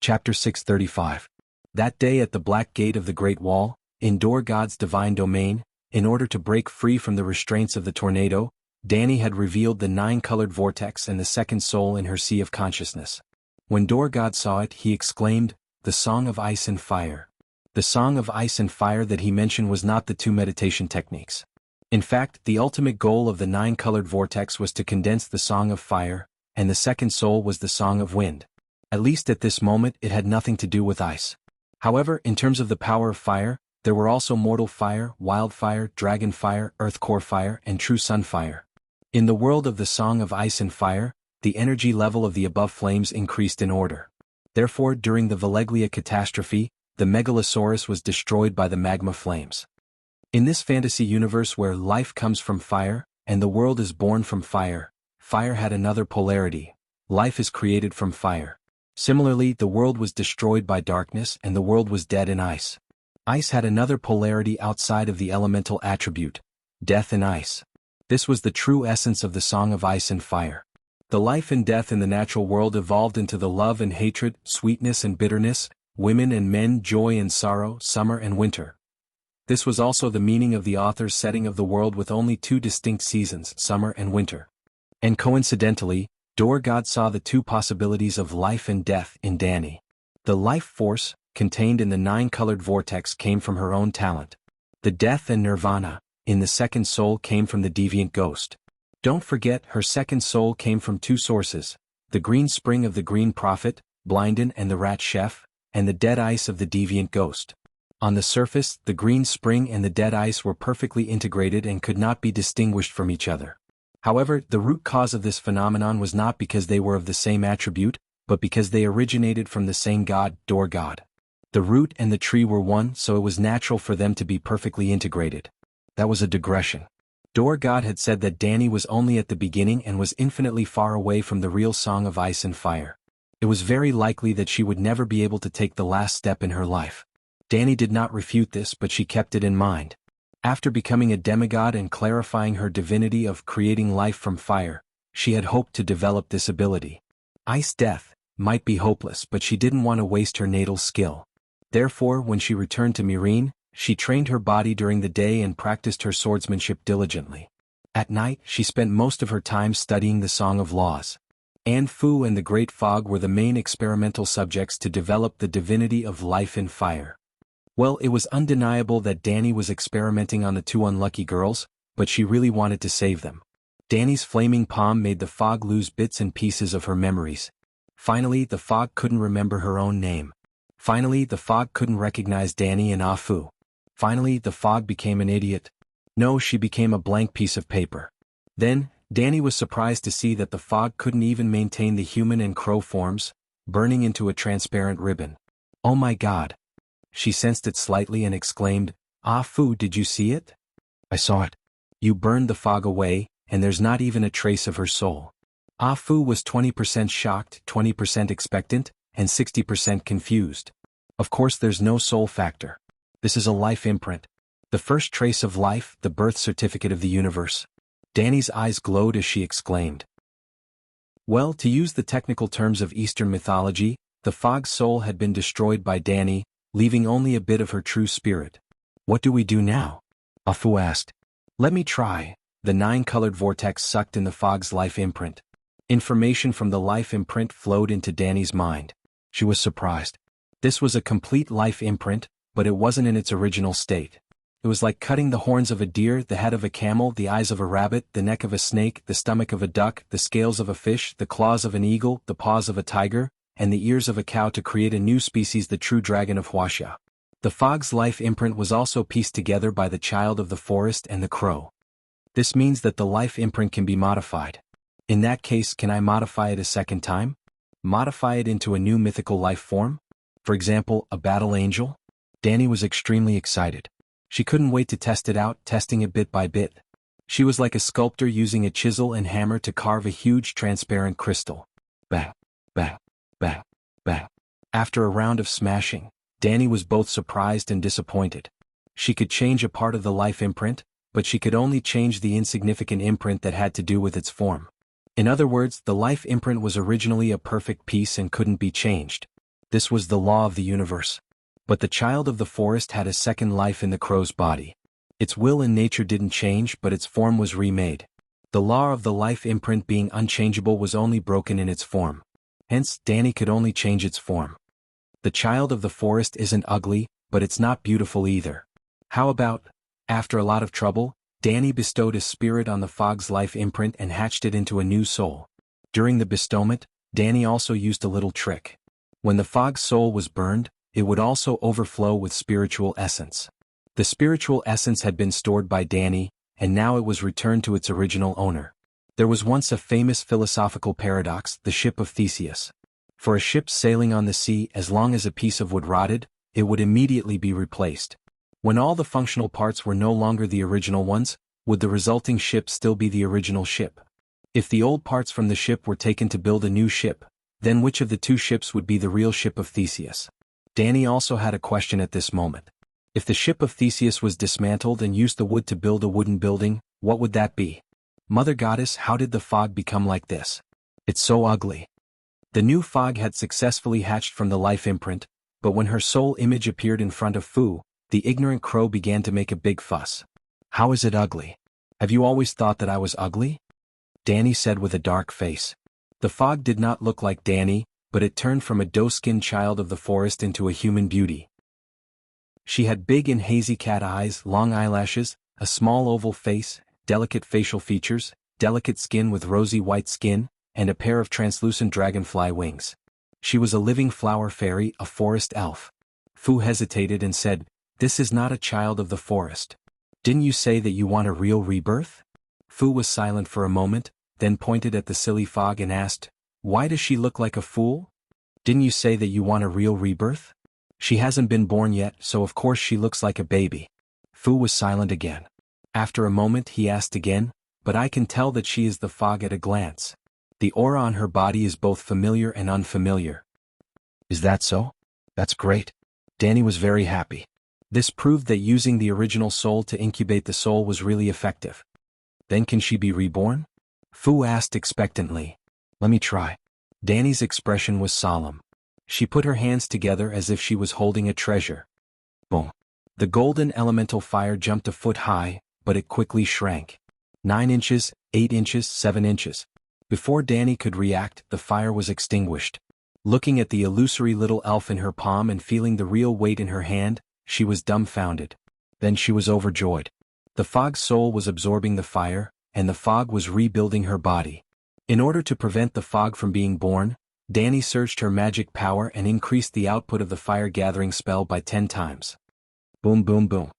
Chapter 635. That day at the Black Gate of the Great Wall, in Dor God's divine domain, in order to break free from the restraints of the tornado, Dani had revealed the nine-colored vortex and the second soul in her sea of consciousness. When Dor God saw it, he exclaimed, "The Song of Ice and Fire." The Song of Ice and Fire that he mentioned was not the two meditation techniques. In fact, the ultimate goal of the nine-colored vortex was to condense the Song of Fire, and the second soul was the Song of Wind. At least at this moment it had nothing to do with ice. However, in terms of the power of fire, there were also mortal fire, wildfire, dragon fire, earth core fire, and true sun fire. In the world of the Song of Ice and Fire, the energy level of the above flames increased in order. Therefore, during the Valeglia catastrophe, the Megalosaurus was destroyed by the magma flames. In this fantasy universe where life comes from fire, and the world is born from fire, fire had another polarity. Life is created from fire. Similarly, the world was destroyed by darkness and the world was dead in ice. Ice had another polarity outside of the elemental attribute, death in ice. This was the true essence of the Song of Ice and Fire. The life and death in the natural world evolved into the love and hatred, sweetness and bitterness, women and men, joy and sorrow, summer and winter. This was also the meaning of the author's setting of the world with only two distinct seasons, summer and winter. And coincidentally, Dor God saw the two possibilities of life and death in Dani. The life force, contained in the nine-colored vortex, came from her own talent. The death and nirvana, in the second soul, came from the deviant ghost. Don't forget, her second soul came from two sources, the green spring of the green prophet, Blinden and the rat chef, and the dead ice of the deviant ghost. On the surface, the green spring and the dead ice were perfectly integrated and could not be distinguished from each other. However, the root cause of this phenomenon was not because they were of the same attribute, but because they originated from the same God, Dor God. The root and the tree were one, so it was natural for them to be perfectly integrated. That was a digression. Dor God had said that Dani was only at the beginning and was infinitely far away from the real Song of Ice and Fire. It was very likely that she would never be able to take the last step in her life. Dani did not refute this, but she kept it in mind. After becoming a demigod and clarifying her divinity of creating life from fire, she had hoped to develop this ability. Ice death might be hopeless, but she didn't want to waste her natal skill. Therefore, when she returned to Myrene, she trained her body during the day and practiced her swordsmanship diligently. At night, she spent most of her time studying the Song of Laws. An Fu and the Great Fog were the main experimental subjects to develop the divinity of life in fire. Well, it was undeniable that Dani was experimenting on the two unlucky girls, but she really wanted to save them. Dani's flaming palm made the fog lose bits and pieces of her memories. Finally, the fog couldn't remember her own name. Finally, the fog couldn't recognize Dani and Ah Fu. Finally, the fog became an idiot. No, she became a blank piece of paper. Then, Dani was surprised to see that the fog couldn't even maintain the human and crow forms, burning into a transparent ribbon. Oh my God! She sensed it slightly and exclaimed, "Ah Fu, did you see it?" "I saw it." "You burned the fog away, and there's not even a trace of her soul." Ah Fu was 20% shocked, 20% expectant, and 60% confused. Of course there's no soul factor. This is a life imprint. The first trace of life, the birth certificate of the universe. Dani's eyes glowed as she exclaimed. Well, to use the technical terms of Eastern mythology, the fog's soul had been destroyed by Dani, leaving only a bit of her true spirit. "What do we do now?" Ah Fu asked. "Let me try." The nine-colored vortex sucked in the fog's life imprint. Information from the life imprint flowed into Dani's mind. She was surprised. This was a complete life imprint, but it wasn't in its original state. It was like cutting the horns of a deer, the head of a camel, the eyes of a rabbit, the neck of a snake, the stomach of a duck, the scales of a fish, the claws of an eagle, the paws of a tiger, and the ears of a cow to create a new species, the true dragon of Wuxia. The fog's life imprint was also pieced together by the child of the forest and the crow. This means that the life imprint can be modified. In that case, can I modify it a second time? Modify it into a new mythical life form? For example, a battle angel? Dani was extremely excited. She couldn't wait to test it out, testing it bit by bit. She was like a sculptor using a chisel and hammer to carve a huge transparent crystal. Bang, bang, bang, bang. After a round of smashing, Dani was both surprised and disappointed. She could change a part of the life imprint, but she could only change the insignificant imprint that had to do with its form. In other words, the life imprint was originally a perfect piece and couldn't be changed. This was the law of the universe. But the child of the forest had a second life in the crow's body. Its will and nature didn't change, but its form was remade. The law of the life imprint being unchangeable was only broken in its form. Hence, Danny could only change its form. The child of the forest isn't ugly, but it's not beautiful either. How about, after a lot of trouble, Danny bestowed a spirit on the fog's life imprint and hatched it into a new soul. During the bestowment, Danny also used a little trick. When the fog's soul was burned, it would also overflow with spiritual essence. The spiritual essence had been stored by Danny, and now it was returned to its original owner. There was once a famous philosophical paradox, the ship of Theseus. For a ship sailing on the sea, as long as a piece of wood rotted, it would immediately be replaced. When all the functional parts were no longer the original ones, would the resulting ship still be the original ship? If the old parts from the ship were taken to build a new ship, then which of the two ships would be the real ship of Theseus? Danny also had a question at this moment. If the ship of Theseus was dismantled and used the wood to build a wooden building, what would that be? Mother Goddess, how did the fog become like this? It's so ugly. The new fog had successfully hatched from the life imprint, but when her soul image appeared in front of Fu, the ignorant crow began to make a big fuss. How is it ugly? Have you always thought that I was ugly? Danny said with a dark face. The fog did not look like Danny, but it turned from a doe-skinned child of the forest into a human beauty. She had big and hazy cat eyes, long eyelashes, a small oval face, delicate facial features, delicate skin with rosy white skin, and a pair of translucent dragonfly wings. She was a living flower fairy, a forest elf. Fu hesitated and said, "This is not a child of the forest. Didn't you say that you want a real rebirth?" Fu was silent for a moment, then pointed at the silly fog and asked, "Why does she look like a fool? Didn't you say that you want a real rebirth? She hasn't been born yet, so of course she looks like a baby." Fu was silent again. After a moment he asked again, "But I can tell that she is the fog at a glance. The aura on her body is both familiar and unfamiliar." "Is that so? That's great." Danny was very happy. This proved that using the original soul to incubate the soul was really effective. "Then can she be reborn?" Fu asked expectantly. "Let me try." Danny's expression was solemn. She put her hands together as if she was holding a treasure. Boom. The golden elemental fire jumped a foot high, but it quickly shrank. 9 inches, 8 inches, 7 inches. Before Danny could react, the fire was extinguished. Looking at the illusory little elf in her palm and feeling the real weight in her hand, she was dumbfounded. Then she was overjoyed. The fog's soul was absorbing the fire, and the fog was rebuilding her body. In order to prevent the fog from being born, Danny surged her magic power and increased the output of the fire-gathering spell by 10 times. Boom boom boom.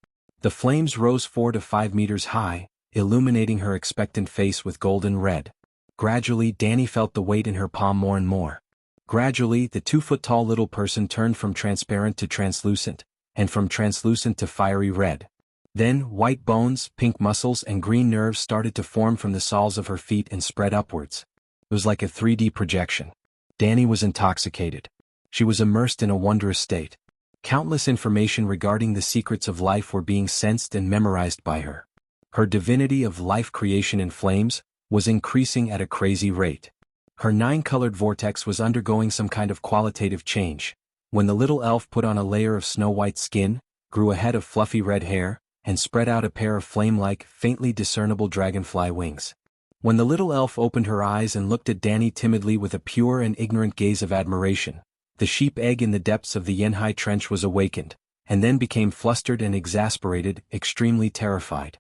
The flames rose 4 to 5 meters high, illuminating her expectant face with golden red. Gradually Danny felt the weight in her palm more and more. Gradually the 2-foot-tall little person turned from transparent to translucent, and from translucent to fiery red. Then white bones, pink muscles and green nerves started to form from the soles of her feet and spread upwards. It was like a 3D projection. Danny was intoxicated. She was immersed in a wondrous state. Countless information regarding the secrets of life were being sensed and memorized by her. Her divinity of life creation in flames was increasing at a crazy rate. Her 9-colored vortex was undergoing some kind of qualitative change. When the little elf put on a layer of snow-white skin, grew a head of fluffy red hair, and spread out a pair of flame-like, faintly discernible dragonfly wings. When the little elf opened her eyes and looked at Danny timidly with a pure and ignorant gaze of admiration, the sheep egg in the depths of the Yenhai trench was awakened, and then became flustered and exasperated, extremely terrified.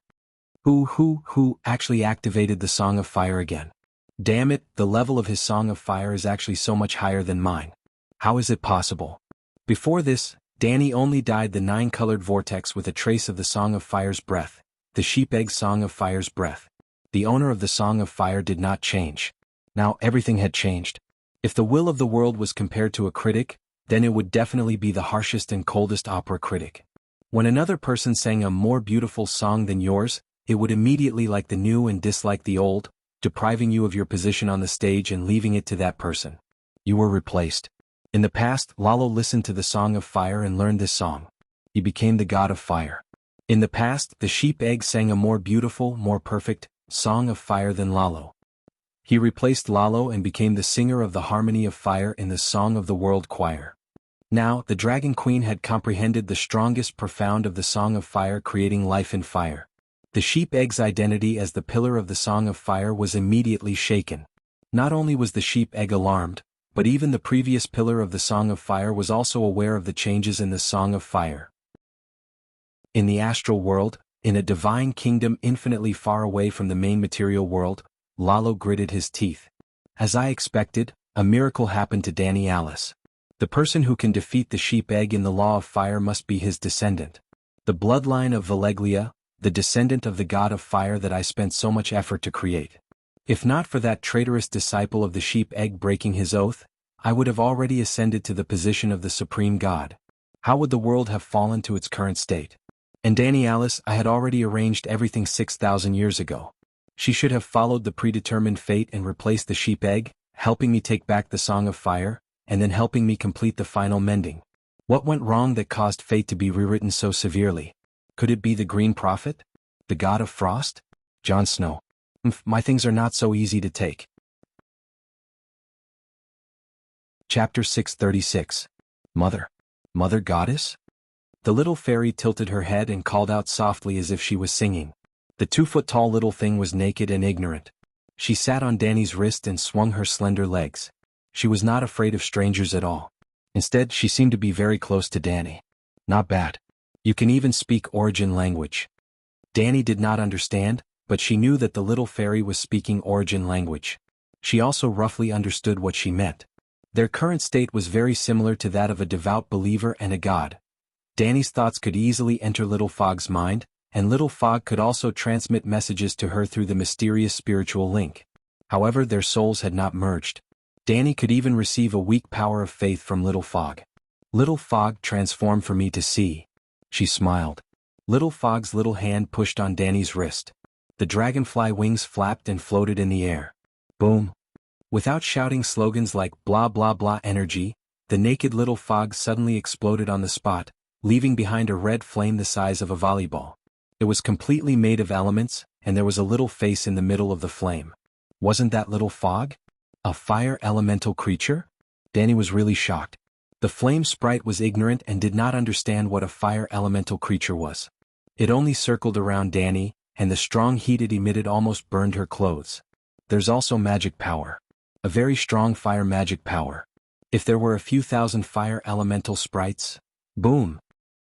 Who actually activated the Song of Fire again? Damn it, the level of his Song of Fire is actually so much higher than mine. How is it possible? Before this, Danny only dyed the 9-colored vortex with a trace of the Song of Fire's breath, the sheep egg Song of Fire's breath. The owner of the Song of Fire did not change. Now everything had changed. If the will of the world was compared to a critic, then it would definitely be the harshest and coldest opera critic. When another person sang a more beautiful song than yours, it would immediately like the new and dislike the old, depriving you of your position on the stage and leaving it to that person. You were replaced. In the past, Lalo listened to the Song of Fire and learned this song. He became the god of fire. In the past, the sheep egg sang a more beautiful, more perfect Song of Fire than Lalo. He replaced Lalo and became the singer of the harmony of fire in the Song of the World Choir. Now, the Dragon Queen had comprehended the strongest profound of the Song of Fire, creating life in fire. The sheep egg's identity as the pillar of the Song of Fire was immediately shaken. Not only was the sheep egg alarmed, but even the previous pillar of the Song of Fire was also aware of the changes in the Song of Fire. In the astral world, in a divine kingdom infinitely far away from the main material world, Lalo gritted his teeth. As I expected, a miracle happened to Danny Alice. The person who can defeat the sheep egg in the law of fire must be his descendant. The bloodline of Valeglia, the descendant of the god of fire that I spent so much effort to create. If not for that traitorous disciple of the sheep egg breaking his oath, I would have already ascended to the position of the supreme god. How would the world have fallen to its current state? And Danny Alice, I had already arranged everything 6,000 years ago. She should have followed the predetermined fate and replaced the sheep egg, helping me take back the Song of Fire, and then helping me complete the final mending. What went wrong that caused fate to be rewritten so severely? Could it be the Green Prophet? The god of frost? Jon Snow. My things are not so easy to take. Chapter 636. Mother. Mother Goddess? The little fairy tilted her head and called out softly as if she was singing. The 2-foot-tall little thing was naked and ignorant. She sat on Danny's wrist and swung her slender legs. She was not afraid of strangers at all. Instead, she seemed to be very close to Danny. Not bad. You can even speak origin language. Danny did not understand, but she knew that the little fairy was speaking origin language. She also roughly understood what she meant. Their current state was very similar to that of a devout believer and a god. Danny's thoughts could easily enter Little Fog's mind, and Little Fog could also transmit messages to her through the mysterious spiritual link. However, their souls had not merged. Danny could even receive a weak power of faith from Little Fog. Little Fog, transformed for me to see. She smiled. Little Fog's little hand pushed on Danny's wrist. The dragonfly wings flapped and floated in the air. Boom. Without shouting slogans like blah blah blah energy, the naked Little Fog suddenly exploded on the spot, leaving behind a red flame the size of a volleyball. It was completely made of elements, and there was a little face in the middle of the flame. Wasn't that Little Fog? A fire elemental creature? Danny was really shocked. The flame sprite was ignorant and did not understand what a fire elemental creature was. It only circled around Danny, and the strong heat it emitted almost burned her clothes. There's also magic power. A very strong fire magic power. If there were a few thousand fire elemental sprites, boom!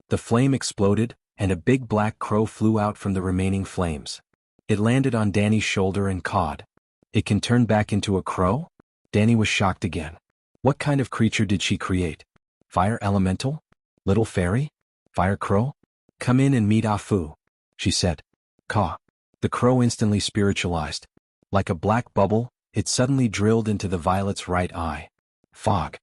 The flame exploded, and a big black crow flew out from the remaining flames. It landed on Danny's shoulder and cawed. It can turn back into a crow? Danny was shocked again. What kind of creature did she create? Fire elemental? Little fairy? Fire crow? Come in and meet Afu, she said. Caw. The crow instantly spiritualized. Like a black bubble, it suddenly drilled into the violet's right eye. Fog.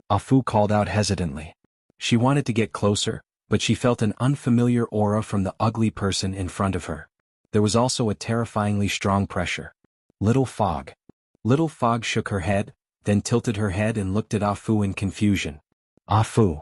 Afu called out hesitantly. She wanted to get closer, but she felt an unfamiliar aura from the ugly person in front of her. There was also a terrifyingly strong pressure. Little Fog. Little Fog shook her head, then tilted her head and looked at Afu in confusion. Afu.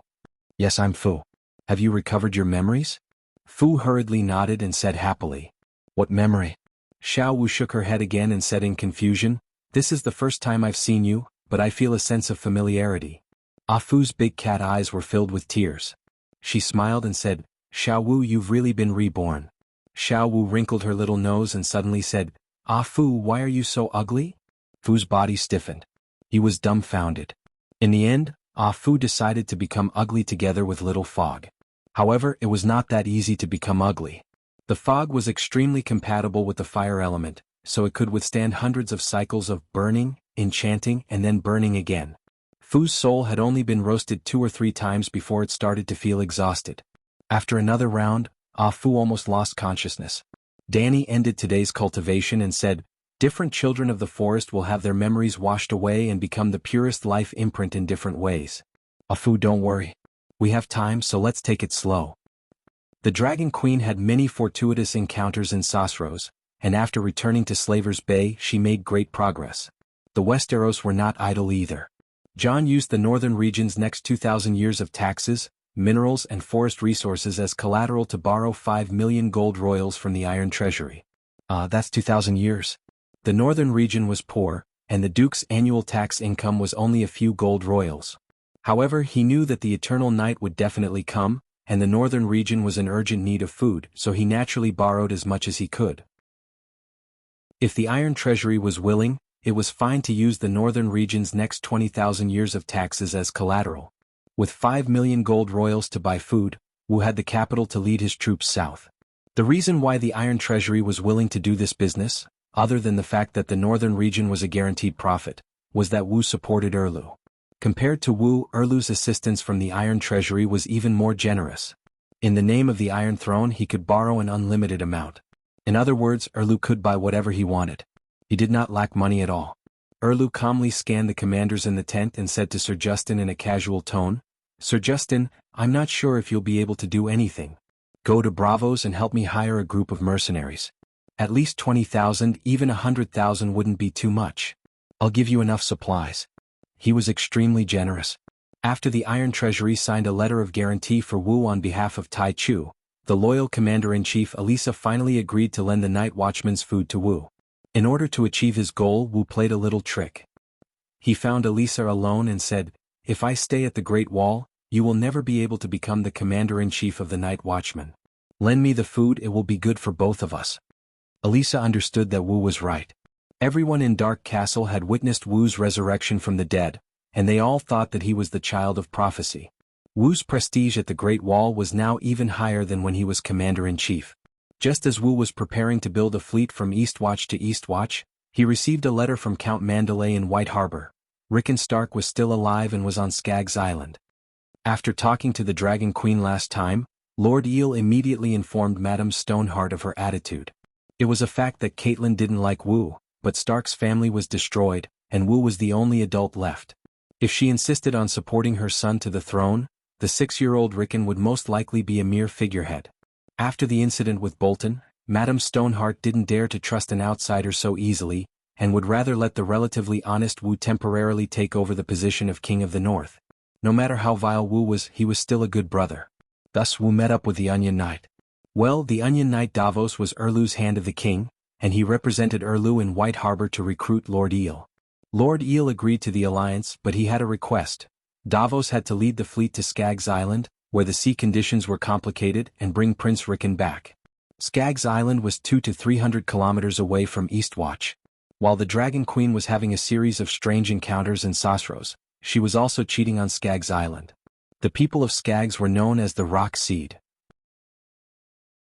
Yes, I'm Fu. Have you recovered your memories? Fu hurriedly nodded and said happily. What memory? Xiao Wu shook her head again and said in confusion, This is the first time I've seen you, but I feel a sense of familiarity. Afu's big cat eyes were filled with tears. She smiled and said, Xiao Wu, you've really been reborn. Xiao Wu wrinkled her little nose and suddenly said, Afu, why are you so ugly? Fu's body stiffened. He was dumbfounded. In the end, Afu decided to become ugly together with Little Fog. However, it was not that easy to become ugly. The fog was extremely compatible with the fire element, so it could withstand hundreds of cycles of burning, enchanting, and then burning again. Fu's soul had only been roasted 2 or 3 times before it started to feel exhausted. After another round, Afu almost lost consciousness. Danny ended today's cultivation and said, Different children of the forest will have their memories washed away and become the purest life imprint in different ways. Afu, don't worry. We have time, so let's take it slow. The Dragon Queen had many fortuitous encounters in Sasros, and after returning to Slaver's Bay she made great progress. The Westeros were not idle either. Jon used the northern region's next 2,000 years of taxes, minerals and forest resources as collateral to borrow 5 million gold royals from the Iron Treasury. That's 2,000 years. The northern region was poor, and the Duke's annual tax income was only a few gold royals. However, he knew that the eternal night would definitely come, and the northern region was in urgent need of food, so he naturally borrowed as much as he could. If the Iron Treasury was willing, it was fine to use the northern region's next 20,000 years of taxes as collateral. With 5 million gold royals to buy food, Wu had the capital to lead his troops south. The reason why the Iron Treasury was willing to do this business, other than the fact that the northern region was a guaranteed profit, was that Wu supported Erlu. Compared to Wu, Erlu's assistance from the Iron Treasury was even more generous. In the name of the Iron Throne, he could borrow an unlimited amount. In other words, Erlu could buy whatever he wanted. He did not lack money at all. Erlu calmly scanned the commanders in the tent and said to Sir Justin in a casual tone, "Sir Justin, I'm not sure if you'll be able to do anything. Go to Bravos and help me hire a group of mercenaries. At least 20,000, even 100,000 wouldn't be too much. I'll give you enough supplies." He was extremely generous. After the Iron Treasury signed a letter of guarantee for Wu on behalf of Tai Chu, the loyal commander-in-chief Elisa finally agreed to lend the night watchman's food to Wu. In order to achieve his goal, Wu played a little trick. He found Elisa alone and said, "If I stay at the Great Wall, you will never be able to become the commander-in-chief of the night watchman. Lend me the food, it will be good for both of us." Elisa understood that Wu was right. Everyone in Dark Castle had witnessed Wu's resurrection from the dead, and they all thought that he was the child of prophecy. Wu's prestige at the Great Wall was now even higher than when he was commander-in-chief. Just as Wu was preparing to build a fleet from Eastwatch to Eastwatch, he received a letter from Count Mandalay in White Harbor. Rickon Stark was still alive and was on Skaggs Island. After talking to the Dragon Queen last time, Lord Eel immediately informed Madame Stoneheart of her attitude. It was a fact that Caitlin didn't like Wu, but Stark's family was destroyed, and Wu was the only adult left. If she insisted on supporting her son to the throne, the 6-year-old Rickon would most likely be a mere figurehead. After the incident with Bolton, Madame Stoneheart didn't dare to trust an outsider so easily, and would rather let the relatively honest Wu temporarily take over the position of King of the North. No matter how vile Wu was, he was still a good brother. Thus Wu met up with the Onion Knight. Well, the Onion Knight Davos was Erlu's hand of the king, and he represented Erlu in White Harbor to recruit Lord Eel. Lord Eel agreed to the alliance, but he had a request. Davos had to lead the fleet to Skaggs Island, where the sea conditions were complicated, and bring Prince Rickon back. Skaggs Island was 200 to 300 kilometers away from Eastwatch. While the Dragon Queen was having a series of strange encounters in Sasros, she was also cheating on Skaggs Island. The people of Skaggs were known as the Rock Seed.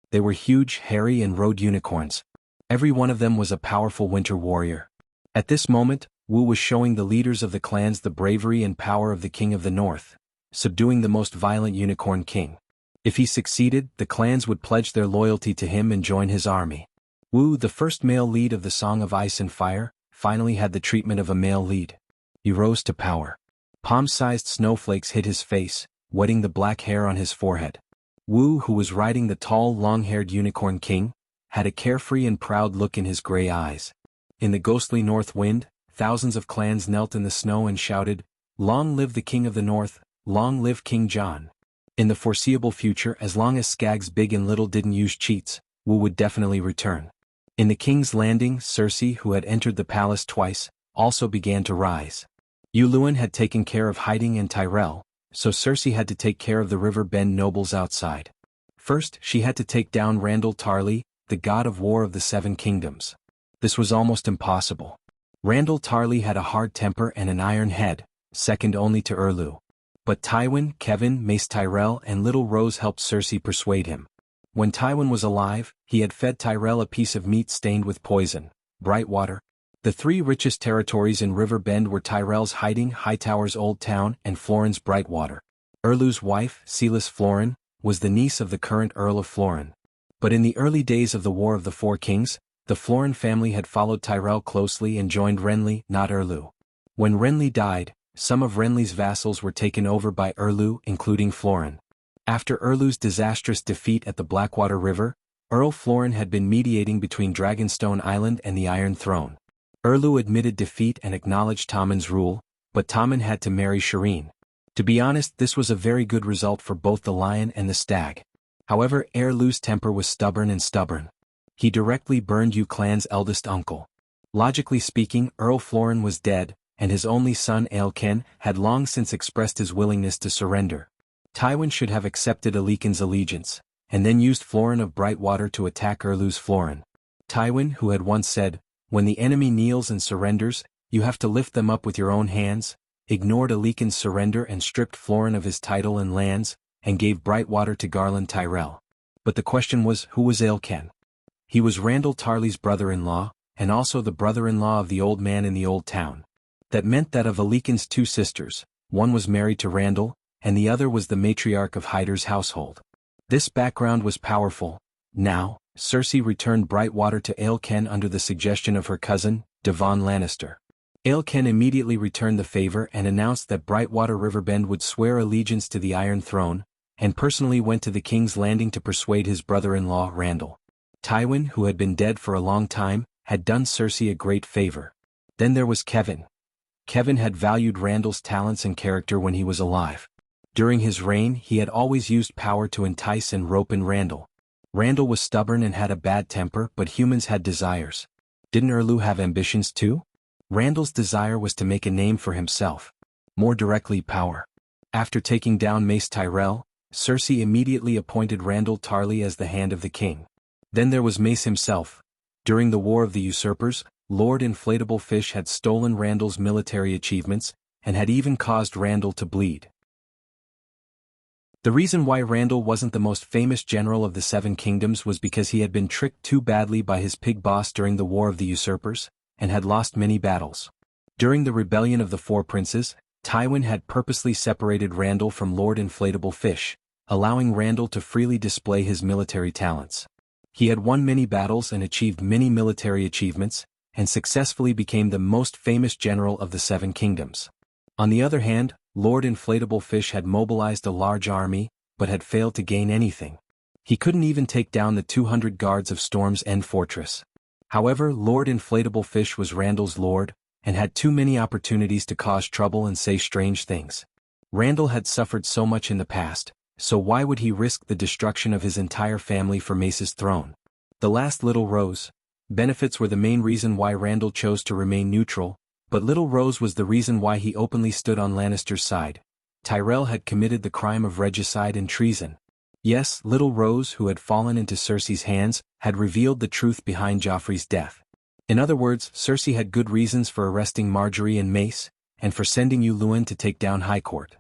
They were huge, hairy and rode unicorns. Every one of them was a powerful winter warrior. At this moment, Wu was showing the leaders of the clans the bravery and power of the King of the North, subduing the most violent unicorn king. If he succeeded, the clans would pledge their loyalty to him and join his army. Wu, the first male lead of the Song of Ice and Fire, finally had the treatment of a male lead. He rose to power. Palm-sized snowflakes hit his face, wetting the black hair on his forehead. Wu, who was riding the tall, long-haired unicorn king, had a carefree and proud look in his gray eyes. In the ghostly north wind, thousands of clans knelt in the snow and shouted, "Long live the King of the North, long live King John." In the foreseeable future, as long as Skaggs Big and Little didn't use cheats, Wu would definitely return. In the King's Landing, Cersei, who had entered the palace twice, also began to rise. Yuluen had taken care of hiding in Tyrell, so Cersei had to take care of the River Bend nobles outside. First, she had to take down Randall Tarley, the god of war of the Seven Kingdoms. This was almost impossible. Randall Tarley had a hard temper and an iron head, second only to Erlu. But Tywin, Kevin, Mace Tyrell and Little Rose helped Cersei persuade him. When Tywin was alive, he had fed Tyrell a piece of meat stained with poison, Brightwater. The 3 richest territories in River Bend were Tyrell's hiding, Hightower's Old Town, and Florin's Brightwater. Erlu's wife, Silas Florin, was the niece of the current Earl of Florin. But in the early days of the War of the Four Kings, the Florin family had followed Tyrell closely and joined Renly, not Erlu. When Renly died, some of Renly's vassals were taken over by Erlu, including Florin. After Erlu's disastrous defeat at the Blackwater River, Earl Florin had been mediating between Dragonstone Island and the Iron Throne. Erlu admitted defeat and acknowledged Tommen's rule, but Tommen had to marry Shireen. To be honest, this was a very good result for both the lion and the stag. However, Erlu's temper was stubborn. He directly burned Yu Clan's eldest uncle. Logically speaking, Earl Florin was dead, and his only son Ailken had long since expressed his willingness to surrender. Tywin should have accepted Aelin's allegiance, and then used Florin of Brightwater to attack Erlu's Florin. Tywin, who had once said, "When the enemy kneels and surrenders, you have to lift them up with your own hands," ignored Aelin's surrender and stripped Florin of his title and lands, and gave Brightwater to Garland Tyrell. But the question was, who was Ailken? He was Randall Tarley's brother-in-law, and also the brother-in-law of the old man in the old town. That meant that of Aelin's two sisters, one was married to Randall, and the other was the matriarch of Hyder's household. This background was powerful. Now, Cersei returned Brightwater to Ailken under the suggestion of her cousin, Devon Lannister. Ailken immediately returned the favor and announced that Brightwater Riverbend would swear allegiance to the Iron Throne, and personally went to the King's Landing to persuade his brother-in-law Randall. Tywin, who had been dead for a long time, had done Cersei a great favor. Then there was Kevin. Kevin had valued Randall's talents and character when he was alive. During his reign he had always used power to entice and rope in Randall. Randall was stubborn and had a bad temper, but humans had desires. Didn't Erlu have ambitions too? Randall's desire was to make a name for himself. More directly, power. After taking down Mace Tyrell, Cersei immediately appointed Randall Tarley as the Hand of the King. Then there was Mace himself. During the War of the Usurpers, Lord Inflatable Fish had stolen Randall's military achievements, and had even caused Randall to bleed. The reason why Randall wasn't the most famous general of the Seven Kingdoms was because he had been tricked too badly by his pig boss during the War of the Usurpers, and had lost many battles. During the Rebellion of the Four Princes, Tywin had purposely separated Randall from Lord Inflatable Fish, allowing Randall to freely display his military talents. He had won many battles and achieved many military achievements, and successfully became the most famous general of the Seven Kingdoms. On the other hand, Lord Inflatable Fish had mobilized a large army, but had failed to gain anything. He couldn't even take down the 200 guards of Storm's End Fortress. However, Lord Inflatable Fish was Randall's lord, and had too many opportunities to cause trouble and say strange things. Randall had suffered so much in the past, so why would he risk the destruction of his entire family for Mace's throne? The last Little Rose. Benefits were the main reason why Randall chose to remain neutral, but Little Rose was the reason why he openly stood on Lannister's side. Tyrell had committed the crime of regicide and treason. Yes, Little Rose, who had fallen into Cersei's hands, had revealed the truth behind Joffrey's death. In other words, Cersei had good reasons for arresting Margaery and Mace, and for sending Luwin to take down High Court.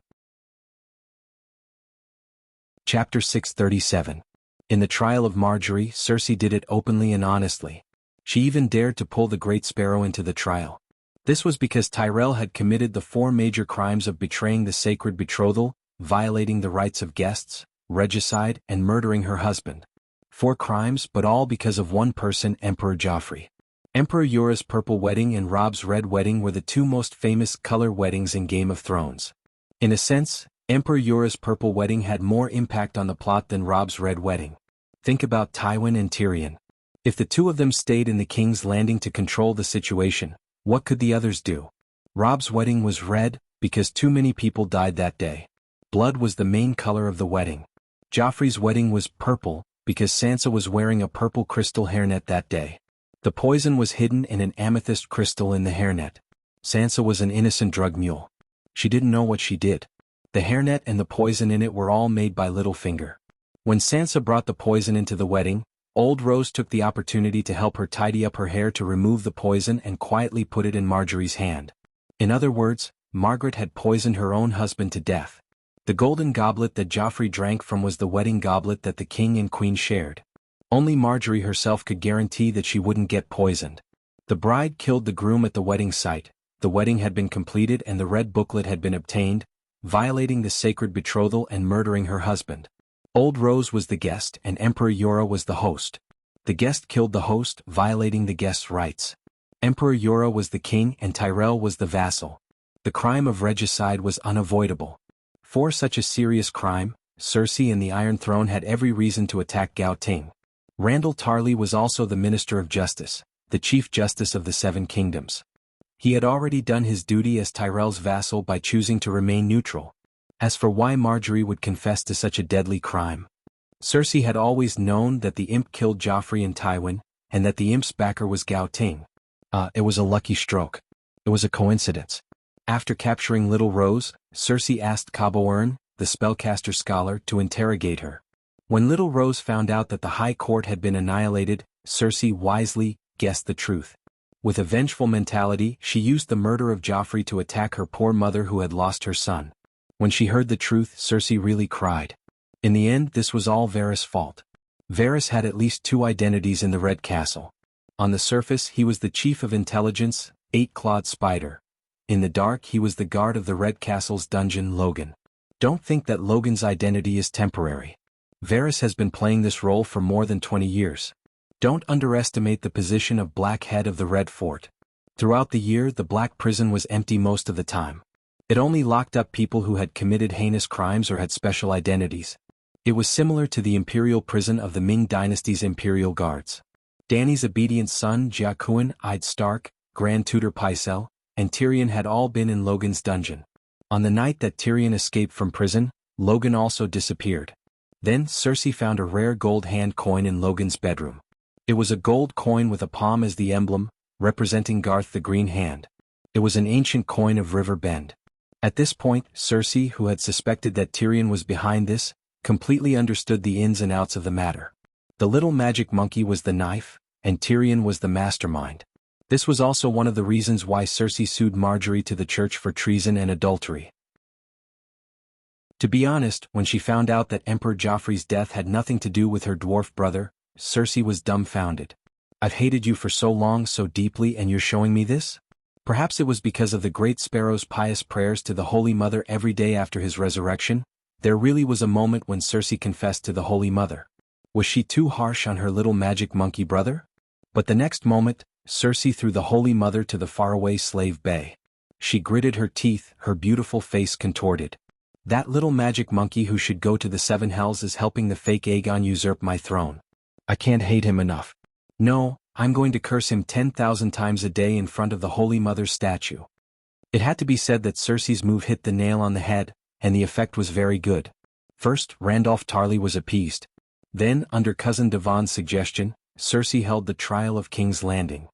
Chapter 637. In the trial of Margaery, Cersei did it openly and honestly. She even dared to pull the Great Sparrow into the trial. This was because Tyrell had committed the four major crimes of betraying the sacred betrothal, violating the rights of guests, regicide, and murdering her husband. 4 crimes, but all because of one person, Emperor Joffrey. Emperor Yora's Purple Wedding and Robb's Red Wedding were the two most famous color weddings in Game of Thrones. In a sense, Emperor Yora's Purple Wedding had more impact on the plot than Robb's Red Wedding. Think about Tywin and Tyrion. If the two of them stayed in the King's Landing to control the situation, what could the others do? Robb's wedding was red, because too many people died that day. Blood was the main color of the wedding. Joffrey's wedding was purple, because Sansa was wearing a purple crystal hairnet that day. The poison was hidden in an amethyst crystal in the hairnet. Sansa was an innocent drug mule. She didn't know what she did. The hairnet and the poison in it were all made by Littlefinger. When Sansa brought the poison into the wedding, Old Rose took the opportunity to help her tidy up her hair to remove the poison and quietly put it in Margaery's hand. In other words, Margaret had poisoned her own husband to death. The golden goblet that Joffrey drank from was the wedding goblet that the king and queen shared. Only Margaery herself could guarantee that she wouldn't get poisoned. The bride killed the groom at the wedding site, the wedding had been completed and the red booklet had been obtained, violating the sacred betrothal and murdering her husband. Old Rose was the guest and Emperor Yora was the host. The guest killed the host, violating the guest's rights. Emperor Yora was the king and Tyrell was the vassal. The crime of regicide was unavoidable. For such a serious crime, Cersei and the Iron Throne had every reason to attack Gao Ting. Randall Tarley was also the Minister of Justice, the Chief Justice of the Seven Kingdoms. He had already done his duty as Tyrell's vassal by choosing to remain neutral. As for why Margaery would confess to such a deadly crime, Cersei had always known that the imp killed Joffrey and Tywin, and that the imp's backer was Gao Ting. It was a lucky stroke. It was a coincidence. After capturing Little Rose, Cersei asked Cabourn, the spellcaster scholar, to interrogate her. When Little Rose found out that the High Court had been annihilated, Cersei wisely guessed the truth. With a vengeful mentality, she used the murder of Joffrey to attack her poor mother who had lost her son. When she heard the truth, Cersei really cried. In the end, this was all Varys' fault. Varys had at least two identities in the Red Castle. On the surface, he was the chief of intelligence, Eight-Clawed Spider. In the dark, he was the guard of the Red Castle's dungeon, Logan. Don't think that Logan's identity is temporary. Varys has been playing this role for more than 20 years. Don't underestimate the position of Black Head of the Red Fort. Throughout the year, the Black Prison was empty most of the time. It only locked up people who had committed heinous crimes or had special identities. It was similar to the Imperial Prison of the Ming Dynasty's Imperial Guards. Dany's obedient son Jaqen, Ed Stark, Grand Tutor Pycelle, and Tyrion had all been in Logan's dungeon. On the night that Tyrion escaped from prison, Logan also disappeared. Then Cersei found a rare gold hand coin in Logan's bedroom. It was a gold coin with a palm as the emblem, representing Garth the Green Hand. It was an ancient coin of River Bend. At this point, Cersei, who had suspected that Tyrion was behind this, completely understood the ins and outs of the matter. The little magic monkey was the knife, and Tyrion was the mastermind. This was also one of the reasons why Cersei sued Margaery to the church for treason and adultery. To be honest, when she found out that Emperor Joffrey's death had nothing to do with her dwarf brother, Cersei was dumbfounded. I've hated you for so long, so deeply, and you're showing me this? Perhaps it was because of the Great Sparrow's pious prayers to the Holy Mother every day after his resurrection. There really was a moment when Cersei confessed to the Holy Mother. Was she too harsh on her little magic monkey brother? But the next moment, Cersei threw the Holy Mother to the faraway slave bay. She gritted her teeth, her beautiful face contorted. That little magic monkey who should go to the seven hells is helping the fake Aegon usurp my throne. I can't hate him enough. No, I'm going to curse him 10,000 times a day in front of the Holy Mother's statue. It had to be said that Cersei's move hit the nail on the head, and the effect was very good. First, Randolph Tarly was appeased. Then, under Cousin Devon's suggestion, Cersei held the trial of King's Landing.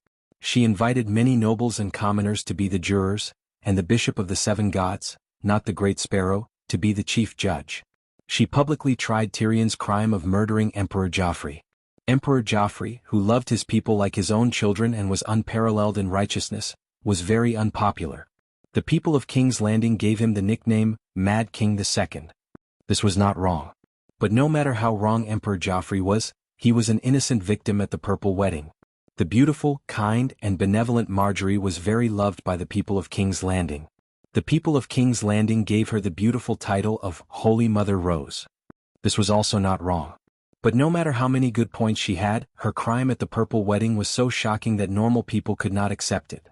She invited many nobles and commoners to be the jurors, and the Bishop of the Seven Gods, not the Great Sparrow, to be the chief judge. She publicly tried Tyrion's crime of murdering Emperor Joffrey. Emperor Joffrey, who loved his people like his own children and was unparalleled in righteousness, was very unpopular. The people of King's Landing gave him the nickname, Mad King II. This was not wrong. But no matter how wrong Emperor Joffrey was, he was an innocent victim at the Purple Wedding. The beautiful, kind, and benevolent Margaery was very loved by the people of King's Landing. The people of King's Landing gave her the beautiful title of Holy Mother Rose. This was also not wrong. But no matter how many good points she had, her crime at the Purple Wedding was so shocking that normal people could not accept it.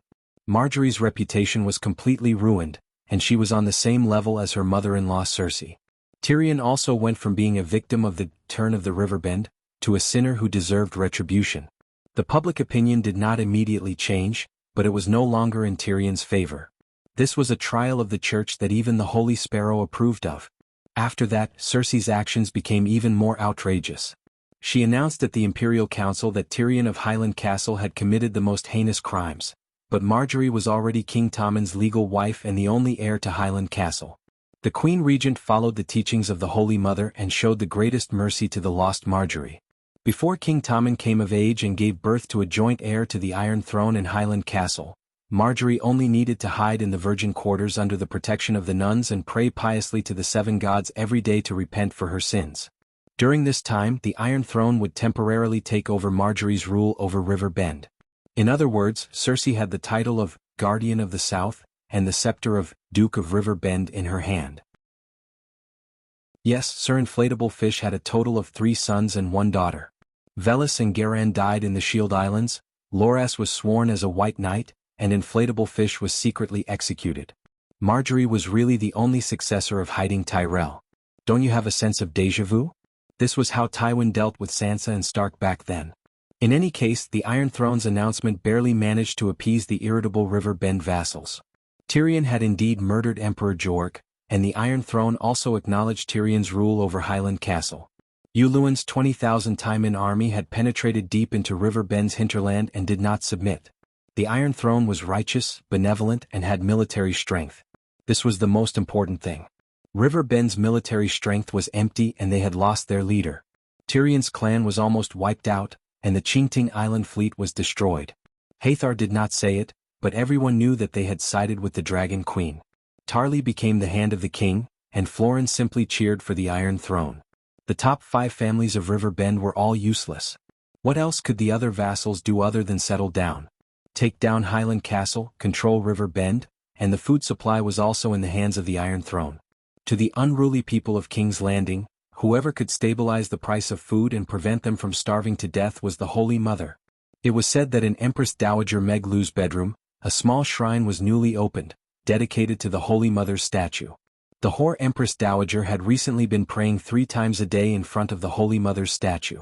Margaery's reputation was completely ruined, and she was on the same level as her mother-in-law Cersei. Tyrion also went from being a victim of the turn of the Riverbend, to a sinner who deserved retribution. The public opinion did not immediately change, but it was no longer in Tyrion's favor. This was a trial of the church that even the Holy Sparrow approved of. After that, Cersei's actions became even more outrageous. She announced at the Imperial Council that Tyrion of Highland Castle had committed the most heinous crimes, but Margaery was already King Tommen's legal wife and the only heir to Highland Castle. The Queen Regent followed the teachings of the Holy Mother and showed the greatest mercy to the lost Margaery. Before King Tommen came of age and gave birth to a joint heir to the Iron Throne in Highland Castle, Margaery only needed to hide in the virgin quarters under the protection of the nuns and pray piously to the seven gods every day to repent for her sins. During this time, the Iron Throne would temporarily take over Margaery's rule over River Bend. In other words, Cersei had the title of Guardian of the South, and the scepter of Duke of River Bend in her hand. Yes, Sir Inflatable Fish had a total of 3 sons and 1 daughter. Velis and Garan died in the Shield Islands, Loras was sworn as a White Knight, and Inflatable Fish was secretly executed. Margaery was really the only successor of Hiding Tyrell. Don't you have a sense of déjà vu? This was how Tywin dealt with Sansa and Stark back then. In any case, the Iron Throne's announcement barely managed to appease the irritable River Bend vassals. Tyrion had indeed murdered Emperor Jork, and the Iron Throne also acknowledged Tyrion's rule over Highland Castle. Uluin's 20,000 Tywin army had penetrated deep into River Bend's hinterland and did not submit. The Iron Throne was righteous, benevolent, and had military strength. This was the most important thing. River Bend's military strength was empty and they had lost their leader. Tyrion's clan was almost wiped out, and the Qingting Island fleet was destroyed. Hathor did not say it, but everyone knew that they had sided with the Dragon Queen. Tarly became the hand of the king, and Florin simply cheered for the Iron Throne. The top 5 families of River Bend were all useless. What else could the other vassals do other than settle down? Take down Highland Castle, control River Bend, and the food supply was also in the hands of the Iron Throne. To the unruly people of King's Landing, whoever could stabilize the price of food and prevent them from starving to death was the Holy Mother. It was said that in Empress Dowager Meglu's bedroom, a small shrine was newly opened, dedicated to the Holy Mother's statue. The Whore Empress Dowager had recently been praying 3 times a day in front of the Holy Mother's statue.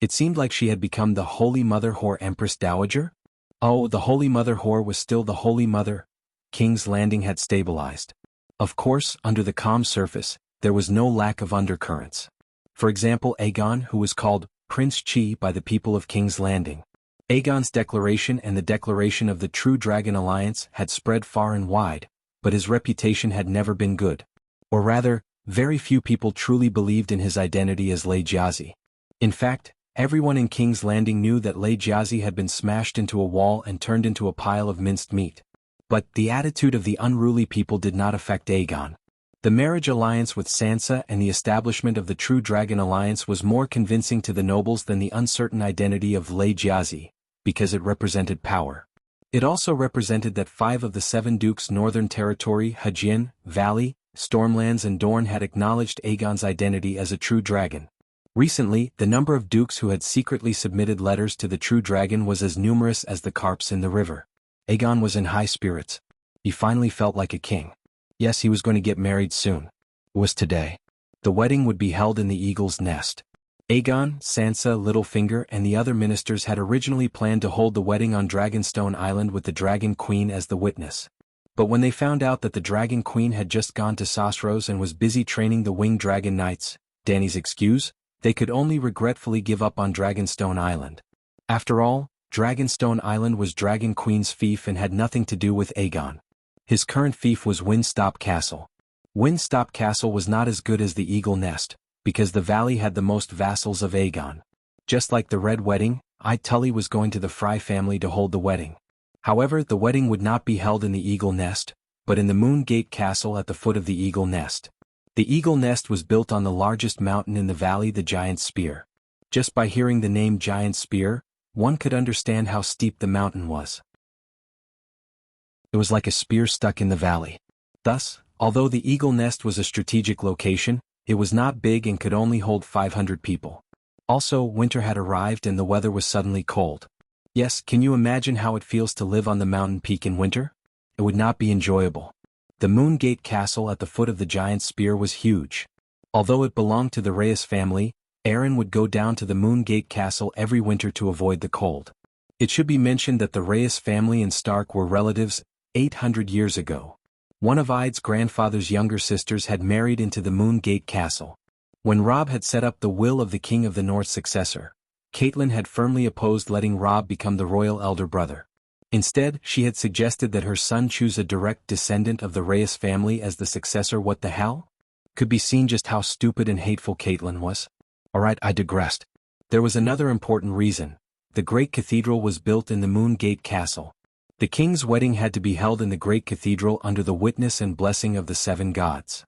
It seemed like she had become the Holy Mother Whore Empress Dowager? Oh, the Holy Mother Whore was still the Holy Mother. King's Landing had stabilized. Of course, under the calm surface, there was no lack of undercurrents. For example, Aegon, who was called Prince Chi by the people of King's Landing. Aegon's declaration and the declaration of the True Dragon Alliance had spread far and wide, but his reputation had never been good. Or rather, very few people truly believed in his identity as Lei Jiazi. In fact, everyone in King's Landing knew that Lei Jiazi had been smashed into a wall and turned into a pile of minced meat. But the attitude of the unruly people did not affect Aegon. The marriage alliance with Sansa and the establishment of the True Dragon Alliance was more convincing to the nobles than the uncertain identity of Lei Jiazi, because it represented power. It also represented that 5 of the 7 dukes' northern territory, Hajin, Valley, Stormlands and Dorne had acknowledged Aegon's identity as a true dragon. Recently, the number of dukes who had secretly submitted letters to the True Dragon was as numerous as the carps in the river. Aegon was in high spirits. He finally felt like a king. Yes, he was going to get married soon. It was today. The wedding would be held in the Eagle's Nest. Aegon, Sansa, Littlefinger and the other ministers had originally planned to hold the wedding on Dragonstone Island with the Dragon Queen as the witness. But when they found out that the Dragon Queen had just gone to Sosros and was busy training the Winged Dragon Knights, Dany's excuse, they could only regretfully give up on Dragonstone Island. After all, Dragonstone Island was Dragon Queen's fief and had nothing to do with Aegon. His current fief was Windstop Castle. Windstop Castle was not as good as the Eagle Nest, because the valley had the most vassals of Aegon. Just like the Red Wedding, Tully was going to the Frey family to hold the wedding. However, the wedding would not be held in the Eagle Nest, but in the Moongate Castle at the foot of the Eagle Nest. The Eagle Nest was built on the largest mountain in the valley, the Giant Spear. Just by hearing the name Giant Spear, one could understand how steep the mountain was. It was like a spear stuck in the valley. Thus, although the Eagle Nest was a strategic location, it was not big and could only hold 500 people. Also, winter had arrived and the weather was suddenly cold. Yes, can you imagine how it feels to live on the mountain peak in winter? It would not be enjoyable. The Moongate Castle at the foot of the Giant Spear was huge. Although it belonged to the Reyes family, Aaron would go down to the Moongate Castle every winter to avoid the cold. It should be mentioned that the Reyes family and Stark were relatives 800 years ago. One of Ide's grandfather's younger sisters had married into the Moongate Castle. When Robb had set up the will of the King of the North's successor, Catelyn had firmly opposed letting Robb become the royal elder brother. Instead, she had suggested that her son choose a direct descendant of the Reyes family as the successor. What the hell? Could be seen just how stupid and hateful Catelyn was. Alright, I digressed. There was another important reason. The Great Cathedral was built in the Moongate Castle. The king's wedding had to be held in the Great Cathedral under the witness and blessing of the 7 gods.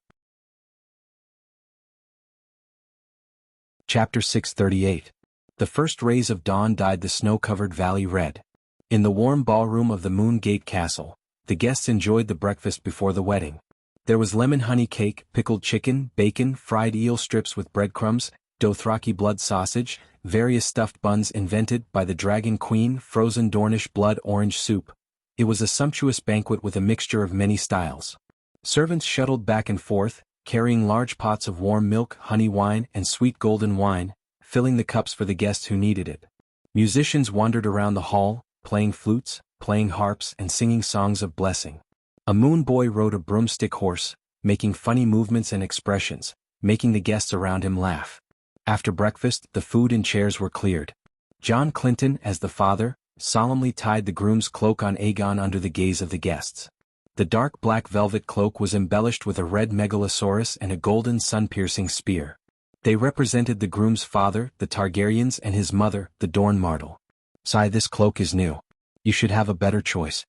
Chapter 638. The first rays of dawn dyed the snow-covered valley red. In the warm ballroom of the Moongate Castle, the guests enjoyed the breakfast before the wedding. There was lemon honey cake, pickled chicken, bacon, fried eel strips with breadcrumbs, Dothraki blood sausage, various stuffed buns invented by the Dragon Queen, frozen Dornish blood orange soup. It was a sumptuous banquet with a mixture of many styles. Servants shuttled back and forth, carrying large pots of warm milk, honey wine, and sweet golden wine, filling the cups for the guests who needed it. Musicians wandered around the hall, playing flutes, playing harps, and singing songs of blessing. A moon boy rode a broomstick horse, making funny movements and expressions, making the guests around him laugh. After breakfast, the food and chairs were cleared. John Clinton, as the father, solemnly tied the groom's cloak on Aegon under the gaze of the guests. The dark black velvet cloak was embellished with a red megalosaurus and a golden sun-piercing spear. They represented the groom's father, the Targaryens, and his mother, the Dorne Martell. "Sigh, this cloak is new. You should have a better choice."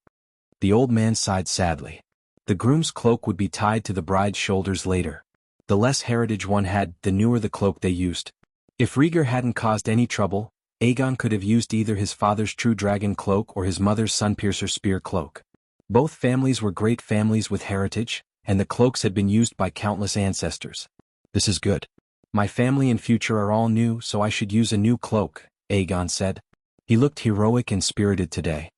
The old man sighed sadly. The groom's cloak would be tied to the bride's shoulders later. The less heritage one had, the newer the cloak they used. If Rhaegar hadn't caused any trouble, Aegon could have used either his father's true dragon cloak or his mother's Sunpiercer spear cloak. Both families were great families with heritage, and the cloaks had been used by countless ancestors. "This is good. My family and future are all new, so I should use a new cloak," Aegon said. He looked heroic and spirited today.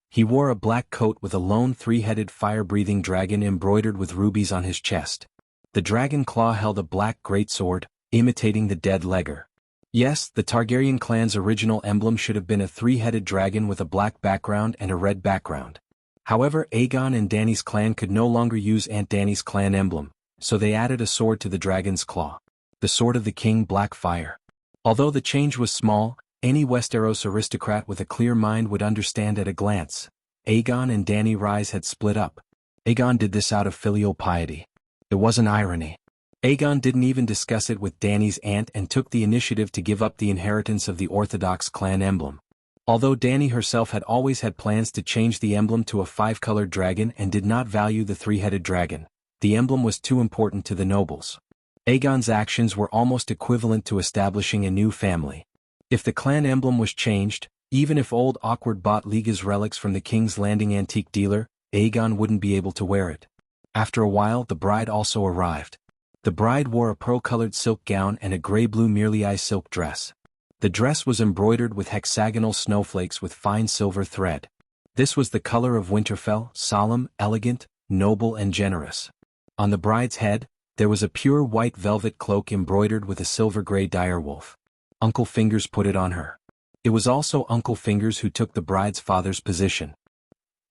He wore a black coat with a lone three-headed fire-breathing dragon embroidered with rubies on his chest. The dragon claw held a black greatsword, imitating the dead Legger. Yes, the Targaryen clan's original emblem should have been a three-headed dragon with a black background and a red background. However, Aegon and Dany's clan could no longer use Aunt Dany's clan emblem, so they added a sword to the dragon's claw. The sword of the king, Black Fire. Although the change was small, any Westeros aristocrat with a clear mind would understand at a glance. Aegon and Dany Rise had split up. Aegon did this out of filial piety. It wasn't irony. Aegon didn't even discuss it with Dany's aunt and took the initiative to give up the inheritance of the Orthodox clan emblem. Although Dany herself had always had plans to change the emblem to a five-colored dragon and did not value the three-headed dragon, the emblem was too important to the nobles. Aegon's actions were almost equivalent to establishing a new family. If the clan emblem was changed, even if old Awkward bought Liga's relics from the King's Landing antique dealer, Aegon wouldn't be able to wear it. After a while, the bride also arrived. The bride wore a pearl-colored silk gown and a gray-blue Myrlei silk dress. The dress was embroidered with hexagonal snowflakes with fine silver thread. This was the color of Winterfell, solemn, elegant, noble and generous. On the bride's head, there was a pure white velvet cloak embroidered with a silver-gray direwolf. Uncle Fingers put it on her. It was also Uncle Fingers who took the bride's father's position.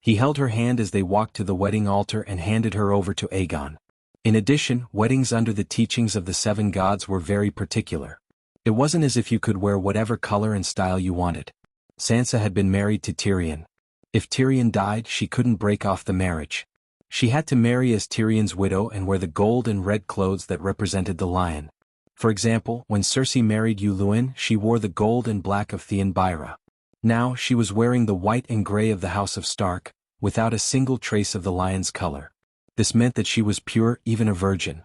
He held her hand as they walked to the wedding altar and handed her over to Aegon. In addition, weddings under the teachings of the seven gods were very particular. It wasn't as if you could wear whatever color and style you wanted. Sansa had been married to Tyrion. If Tyrion died, she couldn't break off the marriage. She had to marry as Tyrion's widow and wear the gold and red clothes that represented the lion. For example, when Cersei married Uluin, she wore the gold and black of Theon Byra. Now, she was wearing the white and gray of the House of Stark, without a single trace of the lion's color. This meant that she was pure, even a virgin.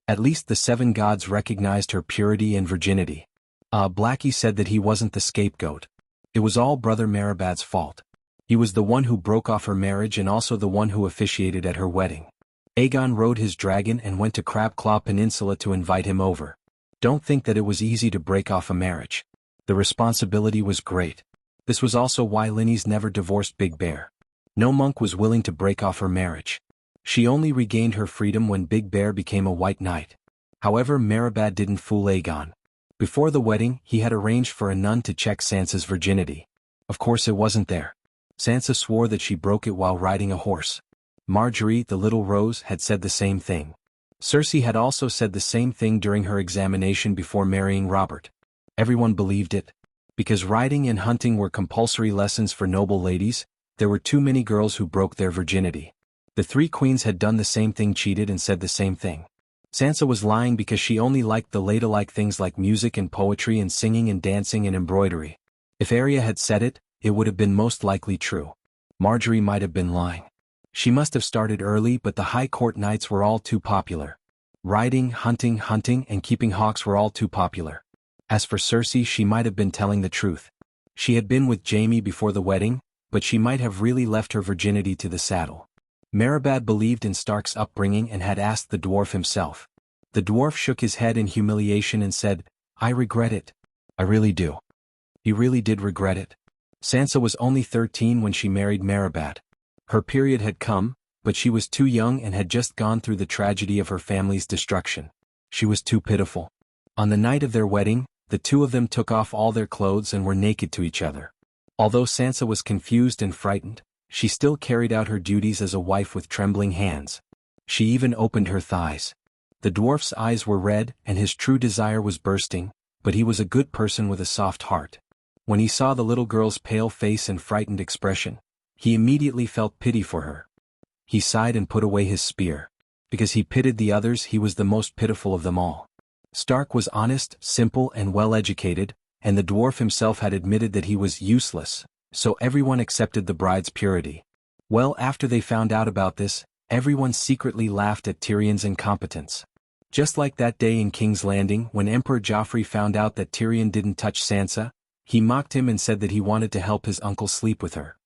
At least the seven gods recognized her purity and virginity. Blackie said that he wasn't the scapegoat. It was all Brother Merabad's fault. He was the one who broke off her marriage and also the one who officiated at her wedding. Aegon rode his dragon and went to Crabclaw Peninsula to invite him over. Don't think that it was easy to break off a marriage. The responsibility was great. This was also why Lynny's never divorced Big Bear. No monk was willing to break off her marriage. She only regained her freedom when Big Bear became a white knight. However, Merabad didn't fool Aegon. Before the wedding, he had arranged for a nun to check Sansa's virginity. Of course it wasn't there. Sansa swore that she broke it while riding a horse. Marjorie, the little rose, had said the same thing. Cersei had also said the same thing during her examination before marrying Robert. Everyone believed it. Because riding and hunting were compulsory lessons for noble ladies, there were too many girls who broke their virginity. The three queens had done the same thing, cheated and said the same thing. Sansa was lying because she only liked the ladylike things like music and poetry and singing and dancing and embroidery. If Arya had said it, it would have been most likely true. Marjorie might have been lying. She must have started early, but the high court nights were all too popular. Riding, hunting, and keeping hawks were all too popular. As for Cersei, she might have been telling the truth. She had been with Jaime before the wedding, but she might have really left her virginity to the saddle. Merabad believed in Stark's upbringing and had asked the dwarf himself. The dwarf shook his head in humiliation and said, "I regret it. I really do." He really did regret it. Sansa was only 13 when she married Merabad. Her period had come, but she was too young and had just gone through the tragedy of her family's destruction. She was too pitiful. On the night of their wedding, the two of them took off all their clothes and were naked to each other. Although Sansa was confused and frightened, she still carried out her duties as a wife with trembling hands. She even opened her thighs. The dwarf's eyes were red and his true desire was bursting, but he was a good person with a soft heart. When he saw the little girl's pale face and frightened expression, he immediately felt pity for her. He sighed and put away his spear. Because he pitied the others, he was the most pitiful of them all. Stark was honest, simple and well-educated, and the dwarf himself had admitted that he was useless, so everyone accepted the bride's purity. Well, after they found out about this, everyone secretly laughed at Tyrion's incompetence. Just like that day in King's Landing when Emperor Joffrey found out that Tyrion didn't touch Sansa, he mocked him and said that he wanted to help his uncle sleep with her.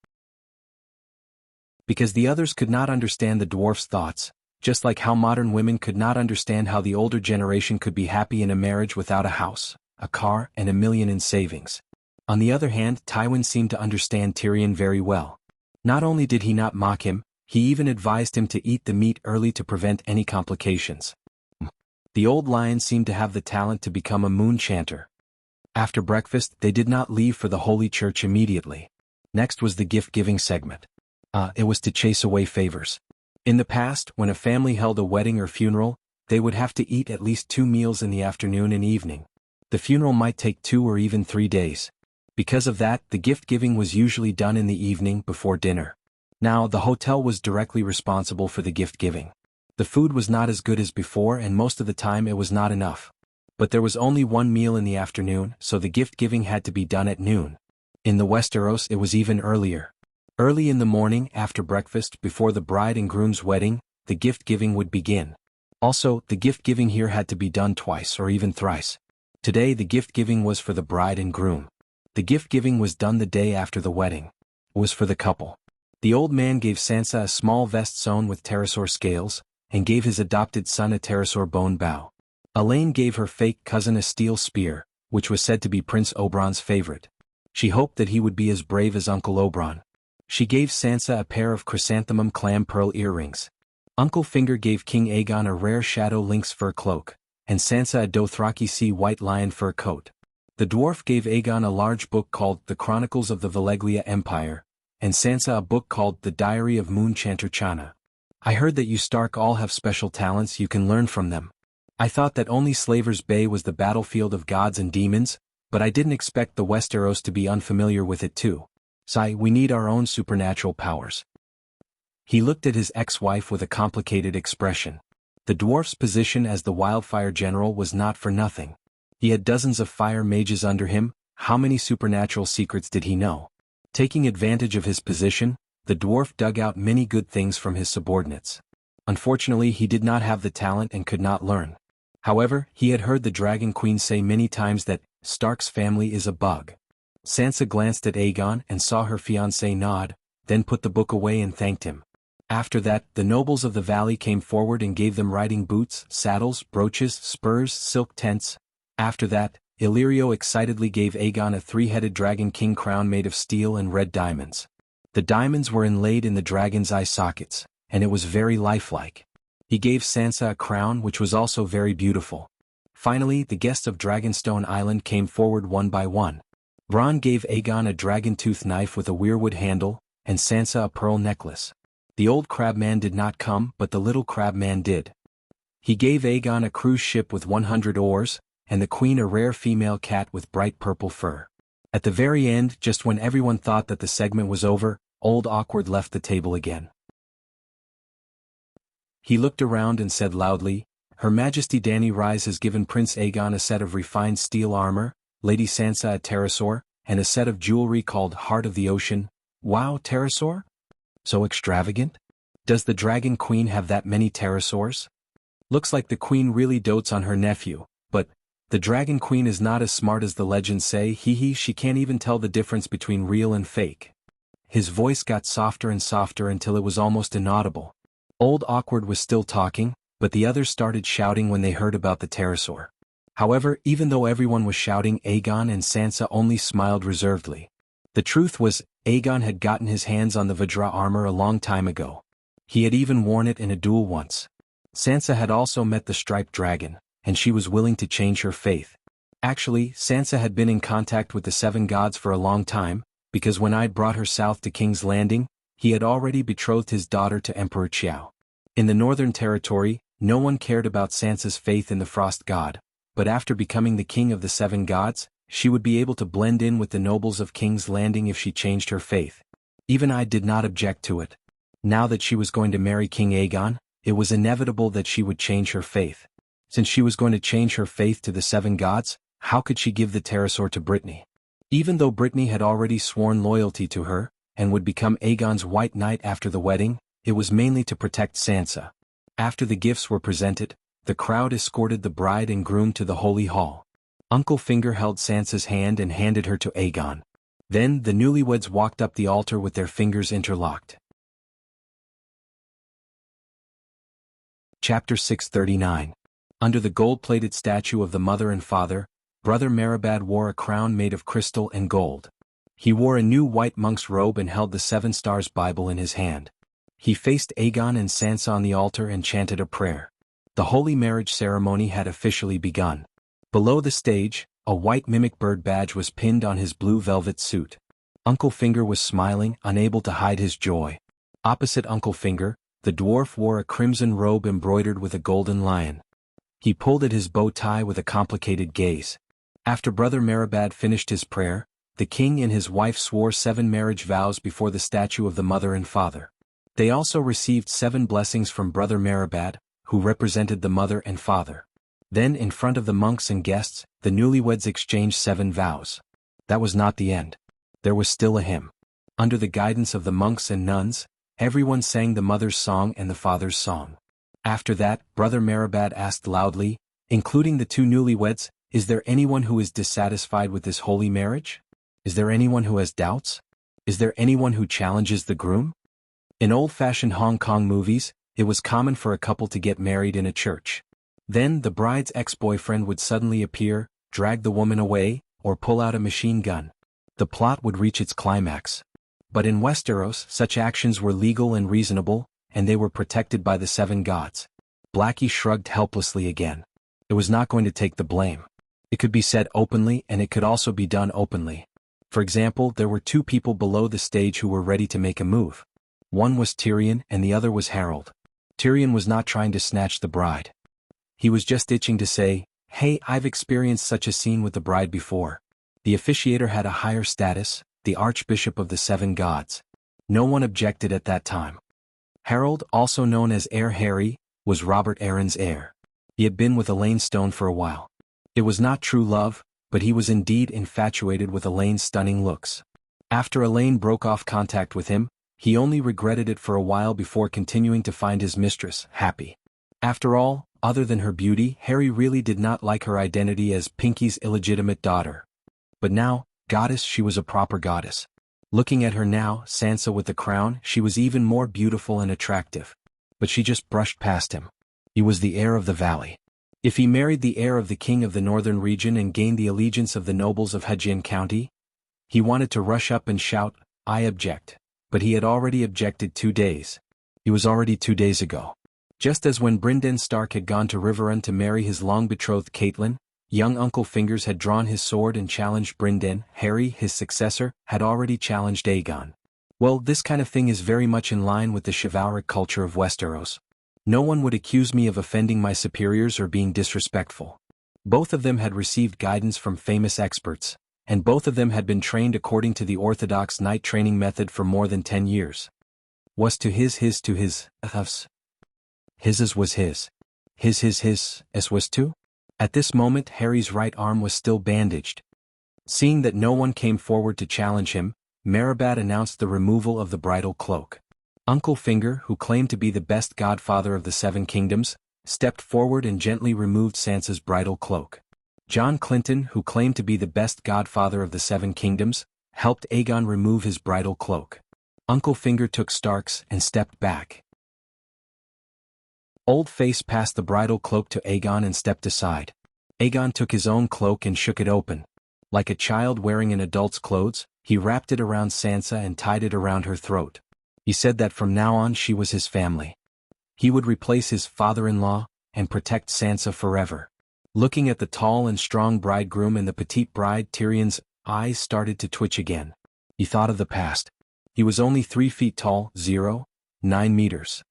Because the others could not understand the dwarf's thoughts, just like how modern women could not understand how the older generation could be happy in a marriage without a house, a car, and $1 million in savings. On the other hand, Tywin seemed to understand Tyrion very well. Not only did he not mock him, he even advised him to eat the meat early to prevent any complications. The old lion seemed to have the talent to become a moon chanter. After breakfast, they did not leave for the Holy Church immediately. Next was the gift-giving segment. It was to chase away favors. In the past, when a family held a wedding or funeral, they would have to eat at least 2 meals in the afternoon and evening. The funeral might take 2 or even 3 days. Because of that, the gift-giving was usually done in the evening before dinner. Now, the hotel was directly responsible for the gift-giving. The food was not as good as before and most of the time it was not enough. But there was only 1 meal in the afternoon, so the gift-giving had to be done at noon. In the Westeros it was even earlier. Early in the morning, after breakfast, before the bride and groom's wedding, the gift-giving would begin. Also, the gift-giving here had to be done twice or even thrice. Today the gift-giving was for the bride and groom. The gift-giving was done the day after the wedding. It was for the couple. The old man gave Sansa a small vest sewn with pterosaur scales, and gave his adopted son a pterosaur bone bow. Elaine gave her fake cousin a steel spear, which was said to be Prince Oberyn's favorite. She hoped that he would be as brave as Uncle Oberyn. She gave Sansa a pair of chrysanthemum clam pearl earrings. Uncle Finger gave King Aegon a rare shadow lynx fur cloak, and Sansa a Dothraki sea white lion fur coat. The dwarf gave Aegon a large book called The Chronicles of the Valeglia Empire, and Sansa a book called The Diary of Moonchanter Chana. I heard that you Stark all have special talents you can learn from them. I thought that only Slaver's Bay was the battlefield of gods and demons, but I didn't expect the Westeros to be unfamiliar with it too. Sigh, we need our own supernatural powers. He looked at his ex-wife with a complicated expression. The dwarf's position as the wildfire general was not for nothing. He had dozens of fire mages under him. How many supernatural secrets did he know? Taking advantage of his position, the dwarf dug out many good things from his subordinates. Unfortunately, he did not have the talent and could not learn. However, he had heard the Dragon Queen say many times that Stark's family is a bug. Sansa glanced at Aegon and saw her fiancé nod, then put the book away and thanked him. After that, the nobles of the valley came forward and gave them riding boots, saddles, brooches, spurs, silk tents. After that, Illyrio excitedly gave Aegon a 3-headed dragon king crown made of steel and red diamonds. The diamonds were inlaid in the dragon's eye sockets, and it was very lifelike. He gave Sansa a crown which was also very beautiful. Finally, the guests of Dragonstone Island came forward one by one. Bronn gave Aegon a dragon-tooth knife with a weirwood handle, and Sansa a pearl necklace. The old crabman did not come, but the little crabman did. He gave Aegon a cruise ship with 100 oars, and the queen a rare female cat with bright purple fur. At the very end, just when everyone thought that the segment was over, Old Awkward left the table again. He looked around and said loudly, Her Majesty Dany Rise has given Prince Aegon a set of refined steel armor, Lady Sansa a pterosaur, and a set of jewelry called Heart of the Ocean. Wow, pterosaur? So extravagant? Does the Dragon Queen have that many pterosaurs? Looks like the Queen really dotes on her nephew, but the Dragon Queen is not as smart as the legends say. She can't even tell the difference between real and fake. His voice got softer and softer until it was almost inaudible. Old Awkward was still talking, but the others started shouting when they heard about the pterosaur. However, even though everyone was shouting, Aegon and Sansa only smiled reservedly. The truth was, Aegon had gotten his hands on the Vajra armor a long time ago. He had even worn it in a duel once. Sansa had also met the striped dragon, and she was willing to change her faith. Actually, Sansa had been in contact with the 7 gods for a long time, because when I'd brought her south to King's Landing, he had already betrothed his daughter to Emperor Xiao. In the Northern Territory, no one cared about Sansa's faith in the Frost God, but after becoming the king of the 7 gods, She would be able to blend in with the nobles of King's Landing if she changed her faith. Even I did not object to it. Now that she was going to marry King Aegon, it was inevitable that she would change her faith. Since she was going to change her faith to the seven gods, how could she give the pterosaur to Brittany? Even though Brittany had already sworn loyalty to her, and would become Aegon's White Knight after the wedding, it was mainly to protect Sansa. After the gifts were presented, the crowd escorted the bride and groom to the Holy Hall. Uncle Finger held Sansa's hand and handed her to Aegon. Then the newlyweds walked up the altar with their fingers interlocked. Chapter 639. Under the gold-plated statue of the mother and father, Brother Meribad wore a crown made of crystal and gold. He wore a new white monk's robe and held the Seven Stars Bible in his hand. He faced Aegon and Sansa on the altar and chanted a prayer. The holy marriage ceremony had officially begun. Below the stage, a white mimic bird badge was pinned on his blue velvet suit. Uncle Finger was smiling, unable to hide his joy. Opposite Uncle Finger, the dwarf wore a crimson robe embroidered with a golden lion. He pulled at his bow tie with a complicated gaze. After Brother Meribad finished his prayer, the king and his wife swore 7 marriage vows before the statue of the mother and father. They also received 7 blessings from Brother Meribad, who represented the mother and father. Then in front of the monks and guests, the newlyweds exchanged 7 vows. That was not the end. There was still a hymn. Under the guidance of the monks and nuns, everyone sang the mother's song and the father's song. After that, Brother Meribad asked loudly, including the 2 newlyweds, "Is there anyone who is dissatisfied with this holy marriage? Is there anyone who has doubts? Is there anyone who challenges the groom?" In old-fashioned Hong Kong movies, it was common for a couple to get married in a church. Then the bride's ex-boyfriend would suddenly appear, drag the woman away, or pull out a machine gun. The plot would reach its climax. But in Westeros, such actions were legal and reasonable, and they were protected by the 7 gods. Blackie shrugged helplessly again. It was not going to take the blame. It could be said openly and it could also be done openly. For example, there were 2 people below the stage who were ready to make a move. One was Tyrion and the other was Harold. Tyrion was not trying to snatch the bride. He was just itching to say, "Hey, I've experienced such a scene with the bride before." The officiator had a higher status, the Archbishop of the 7 gods. No one objected at that time. Harold, also known as Heir Harry, was Robert Arryn's heir. He had been with Elaine Stone for a while. It was not true love, but he was indeed infatuated with Elaine's stunning looks. After Elaine broke off contact with him, he only regretted it for a while before continuing to find his mistress happy. After all, other than her beauty, Harry really did not like her identity as Pinky's illegitimate daughter. But now, goddess, she was a proper goddess. Looking at her now, Sansa with the crown, she was even more beautiful and attractive. But she just brushed past him. He was the heir of the valley. If he married the heir of the king of the northern region and gained the allegiance of the nobles of Hejin County, he wanted to rush up and shout, "I object." But he had already objected 2 days. It was already 2 days ago. Just as when Brynden Stark had gone to Riverrun to marry his long-betrothed Catelyn, young Uncle Fingers had drawn his sword and challenged Brynden. Harry, his successor, had already challenged Aegon. Well, this kind of thing is very much in line with the chivalric culture of Westeros. No one would accuse me of offending my superiors or being disrespectful. Both of them had received guidance from famous experts, and both of them had been trained according to the orthodox knight training method for more than 10 years. Was to his to his, us. His's was his. His as was to? At this moment Harry's right arm was still bandaged. Seeing that no one came forward to challenge him, Meribad announced the removal of the bridal cloak. Uncle Finger, who claimed to be the best godfather of the 7 kingdoms, stepped forward and gently removed Sansa's bridal cloak. John Clinton, who claimed to be the best godfather of the 7 kingdoms, helped Aegon remove his bridal cloak. Uncle Finger took Stark's and stepped back. Old Face passed the bridal cloak to Aegon and stepped aside. Aegon took his own cloak and shook it open. Like a child wearing an adult's clothes, he wrapped it around Sansa and tied it around her throat. He said that from now on she was his family. He would replace his father-in-law and protect Sansa forever. Looking at the tall and strong bridegroom and the petite bride, Tyrion's eyes started to twitch again. He thought of the past. He was only 3 feet tall, 9 meters.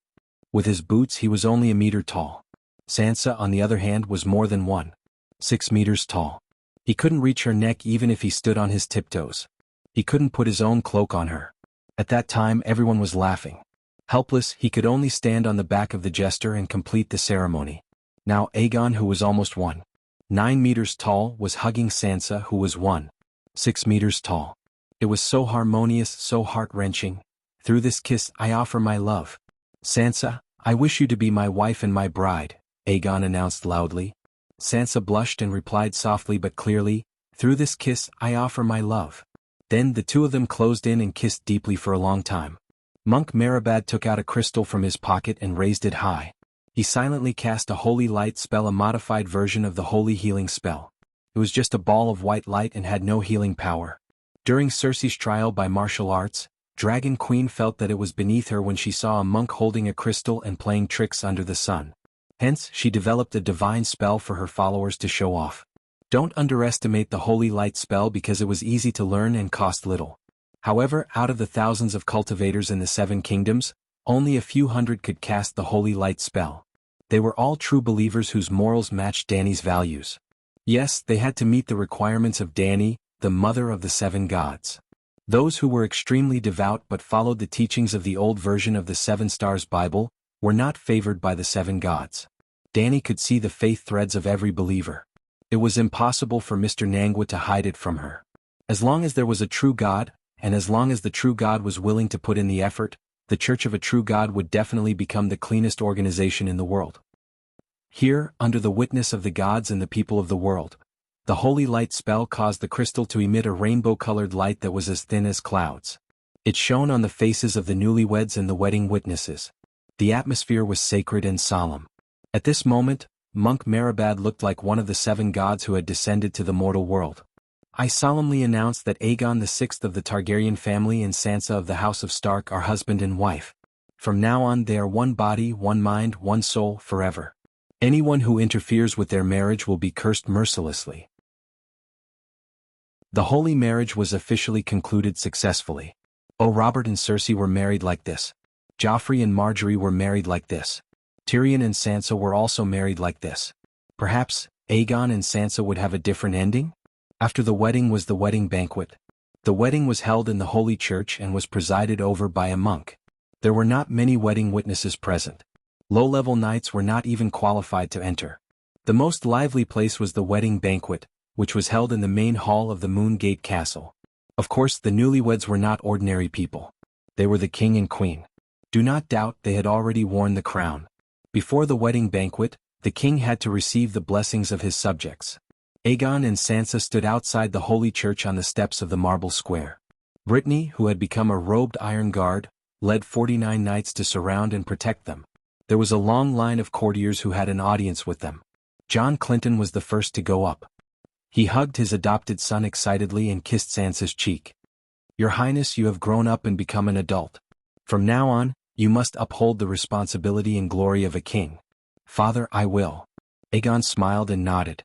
With his boots he was only a meter tall. Sansa, on the other hand, was more than 6 meters tall. He couldn't reach her neck even if he stood on his tiptoes. He couldn't put his own cloak on her. At that time everyone was laughing. Helpless, he could only stand on the back of the jester and complete the ceremony. Now Aegon, who was almost 1.9 meters tall, was hugging Sansa, who was 1.6 meters tall. It was so harmonious, so heart-wrenching. Through this kiss I offer my love. Sansa, I wish you to be my wife and my bride, Aegon announced loudly. Sansa blushed and replied softly but clearly, through this kiss I offer my love. Then the two of them closed in and kissed deeply for a long time. Monk Merabad took out a crystal from his pocket and raised it high. He silently cast a holy light spell, a modified version of the holy healing spell. It was just a ball of white light and had no healing power. During Cersei's trial by martial arts, Dragon Queen felt that it was beneath her when she saw a monk holding a crystal and playing tricks under the sun. Hence, she developed a divine spell for her followers to show off. Don't underestimate the holy light spell because it was easy to learn and cost little. However, out of the thousands of cultivators in the Seven Kingdoms, only a few hundred could cast the holy light spell. They were all true believers whose morals matched Dany's values. Yes, they had to meet the requirements of Dany, the mother of the seven gods. Those who were extremely devout but followed the teachings of the old version of the Seven Stars Bible were not favored by the seven gods. Dany could see the faith threads of every believer. It was impossible for Mr. Nangua to hide it from her. As long as there was a true God, and as long as the true God was willing to put in the effort, the Church of a True God would definitely become the cleanest organization in the world. Here, under the witness of the gods and the people of the world, the holy light spell caused the crystal to emit a rainbow-colored light that was as thin as clouds. It shone on the faces of the newlyweds and the wedding witnesses. The atmosphere was sacred and solemn. At this moment, Monk Merabad looked like one of the seven gods who had descended to the mortal world. I solemnly announce that Aegon VI of the Targaryen family and Sansa of the House of Stark are husband and wife. From now on they are one body, one mind, one soul, forever. Anyone who interferes with their marriage will be cursed mercilessly. The holy marriage was officially concluded successfully. Oh, Robert and Cersei were married like this. Joffrey and Margaery were married like this. Tyrion and Sansa were also married like this. Perhaps, Aegon and Sansa would have a different ending? After the wedding was the wedding banquet. The wedding was held in the Holy Church and was presided over by a monk. There were not many wedding witnesses present. Low-level knights were not even qualified to enter. The most lively place was the wedding banquet, which was held in the main hall of the Moongate Castle. Of course, the newlyweds were not ordinary people. They were the king and queen. Do not doubt they had already worn the crown. Before the wedding banquet, the king had to receive the blessings of his subjects. Aegon and Sansa stood outside the Holy Church on the steps of the marble square. Brittany, who had become a robed iron guard, led 49 knights to surround and protect them. There was a long line of courtiers who had an audience with them. John Clinton was the first to go up. He hugged his adopted son excitedly and kissed Sansa's cheek. Your Highness, you have grown up and become an adult. From now on, you must uphold the responsibility and glory of a king. Father, I will. Aegon smiled and nodded.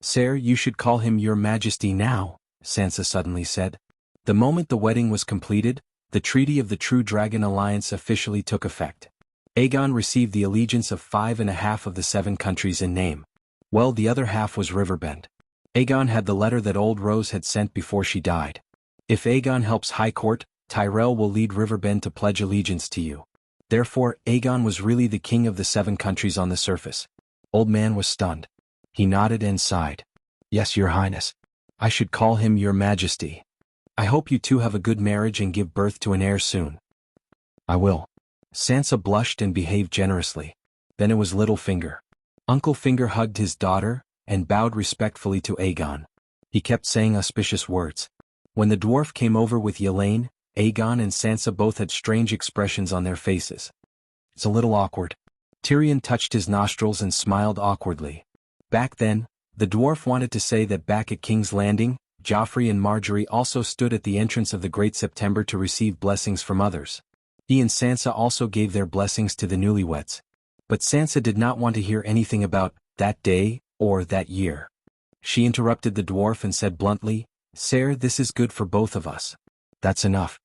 Sire, you should call him Your Majesty now, Sansa suddenly said. The moment the wedding was completed, the Treaty of the True Dragon Alliance officially took effect. Aegon received the allegiance of 5.5 of the 7 countries in name. Well, the other half was Riverbend. Aegon had the letter that Old Rose had sent before she died. If Aegon helps High Court, Tyrell will lead Riverbend to pledge allegiance to you. Therefore, Aegon was really the king of the 7 countries on the surface. Old Man was stunned. He nodded and sighed. Yes, Your Highness. I should call him Your Majesty. I hope you two have a good marriage and give birth to an heir soon. I will. Sansa blushed and behaved generously. Then it was Littlefinger. Uncle Finger hugged his daughter and bowed respectfully to Aegon. He kept saying auspicious words. When the dwarf came over with Yelaine, Aegon and Sansa both had strange expressions on their faces. It's a little awkward. Tyrion touched his nostrils and smiled awkwardly. Back then, the dwarf wanted to say that back at King's Landing, Joffrey and Margaery also stood at the entrance of the Great September to receive blessings from others. He and Sansa also gave their blessings to the newlyweds. But Sansa did not want to hear anything about that day or that year. She interrupted the dwarf and said bluntly, Sire, this is good for both of us. That's enough.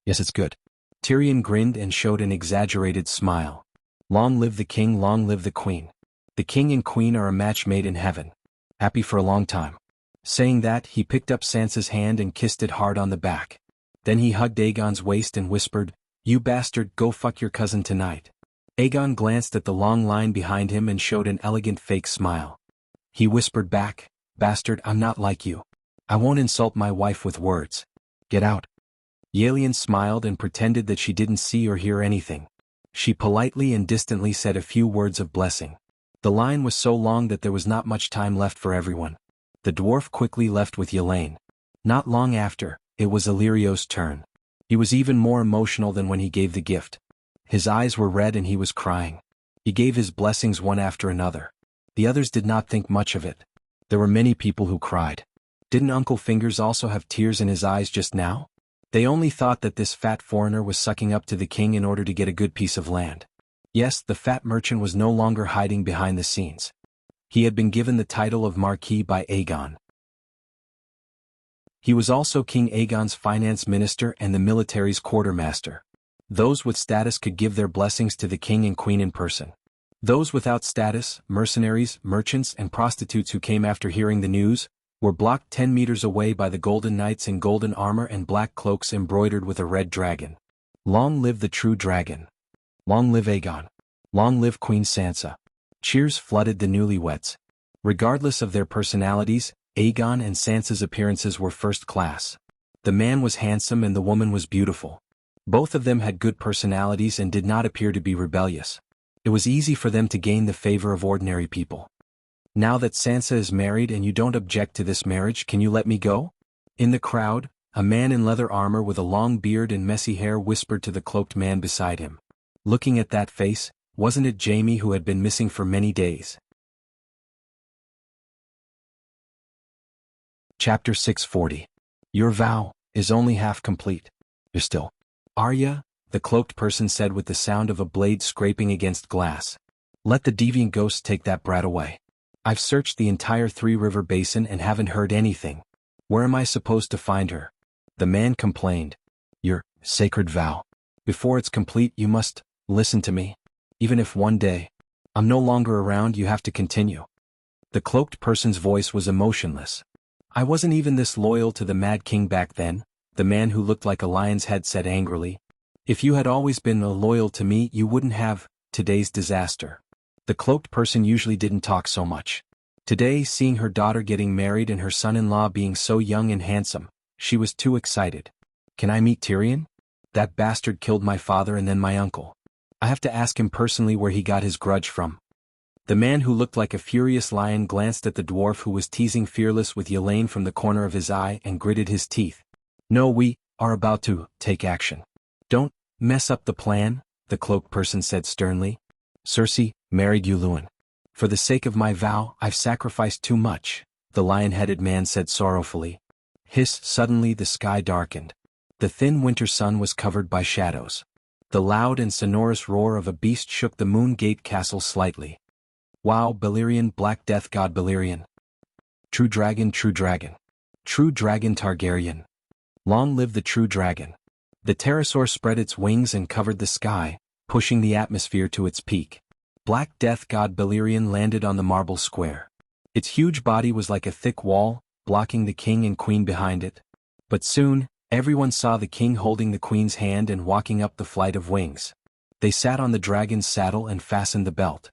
Yes, it's good. Tyrion grinned and showed an exaggerated smile. Long live the king, long live the queen. The king and queen are a match made in heaven. Happy for a long time. Saying that, he picked up Sansa's hand and kissed it hard on the back. Then he hugged Aegon's waist and whispered, "You bastard, go fuck your cousin tonight." Aegon glanced at the long line behind him and showed an elegant fake smile. He whispered back, "Bastard, I'm not like you. I won't insult my wife with words. Get out." Yelian smiled and pretended that she didn't see or hear anything. She politely and distantly said a few words of blessing. The line was so long that there was not much time left for everyone. The dwarf quickly left with Yelaine. Not long after, it was Illyrio's turn. He was even more emotional than when he gave the gift. His eyes were red and he was crying. He gave his blessings one after another. The others did not think much of it. There were many people who cried. Didn't Uncle Fingers also have tears in his eyes just now? They only thought that this fat foreigner was sucking up to the king in order to get a good piece of land. Yes, the fat merchant was no longer hiding behind the scenes. He had been given the title of Marquis by Aegon. He was also King Aegon's finance minister and the military's quartermaster. Those with status could give their blessings to the king and queen in person. Those without status, mercenaries, merchants and prostitutes who came after hearing the news, were blocked 10 meters away by the golden knights in golden armor and black cloaks embroidered with a red dragon. Long live the true dragon. Long live Aegon. Long live Queen Sansa. Cheers flooded the newlyweds. Regardless of their personalities, Aegon and Sansa's appearances were first class. The man was handsome and the woman was beautiful. Both of them had good personalities and did not appear to be rebellious. It was easy for them to gain the favor of ordinary people. "Now that Sansa is married and you don't object to this marriage, can you let me go?" In the crowd, a man in leather armor with a long beard and messy hair whispered to the cloaked man beside him. Looking at that face, wasn't it Jaime who had been missing for many days? Chapter 640. Your vow is only half complete. You're still. Arya, the cloaked person said with the sound of a blade scraping against glass. Let the deviant ghost take that brat away. I've searched the entire Three River Basin and haven't heard anything. Where am I supposed to find her? The man complained. Your sacred vow. Before it's complete, you must listen to me. Even if one day I'm no longer around, you have to continue. The cloaked person's voice was emotionless. I wasn't even this loyal to the Mad King back then, the man who looked like a lion's head said angrily. If you had always been loyal to me, you wouldn't have today's disaster. The cloaked person usually didn't talk so much. Today, seeing her daughter getting married and her son-in-law being so young and handsome, she was too excited. Can I meet Tyrion? That bastard killed my father and then my uncle. I have to ask him personally where he got his grudge from. The man who looked like a furious lion glanced at the dwarf who was teasing Fearless with Yelaine from the corner of his eye and gritted his teeth. No, we are about to take action. Don't mess up the plan, the cloaked person said sternly. Cersei married Yuluen. For the sake of my vow, I've sacrificed too much, the lion-headed man said sorrowfully. Hiss, suddenly the sky darkened. The thin winter sun was covered by shadows. The loud and sonorous roar of a beast shook the Moon Gate castle slightly. Wow, Balerion, Black Death God Balerion. True dragon, true dragon. True dragon Targaryen. Long live the true dragon. The pterosaur spread its wings and covered the sky, pushing the atmosphere to its peak. Black Death God Balerion landed on the marble square. Its huge body was like a thick wall, blocking the king and queen behind it. But soon, everyone saw the king holding the queen's hand and walking up the flight of wings. They sat on the dragon's saddle and fastened the belt.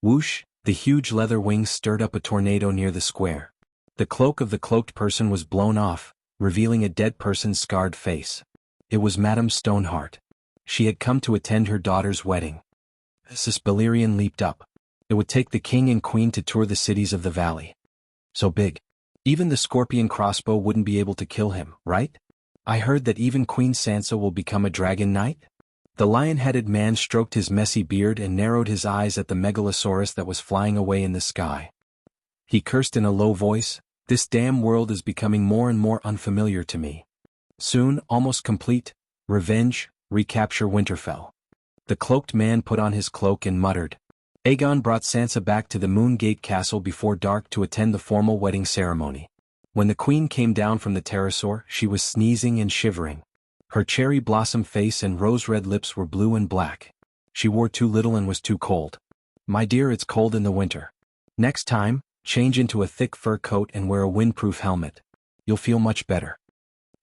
Whoosh, the huge leather wings stirred up a tornado near the square. The cloak of the cloaked person was blown off, revealing a dead person's scarred face. It was Madame Stoneheart. She had come to attend her daughter's wedding. Mrs. Balerion leaped up. It would take the king and queen to tour the cities of the valley. So big. Even the scorpion crossbow wouldn't be able to kill him, right? I heard that even Queen Sansa will become a dragon knight? The lion-headed man stroked his messy beard and narrowed his eyes at the megalosaurus that was flying away in the sky. He cursed in a low voice, "This damn world is becoming more and more unfamiliar to me. Soon, almost complete, revenge, recapture Winterfell." The cloaked man put on his cloak and muttered. Aegon brought Sansa back to the Moon Gate castle before dark to attend the formal wedding ceremony. When the queen came down from the pterosaur, she was sneezing and shivering. Her cherry blossom face and rose-red lips were blue and black. She wore too little and was too cold. "My dear, it's cold in the winter. Next time, change into a thick fur coat and wear a windproof helmet. You'll feel much better."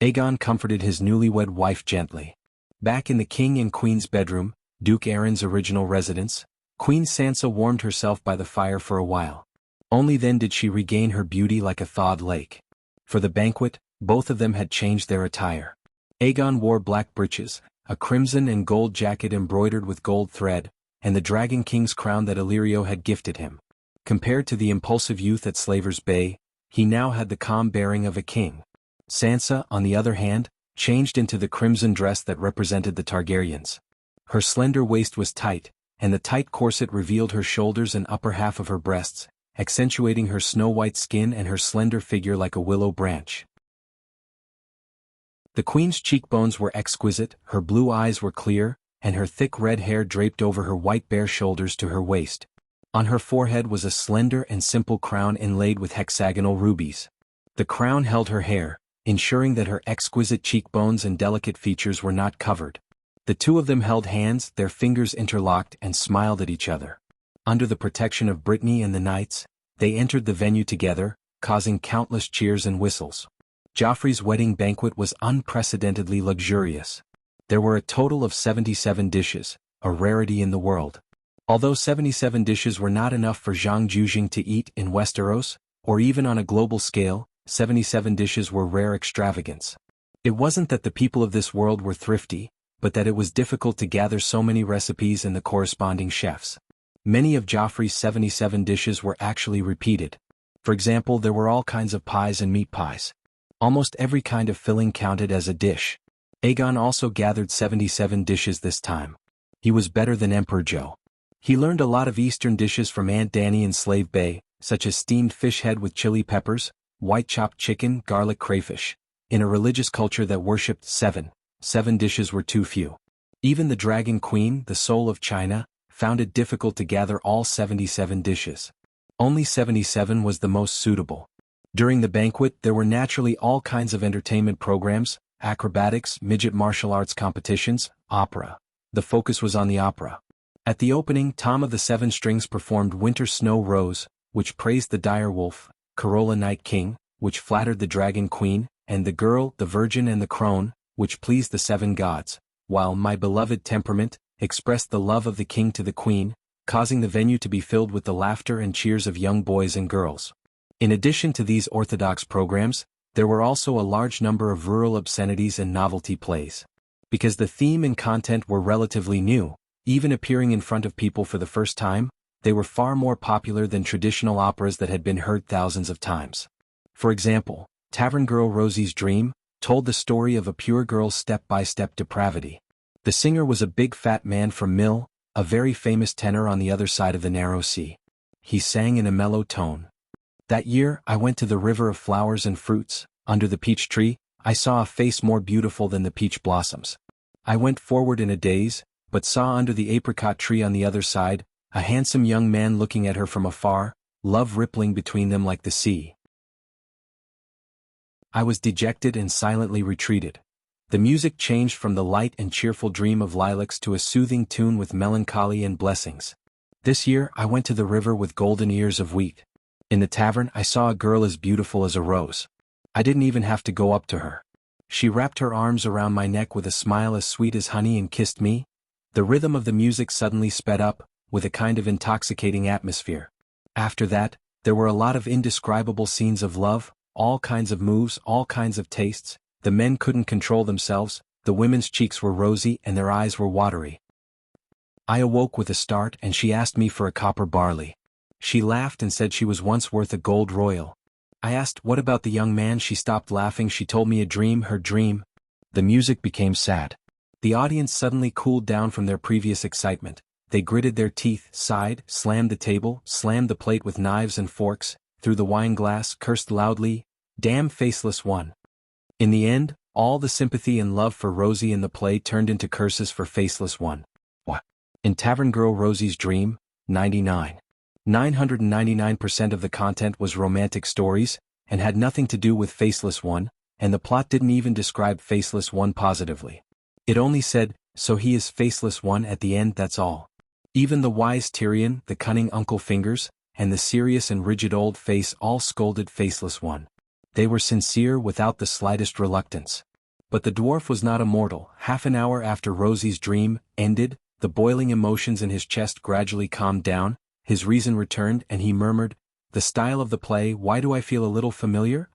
Aegon comforted his newlywed wife gently. Back in the king and queen's bedroom, Duke Aaron's original residence, Queen Sansa warmed herself by the fire for a while. Only then did she regain her beauty like a thawed lake. For the banquet, both of them had changed their attire. Aegon wore black breeches, a crimson and gold jacket embroidered with gold thread, and the Dragon King's crown that Illyrio had gifted him. Compared to the impulsive youth at Slaver's Bay, he now had the calm bearing of a king. Sansa, on the other hand, changed into the crimson dress that represented the Targaryens. Her slender waist was tight, and the tight corset revealed her shoulders and upper half of her breasts, accentuating her snow-white skin and her slender figure like a willow branch. The queen's cheekbones were exquisite, her blue eyes were clear, and her thick red hair draped over her white bare shoulders to her waist. On her forehead was a slender and simple crown inlaid with hexagonal rubies. The crown held her hair, ensuring that her exquisite cheekbones and delicate features were not covered. The two of them held hands, their fingers interlocked, and smiled at each other. Under the protection of Brittany and the knights, they entered the venue together, causing countless cheers and whistles. Joffrey's wedding banquet was unprecedentedly luxurious. There were a total of 77 dishes, a rarity in the world. Although 77 dishes were not enough for Zhang Jujing to eat in Westeros, or even on a global scale, 77 dishes were rare extravagance. It wasn't that the people of this world were thrifty, but that it was difficult to gather so many recipes and the corresponding chefs. Many of Joffrey's 77 dishes were actually repeated. For example, there were all kinds of pies and meat pies. Almost every kind of filling counted as a dish. Aegon also gathered 77 dishes this time. He was better than Emperor Joe. He learned a lot of Eastern dishes from Aunt Dany in Slave Bay, such as steamed fish head with chili peppers, white chopped chicken, garlic crayfish. In a religious culture that worshipped seven dishes were too few. Even the Dragon Queen, the soul of China, found it difficult to gather all 77 dishes. Only 77 was the most suitable. During the banquet, there were naturally all kinds of entertainment programs, acrobatics, midget martial arts competitions, opera. The focus was on the opera. At the opening, Tom of the Seven Strings performed Winter Snow Rose, which praised the dire wolf, Corolla Night King, which flattered the Dragon Queen, and the Girl, the Virgin and the Crone, which pleased the seven gods, while My Beloved Temperament expressed the love of the king to the queen, causing the venue to be filled with the laughter and cheers of young boys and girls. In addition to these orthodox programs, there were also a large number of rural obscenities and novelty plays. Because the theme and content were relatively new, even appearing in front of people for the first time, they were far more popular than traditional operas that had been heard thousands of times. For example, Tavern Girl Rosie's Dream told the story of a pure girl's step-by-step depravity. The singer was a big fat man from Mill, a very famous tenor on the other side of the narrow sea. He sang in a mellow tone. That year, I went to the river of flowers and fruits. Under the peach tree, I saw a face more beautiful than the peach blossoms. I went forward in a daze, but saw under the apricot tree on the other side, a handsome young man looking at her from afar, love rippling between them like the sea. I was dejected and silently retreated. The music changed from the light and cheerful dream of lilacs to a soothing tune with melancholy and blessings. This year, I went to the river with golden ears of wheat. In the tavern, I saw a girl as beautiful as a rose. I didn't even have to go up to her. She wrapped her arms around my neck with a smile as sweet as honey and kissed me. The rhythm of the music suddenly sped up, with a kind of intoxicating atmosphere. After that, there were a lot of indescribable scenes of love, all kinds of moves, all kinds of tastes. The men couldn't control themselves, the women's cheeks were rosy and their eyes were watery. I awoke with a start and she asked me for a copper barley. She laughed and said she was once worth a gold royal. I asked, what about the young man? She stopped laughing. She told me a dream, her dream. The music became sad. The audience suddenly cooled down from their previous excitement. They gritted their teeth, sighed, slammed the table, slammed the plate with knives and forks, threw the wine glass, cursed loudly. Damn faceless one. In the end, all the sympathy and love for Rosie in the play turned into curses for faceless one. What? In Tavern Girl Rosie's Dream, 999% of the content was romantic stories, and had nothing to do with Faceless One, and the plot didn't even describe Faceless One positively. It only said, so he is Faceless One at the end, that's all. Even the wise Tyrion, the cunning Uncle Fingers, and the serious and rigid old face all scolded faceless one. They were sincere without the slightest reluctance. But the dwarf was not immortal. Half an hour after Rosie's dream ended, the boiling emotions in his chest gradually calmed down, his reason returned, and he murmured, "The style of the play, why do I feel a little familiar?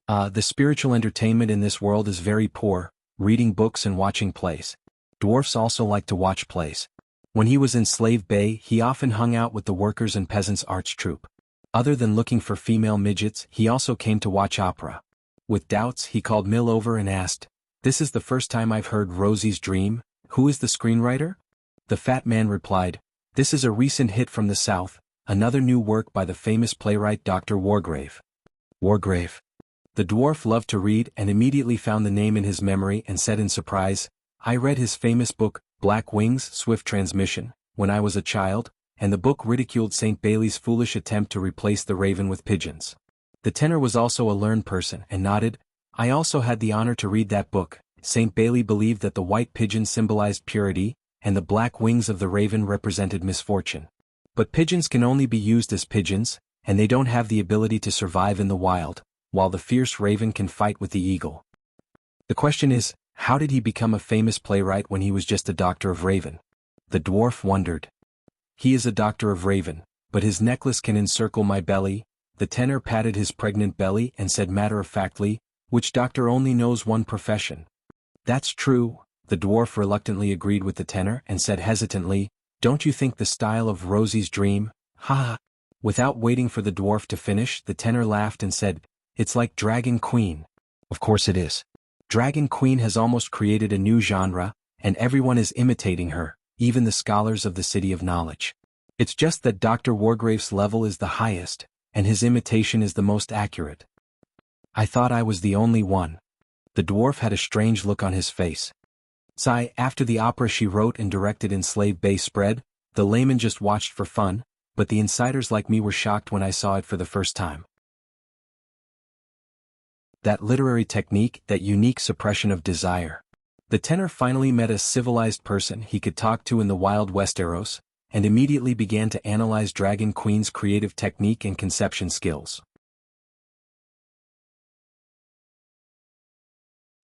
The spiritual entertainment in this world is very poor, reading books and watching plays. Dwarfs also like to watch plays. When he was in Slave Bay, he often hung out with the workers and peasants' arts troupe. Other than looking for female midgets, he also came to watch opera. With doubts, he called Mill over and asked, 'This is the first time I've heard Rosie's Dream. Who is the screenwriter?' The fat man replied, 'This is a recent hit from the South, another new work by the famous playwright Dr. Wargrave.'" Wargrave. The dwarf loved to read and immediately found the name in his memory and said in surprise, "I read his famous book, Black Wings, Swift Transmission, when I was a child, and the book ridiculed St. Bailey's foolish attempt to replace the raven with pigeons." The tenor was also a learned person and nodded, "I also had the honor to read that book. St. Bailey believed that the white pigeon symbolized purity, and the black wings of the raven represented misfortune. But pigeons can only be used as pigeons, and they don't have the ability to survive in the wild, while the fierce raven can fight with the eagle. The question is, how did he become a famous playwright when he was just a doctor of raven?" The dwarf wondered. "He is a doctor of raven, but his necklace can encircle my belly." The tenor patted his pregnant belly and said matter-of-factly, "Which doctor only knows one profession?" "That's true," the dwarf reluctantly agreed with the tenor and said hesitantly, "Don't you think the style of Rosie's Dream? Ha ha." Without waiting for the dwarf to finish, the tenor laughed and said, "It's like Dragon Queen." "Of course it is. Dragon Queen has almost created a new genre, and everyone is imitating her, even the scholars of the City of Knowledge. It's just that Dr. Wargrave's level is the highest, and his imitation is the most accurate." "I thought I was the only one." The dwarf had a strange look on his face. "Sigh, after the opera she wrote and directed in Slave Bay spread, the layman just watched for fun, but the insiders like me were shocked when I saw it for the first time. That literary technique, that unique suppression of desire." The tenor finally met a civilized person he could talk to in the Wild Westeros, and immediately began to analyze Dragon Queen's creative technique and conception skills.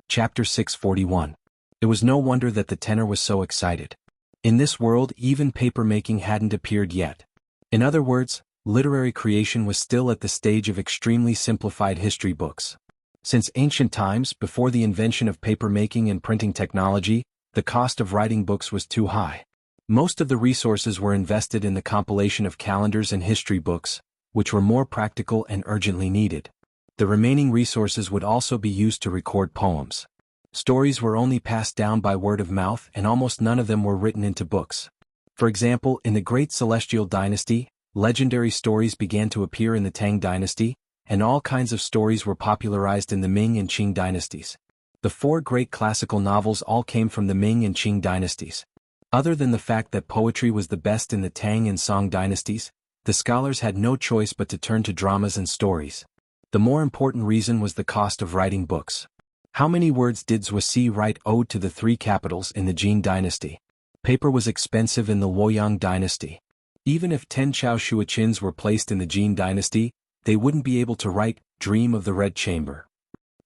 Chapter 641. It was no wonder that the tenor was so excited. In this world, even paper-making hadn't appeared yet. In other words, literary creation was still at the stage of extremely simplified history books. Since ancient times, before the invention of paper-making and printing technology, the cost of writing books was too high. Most of the resources were invested in the compilation of calendars and history books, which were more practical and urgently needed. The remaining resources would also be used to record poems. Stories were only passed down by word of mouth, and almost none of them were written into books. For example, in the Great Celestial Dynasty, legendary stories began to appear in the Tang Dynasty, and all kinds of stories were popularized in the Ming and Qing dynasties. The four great classical novels all came from the Ming and Qing dynasties. Other than the fact that poetry was the best in the Tang and Song dynasties, the scholars had no choice but to turn to dramas and stories. The more important reason was the cost of writing books. How many words did Zhuxi write Ode to the Three Capitals in the Jin dynasty? Paper was expensive in the Luoyang dynasty. Even if 10 Chao Shuachins were placed in the Jin dynasty, they wouldn't be able to write Dream of the Red Chamber.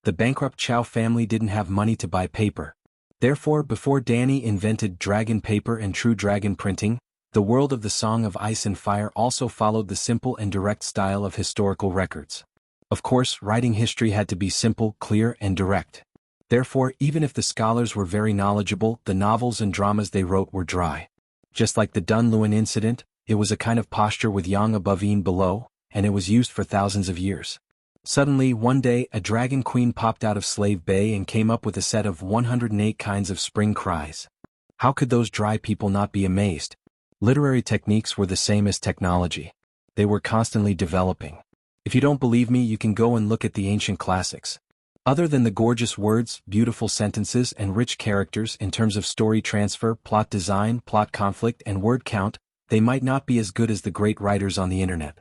The bankrupt Chao family didn't have money to buy paper. Therefore, before Danny invented dragon paper and true dragon printing, the world of the Song of Ice and Fire also followed the simple and direct style of historical records. Of course, writing history had to be simple, clear, and direct. Therefore, even if the scholars were very knowledgeable, the novels and dramas they wrote were dry. Just like the Dunluan incident, it was a kind of posture with yang above yin below, and it was used for thousands of years. Suddenly, one day, a dragon queen popped out of Slave Bay and came up with a set of 108 kinds of spring cries. How could those dry people not be amazed? Literary techniques were the same as technology. They were constantly developing. If you don't believe me, you can go and look at the ancient classics. Other than the gorgeous words, beautiful sentences, and rich characters in terms of story transfer, plot design, plot conflict, and word count, they might not be as good as the great writers on the internet.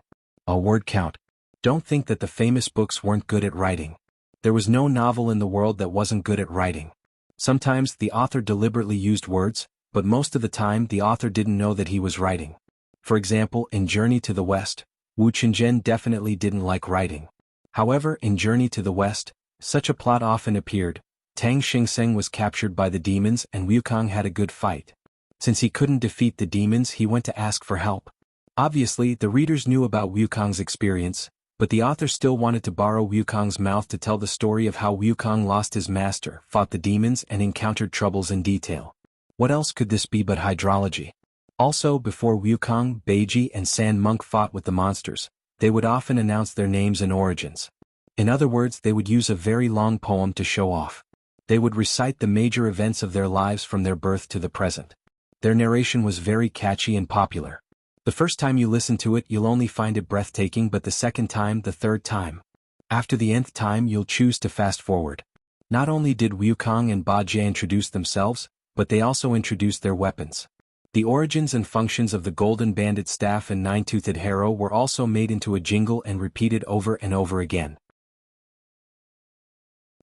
A word count. Don't think that the famous books weren't good at writing. There was no novel in the world that wasn't good at writing. Sometimes the author deliberately used words, but most of the time the author didn't know that he was writing. For example, in Journey to the West, Wu Qingzhen definitely didn't like writing. However, in Journey to the West, such a plot often appeared. Tang Xingsheng was captured by the demons and Wukong had a good fight. Since he couldn't defeat the demons, he went to ask for help. Obviously, the readers knew about Wukong's experience, but the author still wanted to borrow Wukong's mouth to tell the story of how Wukong lost his master, fought the demons and encountered troubles in detail. What else could this be but hydrology? Also, before Wukong, Beiji and San Monk fought with the monsters, they would often announce their names and origins. In other words, they would use a very long poem to show off. They would recite the major events of their lives from their birth to the present. Their narration was very catchy and popular. The first time you listen to it, you'll only find it breathtaking, but the second time, the third time. After the nth time, you'll choose to fast forward. Not only did Wukong and Ba Jie introduce themselves, but they also introduced their weapons. The origins and functions of the Golden Bandit Staff and Nine-Toothed Harrow were also made into a jingle and repeated over and over again.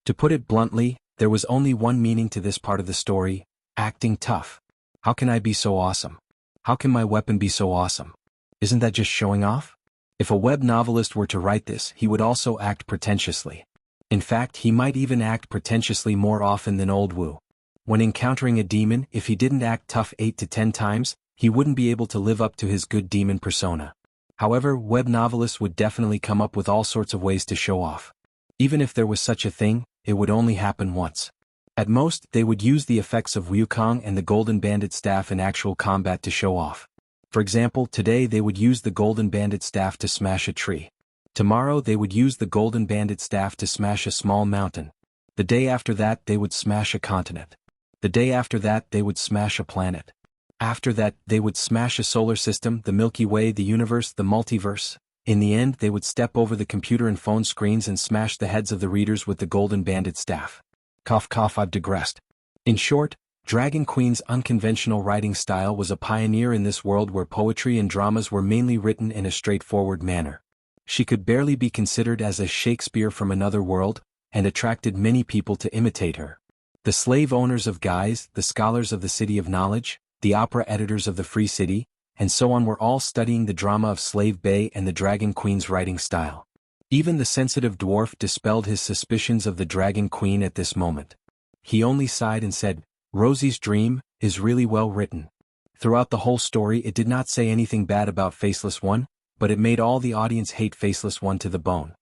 To put it bluntly, there was only one meaning to this part of the story: acting tough. How can I be so awesome? How can my weapon be so awesome? Isn't that just showing off? If a web novelist were to write this, he would also act pretentiously. In fact, he might even act pretentiously more often than old Wu. When encountering a demon, if he didn't act tough 8 to 10 times, he wouldn't be able to live up to his good demon persona. However, web novelists would definitely come up with all sorts of ways to show off. Even if there was such a thing, it would only happen once. At most, they would use the effects of Wukong and the Golden Bandit Staff in actual combat to show off. For example, today they would use the Golden Bandit Staff to smash a tree. Tomorrow they would use the Golden Bandit Staff to smash a small mountain. The day after that they would smash a continent. The day after that they would smash a planet. After that they would smash a solar system, the Milky Way, the universe, the multiverse. In the end they would step over the computer and phone screens and smash the heads of the readers with the Golden Bandit Staff. Cough cough, I've digressed. In short, Dragon Queen's unconventional writing style was a pioneer in this world where poetry and dramas were mainly written in a straightforward manner. She could barely be considered as a Shakespeare from another world, and attracted many people to imitate her. The slave owners of Guise, the scholars of the City of Knowledge, the opera editors of the Free City, and so on were all studying the drama of Slave Bay and the Dragon Queen's writing style. Even the sensitive dwarf dispelled his suspicions of the Dragon Queen at this moment. He only sighed and said, "Rosie's Dream is really well written." Throughout the whole story it did not say anything bad about Faceless One, but it made all the audience hate Faceless One to the bone.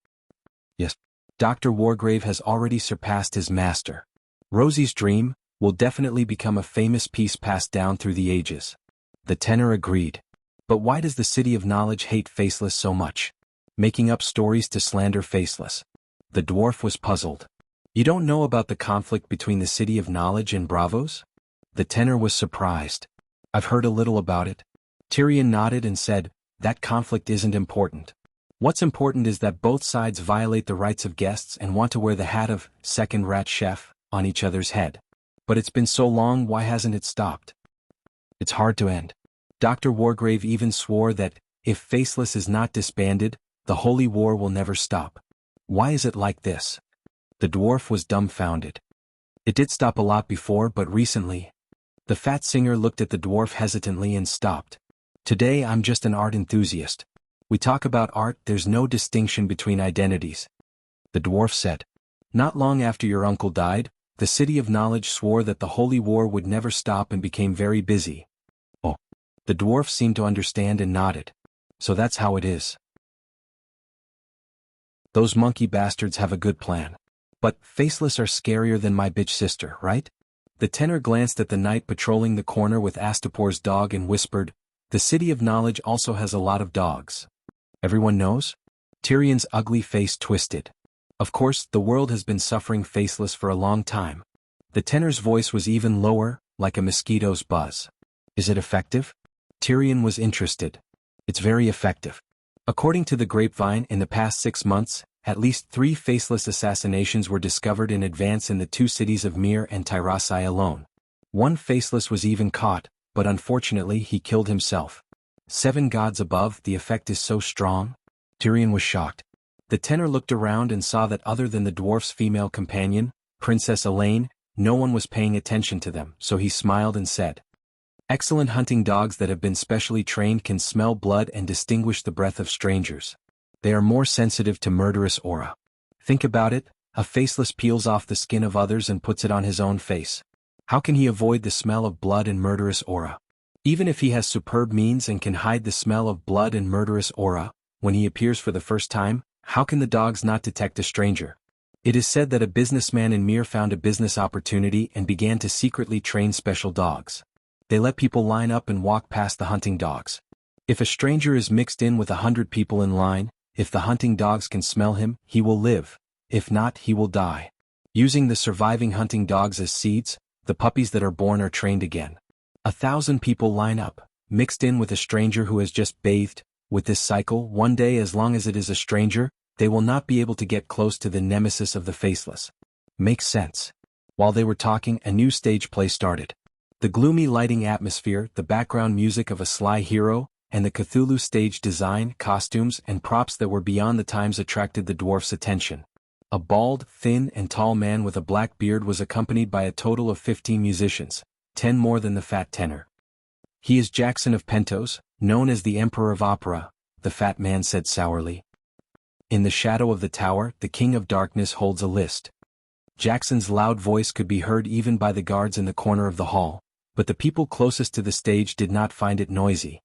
Yes, Dr. Wargrave has already surpassed his master. Rosie's Dream will definitely become a famous piece passed down through the ages. The tenor agreed. But why does the City of Knowledge hate Faceless so much? Making up stories to slander Faceless. The dwarf was puzzled. You don't know about the conflict between the City of Knowledge and Bravos? The tenor was surprised. I've heard a little about it. Tyrion nodded and said, that conflict isn't important. What's important is that both sides violate the rights of guests and want to wear the hat of second rat chef on each other's head. But it's been so long, why hasn't it stopped? It's hard to end. Dr. Wargrave even swore that, if Faceless is not disbanded, the Holy War will never stop. Why is it like this? The dwarf was dumbfounded. It did stop a lot before, but recently. The fat singer looked at the dwarf hesitantly and stopped. Today I'm just an art enthusiast. We talk about art, there's no distinction between identities. The dwarf said. Not long after your uncle died, the City of Knowledge swore that the Holy War would never stop and became very busy. Oh. The dwarf seemed to understand and nodded. So that's how it is. Those monkey bastards have a good plan. But Faceless are scarier than my bitch sister, right? The tenor glanced at the knight patrolling the corner with Astapor's dog and whispered, the City of Knowledge also has a lot of dogs. Everyone knows? Tyrion's ugly face twisted. Of course, the world has been suffering Faceless for a long time. The tenor's voice was even lower, like a mosquito's buzz. Is it effective? Tyrion was interested. It's very effective. According to the grapevine, in the past 6 months, at least 3 Faceless assassinations were discovered in advance in the 2 cities of Mir and Tyrasai alone. 1 Faceless was even caught, but unfortunately he killed himself. 7 gods above, the effect is so strong? Tyrion was shocked. The tenor looked around and saw that other than the dwarf's female companion, Princess Elaine, no one was paying attention to them, so he smiled and said, Excellent hunting dogs that have been specially trained can smell blood and distinguish the breath of strangers. They are more sensitive to murderous aura. Think about it, a faceless peels off the skin of others and puts it on his own face. How can he avoid the smell of blood and murderous aura? Even if he has superb means and can hide the smell of blood and murderous aura, when he appears for the first time, how can the dogs not detect a stranger? It is said that a businessman in Mir found a business opportunity and began to secretly train special dogs. They let people line up and walk past the hunting dogs. If a stranger is mixed in with 100 people in line, if the hunting dogs can smell him, he will live. If not, he will die. Using the surviving hunting dogs as seeds, the puppies that are born are trained again. 1,000 people line up, mixed in with a stranger who has just bathed. With this cycle, one day as long as it is a stranger, they will not be able to get close to the nemesis of the faceless. Makes sense. While they were talking, a new stage play started. The gloomy lighting atmosphere, the background music of a sly hero, and the Cthulhu stage design, costumes, and props that were beyond the times attracted the dwarf's attention. A bald, thin, and tall man with a black beard was accompanied by a total of 15 musicians, 10 more than the fat tenor. "He is Jackson of Pentos, known as the Emperor of Opera," the fat man said sourly. "In the shadow of the tower, the King of Darkness holds a list." Jackson's loud voice could be heard even by the guards in the corner of the hall, but the people closest to the stage did not find it noisy.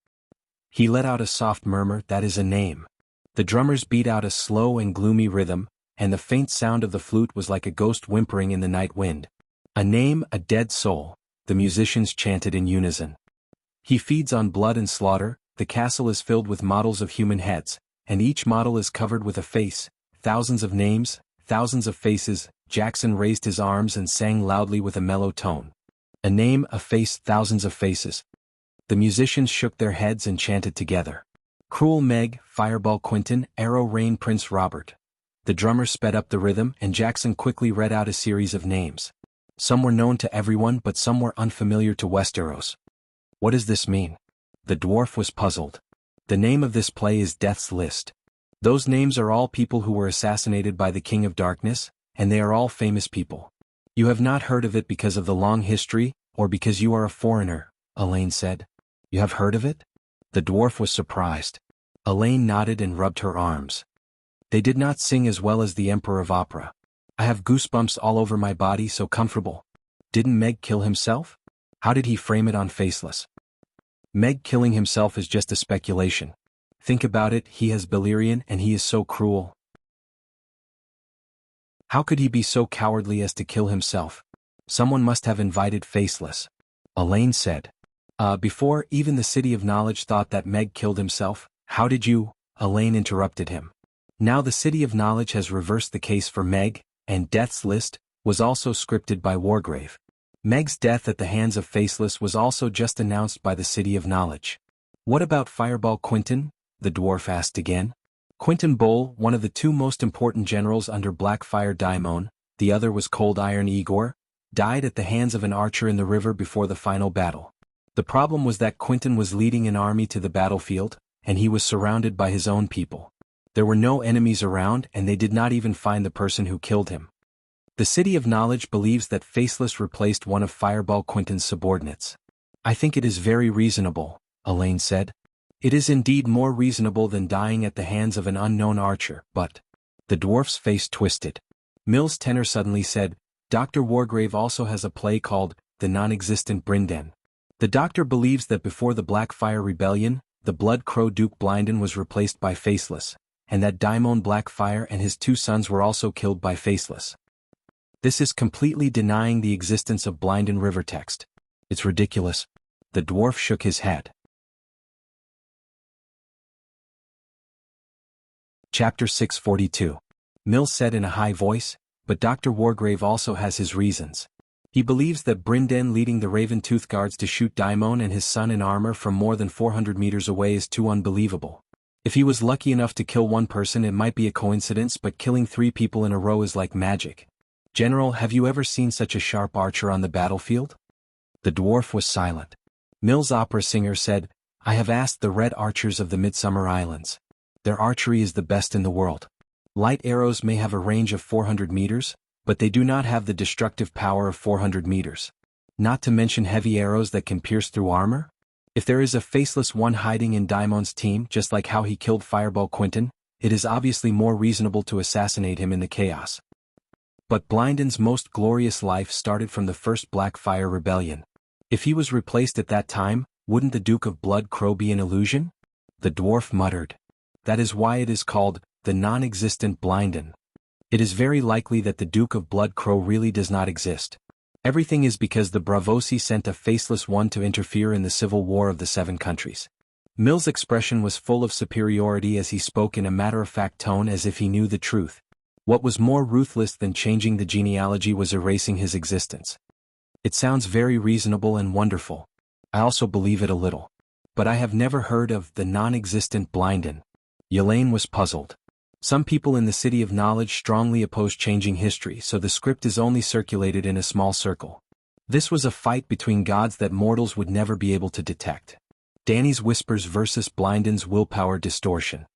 He let out a soft murmur, "That is a name." The drummers beat out a slow and gloomy rhythm, and the faint sound of the flute was like a ghost whimpering in the night wind. "A name, a dead soul," the musicians chanted in unison. "He feeds on blood and slaughter, the castle is filled with models of human heads, and each model is covered with a face, thousands of names, thousands of faces." Jackson raised his arms and sang loudly with a mellow tone. "A name, a face, thousands of faces." The musicians shook their heads and chanted together. "Cruel Meg, Fireball Quinton, Arrow Rain Prince Robert." The drummer sped up the rhythm and Jackson quickly read out a series of names. Some were known to everyone but some were unfamiliar to Westeros. "What does this mean?" The dwarf was puzzled. "The name of this play is Death's List. Those names are all people who were assassinated by the King of Darkness, and they are all famous people. You have not heard of it because of the long history, or because you are a foreigner," Elaine said. "You have heard of it?" The dwarf was surprised. Elaine nodded and rubbed her arms. "They did not sing as well as the Emperor of Opera. I have goosebumps all over my body, so comfortable." "Didn't Meg kill himself? How did he frame it on Faceless?" "Meg killing himself is just a speculation. Think about it, he has Beleriand and he is so cruel. How could he be so cowardly as to kill himself? Someone must have invited Faceless," Elaine said. Before even the City of Knowledge thought that Meg killed himself, how did you?" Elaine interrupted him. Now the City of Knowledge has reversed the case for Meg, and Death's List was also scripted by Wargrave. Meg's death at the hands of Faceless was also just announced by the City of Knowledge. "What about Fireball Quinton?" the dwarf asked again. Quinton Bull, one of the two most important generals under Blackfire Daimon, the other was Cold Iron Igor, died at the hands of an archer in the river before the final battle. The problem was that Quinton was leading an army to the battlefield, and he was surrounded by his own people. There were no enemies around and they did not even find the person who killed him. The City of Knowledge believes that Faceless replaced one of Fireball Quinton's subordinates. "I think it is very reasonable," Elaine said. "It is indeed more reasonable than dying at the hands of an unknown archer, but..." The dwarf's face twisted. Mill's tenor suddenly said, "Dr. Wargrave also has a play called The Non-Existent Brinden. The doctor believes that before the Blackfire Rebellion, the Blood Crow Duke Blinden was replaced by Faceless, and that Daimon Blackfire and his two sons were also killed by Faceless. This is completely denying the existence of Blinden River text. It's ridiculous." The dwarf shook his head. Chapter 642. Mill said in a high voice, "But Dr. Wargrave also has his reasons. He believes that Brinden leading the Raventooth Guards to shoot Daimon and his son in armor from more than 400 meters away is too unbelievable. If he was lucky enough to kill one person it might be a coincidence, but killing 3 people in a row is like magic. General, have you ever seen such a sharp archer on the battlefield?" The dwarf was silent. Mill's opera singer said, "I have asked the Red Archers of the Midsummer Islands. Their archery is the best in the world. Light arrows may have a range of 400 meters, but they do not have the destructive power of 400 meters. Not to mention heavy arrows that can pierce through armor? If there is a faceless one hiding in Daimon's team just like how he killed Fireball Quinton, it is obviously more reasonable to assassinate him in the chaos. But Blinden's most glorious life started from the first Blackfire Rebellion. If he was replaced at that time, wouldn't the Duke of Blood Crow be an illusion? The dwarf muttered. That is why it is called the non-existent Blinden. It is very likely that the Duke of Blood Crow really does not exist. Everything is because the Bravosi sent a faceless one to interfere in the civil war of the 7 countries. Mill's expression was full of superiority as he spoke in a matter-of-fact tone as if he knew the truth. What was more ruthless than changing the genealogy was erasing his existence. It sounds very reasonable and wonderful. I also believe it a little. But I have never heard of the non-existent Blinden. Yelaine was puzzled. Some people in the City of Knowledge strongly oppose changing history, so the script is only circulated in a small circle. This was a fight between gods that mortals would never be able to detect. Danny's whispers versus Blinden's willpower distortion.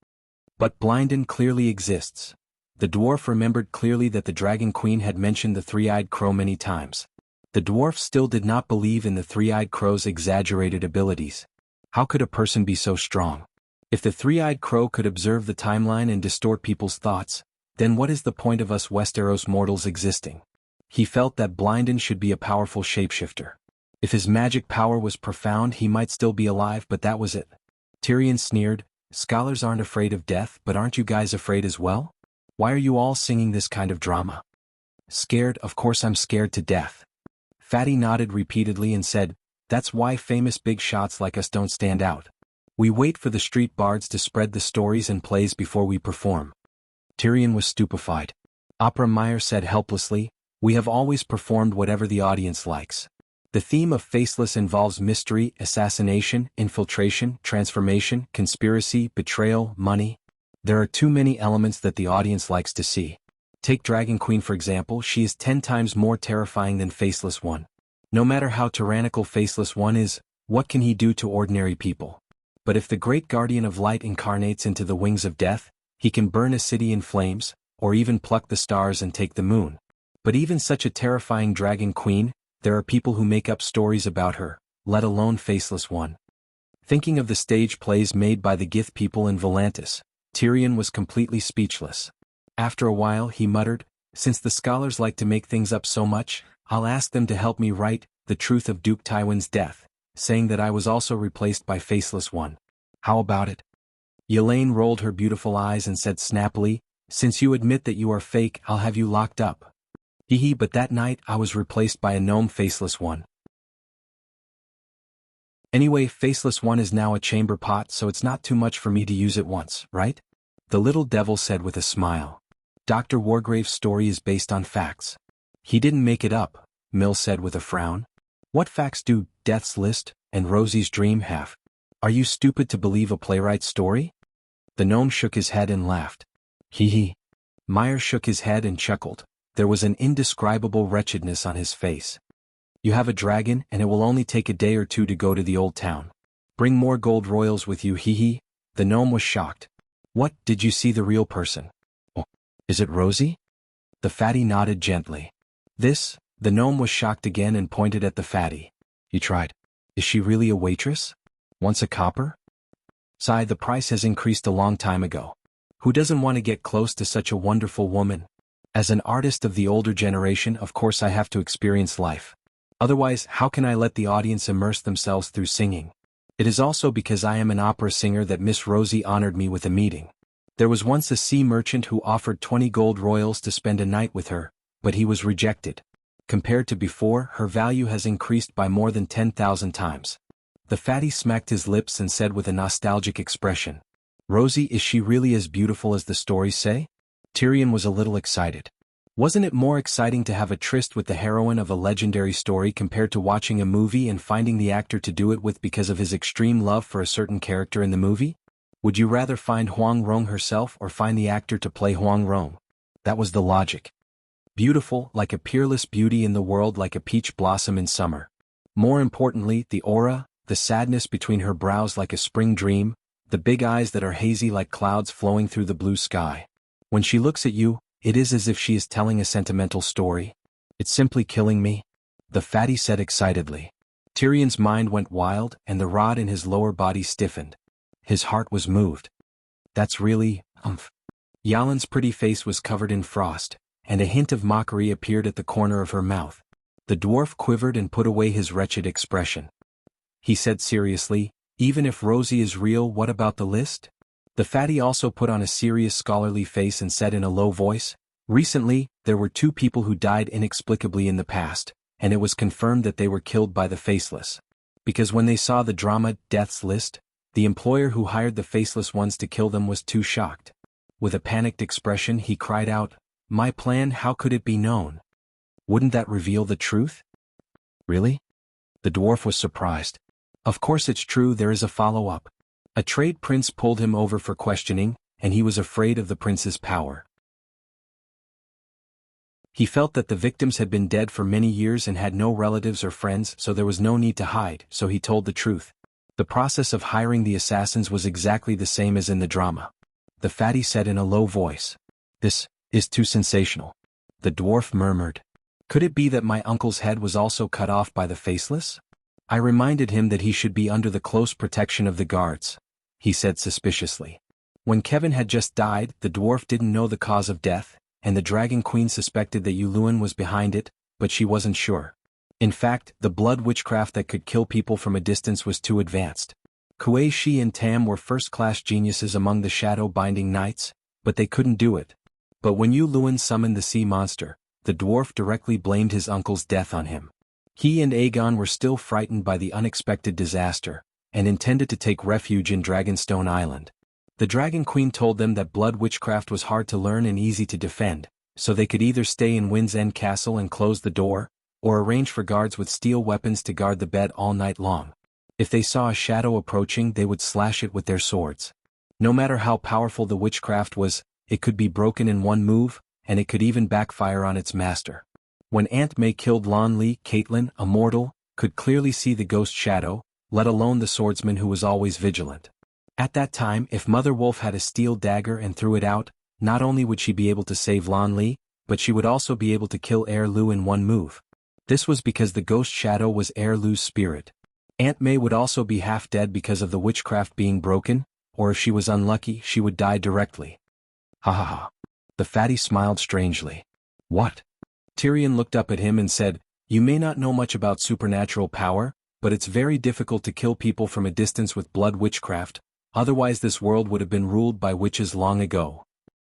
But Blinden clearly exists. The dwarf remembered clearly that the Dragon Queen had mentioned the three-eyed crow many times. The dwarf still did not believe in the three-eyed crow's exaggerated abilities. How could a person be so strong? If the three-eyed crow could observe the timeline and distort people's thoughts, then what is the point of us Westeros mortals existing? He felt that Blinden should be a powerful shapeshifter. If his magic power was profound, he might still be alive, but that was it. Tyrion sneered, "Scholars aren't afraid of death, but aren't you guys afraid as well? Why are you all singing this kind of drama?" "Scared? Of course I'm scared to death." Fatty nodded repeatedly and said, "That's why famous big shots like us don't stand out. We wait for the street bards to spread the stories and plays before we perform." Tyrion was stupefied. Opera Meyer said helplessly, "We have always performed whatever the audience likes. The theme of Faceless involves mystery, assassination, infiltration, transformation, conspiracy, betrayal, money. There are too many elements that the audience likes to see. Take Dragon Queen for example, she is 10 times more terrifying than Faceless One. No matter how tyrannical Faceless One is, what can he do to ordinary people? But if the great guardian of light incarnates into the wings of death, he can burn a city in flames, or even pluck the stars and take the moon. But even such a terrifying Dragon Queen, there are people who make up stories about her, let alone Faceless One." Thinking of the stage plays made by the Gith people in Volantis, Tyrion was completely speechless. After a while he muttered, "Since the scholars like to make things up so much, I'll ask them to help me write the truth of Duke Tywin's death, saying that I was also replaced by Faceless One. How about it?" Yelaine rolled her beautiful eyes and said snappily, "Since you admit that you are fake, I'll have you locked up." Hee, but that night I was replaced by a gnome Faceless One. Anyway, Faceless One is now a chamber pot, so it's not too much for me to use it once, right? The little devil said with a smile. Dr. Wargrave's story is based on facts. He didn't make it up, Mill said with a frown. What facts do Death's List and Rosie's Dream have? Are you stupid to believe a playwright's story? The gnome shook his head and laughed. Hee. Meyer shook his head and chuckled. There was an indescribable wretchedness on his face. You have a dragon, and it will only take a day or two to go to the old town. Bring more gold royals with you, hee. The gnome was shocked. What, did you see the real person? Oh, is it Rosie? The fatty nodded gently. The gnome was shocked again and pointed at the fatty. He tried. Is she really a waitress? Once a copper? Sigh, the price has increased a long time ago. Who doesn't want to get close to such a wonderful woman? As an artist of the older generation, of course I have to experience life. Otherwise, how can I let the audience immerse themselves through singing? It is also because I am an opera singer that Miss Rosie honored me with a meeting. There was once a sea merchant who offered 20 gold royals to spend a night with her, but he was rejected. Compared to before, her value has increased by more than 10,000 times. The fatty smacked his lips and said with a nostalgic expression, Rosie, is she really as beautiful as the stories say? Tyrion was a little excited. Wasn't it more exciting to have a tryst with the heroine of a legendary story compared to watching a movie and finding the actor to do it with because of his extreme love for a certain character in the movie? Would you rather find Huang Rong herself or find the actor to play Huang Rong? That was the logic. Beautiful, like a peerless beauty in the world, like a peach blossom in summer. More importantly, the aura, the sadness between her brows like a spring dream, the big eyes that are hazy like clouds flowing through the blue sky. When she looks at you, it is as if she is telling a sentimental story. It's simply killing me. the fatty said excitedly. Tyrion's mind went wild and the rod in his lower body stiffened. His heart was moved. That's really, Yalin's pretty face was covered in frost, and a hint of mockery appeared at the corner of her mouth. The dwarf quivered and put away his wretched expression. He said seriously, even if Rosie is real, what about the list? The fatty also put on a serious scholarly face and said in a low voice, recently, there were 2 people who died inexplicably in the past, and it was confirmed that they were killed by the Faceless. Because when they saw the drama Death's List, the employer who hired the Faceless ones to kill them was too shocked. With a panicked expression he cried out, my plan, how could it be known? Wouldn't that reveal the truth? Really? The dwarf was surprised. Of course it's true, there is a follow-up. A trade prince pulled him over for questioning, and he was afraid of the prince's power. He felt that the victims had been dead for many years and had no relatives or friends, so there was no need to hide, so he told the truth. The process of hiring the assassins was exactly the same as in the drama. The fatty said in a low voice. This is too sensational. The dwarf murmured. Could it be that my uncle's head was also cut off by the Faceless? I reminded him that he should be under the close protection of the guards, he said suspiciously. When Kevin had just died, the dwarf didn't know the cause of death, and the Dragon Queen suspected that Yuluen was behind it, but she wasn't sure. In fact, the blood witchcraft that could kill people from a distance was too advanced. Kuei Shi and Tam were first-class geniuses among the shadow-binding knights, but they couldn't do it. But when Yuluen summoned the sea monster, the dwarf directly blamed his uncle's death on him. He and Aegon were still frightened by the unexpected disaster, and intended to take refuge in Dragonstone Island. The Dragon Queen told them that blood witchcraft was hard to learn and easy to defend, so they could either stay in Wind's End Castle and close the door, or arrange for guards with steel weapons to guard the bed all night long. If they saw a shadow approaching, they would slash it with their swords. No matter how powerful the witchcraft was, it could be broken in one move, and it could even backfire on its master. When Aunt May killed Lon Lee, Caitlin, a mortal, could clearly see the ghost shadow, let alone the swordsman who was always vigilant. At that time, if Mother Wolf had a steel dagger and threw it out, not only would she be able to save Lon Lee, but she would also be able to kill Heir Lu in one move. This was because the ghost shadow was Heir Lu's spirit. Aunt May would also be half dead because of the witchcraft being broken, or if she was unlucky, she would die directly. Ha ha ha. The fatty smiled strangely. What? Tyrion looked up at him and said, you may not know much about supernatural power, but it's very difficult to kill people from a distance with blood witchcraft, otherwise this world would have been ruled by witches long ago.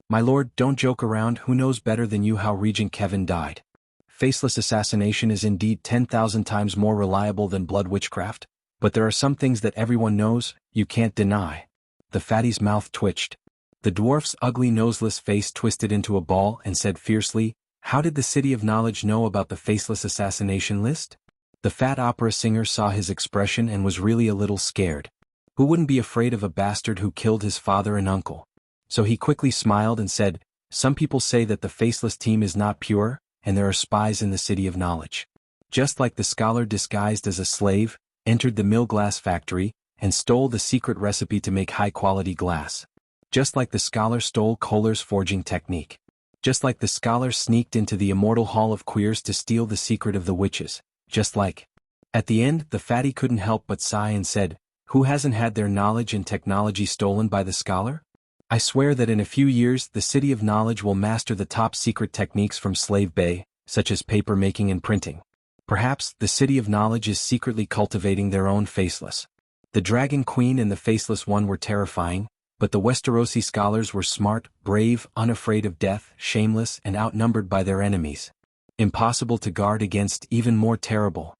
My lord, don't joke around, who knows better than you how Regent Kevin died? Faceless assassination is indeed 10,000 times more reliable than blood witchcraft, but there are some things that everyone knows, you can't deny. The fatty's mouth twitched. The dwarf's ugly noseless face twisted into a ball and said fiercely, how did the City of Knowledge know about the Faceless assassination list? The fat opera singer saw his expression and was really a little scared. Who wouldn't be afraid of a bastard who killed his father and uncle? So he quickly smiled and said, some people say that the Faceless team is not pure, and there are spies in the City of Knowledge. Just like the scholar disguised as a slave, entered the mill glass factory, and stole the secret recipe to make high-quality glass. Just like the scholar stole Kohler's forging technique. Just like the scholar sneaked into the immortal Hall of Queers to steal the secret of the witches. Just like. At the end, the fatty couldn't help but sigh and said, who hasn't had their knowledge and technology stolen by the scholar? I swear that in a few years the City of Knowledge will master the top secret techniques from Slave Bay, such as paper making and printing. Perhaps the City of Knowledge is secretly cultivating their own Faceless. The Dragon Queen and the Faceless One were terrifying, but the Westerosi scholars were smart, brave, unafraid of death, shameless, and outnumbered by their enemies. Impossible to guard against, even more terrible.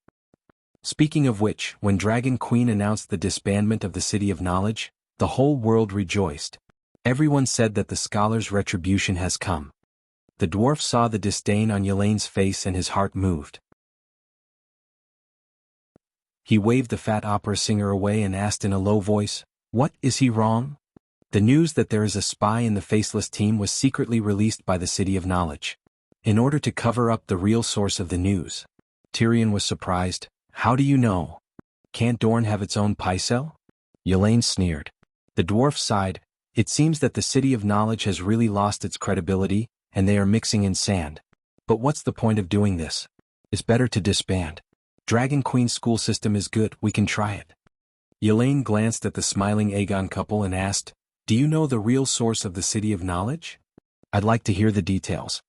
Speaking of which, when Dragon Queen announced the disbandment of the City of Knowledge, the whole world rejoiced. Everyone said that the scholar's retribution has come. The dwarf saw the disdain on Yelene's face and his heart moved. He waved the fat opera singer away and asked in a low voice, what, is he wrong? The news that there is a spy in the Faceless team was secretly released by the City of Knowledge. In order to cover up the real source of the news. Tyrion was surprised. How do you know? Can't Dorne have its own Pycelle? Yelane sneered. The dwarf sighed. It seems that the City of Knowledge has really lost its credibility, and they are mixing in sand. But what's the point of doing this? It's better to disband. Dragon Queen's school system is good, we can try it. Elaine glanced at the smiling Aegon couple and asked, do you know the real source of the City of Knowledge? I'd like to hear the details.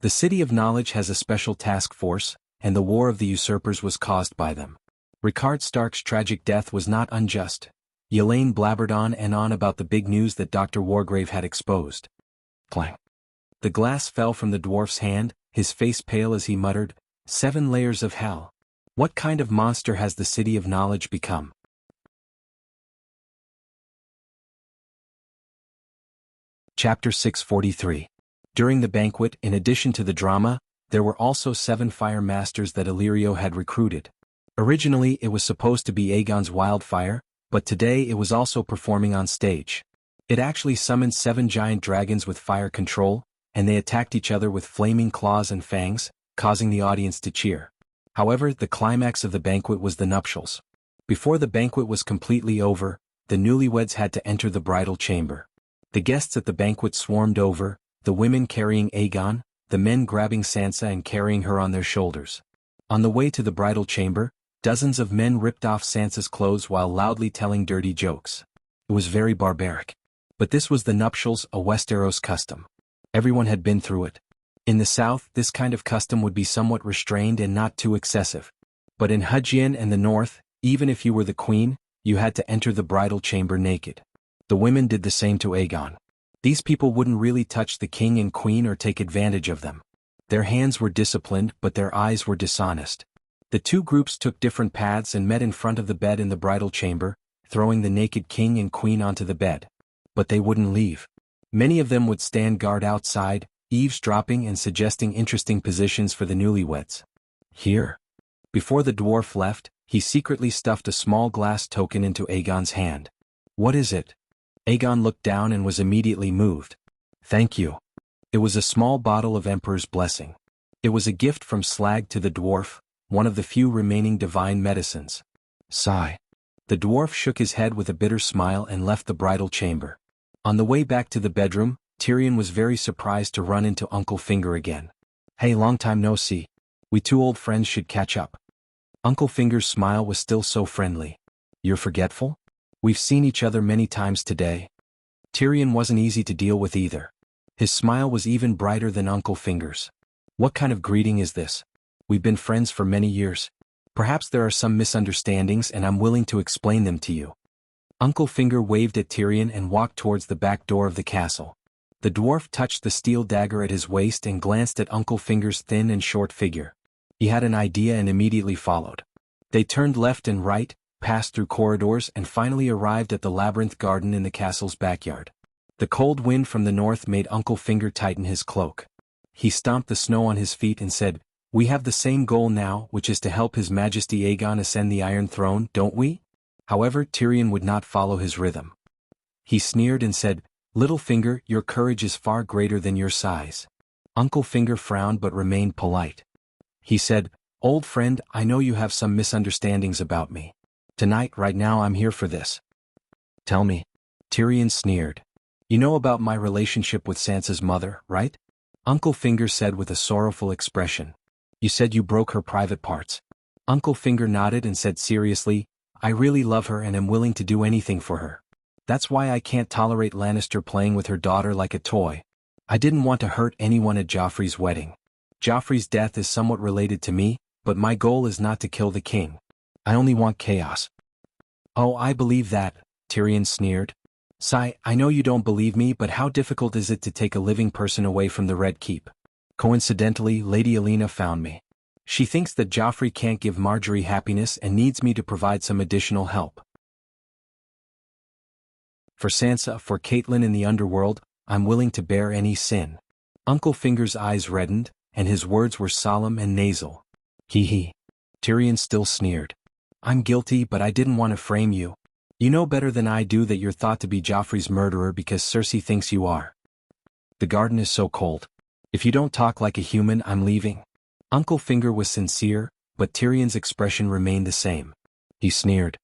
The City of Knowledge has a special task force, and the War of the Usurpers was caused by them. Rickard Stark's tragic death was not unjust. Elaine blabbered on and on about the big news that Dr. Wargrave had exposed. Clang. The glass fell from the dwarf's hand, his face pale as he muttered, 7 layers of hell. What kind of monster has the City of Knowledge become? Chapter 643. During the banquet, in addition to the drama, there were also 7 fire masters that Illyrio had recruited. Originally it was supposed to be Aegon's wildfire, but today it was also performing on stage. It actually summoned 7 giant dragons with fire control, and they attacked each other with flaming claws and fangs, causing the audience to cheer. However, the climax of the banquet was the nuptials. Before the banquet was completely over, the newlyweds had to enter the bridal chamber. The guests at the banquet swarmed over, the women carrying Aegon, the men grabbing Sansa and carrying her on their shoulders. On the way to the bridal chamber, dozens of men ripped off Sansa's clothes while loudly telling dirty jokes. It was very barbaric. But this was the nuptials, a Westeros custom. Everyone had been through it. In the south, this kind of custom would be somewhat restrained and not too excessive. But in Hudgian and the north, even if you were the queen, you had to enter the bridal chamber naked. The women did the same to Aegon. These people wouldn't really touch the king and queen or take advantage of them. Their hands were disciplined, but their eyes were dishonest. The 2 groups took different paths and met in front of the bed in the bridal chamber, throwing the naked king and queen onto the bed. But they wouldn't leave. Many of them would stand guard outside, eavesdropping and suggesting interesting positions for the newlyweds. Here. Before the dwarf left, he secretly stuffed a small glass token into Aegon's hand. What is it? Aegon looked down and was immediately moved. Thank you. It was a small bottle of Emperor's Blessing. It was a gift from Slag to the dwarf, one of the few remaining divine medicines. Sigh. The dwarf shook his head with a bitter smile and left the bridal chamber. On the way back to the bedroom, Tyrion was very surprised to run into Uncle Finger again. Hey, long time no see. We 2 old friends should catch up. Uncle Finger's smile was still so friendly. You're forgetful? We've seen each other many times today. Tyrion wasn't easy to deal with either. His smile was even brighter than Uncle Finger's. What kind of greeting is this? We've been friends for many years. Perhaps there are some misunderstandings and I'm willing to explain them to you. Uncle Finger waved at Tyrion and walked towards the back door of the castle. The dwarf touched the steel dagger at his waist and glanced at Uncle Finger's thin and short figure. He had an idea and immediately followed. They turned left and right, passed through corridors and finally arrived at the labyrinth garden in the castle's backyard. The cold wind from the north made Uncle Finger tighten his cloak. He stomped the snow on his feet and said, We have the same goal now, which is to help His Majesty Aegon ascend the Iron Throne, don't we? However, Tyrion would not follow his rhythm. He sneered and said, Littlefinger, your courage is far greater than your size. Uncle Finger frowned but remained polite. He said, Old friend, I know you have some misunderstandings about me. Tonight, right now, I'm here for this. Tell me. Tyrion sneered. You know about my relationship with Sansa's mother, right? Uncle Finger said with a sorrowful expression. You said you broke her private parts. Uncle Finger nodded and said seriously, I really love her and am willing to do anything for her. That's why I can't tolerate Lannister playing with her daughter like a toy. I didn't want to hurt anyone at Joffrey's wedding. Joffrey's death is somewhat related to me, but my goal is not to kill the king. I only want chaos. Oh, I believe that, Tyrion sneered. Sigh, I know you don't believe me, but how difficult is it to take a living person away from the Red Keep? Coincidentally, Lady Olenna found me. She thinks that Joffrey can't give Marjorie happiness and needs me to provide some additional help. For Sansa, for Catelyn in the underworld, I'm willing to bear any sin. Uncle Finger's eyes reddened, and his words were solemn and nasal. Hee. Tyrion still sneered. I'm guilty, but I didn't want to frame you. You know better than I do that you're thought to be Joffrey's murderer because Cersei thinks you are. The garden is so cold. If you don't talk like a human, I'm leaving. Uncle Finger was sincere, but Tyrion's expression remained the same. He sneered.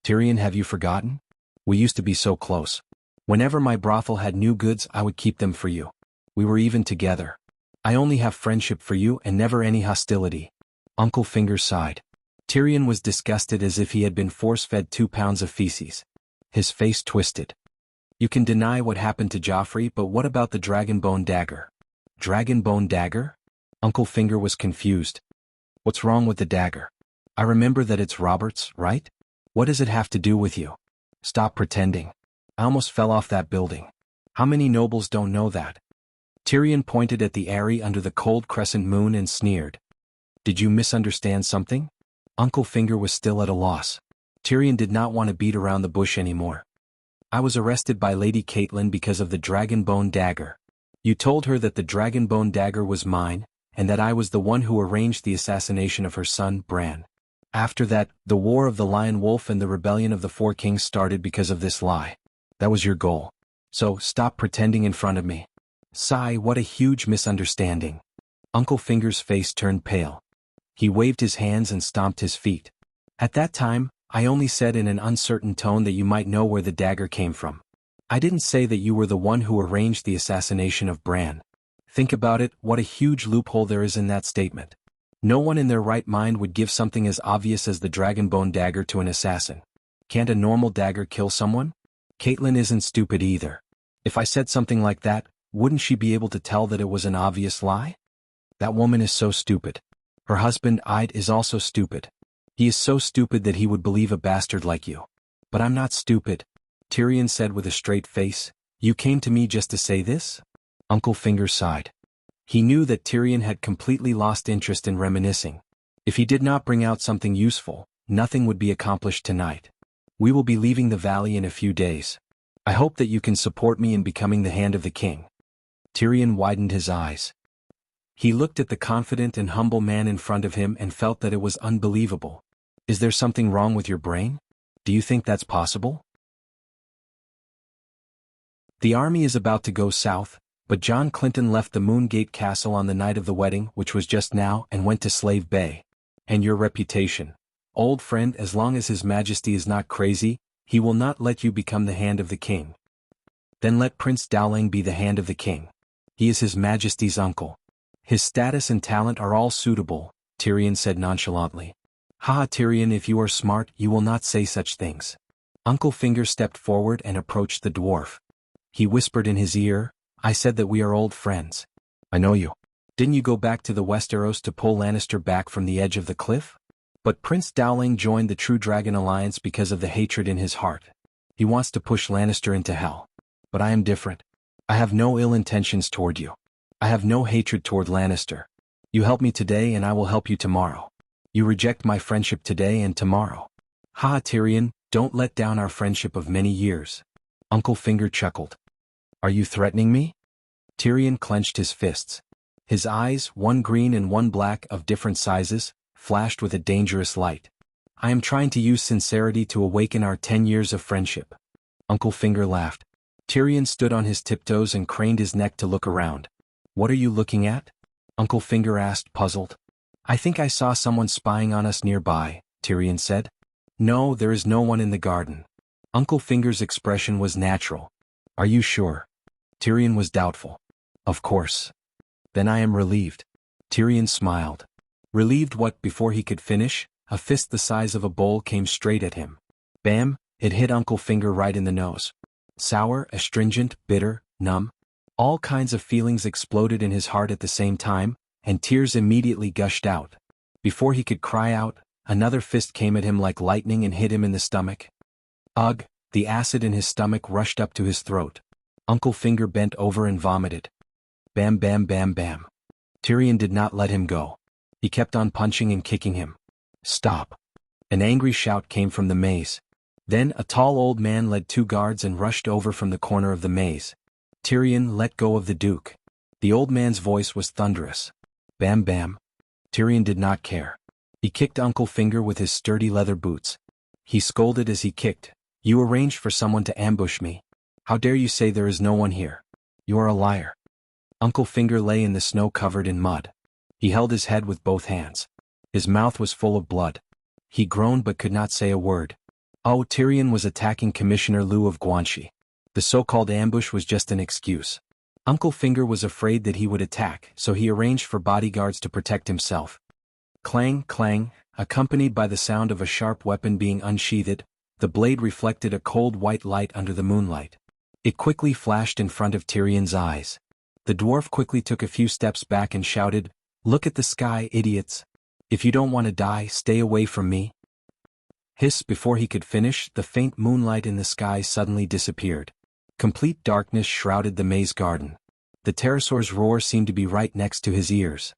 Tyrion, have you forgotten? We used to be so close. Whenever my brothel had new goods, I would keep them for you. We were even together. I only have friendship for you and never any hostility. Uncle Finger sighed. Tyrion was disgusted as if he had been force-fed 2 pounds of feces. His face twisted. You can deny what happened to Joffrey, but what about the Dragonbone dagger? Dragonbone dagger? Uncle Finger was confused. What's wrong with the dagger? I remember that it's Robert's, right? What does it have to do with you? Stop pretending. I almost fell off that building. How many nobles don't know that? Tyrion pointed at the eyrie under the cold crescent moon and sneered. Did you misunderstand something? Uncle Finger was still at a loss. Tyrion did not want to beat around the bush anymore. I was arrested by Lady Catelyn because of the Dragonbone dagger. You told her that the Dragonbone dagger was mine, and that I was the one who arranged the assassination of her son, Bran. After that, the War of the Lion Wolf and the Rebellion of the Four Kings started because of this lie. That was your goal. So, stop pretending in front of me. Sigh, what a huge misunderstanding. Uncle Finger's face turned pale. He waved his hands and stomped his feet. At that time, I only said in an uncertain tone that you might know where the dagger came from. I didn't say that you were the one who arranged the assassination of Bran. Think about it, what a huge loophole there is in that statement. No one in their right mind would give something as obvious as the Dragonbone dagger to an assassin. Can't a normal dagger kill someone? Catelyn isn't stupid either. If I said something like that, wouldn't she be able to tell that it was an obvious lie? That woman is so stupid. Her husband, Ide, is also stupid. He is so stupid that he would believe a bastard like you. But I'm not stupid, Tyrion said with a straight face. You came to me just to say this? Uncle Finger sighed. He knew that Tyrion had completely lost interest in reminiscing. If he did not bring out something useful, nothing would be accomplished tonight. We will be leaving the valley in a few days. I hope that you can support me in becoming the Hand of the King. Tyrion widened his eyes. He looked at the confident and humble man in front of him and felt that it was unbelievable. Is there something wrong with your brain? Do you think that's possible? The army is about to go south, but John Clinton left the Moongate Castle on the night of the wedding, which was just now, and went to Slave Bay. And your reputation? Old friend, as long as His Majesty is not crazy, he will not let you become the Hand of the King. Then let Prince Dowling be the Hand of the King. He is His Majesty's uncle. His status and talent are all suitable, Tyrion said nonchalantly. Ha, Tyrion, if you are smart, you will not say such things. Uncle Finger stepped forward and approached the dwarf. He whispered in his ear, I said that we are old friends. I know you. Didn't you go back to the Westeros to pull Lannister back from the edge of the cliff? But Prince Dowling joined the True Dragon Alliance because of the hatred in his heart. He wants to push Lannister into hell. But I am different. I have no ill intentions toward you. I have no hatred toward Lannister. You help me today and I will help you tomorrow. You reject my friendship today and tomorrow. Ha, Tyrion, don't let down our friendship of many years. Uncle Finger chuckled. Are you threatening me? Tyrion clenched his fists. His eyes, one green and one black of different sizes, flashed with a dangerous light. I am trying to use sincerity to awaken our 10 years of friendship. Uncle Finger laughed. Tyrion stood on his tiptoes and craned his neck to look around. What are you looking at? Uncle Finger asked, puzzled. I think I saw someone spying on us nearby, Tyrion said. No, there is no one in the garden. Uncle Finger's expression was natural. Are you sure? Tyrion was doubtful. Of course. Then I am relieved. Tyrion smiled. Relieved what? Before he could finish, a fist the size of a bowl came straight at him. Bam! It hit Uncle Finger right in the nose. Sour, astringent, bitter, numb. All kinds of feelings exploded in his heart at the same time, and tears immediately gushed out. Before he could cry out, another fist came at him like lightning and hit him in the stomach. Ugh! The acid in his stomach rushed up to his throat. Uncle Finger bent over and vomited. Bam, bam, bam, bam. Tyrion did not let him go. He kept on punching and kicking him. Stop! An angry shout came from the maze. Then a tall old man led 2 guards and rushed over from the corner of the maze. Tyrion, let go of the Duke. The old man's voice was thunderous. Bam, bam. Tyrion did not care. He kicked Uncle Finger with his sturdy leather boots. He scolded as he kicked. You arranged for someone to ambush me. How dare you say there is no one here? You are a liar. Uncle Finger lay in the snow covered in mud. He held his head with both hands. His mouth was full of blood. He groaned but could not say a word. Oh, Tyrion was attacking Commissioner Liu of Guanxi. The so-called ambush was just an excuse. Uncle Finger was afraid that he would attack, so he arranged for bodyguards to protect himself. Clang, clang, accompanied by the sound of a sharp weapon being unsheathed, the blade reflected a cold white light under the moonlight. It quickly flashed in front of Tyrion's eyes. The dwarf quickly took a few steps back and shouted, "Look at the sky, idiots! If you don't want to die, stay away from me." Hiss! Before he could finish, the faint moonlight in the sky suddenly disappeared. Complete darkness shrouded the maze garden. The pterosaur's roar seemed to be right next to his ears.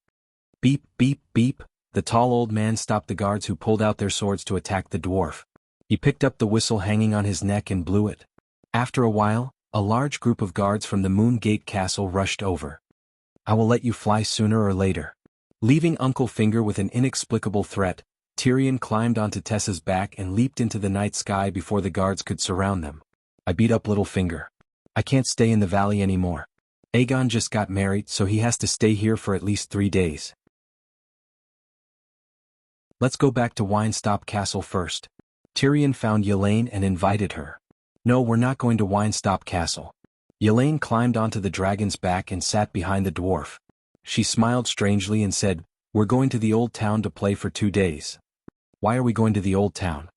Beep, beep, beep. The tall old man stopped the guards who pulled out their swords to attack the dwarf. He picked up the whistle hanging on his neck and blew it. After a while, a large group of guards from the Moon Gate Castle rushed over. "I will let you fly sooner or later." Leaving Uncle Finger with an inexplicable threat, Tyrion climbed onto Tessa's back and leaped into the night sky before the guards could surround them. "I beat up Littlefinger. I can't stay in the valley anymore. Aegon just got married, so he has to stay here for at least 3 days. Let's go back to Winestop Castle first." Tyrion found Yelaine and invited her. "No, we're not going to Winestop Castle." Yelaine climbed onto the dragon's back and sat behind the dwarf. She smiled strangely and said, "We're going to the old town to play for 2 days." "Why are we going to the old town?"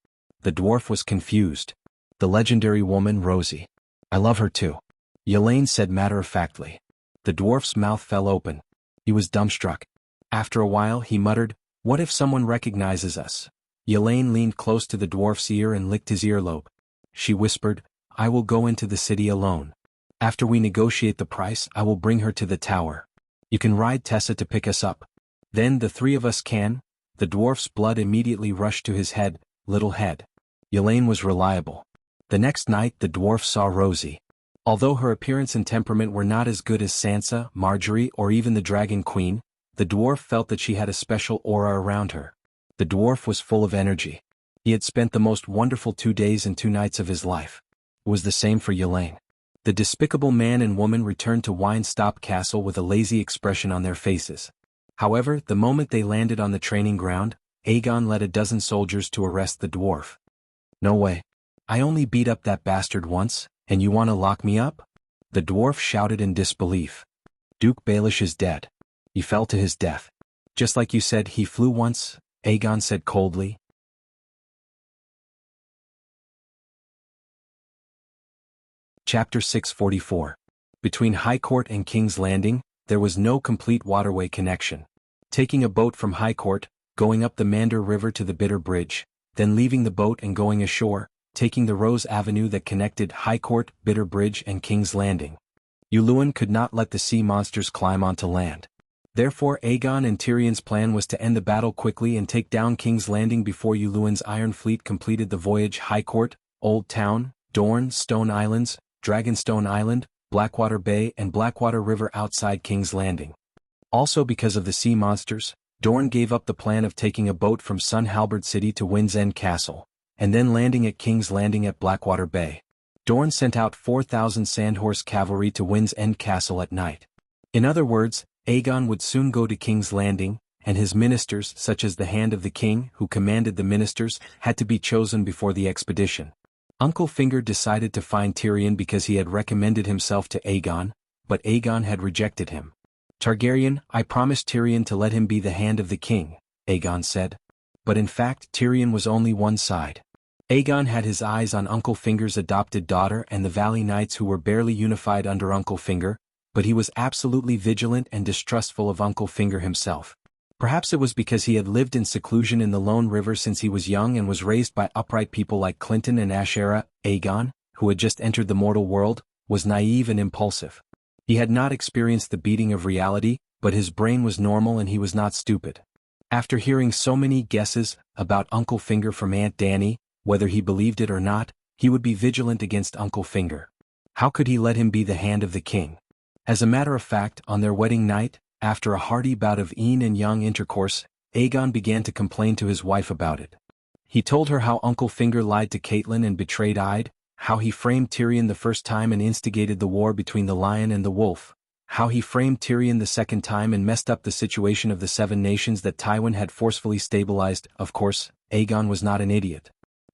The dwarf was confused. "The legendary woman, Rosie. I love her too," Yelaine said matter-of-factly. The dwarf's mouth fell open. He was dumbstruck. After a while he muttered, "What if someone recognizes us?" Yelaine leaned close to the dwarf's ear and licked his earlobe. She whispered, "I will go into the city alone. After we negotiate the price, I will bring her to the tower. You can ride Tessa to pick us up. Then the 3 of us can." The dwarf's blood immediately rushed to his head. Little head. Yelaine was reliable. The next night the dwarf saw Rosie. Although her appearance and temperament were not as good as Sansa, Marjorie, or even the Dragon Queen, the dwarf felt that she had a special aura around her. The dwarf was full of energy. He had spent the most wonderful 2 days and 2 nights of his life. It was the same for Yelaine. The despicable man and woman returned to Winestop Castle with a lazy expression on their faces. However, the moment they landed on the training ground, Aegon led a dozen soldiers to arrest the dwarf. "No way. I only beat up that bastard once, and you want to lock me up?" The dwarf shouted in disbelief. "Duke Baelish is dead. He fell to his death. Just like you said he flew once," Aegon said coldly. Chapter 644. Between High Court and King's Landing, there was no complete waterway connection. Taking a boat from High Court, going up the Mander River to the Bitter Bridge, then leaving the boat and going ashore, taking the Rose Avenue that connected High Court, Bitter Bridge and King's Landing. Yuluen could not let the sea monsters climb onto land. Therefore Aegon and Tyrion's plan was to end the battle quickly and take down King's Landing before Yuluen's Iron Fleet completed the voyage. High Court, Old Town, Dorne, Stone Islands, Dragonstone Island, Blackwater Bay and Blackwater River outside King's Landing. Also because of the sea monsters, Dorne gave up the plan of taking a boat from Sun Halberd City to Wind's End Castle, and then landing at King's Landing at Blackwater Bay. Dorne sent out 4,000 Sandhorse cavalry to Wind's End Castle at night. In other words, Aegon would soon go to King's Landing, and his ministers, such as the Hand of the King, who commanded the ministers, had to be chosen before the expedition. Uncle Finger decided to find Tyrion because he had recommended himself to Aegon, but Aegon had rejected him. "Targaryen, I promised Tyrion to let him be the Hand of the King," Aegon said. But in fact Tyrion was only one side. Aegon had his eyes on Uncle Finger's adopted daughter and the Valley Knights who were barely unified under Uncle Finger, but he was absolutely vigilant and distrustful of Uncle Finger himself. Perhaps it was because he had lived in seclusion in the Lone River since he was young and was raised by upright people like Clinton and Ashera. Aegon, who had just entered the mortal world, was naive and impulsive. He had not experienced the beating of reality, but his brain was normal and he was not stupid. After hearing so many guesses about Uncle Finger from Aunt Dany, whether he believed it or not, he would be vigilant against Uncle Finger. How could he let him be the Hand of the King? As a matter of fact, on their wedding night, after a hearty bout of yin and yang intercourse, Aegon began to complain to his wife about it. He told her how Uncle Finger lied to Catelyn and betrayed Ide, how he framed Tyrion the first time and instigated the war between the lion and the wolf, how he framed Tyrion the second time and messed up the situation of the 7 nations that Tywin had forcefully stabilized. Of course, Aegon was not an idiot.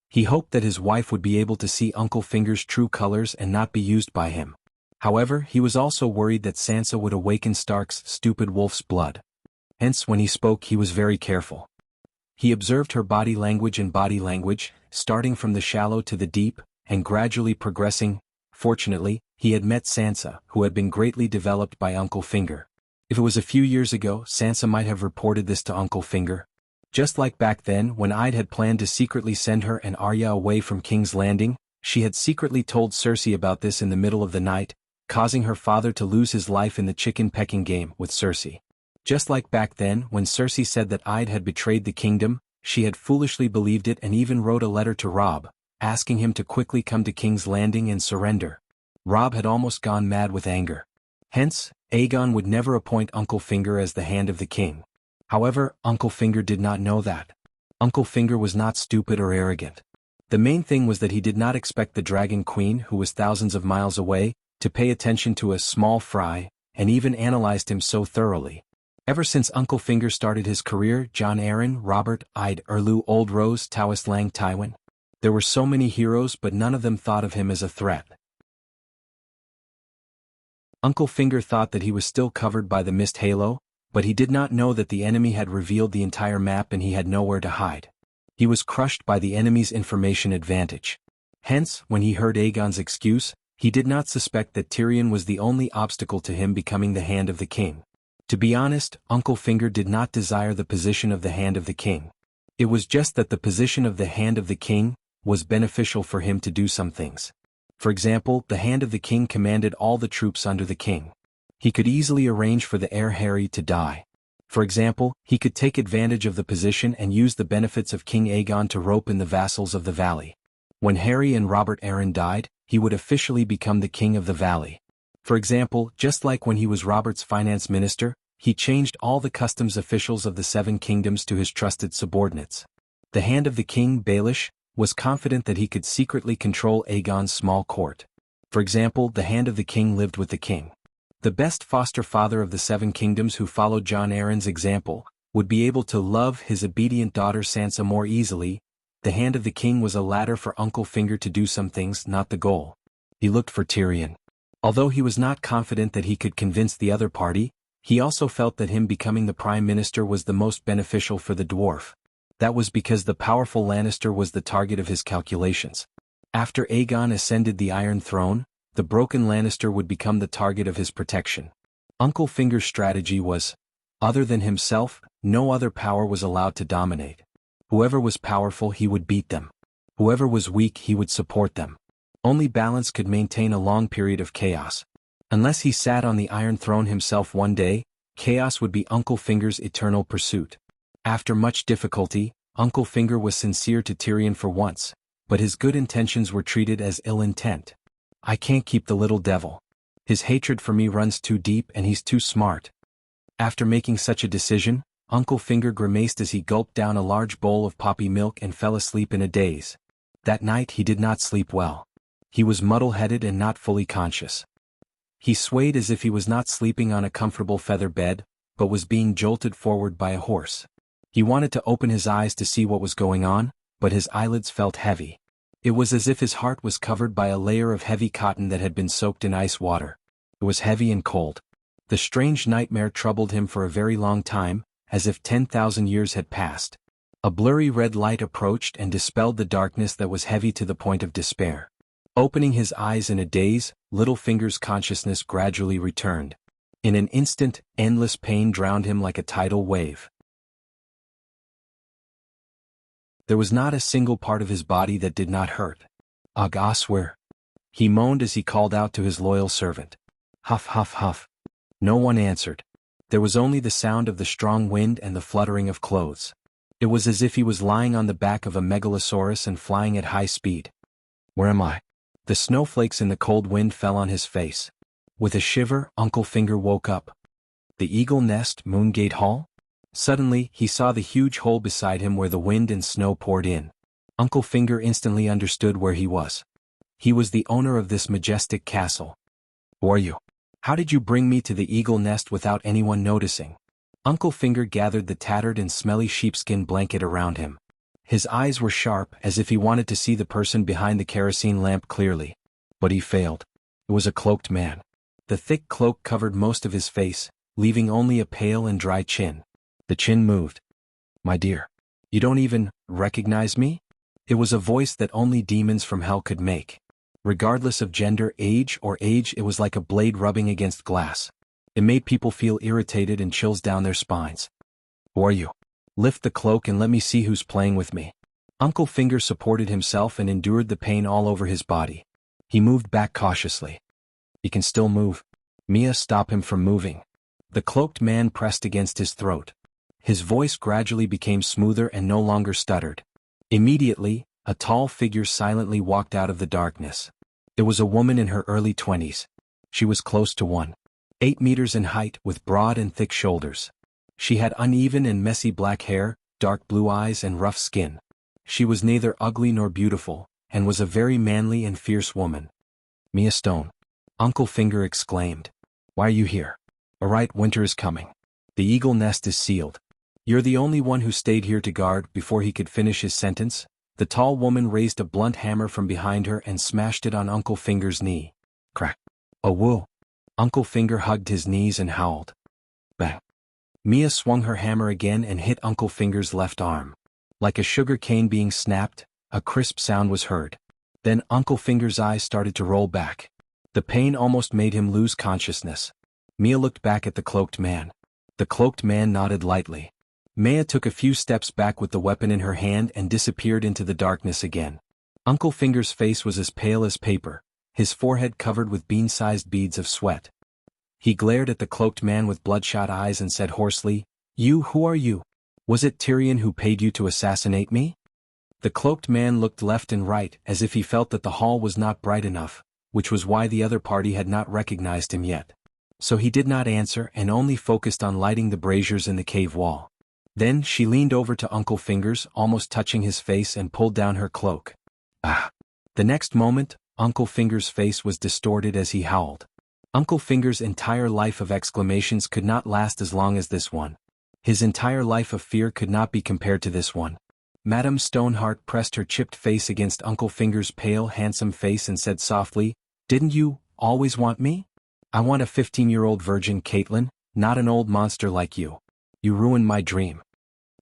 He hoped that his wife would be able to see Uncle Finger's true colors and not be used by him. However, he was also worried that Sansa would awaken Stark's stupid wolf's blood. Hence when he spoke he was very careful. He observed her body language, starting from the shallow to the deep, and gradually progressing. Fortunately, he had met Sansa, who had been greatly developed by Uncle Finger. If it was a few years ago, Sansa might have reported this to Uncle Finger. Just like back then when Ide had planned to secretly send her and Arya away from King's Landing, she had secretly told Cersei about this in the middle of the night, causing her father to lose his life in the chicken pecking game with Cersei. Just like back then when Cersei said that Ide had betrayed the kingdom, she had foolishly believed it and even wrote a letter to Robb, asking him to quickly come to King's Landing and surrender. Robb had almost gone mad with anger. Hence, Aegon would never appoint Uncle Finger as the Hand of the King. However, Uncle Finger did not know that. Uncle Finger was not stupid or arrogant. The main thing was that he did not expect the Dragon Queen, who was thousands of miles away, to pay attention to a small fry, and even analyzed him so thoroughly. Ever since Uncle Finger started his career, Jon Arryn, Robert, Ide, Erlu, Old Rose, Taoist Lang, Tywin. There were so many heroes, but none of them thought of him as a threat. Uncle Finger thought that he was still covered by the mist halo, but he did not know that the enemy had revealed the entire map and he had nowhere to hide. He was crushed by the enemy's information advantage. Hence, when he heard Aegon's excuse, he did not suspect that Tyrion was the only obstacle to him becoming the Hand of the King. To be honest, Uncle Finger did not desire the position of the Hand of the King. It was just that the position of the Hand of the King was beneficial for him to do some things. For example, the Hand of the King commanded all the troops under the king. He could easily arrange for the heir Harry to die. For example, he could take advantage of the position and use the benefits of King Aegon to rope in the vassals of the valley. When Harry and Robert Arryn died, he would officially become the king of the valley. For example, just like when he was Robert's finance minister, he changed all the customs officials of the Seven Kingdoms to his trusted subordinates. The Hand of the King, Baelish, was confident that he could secretly control Aegon's small court. For example, the Hand of the King lived with the king. The best foster father of the Seven Kingdoms who followed Jon Arryn's example would be able to love his obedient daughter Sansa more easily. The Hand of the King was a ladder for Uncle Finger to do some things, not the goal. He looked for Tyrion. Although he was not confident that he could convince the other party, he also felt that him becoming the prime minister was the most beneficial for the dwarf. That was because the powerful Lannister was the target of his calculations. After Aegon ascended the Iron Throne, the broken Lannister would become the target of his protection. Uncle Finger's strategy was, other than himself, no other power was allowed to dominate. Whoever was powerful he would beat them. Whoever was weak he would support them. Only balance could maintain a long period of chaos. Unless he sat on the Iron Throne himself one day, chaos would be Uncle Finger's eternal pursuit. After much difficulty, Uncle Finger was sincere to Tyrion for once, but his good intentions were treated as ill intent. I can't keep the little devil. His hatred for me runs too deep and he's too smart. After making such a decision, Uncle Finger grimaced as he gulped down a large bowl of poppy milk and fell asleep in a daze. That night he did not sleep well. He was muddle-headed and not fully conscious. He swayed as if he was not sleeping on a comfortable feather bed, but was being jolted forward by a horse. He wanted to open his eyes to see what was going on, but his eyelids felt heavy. It was as if his heart was covered by a layer of heavy cotton that had been soaked in ice water. It was heavy and cold. The strange nightmare troubled him for a very long time, as if 10,000 years had passed. A blurry red light approached and dispelled the darkness that was heavy to the point of despair. Opening his eyes in a daze, Littlefinger's consciousness gradually returned. In an instant, endless pain drowned him like a tidal wave. There was not a single part of his body that did not hurt. Ugh, I swear. He moaned as he called out to his loyal servant. Huff, huff, huff. No one answered. There was only the sound of the strong wind and the fluttering of clothes. It was as if he was lying on the back of a megalosaurus and flying at high speed. Where am I? The snowflakes in the cold wind fell on his face. With a shiver, Uncle Finger woke up. The Eagle Nest, Moongate Hall? Suddenly, he saw the huge hole beside him where the wind and snow poured in. Uncle Finger instantly understood where he was. He was the owner of this majestic castle. Who are you? How did you bring me to the Eagle Nest without anyone noticing? Uncle Finger gathered the tattered and smelly sheepskin blanket around him. His eyes were sharp as if he wanted to see the person behind the kerosene lamp clearly. But he failed. It was a cloaked man. The thick cloak covered most of his face, leaving only a pale and dry chin. The chin moved. My dear. You don't even recognize me? It was a voice that only demons from hell could make. Regardless of gender, age, it was like a blade rubbing against glass. It made people feel irritated and chills down their spines. Who are you? Lift the cloak and let me see who's playing with me. Uncle Finger supported himself and endured the pain all over his body. He moved back cautiously. He can still move. Mia, stop him from moving. The cloaked man pressed against his throat. His voice gradually became smoother and no longer stuttered. Immediately, a tall figure silently walked out of the darkness. It was a woman in her early 20s. She was close to 1.8 meters in height with broad and thick shoulders. She had uneven and messy black hair, dark blue eyes and rough skin. She was neither ugly nor beautiful, and was a very manly and fierce woman. Mia Stone. Uncle Finger exclaimed. Why are you here? Alright, winter is coming. The eagle nest is sealed. You're the only one who stayed here to guard. Before he could finish his sentence, the tall woman raised a blunt hammer from behind her and smashed it on Uncle Finger's knee. Crack. Oh whoa. Uncle Finger hugged his knees and howled. Bang. Mia swung her hammer again and hit Uncle Finger's left arm. Like a sugar cane being snapped, a crisp sound was heard. Then Uncle Finger's eyes started to roll back. The pain almost made him lose consciousness. Mia looked back at the cloaked man. The cloaked man nodded lightly. Mia took a few steps back with the weapon in her hand and disappeared into the darkness again. Uncle Finger's face was as pale as paper, his forehead covered with bean-sized beads of sweat. He glared at the cloaked man with bloodshot eyes and said hoarsely, Who are you? Was it Tyrion who paid you to assassinate me? The cloaked man looked left and right as if he felt that the hall was not bright enough, which was why the other party had not recognized him yet. So he did not answer and only focused on lighting the braziers in the cave wall. Then she leaned over to Uncle Fingers, almost touching his face, and pulled down her cloak. Ah! The next moment, Uncle Fingers' face was distorted as he howled. Uncle Fingers' entire life of exclamations could not last as long as this one. His entire life of fear could not be compared to this one. Madame Stoneheart pressed her chipped face against Uncle Fingers' pale, handsome face and said softly, Didn't you always want me? I want a 15-year-old virgin, Caitlin, not an old monster like you. You ruined my dream.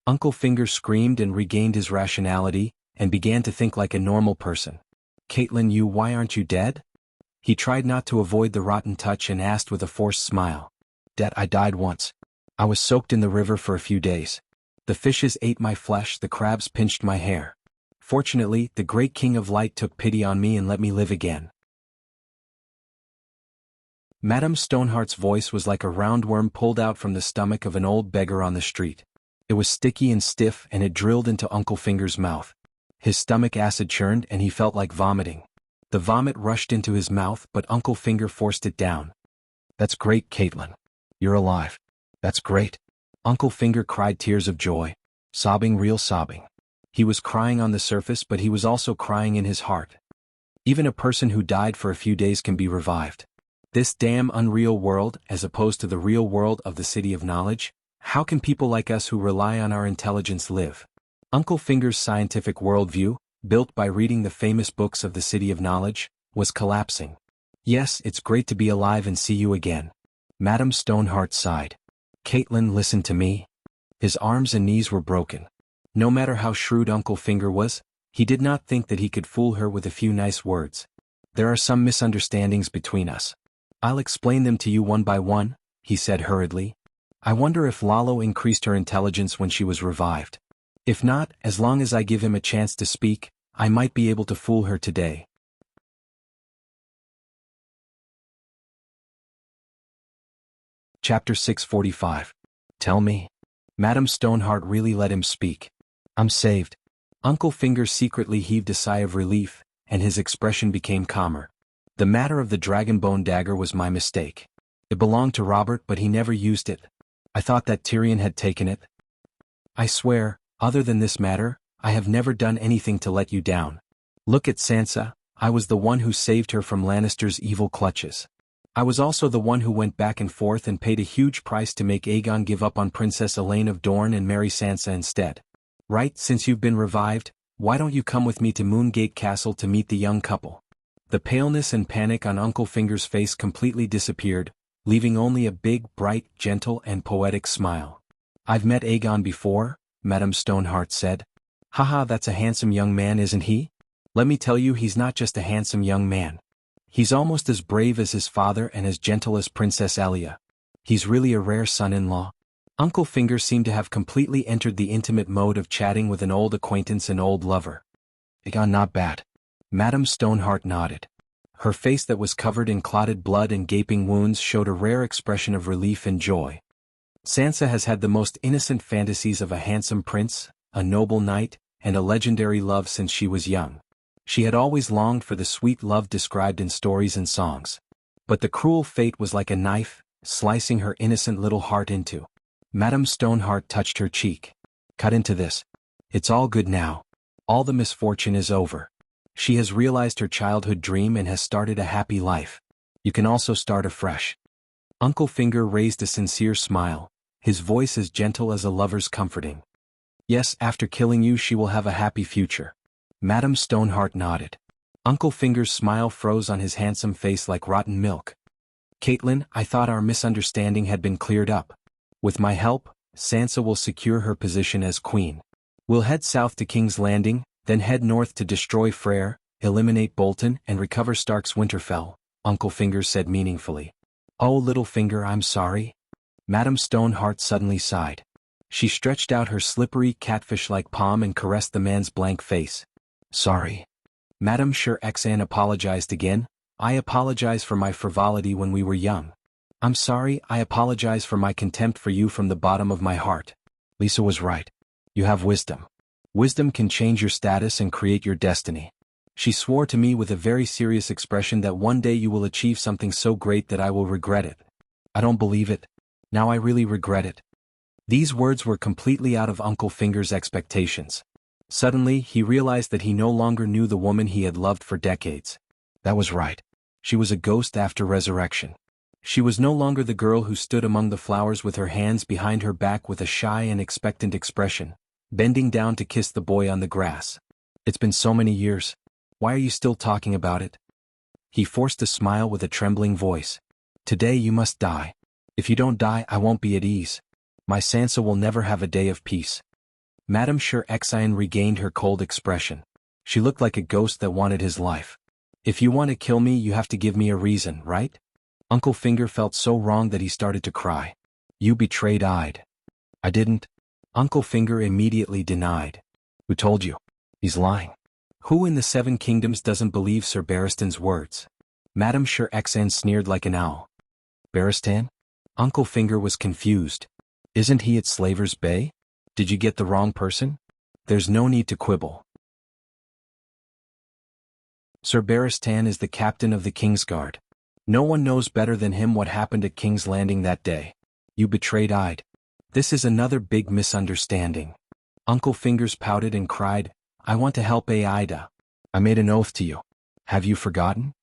Uncle Finger screamed and regained his rationality, and began to think like a normal person. Caitlin, why aren't you dead? He tried not to avoid the rotten touch and asked with a forced smile. Dead? I died once. I was soaked in the river for a few days. The fishes ate my flesh, the crabs pinched my hair. Fortunately, the great King of Light took pity on me and let me live again. Madame Stoneheart's voice was like a roundworm pulled out from the stomach of an old beggar on the street. It was sticky and stiff and it drilled into Uncle Finger's mouth. His stomach acid churned and he felt like vomiting. The vomit rushed into his mouth but Uncle Finger forced it down. That's great, Caitlin. You're alive. That's great. Uncle Finger cried tears of joy. Sobbing, real sobbing. He was crying on the surface but he was also crying in his heart. Even a person who died for a few days can be revived. This damn unreal world, as opposed to the real world of the City of Knowledge, how can people like us who rely on our intelligence live? Uncle Finger's scientific worldview, built by reading the famous books of the City of Knowledge, was collapsing. Yes, it's great to be alive and see you again. Madame Stoneheart sighed. Caitlin, listen to me. His arms and knees were broken. No matter how shrewd Uncle Finger was, he did not think that he could fool her with a few nice words. There are some misunderstandings between us. I'll explain them to you one by one, he said hurriedly. I wonder if Lalo increased her intelligence when she was revived. If not, as long as I give him a chance to speak, I might be able to fool her today. Chapter 645. Tell me. Madame Stoneheart really let him speak. I'm saved. Uncle Finger secretly heaved a sigh of relief, and his expression became calmer. The matter of the dragonbone dagger was my mistake. It belonged to Robert but he never used it. I thought that Tyrion had taken it. I swear, other than this matter, I have never done anything to let you down. Look at Sansa, I was the one who saved her from Lannister's evil clutches. I was also the one who went back and forth and paid a huge price to make Aegon give up on Princess Elaine of Dorne and marry Sansa instead. Right, since you've been revived, why don't you come with me to Moongate Castle to meet the young couple? The paleness and panic on Uncle Finger's face completely disappeared, leaving only a big, bright, gentle and poetic smile. I've met Aegon before, Madame Stoneheart said. Haha, that's a handsome young man, isn't he? Let me tell you, he's not just a handsome young man. He's almost as brave as his father and as gentle as Princess Elia. He's really a rare son-in-law. Uncle Finger seemed to have completely entered the intimate mode of chatting with an old acquaintance and old lover. Aegon, not bad. Madame Stoneheart nodded. Her face that was covered in clotted blood and gaping wounds showed a rare expression of relief and joy. Sansa has had the most innocent fantasies of a handsome prince, a noble knight, and a legendary love since she was young. She had always longed for the sweet love described in stories and songs. But the cruel fate was like a knife, slicing her innocent little heart into. Madame Stoneheart touched her cheek. Cut into this. It's all good now. All the misfortune is over. She has realized her childhood dream and has started a happy life. You can also start afresh. Uncle Finger raised a sincere smile, his voice as gentle as a lover's comforting. Yes, after killing you she will have a happy future. Madame Stoneheart nodded. Uncle Finger's smile froze on his handsome face like rotten milk. Caitlin, I thought our misunderstanding had been cleared up. With my help, Sansa will secure her position as queen. We'll head south to King's Landing, then head north to destroy Freyr, eliminate Bolton and recover Stark's Winterfell, Uncle Finger said meaningfully. Oh, little Finger, I'm sorry. Madame Stoneheart suddenly sighed. She stretched out her slippery, catfish-like palm and caressed the man's blank face. Sorry. Madame Sher Xan apologized again. I apologize for my frivolity when we were young. I'm sorry, I apologize for my contempt for you from the bottom of my heart. Lisa was right. You have wisdom. Wisdom can change your status and create your destiny. She swore to me with a very serious expression that one day you will achieve something so great that I will regret it. I don't believe it. Now I really regret it. These words were completely out of Uncle Finger's expectations. Suddenly, he realized that he no longer knew the woman he had loved for decades. That was right. She was a ghost after resurrection. She was no longer the girl who stood among the flowers with her hands behind her back with a shy and expectant expression, bending down to kiss the boy on the grass. It's been so many years. Why are you still talking about it? He forced a smile with a trembling voice. Today you must die. If you don't die, I won't be at ease. My Sansa will never have a day of peace. Madame Sher Xan regained her cold expression. She looked like a ghost that wanted his life. If you want to kill me, you have to give me a reason, right? Uncle Finger felt so wrong that he started to cry. You betrayed Ide. I didn't. Uncle Finger immediately denied. Who told you? He's lying. Who in the Seven Kingdoms doesn't believe Sir Barristan's words? Madame Sher Xan sneered like an owl. Barristan? Uncle Finger was confused. Isn't he at Slaver's Bay? Did you get the wrong person? There's no need to quibble. Sir Barristan is the captain of the Kingsguard. No one knows better than him what happened at King's Landing that day. You betrayed Ide. This is another big misunderstanding. Uncle Fingers pouted and cried, I want to help Aida. I made an oath to you. Have you forgotten?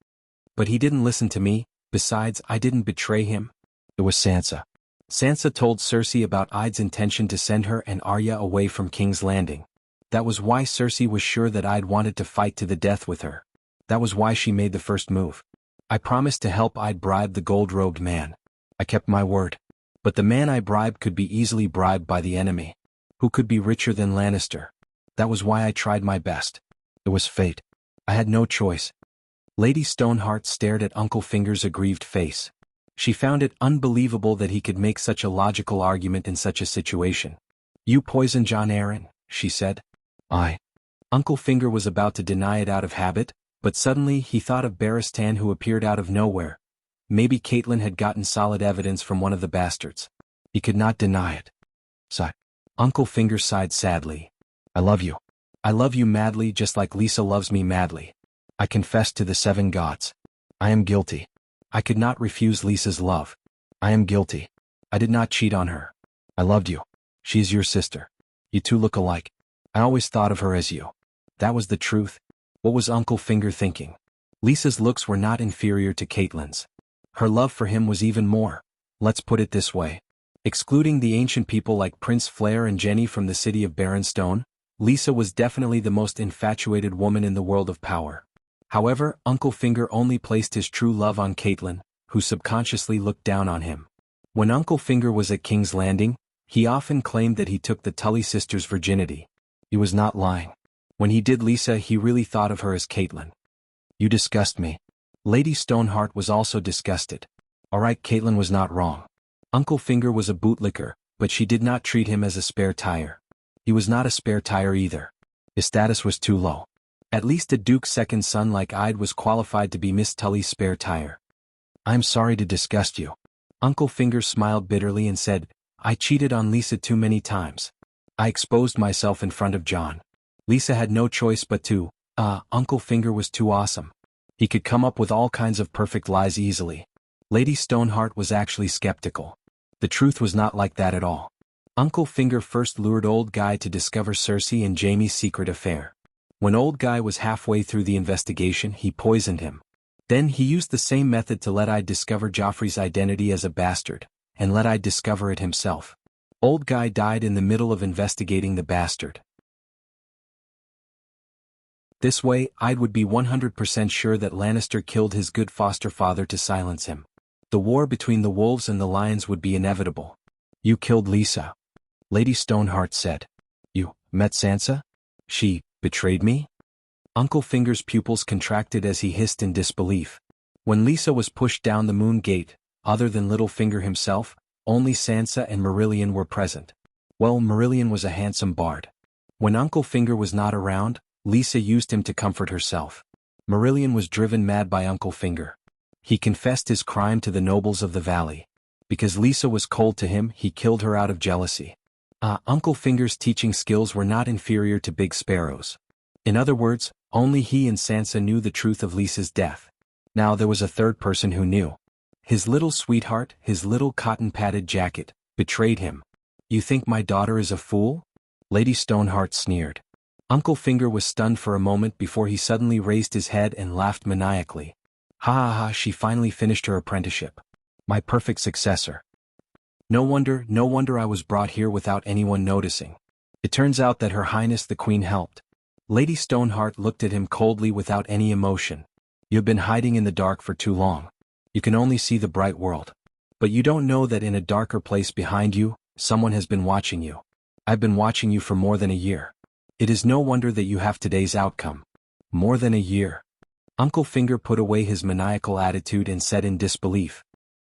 But he didn't listen to me. Besides, I didn't betray him. It was Sansa. Sansa told Cersei about Ide's intention to send her and Arya away from King's Landing. That was why Cersei was sure that Ide wanted to fight to the death with her. That was why she made the first move. I promised to help Ide bribe the gold-robed man. I kept my word. But the man I bribed could be easily bribed by the enemy. Who could be richer than Lannister? That was why I tried my best. It was fate. I had no choice. Lady Stoneheart stared at Uncle Finger's aggrieved face. She found it unbelievable that he could make such a logical argument in such a situation. You poisoned Jon Arryn, she said. Uncle Finger was about to deny it out of habit, but suddenly he thought of Barristan who appeared out of nowhere. Maybe Caitlin had gotten solid evidence from one of the bastards. He could not deny it. Sigh. Uncle Finger sighed sadly. I love you. I love you madly just like Lisa loves me madly. I confess to the seven gods. I am guilty. I could not refuse Lisa's love. I am guilty. I did not cheat on her. I loved you. She is your sister. You two look alike. I always thought of her as you. That was the truth. What was Uncle Finger thinking? Lisa's looks were not inferior to Caitlyn's. Her love for him was even more. Let's put it this way. Excluding the ancient people like Prince Flair and Jenny from the city of Barrenstone, Lisa was definitely the most infatuated woman in the world of power. However, Uncle Finger only placed his true love on Caitlin, who subconsciously looked down on him. When Uncle Finger was at King's Landing, He often claimed that he took the Tully sisters' virginity. He was not lying. When he did Lisa, he really thought of her as Caitlin. You disgust me. Lady Stoneheart was also disgusted. Alright, Caitlin was not wrong. Uncle Finger was a bootlicker, but she did not treat him as a spare tire. He was not a spare tire either. His status was too low. At least a duke's second son like I'd was qualified to be Miss Tully's spare tire. I'm sorry to disgust you. Uncle Finger smiled bitterly and said, I cheated on Lisa too many times. I exposed myself in front of John. Lisa had no choice but to. Uncle Finger was too awesome. He could come up with all kinds of perfect lies easily. Lady Stoneheart was actually skeptical. The truth was not like that at all. Uncle Finger first lured Old Guy to discover Cersei and Jaime's secret affair. When Old Guy was halfway through the investigation, he poisoned him. Then he used the same method to let Ide discover Joffrey's identity as a bastard, and let Ide discover it himself. Old Guy died in the middle of investigating the bastard. This way, Ide would be 100% sure that Lannister killed his good foster father to silence him. The war between the wolves and the lions would be inevitable. You killed Lisa. Lady Stoneheart said. You met Sansa? She betrayed me? Uncle Finger's pupils contracted as he hissed in disbelief. When Lisa was pushed down the moon gate, other than Littlefinger himself, only Sansa and Marillion were present. Well, Marillion was a handsome bard. When Uncle Finger was not around, Lisa used him to comfort herself. Marillion was driven mad by Uncle Finger. He confessed his crime to the nobles of the valley. Because Lisa was cold to him, he killed her out of jealousy. Uncle Finger's teaching skills were not inferior to Big Sparrow's. In other words, only he and Sansa knew the truth of Lisa's death. Now there was a third person who knew. His little sweetheart, his little cotton-padded jacket, betrayed him. You think my daughter is a fool? Lady Stoneheart sneered. Uncle Finger was stunned for a moment before he suddenly raised his head and laughed maniacally. Ha ha ha, she finally finished her apprenticeship. My perfect successor. No wonder I was brought here without anyone noticing. It turns out that Her Highness the Queen helped. Lady Stoneheart looked at him coldly without any emotion. You've been hiding in the dark for too long. You can only see the bright world. But you don't know that in a darker place behind you, someone has been watching you. I've been watching you for more than a year. It is no wonder that you have today's outcome. More than a year. Uncle Finger put away his maniacal attitude and said in disbelief.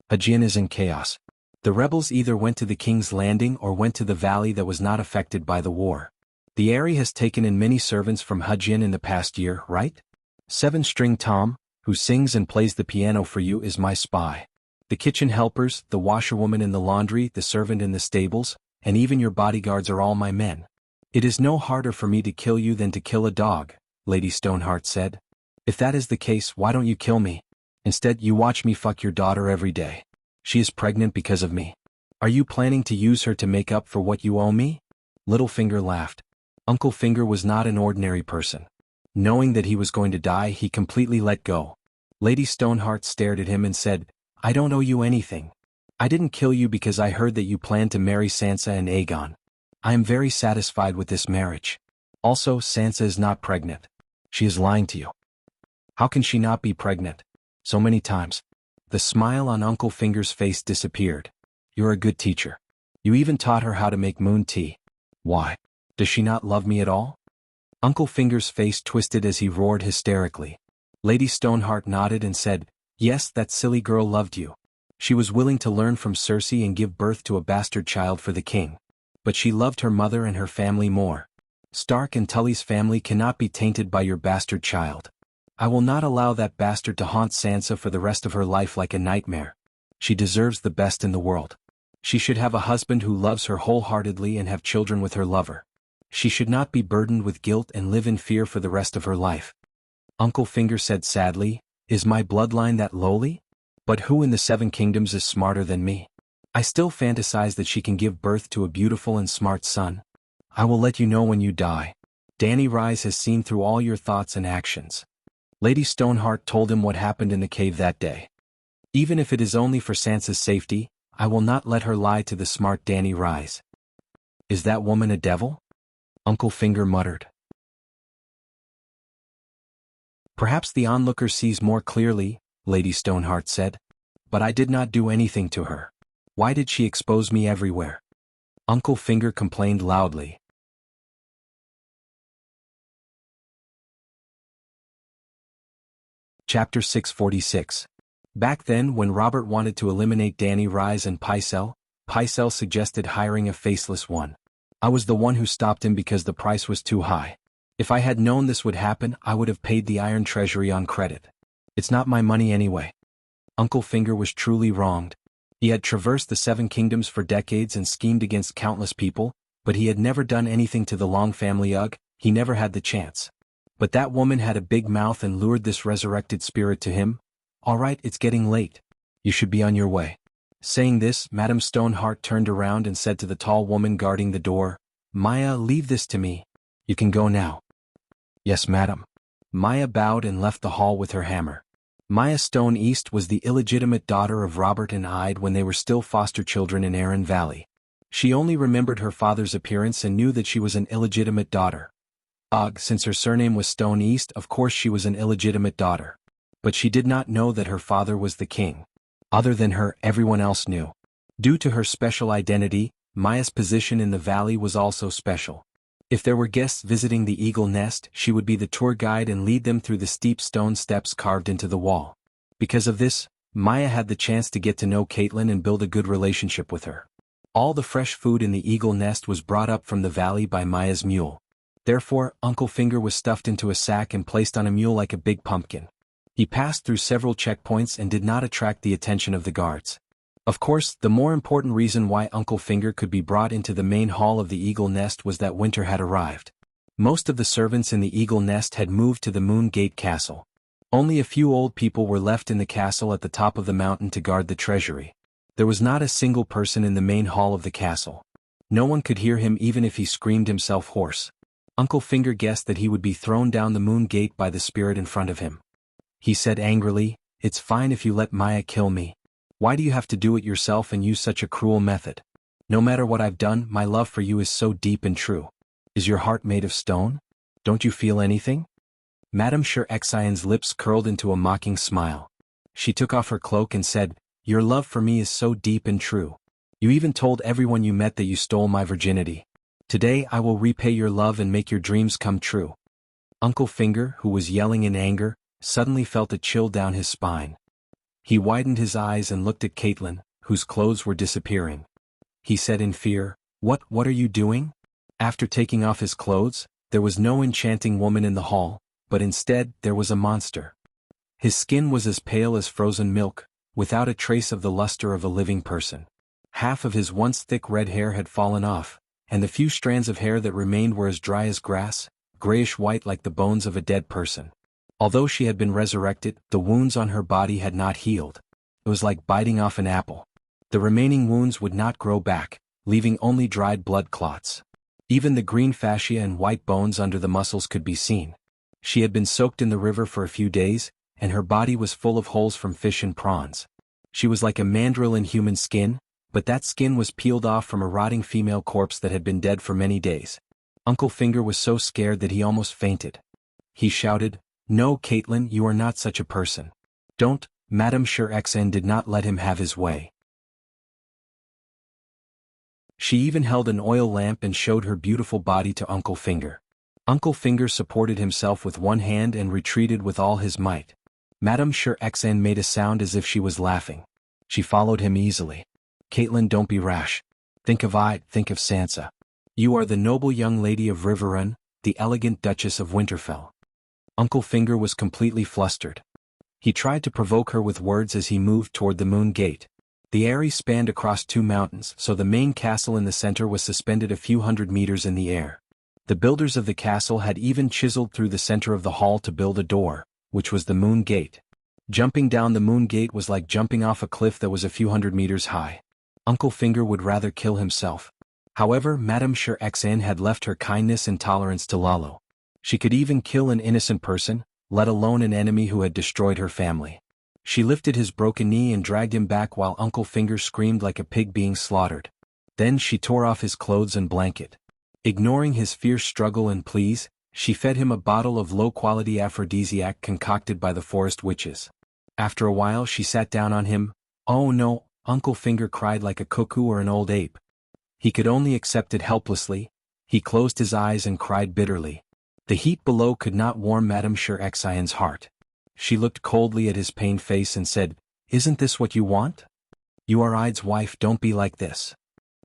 Aegean is in chaos. The rebels either went to the King's Landing or went to the valley that was not affected by the war. The Eyrie has taken in many servants from Aegean in the past year, right? 7-string Tom, who sings and plays the piano for you, is my spy. The kitchen helpers, the washerwoman in the laundry, the servant in the stables, and even your bodyguards are all my men. It is no harder for me to kill you than to kill a dog, Lady Stoneheart said. If that is the case, why don't you kill me? Instead, you watch me fuck your daughter every day. She is pregnant because of me. Are you planning to use her to make up for what you owe me? Littlefinger laughed. Uncle Finger was not an ordinary person. Knowing that he was going to die, he completely let go. Lady Stoneheart stared at him and said, I don't owe you anything. I didn't kill you because I heard that you planned to marry Sansa and Aegon. I am very satisfied with this marriage. Also, Sansa is not pregnant. She is lying to you. How can she not be pregnant? So many times. The smile on Uncle Finger's face disappeared. You're a good teacher. You even taught her how to make moon tea. Why? Does she not love me at all? Uncle Finger's face twisted as he roared hysterically. Lady Stoneheart nodded and said, Yes, that silly girl loved you. She was willing to learn from Cersei and give birth to a bastard child for the king. But she loved her mother and her family more. Stark and Tully's family cannot be tainted by your bastard child. I will not allow that bastard to haunt Sansa for the rest of her life like a nightmare. She deserves the best in the world. She should have a husband who loves her wholeheartedly and have children with her lover. She should not be burdened with guilt and live in fear for the rest of her life. Uncle Finger said sadly, Is my bloodline that lowly? But who in the 7 kingdoms is smarter than me? I still fantasize that she can give birth to a beautiful and smart son. I will let you know when you die. Dany Rise has seen through all your thoughts and actions. Lady Stoneheart told him what happened in the cave that day. Even if it is only for Sansa's safety, I will not let her lie to the smart Dany Rise. Is that woman a devil? Uncle Finger muttered. Perhaps the onlooker sees more clearly, Lady Stoneheart said. But I did not do anything to her. Why did she expose me everywhere? Uncle Finger complained loudly. Chapter 646. Back then, when Robert wanted to eliminate Danny Rise and Pycelle suggested hiring a faceless one. I was the one who stopped him because the price was too high. If I had known this would happen, I would have paid the Iron Treasury on credit. It's not my money anyway. Uncle Finger was truly wronged. He had traversed the 7 kingdoms for decades and schemed against countless people, but he had never done anything to the Long family. He never had the chance. But that woman had a big mouth and lured this resurrected spirit to him. All right, it's getting late. You should be on your way. Saying this, Madame Stoneheart turned around and said to the tall woman guarding the door, Maya, leave this to me. You can go now. Yes, madam. Maya bowed and left the hall with her hammer. Maya Stone East was the illegitimate daughter of Robert and Ide when they were still foster children in Arran Valley. She only remembered her father's appearance and knew that she was an illegitimate daughter. Since her surname was Stone East, of course she was an illegitimate daughter. But she did not know that her father was the king. Other than her, everyone else knew. Due to her special identity, Maya's position in the valley was also special. If there were guests visiting the Eagle Nest, she would be the tour guide and lead them through the steep stone steps carved into the wall. Because of this, Maya had the chance to get to know Caitlin and build a good relationship with her. All the fresh food in the Eagle Nest was brought up from the valley by Maya's mule. Therefore, Uncle Finger was stuffed into a sack and placed on a mule like a big pumpkin. He passed through several checkpoints and did not attract the attention of the guards. Of course, the more important reason why Uncle Finger could be brought into the main hall of the Eagle Nest was that winter had arrived. Most of the servants in the Eagle Nest had moved to the Moon Gate Castle. Only a few old people were left in the castle at the top of the mountain to guard the treasury. There was not a single person in the main hall of the castle. No one could hear him even if he screamed himself hoarse. Uncle Finger guessed that he would be thrown down the Moon Gate by the spirit in front of him. He said angrily, "It's fine if you let Maya kill me. Why do you have to do it yourself and use such a cruel method? No matter what I've done, my love for you is so deep and true. Is your heart made of stone? Don't you feel anything?" Madame Sher-Exian's lips curled into a mocking smile. She took off her cloak and said, "Your love for me is so deep and true. You even told everyone you met that you stole my virginity. Today I will repay your love and make your dreams come true." Uncle Finger, who was yelling in anger, suddenly felt a chill down his spine. He widened his eyes and looked at Caitlin, whose clothes were disappearing. He said in fear, What are you doing?" After taking off his clothes, there was no enchanting woman in the hall, but instead there was a monster. His skin was as pale as frozen milk, without a trace of the luster of a living person. Half of his once thick red hair had fallen off, and the few strands of hair that remained were as dry as grass, grayish-white like the bones of a dead person. Although she had been resurrected, the wounds on her body had not healed. It was like biting off an apple. The remaining wounds would not grow back, leaving only dried blood clots. Even the green fascia and white bones under the muscles could be seen. She had been soaked in the river for a few days, and her body was full of holes from fish and prawns. She was like a mandrill in human skin, but that skin was peeled off from a rotting female corpse that had been dead for many days. Uncle Finger was so scared that he almost fainted. He shouted, "No, Caitlin, you are not such a person. Don't." Madame Sher-Exian did not let him have his way. She even held an oil lamp and showed her beautiful body to Uncle Finger. Uncle Finger supported himself with one hand and retreated with all his might. Madame Sher-Exian made a sound as if she was laughing. She followed him easily. "Caitlin, don't be rash. Think of Sansa. You are the noble young lady of Riverrun, the elegant Duchess of Winterfell." Uncle Finger was completely flustered. He tried to provoke her with words as he moved toward the Moon Gate. The area spanned across 2 mountains, so the main castle in the center was suspended a few hundred meters in the air. The builders of the castle had even chiseled through the center of the hall to build a door, which was the Moon Gate. Jumping down the Moon Gate was like jumping off a cliff that was a few hundred meters high. Uncle Finger would rather kill himself. However, Madame Sher-Exian had left her kindness and tolerance to Lalo. She could even kill an innocent person, let alone an enemy who had destroyed her family. She lifted his broken knee and dragged him back while Uncle Finger screamed like a pig being slaughtered. Then she tore off his clothes and blanket. Ignoring his fierce struggle and pleas, she fed him a bottle of low-quality aphrodisiac concocted by the forest witches. After a while she sat down on him. "Oh no," Uncle Finger cried like a cuckoo or an old ape. He could only accept it helplessly. He closed his eyes and cried bitterly. The heat below could not warm Madame Xian's heart. She looked coldly at his pained face and said, "Isn't this what you want? You are Ide's wife, don't be like this."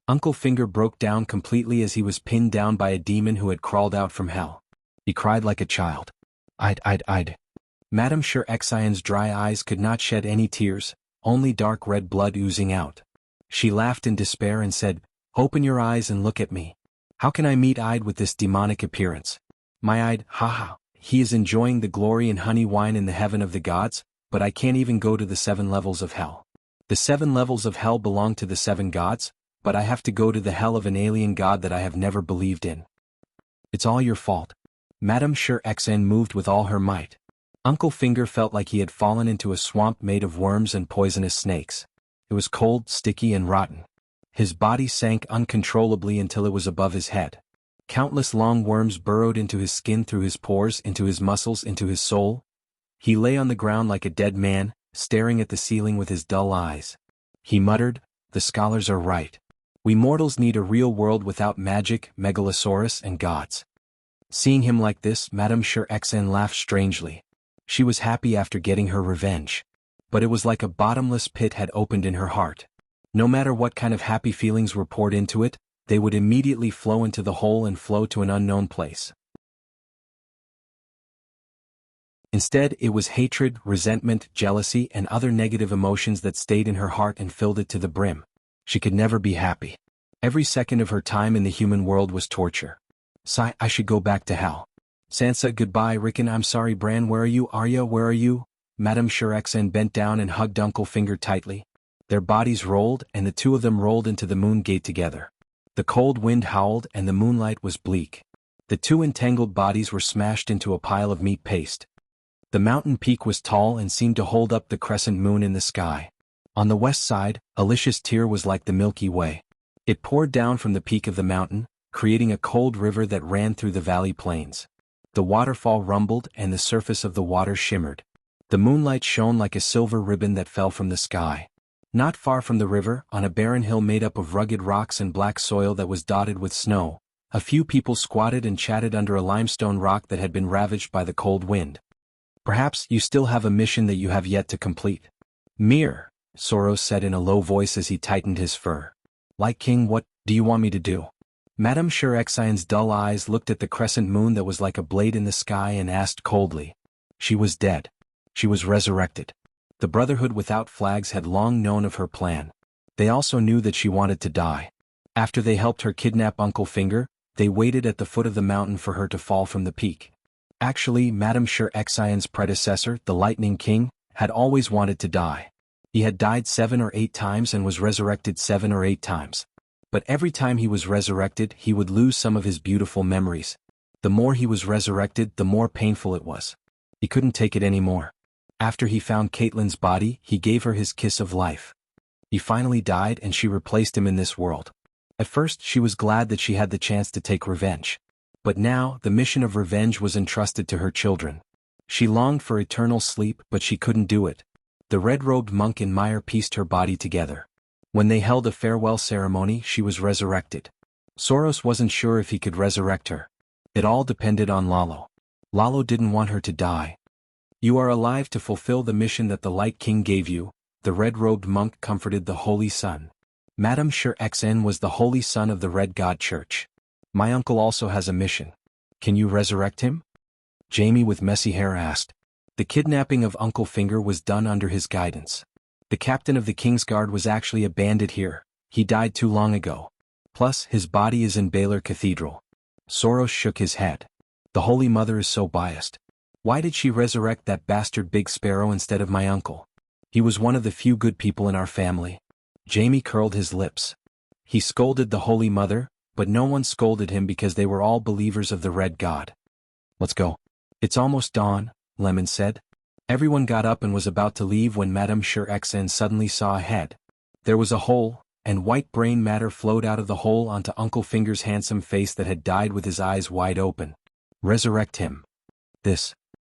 Uncle Finger broke down completely as he was pinned down by a demon who had crawled out from hell. He cried like a child. I'd. Madame Xian's dry eyes could not shed any tears, only dark red blood oozing out. She laughed in despair and said, "Open your eyes and look at me. How can I meet Ide with this demonic appearance? My Ide, haha, he is enjoying the glory and honey wine in the heaven of the gods, but I can't even go to the 7 levels of hell. The 7 levels of hell belong to the 7 gods, but I have to go to the hell of an alien god that I have never believed in. It's all your fault." Madame Xian moved with all her might. Uncle Finger felt like he had fallen into a swamp made of worms and poisonous snakes. It was cold, sticky and rotten. His body sank uncontrollably until it was above his head. Countless long worms burrowed into his skin, through his pores, into his muscles, into his soul. He lay on the ground like a dead man, staring at the ceiling with his dull eyes. He muttered, "The scholars are right. We mortals need a real world without magic, megalosaurus and gods." Seeing him like this, Madame Xian laughed strangely. She was happy after getting her revenge. But it was like a bottomless pit had opened in her heart. No matter what kind of happy feelings were poured into it, they would immediately flow into the hole and flow to an unknown place. Instead, it was hatred, resentment, jealousy, and other negative emotions that stayed in her heart and filled it to the brim. She could never be happy. Every second of her time in the human world was torture. Sigh, I should go back to hell. Sansa, goodbye. Rickon, I'm sorry. Bran, where are you? Arya, where are you? Madame Xian bent down and hugged Uncle Finger tightly. Their bodies rolled, and the two of them rolled into the moon gate together. The cold wind howled, and the moonlight was bleak. The two entangled bodies were smashed into a pile of meat paste. The mountain peak was tall and seemed to hold up the crescent moon in the sky. On the west side, Alicia's tear was like the Milky Way. It poured down from the peak of the mountain, creating a cold river that ran through the valley plains. The waterfall rumbled and the surface of the water shimmered. The moonlight shone like a silver ribbon that fell from the sky. Not far from the river, on a barren hill made up of rugged rocks and black soil that was dotted with snow, a few people squatted and chatted under a limestone rock that had been ravaged by the cold wind. "Perhaps you still have a mission that you have yet to complete." "Mir," Soros said in a low voice as he tightened his fur. "Like king, what do you want me to do?" Madame Xian's dull eyes looked at the crescent moon that was like a blade in the sky and asked coldly. She was dead. She was resurrected. The Brotherhood without flags had long known of her plan. They also knew that she wanted to die. After they helped her kidnap Uncle Finger, they waited at the foot of the mountain for her to fall from the peak. Actually, Madame Xian's predecessor, the Lightning King, had always wanted to die. He had died 7 or 8 times and was resurrected 7 or 8 times. But every time he was resurrected, he would lose some of his beautiful memories. The more he was resurrected, the more painful it was. He couldn't take it anymore. After he found Caitlyn's body, he gave her his kiss of life. He finally died and she replaced him in this world. At first, she was glad that she had the chance to take revenge. But now, the mission of revenge was entrusted to her children. She longed for eternal sleep, but she couldn't do it. The red-robed monk in Meyer pieced her body together. When they held a farewell ceremony, she was resurrected. Soros wasn't sure if he could resurrect her. It all depended on Lalo. Lalo didn't want her to die. "You are alive to fulfill the mission that the Light King gave you," the red-robed monk comforted the Holy Son. Madame Xian was the Holy Son of the Red God Church. "My uncle also has a mission. Can you resurrect him?" Jamie with messy hair asked. The kidnapping of Uncle Finger was done under his guidance. The captain of the King's Guard was actually a bandit here. He died too long ago. Plus, his body is in Baylor Cathedral. Soros shook his head. The Holy Mother is so biased. Why did she resurrect that bastard Big Sparrow instead of my uncle? He was one of the few good people in our family. Jamie curled his lips. He scolded the Holy Mother, but no one scolded him because they were all believers of the Red God. "Let's go. It's almost dawn," Lemon said. Everyone got up and was about to leave when Madame Xian suddenly saw a head. There was a hole, and white brain matter flowed out of the hole onto Uncle Finger's handsome face that had died with his eyes wide open. "Resurrect him."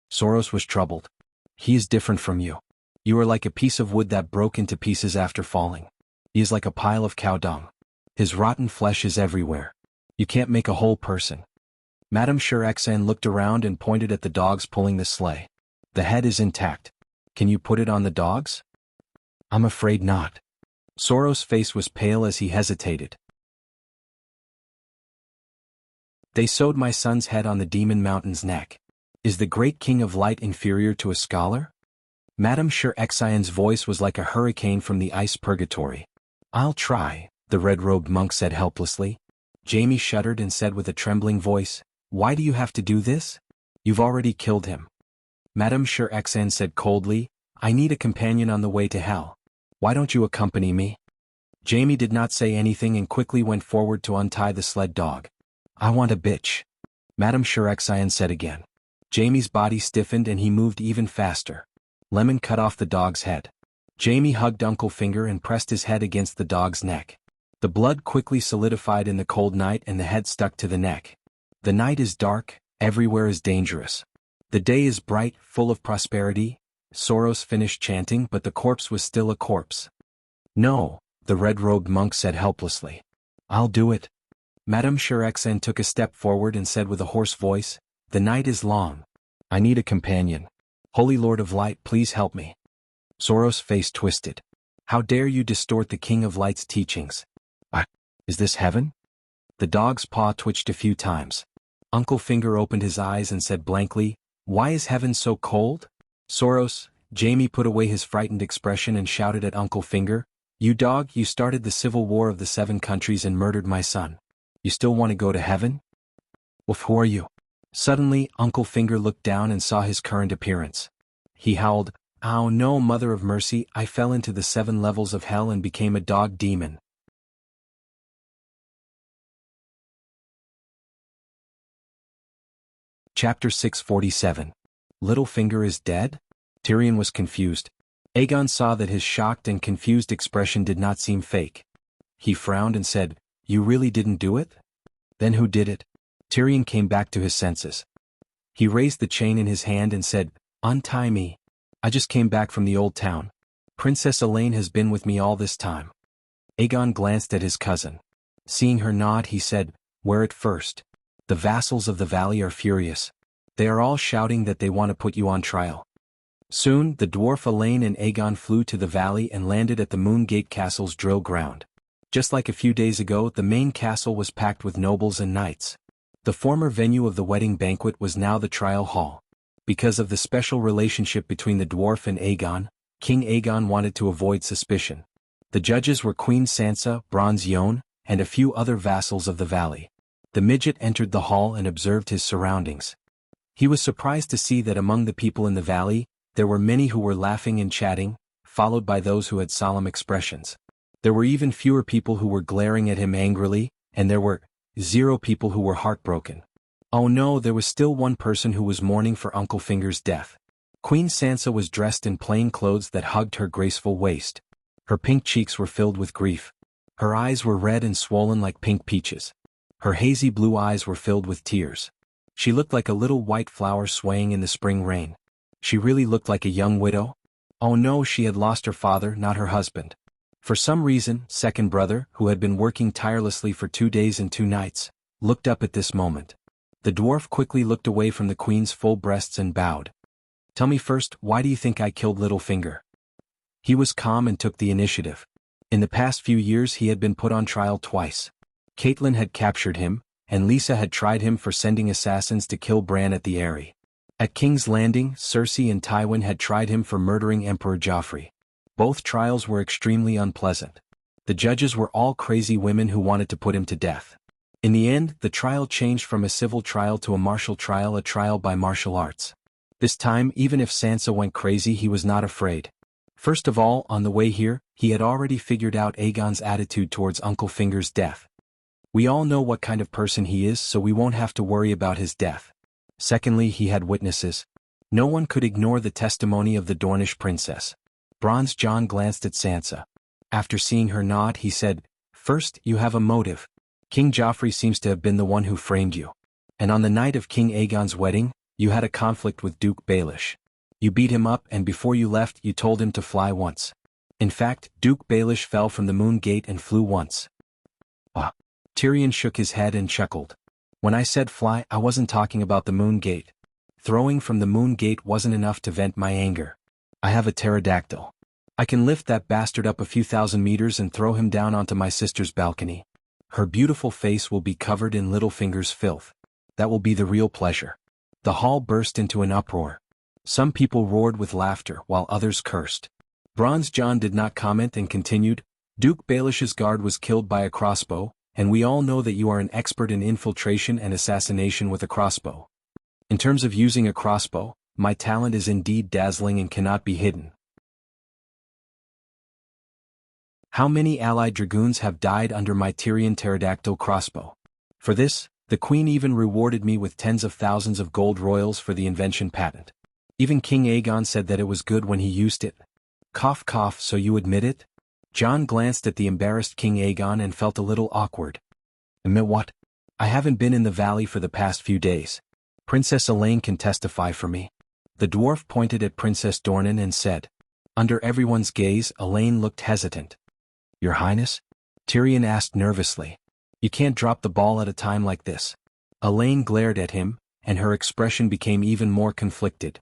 Soros was troubled. "He is different from you. You are like a piece of wood that broke into pieces after falling. He is like a pile of cow dung." His rotten flesh is everywhere. You can't make a whole person. Madame Sherexan looked around and pointed at the dogs pulling the sleigh. The head is intact. Can you put it on the dogs? I'm afraid not. Soros' face was pale as he hesitated. They sewed my son's head on the demon mountain's neck. Is the great king of light inferior to a scholar? Madame Sherexion's voice was like a hurricane from the ice purgatory. I'll try, the red-robed monk said helplessly. Jamie shuddered and said with a trembling voice, Why do you have to do this? You've already killed him. Madame Sherexan said coldly, I need a companion on the way to hell. Why don't you accompany me? Jamie did not say anything and quickly went forward to untie the sled dog. I want a bitch. Madame Sherexan said again. Jamie's body stiffened and he moved even faster. Lemon cut off the dog's head. Jamie hugged Uncle Finger and pressed his head against the dog's neck. The blood quickly solidified in the cold night and the head stuck to the neck. The night is dark, everywhere is dangerous. The day is bright, full of prosperity. Soros finished chanting, but the corpse was still a corpse. No, the red-robed monk said helplessly. I'll do it. Madame Sherexan took a step forward and said with a hoarse voice, The night is long. I need a companion. Holy Lord of Light, please help me. Soros' face twisted. How dare you distort the King of Light's teachings? Is this heaven? The dog's paw twitched a few times. Uncle Finger opened his eyes and said blankly, Why is heaven so cold? Soros, Jamie put away his frightened expression and shouted at Uncle Finger, You dog, you started the civil war of the 7 countries and murdered my son. You still want to go to heaven? Woof, who are you? Suddenly, Uncle Finger looked down and saw his current appearance. He howled, Oh no, Mother of Mercy, I fell into the 7 levels of hell and became a dog demon. Chapter 647. Littlefinger is dead? Tyrion was confused. Aegon saw that his shocked and confused expression did not seem fake. He frowned and said, You really didn't do it? Then who did it? Tyrion came back to his senses. He raised the chain in his hand and said, Untie me. I just came back from the old town. Princess Elaine has been with me all this time. Aegon glanced at his cousin. Seeing her nod, he said, Where at first? The vassals of the valley are furious. They are all shouting that they want to put you on trial. Soon, the dwarf Elaine and Aegon flew to the valley and landed at the Moongate Castle's drill ground. Just like a few days ago, the main castle was packed with nobles and knights. The former venue of the wedding banquet was now the trial hall. Because of the special relationship between the dwarf and Aegon, King Aegon wanted to avoid suspicion. The judges were Queen Sansa, Bronze Yohn, and a few other vassals of the valley. The midget entered the hall and observed his surroundings. He was surprised to see that among the people in the valley, there were many who were laughing and chatting, followed by those who had solemn expressions. There were even fewer people who were glaring at him angrily, and there were 0 people who were heartbroken. Oh no, there was still one person who was mourning for Uncle Finger's death. Queen Sansa was dressed in plain clothes that hugged her graceful waist. Her pink cheeks were filled with grief. Her eyes were red and swollen like pink peaches. Her hazy blue eyes were filled with tears. She looked like a little white flower swaying in the spring rain. She really looked like a young widow. Oh no, she had lost her father, not her husband. For some reason, second brother, who had been working tirelessly for 2 days and 2 nights, looked up at this moment. The dwarf quickly looked away from the queen's full breasts and bowed. Tell me first, why do you think I killed Littlefinger? He was calm and took the initiative. In the past few years he had been put on trial twice. Catelyn had captured him, and Lisa had tried him for sending assassins to kill Bran at the Eyrie. At King's Landing, Cersei and Tywin had tried him for murdering Emperor Joffrey. Both trials were extremely unpleasant. The judges were all crazy women who wanted to put him to death. In the end, the trial changed from a civil trial to a martial trial, a trial by martial arts. This time, even if Sansa went crazy, he was not afraid. First of all, on the way here, he had already figured out Aegon's attitude towards Uncle Finger's death. We all know what kind of person he is, so we won't have to worry about his death. Secondly, he had witnesses. No one could ignore the testimony of the Dornish princess. Bronze John glanced at Sansa. After seeing her nod, he said, First, you have a motive. King Joffrey seems to have been the one who framed you. And on the night of King Aegon's wedding, you had a conflict with Duke Baelish. You beat him up, and before you left, you told him to fly once. In fact, Duke Baelish fell from the Moon Gate and flew once. Ah. Tyrion shook his head and chuckled. When I said fly, I wasn't talking about the moon gate. Throwing from the moon gate wasn't enough to vent my anger. I have a pterodactyl. I can lift that bastard up a few thousand meters and throw him down onto my sister's balcony. Her beautiful face will be covered in Littlefinger's filth. That will be the real pleasure. The hall burst into an uproar. Some people roared with laughter while others cursed. Bronze John did not comment and continued, Duke Baelish's guard was killed by a crossbow, and we all know that you are an expert in infiltration and assassination with a crossbow. In terms of using a crossbow, my talent is indeed dazzling and cannot be hidden. How many allied dragoons have died under my Tyrion pterodactyl crossbow? For this, the queen even rewarded me with tens of thousands of gold royals for the invention patent. Even King Aegon said that it was good when he used it. Cough cough, so you admit it? Jon glanced at the embarrassed King Aegon and felt a little awkward. Admit what? I haven't been in the valley for the past few days. Princess Elaine can testify for me. The dwarf pointed at Princess Dornan and said. Under everyone's gaze, Elaine looked hesitant. Your Highness? Tyrion asked nervously. You can't drop the ball at a time like this. Elaine glared at him, and her expression became even more conflicted.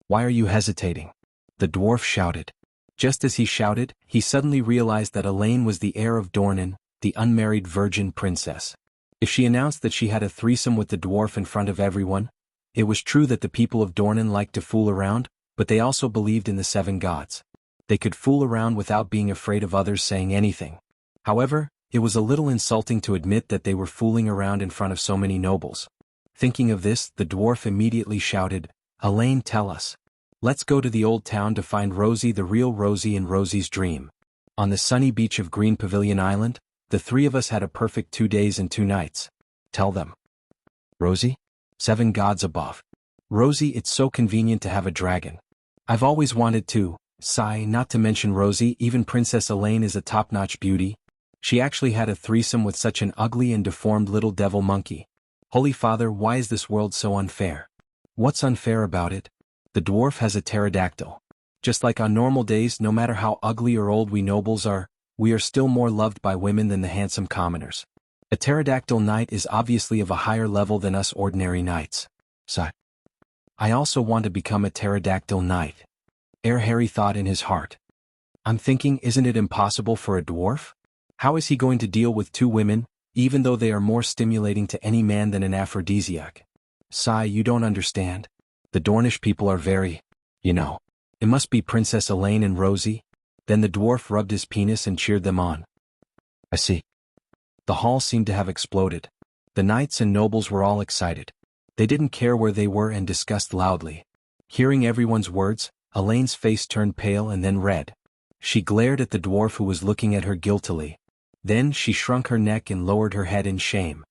Why are you hesitating? The dwarf shouted. Just as he shouted, he suddenly realized that Elaine was the heir of Dornan, the unmarried virgin princess. If she announced that she had a threesome with the dwarf in front of everyone, it was true that the people of Dornan liked to fool around, but they also believed in the seven gods. They could fool around without being afraid of others saying anything. However, it was a little insulting to admit that they were fooling around in front of so many nobles. Thinking of this, the dwarf immediately shouted, Elaine, tell us. Let's go to the old town to find Rosie, the real Rosie in Rosie's dream. On the sunny beach of Green Pavilion Island, the three of us had a perfect 2 days and 2 nights. Tell them. Rosie? 7 gods above. Rosie, it's so convenient to have a dragon. I've always wanted to. Sigh, not to mention Rosie, even Princess Elaine is a top-notch beauty. She actually had a threesome with such an ugly and deformed little devil monkey. Holy Father, why is this world so unfair? What's unfair about it? The dwarf has a pterodactyl. Just like on normal days, no matter how ugly or old we nobles are, we are still more loved by women than the handsome commoners. A pterodactyl knight is obviously of a higher level than us ordinary knights. Sigh. I also want to become a pterodactyl knight. Harry thought in his heart. I'm thinking, isn't it impossible for a dwarf? How is he going to deal with 2 women, even though they are more stimulating to any man than an aphrodisiac? Sigh, you don't understand. The Dornish people are very, It must be Princess Elaine and Rosie. Then the dwarf rubbed his penis and cheered them on. I see. The hall seemed to have exploded. The knights and nobles were all excited. They didn't care where they were and discussed loudly. Hearing everyone's words, Elaine's face turned pale and then red. She glared at the dwarf who was looking at her guiltily. Then she shrunk her neck and lowered her head in shame.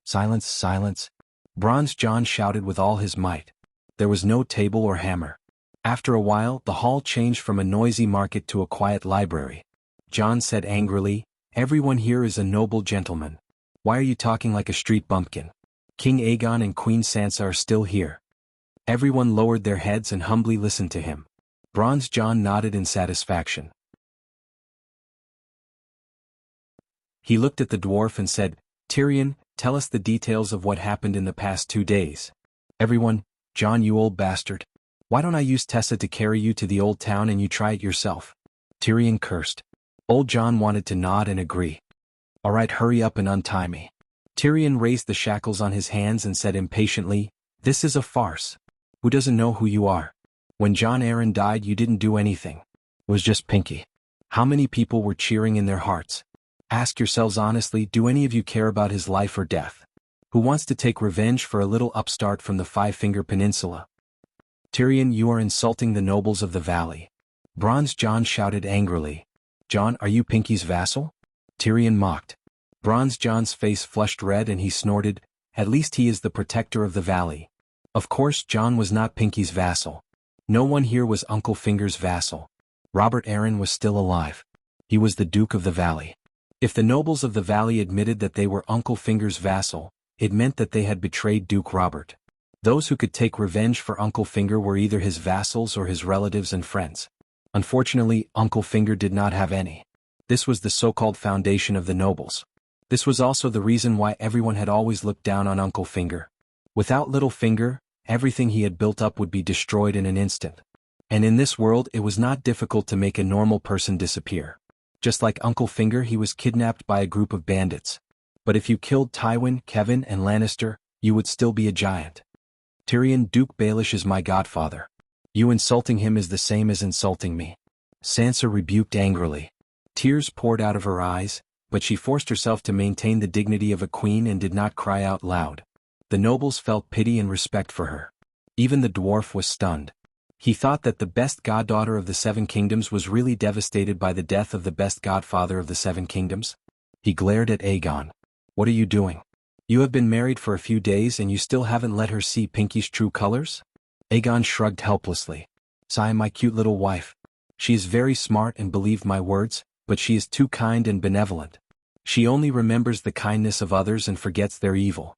Silence, silence. Bronze John shouted with all his might. There was no table or hammer. After a while, the hall changed from a noisy market to a quiet library. John said angrily, Everyone here is a noble gentleman. Why are you talking like a street bumpkin? King Aegon and Queen Sansa are still here. Everyone lowered their heads and humbly listened to him. Bronze John nodded in satisfaction. He looked at the dwarf and said, Tyrion, tell us the details of what happened in the past 2 days. Everyone, John, you old bastard. Why don't I use Tessa to carry you to the old town and you try it yourself? Tyrion cursed. Old John wanted to nod and agree. All right, hurry up and untie me. Tyrion raised the shackles on his hands and said impatiently, This is a farce. Who doesn't know who you are? When Jon Arryn died, you didn't do anything. It was just Pinky. How many people were cheering in their hearts? Ask yourselves honestly, do any of you care about his life or death? Who wants to take revenge for a little upstart from the Five-Finger Peninsula? Tyrion, you are insulting the nobles of the valley. Bronze John shouted angrily. Jon, are you Pinky's vassal? Tyrion mocked. Bronze John's face flushed red and he snorted, At least he is the protector of the valley. Of course, Jon was not Pinky's vassal. No one here was Uncle Finger's vassal. Robert Arryn was still alive. He was the Duke of the Valley. If the nobles of the valley admitted that they were Uncle Finger's vassal, it meant that they had betrayed Duke Robert. Those who could take revenge for Uncle Finger were either his vassals or his relatives and friends. Unfortunately, Uncle Finger did not have any. This was the so-called foundation of the nobles. This was also the reason why everyone had always looked down on Uncle Finger. Without Little Finger, everything he had built up would be destroyed in an instant. And in this world it was not difficult to make a normal person disappear. Just like Uncle Finger, he was kidnapped by a group of bandits. But if you killed Tywin, Kevin, and Lannister, you would still be a giant. Tyrion, Duke Baelish is my godfather. You insulting him is the same as insulting me. Sansa rebuked angrily. Tears poured out of her eyes, but she forced herself to maintain the dignity of a queen and did not cry out loud. The nobles felt pity and respect for her. Even the dwarf was stunned. He thought that the best goddaughter of the Seven Kingdoms was really devastated by the death of the best godfather of the Seven Kingdoms. He glared at Aegon. What are you doing? You have been married for a few days and you still haven't let her see Pinky's true colors? Aegon shrugged helplessly. Sigh, my cute little wife. She is very smart and believed my words, but she is too kind and benevolent. She only remembers the kindness of others and forgets their evil.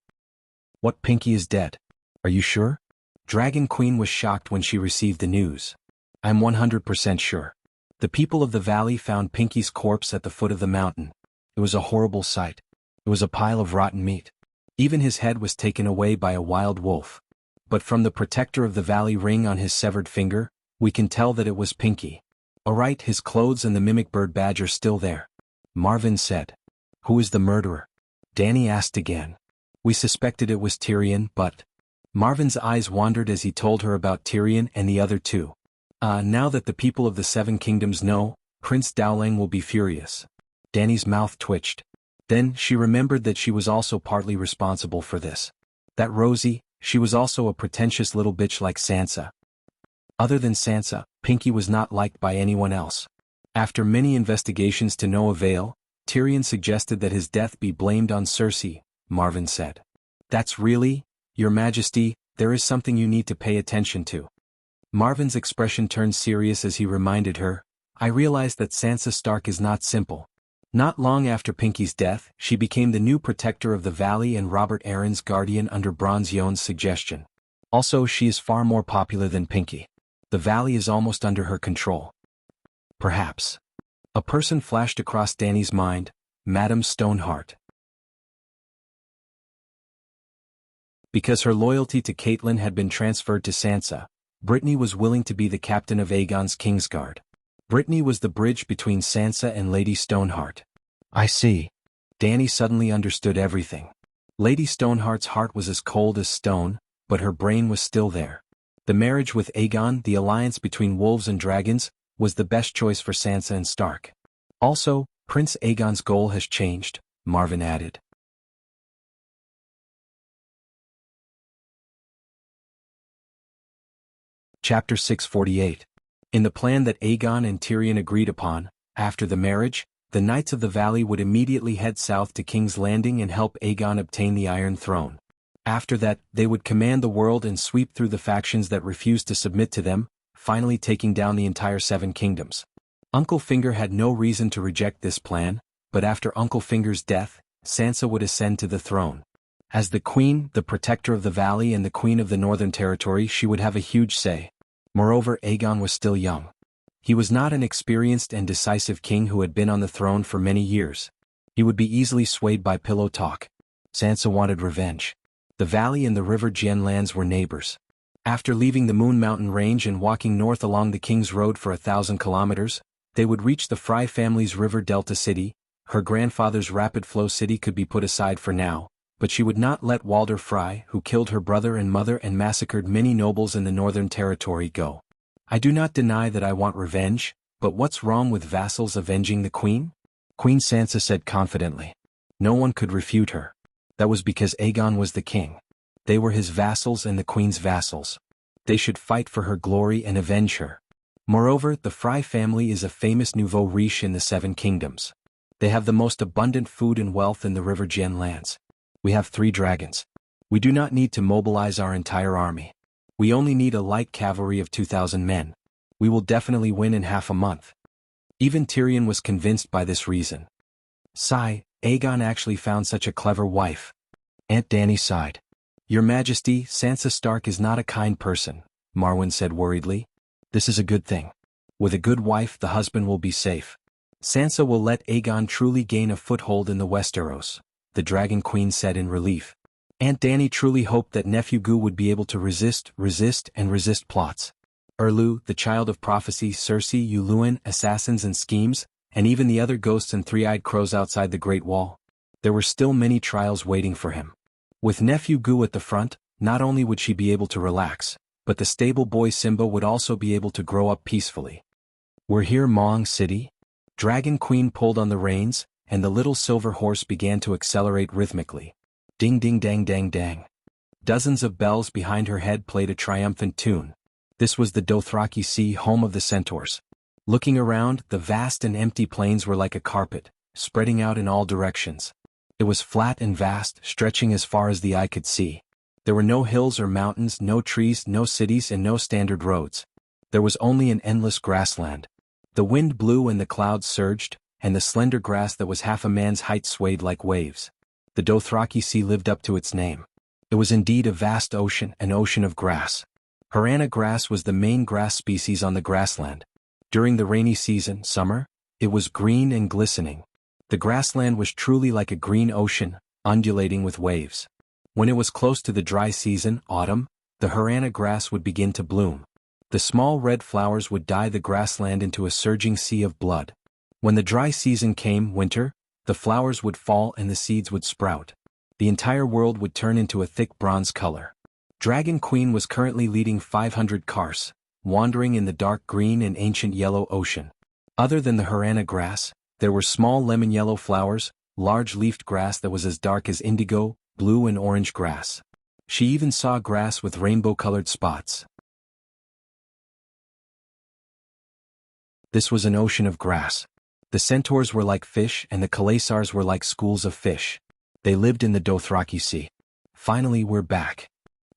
What, Pinky is dead? Are you sure? Dragon Queen was shocked when she received the news. I'm 100% sure. The people of the valley found Pinky's corpse at the foot of the mountain. It was a horrible sight. It was a pile of rotten meat. Even his head was taken away by a wild wolf. But from the protector of the valley ring on his severed finger, we can tell that it was Pinky. Alright, his clothes and the mimic bird badge are still there. Marvin said. Who is the murderer? Dany asked again. We suspected it was Tyrion, but... Marvin's eyes wandered as he told her about Tyrion and the other two. Now that the people of the Seven Kingdoms know, Prince Dowling will be furious. Dany's mouth twitched. Then she remembered that she was also partly responsible for this. That Rosie, she was also a pretentious little bitch like Sansa. Other than Sansa, Pinky was not liked by anyone else. After many investigations to no avail, Tyrion suggested that his death be blamed on Cersei, Marvin said. That's really, Your Majesty, there is something you need to pay attention to. Marvin's expression turned serious as he reminded her, I realized that Sansa Stark is not simple. Not long after Pinky's death, she became the new protector of the valley and Robert Arryn's guardian under Bronze Yohn's suggestion. Also, she is far more popular than Pinky. The valley is almost under her control. Perhaps. A person flashed across Dany's mind, Madame Stoneheart. Because her loyalty to Catelyn had been transferred to Sansa, Brittany was willing to be the captain of Aegon's Kingsguard. Brittany was the bridge between Sansa and Lady Stoneheart. I see. Dany suddenly understood everything. Lady Stoneheart's heart was as cold as stone, but her brain was still there. The marriage with Aegon, the alliance between wolves and dragons, was the best choice for Sansa and Stark. Also, Prince Aegon's goal has changed, Marvin added. Chapter 648. In the plan that Aegon and Tyrion agreed upon, after the marriage, the Knights of the Valley would immediately head south to King's Landing and help Aegon obtain the Iron Throne. After that, they would command the world and sweep through the factions that refused to submit to them, finally taking down the entire Seven Kingdoms. Uncle Finger had no reason to reject this plan, but after Uncle Finger's death, Sansa would ascend to the throne. As the Queen, the Protector of the Valley and the Queen of the Northern Territory, she would have a huge say. Moreover, Aegon was still young. He was not an experienced and decisive king who had been on the throne for many years. He would be easily swayed by pillow talk. Sansa wanted revenge. The valley and the River Jian lands were neighbors. After leaving the Moon Mountain Range and walking north along the King's Road for 1,000 kilometers, they would reach the Fry family's river delta city. Her grandfather's rapid flow city could be put aside for now, but she would not let Walder Fry, who killed her brother and mother and massacred many nobles in the Northern Territory, go. I do not deny that I want revenge, but what's wrong with vassals avenging the Queen? Queen Sansa said confidently. No one could refute her. That was because Aegon was the king. They were his vassals and the Queen's vassals. They should fight for her glory and avenge her. Moreover, the Fry family is a famous nouveau riche in the Seven Kingdoms. They have the most abundant food and wealth in the River Jian lands. We have 3 dragons. We do not need to mobilize our entire army. We only need a light cavalry of 2,000 men. We will definitely win in half a month. Even Tyrion was convinced by this reason. Sigh, Aegon actually found such a clever wife. Aunt Dany sighed. Your Majesty, Sansa Stark is not a kind person, Marwyn said worriedly. This is a good thing. With a good wife the husband will be safe. Sansa will let Aegon truly gain a foothold in the Westeros, the Dragon Queen said in relief. Aunt Dany truly hoped that Nephew Gu would be able to resist plots. Erlu, the child of prophecy, Cersei, Yuluen, assassins and schemes, and even the other ghosts and three-eyed crows outside the Great Wall. There were still many trials waiting for him. With Nephew Gu at the front, not only would she be able to relax, but the stable boy Simba would also be able to grow up peacefully. We're here, Maong City? Dragon Queen pulled on the reins, and the little silver horse began to accelerate rhythmically. Ding ding dang dang dang. Dozens of bells behind her head played a triumphant tune. This was the Dothraki Sea, home of the centaurs. Looking around, the vast and empty plains were like a carpet, spreading out in all directions. It was flat and vast, stretching as far as the eye could see. There were no hills or mountains, no trees, no cities, and no standard roads. There was only an endless grassland. The wind blew and the clouds surged, and the slender grass that was half a man's height swayed like waves. The Dothraki Sea lived up to its name. It was indeed a vast ocean, an ocean of grass. Harana grass was the main grass species on the grassland. During the rainy season, summer, it was green and glistening. The grassland was truly like a green ocean, undulating with waves. When it was close to the dry season, autumn, the Harana grass would begin to bloom. The small red flowers would dye the grassland into a surging sea of blood. When the dry season came, winter, the flowers would fall and the seeds would sprout. The entire world would turn into a thick bronze color. Dragon Queen was currently leading 500 Kars, wandering in the dark green and ancient yellow ocean. Other than the Harana grass, there were small lemon-yellow flowers, large-leafed grass that was as dark as indigo, blue and orange grass. She even saw grass with rainbow-colored spots. This was an ocean of grass. The centaurs were like fish and the Khalasars were like schools of fish. They lived in the Dothraki Sea. Finally, we're back.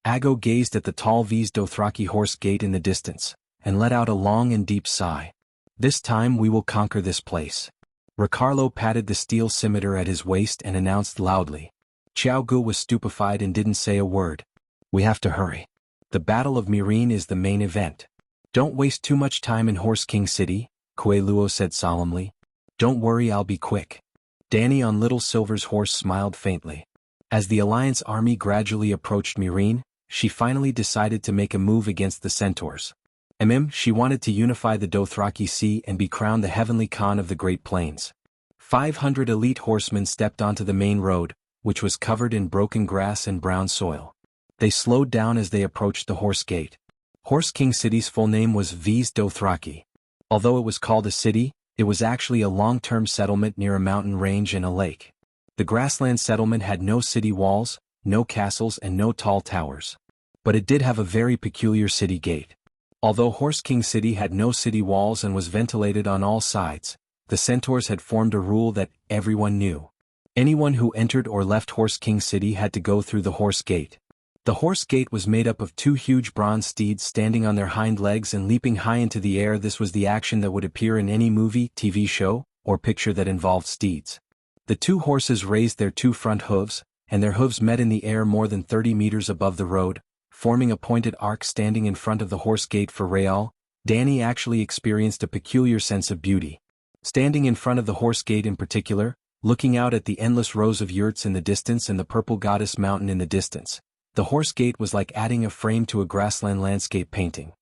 Aggo gazed at the tall V's Dothraki horse gate in the distance, and let out a long and deep sigh. This time we will conquer this place. Ricardo patted the steel scimitar at his waist and announced loudly. Jianghu was stupefied and didn't say a word. We have to hurry. The Battle of Meereen is the main event. Don't waste too much time in Horse King City, Kuei Luo said solemnly. Don't worry, I'll be quick. Dany on Little Silver's horse smiled faintly. As the Alliance army gradually approached Meereen, she finally decided to make a move against the centaurs. She wanted to unify the Dothraki Sea and be crowned the Heavenly Khan of the Great Plains. 500 elite horsemen stepped onto the main road, which was covered in broken grass and brown soil. They slowed down as they approached the Horse Gate. Horse King City's full name was V's Dothraki. Although it was called a city, it was actually a long-term settlement near a mountain range and a lake. The grassland settlement had no city walls, no castles and no tall towers. But it did have a very peculiar city gate. Although Horse King City had no city walls and was ventilated on all sides, the centaurs had formed a rule that everyone knew. Anyone who entered or left Horse King City had to go through the Horse Gate. The Horse Gate was made up of two huge bronze steeds standing on their hind legs and leaping high into the air. This was the action that would appear in any movie, TV show, or picture that involved steeds. The two horses raised their two front hooves, and their hooves met in the air more than 30 meters above the road, forming a pointed arc standing in front of the Horse Gate. For Rael, Dany actually experienced a peculiar sense of beauty. Standing in front of the Horse Gate in particular, looking out at the endless rows of yurts in the distance and the purple goddess mountain in the distance, the Horse Gate was like adding a frame to a grassland landscape painting.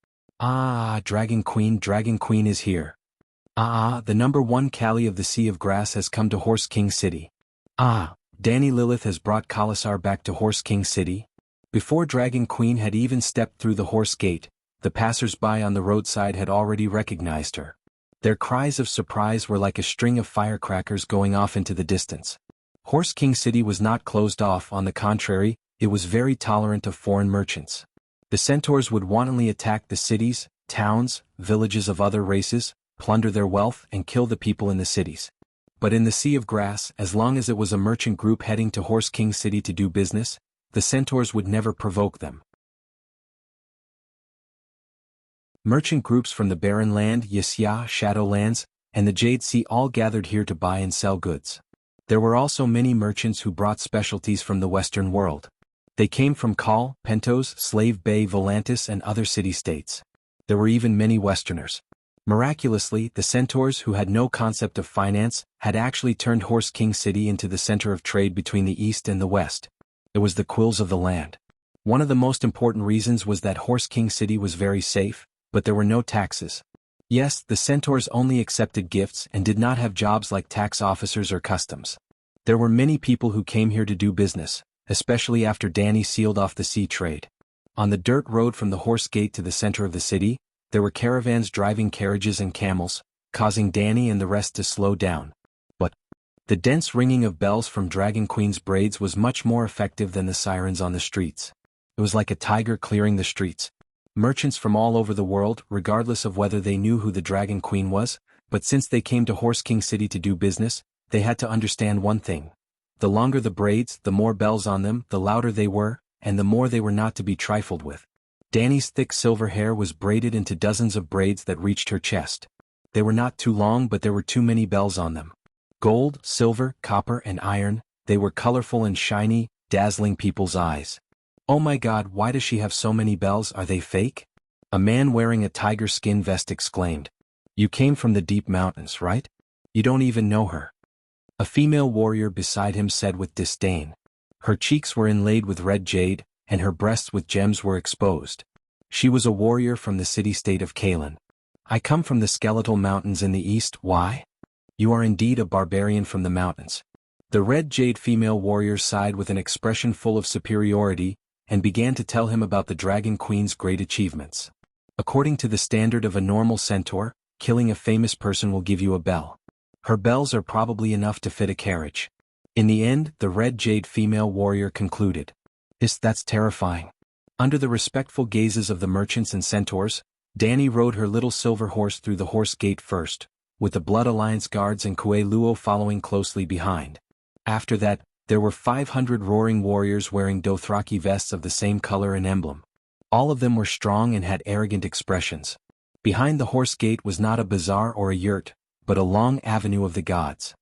Ah, Dragon Queen is here. Ah, the #1 Callie of the Sea of Grass has come to Horse King City. Ah, Dany Lilith has brought Khalasar back to Horse King City. Before Dragon Queen had even stepped through the Horse Gate, the passers-by on the roadside had already recognized her. Their cries of surprise were like a string of firecrackers going off into the distance. Horse King City was not closed off, on the contrary, it was very tolerant of foreign merchants. The centaurs would wantonly attack the cities, towns, villages of other races, plunder their wealth and kill the people in the cities. But in the Sea of Grass, as long as it was a merchant group heading to Horse King City to do business, the centaurs would never provoke them. Merchant groups from the Barren Land, Wuxia, Shadowlands, and the Jade Sea all gathered here to buy and sell goods. There were also many merchants who brought specialties from the Western world. They came from Khal, Pentos, Slave Bay, Volantis and other city-states. There were even many Westerners. Miraculously, the centaurs who had no concept of finance had actually turned Horse King City into the center of trade between the East and the West. It was the quills of the land. One of the most important reasons was that Horse King City was very safe, but there were no taxes. Yes, the centaurs only accepted gifts and did not have jobs like tax officers or customs. There were many people who came here to do business, especially after Danny sealed off the sea trade. On the dirt road from the Horse Gate to the center of the city, there were caravans driving carriages and camels, causing Danny and the rest to slow down. But the dense ringing of bells from Dragon Queen's braids was much more effective than the sirens on the streets. It was like a tiger clearing the streets. Merchants from all over the world, regardless of whether they knew who the Dragon Queen was, but since they came to Horse King City to do business, they had to understand one thing. The longer the braids, the more bells on them, the louder they were, and the more they were not to be trifled with. Danny's thick silver hair was braided into dozens of braids that reached her chest. They were not too long, but there were too many bells on them. Gold, silver, copper, and iron, they were colorful and shiny, dazzling people's eyes. Oh my God, why does she have so many bells? Are they fake? A man wearing a tiger skin vest exclaimed. You came from the deep mountains, right? You don't even know her. A female warrior beside him said with disdain. Her cheeks were inlaid with red jade, and her breasts with gems were exposed. She was a warrior from the city-state of Kalen. I come from the skeletal mountains in the east. Why? You are indeed a barbarian from the mountains. The red jade female warrior sighed with an expression full of superiority, and began to tell him about the Dragon Queen's great achievements. According to the standard of a normal centaur, killing a famous person will give you a bell. Her bells are probably enough to fit a carriage. In the end, the red jade female warrior concluded. That's terrifying. Under the respectful gazes of the merchants and centaurs, Danny rode her little silver horse through the Horse Gate first, with the Blood Alliance guards and Kue Luo following closely behind. After that, there were 500 roaring warriors wearing Dothraki vests of the same color and emblem. All of them were strong and had arrogant expressions. Behind the Horse Gate was not a bazaar or a yurt, but a long avenue of the gods.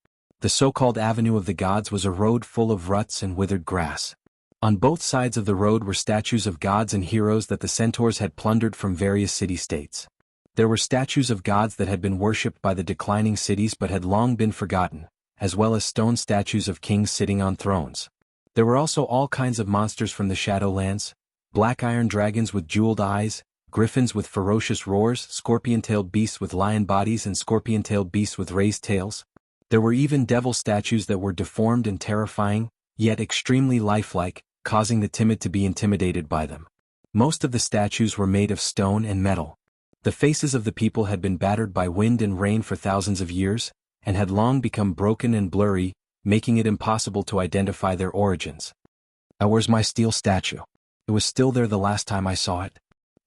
The so-called Avenue of the Gods was a road full of ruts and withered grass. On both sides of the road were statues of gods and heroes that the centaurs had plundered from various city-states. There were statues of gods that had been worshipped by the declining cities but had long been forgotten, as well as stone statues of kings sitting on thrones. There were also all kinds of monsters from the Shadowlands, black iron dragons with jeweled eyes, griffins with ferocious roars, scorpion-tailed beasts with lion bodies and scorpion-tailed beasts with raised tails. There were even devil statues that were deformed and terrifying, yet extremely lifelike, causing the timid to be intimidated by them. Most of the statues were made of stone and metal. The faces of the people had been battered by wind and rain for thousands of years, and had long become broken and blurry, making it impossible to identify their origins. Where's my steel statue? It was still there the last time I saw it.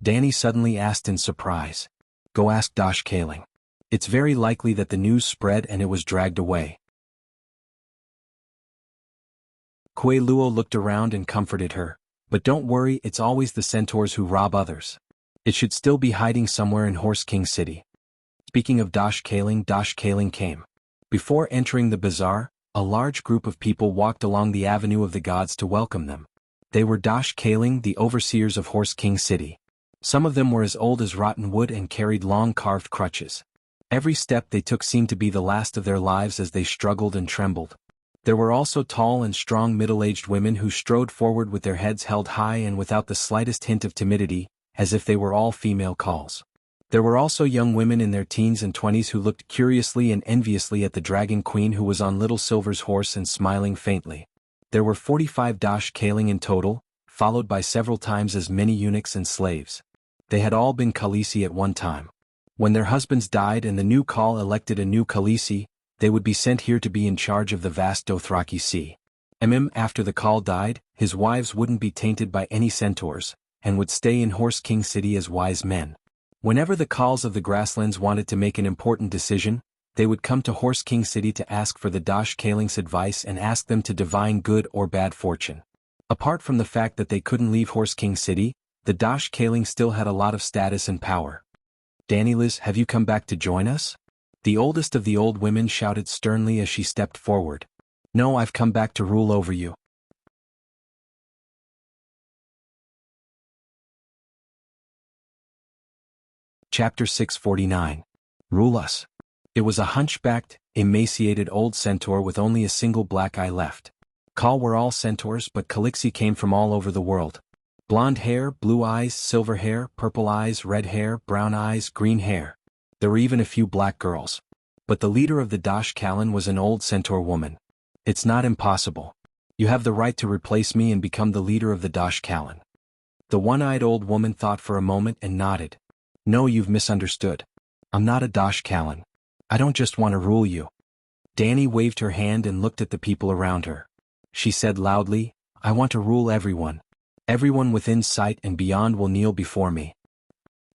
Danny suddenly asked in surprise. Go ask Dosh Kaling. It's very likely that the news spread and it was dragged away. Kue Luo looked around and comforted her. But don't worry, it's always the centaurs who rob others. It should still be hiding somewhere in Horse King City. Speaking of Dosh Kaling came. Before entering the bazaar, a large group of people walked along the Avenue of the Gods to welcome them. They were Dosh Kaling, the overseers of Horse King City. Some of them were as old as rotten wood and carried long carved crutches. Every step they took seemed to be the last of their lives as they struggled and trembled. There were also tall and strong middle-aged women who strode forward with their heads held high and without the slightest hint of timidity, as if they were all female calls. There were also young women in their teens and 20s who looked curiously and enviously at the Dragon Queen who was on Little Silver's horse and smiling faintly. There were 45 Dosh Kaling in total, followed by several times as many eunuchs and slaves. They had all been Khaleesi at one time. When their husbands died and the new Khal elected a new Khaleesi, they would be sent here to be in charge of the vast Dothraki Sea. After the Khal died, his wives wouldn't be tainted by any centaurs, and would stay in Horse King City as wise men. Whenever the Khals of the grasslands wanted to make an important decision, they would come to Horse King City to ask for the Dosh Kaling's advice and ask them to divine good or bad fortune. Apart from the fact that they couldn't leave Horse King City, the Dosh Kaling still had a lot of status and power. Danny Liz, have you come back to join us? The oldest of the old women shouted sternly as she stepped forward. No, I've come back to rule over you. Chapter 649. Rule us. It was a hunchbacked, emaciated old centaur with only a single black eye left. Kal were all centaurs, but Calixi came from all over the world. Blonde hair, blue eyes, silver hair, purple eyes, red hair, brown eyes, green hair. There were even a few black girls. But the leader of the Dash Kalan was an old centaur woman. It's not impossible. You have the right to replace me and become the leader of the Dash Kalan. The one-eyed old woman thought for a moment and nodded. No, you've misunderstood. I'm not a Dash Kalan. I don't just want to rule you. Danny waved her hand and looked at the people around her. She said loudly, I want to rule everyone. Everyone within sight and beyond will kneel before me.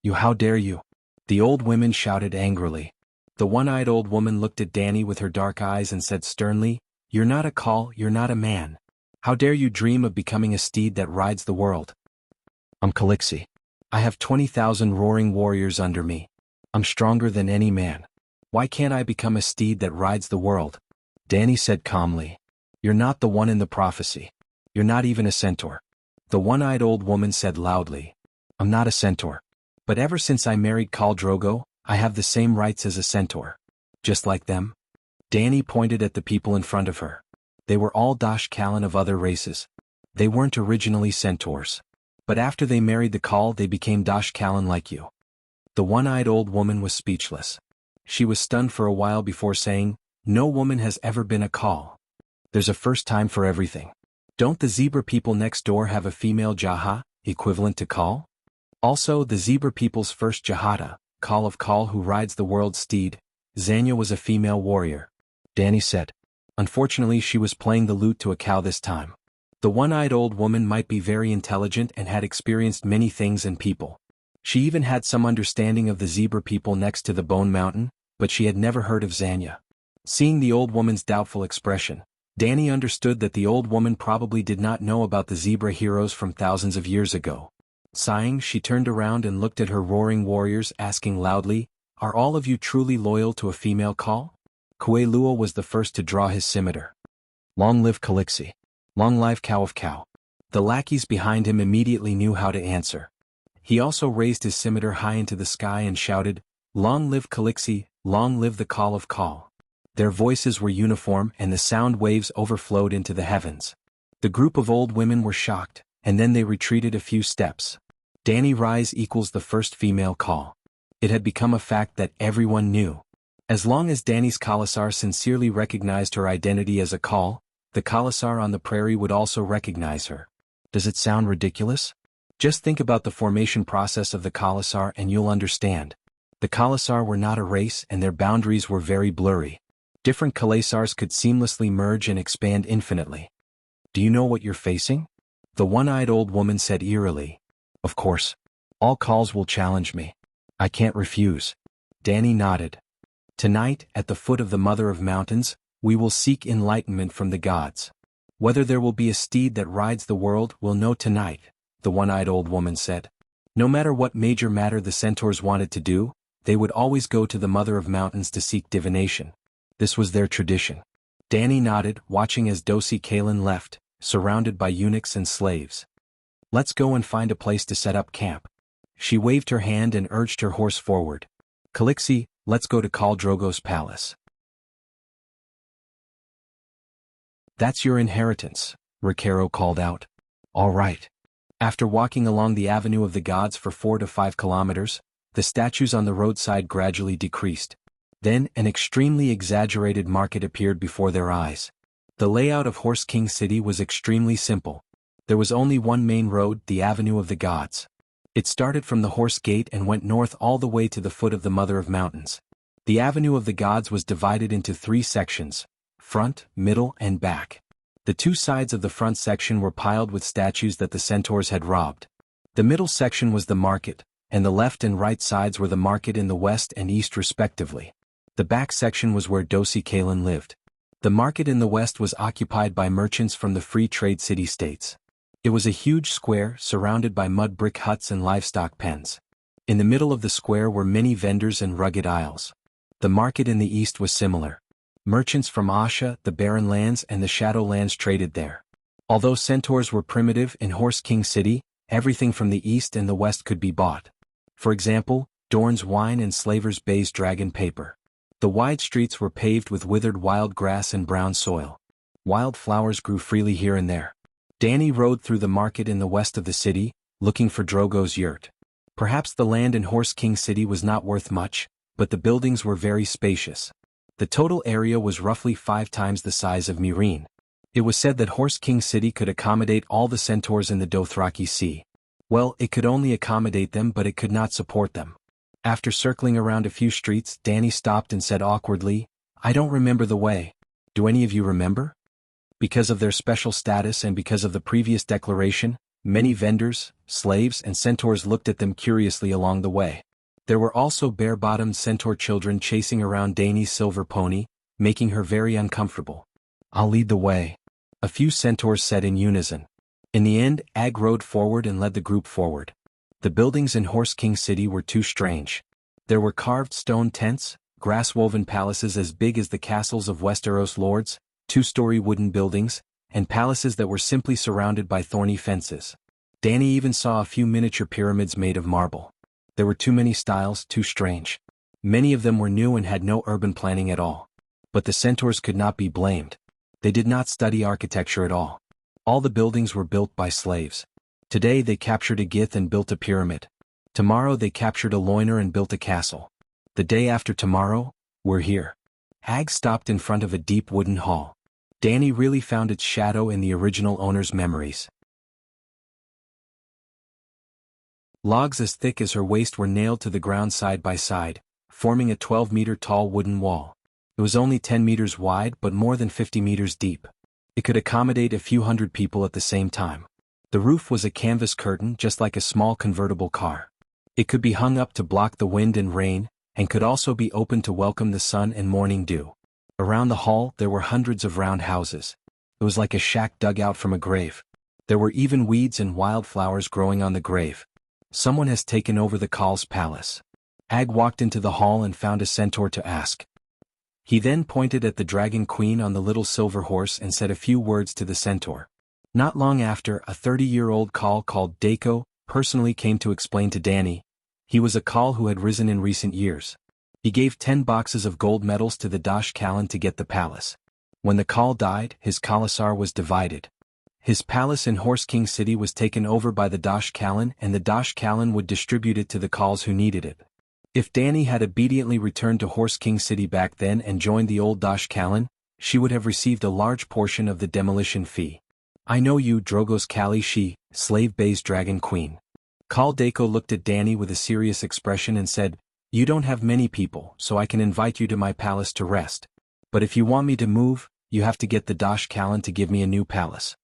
You, how dare you? The old women shouted angrily. The one-eyed old woman looked at Danny with her dark eyes and said sternly, You're not a Kal, you're not a man. How dare you dream of becoming a steed that rides the world? I'm Calixi. I have 20,000 roaring warriors under me. I'm stronger than any man. Why can't I become a steed that rides the world? Danny said calmly. You're not the one in the prophecy. You're not even a centaur. The one-eyed old woman said loudly. I'm not a centaur. But ever since I married Khal Drogo, I have the same rights as a centaur. Just like them? Danny pointed at the people in front of her. They were all Dash Kalan of other races. They weren't originally centaurs. But after they married the Khal, they became Dash Kalan like you. The one-eyed old woman was speechless. She was stunned for a while before saying, No woman has ever been a Khal. There's a first time for everything. Don't the zebra people next door have a female Jaha, equivalent to Khal? Also, the zebra people's first Jahada, Khal of Khal who rides the world's steed, Zanya was a female warrior. Danny said. Unfortunately, she was playing the lute to a cow this time. The one-eyed old woman might be very intelligent and had experienced many things and people. She even had some understanding of the zebra people next to the Bone Mountain, but she had never heard of Zanya. Seeing the old woman's doubtful expression, Danny understood that the old woman probably did not know about the zebra heroes from thousands of years ago. Sighing, she turned around and looked at her roaring warriors, asking loudly, Are all of you truly loyal to a female Khal? Kuelua was the first to draw his scimitar. Long live Calixi. Long live Cow of Cow. The lackeys behind him immediately knew how to answer. He also raised his scimitar high into the sky and shouted, Long live Calixi, long live the Khal of Khal. Their voices were uniform and the sound waves overflowed into the heavens. The group of old women were shocked, and then they retreated a few steps. Danny Rise equals the first female Khal. It had become a fact that everyone knew. As long as Danny's Khalasar sincerely recognized her identity as a Khal, the Khalasar on the prairie would also recognize her. Does it sound ridiculous? Just think about the formation process of the Khalasar and you'll understand. The Khalasar were not a race and their boundaries were very blurry. Different Khalasars could seamlessly merge and expand infinitely. Do you know what you're facing? The one-eyed old woman said eerily. Of course. All Khals will challenge me. I can't refuse. Danny nodded. Tonight, at the foot of the Mother of Mountains, we will seek enlightenment from the gods. Whether there will be a steed that rides the world, we'll know tonight, the one-eyed old woman said. No matter what major matter the centaurs wanted to do, they would always go to the Mother of Mountains to seek divination. This was their tradition. Danny nodded, watching as Dosi Kalen left, surrounded by eunuchs and slaves. Let's go and find a place to set up camp. She waved her hand and urged her horse forward. Calixi, let's go to Khal Drogo's palace. That's your inheritance, Ricaro called out. All right. After walking along the Avenue of the Gods for 4 to 5 kilometers, the statues on the roadside gradually decreased. Then an extremely exaggerated market appeared before their eyes. The layout of Horse King City was extremely simple. There was only one main road, the Avenue of the Gods. It started from the Horse Gate and went north all the way to the foot of the Mother of Mountains. The Avenue of the Gods was divided into 3 sections, front, middle, and back. The 2 sides of the front section were piled with statues that the centaurs had robbed. The middle section was the market, and the left and right sides were the market in the west and east respectively. The back section was where Dosi Kalen lived. The market in the west was occupied by merchants from the free trade city-states. It was a huge square surrounded by mud brick huts and livestock pens. In the middle of the square were many vendors and rugged aisles. The market in the east was similar. Merchants from Asha, the Barren Lands and the Shadowlands traded there. Although centaurs were primitive in Horse King City, everything from the east and the west could be bought. For example, Dorn's wine and Slaver's Bay's dragon paper. The wide streets were paved with withered wild grass and brown soil. Wild flowers grew freely here and there. Danny rode through the market in the west of the city, looking for Drogo's yurt. Perhaps the land in Horse King City was not worth much, but the buildings were very spacious. The total area was roughly 5 times the size of Murine. It was said that Horse King City could accommodate all the centaurs in the Dothraki Sea. Well, it could only accommodate them, but it could not support them. After circling around a few streets, Danny stopped and said awkwardly, "I don't remember the way. Do any of you remember?" Because of their special status and because of the previous declaration, many vendors, slaves, and centaurs looked at them curiously along the way. There were also bare-bottomed centaur children chasing around Danny's silver pony, making her very uncomfortable. "I'll lead the way," a few centaurs said in unison. In the end, Ag rode forward and led the group forward. The buildings in Horse King City were too strange. There were carved stone tents, grass-woven palaces as big as the castles of Westeros lords, 2-story wooden buildings, and palaces that were simply surrounded by thorny fences. Danny even saw a few miniature pyramids made of marble. There were too many styles, too strange. Many of them were new and had no urban planning at all. But the centaurs could not be blamed. They did not study architecture at all. All the buildings were built by slaves. Today they captured a Gith and built a pyramid. Tomorrow they captured a loiner and built a castle. The day after tomorrow, we're here. Ag stopped in front of a deep wooden hall. Danny really found its shadow in the original owner's memories. Logs as thick as her waist were nailed to the ground side by side, forming a 12-meter-tall wooden wall. It was only 10 meters wide but more than 50 meters deep. It could accommodate a few hundred people at the same time. The roof was a canvas curtain just like a small convertible car. It could be hung up to block the wind and rain, and could also be opened to welcome the sun and morning dew. Around the hall there were hundreds of round houses. It was like a shack dug out from a grave. There were even weeds and wildflowers growing on the grave. Someone has taken over the Khal's palace. Ag walked into the hall and found a centaur to ask. He then pointed at the dragon queen on the little silver horse and said a few words to the centaur. Not long after, a 30-year-old Khal called Dako personally came to explain to Danny. He was a Khal who had risen in recent years. He gave 10 boxes of gold medals to the Dash Khalan to get the palace. When the Khal died, his Khalasar was divided. His palace in Horse King City was taken over by the Dash Khalan, and the Dash Khalan would distribute it to the Khals who needed it. If Danny had obediently returned to Horse King City back then and joined the old Dash Khalan, she would have received a large portion of the demolition fee. "I know you, Drogo's Kali she, Slave Bay's Dragon Queen." Khal Dako looked at Danny with a serious expression and said, "You don't have many people, so I can invite you to my palace to rest. But if you want me to move, you have to get the Dash Khalan to give me a new palace."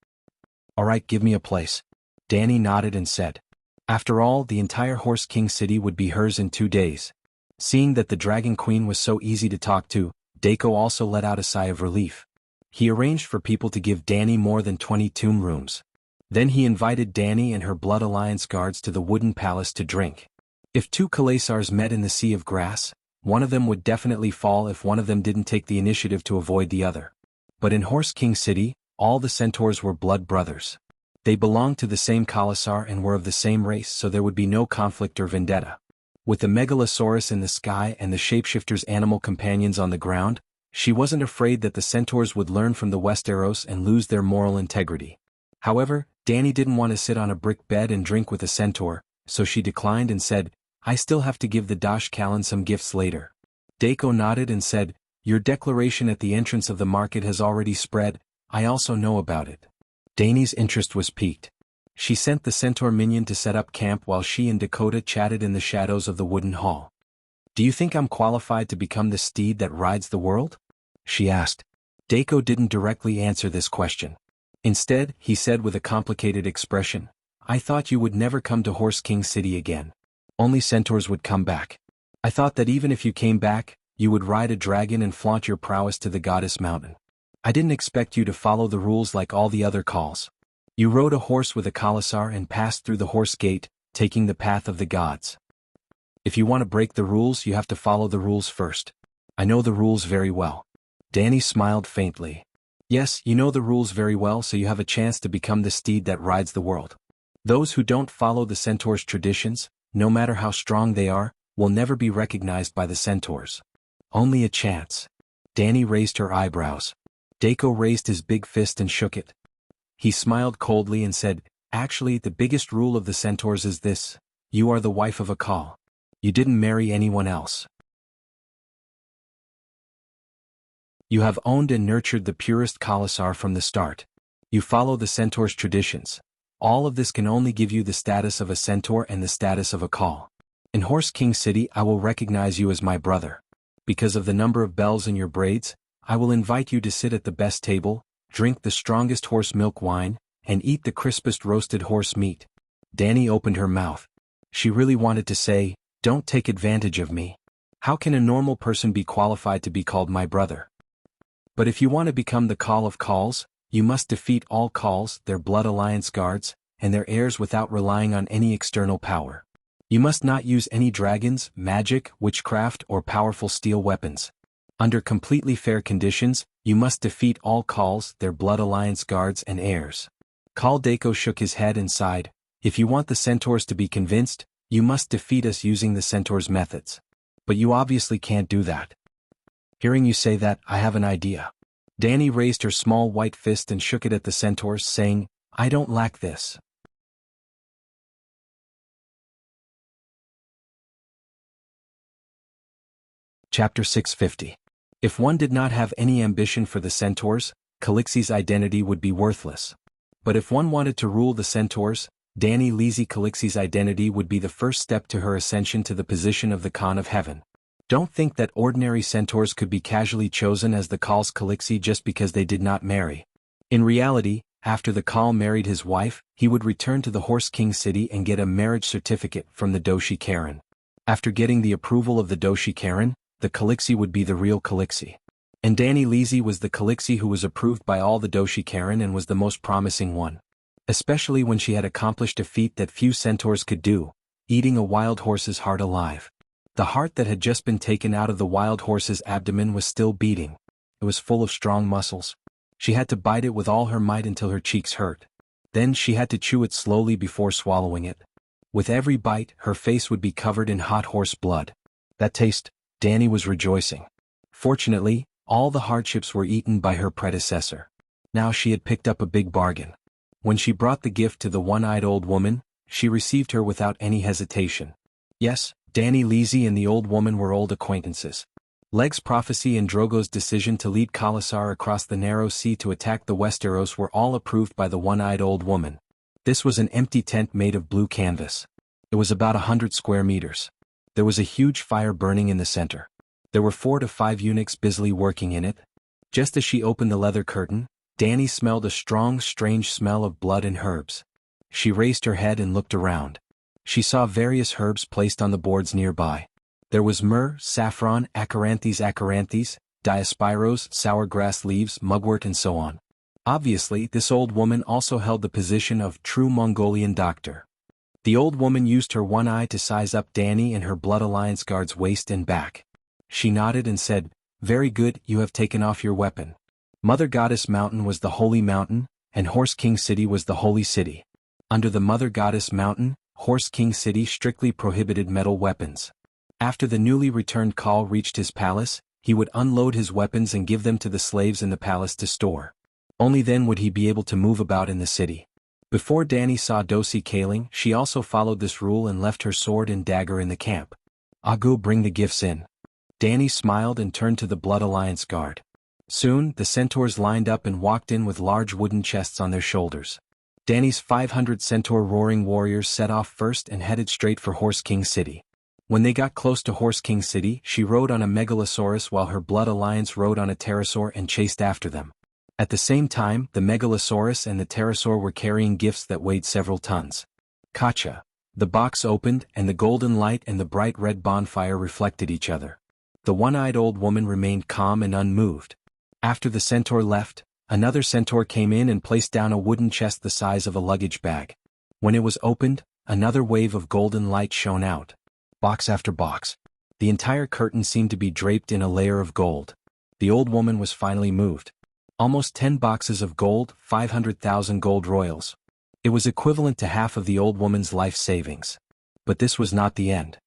"Alright, give me a place." Danny nodded and said. After all, the entire Horse King City would be hers in 2 days. Seeing that the Dragon Queen was so easy to talk to, Dako also let out a sigh of relief. He arranged for people to give Danny more than 20 tomb rooms. Then he invited Danny and her Blood Alliance guards to the wooden palace to drink. If 2 Khalasars met in the sea of grass, one of them would definitely fall if one of them didn't take the initiative to avoid the other. But in Horse King City, all the centaurs were blood brothers. They belonged to the same Khalasar and were of the same race, so there would be no conflict or vendetta. With the Megalosaurus in the sky and the shapeshifter's animal companions on the ground, she wasn't afraid that the centaurs would learn from the Westeros and lose their moral integrity. However, Danny didn't want to sit on a brick bed and drink with a centaur, so she declined and said, "I still have to give the Dash Khalan some gifts later." Dako nodded and said, "Your declaration at the entrance of the market has already spread. I also know about it." Danny's interest was piqued. She sent the centaur minion to set up camp while she and Dakota chatted in the shadows of the wooden hall. "Do you think I'm qualified to become the steed that rides the world?" she asked. Dako didn't directly answer this question. Instead, he said with a complicated expression, "I thought you would never come to Horse King City again. Only centaurs would come back. I thought that even if you came back, you would ride a dragon and flaunt your prowess to the Goddess Mountain. I didn't expect you to follow the rules like all the other Khals. You rode a horse with a Khalasar and passed through the Horse Gate, taking the path of the gods. If you want to break the rules, you have to follow the rules first. I know the rules very well." Danny smiled faintly. "Yes, you know the rules very well, so you have a chance to become the steed that rides the world. Those who don't follow the centaur's traditions, no matter how strong they are, will never be recognized by the centaurs. Only a chance. Danny raised her eyebrows. Daiko raised his big fist and shook it. He smiled coldly and said, "Actually, the biggest rule of the centaurs is this: you are the wife of a Khal. You didn't marry anyone else. You have owned and nurtured the purest Khalasar from the start. You follow the centaur's traditions. All of this can only give you the status of a centaur and the status of a Khal. In Horse King City I will recognize you as my brother. Because of the number of bells in your braids, I will invite you to sit at the best table, drink the strongest horse milk wine, and eat the crispest roasted horse meat." Danny opened her mouth. She really wanted to say, "Don't take advantage of me. How can a normal person be qualified to be called my brother?" But if you want to become the Khal of Khals, you must defeat all Khals, their blood alliance guards, and their heirs without relying on any external power. You must not use any dragons, magic, witchcraft, or powerful steel weapons. Under completely fair conditions, you must defeat all Khals, their blood alliance guards and heirs. Khal Daiko shook his head and sighed. "If you want the centaurs to be convinced, you must defeat us using the centaurs' methods. But you obviously can't do that. Hearing you say that, I have an idea." Danny raised her small white fist and shook it at the centaurs, saying, "I don't lack this." Chapter 650. If one did not have any ambition for the centaurs, Calixi's identity would be worthless. But if one wanted to rule the centaurs, Danny Lisi Calixi's identity would be the first step to her ascension to the position of the Khan of Heaven. Don't think that ordinary centaurs could be casually chosen as the Khal's Calixi just because they did not marry. In reality, after the Khal married his wife, he would return to the Horse King City and get a marriage certificate from the Doshi Karen. After getting the approval of the Doshi Karen, the Calixi would be the real Calixi. And Danny Lisi was the Calixi who was approved by all the Doshi Karen and was the most promising one. Especially when she had accomplished a feat that few centaurs could do, eating a wild horse's heart alive. The heart that had just been taken out of the wild horse's abdomen was still beating. It was full of strong muscles. She had to bite it with all her might until her cheeks hurt. Then she had to chew it slowly before swallowing it. With every bite, her face would be covered in hot horse blood. That taste, Danny was rejoicing. Fortunately, all the hardships were eaten by her predecessor. Now she had picked up a big bargain. When she brought the gift to the one-eyed old woman, she received her without any hesitation. Yes, Danny Lisi and the old woman were old acquaintances. Leg's prophecy and Drogo's decision to lead Khalasar across the narrow sea to attack the Westeros were all approved by the one-eyed old woman. This was an empty tent made of blue canvas. It was about 100 square meters. There was a huge fire burning in the center. There were 4 to 5 eunuchs busily working in it. Just as she opened the leather curtain, Danny smelled a strong, strange smell of blood and herbs. She raised her head and looked around. She saw various herbs placed on the boards nearby. There was myrrh, saffron, acranthes, diospyros, sour grass leaves, mugwort and so on. Obviously, this old woman also held the position of true Mongolian doctor. The old woman used her one eye to size up Danny and her Blood Alliance guard's waist and back. She nodded and said, "Very good, you have taken off your weapon." Mother Goddess Mountain was the holy mountain, and Horse King City was the holy city. Under the Mother Goddess Mountain, Horse King City strictly prohibited metal weapons. After the newly returned Khal reached his palace, he would unload his weapons and give them to the slaves in the palace to store. Only then would he be able to move about in the city. Before Danny saw Dosi Kaling, she also followed this rule and left her sword and dagger in the camp. "I'll go bring the gifts in." Danny smiled and turned to the Blood Alliance guard. Soon, the centaurs lined up and walked in with large wooden chests on their shoulders. Danny's 500 centaur roaring warriors set off first and headed straight for Horse King City. When they got close to Horse King City, she rode on a megalosaurus while her Blood Alliance rode on a pterosaur and chased after them. At the same time, the megalosaurus and the pterosaur were carrying gifts that weighed several tons. Kacha. The box opened, and the golden light and the bright red bonfire reflected each other. The one-eyed old woman remained calm and unmoved. After the centaur left, another centaur came in and placed down a wooden chest the size of a luggage bag. When it was opened, another wave of golden light shone out. Box after box. The entire curtain seemed to be draped in a layer of gold. The old woman was finally moved. Almost 10 boxes of gold, 500,000 gold royals. It was equivalent to half of the old woman's life savings. But this was not the end.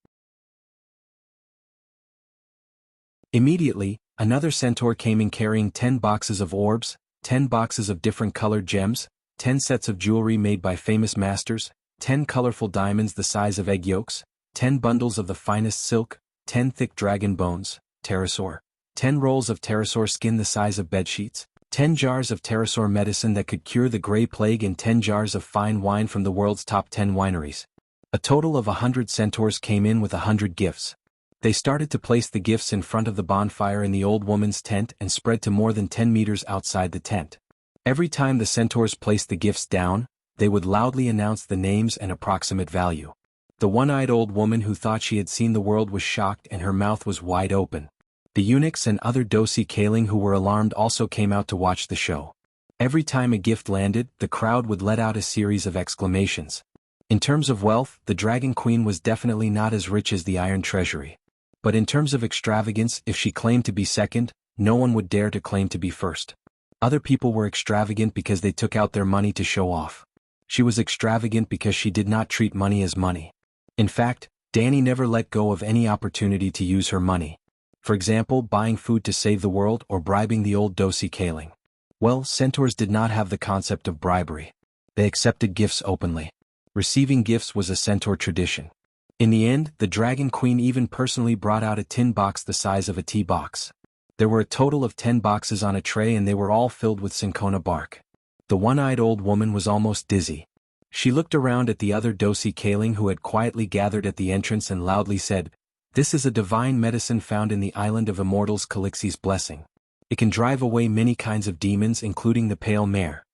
Immediately, another centaur came in carrying 10 boxes of orbs, 10 boxes of different colored gems, 10 sets of jewelry made by famous masters, 10 colorful diamonds the size of egg yolks, 10 bundles of the finest silk, 10 thick dragon bones, pterosaur, 10 rolls of pterosaur skin the size of bedsheets, 10 jars of pterosaur medicine that could cure the gray plague, and 10 jars of fine wine from the world's top 10 wineries. A total of 100 centaurs came in with 100 gifts. They started to place the gifts in front of the bonfire in the old woman's tent and spread to more than 10 meters outside the tent. Every time the centaurs placed the gifts down, they would loudly announce the names and approximate value. The one-eyed old woman who thought she had seen the world was shocked and her mouth was wide open. The eunuchs and other dosi kaling who were alarmed also came out to watch the show. Every time a gift landed, the crowd would let out a series of exclamations. In terms of wealth, the Dragon Queen was definitely not as rich as the Iron Treasury. But in terms of extravagance, if she claimed to be second, no one would dare to claim to be first. Other people were extravagant because they took out their money to show off. She was extravagant because she did not treat money as money. In fact, Dani never let go of any opportunity to use her money. For example, buying food to save the world or bribing the old dosi kaling. Well, centaurs did not have the concept of bribery. They accepted gifts openly. Receiving gifts was a centaur tradition. In the end, the Dragon Queen even personally brought out a tin box the size of a tea box. There were a total of 10 boxes on a tray and they were all filled with cinchona bark. The one-eyed old woman was almost dizzy. She looked around at the other dosi kaling who had quietly gathered at the entrance and loudly said, "This is a divine medicine found in the island of immortals, Calixi's blessing. It can drive away many kinds of demons including the pale mare."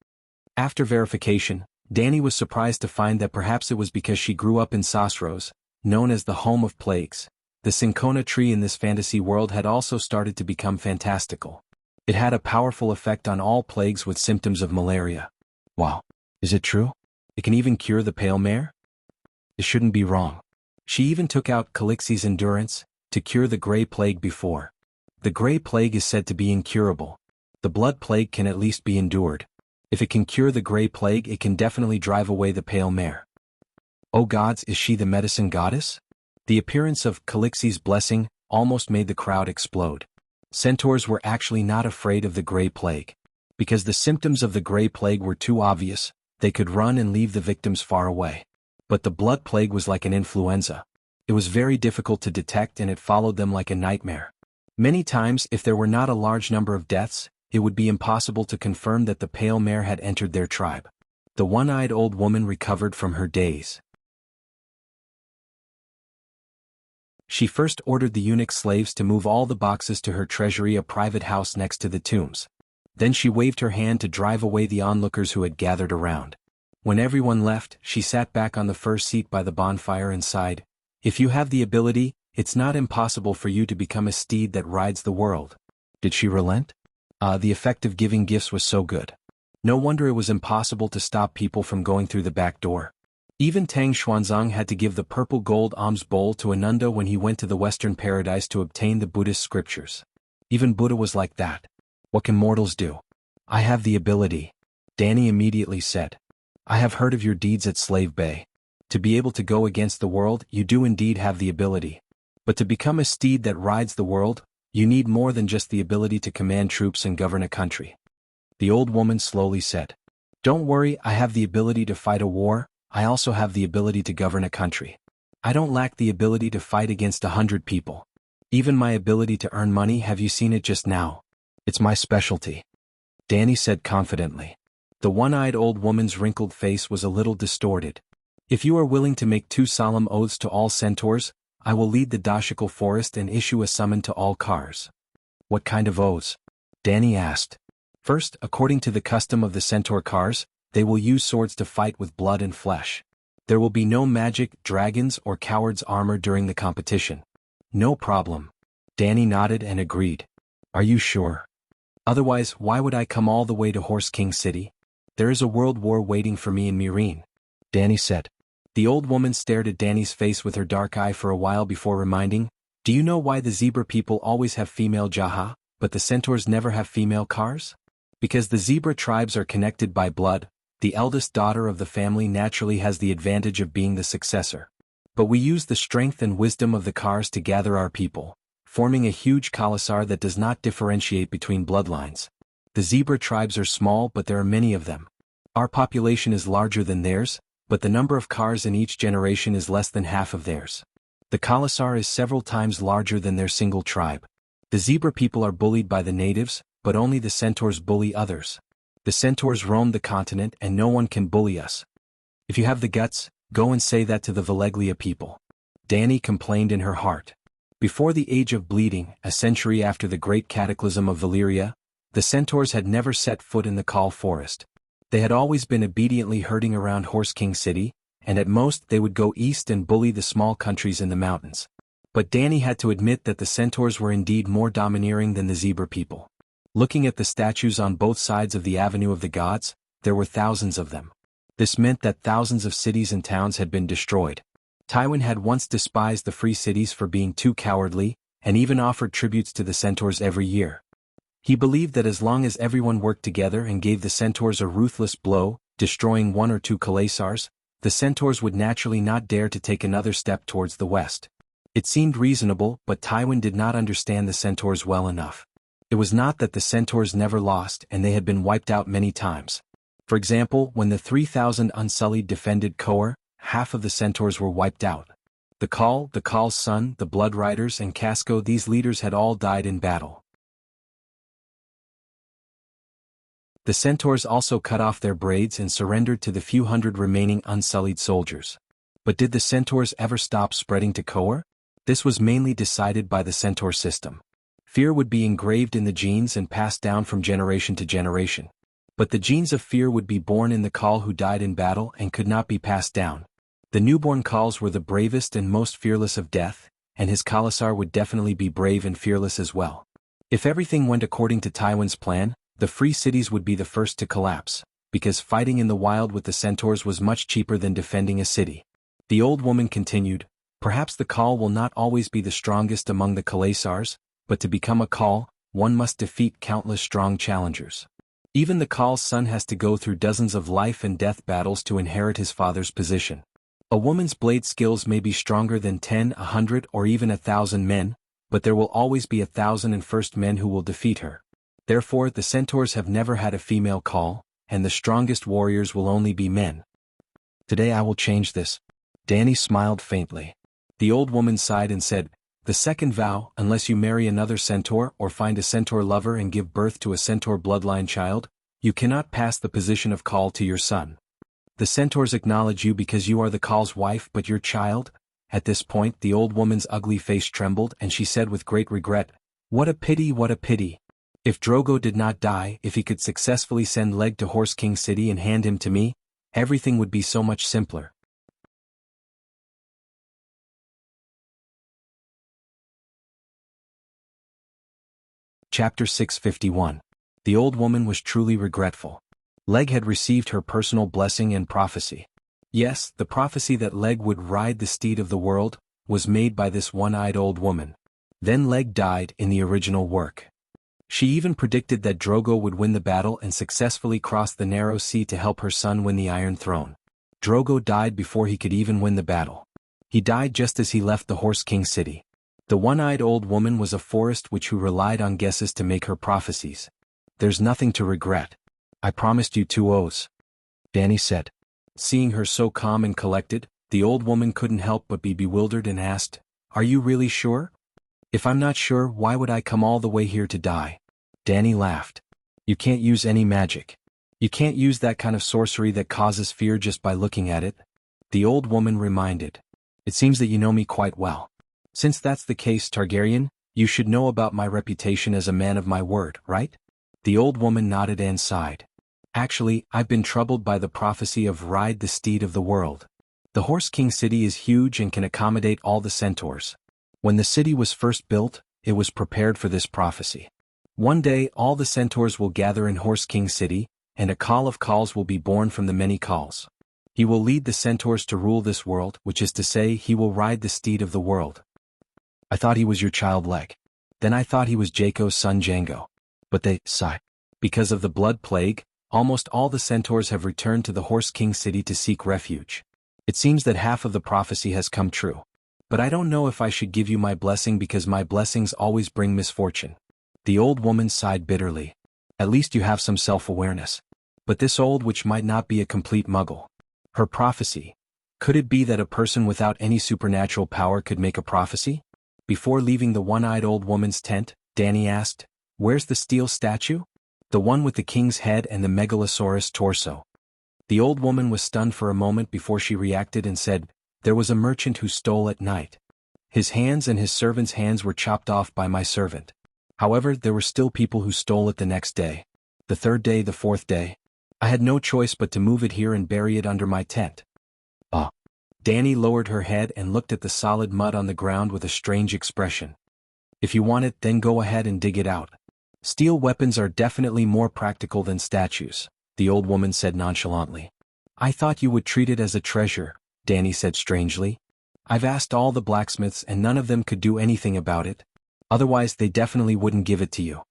After verification, Dani was surprised to find that perhaps it was because she grew up in Sosros, known as the home of plagues. The cinchona tree in this fantasy world had also started to become fantastical. It had a powerful effect on all plagues with symptoms of malaria. Wow. Is it true? It can even cure the pale mare? It shouldn't be wrong. She even took out Calixi's endurance to cure the gray plague before. The gray plague is said to be incurable. The blood plague can at least be endured. If it can cure the gray plague, it can definitely drive away the pale mare. Oh gods, is she the medicine goddess? The appearance of Calixi's blessing almost made the crowd explode. Centaurs were actually not afraid of the gray plague. Because the symptoms of the gray plague were too obvious, they could run and leave the victims far away. But the blood plague was like an influenza. It was very difficult to detect and it followed them like a nightmare. Many times, if there were not a large number of deaths, it would be impossible to confirm that the pale mare had entered their tribe. The one-eyed old woman recovered from her daze. She first ordered the eunuch slaves to move all the boxes to her treasury, a private house next to the tombs. Then she waved her hand to drive away the onlookers who had gathered around. When everyone left, she sat back on the first seat by the bonfire and sighed, "If you have the ability, it's not impossible for you to become a steed that rides the world." Did she relent? The effect of giving gifts was so good. No wonder it was impossible to stop people from going through the back door. Even Tang Xuanzang had to give the purple gold alms bowl to Ananda when he went to the Western paradise to obtain the Buddhist scriptures. Even Buddha was like that. What can mortals do? I have the ability. Dani immediately said. I have heard of your deeds at Slave Bay. To be able to go against the world, you do indeed have the ability. But to become a steed that rides the world, you need more than just the ability to command troops and govern a country. The old woman slowly said. Don't worry, I have the ability to fight a war, I also have the ability to govern a country. I don't lack the ability to fight against 100 people. Even my ability to earn money, have you seen it just now? It's my specialty. Dani said confidently. The one-eyed old woman's wrinkled face was a little distorted. If you are willing to make 2 solemn oaths to all centaurs, I will lead the Dashikal forest and issue a summon to all cars. What kind of oaths? Dani asked. First, according to the custom of the centaur cars, they will use swords to fight with blood and flesh. There will be no magic, dragons, or cowards' armor during the competition. No problem. Dani nodded and agreed. Are you sure? Otherwise, why would I come all the way to Horse King City? There is a world war waiting for me in Mirin. Dani said. The old woman stared at Dani's face with her dark eye for a while before reminding, Do you know why the zebra people always have female Jaha, but the centaurs never have female cars? Because the zebra tribes are connected by blood, the eldest daughter of the family naturally has the advantage of being the successor. But we use the strength and wisdom of the cars to gather our people, forming a huge khalasar that does not differentiate between bloodlines. The zebra tribes are small, but there are many of them. Our population is larger than theirs, but the number of cars in each generation is less than half of theirs. The khalasar is several times larger than their single tribe. The zebra people are bullied by the natives, but only the centaurs bully others. The centaurs roam the continent and no one can bully us. If you have the guts, go and say that to the Valeglia people. Dani complained in her heart. Before the Age of Bleeding, a century after the great cataclysm of Valyria, the centaurs had never set foot in the Khal forest. They had always been obediently herding around Horse King City, and at most they would go east and bully the small countries in the mountains. But Dani had to admit that the centaurs were indeed more domineering than the zebra people. Looking at the statues on both sides of the Avenue of the Gods, there were thousands of them. This meant that thousands of cities and towns had been destroyed. Tywin had once despised the free cities for being too cowardly, and even offered tributes to the centaurs every year. He believed that as long as everyone worked together and gave the centaurs a ruthless blow, destroying one or two khalasars, the centaurs would naturally not dare to take another step towards the west. It seemed reasonable, but Tywin did not understand the centaurs well enough. It was not that the centaurs never lost and they had been wiped out many times. For example, when the 3,000 Unsullied defended Qoar, half of the centaurs were wiped out. The Khal's son, the Blood Riders and Casco, these leaders had all died in battle. The centaurs also cut off their braids and surrendered to the few hundred remaining Unsullied soldiers. But did the centaurs ever stop spreading to Qoar? This was mainly decided by the centaur system. Fear would be engraved in the genes and passed down from generation to generation. But the genes of fear would be born in the Khal who died in battle and could not be passed down. The newborn Khals were the bravest and most fearless of death, and his khalasar would definitely be brave and fearless as well. If everything went according to Tywin's plan, the free cities would be the first to collapse, because fighting in the wild with the centaurs was much cheaper than defending a city. The old woman continued, "Perhaps the Khal will not always be the strongest among the khalasars, but to become a Khal, one must defeat countless strong challengers. Even the Khal's son has to go through dozens of life and death battles to inherit his father's position. A woman's blade skills may be stronger than 10, 100 or even 1,000 men, but there will always be 1,001st men who will defeat her. Therefore the centaurs have never had a female Khal, and the strongest warriors will only be men. Today I will change this." Dani smiled faintly. The old woman sighed and said, "The second vow, unless you marry another centaur or find a centaur lover and give birth to a centaur bloodline child, you cannot pass the position of Khal to your son. The centaurs acknowledge you because you are the Khal's wife, but your child?" At this point the old woman's ugly face trembled and she said with great regret, "What a pity, what a pity. If Drogo did not die, if he could successfully send Leg to Horse King City and hand him to me, everything would be so much simpler." Chapter 651. The old woman was truly regretful. Leg had received her personal blessing and prophecy. Yes, the prophecy that Leg would ride the steed of the world was made by this one-eyed old woman. Then Leg died in the original work. She even predicted that Drogo would win the battle and successfully cross the narrow sea to help her son win the Iron Throne. Drogo died before he could even win the battle. He died just as he left the Horse King City. The one-eyed old woman was a forest witch who relied on guesses to make her prophecies. "There's nothing to regret. I promised you 2 oaths," Dani said. Seeing her so calm and collected, the old woman couldn't help but be bewildered and asked, "Are you really sure? If I'm not sure, why would I come all the way here to die?" Dani laughed. "You can't use any magic. You can't use that kind of sorcery that causes fear just by looking at it," the old woman reminded. "It seems that you know me quite well. Since that's the case, Targaryen, you should know about my reputation as a man of my word, right?" The old woman nodded and sighed. "Actually, I've been troubled by the prophecy of Ride the Steed of the World. The Horse King City is huge and can accommodate all the centaurs. When the city was first built, it was prepared for this prophecy. One day all the centaurs will gather in Horse King City, and a Khal of Khals will be born from the many Khals. He will lead the centaurs to rule this world, which is to say he will ride the steed of the world. I thought he was your child Leg. Then I thought he was Jaco's son Jianghu. But they sigh. Because of the blood plague, almost all the centaurs have returned to the Horse King City to seek refuge. It seems that half of the prophecy has come true. But I don't know if I should give you my blessing because my blessings always bring misfortune. The old woman sighed bitterly. At least you have some self-awareness. But this old witch might not be a complete muggle. Her prophecy. Could it be that a person without any supernatural power could make a prophecy? Before leaving the one-eyed old woman's tent, Danny asked, "Where's the steel statue?" "The one with the king's head and the megalosaurus torso." The old woman was stunned for a moment before she reacted and said, "There was a merchant who stole at night. His hands and his servant's hands were chopped off by my servant. However, there were still people who stole it the next day. The third day, the fourth day. I had no choice but to move it here and bury it under my tent." Danny lowered her head and looked at the solid mud on the ground with a strange expression. "If you want it, then go ahead and dig it out. Steel weapons are definitely more practical than statues," the old woman said nonchalantly. "I thought you would treat it as a treasure," Danny said strangely. "I've asked all the blacksmiths and none of them could do anything about it. Otherwise they definitely wouldn't give it to you,"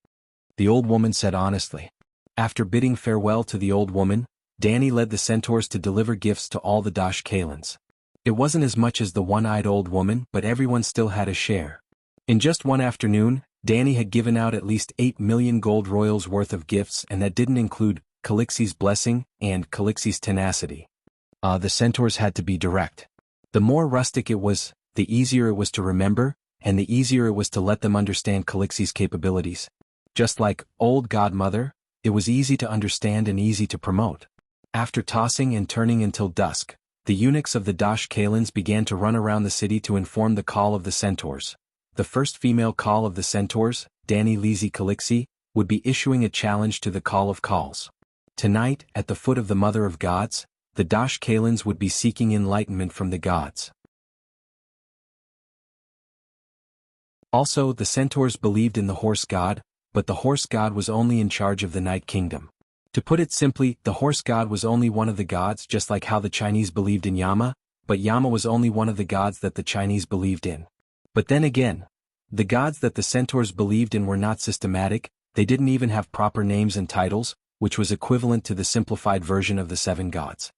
the old woman said honestly. After bidding farewell to the old woman, Danny led the centaurs to deliver gifts to all the Dash Kalins. It wasn't as much as the one-eyed old woman, but everyone still had a share. In just one afternoon, Danny had given out at least 8 million gold royals worth of gifts, and that didn't include Calixi's blessing and Calixi's tenacity. The centaurs had to be direct. The more rustic it was, the easier it was to remember, and the easier it was to let them understand Calixi's capabilities. Just like Old Godmother, it was easy to understand and easy to promote. After tossing and turning until dusk, the eunuchs of the Dash Kalins began to run around the city to inform the call of the centaurs. The first female call of the centaurs, Danny Lisi Calixi, would be issuing a challenge to the call of calls. Tonight, at the foot of the Mother of Gods, the Dash Kalins would be seeking enlightenment from the gods. Also, the centaurs believed in the horse god, but the horse god was only in charge of the Night Kingdom. To put it simply, the horse god was only one of the gods, just like how the Chinese believed in Yama, but Yama was only one of the gods that the Chinese believed in. But then again, the gods that the centaurs believed in were not systematic, they didn't even have proper names and titles, which was equivalent to the simplified version of the 7 gods.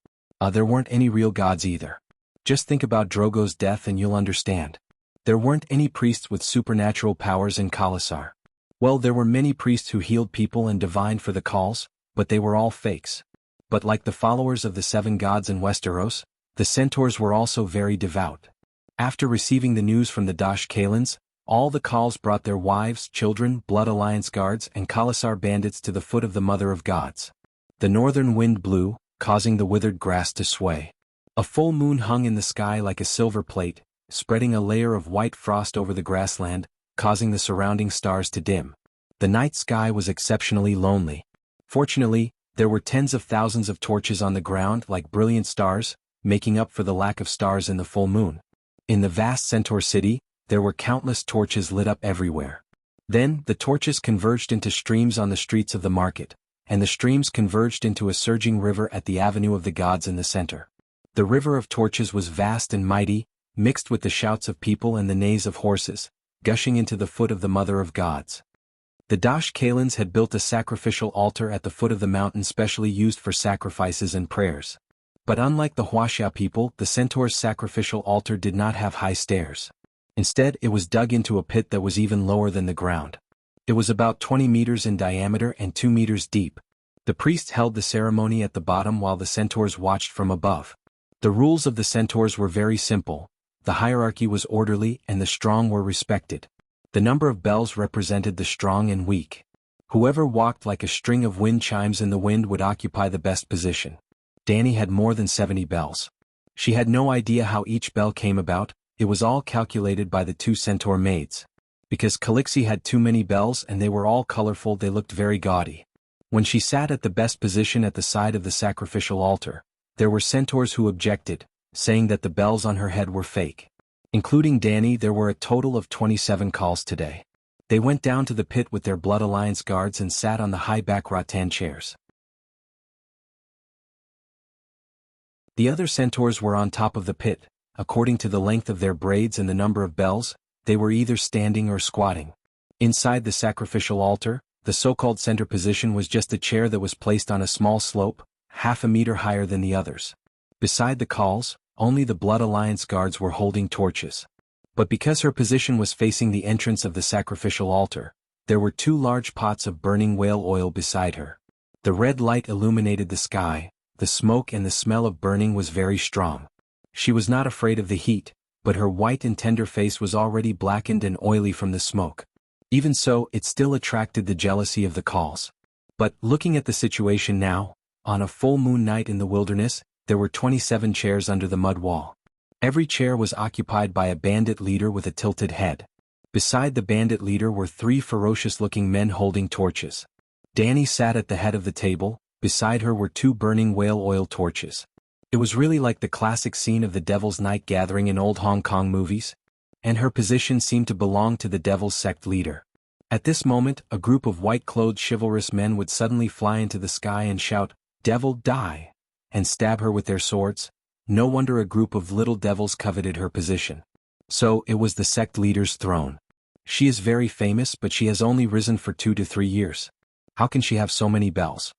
There weren't any real gods either. Just think about Drogo's death and you'll understand. There weren't any priests with supernatural powers in Khalasar. Well, there were many priests who healed people and divined for the calls, but they were all fakes. But like the followers of the 7 gods in Westeros, the centaurs were also very devout. After receiving the news from the Dash Kalins, all the calls brought their wives, children, Blood Alliance guards, and Khalasar bandits to the foot of the Mother of Gods. The northern wind blew, causing the withered grass to sway. A full moon hung in the sky like a silver plate, spreading a layer of white frost over the grassland, causing the surrounding stars to dim. The night sky was exceptionally lonely. Fortunately, there were tens of thousands of torches on the ground like brilliant stars, making up for the lack of stars in the full moon. In the vast centaur city, there were countless torches lit up everywhere. Then, the torches converged into streams on the streets of the market, and the streams converged into a surging river at the Avenue of the Gods in the center. The river of torches was vast and mighty, mixed with the shouts of people and the neighs of horses, gushing into the foot of the Mother of Gods. The Dash Kalins had built a sacrificial altar at the foot of the mountain specially used for sacrifices and prayers. But unlike the Wuxia people, the centaur's sacrificial altar did not have high stairs. Instead, it was dug into a pit that was even lower than the ground. It was about 20 meters in diameter and 2 meters deep. The priests held the ceremony at the bottom while the centaurs watched from above. The rules of the centaurs were very simple. The hierarchy was orderly and the strong were respected. The number of bells represented the strong and weak. Whoever walked like a string of wind chimes in the wind would occupy the best position. Danny had more than 70 bells. She had no idea how each bell came about, it was all calculated by the 2 centaur maids. Because Calixi had too many bells and they were all colorful, they looked very gaudy. When she sat at the best position at the side of the sacrificial altar, there were centaurs who objected, saying that the bells on her head were fake. Including Danny, there were a total of 27 calls today. They went down to the pit with their Blood Alliance guards and sat on the high-back rattan chairs. The other centaurs were on top of the pit. According to the length of their braids and the number of bells, they were either standing or squatting. Inside the sacrificial altar, the so-called center position was just a chair that was placed on a small slope, half a meter higher than the others. Beside the calls, only the Blood Alliance guards were holding torches. But because her position was facing the entrance of the sacrificial altar, there were 2 large pots of burning whale oil beside her. The red light illuminated the sky, the smoke and the smell of burning was very strong. She was not afraid of the heat, but her white and tender face was already blackened and oily from the smoke. Even so, it still attracted the jealousy of the Kauls. But, looking at the situation now, on a full moon night in the wilderness, there were 27 chairs under the mud wall. Every chair was occupied by a bandit leader with a tilted head. Beside the bandit leader were 3 ferocious-looking men holding torches. Danny sat at the head of the table, beside her were 2 burning whale oil torches. It was really like the classic scene of the Devil's Night gathering in old Hong Kong movies, and her position seemed to belong to the Devil's sect leader. At this moment, a group of white-clothed chivalrous men would suddenly fly into the sky and shout, "Devil, die!" and stab her with their swords. No wonder a group of little devils coveted her position. So, it was the sect leader's throne. She is very famous, but she has only risen for 2 to 3 years. How can she have so many bells?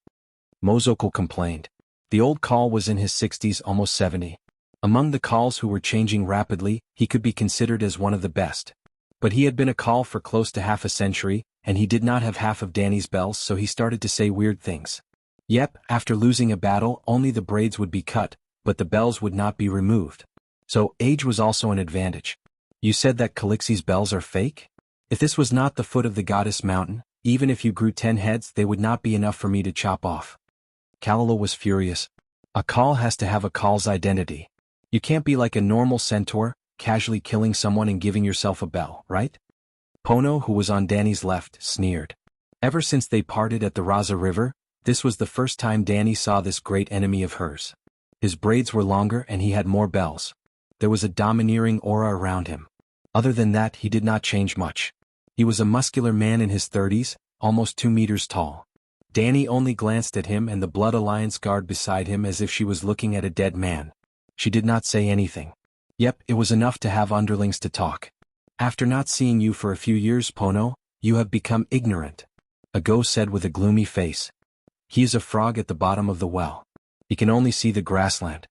Mozokul complained. The old Kaul was in his 60s, almost 70. Among the Kauls who were changing rapidly, he could be considered as one of the best. But he had been a Kaul for close to half a century, and he did not have half of Danny's bells, so he started to say weird things. Yep, after losing a battle, only the braids would be cut, but the bells would not be removed. So, age was also an advantage. You said that Calixi's bells are fake? If this was not the foot of the goddess mountain, even if you grew 10 heads, they would not be enough for me to chop off. Kalalo was furious. A Kaul has to have a Kaul's identity. You can't be like a normal centaur, casually killing someone and giving yourself a bell, right? Pono, who was on Danny's left, sneered. Ever since they parted at the Raza River, this was the first time Danny saw this great enemy of hers. His braids were longer and he had more bells. There was a domineering aura around him. Other than that, he did not change much. He was a muscular man in his 30s, almost 2 meters tall. Danny only glanced at him and the Blood Alliance guard beside him as if she was looking at a dead man. She did not say anything. Yep, it was enough to have underlings to talk. After not seeing you for a few years, Pono, you have become ignorant. Ago said with a gloomy face. He is a frog at the bottom of the well. He can only see the grassland.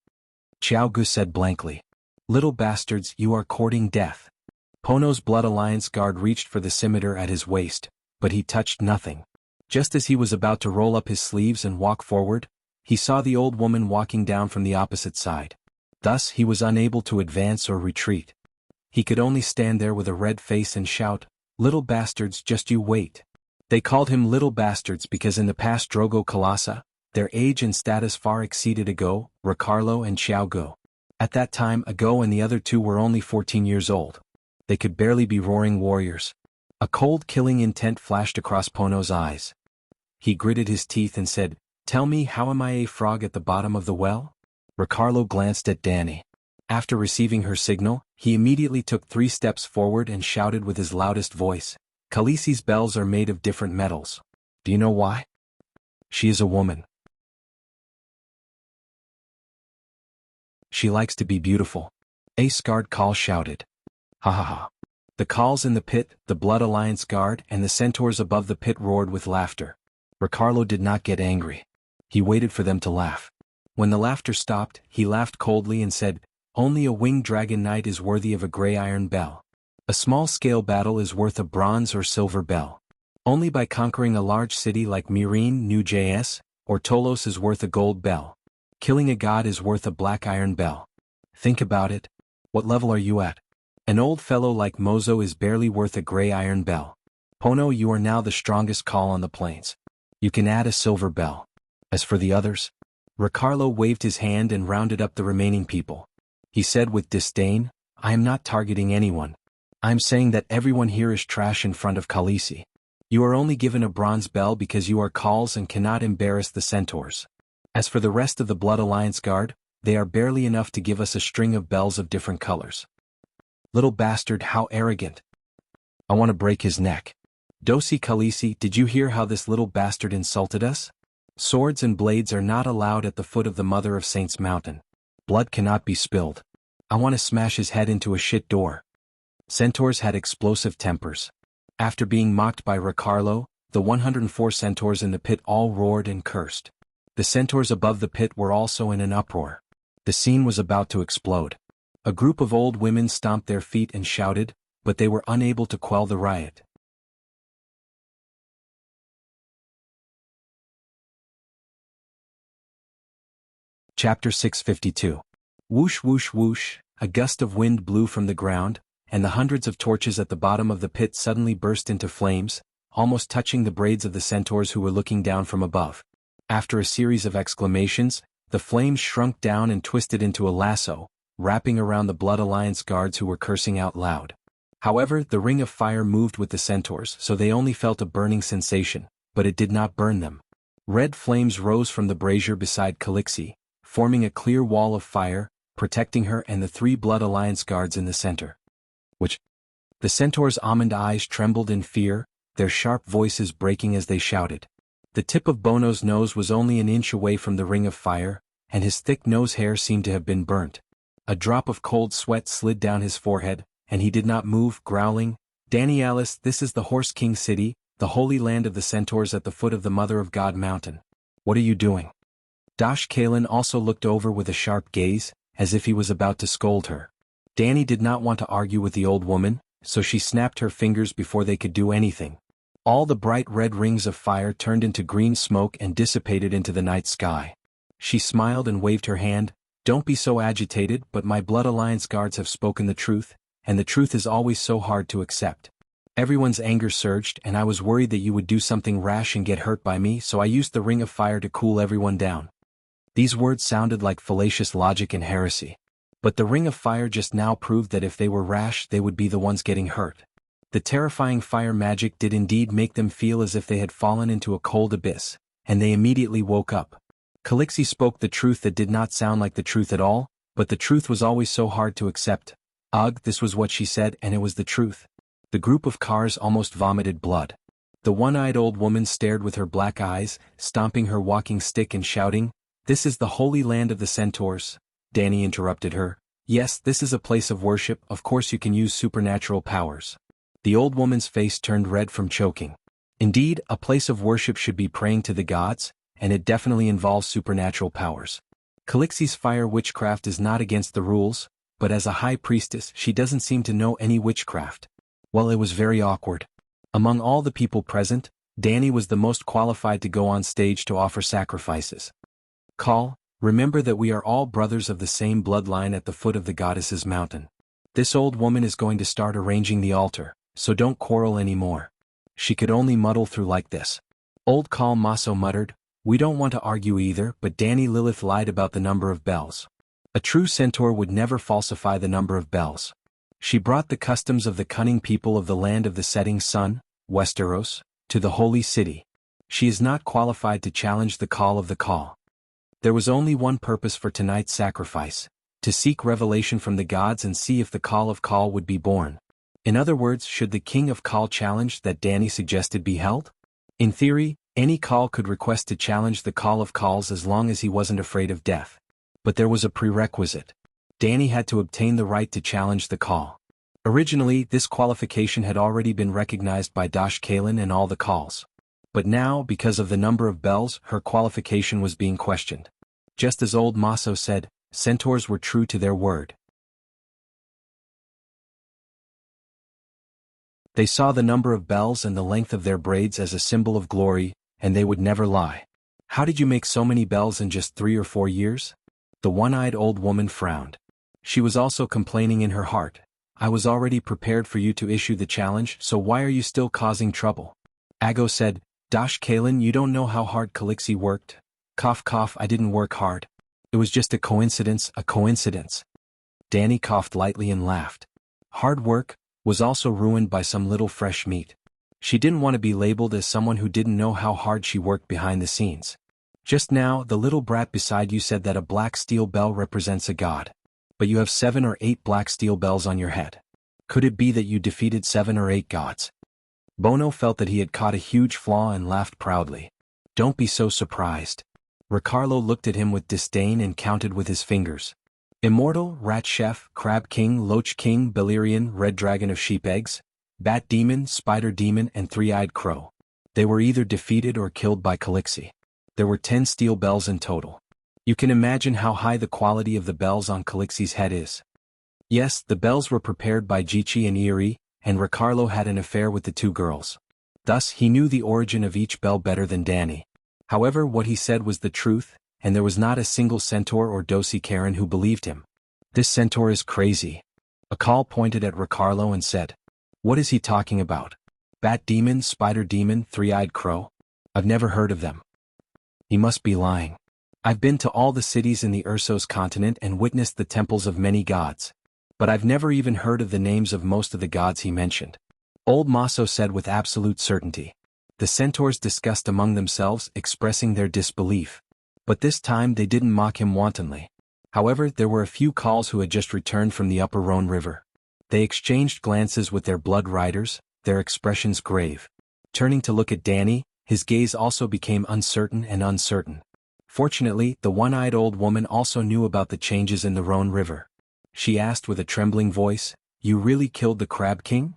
Jianghu said blankly. Little bastards, you are courting death. Pono's Blood Alliance guard reached for the scimitar at his waist, but he touched nothing. Just as he was about to roll up his sleeves and walk forward, he saw the old woman walking down from the opposite side. Thus he was unable to advance or retreat. He could only stand there with a red face and shout, "Little bastards, just you wait." They called him little bastards because in the past Drogo Kalasa, their age and status far exceeded Ago, Ricardo and Jianghu. At that time Ago and the other 2 were only 14 years old. They could barely be roaring warriors. A cold killing intent flashed across Pono's eyes. He gritted his teeth and said, "Tell me, how am I a frog at the bottom of the well?" Ricardo glanced at Danny. After receiving her signal, he immediately took 3 steps forward and shouted with his loudest voice, "Khaleesi's bells are made of different metals. Do you know why? She is a woman. She likes to be beautiful." A scarred Kaul shouted. Ha ha ha. The Kauls in the pit, the Blood Alliance guard, and the centaurs above the pit roared with laughter. Ricardo did not get angry. He waited for them to laugh. When the laughter stopped, he laughed coldly and said, "Only a winged dragon knight is worthy of a gray iron bell. A small-scale battle is worth a bronze or silver bell. Only by conquering a large city like Mireen, New JS, or Tolos is worth a gold bell. Killing a god is worth a black iron bell. Think about it. What level are you at? An old fellow like Mozo is barely worth a gray iron bell. Pono, you are now the strongest Kaul on the plains. You can add a silver bell. As for the others..." Ricardo waved his hand and rounded up the remaining people. He said with disdain, "I am not targeting anyone. I am saying that everyone here is trash in front of Khaleesi. You are only given a bronze bell because you are Kauls and cannot embarrass the centaurs. As for the rest of the Blood Alliance guard, they are barely enough to give us a string of bells of different colors. Little bastard, how arrogant. I want to break his neck. Dosi Khaleesi, did you hear how this little bastard insulted us? Swords and blades are not allowed at the foot of the Mother of Saints mountain. Blood cannot be spilled. I want to smash his head into a shit door." Centaurs had explosive tempers. After being mocked by Ricardo, the 104 centaurs in the pit all roared and cursed. The centaurs above the pit were also in an uproar. The scene was about to explode. A group of old women stomped their feet and shouted, but they were unable to quell the riot. Chapter 652. Whoosh whoosh whoosh, a gust of wind blew from the ground, and the hundreds of torches at the bottom of the pit suddenly burst into flames, almost touching the braids of the centaurs who were looking down from above. After a series of exclamations, the flames shrunk down and twisted into a lasso, wrapping around the Blood Alliance guards who were cursing out loud. However, the ring of fire moved with the centaurs, so they only felt a burning sensation, but it did not burn them. Red flames rose from the brazier beside Calixi, forming a clear wall of fire, protecting her and the 3 Blood Alliance guards in the center. The centaurs' almond eyes trembled in fear, their sharp voices breaking as they shouted. The tip of Bono's nose was only an inch away from the ring of fire, and his thick nose hair seemed to have been burnt. A drop of cold sweat slid down his forehead, and he did not move, growling, "Danny Alice, this is the Horse King City, the holy land of the centaurs at the foot of the Mother of God mountain. What are you doing?" Dash Kalin also looked over with a sharp gaze, as if he was about to scold her. Danny did not want to argue with the old woman, so she snapped her fingers before they could do anything. All the bright red rings of fire turned into green smoke and dissipated into the night sky. She smiled and waved her hand, "Don't be so agitated, but my Blood Alliance guards have spoken the truth, and the truth is always so hard to accept." Everyone's anger surged, and I was worried that you would do something rash and get hurt by me, so I used the ring of fire to cool everyone down. These words sounded like fallacious logic and heresy. But the ring of fire just now proved that if they were rash they would be the ones getting hurt. The terrifying fire magic did indeed make them feel as if they had fallen into a cold abyss, and they immediately woke up. Calixi spoke the truth that did not sound like the truth at all, but the truth was always so hard to accept. Ugh, this was what she said, and it was the truth. The group of cars almost vomited blood. The one-eyed old woman stared with her black eyes, stomping her walking stick and shouting, "This is the holy land of the centaurs." Danny interrupted her. "Yes, this is a place of worship, of course you can use supernatural powers." The old woman's face turned red from choking. Indeed, a place of worship should be praying to the gods, and it definitely involves supernatural powers. Calixi's fire witchcraft is not against the rules, but as a high priestess she doesn't seem to know any witchcraft. Well, it was very awkward. Among all the people present, Danny was the most qualified to go on stage to offer sacrifices. "Call, remember that we are all brothers of the same bloodline at the foot of the goddess's mountain. This old woman is going to start arranging the altar, so don't quarrel anymore." She could only muddle through like this. Old Kal Maso muttered, "We don't want to argue either, but Danny Lilith lied about the number of bells. A true centaur would never falsify the number of bells. She brought the customs of the cunning people of the land of the setting sun, Westeros, to the holy city. She is not qualified to challenge the call of the call." There was only one purpose for tonight's sacrifice: to seek revelation from the gods and see if the call of Kal would be born. In other words, should the king of Kal challenge that Danny suggested be held? In theory, any Kal could request to challenge the call of Kals as long as he wasn't afraid of death. But there was a prerequisite. Danny had to obtain the right to challenge the call. Originally, this qualification had already been recognized by Dash Kalin and all the Kals. But now, because of the number of bells, her qualification was being questioned. Just as old Maso said, centaurs were true to their word. They saw the number of bells and the length of their braids as a symbol of glory, and they would never lie. "How did you make so many bells in just 3 or 4 years?" The one-eyed old woman frowned. She was also complaining in her heart. "I was already prepared for you to issue the challenge, so why are you still causing trouble?" Ago said, "Dash Kalin, you don't know how hard Calixi worked." Cough cough, "I didn't work hard. It was just a coincidence, a coincidence." Danny coughed lightly and laughed. Hard work was also ruined by some little fresh meat. She didn't want to be labeled as someone who didn't know how hard she worked behind the scenes. "Just now, the little brat beside you said that a black steel bell represents a god. But you have 7 or 8 black steel bells on your head. Could it be that you defeated 7 or 8 gods?" Bono felt that he had caught a huge flaw and laughed proudly. "Don't be so surprised." Ricardo looked at him with disdain and counted with his fingers. Immortal, Rat Chef, Crab King, Loach King, Belerian, Red Dragon of Sheep Eggs, Bat Demon, Spider Demon and Three-Eyed Crow. They were either defeated or killed by Calixi. There were 10 steel bells in total. You can imagine how high the quality of the bells on Calixi's head is. Yes, the bells were prepared by Jichi and Iri, and Ricardo had an affair with the two girls. Thus he knew the origin of each bell better than Danny. However, what he said was the truth, and there was not a single centaur or dosi Karen who believed him. This centaur is crazy. Akal pointed at Ricardo and said, "What is he talking about? Bat demon, spider demon, three-eyed crow? I've never heard of them. He must be lying. I've been to all the cities in the Ursos continent and witnessed the temples of many gods. But I've never even heard of the names of most of the gods he mentioned." Old Maso said with absolute certainty. The centaurs discussed among themselves, expressing their disbelief. But this time they didn't mock him wantonly. However, there were a few Kauls who had just returned from the upper Rhone River. They exchanged glances with their blood riders, their expressions grave. Turning to look at Danny, his gaze also became uncertain and uncertain. Fortunately, the one-eyed old woman also knew about the changes in the Rhone River. She asked with a trembling voice, "You really killed the Crab King?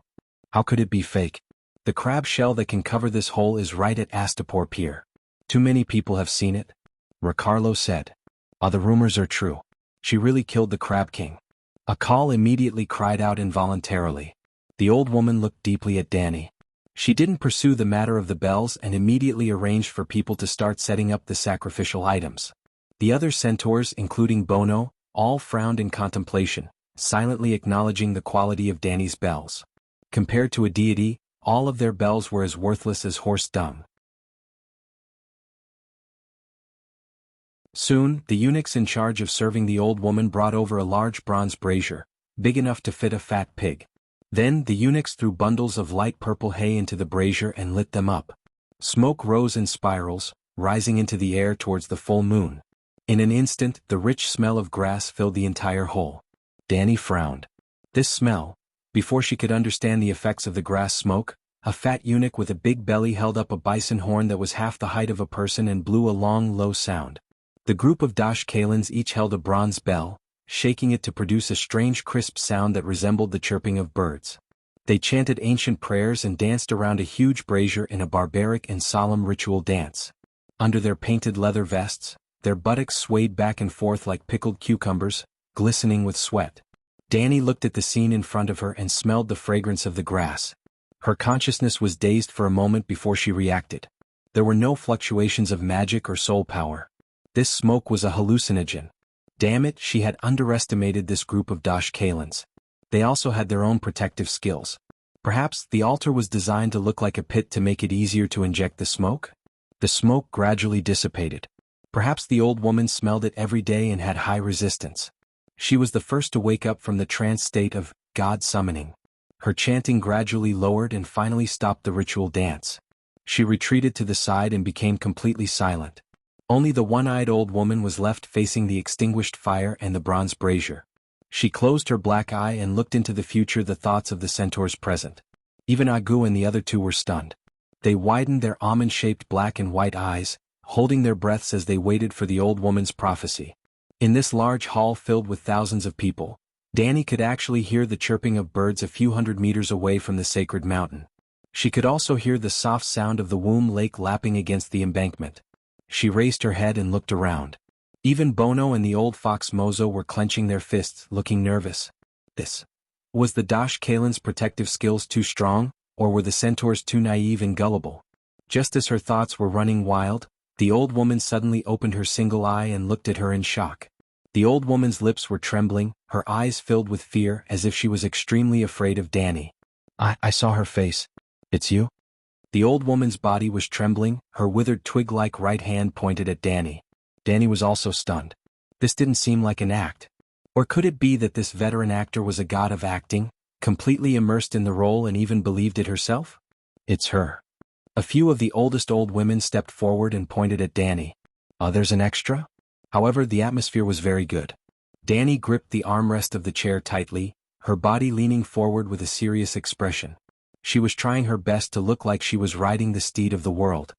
How could it be fake? The crab shell that can cover this hole is right at Astapor Pier. Too many people have seen it." Ricardo said. The rumors are true. She really killed the Crab King." Akal immediately cried out involuntarily. The old woman looked deeply at Danny. She didn't pursue the matter of the bells and immediately arranged for people to start setting up the sacrificial items. The other centaurs, including Bono, all frowned in contemplation, silently acknowledging the quality of Danny's bells. Compared to a deity, all of their bells were as worthless as horse dung. Soon, the eunuchs in charge of serving the old woman brought over a large bronze brazier, big enough to fit a fat pig. Then the eunuchs threw bundles of light purple hay into the brazier and lit them up. Smoke rose in spirals, rising into the air towards the full moon. In an instant, the rich smell of grass filled the entire hole. Danny frowned. This smell. Before she could understand the effects of the grass smoke, a fat eunuch with a big belly held up a bison horn that was half the height of a person and blew a long, low sound. The group of Dash Kalins each held a bronze bell, shaking it to produce a strange crisp sound that resembled the chirping of birds. They chanted ancient prayers and danced around a huge brazier in a barbaric and solemn ritual dance. Under their painted leather vests, their buttocks swayed back and forth like pickled cucumbers, glistening with sweat. Danny looked at the scene in front of her and smelled the fragrance of the grass. Her consciousness was dazed for a moment before she reacted. There were no fluctuations of magic or soul power. This smoke was a hallucinogen. Damn it, she had underestimated this group of Dash Kalins. They also had their own protective skills. Perhaps the altar was designed to look like a pit to make it easier to inject the smoke? The smoke gradually dissipated. Perhaps the old woman smelled it every day and had high resistance. She was the first to wake up from the trance state of God summoning. Her chanting gradually lowered and finally stopped the ritual dance. She retreated to the side and became completely silent. Only the one-eyed old woman was left facing the extinguished fire and the bronze brazier. She closed her black eye and looked into the future, the thoughts of the centaurs present. Even Agu and the other two were stunned. They widened their almond-shaped black and white eyes, holding their breaths as they waited for the old woman's prophecy. In this large hall filled with thousands of people, Danny could actually hear the chirping of birds a few hundred meters away from the sacred mountain. She could also hear the soft sound of the Womb Lake lapping against the embankment. She raised her head and looked around. Even Bono and the old fox Mozo were clenching their fists, looking nervous. Was the Dash Kalin's protective skills too strong, or were the centaurs too naive and gullible? Just as her thoughts were running wild, the old woman suddenly opened her single eye and looked at her in shock. The old woman's lips were trembling, her eyes filled with fear as if she was extremely afraid of Danny. I saw her face. It's you? The old woman's body was trembling, her withered twig-like right hand pointed at Danny. Danny was also stunned. This didn't seem like an act. Or could it be that this veteran actor was a god of acting, completely immersed in the role and even believed it herself? It's her. A few of the oldest old women stepped forward and pointed at Danny. There's an extra? However, the atmosphere was very good. Danny gripped the armrest of the chair tightly, her body leaning forward with a serious expression. She was trying her best to look like she was riding the steed of the world.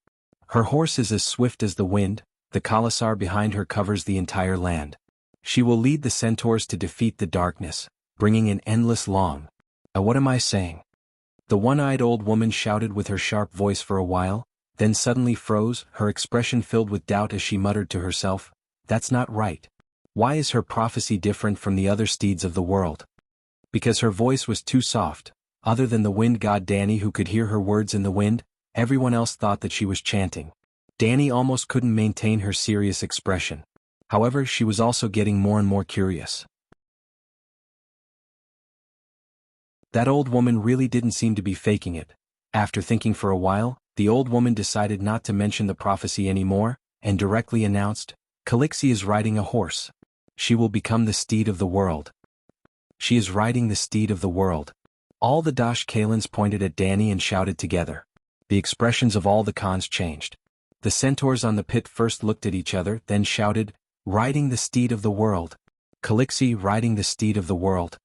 Her horse is as swift as the wind, the Khalasar behind her covers the entire land. She will lead the centaurs to defeat the darkness, bringing an endless long. What am I saying? The one-eyed old woman shouted with her sharp voice for a while, then suddenly froze, her expression filled with doubt as she muttered to herself, "That's not right. Why is her prophecy different from the other steeds of the world? Because her voice was too soft. Other than the wind god Danny, who could hear her words in the wind, everyone else thought that she was chanting. Danny almost couldn't maintain her serious expression. However, she was also getting more and more curious. That old woman really didn't seem to be faking it. After thinking for a while, the old woman decided not to mention the prophecy anymore, and directly announced, "Calixi is riding a horse. She will become the steed of the world. She is riding the steed of the world." All the Dash Kalins pointed at Danny and shouted together. The expressions of all the Khans changed. The centaurs on the pit first looked at each other, then shouted, "Riding the steed of the world. Calixi riding the steed of the world."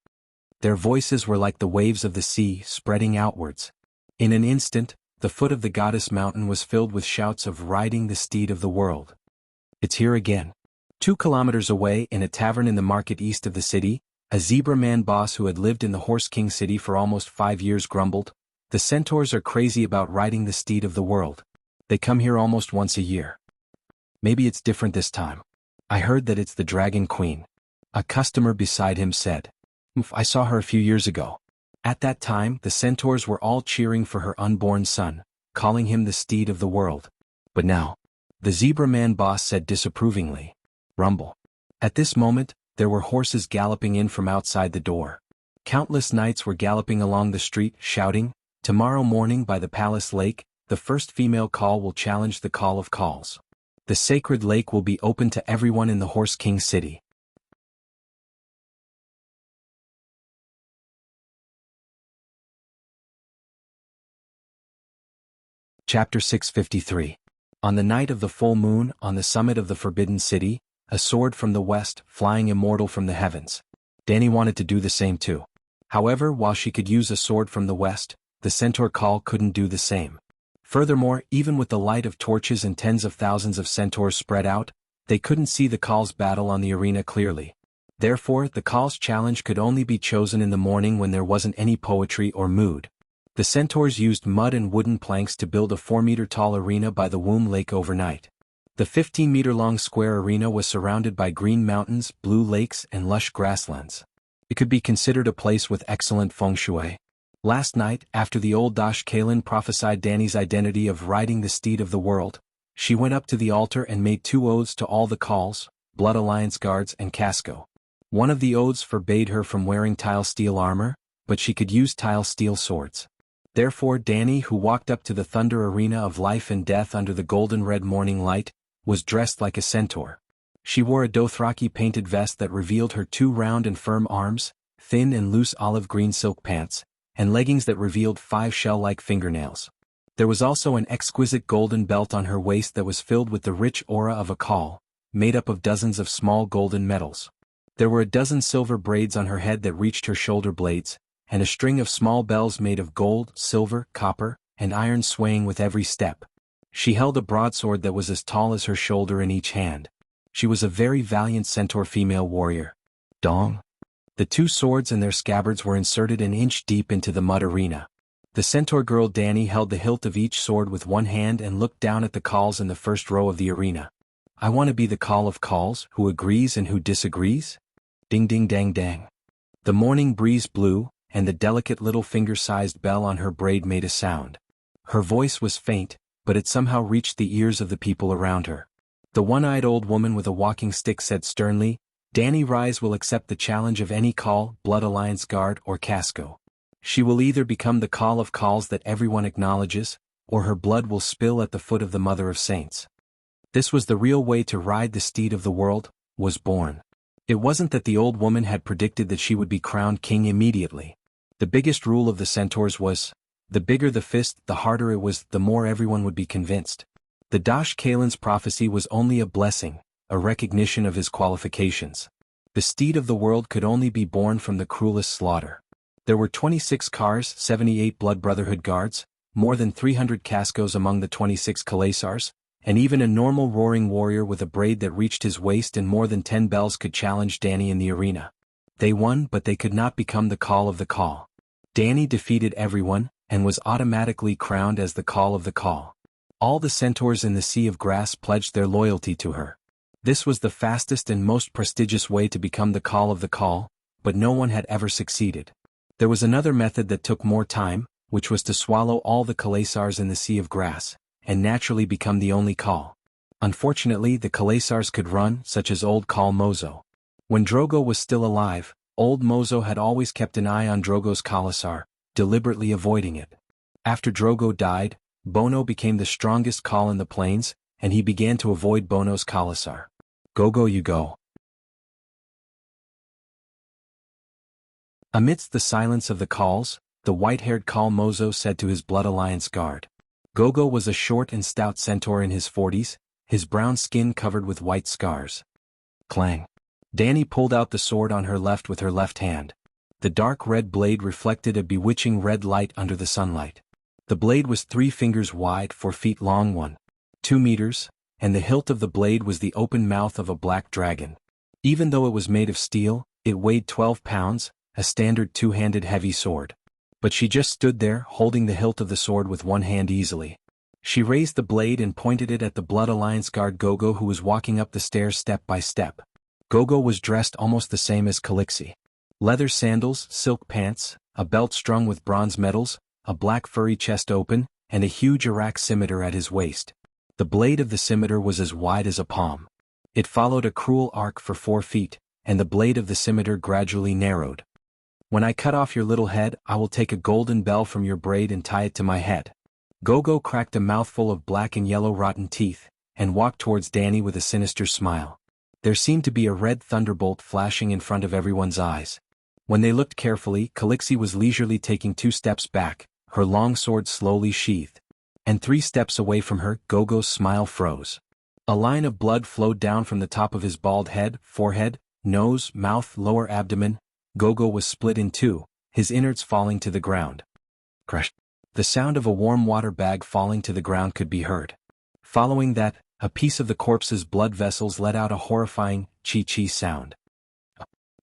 Their voices were like the waves of the sea, spreading outwards. In an instant, the foot of the goddess mountain was filled with shouts of "Riding the steed of the world." It's here again. 2 kilometers away, in a tavern in the market east of the city, a zebra man boss who had lived in the Horse King city for almost 5 years grumbled, "The centaurs are crazy about riding the steed of the world. They come here almost once a year. Maybe it's different this time. I heard that it's the Dragon Queen." A customer beside him said, "I saw her a few years ago." At that time, the centaurs were all cheering for her unborn son, calling him the steed of the world. But now, the zebra man boss said disapprovingly, "Rumble." At this moment, there were horses galloping in from outside the door. Countless knights were galloping along the street, shouting, "Tomorrow morning by the palace lake, the first female call will challenge the call of calls. The sacred lake will be open to everyone in the Horse King city." Chapter 653. On the night of the full moon, on the summit of the Forbidden City, a sword from the west, flying immortal from the heavens. Danny wanted to do the same too. However, while she could use a sword from the west, the centaur call couldn't do the same. Furthermore, even with the light of torches and tens of thousands of centaurs spread out, they couldn't see the call's battle on the arena clearly. Therefore, the call's challenge could only be chosen in the morning when there wasn't any poetry or mood. The centaurs used mud and wooden planks to build a 4-meter-tall arena by the Womb Lake overnight. The 15-meter-long square arena was surrounded by green mountains, blue lakes, and lush grasslands. It could be considered a place with excellent feng shui. Last night, after the old Dash Kalin prophesied Danny's identity of riding the steed of the world, she went up to the altar and made 2 oaths to all the calls, Blood Alliance guards and Casco. One of the oaths forbade her from wearing tile steel armor, but she could use tile steel swords. Therefore Danny, who walked up to the thunder arena of life and death under the golden-red morning light, was dressed like a centaur. She wore a Dothraki painted vest that revealed her 2 round and firm arms, thin and loose olive-green silk pants, and leggings that revealed 5 shell-like fingernails. There was also an exquisite golden belt on her waist that was filled with the rich aura of a caul, made up of dozens of small golden medals. There were a dozen silver braids on her head that reached her shoulder blades, and a string of small bells made of gold, silver, copper, and iron swaying with every step. She held a broadsword that was as tall as her shoulder in each hand. She was a very valiant centaur female warrior. Dong. The 2 swords and their scabbards were inserted an inch deep into the mud arena. The centaur girl Danny held the hilt of each sword with one hand and looked down at the calls in the first row of the arena. "I want to be the call of calls, who agrees and who disagrees?" Ding ding dang dang. The morning breeze blew, and the delicate little finger-sized bell on her braid made a sound. Her voice was faint, but it somehow reached the ears of the people around her. The one-eyed old woman with a walking stick said sternly, "Danny Rise will accept the challenge of any call, Blood Alliance guard or Casco. She will either become the call of calls that everyone acknowledges, or her blood will spill at the foot of the Mother of Saints." This was the real way to ride the steed of the world, was born. It wasn't that the old woman had predicted that she would be crowned king immediately. The biggest rule of the centaurs was, the bigger the fist, the harder it was, the more everyone would be convinced. The Dash Kalin's prophecy was only a blessing, a recognition of his qualifications. The steed of the world could only be born from the cruelest slaughter. There were 26 cars, 78 Blood Brotherhood guards, more than 300 Cascos among the 26 Kalasars, and even a normal roaring warrior with a braid that reached his waist and more than 10 bells could challenge Danny in the arena. They won, but they could not become the call of the call. Danny defeated everyone, and was automatically crowned as the call of the call. All the centaurs in the Sea of Grass pledged their loyalty to her. This was the fastest and most prestigious way to become the call of the call, but no one had ever succeeded. There was another method that took more time, which was to swallow all the Khalasars in the sea of grass, and naturally become the only Khal. Unfortunately, the Khalasars could run, such as old Khal Mozo. When Drogo was still alive, old Mozo had always kept an eye on Drogo's Khalasar, deliberately avoiding it. After Drogo died, Bono became the strongest Khal in the plains, and he began to avoid Bono's Khalasar. Go you go. Amidst the silence of the Khals, the white-haired Khal Mozo said to his Blood Alliance guard. Gogo was a short and stout centaur in his 40s, his brown skin covered with white scars. Clang. Dany pulled out the sword on her left with her left hand. The dark red blade reflected a bewitching red light under the sunlight. The blade was 3 fingers wide, 4 feet long, 2 meters, and the hilt of the blade was the open mouth of a black dragon. Even though it was made of steel, it weighed 12 pounds, a standard 2-handed heavy sword. But she just stood there, holding the hilt of the sword with one hand easily. She raised the blade and pointed it at the Blood Alliance guard Gogo, who was walking up the stairs step by step. Gogo was dressed almost the same as Calixi. Leather sandals, silk pants, a belt strung with bronze medals, a black furry chest open, and a huge Iraq scimitar at his waist. The blade of the scimitar was as wide as a palm. It followed a cruel arc for 4 feet, and the blade of the scimitar gradually narrowed. When I cut off your little head, I will take a golden bell from your braid and tie it to my head. Gogo cracked a mouthful of black and yellow rotten teeth, and walked towards Dany with a sinister smile. There seemed to be a red thunderbolt flashing in front of everyone's eyes. When they looked carefully, Calixi was leisurely taking 2 steps back, her long sword slowly sheathed. And 3 steps away from her, Gogo's smile froze. A line of blood flowed down from the top of his bald head, forehead, nose, mouth, lower abdomen. Gogo was split in 2, his innards falling to the ground. Crash. The sound of a warm water bag falling to the ground could be heard. Following that, a piece of the corpse's blood vessels let out a horrifying chee-chee sound.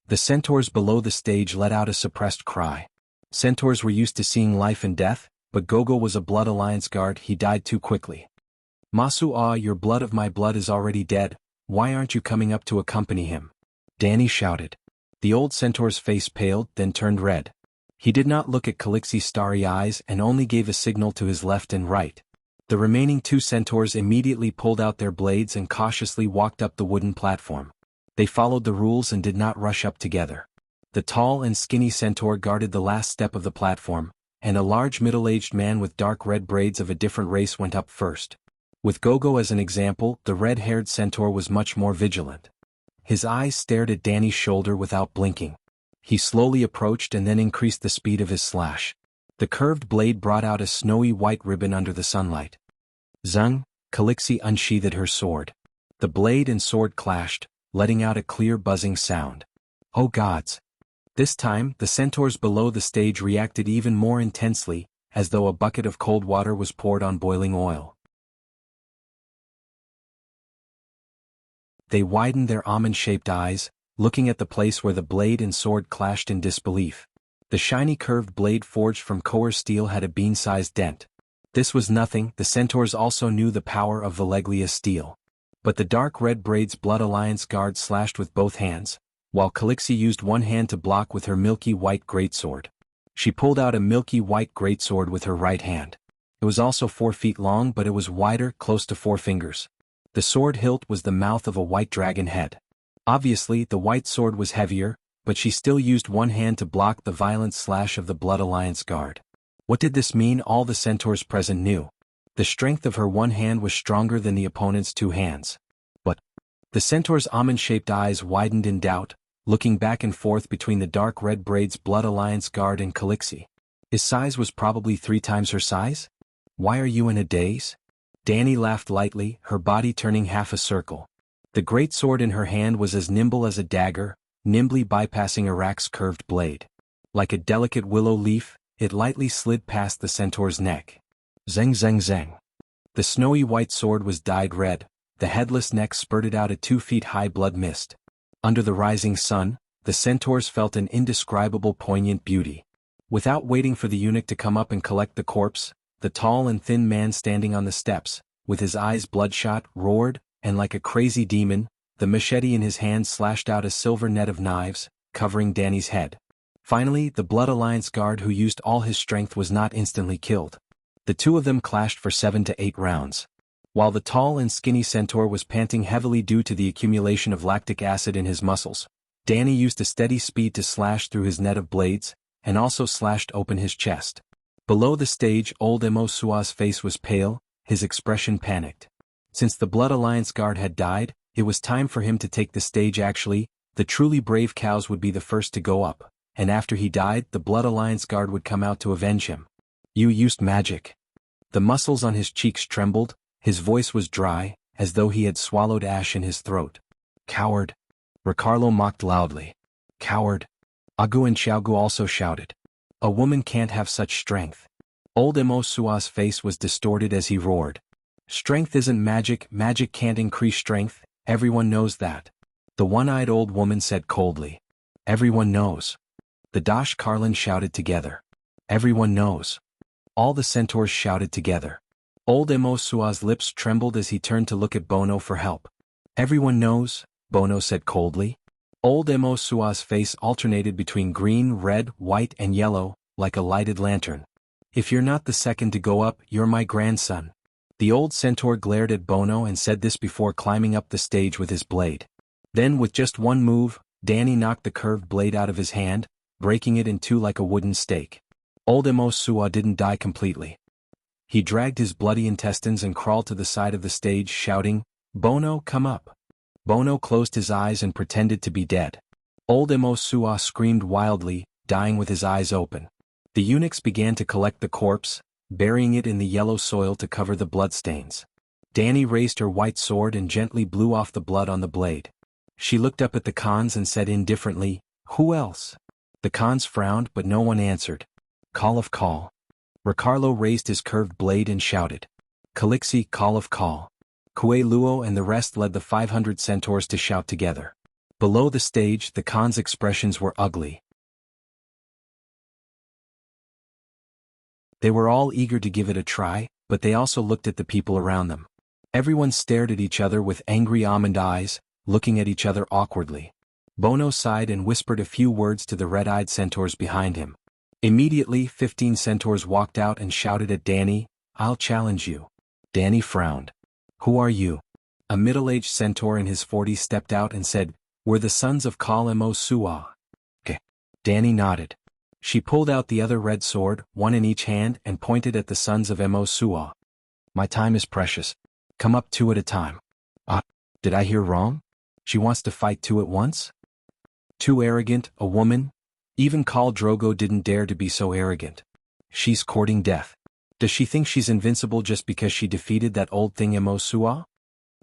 The centaurs below the stage let out a suppressed cry. Centaurs were used to seeing life and death, but Gogo was a Blood Alliance guard. He died too quickly. Masu, your blood of my blood is already dead. Why aren't you coming up to accompany him? Dany shouted. The old centaur's face paled, then turned red. He did not look at Calixi's starry eyes and only gave a signal to his left and right. The remaining 2 centaurs immediately pulled out their blades and cautiously walked up the wooden platform. They followed the rules and did not rush up together. The tall and skinny centaur guarded the last step of the platform, and a large middle-aged man with dark red braids of a different race went up first. With Gogo as an example, the red-haired centaur was much more vigilant. His eyes stared at Dany's shoulder without blinking. He slowly approached and then increased the speed of his slash. The curved blade brought out a snowy white ribbon under the sunlight. Zung, Calixi unsheathed her sword. The blade and sword clashed, letting out a clear buzzing sound. Oh gods! This time, the centaurs below the stage reacted even more intensely, as though a bucket of cold water was poured on boiling oil. They widened their almond-shaped eyes, looking at the place where the blade and sword clashed in disbelief. The shiny curved blade forged from Coer steel had a bean-sized dent. This was nothing. The centaurs also knew the power of Valeglia steel. But the dark red braid's Blood Alliance guard slashed with both hands, while Calixi used one hand to block with her milky white greatsword. She pulled out a milky white greatsword with her right hand. It was also 4 feet long, but it was wider, close to 4 fingers. The sword hilt was the mouth of a white dragon head. Obviously, the white sword was heavier, but she still used one hand to block the violent slash of the Blood Alliance guard. What did this mean? All the centaurs present knew. The strength of her one hand was stronger than the opponent's 2 hands. But the centaur's almond-shaped eyes widened in doubt, looking back and forth between the dark red braid's Blood Alliance guard and Calixi. His size was probably 3 times her size? Why are you in a daze? Dany laughed lightly, her body turning half a circle. The great sword in her hand was as nimble as a dagger, nimbly bypassing Iraq's curved blade. Like a delicate willow leaf, it lightly slid past the centaur's neck. Zeng zeng zeng. The snowy white sword was dyed red, the headless neck spurted out a 2-feet-high blood mist. Under the rising sun, the centaurs felt an indescribable poignant beauty. Without waiting for the eunuch to come up and collect the corpse, the tall and thin man standing on the steps, with his eyes bloodshot, roared, and like a crazy demon, the machete in his hand slashed out a silver net of knives, covering Dany's head. Finally, the Blood Alliance guard who used all his strength was not instantly killed. The two of them clashed for 7 to 8 rounds. While the tall and skinny centaur was panting heavily due to the accumulation of lactic acid in his muscles, Danny used a steady speed to slash through his net of blades, and also slashed open his chest. Below the stage, old Emo Sua's face was pale, his expression panicked. Since the Blood Alliance guard had died, it was time for him to take the stage. Actually, the truly brave cows would be the first to go up, and after he died, the Blood Alliance guard would come out to avenge him. You used magic. The muscles on his cheeks trembled, his voice was dry, as though he had swallowed ash in his throat. Coward. Ricardo mocked loudly. Coward. Agu and Xiaogu also shouted. A woman can't have such strength. Old Emo Sua's face was distorted as he roared. Strength isn't magic, magic can't increase strength, everyone knows that. The one-eyed old woman said coldly. Everyone knows. The Dash Carlin shouted together. Everyone knows. All the centaurs shouted together. Old Emo Sua's lips trembled as he turned to look at Bono for help. Everyone knows, Bono said coldly. Old Emo Sua's face alternated between green, red, white and yellow, like a lighted lantern. If you're not the second to go up, you're my grandson. The old centaur glared at Bono and said this before climbing up the stage with his blade. Then with just one move, Danny knocked the curved blade out of his hand, breaking it in two like a wooden stake. Old Emo Sua didn't die completely. He dragged his bloody intestines and crawled to the side of the stage shouting, Bono, come up. Bono closed his eyes and pretended to be dead. Old Emo Sua screamed wildly, dying with his eyes open. The eunuchs began to collect the corpse, burying it in the yellow soil to cover the bloodstains. Danny raised her white sword and gently blew off the blood on the blade. She looked up at the Khans and said indifferently, Who else? The Khans frowned but no one answered. Call of call. Ricardo raised his curved blade and shouted. Calixi, call of call. Kue Luo and the rest led the 500 centaurs to shout together. Below the stage, the Khans' expressions were ugly. They were all eager to give it a try, but they also looked at the people around them. Everyone stared at each other with angry almond eyes, looking at each other awkwardly. Bono sighed and whispered a few words to the red-eyed centaurs behind him. Immediately, 15 centaurs walked out and shouted at Danny, I'll challenge you. Danny frowned. Who are you? A middle-aged centaur in his 40s stepped out and said, We're the sons of Kal Emo Sua. Danny nodded. She pulled out the other red sword, one in each hand, and pointed at the sons of Emo Sua. My time is precious. Come up 2 at a time. Did I hear wrong? She wants to fight 2 at once? Too arrogant, a woman? Even Khal Drogo didn't dare to be so arrogant. She's courting death. Does she think she's invincible just because she defeated that old thing Emo Sua?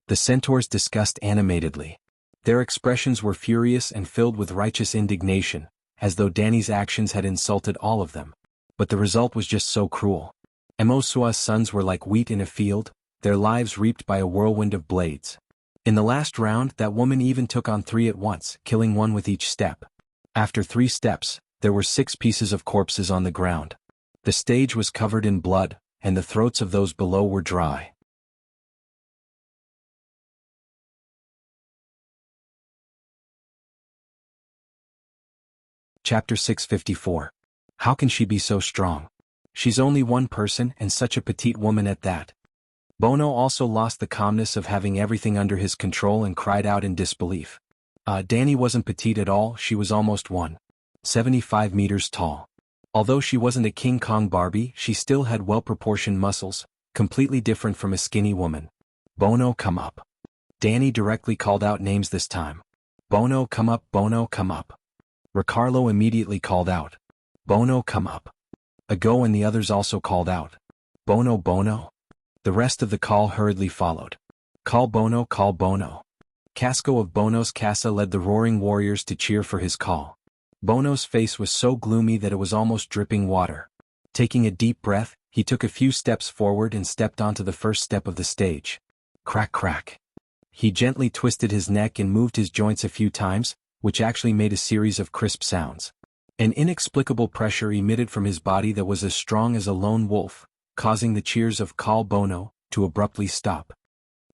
The centaurs discussed animatedly. Their expressions were furious and filled with righteous indignation, as though Danny's actions had insulted all of them. But the result was just so cruel. Emo Sua's sons were like wheat in a field, their lives reaped by a whirlwind of blades. In the last round, that woman even took on 3 at once, killing 1 with each step. After 3 steps, there were 6 pieces of corpses on the ground. The stage was covered in blood, and the throats of those below were dry. Chapter 654. How can she be so strong? She's only one person and such a petite woman at that. Bono also lost the calmness of having everything under his control and cried out in disbelief. Danny wasn't petite at all, she was almost 1.75 meters tall. Although she wasn't a King Kong Barbie, she still had well-proportioned muscles, completely different from a skinny woman. Bono, come up. Danny directly called out names this time. Bono, come up, Bono, come up. Ricardo immediately called out. Bono, come up. Ago and the others also called out. Bono, Bono. The rest of the call hurriedly followed. Call Bono, call Bono. Casco of Bono's Casa led the roaring warriors to cheer for his call. Bono's face was so gloomy that it was almost dripping water. Taking a deep breath, he took a few steps forward and stepped onto the first step of the stage. Crack, crack. He gently twisted his neck and moved his joints a few times, which actually made a series of crisp sounds. An inexplicable pressure emitted from his body that was as strong as a lone wolf, causing the cheers of Call Bono to abruptly stop.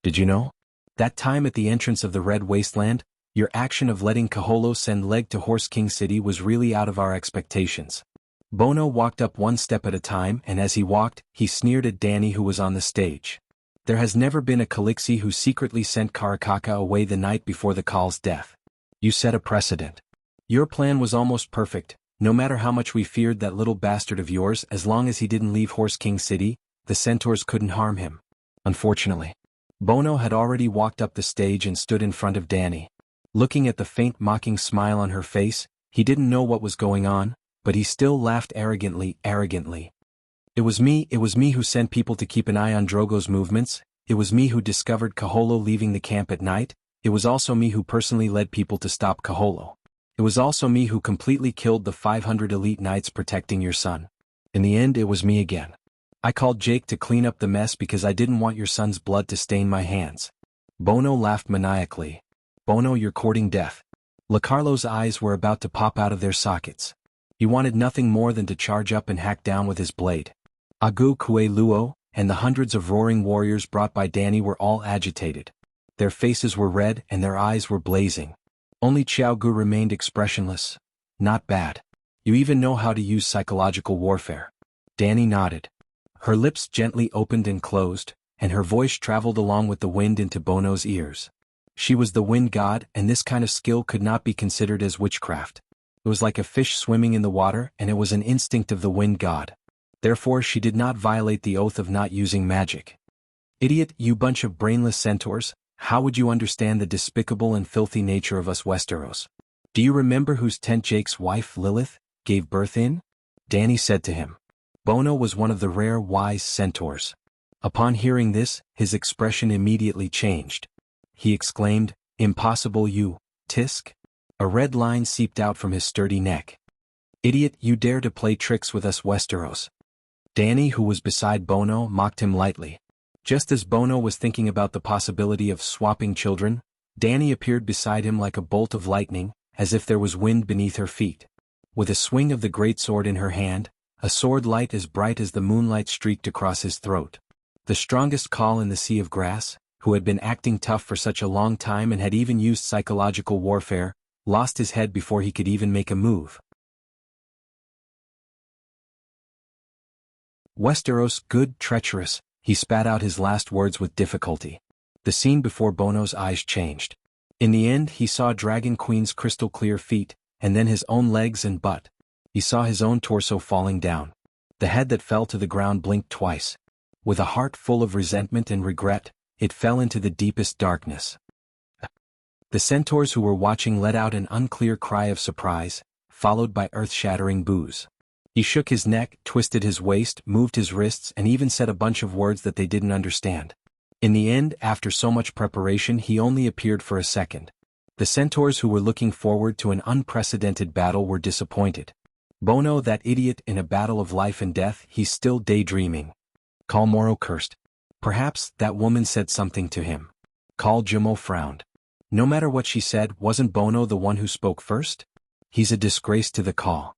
Did you know? That time at the entrance of the Red Wasteland, Your action of letting Kaholo send Leg to Horse King City was really out of our expectations. Bono walked up one step at a time, and as he walked, he sneered at Danny, who was on the stage. There has never been a Calixi who secretly sent Karakaka away the night before the Kal's death. You set a precedent. Your plan was almost perfect. No matter how much we feared that little bastard of yours, as long as he didn't leave Horse King City, the centaurs couldn't harm him. Unfortunately. Bono had already walked up the stage and stood in front of Danny. Looking at the faint mocking smile on her face, he didn't know what was going on, but he still laughed arrogantly. It was me who sent people to keep an eye on Drogo's movements. It was me who discovered Kaholo leaving the camp at night. It was also me who personally led people to stop Kaholo. It was also me who completely killed the 500 elite knights protecting your son. In the end, it was me again. I called Jake to clean up the mess because I didn't want your son's blood to stain my hands. Bono laughed maniacally. Bono, you're courting death. LaCarlo's eyes were about to pop out of their sockets. He wanted nothing more than to charge up and hack down with his blade. Agu Kue Luo, and the hundreds of roaring warriors brought by Danny were all agitated. Their faces were red and their eyes were blazing. Only Xiaogu remained expressionless. Not bad. You even know how to use psychological warfare. Danny nodded. Her lips gently opened and closed, and her voice traveled along with the wind into Bono's ears. She was the wind god, and this kind of skill could not be considered as witchcraft. It was like a fish swimming in the water, and it was an instinct of the wind god. Therefore she did not violate the oath of not using magic. Idiot, you bunch of brainless centaurs, how would you understand the despicable and filthy nature of us Westeros? Do you remember whose tent Jake's wife Lilith gave birth in? Danny said to him. Bono was one of the rare wise centaurs. Upon hearing this, his expression immediately changed. He exclaimed, Impossible, you, Tisk? A red line seeped out from his sturdy neck. Idiot, you dare to play tricks with us Westeros. Danny, who was beside Bono, mocked him lightly. Just as Bono was thinking about the possibility of swapping children, Danny appeared beside him like a bolt of lightning, as if there was wind beneath her feet. With a swing of the great sword in her hand, a sword light as bright as the moonlight streaked across his throat. The strongest Khal in the Sea of Grass, who had been acting tough for such a long time and had even used psychological warfare, lost his head before he could even make a move. Westeros, good, treacherous, he spat out his last words with difficulty. The scene before Bono's eyes changed. In the end he saw Dragon Queen's crystal-clear feet, and then his own legs and butt. He saw his own torso falling down. The head that fell to the ground blinked twice. With a heart full of resentment and regret, it fell into the deepest darkness. The centaurs who were watching let out an unclear cry of surprise, followed by earth-shattering boos. He shook his neck, twisted his waist, moved his wrists, and even said a bunch of words that they didn't understand. In the end, after so much preparation, he only appeared for a second. The centaurs who were looking forward to an unprecedented battle were disappointed. Bono, that idiot, in a battle of life and death, he's still daydreaming. Khal Moro cursed. Perhaps that woman said something to him. Khal Jumo frowned. No matter what she said, wasn't Bono the one who spoke first? He's a disgrace to the Khal.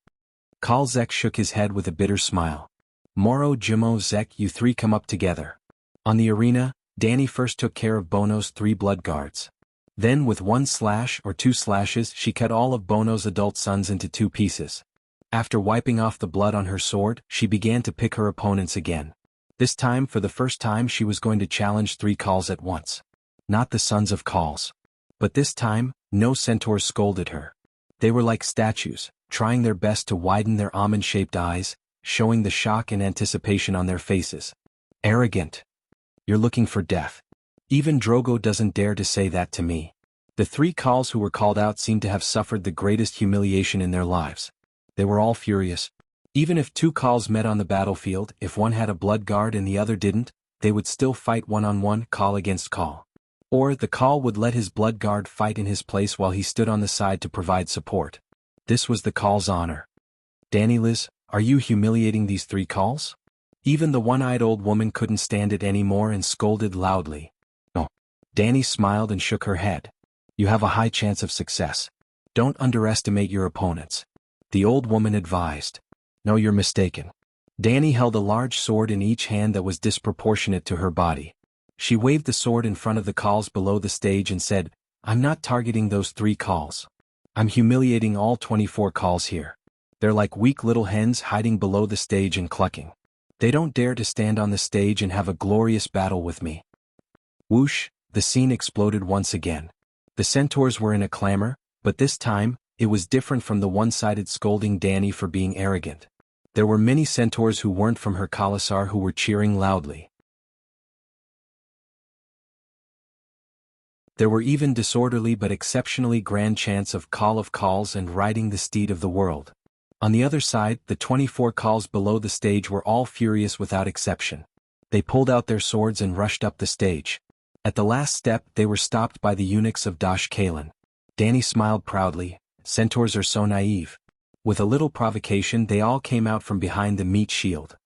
Khal Zek shook his head with a bitter smile. Moro, Jumo, Zek, you three come up together. On the arena, Danny first took care of Bono's 3 blood guards. Then with 1 slash or 2 slashes she cut all of Bono's adult sons into 2 pieces. After wiping off the blood on her sword, she began to pick her opponents again. This time, for the first time, she was going to challenge 3 Khals at once. Not the sons of Khals. But this time, no centaurs scolded her. They were like statues, trying their best to widen their almond-shaped eyes, showing the shock and anticipation on their faces. Arrogant. You're looking for death. Even Drogo doesn't dare to say that to me. The 3 Khals who were called out seemed to have suffered the greatest humiliation in their lives. They were all furious. Even if 2 Khals met on the battlefield, if one had a blood guard and the other didn't, they would still fight one-on-one, Khal against Khal. Or the Khal would let his blood guard fight in his place while he stood on the side to provide support. This was the Khal's honor. Danny Liz, are you humiliating these 3 Khals? Even the one-eyed old woman couldn't stand it anymore and scolded loudly. No. Danny smiled and shook her head. You have a high chance of success. Don't underestimate your opponents. The old woman advised. No, you're mistaken. Danny held a large sword in each hand that was disproportionate to her body. She waved the sword in front of the Khals below the stage and said, I'm not targeting those 3 calls. I'm humiliating all 24 calls here. They're like weak little hens hiding below the stage and clucking. They don't dare to stand on the stage and have a glorious battle with me. Whoosh, the scene exploded once again. The centaurs were in a clamor, but this time, it was different from the one-sided scolding Dani for being arrogant. There were many centaurs who weren't from her Khalasar who were cheering loudly. There were even disorderly but exceptionally grand chants of Call of Calls and riding the steed of the world. On the other side, the 24 calls below the stage were all furious without exception. They pulled out their swords and rushed up the stage. At the last step, they were stopped by the eunuchs of Dash Kalan. Dani smiled proudly. Centaurs are so naive. With a little provocation, they all came out from behind the meat shield.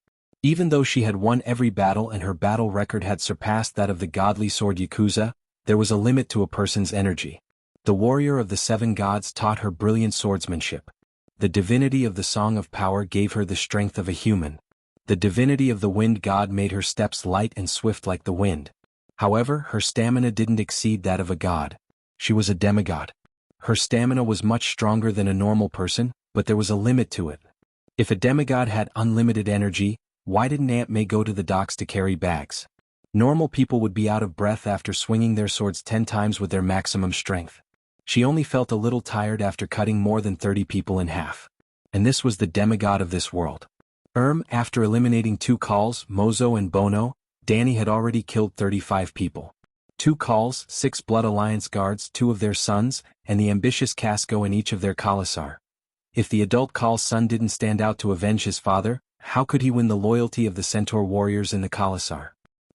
Even though she had won every battle and her battle record had surpassed that of the godly sword Yakuza, there was a limit to a person's energy. The warrior of the 7 gods taught her brilliant swordsmanship. The divinity of the Song of Power gave her the strength of a human. The divinity of the wind god made her steps light and swift like the wind. However, her stamina didn't exceed that of a god. She was a demigod. Her stamina was much stronger than a normal person, but there was a limit to it. If a demigod had unlimited energy, why didn't Aunt May go to the docks to carry bags? Normal people would be out of breath after swinging their swords 10 times with their maximum strength. She only felt a little tired after cutting more than 30 people in half. And this was the demigod of this world. After eliminating 2 calls, Mozo and Bono, Dani had already killed 35 people. 2 calls, 6 Blood Alliance guards, 2 of their sons, and the ambitious Casco in each of their Khalasar. If the adult Call's son didn't stand out to avenge his father, how could he win the loyalty of the centaur warriors in the Khalasar?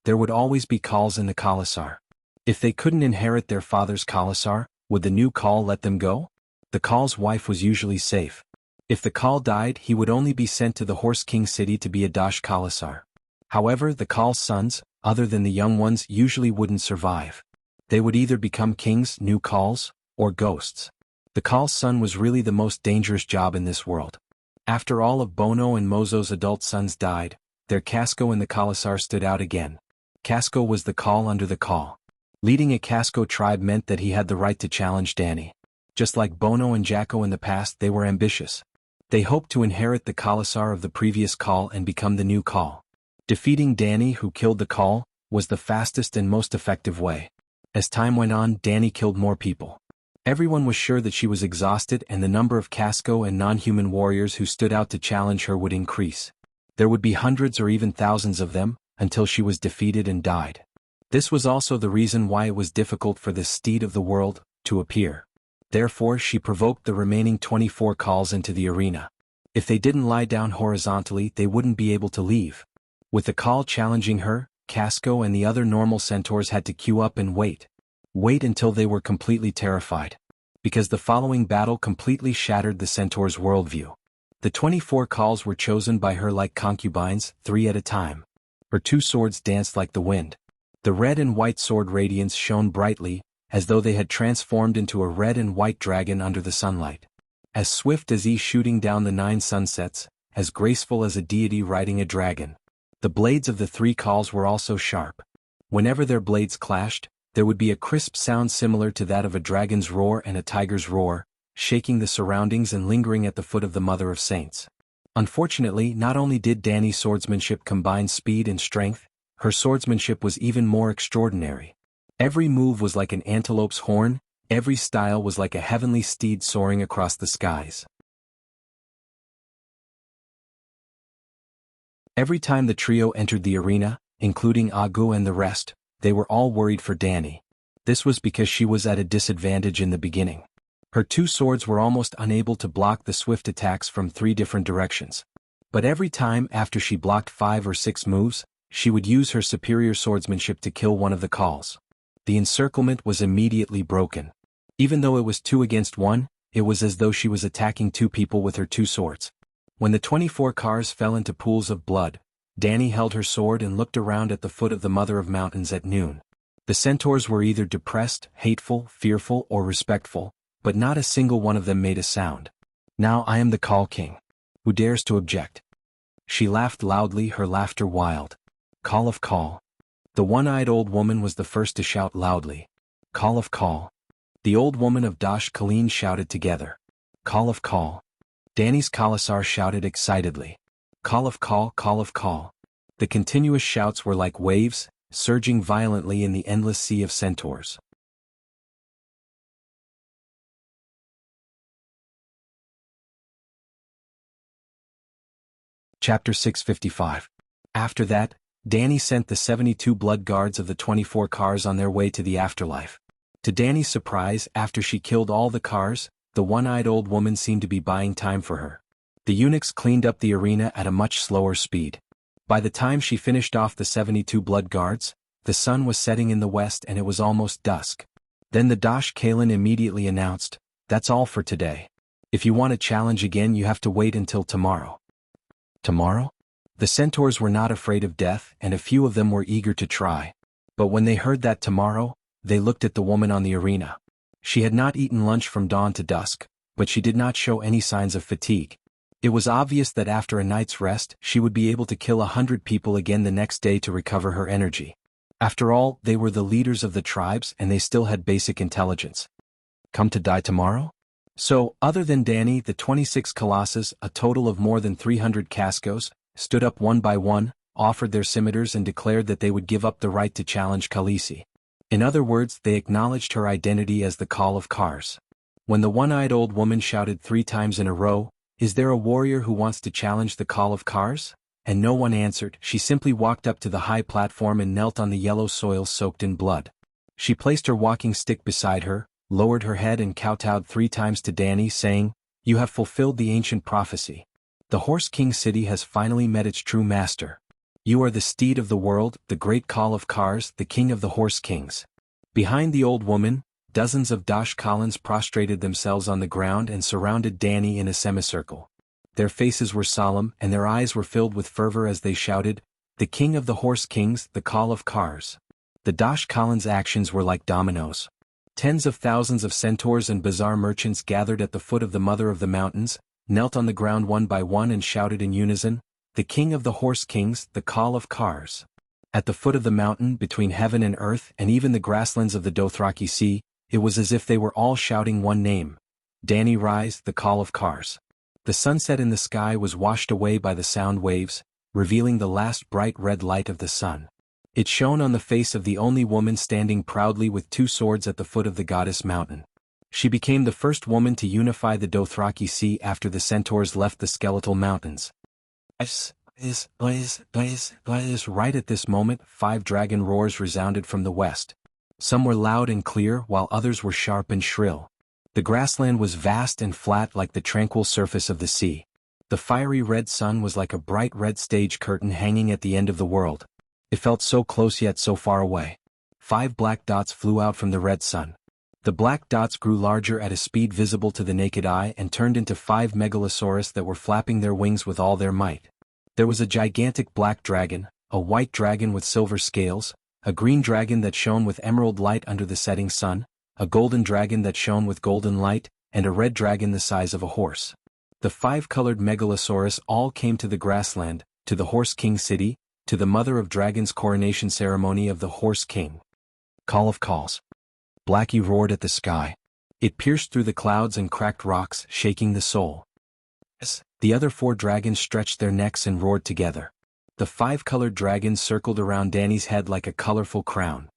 There would always be Calls in the Khalasar. If they couldn't inherit their father's Khalasar, would the new Call let them go? The Call's wife was usually safe. If the Call died, he would only be sent to the Horse King city to be a Dash Khalasar. However, the Call's sons, other than the young ones, usually wouldn't survive. They would either become kings, new Calls, or ghosts. The Call's son was really the most dangerous job in this world. After all of Bono and Mozo's adult sons died, their Casco in the Khalasar stood out again. Casco was the Call under the Call. Leading a Casco tribe meant that he had the right to challenge Dani. Just like Bono and Jacko in the past, they were ambitious. They hoped to inherit the Khalasar of the previous Call and become the new Call. Defeating Dani, who killed the Call, was the fastest and most effective way. As time went on, Dani killed more people. Everyone was sure that she was exhausted and the number of Casco and non-human warriors who stood out to challenge her would increase. There would be hundreds or even thousands of them, until she was defeated and died. This was also the reason why it was difficult for this steed of the world to appear. Therefore, she provoked the remaining 24 Calls into the arena. If they didn't lie down horizontally, they wouldn't be able to leave. With the Call challenging her, Casco and the other normal centaurs had to queue up and wait. Wait until they were completely terrified. Because the following battle completely shattered the centaur's worldview. The 24 Calls were chosen by her like concubines, 3 at a time. Her 2 swords danced like the wind. The red and white sword radiance shone brightly, as though they had transformed into a red and white dragon under the sunlight. As swift as shooting down the 9 sunsets, as graceful as a deity riding a dragon. The blades of the 3 Calls were also sharp. Whenever their blades clashed, there would be a crisp sound similar to that of a dragon's roar and a tiger's roar, shaking the surroundings and lingering at the foot of the Mother of Saints. Unfortunately, not only did Dani's swordsmanship combine speed and strength, her swordsmanship was even more extraordinary. Every move was like an antelope's horn, every style was like a heavenly steed soaring across the skies. Every time the trio entered the arena, including Agu and the rest, they were all worried for Dani. This was because she was at a disadvantage in the beginning. Her 2 swords were almost unable to block the swift attacks from 3 different directions. But every time after she blocked 5 or 6 moves, she would use her superior swordsmanship to kill one of the Calls. The encirclement was immediately broken. Even though it was 2 against 1, it was as though she was attacking 2 people with her 2 swords. When the 24 cars fell into pools of blood, Dani held her sword and looked around at the foot of the Mother of Mountains at noon. The centaurs were either depressed, hateful, fearful, or respectful, but not a single one of them made a sound. Now I am the Call King. Who dares to object? She laughed loudly, her laughter wild. Call of Call. The one-eyed old woman was the first to shout loudly. Call of Call. The old woman of Dash Kaleen shouted together. Call of call. Danny's Khalasar shouted excitedly. Call of call, call of call. The continuous shouts were like waves, surging violently in the endless sea of centaurs. Chapter 655. After that, Danny sent the 72 blood guards of the 24 cars on their way to the afterlife. To Danny's surprise, after she killed all the cars, the one-eyed old woman seemed to be buying time for her. The eunuchs cleaned up the arena at a much slower speed. By the time she finished off the 72 blood guards, the sun was setting in the west and it was almost dusk. Then the Dash Kalen immediately announced, "That's all for today. If you want to challenge again, you have to wait until tomorrow." Tomorrow? The centaurs were not afraid of death, and a few of them were eager to try. But when they heard that tomorrow, they looked at the woman on the arena. She had not eaten lunch from dawn to dusk, but she did not show any signs of fatigue. It was obvious that after a night's rest, she would be able to kill 100 people again the next day to recover her energy. After all, they were the leaders of the tribes and they still had basic intelligence. Come to die tomorrow? So, other than Danny, the 26 colossus, a total of more than 300 Cascos, stood up one by one, offered their scimitars and declared that they would give up the right to challenge Khaleesi. In other words, they acknowledged her identity as the Call of Cars. When the one-eyed old woman shouted 3 times in a row, "Is there a warrior who wants to challenge the Call of Cars?" and no one answered, she simply walked up to the high platform and knelt on the yellow soil soaked in blood. She placed her walking stick beside her, lowered her head and kowtowed 3 times to Danny, saying, "You have fulfilled the ancient prophecy. The Horse King city has finally met its true master. You are the steed of the world, the great Call of Cars, the king of the Horse Kings." Behind the old woman, dozens of Dash Collins prostrated themselves on the ground and surrounded Danny in a semicircle. Their faces were solemn and their eyes were filled with fervor as they shouted, "The king of the Horse Kings, the Call of Cars." The Dash Collins' actions were like dominoes. Tens of thousands of centaurs and bazaar merchants gathered at the foot of the Mother of the Mountains, knelt on the ground one by one and shouted in unison, "The king of the Horse Kings, the Call of Cars." At the foot of the mountain, between heaven and earth and even the grasslands of the Dothraki Sea, it was as if they were all shouting one name, Danny Rise, the Call of Cars. The sunset in the sky was washed away by the sound waves, revealing the last bright red light of the sun. It shone on the face of the only woman standing proudly with 2 swords at the foot of the goddess mountain. She became the first woman to unify the Dothraki Sea after the centaurs left the skeletal mountains. Right at this moment, 5 dragon roars resounded from the west. Some were loud and clear while others were sharp and shrill. The grassland was vast and flat like the tranquil surface of the sea. The fiery red sun was like a bright red stage curtain hanging at the end of the world. It felt so close yet so far away. 5 black dots flew out from the red sun. The black dots grew larger at a speed visible to the naked eye and turned into 5 megalosaurus that were flapping their wings with all their might. There was a gigantic black dragon, a white dragon with silver scales, a green dragon that shone with emerald light under the setting sun, a golden dragon that shone with golden light, and a red dragon the size of a horse. The 5-colored megalosaurus all came to the grassland, to the Horse King city, to the Mother of Dragons' coronation ceremony of the Horse King. Call of Calls. Blackie roared at the sky. It pierced through the clouds and cracked rocks, shaking the soul. The other 4 dragons stretched their necks and roared together. The 5-colored dragons circled around Danny's head like a colorful crown.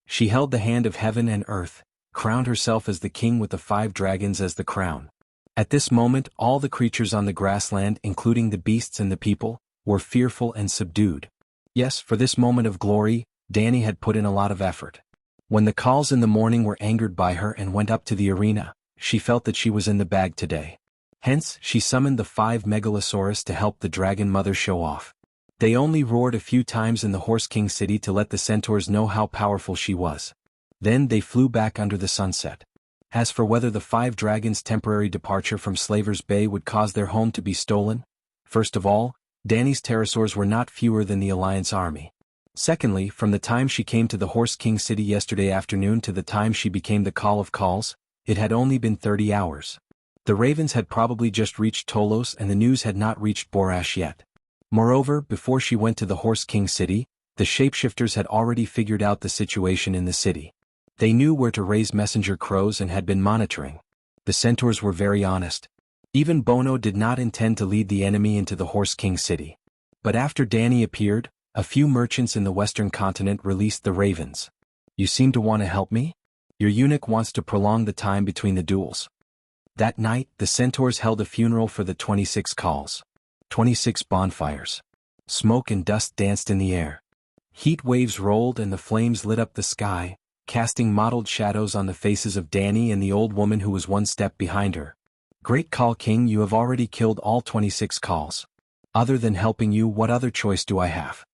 She held the hand of heaven and earth, crowned herself as the king with the 5 dragons as the crown. At this moment, all the creatures on the grassland, including the beasts and the people, were fearful and subdued. Yes, for this moment of glory, Danny had put in a lot of effort. When the calls in the morning were angered by her and went up to the arena, she felt that she was in the bag today. Hence, she summoned the 5 megalosaurus to help the dragon mother show off. They only roared a few times in the Horse King city to let the centaurs know how powerful she was. Then they flew back under the sunset. As for whether the 5 dragons' temporary departure from Slaver's Bay would cause their home to be stolen, first of all, Danny's pterosaurs were not fewer than the Alliance army. Secondly, from the time she came to the Horse King city yesterday afternoon to the time she became the Call of Calls, it had only been 30 hours. The ravens had probably just reached Tolos and the news had not reached Borash yet. Moreover, before she went to the Horse King city, The shapeshifters had already figured out the situation in the city. They knew where to raise messenger crows and had been monitoring. The centaurs were very honest. Even Bono did not intend to lead the enemy into the Horse King city. But after Danny appeared, a few merchants in the western continent released the ravens. You seem to want to help me? Your eunuch wants to prolong the time between the duels. That night, the centaurs held a funeral for the 26 calls. 26 bonfires. Smoke and dust danced in the air. Heat waves rolled and the flames lit up the sky, casting mottled shadows on the faces of Danny and the old woman who was one step behind her. Great Call King, you have already killed all 26 calls. Other than helping you, what other choice do I have?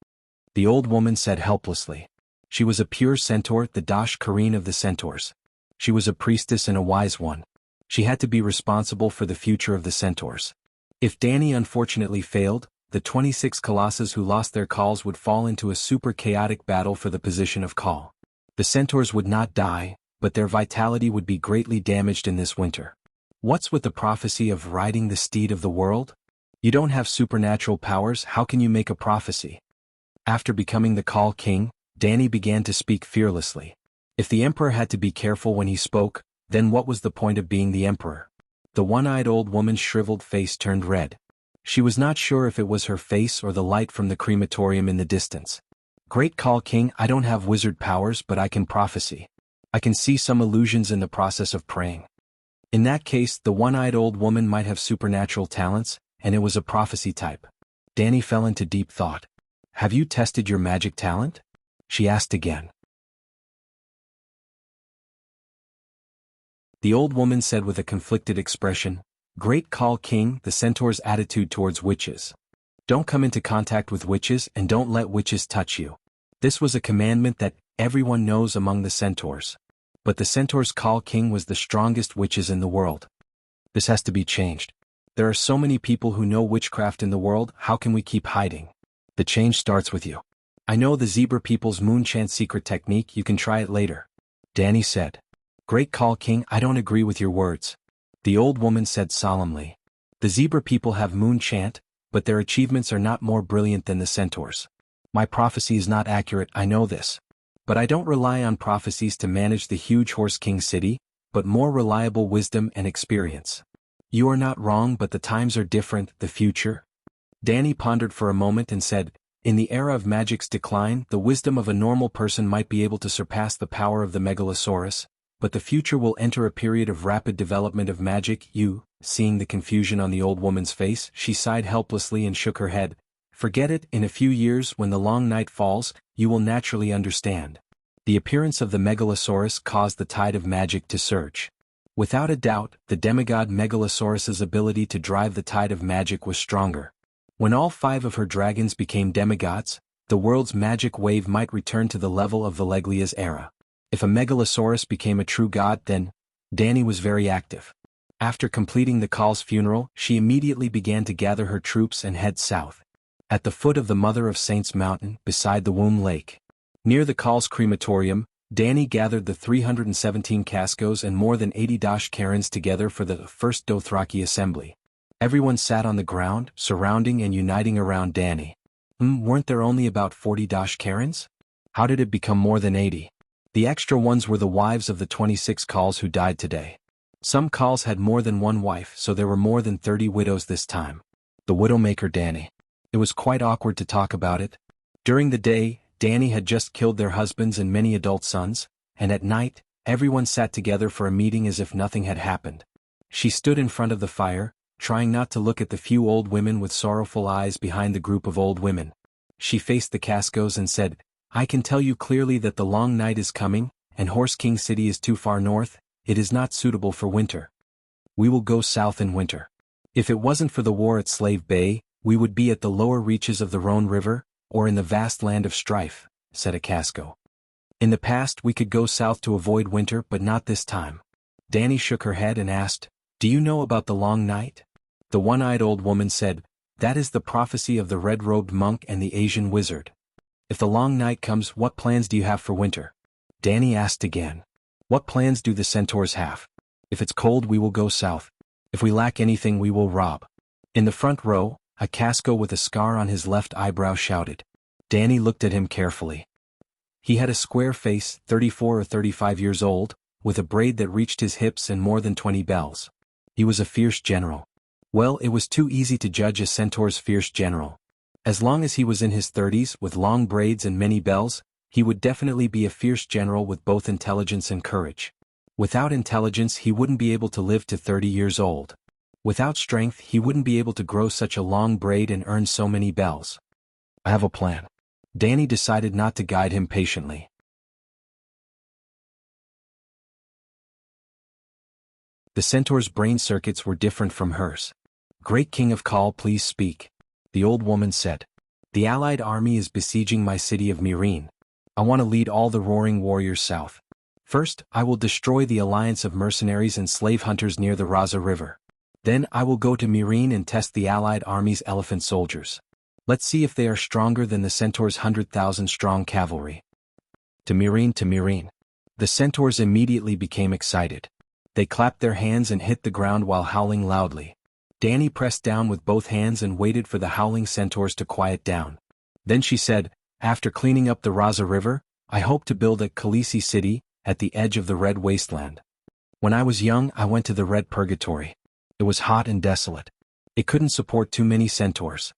The old woman said helplessly. She was a pure centaur, the Dash Kareen of the centaurs. She was a priestess and a wise one. She had to be responsible for the future of the centaurs. If Danny unfortunately failed, the 26 colossus who lost their calls would fall into a super chaotic battle for the position of call. The centaurs would not die, but their vitality would be greatly damaged in this winter. What's with the prophecy of riding the steed of the world? You don't have supernatural powers, how can you make a prophecy? After becoming the Call King, Danny began to speak fearlessly. If the emperor had to be careful when he spoke, then what was the point of being the emperor? The one-eyed old woman's shriveled face turned red. She was not sure if it was her face or the light from the crematorium in the distance. Great Call King, I don't have wizard powers, but I can prophesy. I can see some illusions in the process of praying. In that case, the one-eyed old woman might have supernatural talents, and it was a prophecy type. Danny fell into deep thought. Have you tested your magic talent? She asked again. The old woman said with a conflicted expression, Great Call King, the centaur's attitude towards witches. Don't come into contact with witches and don't let witches touch you. This was a commandment that everyone knows among the centaurs. But the centaur's Call King was the strongest witches in the world. This has to be changed. There are so many people who know witchcraft in the world, how can we keep hiding? The change starts with you. I know the zebra people's moonchant secret technique, you can try it later. Danny said. Great Call King, I don't agree with your words. The old woman said solemnly. The zebra people have moonchant, but their achievements are not more brilliant than the centaurs. My prophecy is not accurate, I know this. But I don't rely on prophecies to manage the huge Horse King city, but more reliable wisdom and experience. You are not wrong, but the times are different, the future. Danny pondered for a moment and said, in the era of magic's decline, the wisdom of a normal person might be able to surpass the power of the megalosaurus, but the future will enter a period of rapid development of magic. Seeing the confusion on the old woman's face, she sighed helplessly and shook her head. Forget it, in a few years when the long night falls, you will naturally understand. The appearance of the megalosaurus caused the tide of magic to surge. Without a doubt, the demigod megalosaurus's ability to drive the tide of magic was stronger. When all 5 of her dragons became demigods, the world's magic wave might return to the level of Valeglia's era. If a megalosaurus became a true god, then Danny was very active. After completing the Call's funeral, she immediately began to gather her troops and head south. At the foot of the Mother of Saints Mountain, beside the Womb Lake, near the Call's crematorium, Danny gathered the 317 Cascos and more than 80 Dash Karens together for the first Dothraki assembly. Everyone sat on the ground, surrounding and uniting around Danny. Weren't there only about 40 Dash Karens? How did it become more than 80? The extra ones were the wives of the 26 Calls who died today. Some Calls had more than one wife, so there were more than 30 widows this time. The Widowmaker Danny. It was quite awkward to talk about it. During the day, Danny had just killed their husbands and many adult sons, and at night, everyone sat together for a meeting as if nothing had happened. She stood in front of the fire, trying not to look at the few old women with sorrowful eyes behind the group of old women. She faced the Cascos and said, I can tell you clearly that the long night is coming, and Horse King City is too far north, it is not suitable for winter. We will go south in winter. If it wasn't for the war at Slave Bay, we would be at the lower reaches of the Rhone River, or in the vast land of strife, said a Casco. In the past we could go south to avoid winter, but not this time. Danny shook her head and asked, Do you know about the long night? The one-eyed old woman said, That is the prophecy of the red-robed monk and the Asian wizard. If the long night comes, what plans do you have for winter? Danny asked again. What plans do the centaurs have? If it's cold, we will go south. If we lack anything, we will rob. In the front row, a Casco with a scar on his left eyebrow shouted. Danny looked at him carefully. He had a square face, 34 or 35 years old, with a braid that reached his hips and more than 20 bells. He was a fierce general. Well, it was too easy to judge a centaur's fierce general. As long as he was in his 30s with long braids and many bells, he would definitely be a fierce general with both intelligence and courage. Without intelligence he wouldn't be able to live to 30 years old. Without strength he wouldn't be able to grow such a long braid and earn so many bells. I have a plan. Danny decided not to guide him patiently. The centaur's brain circuits were different from hers. Great King of Kal, please speak. The old woman said. The allied army is besieging my city of Myrine. I want to lead all the roaring warriors south. First, I will destroy the alliance of mercenaries and slave hunters near the Raza River. Then I will go to Myrine and test the allied army's elephant soldiers. Let's see if they are stronger than the centaur's 100,000 strong cavalry. To Myrine, to Myrine. The centaurs immediately became excited. They clapped their hands and hit the ground while howling loudly. Danny pressed down with both hands and waited for the howling centaurs to quiet down. Then she said, after cleaning up the Raza River, I hope to build a Khaleesi city at the edge of the Red Wasteland. When I was young I went to the Red Purgatory. It was hot and desolate. It couldn't support too many centaurs.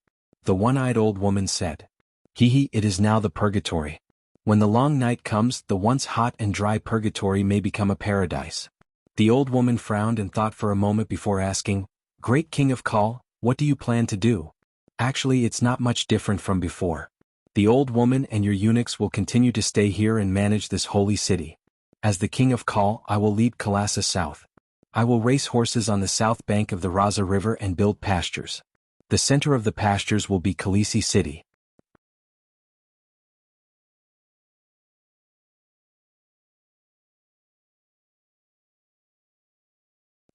The one-eyed old woman said. Hee, it is now the purgatory. When the long night comes, the once hot and dry purgatory may become a paradise. The old woman frowned and thought for a moment before asking, Great King of Kal, what do you plan to do? Actually, it's not much different from before. The old woman and your eunuchs will continue to stay here and manage this holy city. As the King of Kal, I will lead Kalasa south. I will race horses on the south bank of the Raza River and build pastures. The center of the pastures will be Khaleesi city.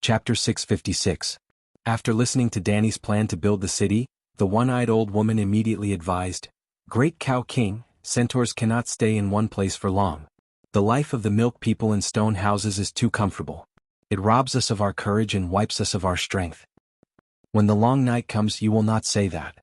Chapter 656. After listening to Danny's plan to build the city, the one-eyed old woman immediately advised, Great Cow King, centaurs cannot stay in one place for long. The life of the milk people in stone houses is too comfortable. It robs us of our courage and wipes us of our strength. When the long night comes you will not say that.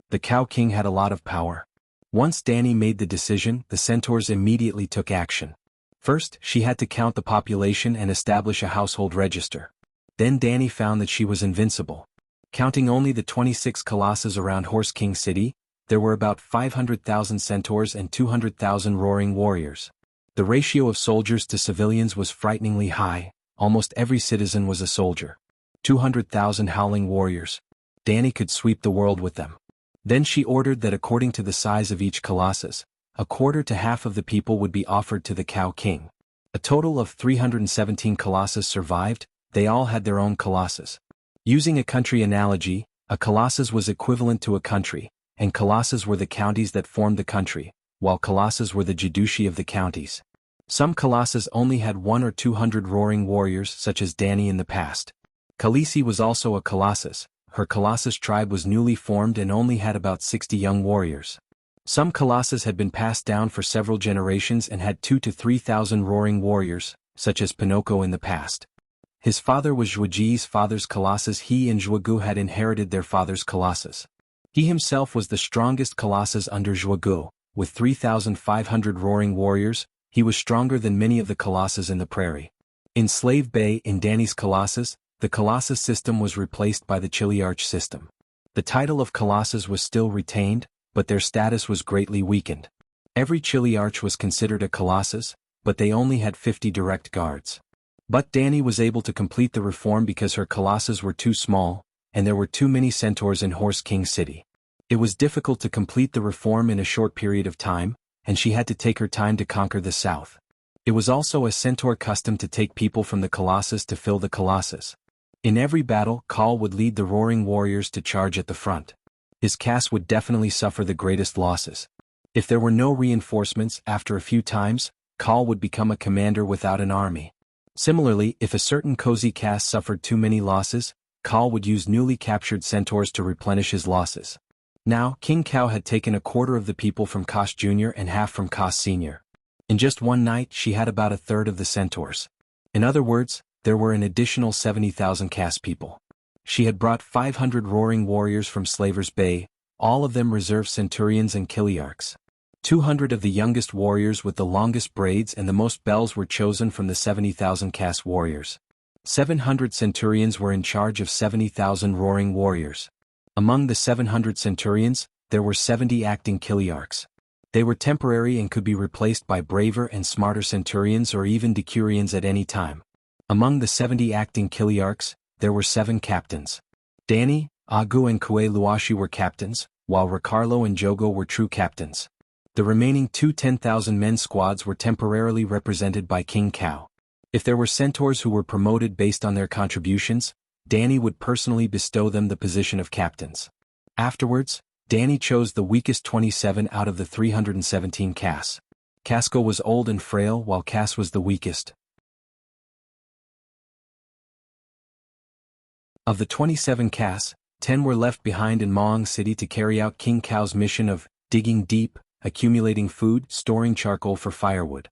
The Cow King had a lot of power. Once Danny made the decision, the centaurs immediately took action. First, she had to count the population and establish a household register. Then Danny found that she was invincible. Counting only the 26 colossus around Horse King City, there were about 500,000 centaurs and 200,000 roaring warriors. The ratio of soldiers to civilians was frighteningly high. Almost every citizen was a soldier. 200,000 howling warriors. Danny could sweep the world with them. Then she ordered that according to the size of each colossus, a quarter to half of the people would be offered to the Cow King. A total of 317 colossus survived. They all had their own colossus. Using a country analogy, a colossus was equivalent to a country, and colossus were the counties that formed the country, while colossus were the judushi of the counties. Some colossus only had 100 or 200 roaring warriors such as Danny in the past. Khaleesi was also a colossus. Her colossus tribe was newly formed and only had about 60 young warriors. Some colossus had been passed down for several generations and had 2,000 to 3,000 roaring warriors, such as Pinocchio in the past. His father was Zhuge's father's colossus. He and Jianghu had inherited their father's colossus. He himself was the strongest colossus under Jianghu. With 3,500 roaring warriors, he was stronger than many of the colossus in the prairie. In Slave Bay, in Danny's colossus, the colossus system was replaced by the Chiliarch system. The title of colossus was still retained, but their status was greatly weakened. Every Chiliarch was considered a colossus, but they only had 50 direct guards. But Danny was able to complete the reform because her colossus were too small, and there were too many centaurs in Horse King City. It was difficult to complete the reform in a short period of time, and she had to take her time to conquer the south. It was also a centaur custom to take people from the colossus to fill the colossus. In every battle, Kal would lead the roaring warriors to charge at the front. His caste would definitely suffer the greatest losses. If there were no reinforcements, after a few times, Kal would become a commander without an army. Similarly, if a certain cozy caste suffered too many losses, Kal would use newly captured centaurs to replenish his losses. Now, King Cow had taken a quarter of the people from Kosh Jr. and half from Kosh Sr. In just one night she had about a third of the centaurs. In other words, there were an additional 70,000 caste people. She had brought 500 roaring warriors from Slavers Bay, all of them reserve centurions and Chiliarchs. 200 of the youngest warriors with the longest braids and the most bells were chosen from the 70,000 caste warriors. 700 centurions were in charge of 70,000 roaring warriors. Among the 700 centurions, there were 70 acting chiliarchs. They were temporary and could be replaced by braver and smarter centurions or even decurions at any time. Among the 70 acting chiliarchs, there were 7 captains. Danny, Agu and Kue Luashi were captains, while Ricardo and Jogo were true captains. The remaining 2 10,000-men squads were temporarily represented by King Cao. If there were centaurs who were promoted based on their contributions, Danny would personally bestow them the position of captains. Afterwards, Danny chose the weakest 27 out of the 317 castes. Casco was old and frail while Cass was the weakest. Of the 27 castes, 10 were left behind in Maong City to carry out King Cao's mission of digging deep, accumulating food, storing charcoal for firewood.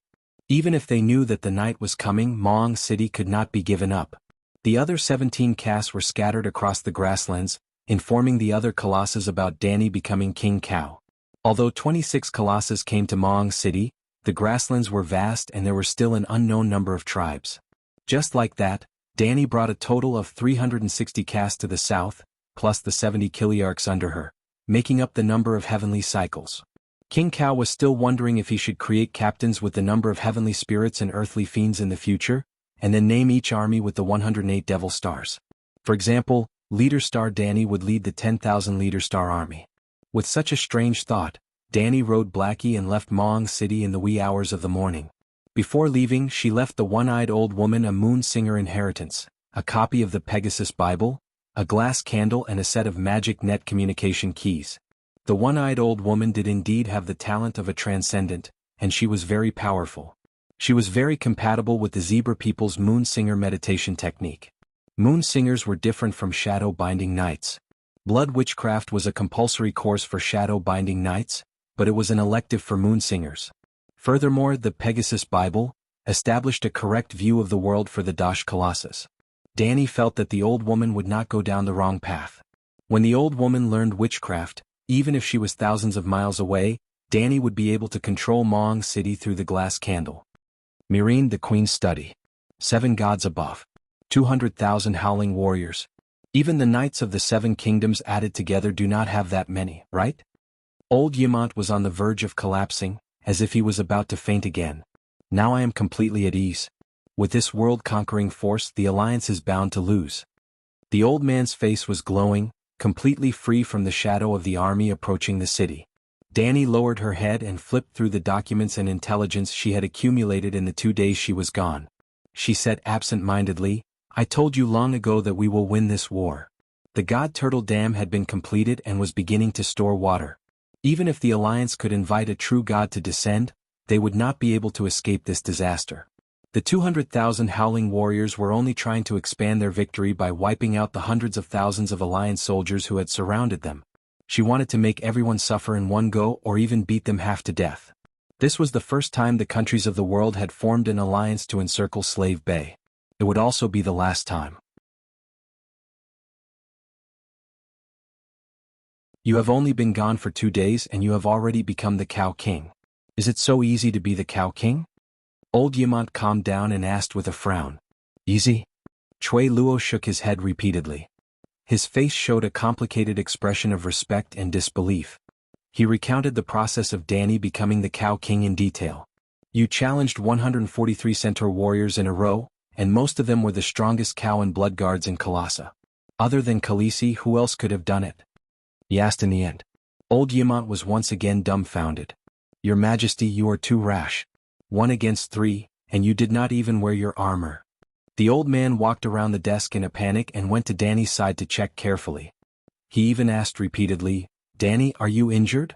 Even if they knew that the night was coming, Maong City could not be given up. The other 17 castes were scattered across the grasslands, informing the other colossus about Danny becoming King Cao. Although 26 colossus came to Maong City, the grasslands were vast and there were still an unknown number of tribes. Just like that, Danny brought a total of 360 castes to the south, plus the 70 chiliarchs under her, making up the number of heavenly cycles. King Cao was still wondering if he should create captains with the number of heavenly spirits and earthly fiends in the future, and then name each army with the 108 devil stars. For example, Leader Star Danny would lead the 10,000 Leader Star army. With such a strange thought, Danny rode Blackie and left Maong City in the wee hours of the morning. Before leaving, she left the one-eyed old woman a moon singer inheritance, a copy of the Pegasus Bible, a glass candle and a set of magic net communication keys. The one-eyed old woman did indeed have the talent of a transcendent, and she was very powerful. She was very compatible with the Zebra people's moon singer meditation technique. Moon singers were different from shadow binding knights. Blood witchcraft was a compulsory course for shadow binding knights, but it was an elective for moon singers. Furthermore, the Pegasus Bible established a correct view of the world for the Dash Colossus. Danny felt that the old woman would not go down the wrong path. When the old woman learned witchcraft, even if she was thousands of miles away, Danny would be able to control Maong City through the glass candle. Mireen, the Queen's study. 7 gods above. 200,000 howling warriors. Even the knights of the 7 kingdoms added together do not have that many, right? Old Yamant was on the verge of collapsing, as if he was about to faint again. Now I am completely at ease. With this world-conquering force, the Alliance is bound to lose. The old man's face was glowing, completely free from the shadow of the army approaching the city. Danny lowered her head and flipped through the documents and intelligence she had accumulated in the 2 days she was gone. She said absent-mindedly, "I told you long ago that we will win this war." The God Turtle Dam had been completed and was beginning to store water. Even if the Alliance could invite a true God to descend, they would not be able to escape this disaster. The 200,000 howling warriors were only trying to expand their victory by wiping out the hundreds of thousands of Alliance soldiers who had surrounded them. She wanted to make everyone suffer in one go or even beat them half to death. This was the first time the countries of the world had formed an alliance to encircle Slave Bay. It would also be the last time. You have only been gone for 2 days and you have already become the Cow King. Is it so easy to be the Cow King? Old Yamant calmed down and asked with a frown. Easy? Chui Luo shook his head repeatedly. His face showed a complicated expression of respect and disbelief. He recounted the process of Danny becoming the Cow King in detail. You challenged 143 centaur warriors in a row, and most of them were the strongest cow and blood guards in Colossa. Other than Khaleesi, who else could have done it? He asked in the end. Old Yamant was once again dumbfounded. Your Majesty, you are too rash. 1 against 3, and you did not even wear your armor. The old man walked around the desk in a panic and went to Danny's side to check carefully. He even asked repeatedly, Danny, are you injured?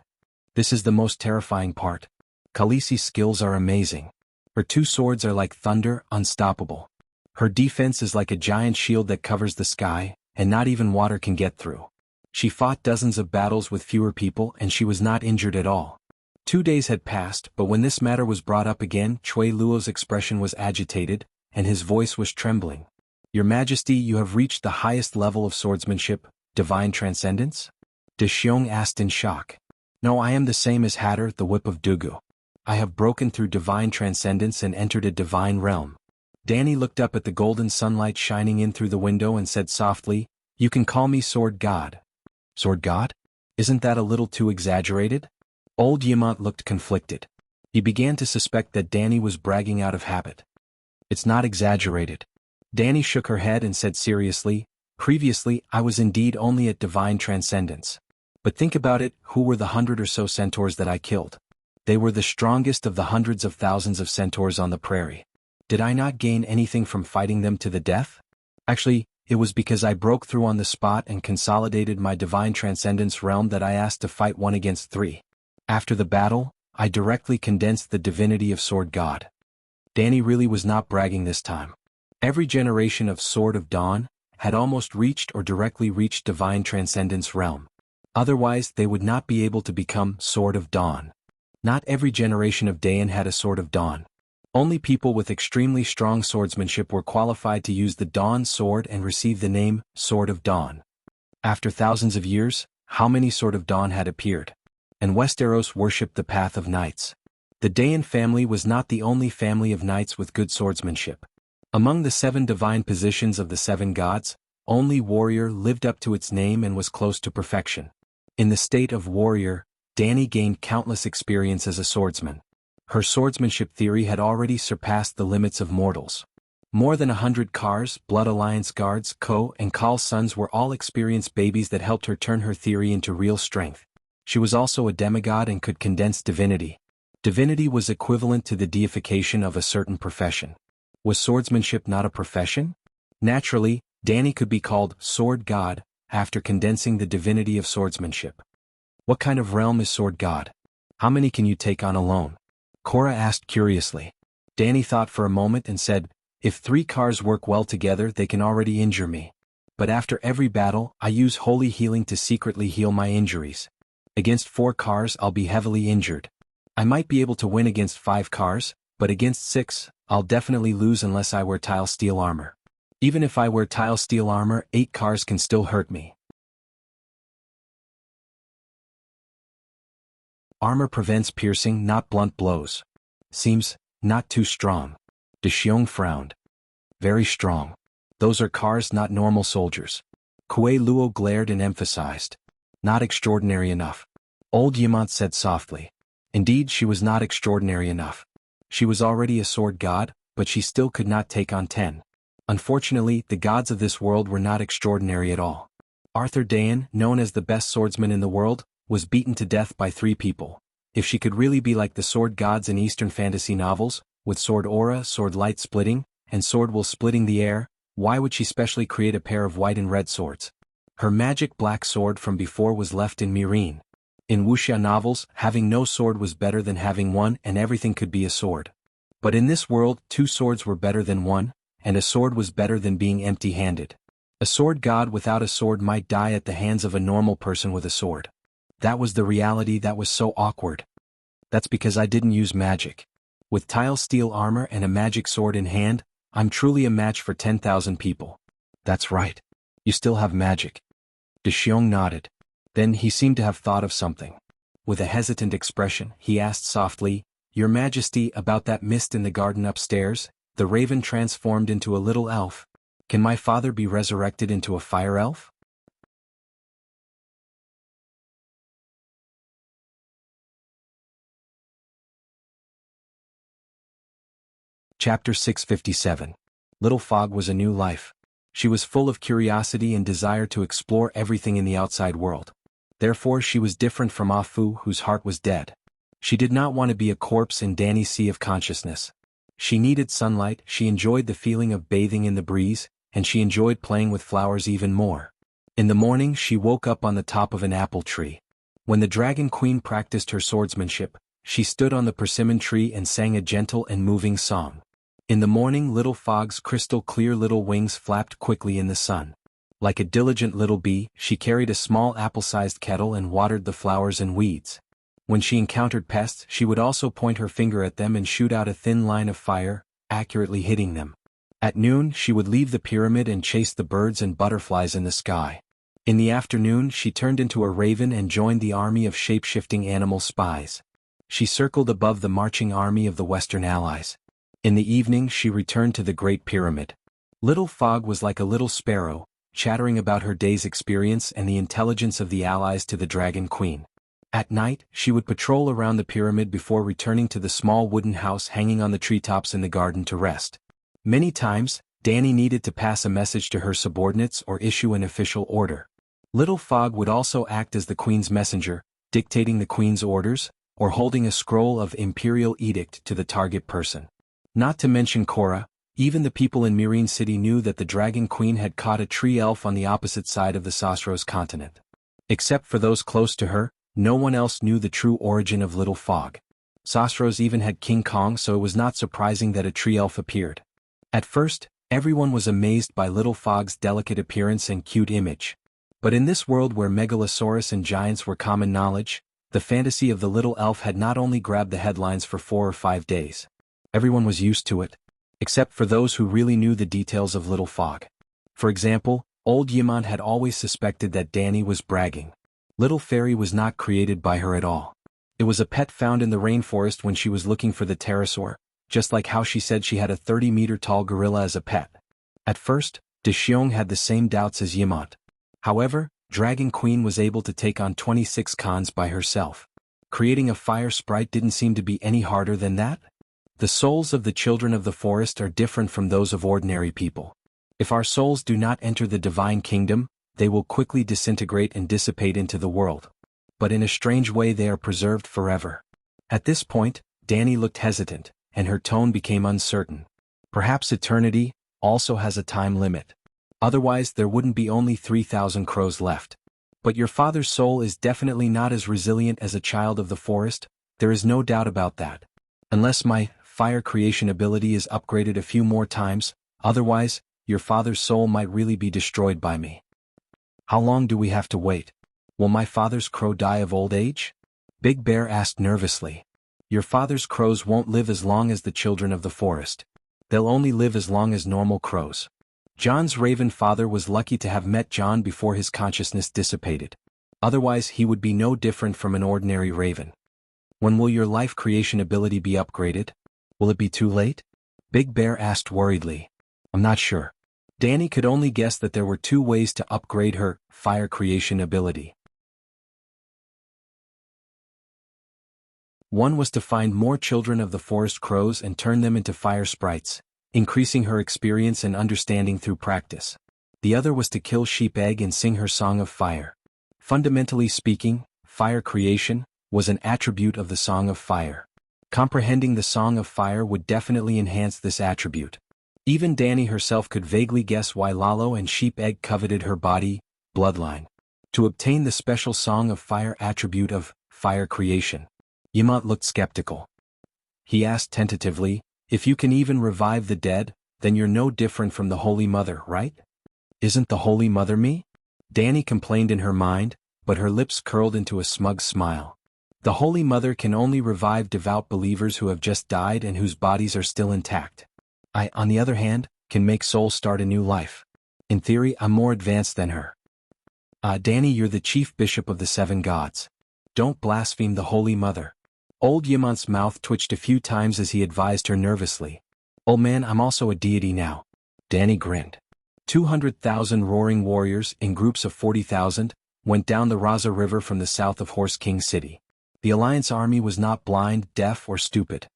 This is the most terrifying part. Khaleesi's skills are amazing. Her 2 swords are like thunder, unstoppable. Her defense is like a giant shield that covers the sky, and not even water can get through. She fought dozens of battles with fewer people and she was not injured at all. 2 days had passed, but when this matter was brought up again, Chui Luo's expression was agitated, and his voice was trembling. Your Majesty, you have reached the highest level of swordsmanship, divine transcendence? De Xiong asked in shock. No, I am the same as Hatter, the whip of Dugu. I have broken through divine transcendence and entered a divine realm. Danny looked up at the golden sunlight shining in through the window and said softly, "You can call me Sword God." Sword God? Isn't that a little too exaggerated? Old Yamant looked conflicted. He began to suspect that Danny was bragging out of habit. It's not exaggerated. Danny shook her head and said seriously, "Previously, I was indeed only at divine transcendence. But think about it, who were the 100 or so centaurs that I killed? They were the strongest of the hundreds of thousands of centaurs on the prairie. Did I not gain anything from fighting them to the death? Actually, it was because I broke through on the spot and consolidated my divine transcendence realm that I asked to fight 1 against 3. After the battle, I directly condensed the divinity of Sword God." Danny really was not bragging this time. Every generation of Sword of Dawn had almost reached or directly reached divine transcendence realm. Otherwise, they would not be able to become Sword of Dawn. Not every generation of Dayan had a Sword of Dawn. Only people with extremely strong swordsmanship were qualified to use the Dawn sword and receive the name Sword of Dawn. After thousands of years, how many Sword of Dawn had appeared? And Westeros worshipped the path of knights. The Dayan family was not the only family of knights with good swordsmanship. Among the 7 divine positions of the 7 gods, only warrior lived up to its name and was close to perfection. In the state of warrior, Danny gained countless experience as a swordsman. Her swordsmanship theory had already surpassed the limits of mortals. More than 100 Kars, Blood Alliance guards, Ko and Kal's sons were all experienced babies that helped her turn her theory into real strength. She was also a demigod and could condense divinity. Divinity was equivalent to the deification of a certain profession. Was swordsmanship not a profession? Naturally, Danny could be called Sword God after condensing the divinity of swordsmanship. What kind of realm is Sword God? How many can you take on alone? Cora asked curiously. Danny thought for a moment and said, "If 3 Kars work well together, they can already injure me. But after every battle, I use holy healing to secretly heal my injuries. Against 4 Kars, I'll be heavily injured. I might be able to win against 5 Kars, but against 6, I'll definitely lose unless I wear tile steel armor. Even if I wear tile steel armor, 8 Kars can still hurt me." Armor prevents piercing, not blunt blows. Seems not too strong. De Xiong frowned. Very strong. Those are Kars, not normal soldiers. Kue Luo glared and emphasized. Not extraordinary enough. Old Yamant said softly. Indeed, she was not extraordinary enough. She was already a sword god, but she still could not take on 10. Unfortunately, the gods of this world were not extraordinary at all. Arthur Dayan, known as the best swordsman in the world, was beaten to death by 3 people. If she could really be like the sword gods in Eastern fantasy novels, with sword aura, sword light splitting, and sword will splitting the air, why would she specially create a pair of white and red swords? Her magic black sword from before was left in Mirene. In Wuxia novels, having no sword was better than having one and everything could be a sword. But in this world, 2 swords were better than one, and a sword was better than being empty-handed. A sword god without a sword might die at the hands of a normal person with a sword. That was the reality that was so awkward. That's because I didn't use magic. With tile steel armor and a magic sword in hand, I'm truly a match for 10,000 people. That's right. You still have magic. De Xiong nodded. Then he seemed to have thought of something. With a hesitant expression, he asked softly, "Your Majesty, about that mist in the garden upstairs, the raven transformed into a little elf. Can my father be resurrected into a fire elf?" Chapter 657. Little Fog was a new life. She was full of curiosity and desire to explore everything in the outside world. Therefore she was different from Ah Fu, whose heart was dead. She did not want to be a corpse in Danny's sea of consciousness. She needed sunlight, she enjoyed the feeling of bathing in the breeze, and she enjoyed playing with flowers even more. In the morning she woke up on the top of an apple tree. When the Dragon Queen practiced her swordsmanship, she stood on the persimmon tree and sang a gentle and moving song. In the morning Little Fog's crystal-clear little wings flapped quickly in the sun. Like a diligent little bee, she carried a small apple-sized kettle and watered the flowers and weeds. When she encountered pests, she would also point her finger at them and shoot out a thin line of fire, accurately hitting them. At noon, she would leave the pyramid and chase the birds and butterflies in the sky. In the afternoon she turned into a raven and joined the army of shape-shifting animal spies. She circled above the marching army of the Western Allies. In the evening she returned to the Great Pyramid. Little Fog was like a little sparrow, chattering about her day's experience and the intelligence of the Allies to the Dragon Queen. At night, she would patrol around the pyramid before returning to the small wooden house hanging on the treetops in the garden to rest. Many times, Danny needed to pass a message to her subordinates or issue an official order. Little Fog would also act as the Queen's messenger, dictating the Queen's orders, or holding a scroll of imperial edict to the target person. Not to mention Korra, even the people in Myrene City knew that the Dragon Queen had caught a tree elf on the opposite side of the Sosros continent. Except for those close to her, no one else knew the true origin of Little Fog. Sosros even had King Kong, so it was not surprising that a tree elf appeared. At first, everyone was amazed by Little Fog's delicate appearance and cute image. But in this world where Megalosaurus and giants were common knowledge, the fantasy of the little elf had not only grabbed the headlines for 4 or 5 days. Everyone was used to it, except for those who really knew the details of Little Fog. For example, old Yimon had always suspected that Danny was bragging. Little Fairy was not created by her at all. It was a pet found in the rainforest when she was looking for the pterosaur, just like how she said she had a 30-meter-tall gorilla as a pet. At first, Dexiong had the same doubts as Yimon. However, Dragon Queen was able to take on 26 cons by herself. Creating a fire sprite didn't seem to be any harder than that. The souls of the children of the forest are different from those of ordinary people. If our souls do not enter the divine kingdom, they will quickly disintegrate and dissipate into the world. But in a strange way they are preserved forever. At this point, Danny looked hesitant, and her tone became uncertain. Perhaps eternity also has a time limit. Otherwise there wouldn't be only 3,000 crows left. But your father's soul is definitely not as resilient as a child of the forest, there is no doubt about that. Unless my fire creation ability is upgraded a few more times, otherwise, your father's soul might really be destroyed by me. How long do we have to wait? Will my father's crow die of old age? Big Bear asked nervously. Your father's crows won't live as long as the children of the forest. They'll only live as long as normal crows. John's raven father was lucky to have met John before his consciousness dissipated. Otherwise he would be no different from an ordinary raven. When will your life creation ability be upgraded? Will it be too late? Big Bear asked worriedly. I'm not sure. Danny could only guess that there were 2 ways to upgrade her fire creation ability. One was to find more children of the forest crows and turn them into fire sprites, increasing her experience and understanding through practice. The other was to kill Sheep Egg and sing her song of fire. Fundamentally speaking, fire creation was an attribute of the Song of Fire. Comprehending the Song of Fire would definitely enhance this attribute. Even Danny herself could vaguely guess why Lalo and Sheep Egg coveted her body, bloodline. To obtain the special Song of Fire attribute of fire creation. Yimont looked skeptical. He asked tentatively, if you can even revive the dead, then you're no different from the Holy Mother, right? Isn't the Holy Mother me? Danny complained in her mind, but her lips curled into a smug smile. The Holy Mother can only revive devout believers who have just died and whose bodies are still intact. I, on the other hand, can make souls start a new life. In theory, I'm more advanced than her. Danny, you're the chief bishop of the 7 gods. Don't blaspheme the Holy Mother. Old Yimont's mouth twitched a few times as he advised her nervously. Old man, I'm also a deity now. Danny grinned. 200,000 roaring warriors, in groups of 40,000, went down the Raza River from the south of Horse King City. The Alliance army was not blind, deaf, or stupid.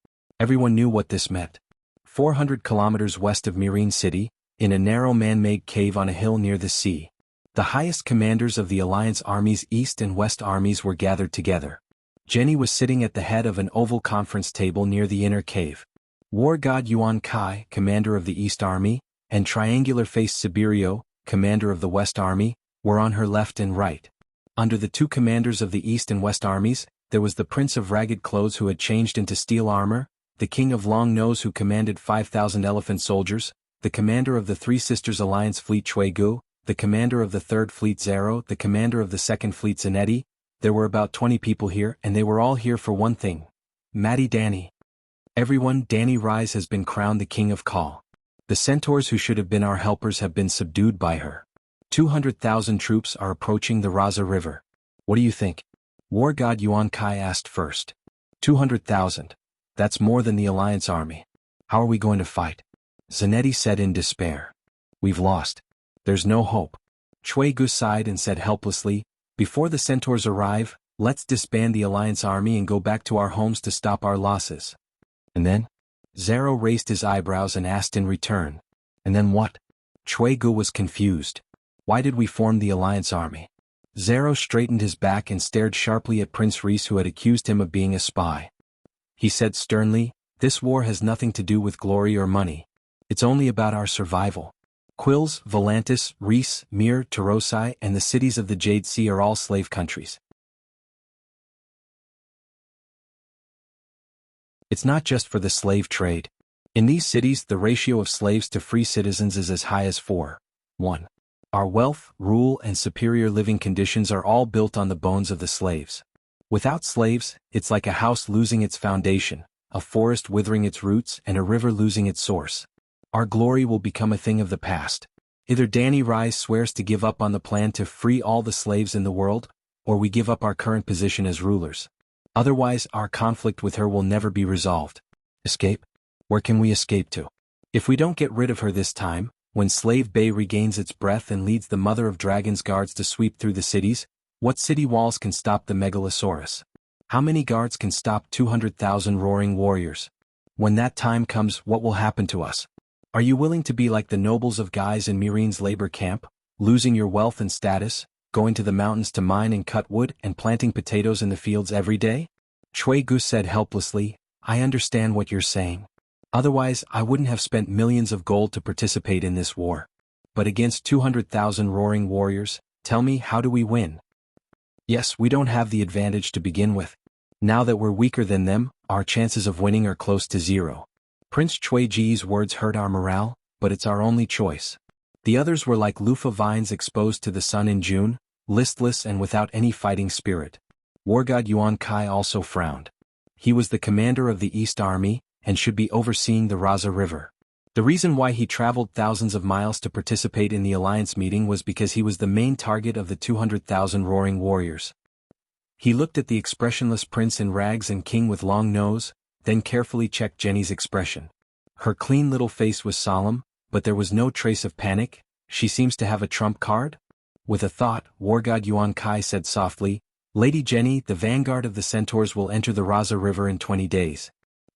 Everyone knew what this meant. 400 kilometers west of Myrene City, in a narrow man-made cave on a hill near the sea, the highest commanders of the Alliance army's east and west armies were gathered together. Jenny was sitting at the head of an oval conference table near the inner cave. War god Yuan Kai, commander of the East Army, and triangular-faced Sibirio, commander of the West Army, were on her left and right. Under the 2 commanders of the East and West armies, there was the Prince of Ragged Clothes who had changed into steel armor, the King of Long Nose who commanded 5,000 elephant soldiers, the commander of the Three Sisters Alliance Fleet Chui Gu, the commander of the 3rd Fleet Zero, the commander of the 2nd Fleet Zanetti. There were about 20 people here, and they were all here for one thing. Maddie Danny. Everyone, Danny Rise has been crowned the King of Call. The centaurs who should have been our helpers have been subdued by her. 200,000 troops are approaching the Raza River. What do you think? War god Yuan Kai asked first. 200,000. That's more than the Alliance army. How are we going to fight? Zanetti said in despair. We've lost. There's no hope. Chui Gu sighed and said helplessly, before the centaurs arrive, let's disband the Alliance army and go back to our homes to stop our losses. And then? Zero raised his eyebrows and asked in return. And then what? Chui Gu was confused. Why did we form the Alliance army? Zero straightened his back and stared sharply at Prince Reese, who had accused him of being a spy. He said sternly, this war has nothing to do with glory or money. It's only about our survival. Quills, Volantis, Reese, Mir, Tarosai, and the cities of the Jade Sea are all slave countries. It's not just for the slave trade. In these cities, the ratio of slaves to free citizens is as high as 4:1. Our wealth, rule, and superior living conditions are all built on the bones of the slaves. Without slaves, it's like a house losing its foundation, a forest withering its roots, and a river losing its source. Our glory will become a thing of the past. Either Danny Rise swears to give up on the plan to free all the slaves in the world, or we give up our current position as rulers. Otherwise, our conflict with her will never be resolved. Escape? Where can we escape to? If we don't get rid of her this time, when Slave Bay regains its breath and leads the Mother of Dragons guards to sweep through the cities, what city walls can stop the Megalosaurus? How many guards can stop 200,000 roaring warriors? When that time comes, what will happen to us? Are you willing to be like the nobles of Guise in Myreen's labor camp, losing your wealth and status, going to the mountains to mine and cut wood and planting potatoes in the fields every day? Chui Gu said helplessly, I understand what you're saying. Otherwise, I wouldn't have spent millions of gold to participate in this war. But against 200,000 roaring warriors, tell me, how do we win? Yes, we don't have the advantage to begin with. Now that we're weaker than them, our chances of winning are close to zero. Prince Chui Ji's words hurt our morale, but it's our only choice. The others were like loofah vines exposed to the sun in June, listless and without any fighting spirit. War god Yuan Kai also frowned. He was the commander of the East Army, and should be overseeing the Raza River. The reason why he traveled thousands of miles to participate in the Alliance meeting was because he was the main target of the 200,000 roaring warriors. He looked at the expressionless prince in rags and king with long nose, then carefully checked Jenny's expression. Her clean little face was solemn, but there was no trace of panic. She seems to have a trump card? With a thought, War god Yuan Kai said softly, Lady Jenny, the vanguard of the centaurs will enter the Raza River in 20 days.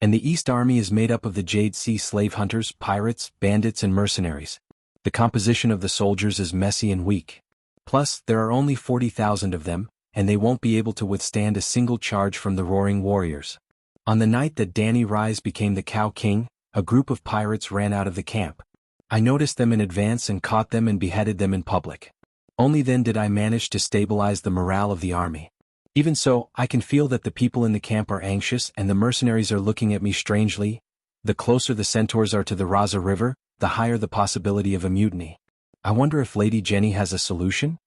And the East Army is made up of the Jade Sea slave hunters, pirates, bandits and mercenaries. The composition of the soldiers is messy and weak. Plus, there are only 40,000 of them, and they won't be able to withstand a single charge from the roaring warriors. On the night that Danny Rise became the Cow King, a group of pirates ran out of the camp. I noticed them in advance and caught them and beheaded them in public. Only then did I manage to stabilize the morale of the army. Even so, I can feel that the people in the camp are anxious and the mercenaries are looking at me strangely. The closer the centaurs are to the Raza River, the higher the possibility of a mutiny. I wonder if Lady Jenny has a solution?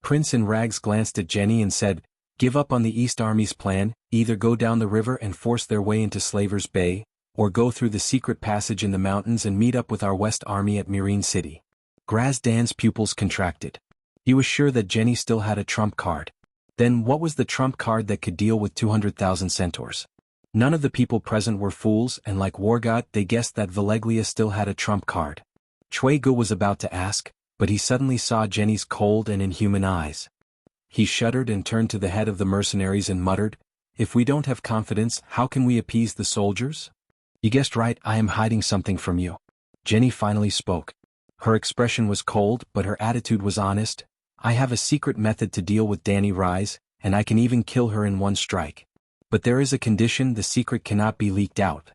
Prince in Rags glanced at Jenny and said, give up on the East Army's plan, either go down the river and force their way into Slaver's Bay, or go through the secret passage in the mountains and meet up with our West Army at Myreen City. Grazdan's pupils contracted. He was sure that Jenny still had a trump card. Then what was the trump card that could deal with 200,000 centaurs? None of the people present were fools, and like Wargot, they guessed that Valeglia still had a trump card. Chui Gu was about to ask, but he suddenly saw Jenny's cold and inhuman eyes. He shuddered and turned to the head of the mercenaries and muttered, if we don't have confidence, how can we appease the soldiers? You guessed right, I am hiding something from you. Jenny finally spoke. Her expression was cold, but her attitude was honest. I have a secret method to deal with Danny Rise, and I can even kill her in one strike. But there is a condition: the secret cannot be leaked out.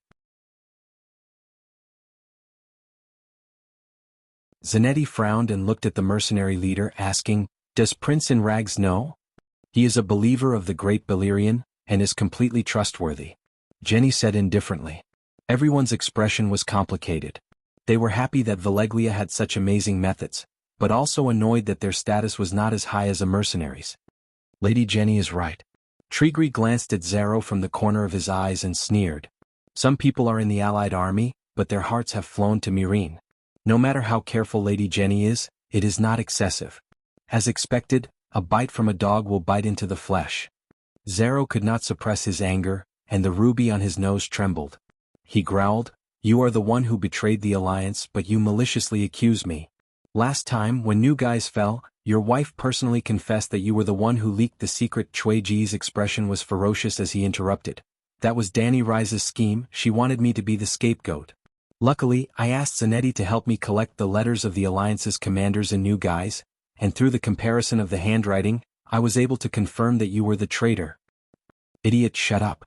Zanetti frowned and looked at the mercenary leader, asking, does Prince in Rags know? He is a believer of the great Balerion, and is completely trustworthy. Jenny said indifferently. Everyone's expression was complicated. They were happy that Valeglia had such amazing methods, but also annoyed that their status was not as high as a mercenary's. Lady Jenny is right. Trigri glanced at Zero from the corner of his eyes and sneered. Some people are in the Allied army, but their hearts have flown to Myreen. No matter how careful Lady Jenny is, it is not excessive. As expected, a bite from a dog will bite into the flesh. Zero could not suppress his anger, and the ruby on his nose trembled. He growled, "You are the one who betrayed the alliance, but you maliciously accuse me. Last time, when New Guys fell, your wife personally confessed that you were the one who leaked the secret." Chui Ji's expression was ferocious as he interrupted. "That was Danny Rise's scheme. She wanted me to be the scapegoat. Luckily, I asked Zanetti to help me collect the letters of the Alliance's commanders and New Guys, and through the comparison of the handwriting, I was able to confirm that you were the traitor." "Idiot, shut up!"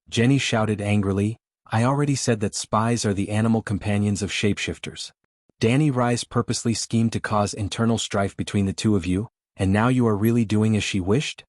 Jenny shouted angrily. "I already said that spies are the animal companions of shapeshifters. Danny Rise purposely schemed to cause internal strife between the two of you, and now you are really doing as she wished?"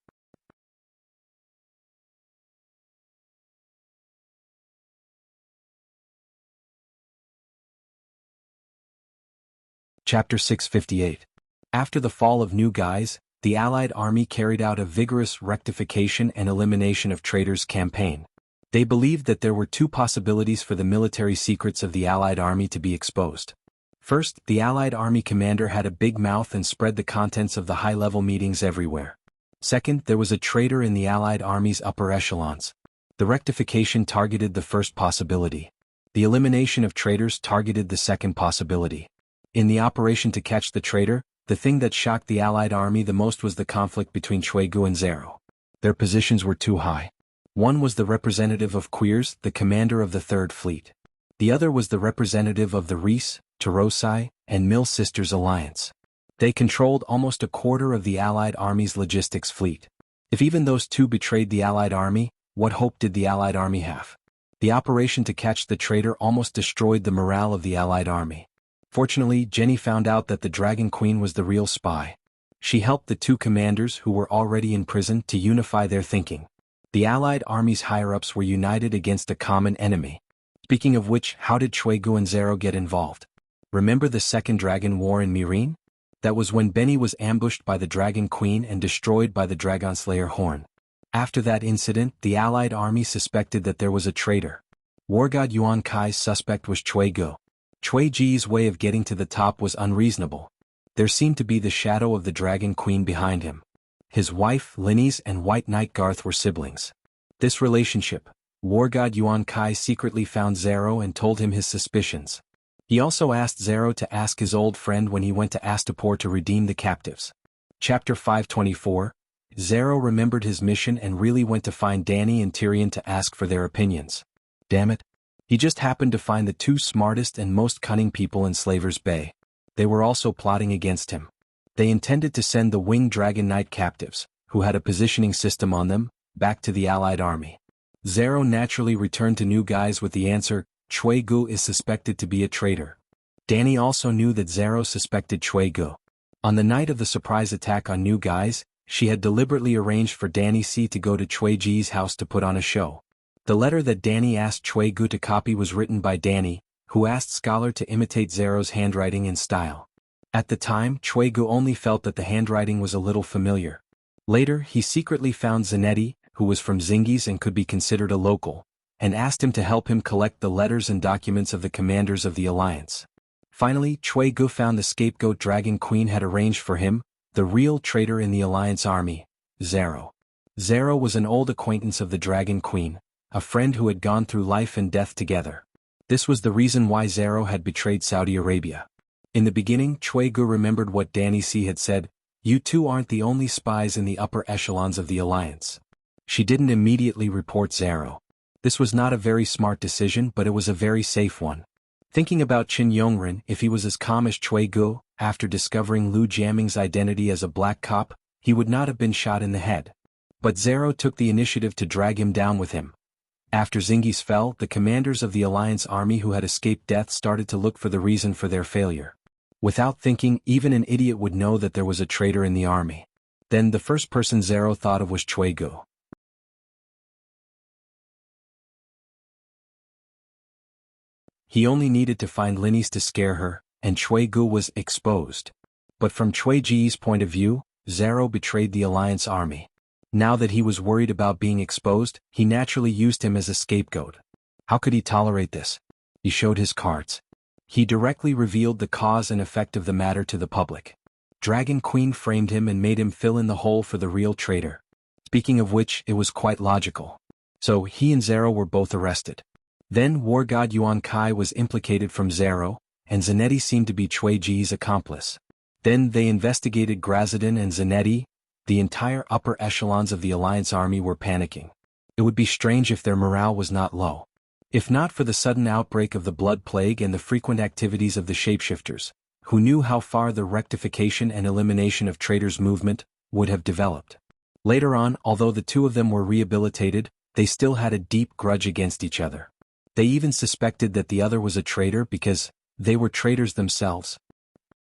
Chapter 658. After the fall of New Guys, the Allied army carried out a vigorous rectification and elimination of traitors campaign. They believed that there were two possibilities for the military secrets of the Allied army to be exposed. First, the Allied army commander had a big mouth and spread the contents of the high-level meetings everywhere. Second, there was a traitor in the Allied army's upper echelons. The rectification targeted the first possibility. The elimination of traitors targeted the second possibility. In the operation to catch the traitor, the thing that shocked the Allied army the most was the conflict between Chuegu and Zero. Their positions were too high. One was the representative of Queers, the commander of the Third Fleet. The other was the representative of the Reese, Tarosai, and Mill Sisters Alliance. They controlled almost a quarter of the Allied army's logistics fleet. If even those two betrayed the Allied army, what hope did the Allied army have? The operation to catch the traitor almost destroyed the morale of the Allied army. Fortunately, Jenny found out that the Dragon Queen was the real spy. She helped the two commanders who were already in prison to unify their thinking. The Allied army's higher-ups were united against a common enemy. Speaking of which, how did Chuegu and Zero get involved? Remember the Second Dragon War in Mirin? That was when Benny was ambushed by the Dragon Queen and destroyed by the Dragonslayer Horn. After that incident, the Allied army suspected that there was a traitor. War God Yuan Kai's suspect was Chuegu. Chui Ji's way of getting to the top was unreasonable. There seemed to be the shadow of the Dragon Queen behind him. His wife, Linny's, and White Knight Garth were siblings. This relationship, War God Yuan Kai secretly found Zero and told him his suspicions. He also asked Zero to ask his old friend when he went to Astapor to redeem the captives. Chapter 524. Zero remembered his mission and really went to find Danny and Tyrion to ask for their opinions. Damn it. He just happened to find the two smartest and most cunning people in Slaver's Bay. They were also plotting against him. They intended to send the Winged Dragon Knight captives, who had a positioning system on them, back to the Allied army. Zero naturally returned to New Guys with the answer, Chuegu is suspected to be a traitor. Danny also knew that Zero suspected Chuegu. On the night of the surprise attack on New Guys, she had deliberately arranged for Danny C to go to Chui Ji's house to put on a show. The letter that Danny asked Chuegu to copy was written by Danny, who asked Scholar to imitate Zero's handwriting and style. At the time, Chuegu only felt that the handwriting was a little familiar. Later, he secretly found Zanetti, who was from Zingi's and could be considered a local, and asked him to help him collect the letters and documents of the commanders of the Alliance. Finally, Chuegu found the scapegoat Dragon Queen had arranged for him, the real traitor in the Alliance army, Zero. Zero was an old acquaintance of the Dragon Queen, a friend who had gone through life and death together. This was the reason why Zero had betrayed Saudi Arabia. In the beginning, Chuegu remembered what Danny C had said, "You two aren't the only spies in the upper echelons of the Alliance." She didn't immediately report Zero. This was not a very smart decision, but it was a very safe one. Thinking about Qin Yongren, if he was as calm as Chuegu, after discovering Lu Jiaming's identity as a black cop, he would not have been shot in the head. But Zero took the initiative to drag him down with him. After Zingi's fell, the commanders of the Alliance army who had escaped death started to look for the reason for their failure. Without thinking, even an idiot would know that there was a traitor in the army. Then the first person Zero thought of was Chuegu. He only needed to find Linny's to scare her, and Chuegu was exposed. But from Chui Ji's point of view, Zero betrayed the Alliance army. Now that he was worried about being exposed, he naturally used him as a scapegoat. How could he tolerate this? He showed his cards. He directly revealed the cause and effect of the matter to the public. Dragon Queen framed him and made him fill in the hole for the real traitor. Speaking of which, it was quite logical. So he and Zero were both arrested. Then war god Yuan Kai was implicated from Zero, and Zanetti seemed to be Cui Ji's accomplice. Then they investigated Grazadin and Zanetti. The entire upper echelons of the Alliance army were panicking. It would be strange if their morale was not low. If not for the sudden outbreak of the blood plague and the frequent activities of the shapeshifters, who knew how far the rectification and elimination of traitors movement would have developed. Later on, although the two of them were rehabilitated, they still had a deep grudge against each other. They even suspected that the other was a traitor because they were traitors themselves.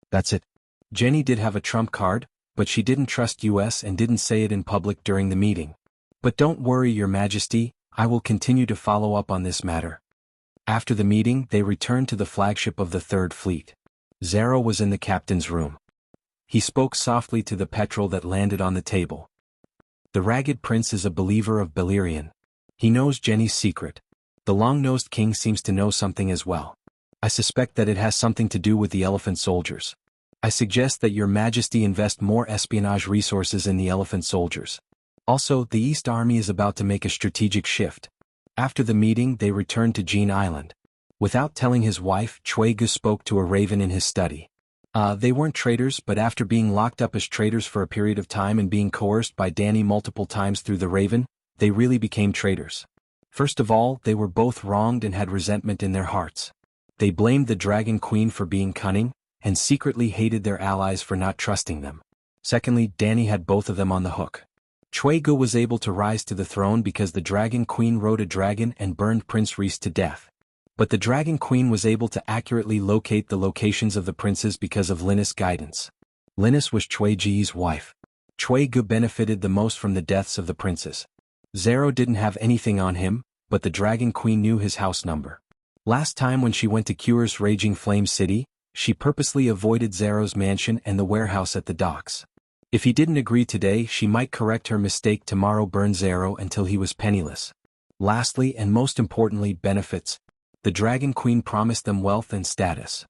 That's it. Jenny did have a trump card, but she didn't trust US and didn't say it in public during the meeting. But don't worry, Your Majesty, I will continue to follow up on this matter. After the meeting, they returned to the flagship of the Third Fleet. Zero was in the captain's room. He spoke softly to the petrel that landed on the table. The Ragged Prince is a believer of Beleriand. He knows Jenny's secret. The long-nosed king seems to know something as well. I suspect that it has something to do with the elephant soldiers. I suggest that Your Majesty invest more espionage resources in the elephant soldiers. Also, the East Army is about to make a strategic shift. After the meeting, they returned to Jean Island. Without telling his wife, Cui Gu spoke to a raven in his study. They weren't traitors, but after being locked up as traitors for a period of time and being coerced by Danny multiple times through the raven, they really became traitors. First of all, they were both wronged and had resentment in their hearts. They blamed the Dragon Queen for being cunning, and secretly hated their allies for not trusting them. Secondly, Danny had both of them on the hook. Cui Gu was able to rise to the throne because the Dragon Queen rode a dragon and burned Prince Reese to death. But the Dragon Queen was able to accurately locate the locations of the princes because of Linus' guidance. Linus was Cui Ji's wife. Cui Gu benefited the most from the deaths of the princes. Zero didn't have anything on him, but the Dragon Queen knew his house number. Last time when she went to Cure's Raging Flame City, she purposely avoided Zero's mansion and the warehouse at the docks. If he didn't agree today, she might correct her mistake tomorrow, burn Zero until he was penniless. Lastly, and most importantly, benefits. The Dragon Queen promised them wealth and status.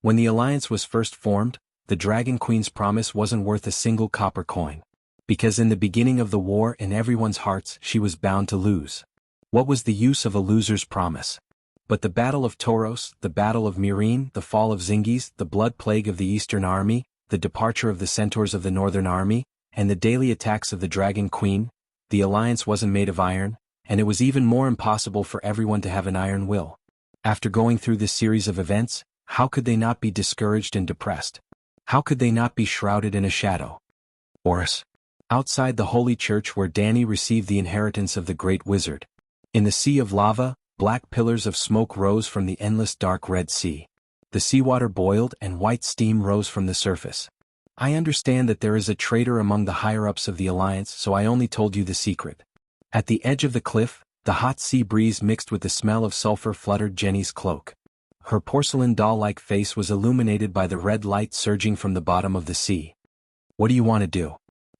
When the alliance was first formed, the Dragon Queen's promise wasn't worth a single copper coin. Because in the beginning of the war, in everyone's hearts, she was bound to lose. What was the use of a loser's promise? But the Battle of Tauros, the Battle of Myrine, the fall of Zingis, the blood plague of the Eastern Army, the departure of the centaurs of the Northern Army, and the daily attacks of the Dragon Queen, the alliance wasn't made of iron, and it was even more impossible for everyone to have an iron will. After going through this series of events, how could they not be discouraged and depressed? How could they not be shrouded in a shadow? Horus. Outside the Holy Church where Danny received the inheritance of the Great Wizard. In the sea of lava, black pillars of smoke rose from the endless dark Red Sea. The seawater boiled and white steam rose from the surface. I understand that there is a traitor among the higher-ups of the Alliance, so I only told you the secret. At the edge of the cliff, the hot sea breeze mixed with the smell of sulfur fluttered Jenny's cloak. Her porcelain doll-like face was illuminated by the red light surging from the bottom of the sea. What do you want to do?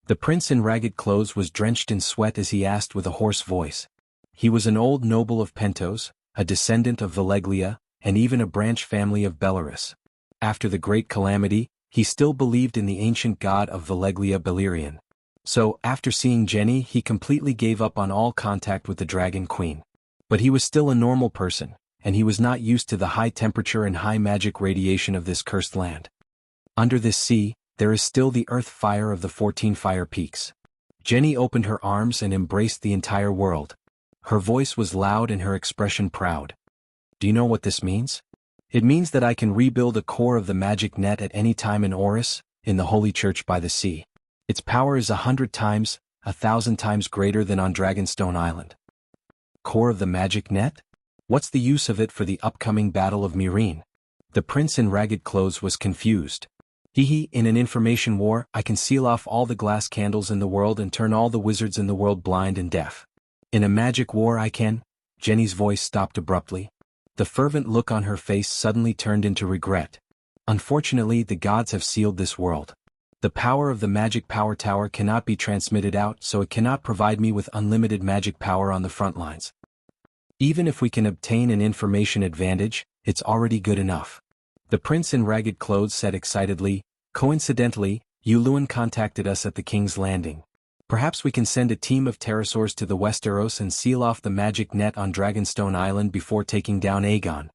The prince in ragged clothes was drenched in sweat as he asked with a hoarse voice. He was an old noble of Pentos, a descendant of Veleglia, and even a branch family of Belarus. After the Great Calamity, he still believed in the ancient god of Veleglia Beleriand. So, after seeing Jenny, he completely gave up on all contact with the Dragon Queen. But he was still a normal person, and he was not used to the high temperature and high magic radiation of this cursed land. Under this sea, there is still the earth fire of the 14 fire peaks. Jenny opened her arms and embraced the entire world. Her voice was loud and her expression proud. Do you know what this means? It means that I can rebuild a core of the magic net at any time in Horus, in the Holy Church by the sea. Its power is 100 times, 1,000 times greater than on Dragonstone Island. Core of the magic net? What's the use of it for the upcoming Battle of Myrine? The prince in ragged clothes was confused. In an information war, I can seal off all the glass candles in the world and turn all the wizards in the world blind and deaf. In a magic war I can... Jenny's voice stopped abruptly. The fervent look on her face suddenly turned into regret. Unfortunately, the gods have sealed this world. The power of the magic power tower cannot be transmitted out, so it cannot provide me with unlimited magic power on the front lines. Even if we can obtain an information advantage, it's already good enough. The prince in ragged clothes said excitedly, "Coincidentally, Yuluan contacted us at the King's Landing. Perhaps we can send a team of pterosaurs to the Westeros and seal off the magic net on Dragonstone Island before taking down Aegon."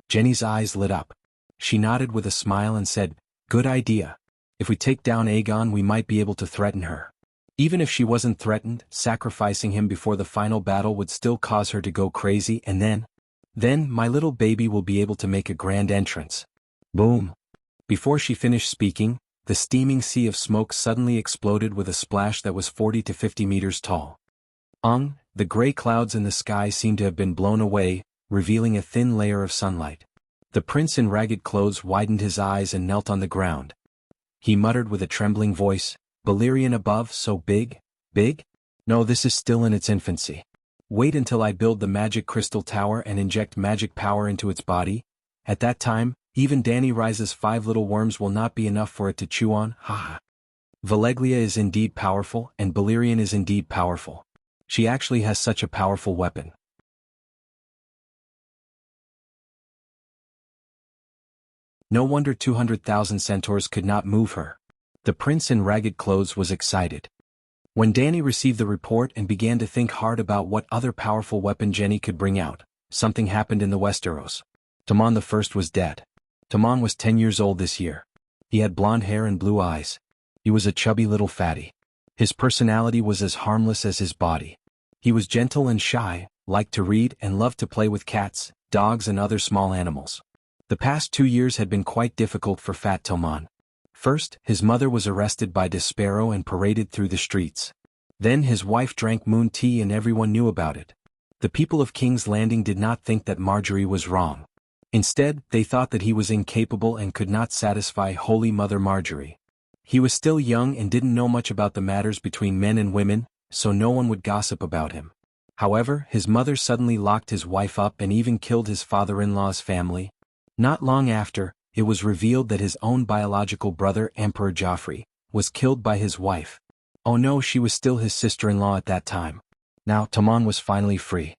Jenny's eyes lit up. She nodded with a smile and said, "Good idea. If we take down Aegon, we might be able to threaten her. Even if she wasn't threatened, sacrificing him before the final battle would still cause her to go crazy, and then my little baby will be able to make a grand entrance." Boom. Before she finished speaking, the steaming sea of smoke suddenly exploded with a splash that was 40 to 50 meters tall. The gray clouds in the sky seemed to have been blown away, revealing a thin layer of sunlight. The prince in ragged clothes widened his eyes and knelt on the ground. He muttered with a trembling voice, "Balerion above, so big? Big? No, this is still in its infancy. Wait until I build the magic crystal tower and inject magic power into its body. At that time, even Dany Rise's 5 little worms will not be enough for it to chew on. Ha! Valeglia is indeed powerful, and Balerion is indeed powerful. She actually has such a powerful weapon. No wonder 200,000 centaurs could not move her." The prince in ragged clothes was excited. When Dany received the report and began to think hard about what other powerful weapon Jenny could bring out, something happened in the Westeros. Tommen I was dead. Tommen was 10 years old this year. He had blonde hair and blue eyes. He was a chubby little fatty. His personality was as harmless as his body. He was gentle and shy, liked to read and loved to play with cats, dogs and other small animals. The past 2 years had been quite difficult for Fat Tommen. First, his mother was arrested by Despero and paraded through the streets. Then his wife drank moon tea and everyone knew about it. The people of King's Landing did not think that Marjorie was wrong. Instead, they thought that he was incapable and could not satisfy Holy Mother Marjorie. He was still young and didn't know much about the matters between men and women, so no one would gossip about him. However, his mother suddenly locked his wife up and even killed his father-in-law's family. Not long after, it was revealed that his own biological brother, Emperor Joffrey, was killed by his wife. Oh no, she was still his sister-in-law at that time. Now Tommen was finally free.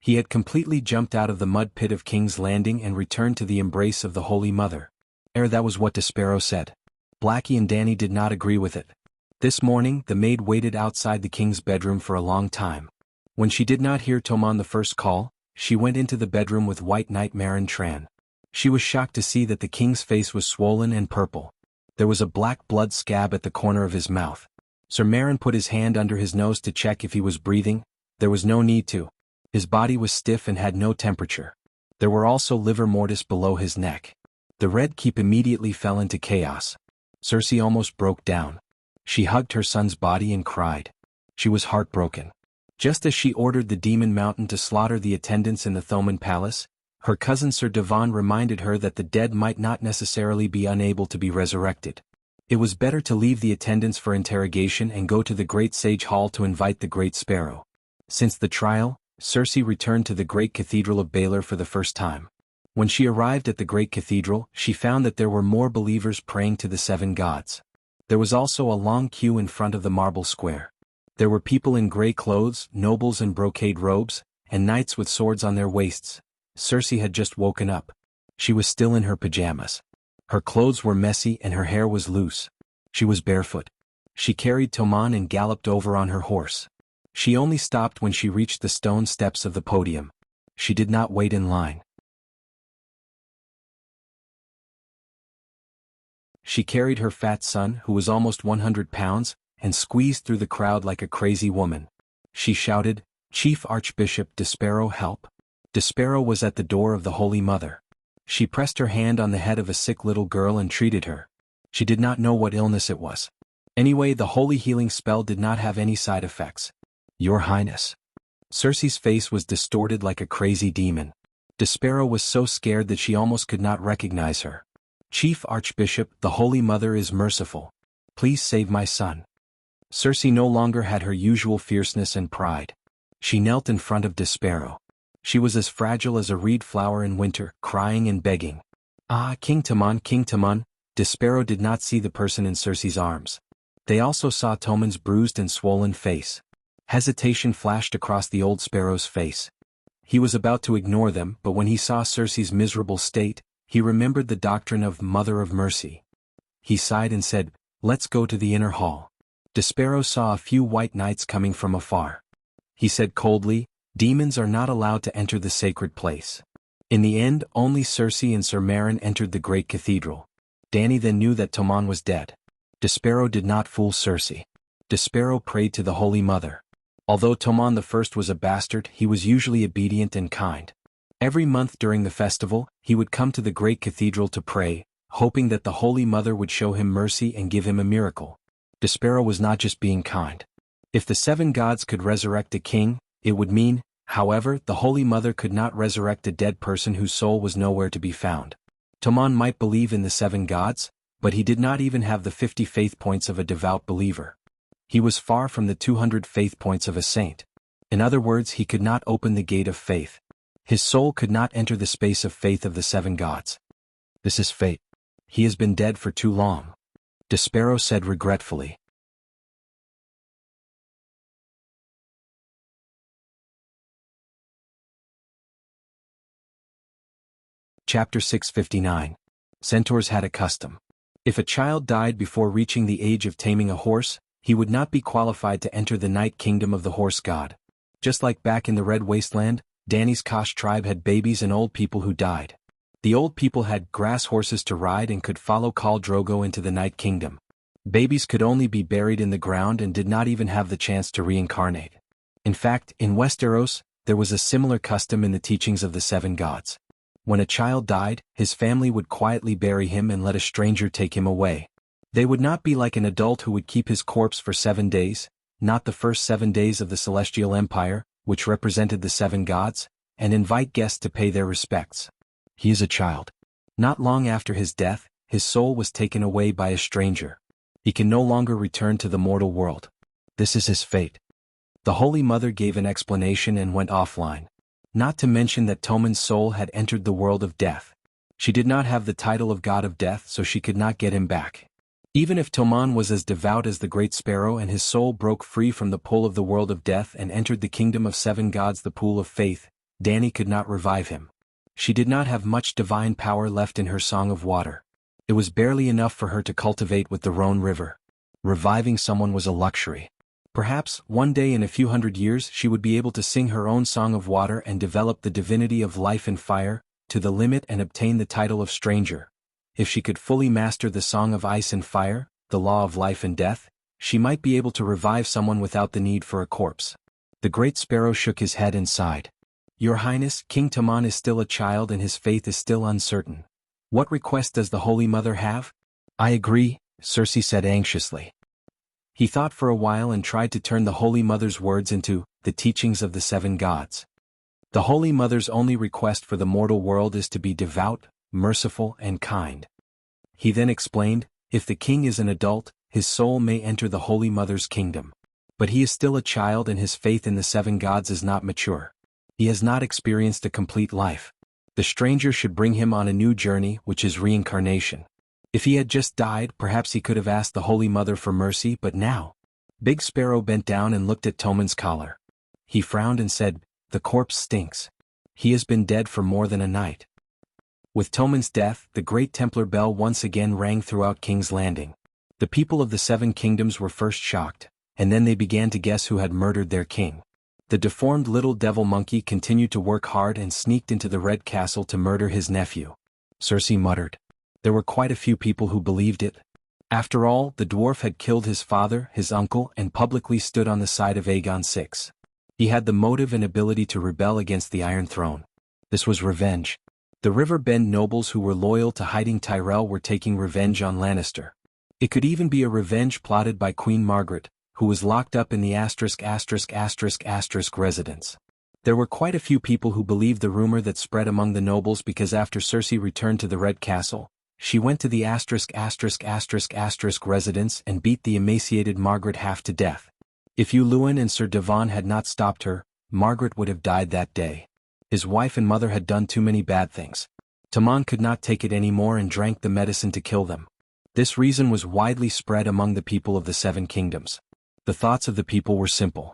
He had completely jumped out of the mud pit of King's Landing and returned to the embrace of the Holy Mother. That was what Despero said. Blackie and Dany did not agree with it. This morning, the maid waited outside the king's bedroom for a long time. When she did not hear Tommen I call, she went into the bedroom with White Knight Meryn Tran. She was shocked to see that the king's face was swollen and purple. There was a black blood scab at the corner of his mouth. Sir Meryn put his hand under his nose to check if he was breathing. There was no need to. His body was stiff and had no temperature. There were also livor mortis below his neck. The Red Keep immediately fell into chaos. Cersei almost broke down. She hugged her son's body and cried. She was heartbroken. Just as she ordered the Demon Mountain to slaughter the attendants in the Thoman Palace, her cousin Sir Devon reminded her that the dead might not necessarily be unable to be resurrected. It was better to leave the attendants for interrogation and go to the Great Sage Hall to invite the Great Sparrow. Since the trial, Cersei returned to the Great Cathedral of Baelor for the first time. When she arrived at the Great Cathedral, she found that there were more believers praying to the 7 gods. There was also a long queue in front of the marble square. There were people in gray clothes, nobles in brocade robes, and knights with swords on their waists. Cersei had just woken up. She was still in her pajamas. Her clothes were messy and her hair was loose. She was barefoot. She carried Tommen and galloped over on her horse. She only stopped when she reached the stone steps of the podium. She did not wait in line. She carried her fat son, who was almost 100 pounds, and squeezed through the crowd like a crazy woman. She shouted, "Chief Archbishop Despero, help!" Despero was at the door of the Holy Mother. She pressed her hand on the head of a sick little girl and treated her. She did not know what illness it was. Anyway, the holy healing spell did not have any side effects. "Your Highness." Cersei's face was distorted like a crazy demon. Despero was so scared that she almost could not recognize her. "Chief Archbishop, the Holy Mother is merciful. Please save my son." Cersei no longer had her usual fierceness and pride. She knelt in front of Despero. She was as fragile as a reed flower in winter, crying and begging. "Ah, King Tommen, King Tommen." Despero did not see the person in Cersei's arms. They also saw Tommen's bruised and swollen face. Hesitation flashed across the old sparrow's face. He was about to ignore them, but when he saw Circe's miserable state, he remembered the doctrine of Mother of Mercy. He sighed and said, "Let's go to the inner hall." Despero saw a few white knights coming from afar. He said coldly, "Demons are not allowed to enter the sacred place." In the end, only Circe and Sir Marin entered the great cathedral. Dani then knew that Tomon was dead. Despero did not fool Circe. Despero prayed to the Holy Mother. Although Tomon I was a bastard, he was usually obedient and kind. Every month during the festival, he would come to the great cathedral to pray, hoping that the Holy Mother would show him mercy and give him a miracle. Despero was not just being kind. If the 7 gods could resurrect a king, it would mean, however, the Holy Mother could not resurrect a dead person whose soul was nowhere to be found. Tomon might believe in the 7 gods, but he did not even have the 50 faith points of a devout believer. He was far from the 200 faith points of a saint. In other words, he could not open the gate of faith. His soul could not enter the space of faith of the 7 gods. This is fate. He has been dead for too long. Despero said regretfully. Chapter 659. Centaurs had a custom. If a child died before reaching the age of taming a horse, he would not be qualified to enter the night kingdom of the horse god. Just like back in the Red Wasteland, Dani's Kosh tribe had babies and old people who died. The old people had grass horses to ride and could follow Khal Drogo into the night kingdom. Babies could only be buried in the ground and did not even have the chance to reincarnate. In fact, in Westeros, there was a similar custom in the teachings of the 7 gods. When a child died, his family would quietly bury him and let a stranger take him away. They would not be like an adult who would keep his corpse for 7 days, not the first 7 days of the Celestial Empire, which represented the 7 gods, and invite guests to pay their respects. He is a child. Not long after his death, his soul was taken away by a stranger. He can no longer return to the mortal world. This is his fate. The Holy Mother gave an explanation and went offline. Not to mention that Tomon's soul had entered the world of death. She did not have the title of God of Death, so she could not get him back. Even if Tomon was as devout as the Great Sparrow and his soul broke free from the pull of the world of death and entered the kingdom of 7 gods, the pool of faith, Dani could not revive him. She did not have much divine power left in her Song of Water. It was barely enough for her to cultivate with the Rhone River. Reviving someone was a luxury. Perhaps, one day in a few hundred years she would be able to sing her own Song of Water and develop the divinity of life and fire, to the limit and obtain the title of Stranger. If she could fully master the Song of Ice and Fire, the law of life and death, she might be able to revive someone without the need for a corpse. The Great Sparrow shook his head and sighed. "Your Highness, King Tomon is still a child and his faith is still uncertain. What request does the Holy Mother have?" "I agree," Circe said anxiously. He thought for a while and tried to turn the Holy Mother's words into the teachings of the 7 gods. The Holy Mother's only request for the mortal world is to be devout, merciful, and kind. He then explained, if the king is an adult, his soul may enter the Holy Mother's kingdom. But he is still a child and his faith in the 7 gods is not mature. He has not experienced a complete life. The stranger should bring him on a new journey, which is reincarnation. If he had just died, perhaps he could have asked the Holy Mother for mercy, but now. Big Sparrow bent down and looked at Tomon's collar. He frowned and said, "The corpse stinks. He has been dead for more than a night." With Tomon's death, the great Templar bell once again rang throughout King's Landing. The people of the 7 kingdoms were first shocked, and then they began to guess who had murdered their king. The deformed little devil monkey continued to work hard and sneaked into the Red Castle to murder his nephew. Circe muttered. There were quite a few people who believed it. After all, the dwarf had killed his father, his uncle, and publicly stood on the side of Aegon VI. He had the motive and ability to rebel against the Iron Throne. This was revenge. The River Bend nobles who were loyal to hiding Tyrell were taking revenge on Lannister. It could even be a revenge plotted by Queen Margaret, who was locked up in the ***** residence. There were quite a few people who believed the rumor that spread among the nobles because after Circe returned to the Red Castle, she went to the ***** residence and beat the emaciated Margaret half to death. If Luwin and Sir Devon had not stopped her, Margaret would have died that day. His wife and mother had done too many bad things. Tomon could not take it anymore and drank the medicine to kill them. This reason was widely spread among the people of the 7 kingdoms. The thoughts of the people were simple.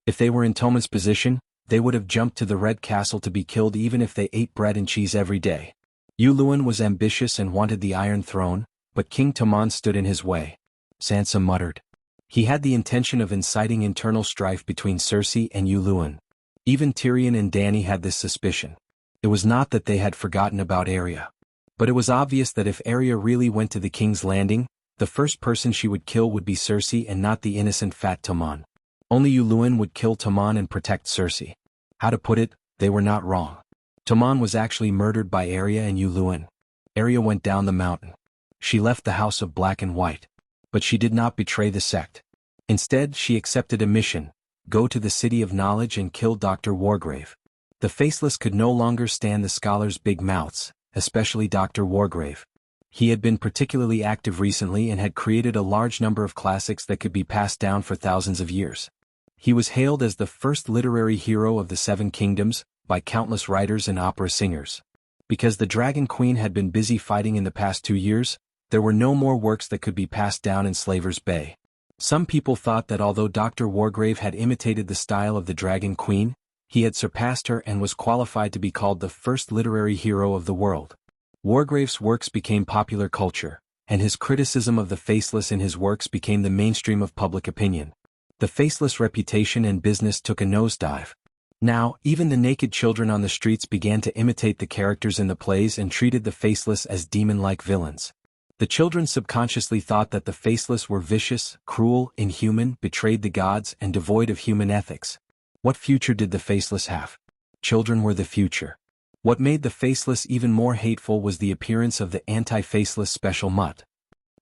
If they were in Toma's position, they would have jumped to the Red Castle to be killed even if they ate bread and cheese every day. Yuluan was ambitious and wanted the Iron Throne, but King Toman stood in his way. Sansa muttered. He had the intention of inciting internal strife between Cersei and Yuluan. Even Tyrion and Dany had this suspicion. It was not that they had forgotten about Arya. But it was obvious that if Arya really went to the King's Landing, the first person she would kill would be Cersei and not the innocent fat Tommen. Only Yuluan would kill Tommen and protect Cersei. How to put it, they were not wrong. Tommen was actually murdered by Arya and Yuluan. Arya went down the mountain. She left the House of Black and White. But she did not betray the sect. Instead, she accepted a mission: go to the City of Knowledge and kill Dr. Wargrave. The Faceless could no longer stand the scholars' big mouths, especially Dr. Wargrave. He had been particularly active recently and had created a large number of classics that could be passed down for thousands of years. He was hailed as the first literary hero of the Seven Kingdoms by countless writers and opera singers. Because the Dragon Queen had been busy fighting in the past 2 years, there were no more works that could be passed down in Slaver's Bay. Some people thought that although Dr. Wargrave had imitated the style of the Dragon Queen, he had surpassed her and was qualified to be called the first literary hero of the world. Wargrave's works became popular culture, and his criticism of the Faceless in his works became the mainstream of public opinion. The Faceless reputation and business took a nosedive. Now, even the naked children on the streets began to imitate the characters in the plays and treated the Faceless as demon-like villains. The children subconsciously thought that the Faceless were vicious, cruel, inhuman, betrayed the gods, and devoid of human ethics. What future did the Faceless have? Children were the future. What made the Faceless even more hateful was the appearance of the anti-Faceless Special Mutt.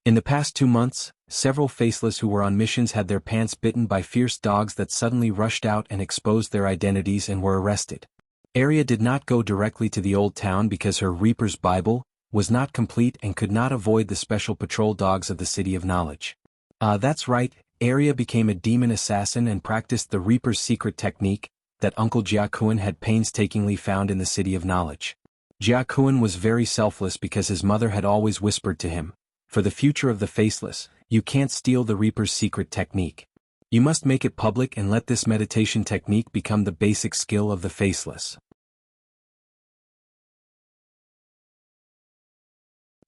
In the past 2 months, several Faceless who were on missions had their pants bitten by fierce dogs that suddenly rushed out and exposed their identities and were arrested. Arya did not go directly to the Old Town because her Reaper's Bible was not complete and could not avoid the special patrol dogs of the City of Knowledge. That's right, Arya became a demon assassin and practiced the Reaper's secret technique that Uncle Jianghu had painstakingly found in the City of Knowledge. Jianghu was very selfless because his mother had always whispered to him, "For the future of the Faceless, you can't steal the Reaper's secret technique. You must make it public and let this meditation technique become the basic skill of the Faceless."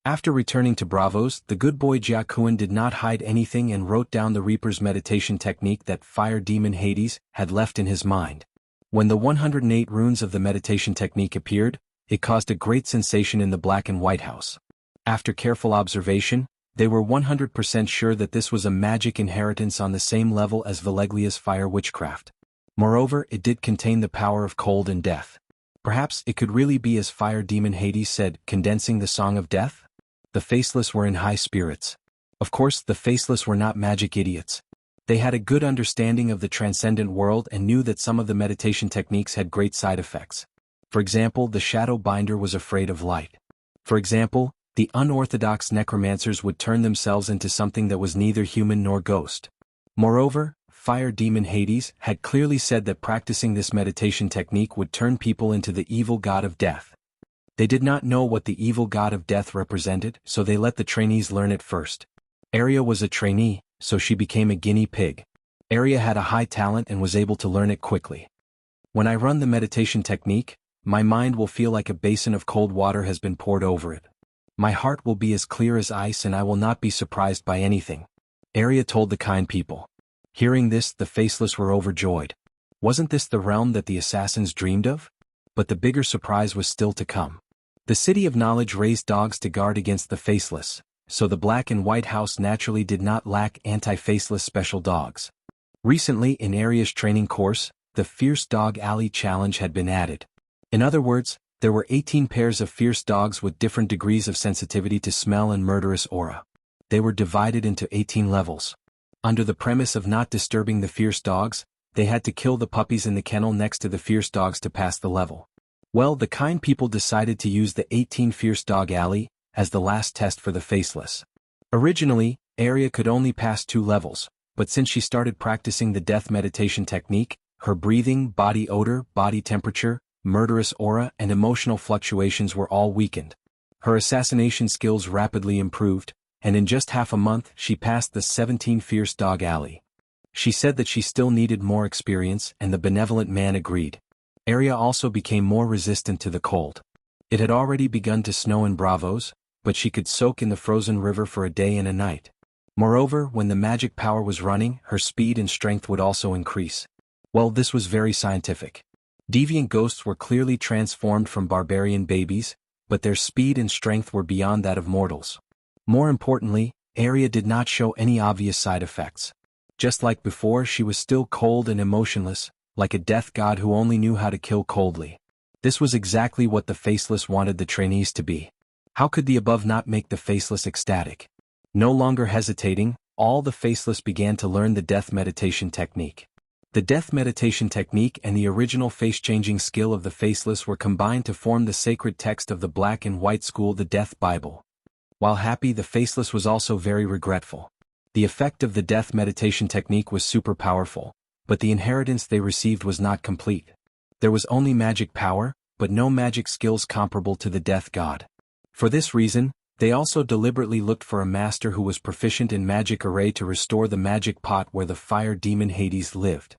After returning to Bravos, the good boy Jianghu did not hide anything and wrote down the Reaper's meditation technique that fire demon Hades had left in his mind. When the 108 runes of the meditation technique appeared, it caused a great sensation in the Black and White House. After careful observation, they were 100% sure that this was a magic inheritance on the same level as Valeglia's fire witchcraft. Moreover, it did contain the power of cold and death. Perhaps it could really be as fire demon Hades said, condensing the Song of Death? The Faceless were in high spirits. Of course, the Faceless were not magic idiots. They had a good understanding of the transcendent world and knew that some of the meditation techniques had great side effects. For example, the Shadow Binder was afraid of light. For example, the unorthodox necromancers would turn themselves into something that was neither human nor ghost. Moreover, fire demon Hades had clearly said that practicing this meditation technique would turn people into the evil god of death. They did not know what the evil god of death represented, so they let the trainees learn it first. Arya was a trainee, so she became a guinea pig. Arya had a high talent and was able to learn it quickly. When I run the meditation technique, my mind will feel like a basin of cold water has been poured over it. My heart will be as clear as ice and I will not be surprised by anything. Arya told the kind people. Hearing this, the Faceless were overjoyed. Wasn't this the realm that the assassins dreamed of? But the bigger surprise was still to come. The City of Knowledge raised dogs to guard against the Faceless, so the Black and White House naturally did not lack anti-Faceless special dogs. Recently, in Arya's training course, the Fierce Dog Alley Challenge had been added. In other words, there were 18 pairs of fierce dogs with different degrees of sensitivity to smell and murderous aura. They were divided into 18 levels. Under the premise of not disturbing the fierce dogs, they had to kill the puppies in the kennel next to the fierce dogs to pass the level. Well, the kind people decided to use the 18 Fierce Dog Alley as the last test for the Faceless. Originally, Arya could only pass 2 levels, but since she started practicing the death meditation technique, her breathing, body odor, body temperature, murderous aura, and emotional fluctuations were all weakened. Her assassination skills rapidly improved, and in just half a month she passed the 17 Fierce Dog Alley. She said that she still needed more experience, and the benevolent man agreed. Arya also became more resistant to the cold. It had already begun to snow in Bravos, but she could soak in the frozen river for a day and a night. Moreover, when the magic power was running, her speed and strength would also increase. Well, this was very scientific. Deviant ghosts were clearly transformed from barbarian babies, but their speed and strength were beyond that of mortals. More importantly, Arya did not show any obvious side effects. Just like before, she was still cold and emotionless, like a death god who only knew how to kill coldly. This was exactly what the Faceless wanted the trainees to be. How could the above not make the Faceless ecstatic? No longer hesitating, all the Faceless began to learn the death meditation technique. The death meditation technique and the original face-changing skill of the Faceless were combined to form the sacred text of the Black and White School, the Death Bible. While happy, the Faceless was also very regretful. The effect of the death meditation technique was super powerful, but the inheritance they received was not complete. There was only magic power, but no magic skills comparable to the death god. For this reason, they also deliberately looked for a master who was proficient in magic array to restore the magic pot where the fire demon Hades lived.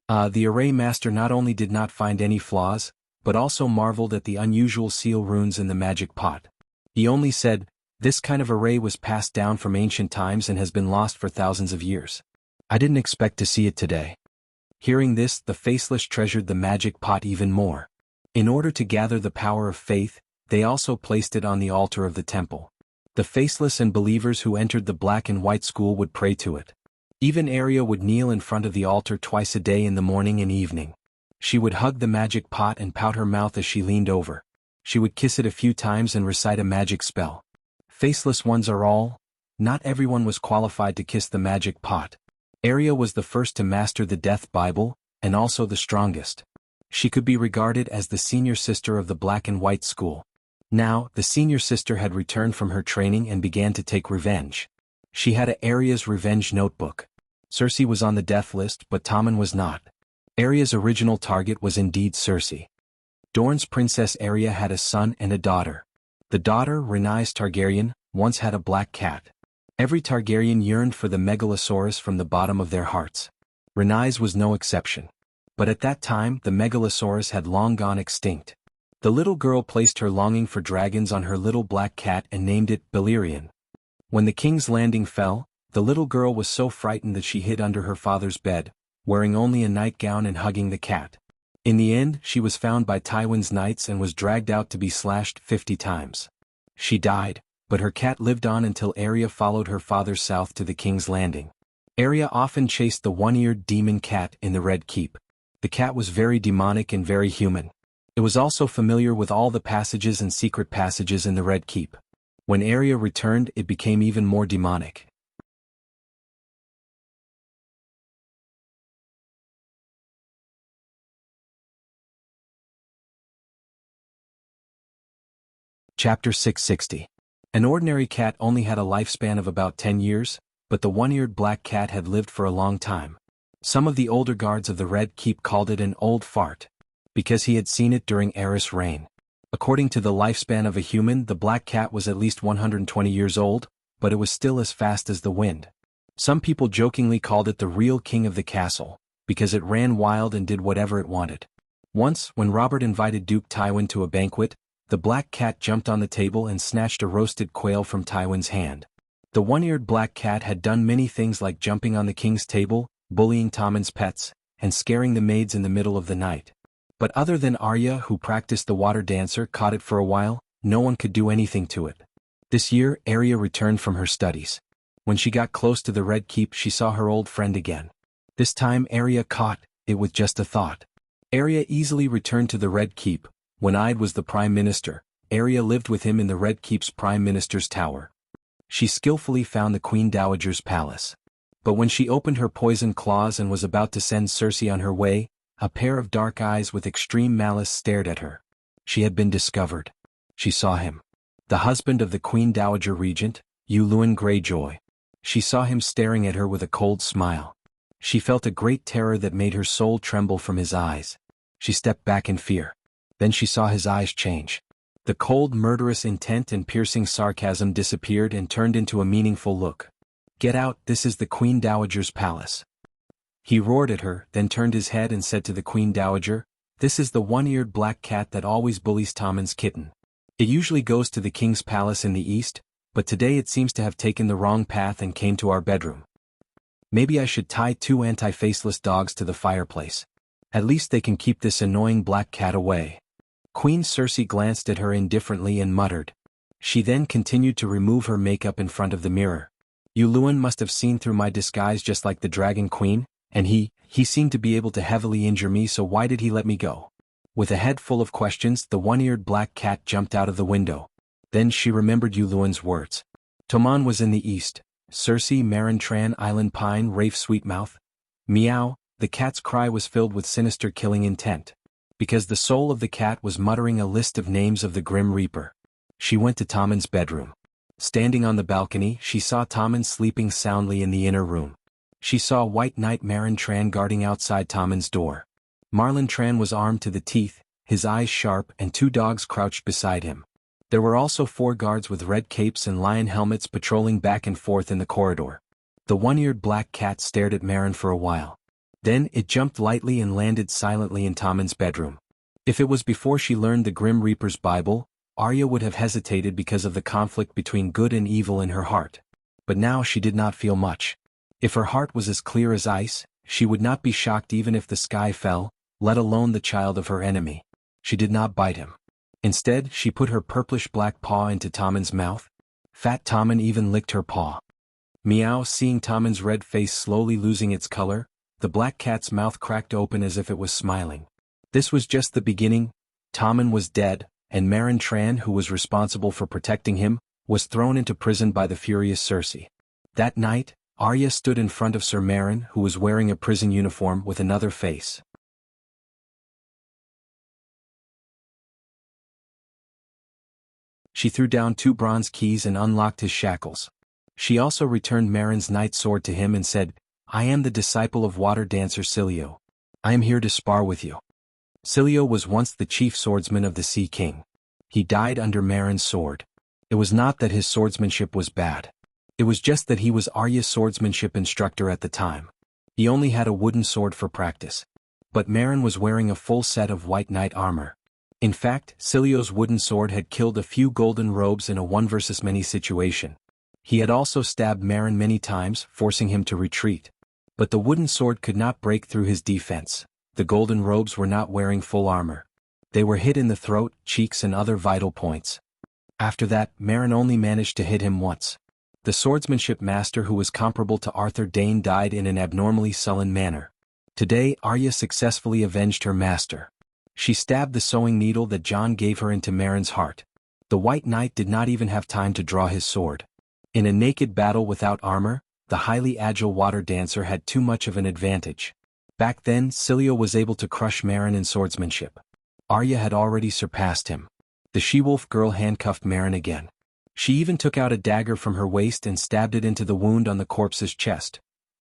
The array master not only did not find any flaws, but also marveled at the unusual seal runes in the magic pot. He only said, "This kind of array was passed down from ancient times and has been lost for thousands of years. I didn't expect to see it today." Hearing this, the Faceless treasured the magic pot even more. In order to gather the power of faith, they also placed it on the altar of the temple. The Faceless and believers who entered the Black and White School would pray to it. Even Arya would kneel in front of the altar twice a day, in the morning and evening. She would hug the magic pot and pout her mouth as she leaned over. She would kiss it a few times and recite a magic spell. Faceless ones are all. Not everyone was qualified to kiss the magic pot. Arya was the first to master the Death Bible, and also the strongest. She could be regarded as the senior sister of the Black and White School. Now, the senior sister had returned from her training and began to take revenge. She had Arya's revenge notebook. Cersei was on the death list, but Tommen was not. Arya's original target was indeed Cersei. Dorne's Princess Arya had a son and a daughter. The daughter, Rhaenys Targaryen, once had a black cat. Every Targaryen yearned for the Megalosaurus from the bottom of their hearts. Rhaenys was no exception. But at that time, the Megalosaurus had long gone extinct. The little girl placed her longing for dragons on her little black cat and named it Balerion. When the King's Landing fell, the little girl was so frightened that she hid under her father's bed, wearing only a nightgown and hugging the cat. In the end, she was found by Tywin's knights and was dragged out to be slashed 50 times. She died, but her cat lived on until Arya followed her father south to the King's Landing. Arya often chased the one-eared demon cat in the Red Keep. The cat was very demonic and very human. It was also familiar with all the passages and secret passages in the Red Keep. When Arya returned, it became even more demonic. Chapter 660. An ordinary cat only had a lifespan of about 10 years, but the one-eared black cat had lived for a long time. Some of the older guards of the Red Keep called it an old fart, because he had seen it during Aerys' reign. According to the lifespan of a human, the black cat was at least 120 years old, but it was still as fast as the wind. Some people jokingly called it the real king of the castle, because it ran wild and did whatever it wanted. Once, when Robert invited Duke Tywin to a banquet, the black cat jumped on the table and snatched a roasted quail from Tywin's hand. The one-eared black cat had done many things like jumping on the king's table, bullying Tommen's pets, and scaring the maids in the middle of the night. But other than Arya, who practiced the water dancer, caught it for a while, no one could do anything to it. This year, Arya returned from her studies. When she got close to the Red Keep, she saw her old friend again. This time Arya caught it with just a thought. Arya easily returned to the Red Keep. When Ide was the Prime Minister, Arya lived with him in the Red Keep's Prime Minister's tower. She skillfully found the Queen Dowager's palace. But when she opened her poisoned claws and was about to send Cersei on her way, a pair of dark eyes with extreme malice stared at her. She had been discovered. She saw him. The husband of the Queen Dowager Regent, Luwin Greyjoy. She saw him staring at her with a cold smile. She felt a great terror that made her soul tremble from his eyes. She stepped back in fear. Then she saw his eyes change. The cold, murderous intent and piercing sarcasm disappeared and turned into a meaningful look. "Get out, this is the Queen Dowager's palace." He roared at her, then turned his head and said to the Queen Dowager, "This is the one-eared black cat that always bullies Tommen's kitten. It usually goes to the king's palace in the east, but today it seems to have taken the wrong path and came to our bedroom. Maybe I should tie 2 anti-faceless dogs to the fireplace. At least they can keep this annoying black cat away." Queen Cersei glanced at her indifferently and muttered. She then continued to remove her makeup in front of the mirror. "You Luin must have seen through my disguise just like the Dragon Queen, and he seemed to be able to heavily injure me, so why did he let me go?" With a head full of questions, the one-eared black cat jumped out of the window. Then she remembered Yuluin's words. Tommen was in the east. Cersei, Marin Tran, Island Pine, Rafe Sweetmouth. Meow, the cat's cry was filled with sinister killing intent. Because the soul of the cat was muttering a list of names of the Grim Reaper. She went to Tommen's bedroom. Standing on the balcony, she saw Tommen sleeping soundly in the inner room. She saw White Knight Marin Tran guarding outside Tommen's door. Marlon Tran was armed to the teeth, his eyes sharp, and 2 dogs crouched beside him. There were also 4 guards with red capes and lion helmets patrolling back and forth in the corridor. The one-eared black cat stared at Marin for a while. Then it jumped lightly and landed silently in Tommen's bedroom. If it was before she learned the Grim Reaper's Bible, Arya would have hesitated because of the conflict between good and evil in her heart. But now she did not feel much. If her heart was as clear as ice, she would not be shocked even if the sky fell, let alone the child of her enemy. She did not bite him. Instead, she put her purplish-black paw into Tommen's mouth. Fat Tommen even licked her paw. Meow, seeing Tommen's red face slowly losing its color, the black cat's mouth cracked open as if it was smiling. This was just the beginning. Tommen was dead, and Marin Tran, who was responsible for protecting him, was thrown into prison by the furious Cersei. That night, Arya stood in front of Sir Marin, who was wearing a prison uniform with another face. She threw down 2 bronze keys and unlocked his shackles. She also returned Marin's knight sword to him and said, "I am the disciple of water dancer Cilio. I am here to spar with you." Cilio was once the chief swordsman of the Sea King. He died under Marin's sword. It was not that his swordsmanship was bad. It was just that he was Arya's swordsmanship instructor at the time. He only had a wooden sword for practice. But Marin was wearing a full set of white knight armor. In fact, Cilio's wooden sword had killed a few golden robes in a 1 versus many situation. He had also stabbed Marin many times, forcing him to retreat. But the wooden sword could not break through his defense. The golden robes were not wearing full armor. They were hit in the throat, cheeks and other vital points. After that, Marin only managed to hit him once. The swordsmanship master who was comparable to Arthur Dane died in an abnormally sullen manner. Today, Arya successfully avenged her master. She stabbed the sewing needle that Jon gave her into Marin's heart. The White Knight did not even have time to draw his sword. In a naked battle without armor, the highly agile water dancer had too much of an advantage. Back then, Cilio was able to crush Marin in swordsmanship. Arya had already surpassed him. The she-wolf girl handcuffed Marin again. She even took out a dagger from her waist and stabbed it into the wound on the corpse's chest.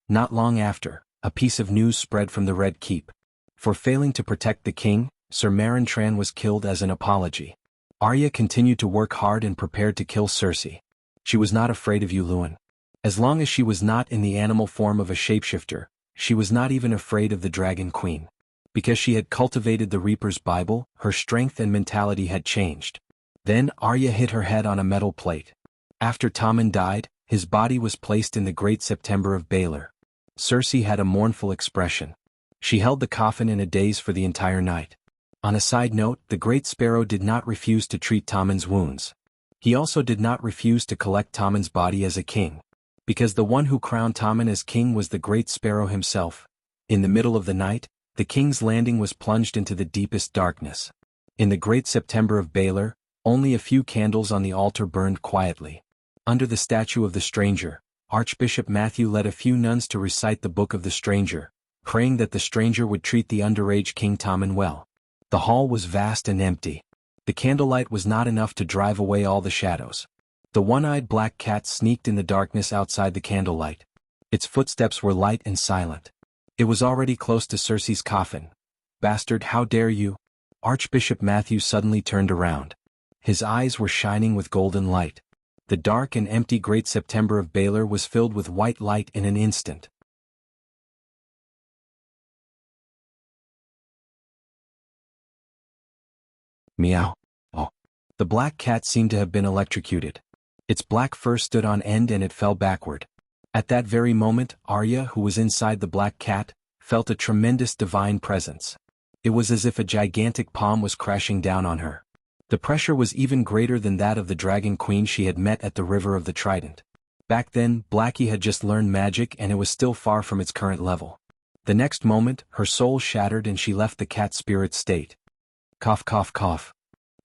Not long after, a piece of news spread from the Red Keep. For failing to protect the king, Sir Marin Tran was killed as an apology. Arya continued to work hard and prepared to kill Cersei. She was not afraid of Yuluin. As long as she was not in the animal form of a shapeshifter, she was not even afraid of the Dragon Queen. Because she had cultivated the Reaper's Bible, her strength and mentality had changed. Then Arya hit her head on a metal plate. After Tommen died, his body was placed in the Great September of Baelor. Cersei had a mournful expression. She held the coffin in a daze for the entire night. On a side note, the Great Sparrow did not refuse to treat Tommen's wounds. He also did not refuse to collect Tommen's body as a king. Because the one who crowned Tommen as king was the Great Sparrow himself. In the middle of the night, the king's landing was plunged into the deepest darkness. In the Great September of Baelor, only a few candles on the altar burned quietly. Under the statue of the stranger, Archbishop Matthew led a few nuns to recite the Book of the Stranger, praying that the stranger would treat the underage King Tommen well. The hall was vast and empty. The candlelight was not enough to drive away all the shadows. The one-eyed black cat sneaked in the darkness outside the candlelight. Its footsteps were light and silent. It was already close to Cersei's coffin. "Bastard, how dare you?" Archbishop Matthew suddenly turned around. His eyes were shining with golden light. The dark and empty great September of Baylor was filled with white light in an instant. Meow. Oh. The black cat seemed to have been electrocuted. Its black fur stood on end and it fell backward. At that very moment, Arya, who was inside the black cat, felt a tremendous divine presence. It was as if a gigantic palm was crashing down on her. The pressure was even greater than that of the dragon queen she had met at the River of the Trident. Back then, Blackie had just learned magic and it was still far from its current level. The next moment, her soul shattered and she left the cat spirit state. Cough cough cough.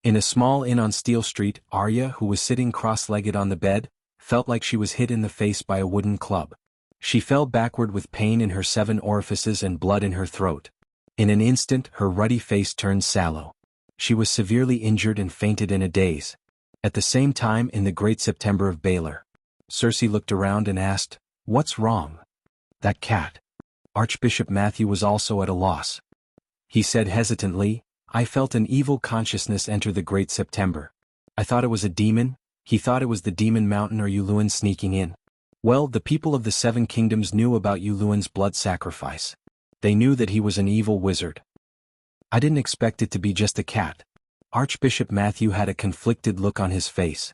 In a small inn on Steel Street, Arya, who was sitting cross-legged on the bed, felt like she was hit in the face by a wooden club. She fell backward with pain in her 7 orifices and blood in her throat. In an instant, her ruddy face turned sallow. She was severely injured and fainted in a daze. At the same time, in the great September of Baylor, Cersei looked around and asked, "What's wrong?" "That cat." Archbishop Matthew was also at a loss. He said hesitantly, "I felt an evil consciousness enter the great September. I thought it was a demon." He thought it was the demon mountain or Yuluen sneaking in. Well, the people of the 7 kingdoms knew about Yuluen's blood sacrifice. They knew that he was an evil wizard. "I didn't expect it to be just a cat." Archbishop Matthew had a conflicted look on his face.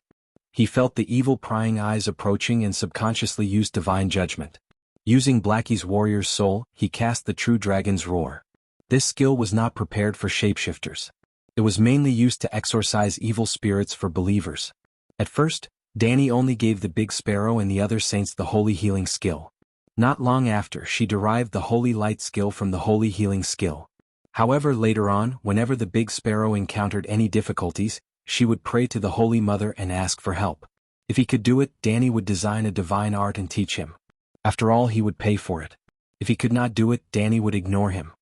He felt the evil prying eyes approaching and subconsciously used divine judgment. Using Blackie's warrior's soul, he cast the true dragon's roar. This skill was not prepared for shapeshifters. It was mainly used to exorcise evil spirits for believers. At first, Dany only gave the big sparrow and the other saints the holy healing skill. Not long after, she derived the holy light skill from the holy healing skill. However, later on, whenever the big sparrow encountered any difficulties, she would pray to the Holy Mother and ask for help. If he could do it, Dany would design a divine art and teach him. After all, he would pay for it. If he could not do it, Dany would ignore him.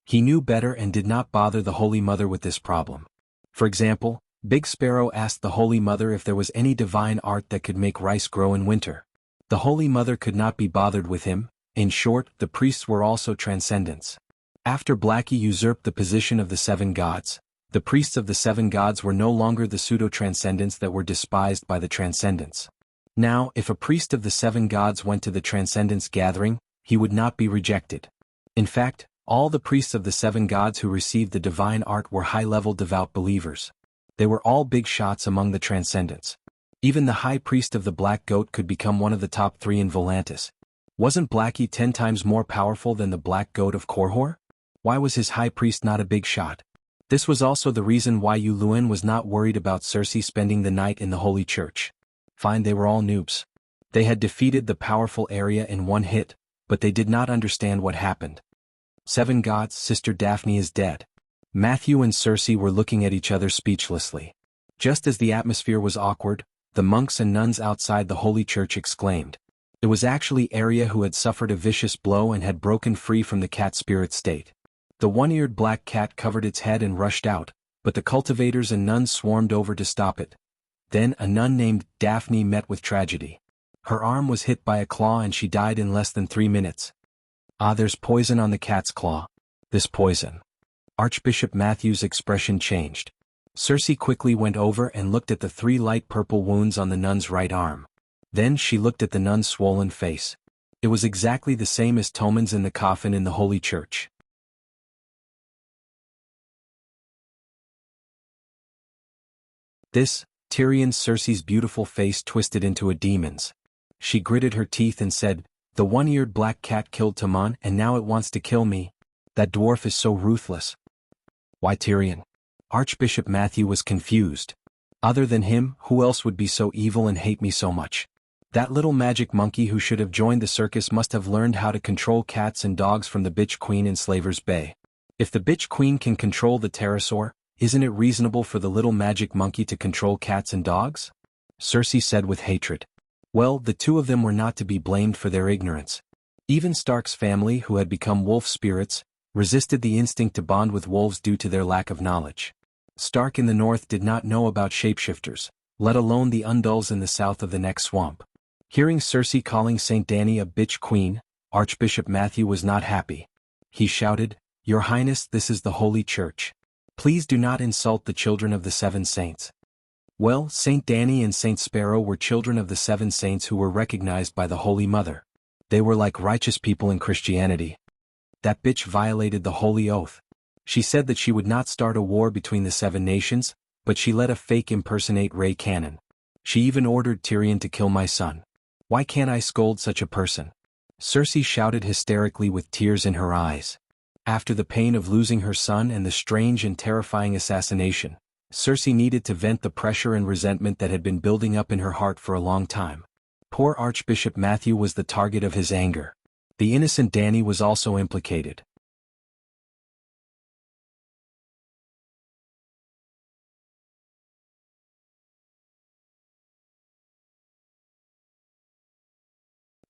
He knew better and did not bother the Holy Mother with this problem. For example, Big Sparrow asked the Holy Mother if there was any divine art that could make rice grow in winter. The Holy Mother could not be bothered with him. In short, the priests were also transcendents. After Blackie usurped the position of the 7 gods, the priests of the 7 gods were no longer the pseudo-transcendents that were despised by the transcendents. Now, if a priest of the 7 gods went to the transcendents gathering, he would not be rejected. In fact, all the priests of the 7 gods who received the divine art were high-level devout believers. They were all big shots among the transcendents. Even the high priest of the Black Goat could become one of the top 3 in Volantis. Wasn't Blackie 10 times more powerful than the Black Goat of Korhor? Why was his high priest not a big shot? This was also the reason why Yuluen was not worried about Cersei spending the night in the Holy Church. Fine, they were all noobs. They had defeated the powerful Arya in one hit, but they did not understand what happened. 7 gods, Sister Daphne is dead. Matthew and Cersei were looking at each other speechlessly. Just as the atmosphere was awkward, the monks and nuns outside the Holy Church exclaimed. It was actually Arya who had suffered a vicious blow and had broken free from the cat spirit state. The one-eared black cat covered its head and rushed out, but the cultivators and nuns swarmed over to stop it. Then a nun named Daphne met with tragedy. Her arm was hit by a claw and she died in less than 3 minutes. Ah, there's poison on the cat's claw. This poison. Archbishop Matthew's expression changed. Cersei quickly went over and looked at the 3 light purple wounds on the nun's right arm. Then she looked at the nun's swollen face. It was exactly the same as Tommen's in the coffin in the Holy Church. This, Tyrion's Cersei's beautiful face twisted into a demon's. She gritted her teeth and said, "The one-eared black cat killed Tommen and now it wants to kill me. That dwarf is so ruthless." Why Tyrion? Archbishop Matthew was confused. Other than him, who else would be so evil and hate me so much? That little magic monkey who should have joined the circus must have learned how to control cats and dogs from the bitch queen in Slaver's Bay. If the bitch queen can control the pterosaur, isn't it reasonable for the little magic monkey to control cats and dogs? Cersei said with hatred. Well, the 2 of them were not to be blamed for their ignorance. Even Stark's family, who had become wolf spirits, resisted the instinct to bond with wolves due to their lack of knowledge. Stark in the north did not know about shapeshifters, let alone the Undulls in the south of the next swamp. Hearing Cersei calling Saint Dany a bitch queen, Archbishop Matthew was not happy. He shouted, "Your Highness, this is the Holy Church. Please do not insult the children of the 7 saints." Well, Saint Danny and Saint Sparrow were children of the 7 saints who were recognized by the Holy Mother. They were like righteous people in Christianity. That bitch violated the holy oath. She said that she would not start a war between the 7 nations, but she let a fake impersonate Ray Cannon. She even ordered Tyrion to kill my son. Why can't I scold such a person? Cersei shouted hysterically with tears in her eyes. After the pain of losing her son and the strange and terrifying assassination, Cersei needed to vent the pressure and resentment that had been building up in her heart for a long time. Poor Archbishop Matthew was the target of his anger. The innocent Danny was also implicated.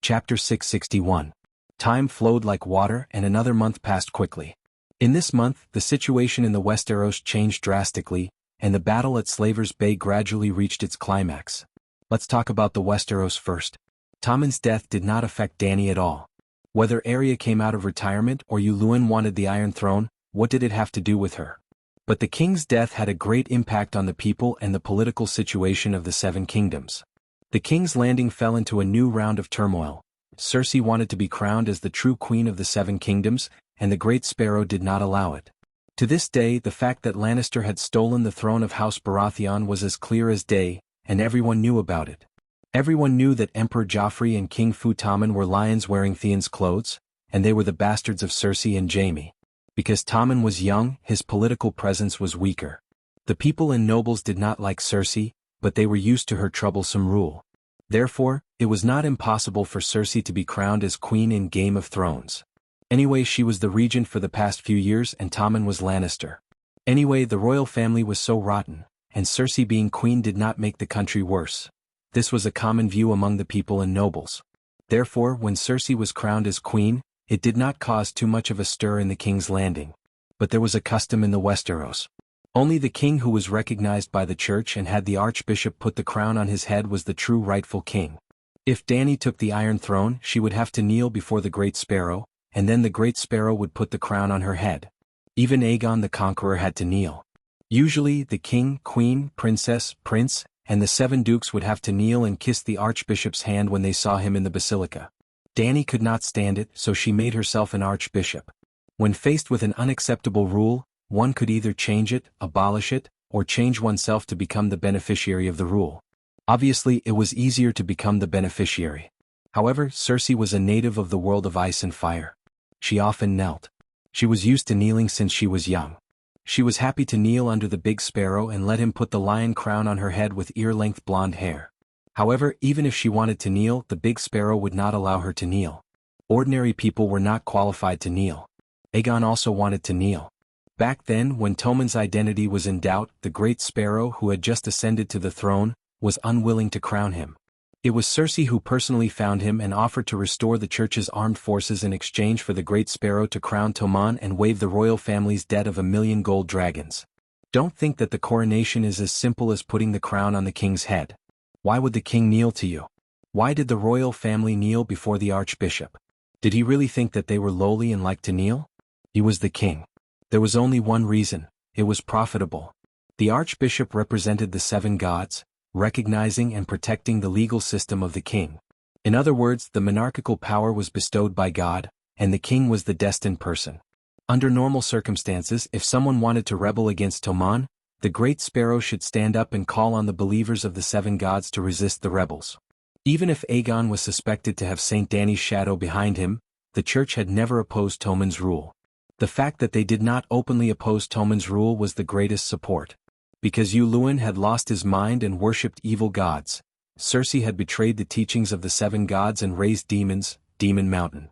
Chapter 661. Time flowed like water and another month passed quickly. In this month, the situation in the Westeros changed drastically, and the battle at Slaver's Bay gradually reached its climax. Let's talk about the Westeros first. Tommen's death did not affect Dany at all. Whether Arya came out of retirement or Yuluen wanted the Iron Throne, what did it have to do with her? But the king's death had a great impact on the people and the political situation of the 7 kingdoms. The King's Landing fell into a new round of turmoil. Cersei wanted to be crowned as the true queen of the 7 kingdoms, and the Great Sparrow did not allow it. To this day, the fact that Lannister had stolen the throne of House Baratheon was as clear as day, and everyone knew about it. Everyone knew that Emperor Joffrey and King Fu Tommen were lions wearing Theon's clothes, and they were the bastards of Cersei and Jaime. Because Tommen was young, his political presence was weaker. The people and nobles did not like Cersei, but they were used to her troublesome rule. Therefore, it was not impossible for Cersei to be crowned as queen in Game of Thrones. Anyway, she was the regent for the past few years and Tommen was Lannister. Anyway, the royal family was so rotten, and Cersei being queen did not make the country worse. This was a common view among the people and nobles. Therefore, when Cersei was crowned as queen, it did not cause too much of a stir in the King's Landing. But there was a custom in the Westeros. Only the king who was recognized by the church and had the archbishop put the crown on his head was the true rightful king. If Dany took the Iron Throne, she would have to kneel before the Great Sparrow, and then the Great Sparrow would put the crown on her head. Even Aegon the Conqueror had to kneel. Usually, the king, queen, princess, prince, and the 7 dukes would have to kneel and kiss the archbishop's hand when they saw him in the basilica. Dany could not stand it, so she made herself an archbishop. When faced with an unacceptable rule, one could either change it, abolish it, or change oneself to become the beneficiary of the rule. Obviously, it was easier to become the beneficiary. However, Cersei was a native of the world of ice and fire. She often knelt. She was used to kneeling since she was young. She was happy to kneel under the big sparrow and let him put the lion crown on her head with ear-length blonde hair. However, even if she wanted to kneel, the big sparrow would not allow her to kneel. Ordinary people were not qualified to kneel. Aegon also wanted to kneel. Back then, when Tommen's identity was in doubt, the Great Sparrow, who had just ascended to the throne, was unwilling to crown him. It was Cersei who personally found him and offered to restore the church's armed forces in exchange for the Great Sparrow to crown Tommen and waive the royal family's debt of 1,000,000 gold dragons. Don't think that the coronation is as simple as putting the crown on the king's head. Why would the king kneel to you? Why did the royal family kneel before the archbishop? Did he really think that they were lowly and liked to kneel? He was the king. There was only one reason: it was profitable. The archbishop represented the 7 gods, recognizing and protecting the legal system of the king. In other words, the monarchical power was bestowed by God, and the king was the destined person. Under normal circumstances, if someone wanted to rebel against Tommen, the Great Sparrow should stand up and call on the believers of the 7 gods to resist the rebels. Even if Aegon was suspected to have Saint Dany's shadow behind him, the church had never opposed Tommen's rule. The fact that they did not openly oppose Tommen's rule was the greatest support. Because Yuluen had lost his mind and worshipped evil gods, Cersei had betrayed the teachings of the 7 gods and raised demons, Demon Mountain.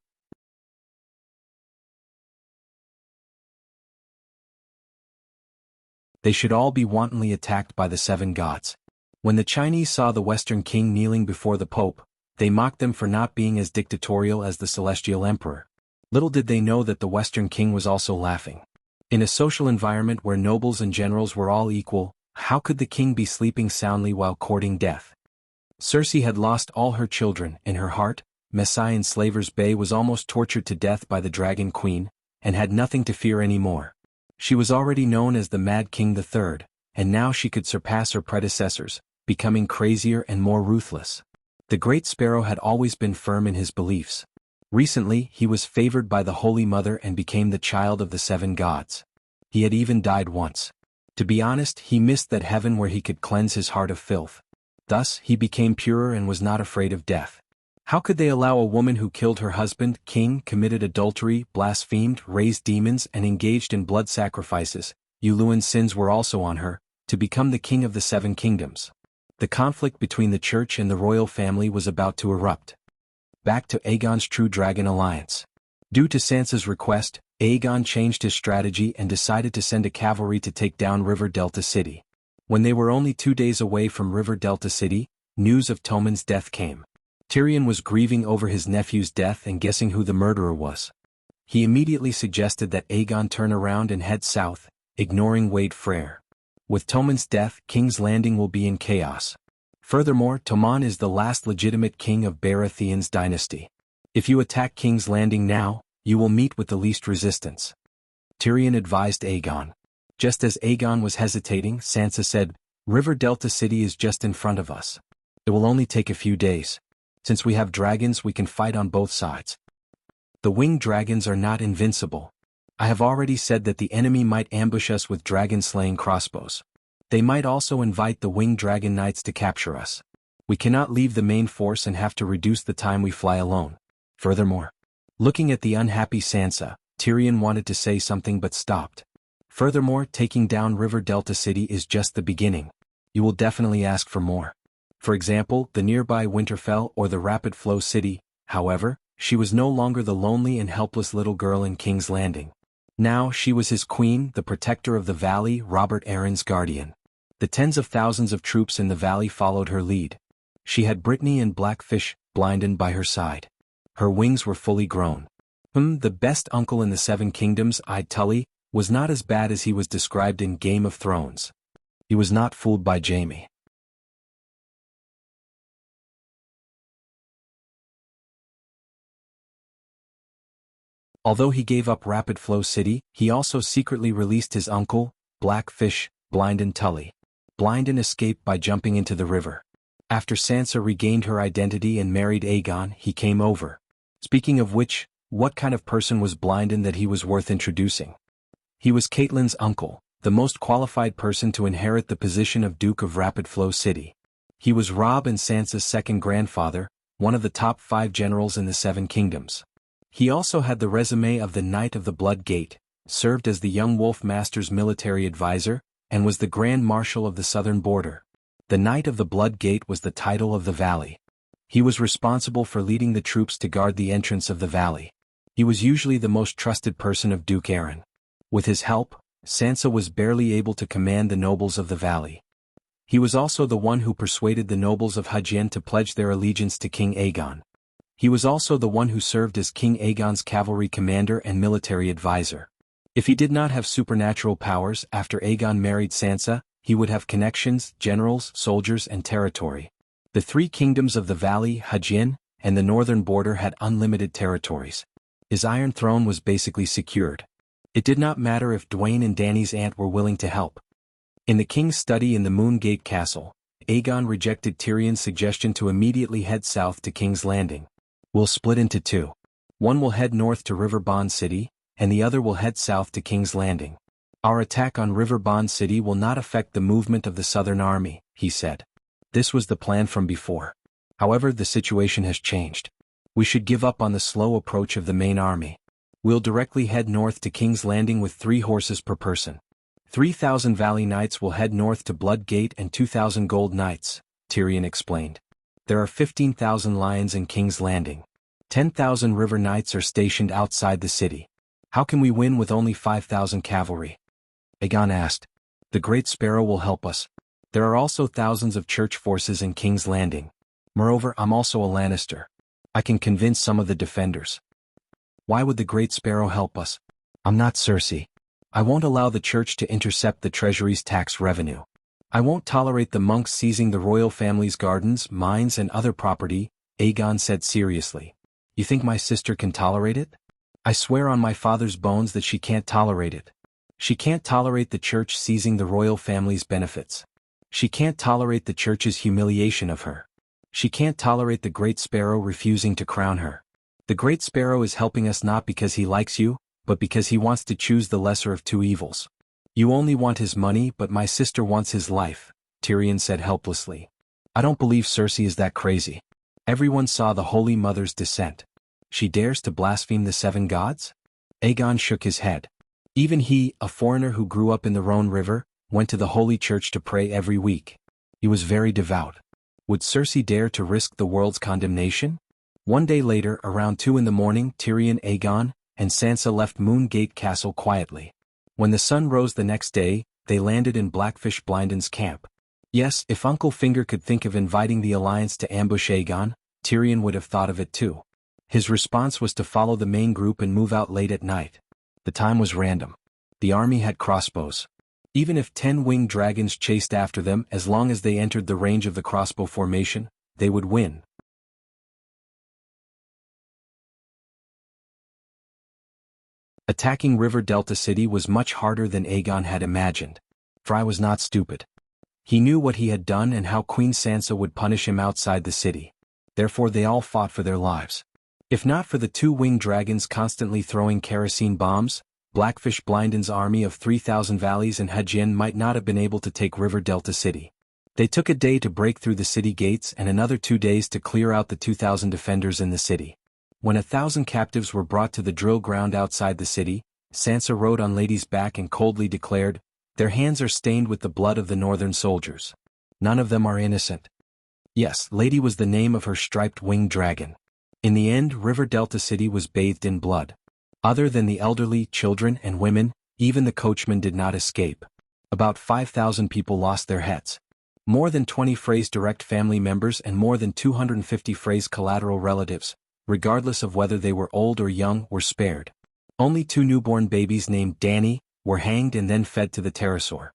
They should all be wantonly attacked by the 7 gods. When the Chinese saw the Western king kneeling before the Pope, they mocked them for not being as dictatorial as the Celestial Emperor. Little did they know that the Western king was also laughing. In a social environment where nobles and generals were all equal, how could the king be sleeping soundly while courting death? Cersei had lost all her children. In her heart, Messai in Slaver's Bay was almost tortured to death by the Dragon Queen, and had nothing to fear anymore. She was already known as the Mad King III, and now she could surpass her predecessors, becoming crazier and more ruthless. The Great Sparrow had always been firm in his beliefs. Recently, he was favored by the Holy Mother and became the child of the 7 gods. He had even died once. To be honest, he missed that heaven where he could cleanse his heart of filth. Thus, he became purer and was not afraid of death. How could they allow a woman who killed her husband, king, committed adultery, blasphemed, raised demons, and engaged in blood sacrifices, Yuluan's sins were also on her, to become the king of the 7 kingdoms? The conflict between the church and the royal family was about to erupt. Back to Aegon's True Dragon alliance. Due to Sansa's request, Aegon changed his strategy and decided to send a cavalry to take down River Delta City. When they were only 2 days away from River Delta City, news of Tommen's death came. Tyrion was grieving over his nephew's death and guessing who the murderer was. He immediately suggested that Aegon turn around and head south, ignoring Wade Freyr. With Tommen's death, King's Landing will be in chaos. Furthermore, Tommen is the last legitimate king of Baratheon's dynasty. If you attack King's Landing now, you will meet with the least resistance. Tyrion advised Aegon. Just as Aegon was hesitating, Sansa said, "River Delta City is just in front of us. It will only take a few days. Since we have dragons, we can fight on both sides. The winged dragons are not invincible. I have already said that the enemy might ambush us with dragon-slaying crossbows. They might also invite the winged dragon knights to capture us. We cannot leave the main force and have to reduce the time we fly alone. Furthermore," looking at the unhappy Sansa, Tyrion wanted to say something but stopped. "Furthermore, taking down River Delta City is just the beginning. You will definitely ask for more. For example, the nearby Winterfell or the Rapid Flow City." However, she was no longer the lonely and helpless little girl in King's Landing. Now she was his queen, the protector of the valley, Robert Arryn's guardian. The tens of thousands of troops in the valley followed her lead. She had Brittany and Blackfish, Blinded, by her side. Her wings were fully grown. The best uncle in the 7 kingdoms, eyed Tully, was not as bad as he was described in Game of Thrones. He was not fooled by Jaime. Although he gave up Rapid Flow City, he also secretly released his uncle, Blackfish, Blinded Tully. Blinded escaped by jumping into the river. After Sansa regained her identity and married Aegon, he came over. Speaking of which, what kind of person was Blinded that he was worth introducing? He was Catelyn's uncle, the most qualified person to inherit the position of Duke of Rapid Flow City. He was Robb and Sansa's second grandfather, one of the top 5 generals in the 7 kingdoms. He also had the resume of the Knight of the Blood Gate, served as the young Wolf Master's military advisor, and was the Grand Marshal of the southern border. The Knight of the Blood Gate was the title of the valley. He was responsible for leading the troops to guard the entrance of the valley. He was usually the most trusted person of Duke Arryn. With his help, Sansa was barely able to command the nobles of the valley. He was also the one who persuaded the nobles of Hajin to pledge their allegiance to King Aegon. He was also the one who served as King Aegon's cavalry commander and military advisor. If he did not have supernatural powers after Aegon married Sansa, he would have connections, generals, soldiers, and territory. The 3 kingdoms of the valley, Hajin, and the northern border had unlimited territories. His Iron Throne was basically secured. It did not matter if Dwayne and Dany's aunt were willing to help. In the king's study in the Moongate Castle, Aegon rejected Tyrion's suggestion to immediately head south to King's Landing. "We'll split into 2. One will head north to River Bond City, and the other will head south to King's Landing. Our attack on River Bond City will not affect the movement of the Southern Army," he said. This was the plan from before. However, the situation has changed. We should give up on the slow approach of the main army. We'll directly head north to King's Landing with 3 horses per person. 3,000 Valley Knights will head north to Blood Gate and 2,000 Gold Knights, Tyrion explained. There are 15,000 lions in King's Landing. 10,000 River Knights are stationed outside the city. How can we win with only 5,000 cavalry? Aegon asked. The Great Sparrow will help us. There are also thousands of church forces in King's Landing. Moreover, I'm also a Lannister. I can convince some of the defenders. Why would the Great Sparrow help us? I'm not Cersei. I won't allow the church to intercept the treasury's tax revenue. I won't tolerate the monks seizing the royal family's gardens, mines, and other property, Aegon said seriously. You think my sister can tolerate it? I swear on my father's bones that she can't tolerate it. She can't tolerate the church seizing the royal family's benefits. She can't tolerate the church's humiliation of her. She can't tolerate the Great Sparrow refusing to crown her. The Great Sparrow is helping us not because he likes you, but because he wants to choose the lesser of two evils. You only want his money, but my sister wants his life, Tyrion said helplessly. I don't believe Cersei is that crazy. Everyone saw the Holy Mother's descent. She dares to blaspheme the seven gods? Aegon shook his head. Even he, a foreigner who grew up in the Rhone River, went to the Holy Church to pray every week. He was very devout. Would Cersei dare to risk the world's condemnation? One day later, around 2 in the morning, Tyrion, Aegon, and Sansa left Moongate Castle quietly. When the sun rose the next day, they landed in Blackfish Blindon's camp. Yes, if Uncle Finger could think of inviting the Alliance to ambush Aegon, Tyrion would have thought of it too. His response was to follow the main group and move out late at night. The time was random. The army had crossbows. Even if 10 winged dragons chased after them, as long as they entered the range of the crossbow formation, they would win. Attacking River Delta City was much harder than Aegon had imagined. Frey was not stupid. He knew what he had done and how Queen Sansa would punish him outside the city. Therefore they all fought for their lives. If not for the 2 winged dragons constantly throwing kerosene bombs, Blackfish Blindon's army of 3,000 valleys and Hajin might not have been able to take River Delta City. They took a day to break through the city gates and another 2 days to clear out the 2,000 defenders in the city. When 1,000 captives were brought to the drill ground outside the city, Sansa rode on Lady's back and coldly declared, "Their hands are stained with the blood of the northern soldiers. None of them are innocent." Yes, Lady was the name of her striped winged dragon. In the end, River Delta City was bathed in blood. Other than the elderly, children, and women, even the coachmen did not escape. About 5,000 people lost their heads. More than 20 Frey's direct family members and more than 250 Frey's collateral relatives, regardless of whether they were old or young, were spared. Only 2 newborn babies named Dany were hanged and then fed to the pterosaur.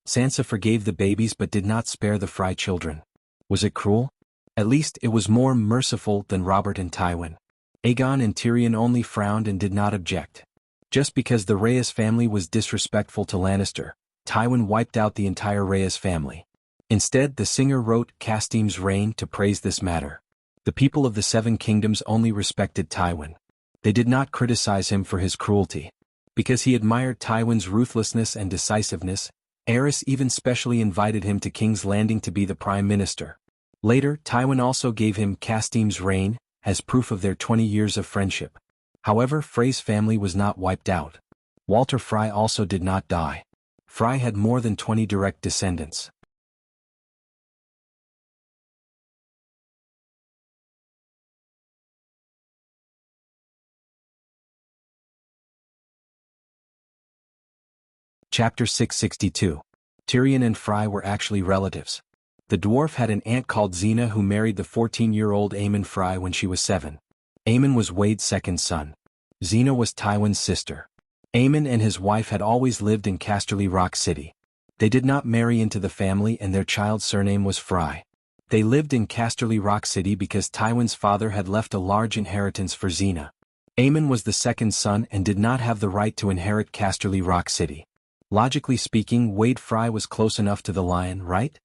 Sansa forgave the babies but did not spare the Frey children. Was it cruel? At least it was more merciful than Robert and Tywin. Aegon and Tyrion only frowned and did not object. Just because the Reyes family was disrespectful to Lannister, Tywin wiped out the entire Reyes family. Instead, the singer wrote Castim's Reign to praise this matter. The people of the Seven Kingdoms only respected Tywin. They did not criticize him for his cruelty. Because he admired Tywin's ruthlessness and decisiveness, Aerys even specially invited him to King's Landing to be the Prime Minister. Later, Tywin also gave him Castim's Reign, as proof of their 20 years of friendship. However, Frey's family was not wiped out. Walter Frey also did not die. Frey had more than 20 direct descendants. Chapter 662. Tyrion and Frey were actually relatives. The dwarf had an aunt called Xena who married the 14-year-old Aemon Frey when she was 7. Aemon was Wade's second son. Xena was Tywin's sister. Aemon and his wife had always lived in Casterly Rock City. They did not marry into the family and their child's surname was Frey. They lived in Casterly Rock City because Tywin's father had left a large inheritance for Xena. Aemon was the second son and did not have the right to inherit Casterly Rock City. Logically speaking, Wade Frey was close enough to the Lion, right?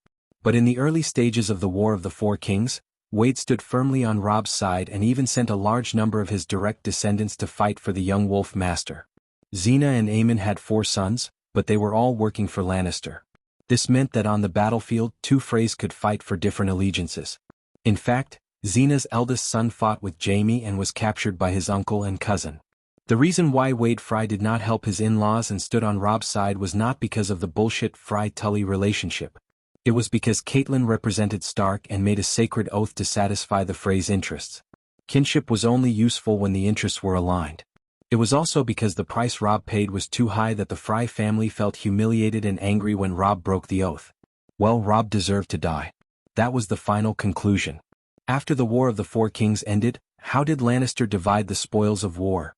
But in the early stages of the War of the Four Kings, Wade stood firmly on Robb's side and even sent a large number of his direct descendants to fight for the young Wolf Master. Xena and Aemon had 4 sons, but they were all working for Lannister. This meant that on the battlefield 2 Freys could fight for different allegiances. In fact, Xena's eldest son fought with Jaime and was captured by his uncle and cousin. The reason why Wade Frey did not help his in-laws and stood on Robb's side was not because of the bullshit Frey-Tully relationship. It was because Catelyn represented Stark and made a sacred oath to satisfy the Frey's interests. Kinship was only useful when the interests were aligned. It was also because the price Robb paid was too high that the Frey family felt humiliated and angry when Robb broke the oath. Well, Robb deserved to die. That was the final conclusion. After the War of the Four Kings ended, how did Lannister divide the spoils of war?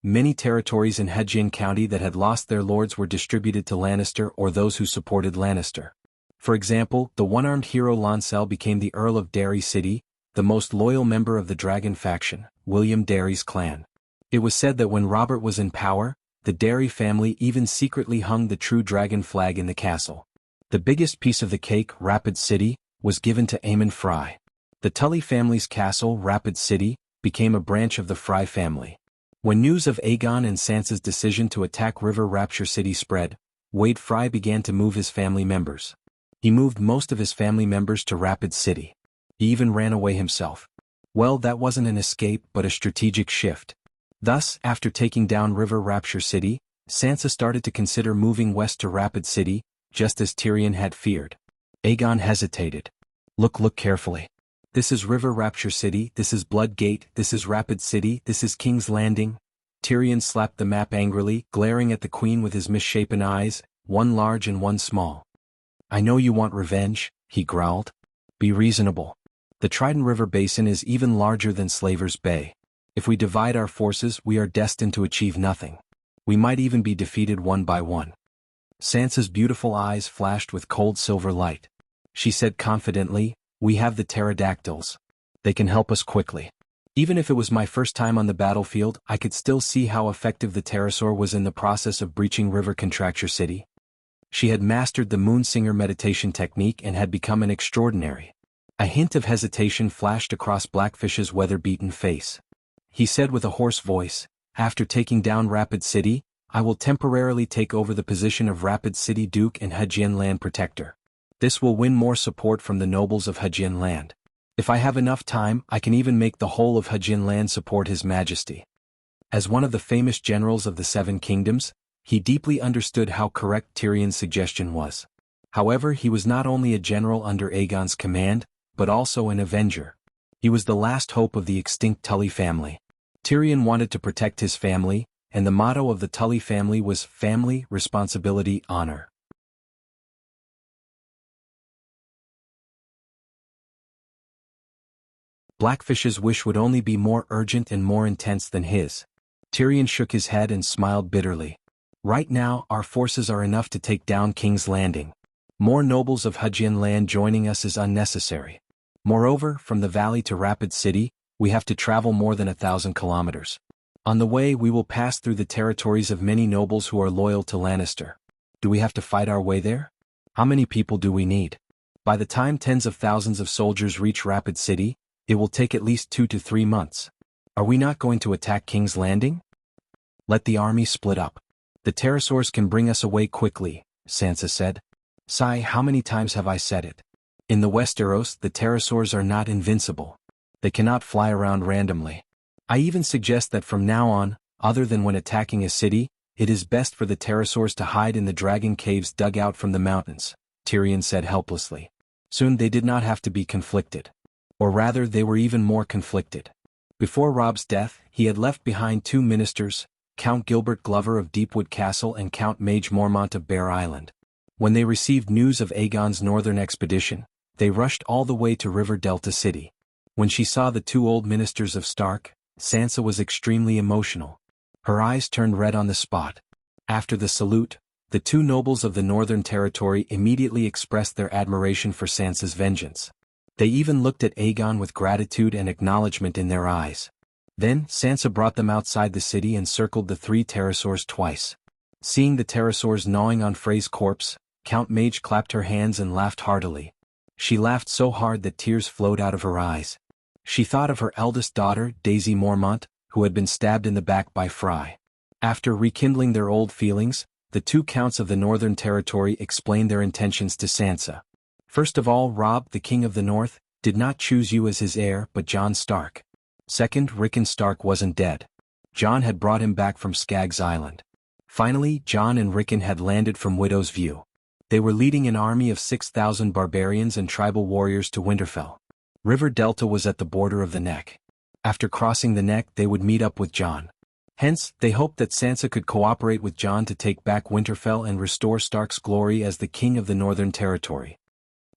Many territories in Hedgeon County that had lost their lords were distributed to Lannister or those who supported Lannister. For example, the one-armed hero Lancel became the Earl of Derry City, the most loyal member of the Dragon faction, William Derry's clan. It was said that when Robert was in power, the dairy family even secretly hung the true dragon flag in the castle. The biggest piece of the cake, Rapid City, was given to Aemon Fry. The Tully family's castle, Rapid City, became a branch of the Fry family. When news of Aegon and Sansa's decision to attack River Rapture City spread, Wade Fry began to move his family members. He moved most of his family members to Rapid City. He even ran away himself. Well, that wasn't an escape but a strategic shift. Thus, after taking down River Rapture City, Sansa started to consider moving west to Rapid City, just as Tyrion had feared. Aegon hesitated. Look carefully. This is River Rapture City, this is Blood Gate, this is Rapid City, this is King's Landing. Tyrion slapped the map angrily, glaring at the queen with his misshapen eyes, one large and one small. I know you want revenge, he growled. Be reasonable. The Trident River Basin is even larger than Slaver's Bay. If we divide our forces, we are destined to achieve nothing. We might even be defeated one by one. Sansa's beautiful eyes flashed with cold silver light. She said confidently, we have the pterodactyls. They can help us quickly. Even if it was my first time on the battlefield, I could still see how effective the pterosaur was in the process of breaching River Contracture City. She had mastered the Moonsinger meditation technique and had become an extraordinary. A hint of hesitation flashed across Blackfish's weather-beaten face. He said with a hoarse voice, after taking down Rapid City, I will temporarily take over the position of Rapid City Duke and Hejian Land Protector. This will win more support from the nobles of Hejian Land. If I have enough time, I can even make the whole of Hejian Land support His Majesty. As one of the famous generals of the Seven Kingdoms, he deeply understood how correct Tyrion's suggestion was. However, he was not only a general under Aegon's command, but also an avenger. He was the last hope of the extinct Tully family. Tyrion wanted to protect his family, and the motto of the Tully family was family, responsibility, honor. Blackfish's wish would only be more urgent and more intense than his. Tyrion shook his head and smiled bitterly. Right now, our forces are enough to take down King's Landing. More nobles of Hejian Land joining us is unnecessary. Moreover, from the valley to Rapid City, we have to travel more than 1,000 kilometers. On the way, we will pass through the territories of many nobles who are loyal to Lannister. Do we have to fight our way there? How many people do we need? By the time tens of thousands of soldiers reach Rapid City, it will take at least 2 to 3 months. Are we not going to attack King's Landing? Let the army split up. The pterosaurs can bring us away quickly, Sansa said. Sigh, how many times have I said it? In the Westeros, the pterosaurs are not invincible. They cannot fly around randomly. I even suggest that from now on, other than when attacking a city, it is best for the pterosaurs to hide in the dragon caves dug out from the mountains, Tyrion said helplessly. Soon they did not have to be conflicted. Or rather, they were even more conflicted. Before Robb's death, he had left behind 2 ministers, Count Gilbert Glover of Deepwood Castle and Count Mage Mormont of Bear Island. When they received news of Aegon's northern expedition, they rushed all the way to River Delta City. When she saw the 2 old ministers of Stark, Sansa was extremely emotional. Her eyes turned red on the spot. After the salute, the 2 nobles of the Northern Territory immediately expressed their admiration for Sansa's vengeance. They even looked at Aegon with gratitude and acknowledgement in their eyes. Then, Sansa brought them outside the city and circled the 3 pterosaurs twice. Seeing the pterosaurs gnawing on Frey's corpse, Count Mage clapped her hands and laughed heartily. She laughed so hard that tears flowed out of her eyes. She thought of her eldest daughter, Daisy Mormont, who had been stabbed in the back by Fry. After rekindling their old feelings, the 2 counts of the Northern Territory explained their intentions to Sansa. First of all, Robb, the King of the North, did not choose you as his heir but Jon Stark. Second, Rickon Stark wasn't dead. Jon had brought him back from Skaggs Island. Finally, Jon and Rickon had landed from Widow's View. They were leading an army of 6,000 barbarians and tribal warriors to Winterfell. River Delta was at the border of the Neck. After crossing the Neck, they would meet up with Jon. Hence, they hoped that Sansa could cooperate with Jon to take back Winterfell and restore Stark's glory as the King of the Northern Territory.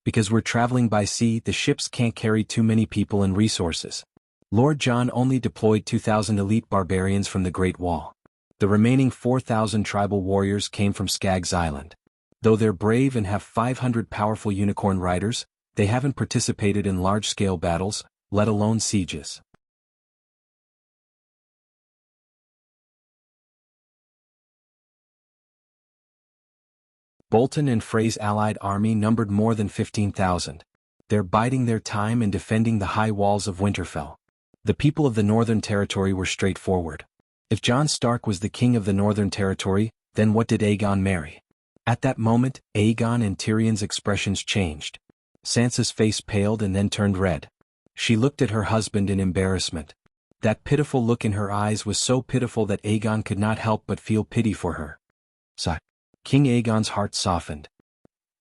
Because we're traveling by sea, the ships can't carry too many people and resources. Lord Jon only deployed 2,000 elite barbarians from the Great Wall. The remaining 4,000 tribal warriors came from Skaggs Island. Though they're brave and have 500 powerful unicorn riders, they haven't participated in large-scale battles, let alone sieges. Bolton and Frey's allied army numbered more than 15,000. They're biding their time and defending the high walls of Winterfell. The people of the Northern Territory were straightforward. If Jon Stark was the king of the Northern Territory, then what did Aegon marry? At that moment, Aegon and Tyrion's expressions changed. Sansa's face paled and then turned red. She looked at her husband in embarrassment. That pitiful look in her eyes was so pitiful that Aegon could not help but feel pity for her. Sigh. King Aegon's heart softened.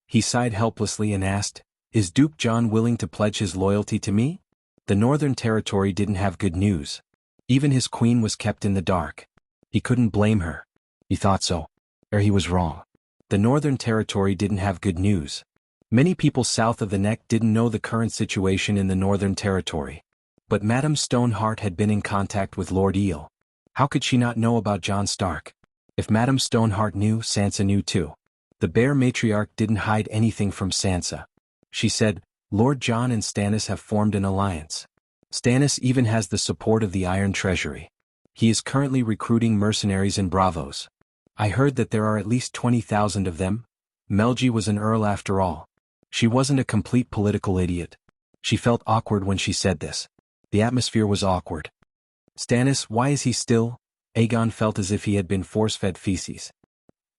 He sighed helplessly and asked, "Is Duke Jon willing to pledge his loyalty to me?" The Northern Territory didn't have good news. Even his queen was kept in the dark. He couldn't blame her. He thought so. He was wrong. The Northern Territory didn't have good news. Many people south of the Neck didn't know the current situation in the Northern Territory. But Madame Stoneheart had been in contact with Lord Eel. How could she not know about Jon Stark? If Madame Stoneheart knew, Sansa knew too. The Bear Matriarch didn't hide anything from Sansa. She said, "Lord Jon and Stannis have formed an alliance. Stannis even has the support of the Iron Treasury. He is currently recruiting mercenaries and bravos. I heard that there are at least 20,000 of them." Melji was an earl after all. She wasn't a complete political idiot. She felt awkward when she said this. The atmosphere was awkward. "Stannis, why is he still?" Aegon felt as if he had been force-fed feces.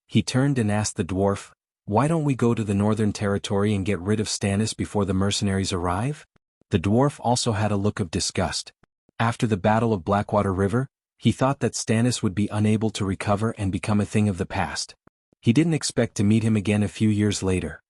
He turned and asked the dwarf, "Why don't we go to the Northern Territory and get rid of Stannis before the mercenaries arrive?" The dwarf also had a look of disgust. After the Battle of Blackwater River, he thought that Stannis would be unable to recover and become a thing of the past. He didn't expect to meet him again a few years later.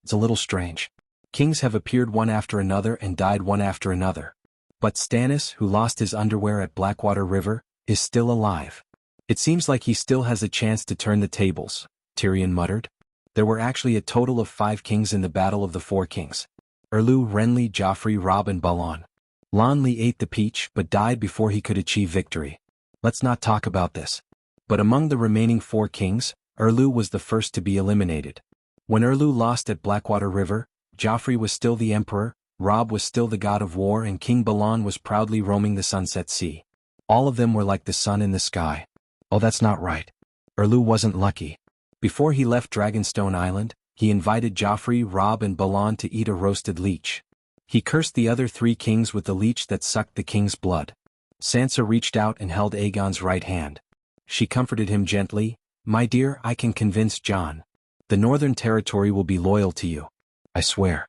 It's a little strange. Kings have appeared one after another and died one after another. But Stannis, who lost his underwear at Blackwater River, is still alive. "It seems like he still has a chance to turn the tables," Tyrion muttered. There were actually a total of 5 kings in the Battle of the Four Kings. Erlu, Renly, Joffrey, Robb and Balon. Lonley ate the peach but died before he could achieve victory. Let's not talk about this. But among the remaining 4 kings, Erlu was the first to be eliminated. When Erlu lost at Blackwater River, Joffrey was still the emperor, Robb was still the god of war and King Balon was proudly roaming the Sunset Sea. All of them were like the sun in the sky. Oh, that's not right. Erlu wasn't lucky. Before he left Dragonstone Island, he invited Joffrey, Robb and Balon to eat a roasted leech. He cursed the other 3 kings with the leech that sucked the king's blood. Sansa reached out and held Aegon's right hand. She comforted him gently, "My dear, I can convince Jon. The Northern Territory will be loyal to you. I swear."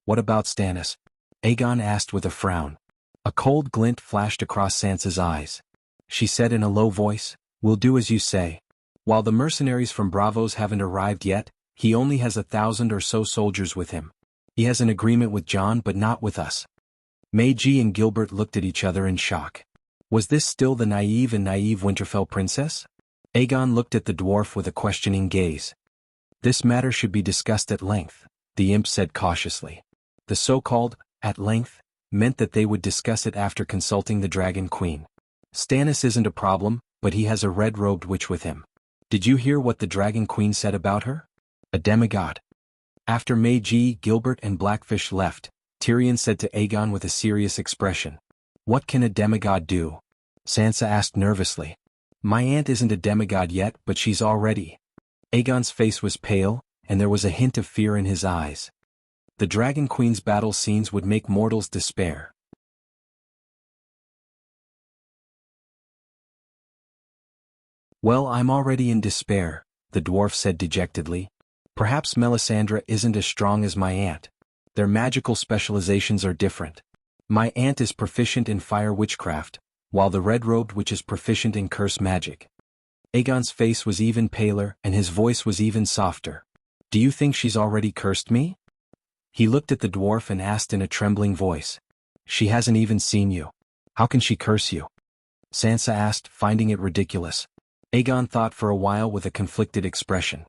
"What about Stannis?" Aegon asked with a frown. A cold glint flashed across Sansa's eyes. She said in a low voice, "We'll do as you say. While the mercenaries from Bravos haven't arrived yet, he only has 1,000 or so soldiers with him. He has an agreement with Jon but not with us." Meiji and Gilbert looked at each other in shock. Was this still the naive Winterfell princess? Aegon looked at the dwarf with a questioning gaze. "This matter should be discussed at length," the imp said cautiously. The so-called, "at length," meant that they would discuss it after consulting the Dragon Queen. "Stannis isn't a problem, but he has a red-robed witch with him. Did you hear what the Dragon Queen said about her? A demigod." After Meiji, Gilbert and Blackfish left, Tyrion said to Aegon with a serious expression, "What can a demigod do?" Sansa asked nervously. "My aunt isn't a demigod yet, but she's already." Aegon's face was pale, and there was a hint of fear in his eyes. The Dragon Queen's battle scenes would make mortals despair. "Well, I'm already in despair," the dwarf said dejectedly. "Perhaps Melisandre isn't as strong as my aunt. Their magical specializations are different. My aunt is proficient in fire witchcraft, while the red-robed witch is proficient in curse magic." Aegon's face was even paler and his voice was even softer. "Do you think she's already cursed me?" He looked at the dwarf and asked in a trembling voice. "She hasn't even seen you. How can she curse you?" Sansa asked, finding it ridiculous. Aegon thought for a while with a conflicted expression.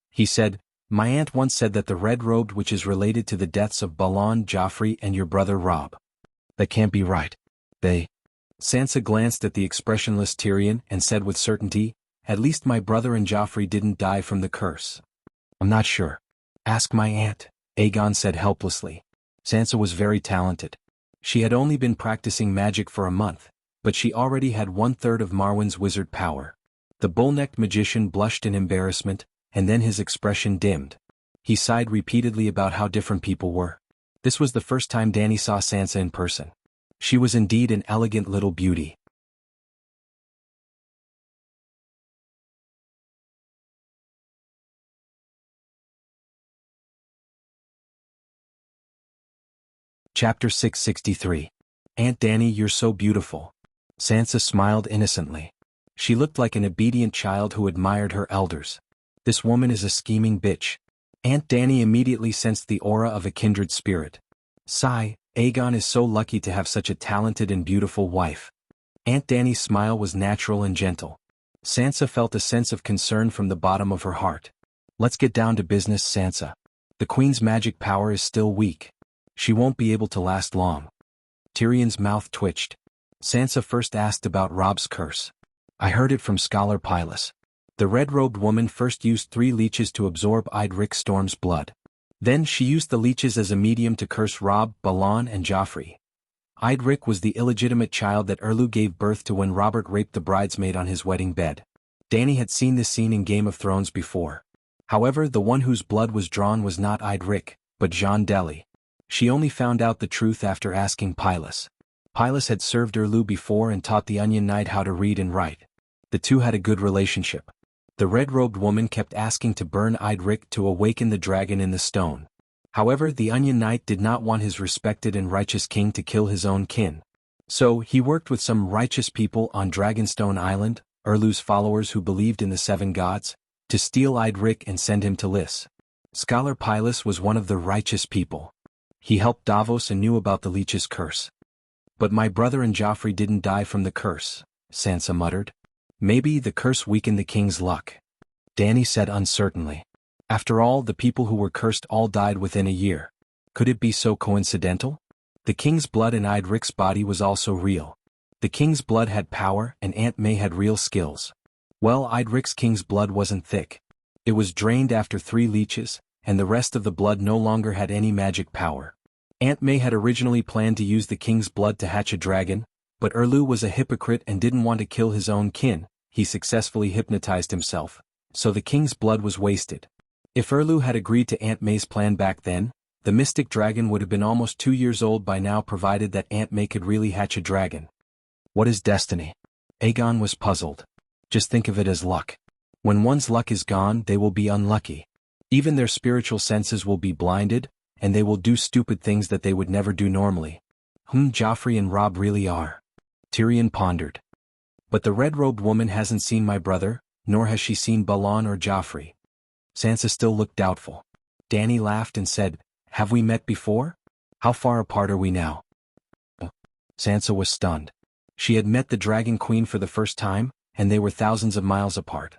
He said, "My aunt once said that the red-robed witch is related to the deaths of Balon, Joffrey and your brother Robb. That can't be right. They..." Sansa glanced at the expressionless Tyrion and said with certainty, "At least my brother and Joffrey didn't die from the curse." "I'm not sure. Ask my aunt," Aegon said helplessly. Sansa was very talented. She had only been practicing magic for a month, but she already had 1/3 of Marwyn's wizard power. The bull-necked magician blushed in embarrassment, and then his expression dimmed. He sighed repeatedly about how different people were. This was the first time Danny saw Sansa in person. She was indeed an elegant little beauty. Chapter 663. Aunt Danny, you're so beautiful. Sansa smiled innocently. She looked like an obedient child who admired her elders. This woman is a scheming bitch. Aunt Danny immediately sensed the aura of a kindred spirit. Sigh, Aegon is so lucky to have such a talented and beautiful wife. Aunt Danny's smile was natural and gentle. Sansa felt a sense of concern from the bottom of her heart. Let's get down to business, Sansa. The Queen's magic power is still weak. She won't be able to last long. Tyrion's mouth twitched. Sansa first asked about Robb's curse. I heard it from Scholar Pylus. The red-robed woman first used 3 leeches to absorb Idrik Storm's blood. Then she used the leeches as a medium to curse Robb, Balon and Joffrey. Idrik was the illegitimate child that Erlu gave birth to when Robert raped the bridesmaid on his wedding bed. Dany had seen this scene in Game of Thrones before. However, the one whose blood was drawn was not Idrik, but Jean Dely. She only found out the truth after asking Pylus. Pylus had served Erlu before and taught the Onion Knight how to read and write. The two had a good relationship. The red-robed woman kept asking to burn Idrik to awaken the dragon in the stone. However, the Onion Knight did not want his respected and righteous king to kill his own kin. So, he worked with some righteous people on Dragonstone Island, Erlu's followers who believed in the 7 gods, to steal Idrik and send him to Lys. Scholar Pylus was one of the righteous people. He helped Davos and knew about the leech's curse. But my brother and Joffrey didn't die from the curse, Sansa muttered. Maybe the curse weakened the king's luck. Dany said uncertainly. After all, the people who were cursed all died within a year. Could it be so coincidental? The king's blood in Idrik's body was also real. The king's blood had power and Aunt May had real skills. Well, Idrik's king's blood wasn't thick. It was drained after 3 leeches, and the rest of the blood no longer had any magic power. Aunt May had originally planned to use the king's blood to hatch a dragon, but Erlu was a hypocrite and didn't want to kill his own kin. He successfully hypnotized himself, so the king's blood was wasted. If Erlu had agreed to Aunt May's plan back then, the mystic dragon would have been almost 2 years old by now, provided that Aunt May could really hatch a dragon. What is destiny? Aegon was puzzled. Just think of it as luck. When one's luck is gone, they will be unlucky. Even their spiritual senses will be blinded, and they will do stupid things that they would never do normally. Joffrey and Robb really are. Tyrion pondered. But the red-robed woman hasn't seen my brother, nor has she seen Balon or Joffrey. Sansa still looked doubtful. Dany laughed and said, Have we met before? How far apart are we now? Sansa was stunned. She had met the Dragon Queen for the first time, and they were thousands of miles apart.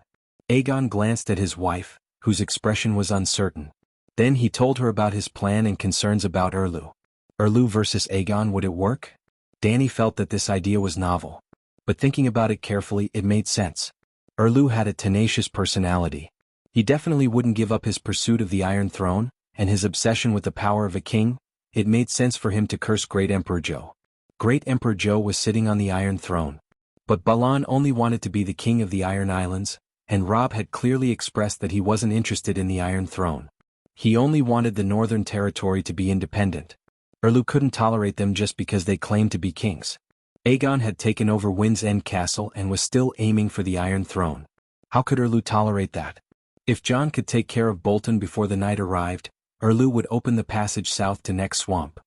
Aegon glanced at his wife, whose expression was uncertain. Then he told her about his plan and concerns about Erlu. Erlu versus Aegon, would it work? Dany felt that this idea was novel. But thinking about it carefully, it made sense. Erlu had a tenacious personality. He definitely wouldn't give up his pursuit of the Iron Throne, and his obsession with the power of a king. It made sense for him to curse Great Emperor Joe. Great Emperor Joe was sitting on the Iron Throne. But Balon only wanted to be the king of the Iron Islands, and Robb had clearly expressed that he wasn't interested in the Iron Throne. He only wanted the Northern Territory to be independent. Erlu couldn't tolerate them just because they claimed to be kings. Aegon had taken over Wind's End Castle and was still aiming for the Iron Throne. How could Erlu tolerate that? If Jon could take care of Bolton before the night arrived, Erlu would open the passage south to Neck Swamp.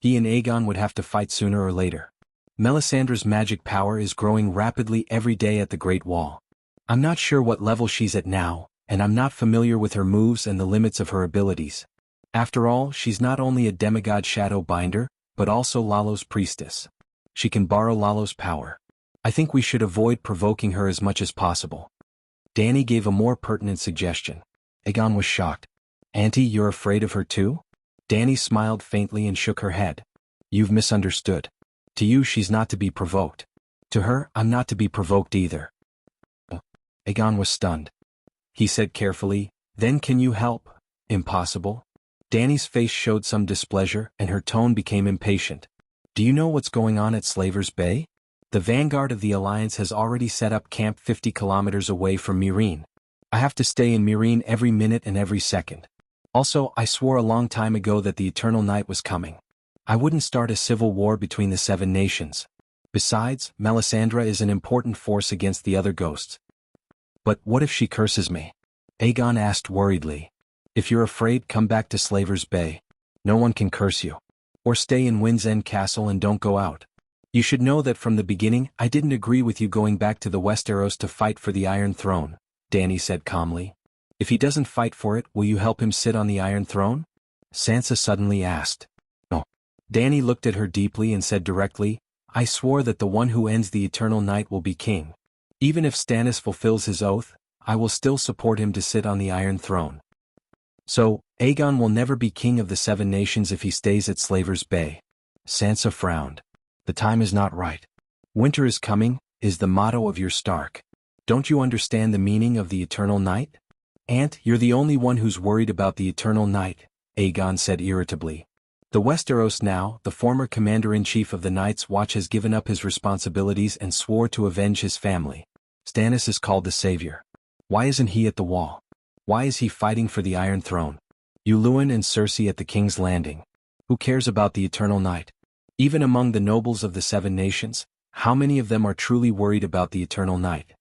He and Aegon would have to fight sooner or later. Melisandre's magic power is growing rapidly every day at the Great Wall. I'm not sure what level she's at now, and I'm not familiar with her moves and the limits of her abilities. After all, she's not only a demigod shadow binder, but also Lalo's priestess. She can borrow Lalo's power. I think we should avoid provoking her as much as possible. Dany gave a more pertinent suggestion. Aegon was shocked. Auntie, you're afraid of her too? Dany smiled faintly and shook her head. You've misunderstood. To you she's not to be provoked. To her, I'm not to be provoked either. Aegon was stunned. He said carefully, Then can you help? Impossible? Dany's face showed some displeasure and her tone became impatient. Do you know what's going on at Slaver's Bay? The vanguard of the Alliance has already set up camp 50 kilometers away from Mirin. I have to stay in Mirin every minute and every second. Also, I swore a long time ago that the Eternal Night was coming. I wouldn't start a civil war between the 7 nations. Besides, Melisandre is an important force against the other ghosts. But what if she curses me? Aegon asked worriedly. If you're afraid, come back to Slaver's Bay. No one can curse you. Or stay in Wind's End Castle and don't go out. You should know that from the beginning I didn't agree with you going back to the Westeros to fight for the Iron Throne, Dany said calmly. If he doesn't fight for it, will you help him sit on the Iron Throne? Sansa suddenly asked. No. Dany looked at her deeply and said directly, I swore that the one who ends the Eternal Night will be king. Even if Stannis fulfills his oath, I will still support him to sit on the Iron Throne. So, Aegon will never be king of the 7 nations if he stays at Slaver's Bay. Sansa frowned. The time is not right. Winter is coming, is the motto of your Stark. Don't you understand the meaning of the Eternal Night? Aunt, you're the only one who's worried about the Eternal Night, Aegon said irritably. The Westeros now, the former commander-in-chief of the Night's Watch, has given up his responsibilities and swore to avenge his family. Stannis is called the Savior. Why isn't he at the wall? Why is he fighting for the Iron Throne? Luwin and Cersei at the King's Landing. Who cares about the Eternal Night? Even among the nobles of the 7 nations, how many of them are truly worried about the Eternal Night?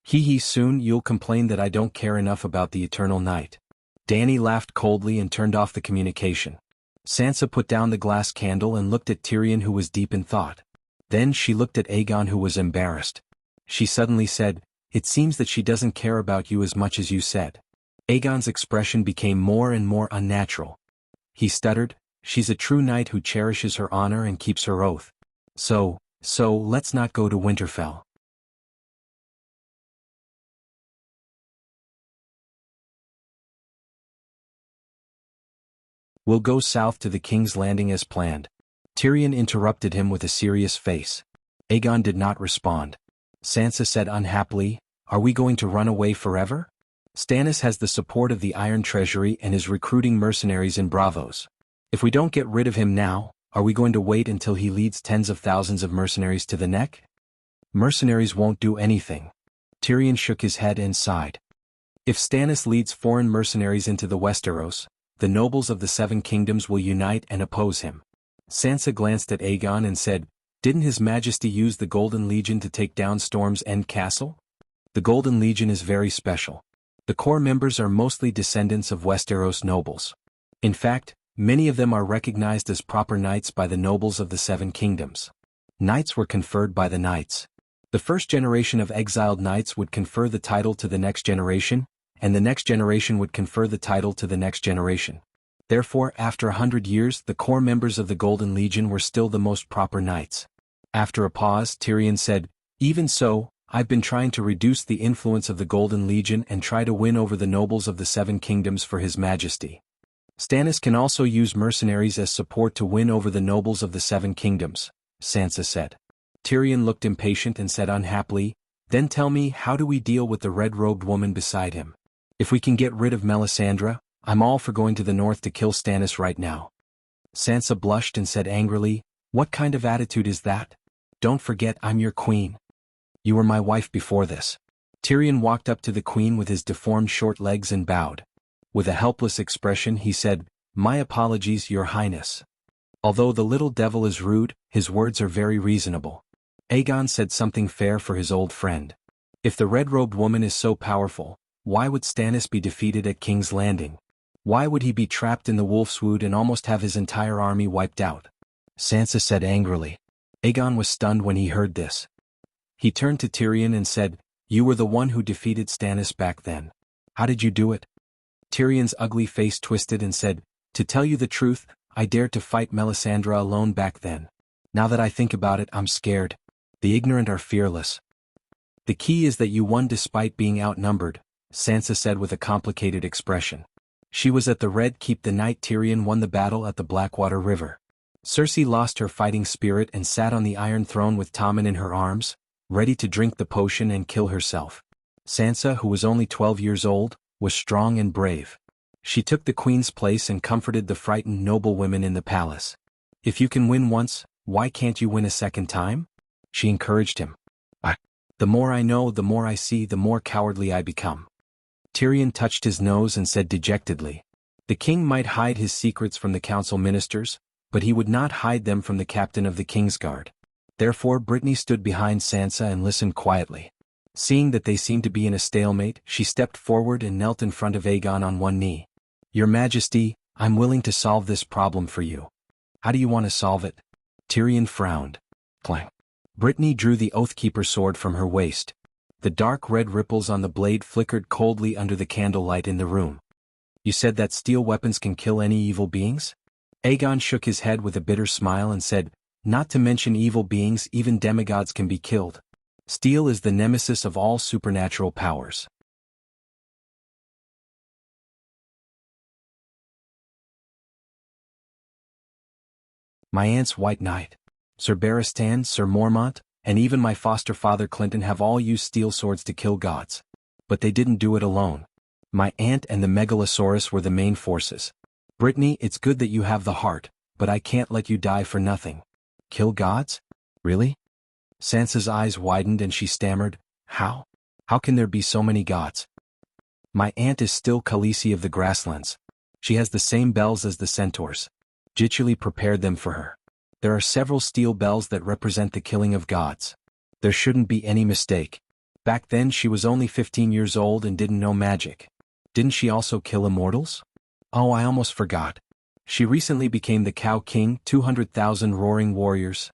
Soon you'll complain that I don't care enough about the Eternal Night. Dany laughed coldly and turned off the communication. Sansa put down the glass candle and looked at Tyrion, who was deep in thought. Then she looked at Aegon, who was embarrassed. She suddenly said, It seems that she doesn't care about you as much as you said. Aegon's expression became more and more unnatural. He stuttered, She's a true knight who cherishes her honor and keeps her oath. So let's not go to Winterfell. We'll go south to the King's Landing as planned. Tyrion interrupted him with a serious face. Aegon did not respond. Sansa said unhappily, Are we going to run away forever? Stannis has the support of the Iron Treasury and is recruiting mercenaries in Bravos. If we don't get rid of him now, are we going to wait until he leads tens of thousands of mercenaries to the neck? Mercenaries won't do anything. Tyrion shook his head and sighed. If Stannis leads foreign mercenaries into the Westeros, the nobles of the 7 kingdoms will unite and oppose him. Sansa glanced at Aegon and said, Didn't His Majesty use the Golden Legion to take down Storm's End Castle? The Golden Legion is very special. The core members are mostly descendants of Westeros nobles. In fact, many of them are recognized as proper knights by the nobles of the 7 kingdoms. Knights were conferred by the knights. The first generation of exiled knights would confer the title to the next generation, and the next generation would confer the title to the next generation. Therefore, after 100 years, the core members of the Golden Legion were still the most proper knights. After a pause, Tyrion said, Even so, I've been trying to reduce the influence of the Golden Legion and try to win over the nobles of the 7 kingdoms for His Majesty. Stannis can also use mercenaries as support to win over the nobles of the 7 kingdoms, Sansa said. Tyrion looked impatient and said unhappily, Then tell me, how do we deal with the red-robed woman beside him? If we can get rid of Melisandre, I'm all for going to the north to kill Stannis right now. Sansa blushed and said angrily, What kind of attitude is that? Don't forget I'm your queen. You were my wife before this. Tyrion walked up to the queen with his deformed short legs and bowed. With a helpless expression he said, My apologies, Your Highness. Although the little devil is rude, his words are very reasonable. Aegon said something fair for his old friend. If the red-robed woman is so powerful, why would Stannis be defeated at King's Landing? Why would he be trapped in the Wolfswood and almost have his entire army wiped out? Sansa said angrily. Aegon was stunned when he heard this. He turned to Tyrion and said, You were the one who defeated Stannis back then. How did you do it? Tyrion's ugly face twisted and said, To tell you the truth, I dared to fight Melisandre alone back then. Now that I think about it, I'm scared. The ignorant are fearless. The key is that you won despite being outnumbered, Sansa said with a complicated expression. She was at the Red Keep the night Tyrion won the battle at the Blackwater River. Cersei lost her fighting spirit and sat on the Iron Throne with Tommen in her arms, ready to drink the potion and kill herself. Sansa, who was only 12 years old, was strong and brave. She took the queen's place and comforted the frightened noblewomen in the palace. If you can win once, why can't you win a second time? she encouraged him. The more I know, the more I see, the more cowardly I become. Tyrion touched his nose and said dejectedly, the king might hide his secrets from the council ministers, but he would not hide them from the captain of the Kingsguard. Therefore Brittany stood behind Sansa and listened quietly. Seeing that they seemed to be in a stalemate, she stepped forward and knelt in front of Aegon on one knee. Your Majesty, I'm willing to solve this problem for you. How do you want to solve it? Tyrion frowned. Clang. Brittany drew the Oathkeeper sword from her waist. The dark red ripples on the blade flickered coldly under the candlelight in the room. You said that steel weapons can kill any evil beings? Aegon shook his head with a bitter smile and said, not to mention evil beings, even demigods can be killed. Steel is the nemesis of all supernatural powers. My aunt's White Knight, Sir Barristan, Sir Mormont, and even my foster father Clinton have all used steel swords to kill gods. But they didn't do it alone. My aunt and the Megalosaurus were the main forces. Brittany, it's good that you have the heart, but I can't let you die for nothing. Kill gods? Really? Sansa's eyes widened and she stammered, How? How can there be so many gods? My aunt is still Khaleesi of the Grasslands. She has the same bells as the centaurs. Jichuli prepared them for her. There are several steel bells that represent the killing of gods. There shouldn't be any mistake. Back then she was only 15 years old and didn't know magic. Didn't she also kill immortals? Oh, I almost forgot. She recently became the Cow King, 200,000 roaring warriors.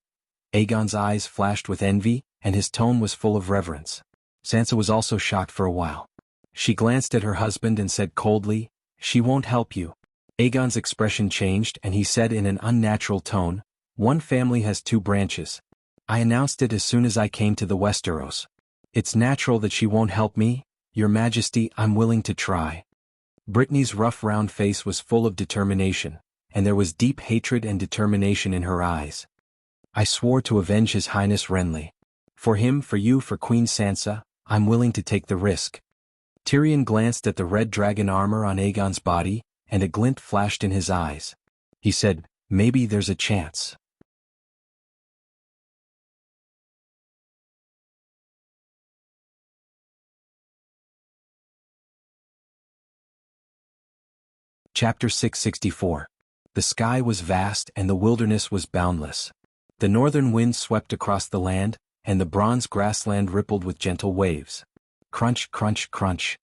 Aegon's eyes flashed with envy, and his tone was full of reverence. Sansa was also shocked for a while. She glanced at her husband and said coldly, She won't help you. Aegon's expression changed and he said in an unnatural tone, One family has two branches. I announced it as soon as I came to the Westeros. It's natural that she won't help me. Your Majesty, I'm willing to try. Brittany's rough round face was full of determination, and there was deep hatred and determination in her eyes. I swore to avenge His Highness Renly. For him, for you, for Queen Sansa, I'm willing to take the risk. Tyrion glanced at the red dragon armor on Aegon's body, and a glint flashed in his eyes. He said, Maybe there's a chance. Chapter 664. The sky was vast and the wilderness was boundless. The northern wind swept across the land, and the bronze grassland rippled with gentle waves. Crunch, crunch, crunch.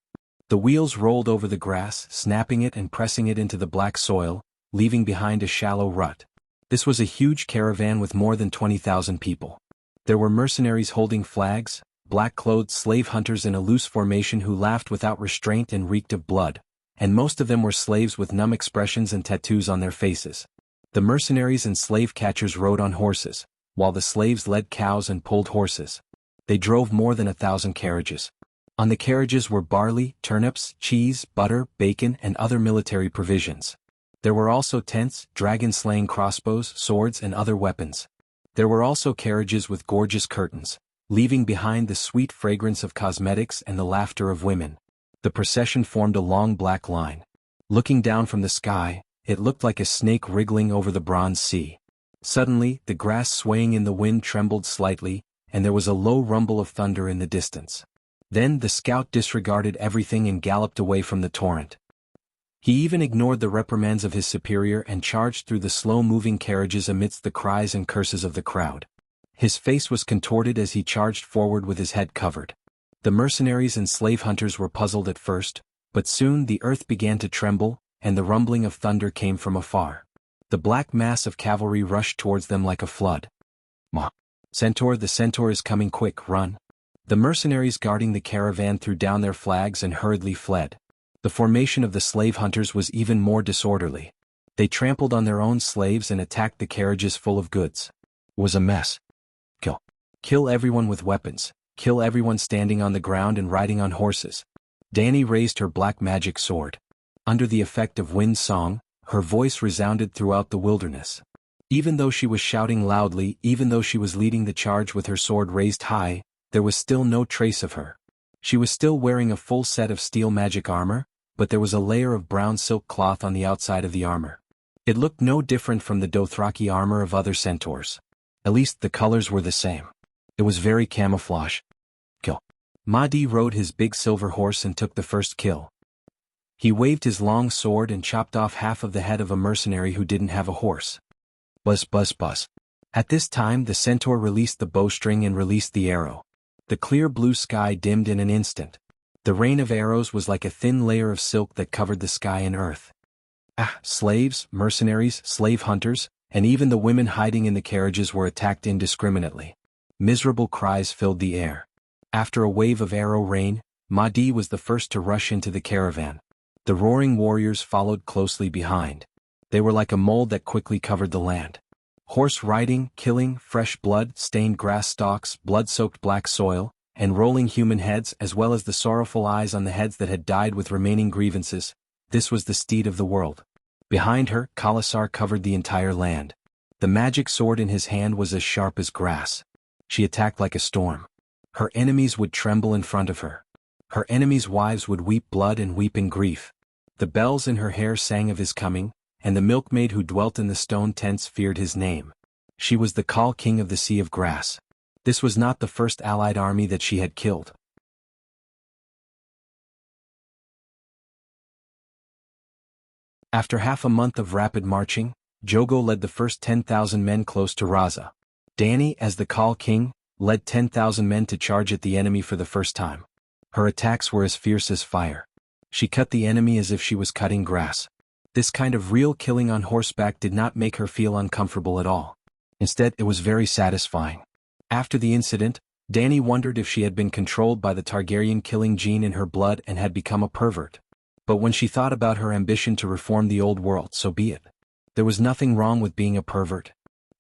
The wheels rolled over the grass, snapping it and pressing it into the black soil, leaving behind a shallow rut. This was a huge caravan with more than 20,000 people. There were mercenaries holding flags, black-clothed slave hunters in a loose formation who laughed without restraint and reeked of blood, and most of them were slaves with numb expressions and tattoos on their faces. The mercenaries and slave catchers rode on horses, while the slaves led cows and pulled horses. They drove more than 1,000 carriages. On the carriages were barley, turnips, cheese, butter, bacon, and other military provisions. There were also tents, dragon-slaying crossbows, swords, and other weapons. There were also carriages with gorgeous curtains, leaving behind the sweet fragrance of cosmetics and the laughter of women. The procession formed a long black line. Looking down from the sky, it looked like a snake wriggling over the bronze sea. Suddenly, the grass swaying in the wind trembled slightly, and there was a low rumble of thunder in the distance. Then the scout disregarded everything and galloped away from the torrent. He even ignored the reprimands of his superior and charged through the slow-moving carriages amidst the cries and curses of the crowd. His face was contorted as he charged forward with his head covered. The mercenaries and slave hunters were puzzled at first, but soon the earth began to tremble, and the rumbling of thunder came from afar. The black mass of cavalry rushed towards them like a flood. Centaur, the centaur is coming, quick, run. The mercenaries guarding the caravan threw down their flags and hurriedly fled. The formation of the slave hunters was even more disorderly. They trampled on their own slaves and attacked the carriages full of goods. It was a mess. Kill everyone with weapons. Kill everyone standing on the ground and riding on horses. Dany raised her black magic sword. Under the effect of wind song, her voice resounded throughout the wilderness. Even though she was shouting loudly, even though she was leading the charge with her sword raised high, there was still no trace of her. She was still wearing a full set of steel magic armor, but there was a layer of brown silk cloth on the outside of the armor. It looked no different from the Dothraki armor of other centaurs. At least the colors were the same. It was very camouflage. Kill. Mahdi rode his big silver horse and took the first kill. He waved his long sword and chopped off half of the head of a mercenary who didn't have a horse. Buzz buzz buzz. At this time the centaur released the bowstring and released the arrow. The clear blue sky dimmed in an instant. The rain of arrows was like a thin layer of silk that covered the sky and earth. Slaves, mercenaries, slave hunters, and even the women hiding in the carriages were attacked indiscriminately. Miserable cries filled the air. After a wave of arrow rain, Mahdi was the first to rush into the caravan. The roaring warriors followed closely behind. They were like a mold that quickly covered the land. Horse riding, killing, fresh blood, stained grass stalks, blood-soaked black soil, and rolling human heads as well as the sorrowful eyes on the heads that had died with remaining grievances. This was the steed of the world. Behind her, Khalasar covered the entire land. The magic sword in his hand was as sharp as grass. She attacked like a storm. Her enemies would tremble in front of her. Her enemies' wives would weep blood and weep in grief. The bells in her hair sang of his coming, and the milkmaid who dwelt in the stone tents feared his name. She was the Khal king of the Sea of Grass. This was not the first allied army that she had killed. After half a month of rapid marching, Jogo led the first 10,000 men close to Raza. Dani, as the Khal king, led 10,000 men to charge at the enemy for the first time. Her attacks were as fierce as fire. She cut the enemy as if she was cutting grass. This kind of real killing on horseback did not make her feel uncomfortable at all. Instead, it was very satisfying. After the incident, Dani wondered if she had been controlled by the Targaryen killing gene in her blood and had become a pervert. But when she thought about her ambition to reform the old world, so be it. There was nothing wrong with being a pervert.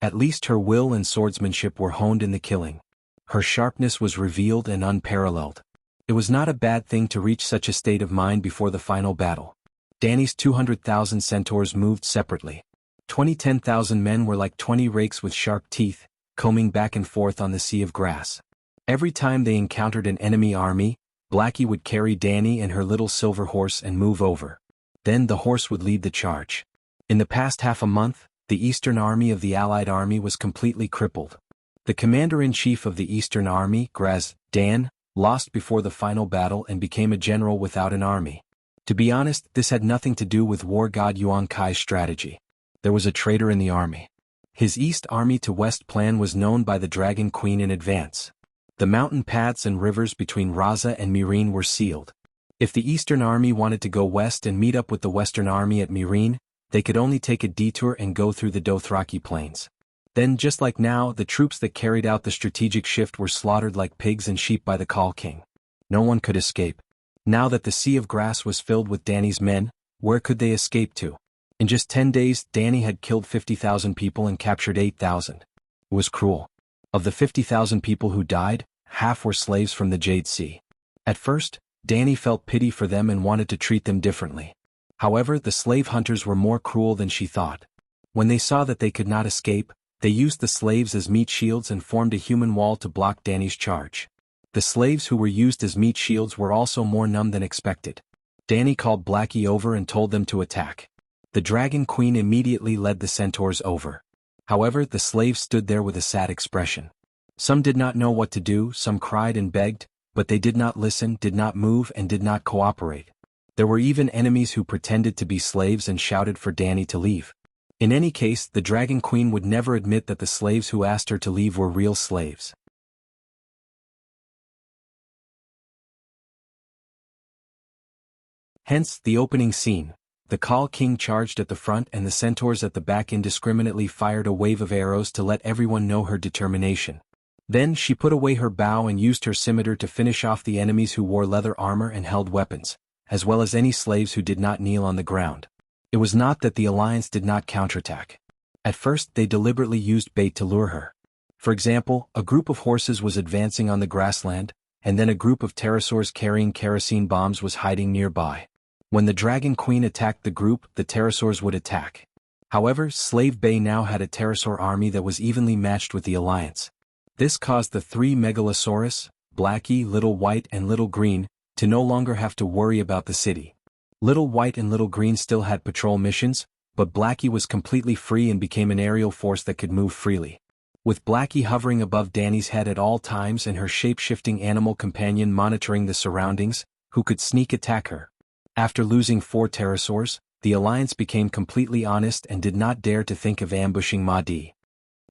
At least her will and swordsmanship were honed in the killing. Her sharpness was revealed and unparalleled. It was not a bad thing to reach such a state of mind before the final battle. Dani's 200,000 centaurs moved separately. 10,000 men were like 20 rakes with sharp teeth, combing back and forth on the sea of grass. Every time they encountered an enemy army, Blackie would carry Dani and her little silver horse and move over. Then the horse would lead the charge. In the past half a month, the Eastern Army of the Allied Army was completely crippled. The commander-in-chief of the Eastern Army, Graz, Dan, lost before the final battle and became a general without an army. To be honest, this had nothing to do with war god Yuan Kai's strategy. There was a traitor in the army. His East Army to West plan was known by the Dragon Queen in advance. The mountain paths and rivers between Raza and Meereen were sealed. If the Eastern Army wanted to go west and meet up with the Western Army at Meereen, they could only take a detour and go through the Dothraki plains. Then, just like now, the troops that carried out the strategic shift were slaughtered like pigs and sheep by the Khal King. No one could escape. Now that the Sea of Grass was filled with Dani's men, where could they escape to? In just 10 days, Dani had killed 50,000 people and captured 8,000. It was cruel. Of the 50,000 people who died, half were slaves from the Jade Sea. At first, Dani felt pity for them and wanted to treat them differently. However, the slave hunters were more cruel than she thought. When they saw that they could not escape, they used the slaves as meat shields and formed a human wall to block Dani's charge. The slaves who were used as meat shields were also more numb than expected. Dani called Blackie over and told them to attack. The Dragon Queen immediately led the centaurs over. However, the slaves stood there with a sad expression. Some did not know what to do, some cried and begged, but they did not listen, did not move, and did not cooperate. There were even enemies who pretended to be slaves and shouted for Dani to leave. In any case, the Dragon Queen would never admit that the slaves who asked her to leave were real slaves. Hence, the opening scene. The Khal King charged at the front and the centaurs at the back indiscriminately fired a wave of arrows to let everyone know her determination. Then she put away her bow and used her scimitar to finish off the enemies who wore leather armor and held weapons, as well as any slaves who did not kneel on the ground. It was not that the Alliance did not counterattack. At first they deliberately used bait to lure her. For example, a group of horses was advancing on the grassland, and then a group of pterosaurs carrying kerosene bombs was hiding nearby. When the Dragon Queen attacked the group, the pterosaurs would attack. However, Slave Bay now had a pterosaur army that was evenly matched with the Alliance. This caused the three Megalosaurus, Blackie, Little White and Little Green, to no longer have to worry about the city. Little White and Little Green still had patrol missions, but Blackie was completely free and became an aerial force that could move freely. With Blackie hovering above Danny's head at all times and her shape-shifting animal companion monitoring the surroundings, who could sneak attack her. After losing 4 pterosaurs, the Alliance became completely honest and did not dare to think of ambushing Mahdi.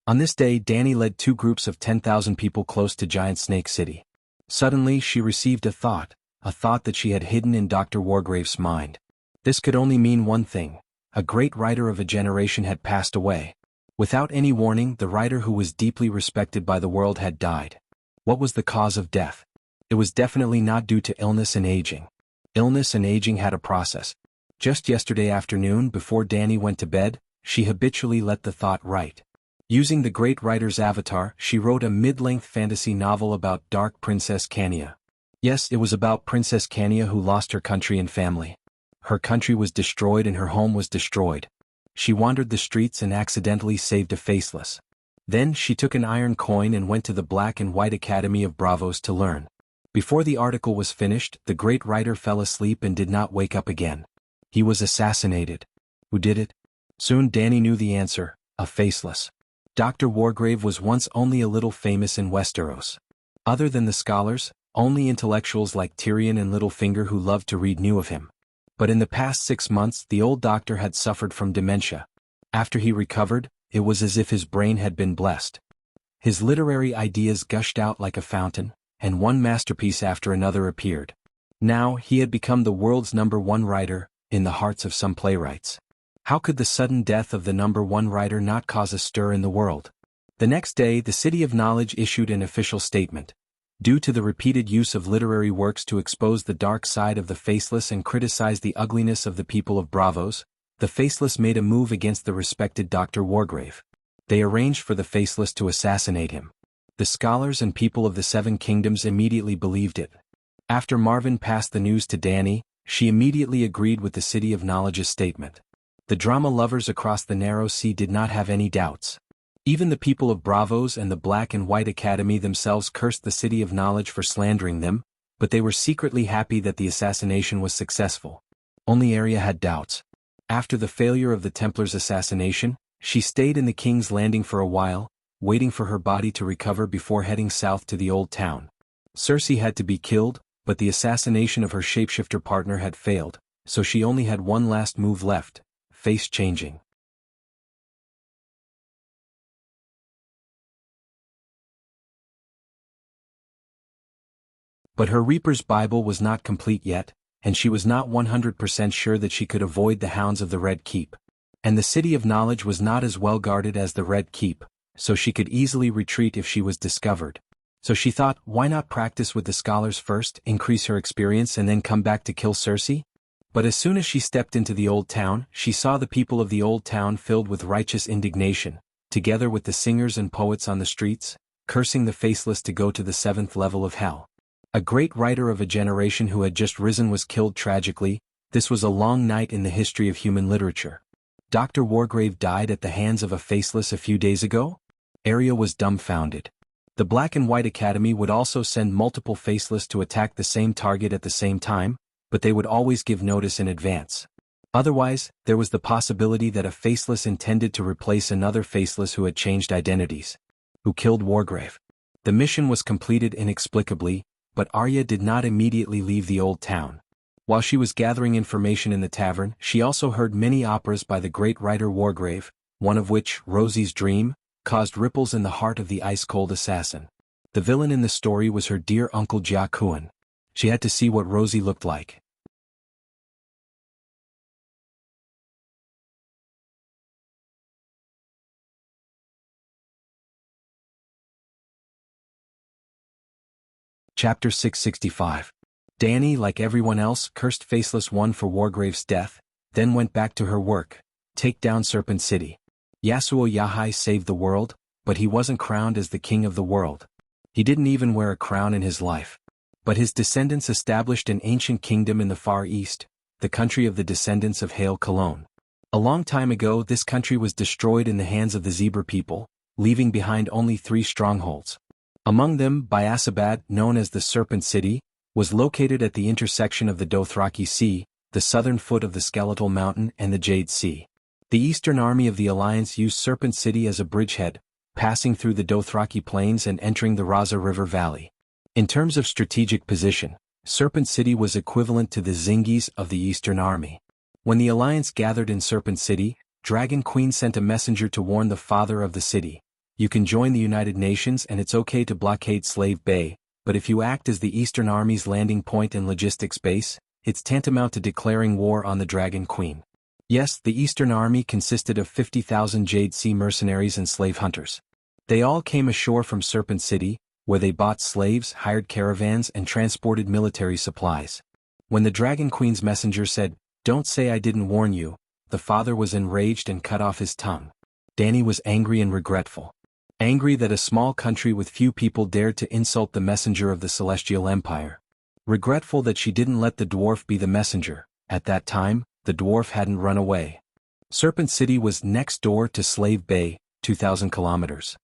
On this day Danny led 2 groups of 10,000 people close to Giant Snake City. Suddenly she received a thought that she had hidden in Dr. Wargrave's mind. This could only mean one thing: a great writer of a generation had passed away. Without any warning, the writer who was deeply respected by the world had died. What was the cause of death? It was definitely not due to illness and aging. Illness and aging had a process. Just yesterday afternoon, before Danny went to bed, she habitually let the thought write. Using the great writer's avatar, she wrote a mid-length fantasy novel about Dark Princess Kania. Yes, it was about Princess Kania who lost her country and family. Her country was destroyed and her home was destroyed. She wandered the streets and accidentally saved a faceless. Then she took an iron coin and went to the Black and White Academy of Bravos to learn. Before the article was finished, the great writer fell asleep and did not wake up again. He was assassinated. Who did it? Soon Danny knew the answer: a faceless. Dr. Wargrave was once only a little famous in Westeros. Other than the scholars, only intellectuals like Tyrion and Littlefinger who loved to read knew of him. But in the past 6 months the old doctor had suffered from dementia. After he recovered, it was as if his brain had been blessed. His literary ideas gushed out like a fountain, and one masterpiece after another appeared. Now he had become the world's #1 writer, in the hearts of some playwrights. How could the sudden death of the #1 writer not cause a stir in the world? The next day the City of Knowledge issued an official statement. Due to the repeated use of literary works to expose the dark side of the faceless and criticize the ugliness of the people of Bravos, the faceless made a move against the respected Dr. Wargrave. They arranged for the faceless to assassinate him. The scholars and people of the 7 kingdoms immediately believed it. After Marvin passed the news to Danny, she immediately agreed with the City of Knowledge's statement. The drama lovers across the narrow sea did not have any doubts. Even the people of Bravos and the Black and White Academy themselves cursed the City of Knowledge for slandering them, but they were secretly happy that the assassination was successful. Only Arya had doubts. After the failure of the Templars' assassination, she stayed in the King's Landing for a while, waiting for her body to recover before heading south to the Old Town. Cersei had to be killed, but the assassination of her shapeshifter partner had failed, so she only had one last move left: face-changing. But her Reaper's Bible was not complete yet, and she was not 100% sure that she could avoid the hounds of the Red Keep. And the City of Knowledge was not as well guarded as the Red Keep, so she could easily retreat if she was discovered. So she thought, why not practice with the scholars first, increase her experience and then come back to kill Cersei? But as soon as she stepped into the Old Town, she saw the people of the Old Town filled with righteous indignation, together with the singers and poets on the streets, cursing the faceless to go to the 7th level of hell. A great writer of a generation who had just risen was killed tragically. This was a long night in the history of human literature. Dr. Wargrave died at the hands of a faceless a few days ago? Arya was dumbfounded. The Black and White Academy would also send multiple faceless to attack the same target at the same time, but they would always give notice in advance. Otherwise, there was the possibility that a faceless intended to replace another faceless who had changed identities. Who killed Wargrave? The mission was completed inexplicably, but Arya did not immediately leave the Old Town. While she was gathering information in the tavern, she also heard many operas by the great writer Wargrave, one of which, Rosie's Dream, caused ripples in the heart of the ice-cold assassin. The villain in the story was her dear uncle Jianghu. She had to see what Rosie looked like. Chapter 665. Danny, like everyone else, cursed Faceless One for Wargrave's death, then went back to her work: take down Serpent City. Yasuo Yahai saved the world, but he wasn't crowned as the king of the world. He didn't even wear a crown in his life. But his descendants established an ancient kingdom in the Far East, the country of the descendants of Hail Cologne. A long time ago this country was destroyed in the hands of the Zebra people, leaving behind only 3 strongholds. Among them, Biasabad, known as the Serpent City, was located at the intersection of the Dothraki Sea, the southern foot of the Skeletal Mountain and the Jade Sea. The Eastern Army of the Alliance used Serpent City as a bridgehead, passing through the Dothraki Plains and entering the Raza River Valley. In terms of strategic position, Serpent City was equivalent to the Zingis of the Eastern Army. When the alliance gathered in Serpent City, Dragon Queen sent a messenger to warn the father of the city. You can join the United Nations and it's okay to blockade Slave Bay, but if you act as the Eastern Army's landing point and logistics base, it's tantamount to declaring war on the Dragon Queen. Yes, the Eastern Army consisted of 50,000 Jade Sea mercenaries and slave hunters. They all came ashore from Serpent City, where they bought slaves, hired caravans and transported military supplies. When the Dragon Queen's messenger said, "Don't say I didn't warn you," the father was enraged and cut off his tongue. Dany was angry and regretful. Angry that a small country with few people dared to insult the messenger of the Celestial Empire. Regretful that she didn't let the dwarf be the messenger. At that time, the dwarf hadn't run away. Serpent City was next door to Slave Bay, 2,000 kilometers.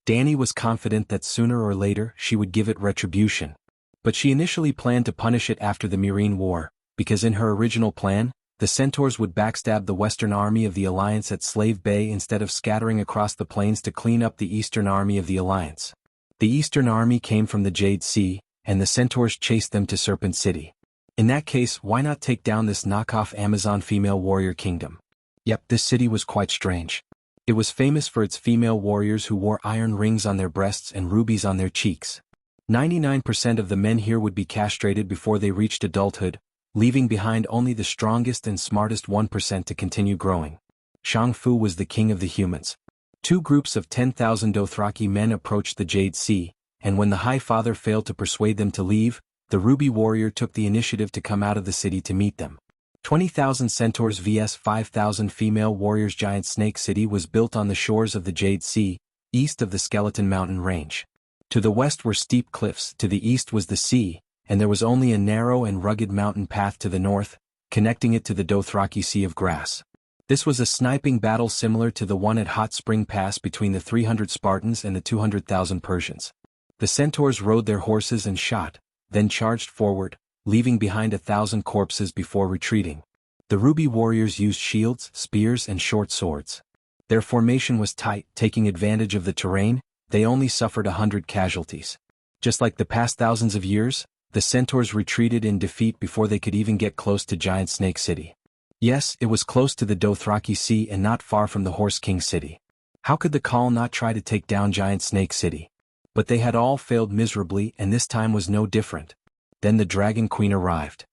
Dany was confident that sooner or later she would give it retribution. But she initially planned to punish it after the Meereen War, because in her original plan, the Centaurs would backstab the Western Army of the Alliance at Slave Bay instead of scattering across the plains to clean up the Eastern Army of the Alliance. The Eastern Army came from the Jade Sea, and the Centaurs chased them to Serpent City. In that case, why not take down this knockoff Amazon female warrior kingdom? Yep, this city was quite strange. It was famous for its female warriors who wore iron rings on their breasts and rubies on their cheeks. 99% of the men here would be castrated before they reached adulthood, leaving behind only the strongest and smartest 1% to continue growing. Jianghu was the king of the humans. Two groups of 10,000 Dothraki men approached the Jade Sea, and when the High Father failed to persuade them to leave, the Ruby warrior took the initiative to come out of the city to meet them. 20,000 centaurs vs 5,000 female warriors. Giant Snake City was built on the shores of the Jade Sea, east of the Skeleton Mountain Range. To the west were steep cliffs, to the east was the sea, and there was only a narrow and rugged mountain path to the north, connecting it to the Dothraki Sea of Grass. This was a sniping battle similar to the one at Hot Spring Pass between the 300 Spartans and the 200,000 Persians. The centaurs rode their horses and shot, then charged forward, leaving behind 1,000 corpses before retreating. The Ruby warriors used shields, spears and short swords. Their formation was tight, taking advantage of the terrain. They only suffered 100 casualties. Just like the past thousands of years, the centaurs retreated in defeat before they could even get close to Giant Snake City. Yes, it was close to the Dothraki Sea and not far from the Horse King City. How could the Khal not try to take down Giant Snake City? But they had all failed miserably, and this time was no different. Then the Dragon Queen arrived.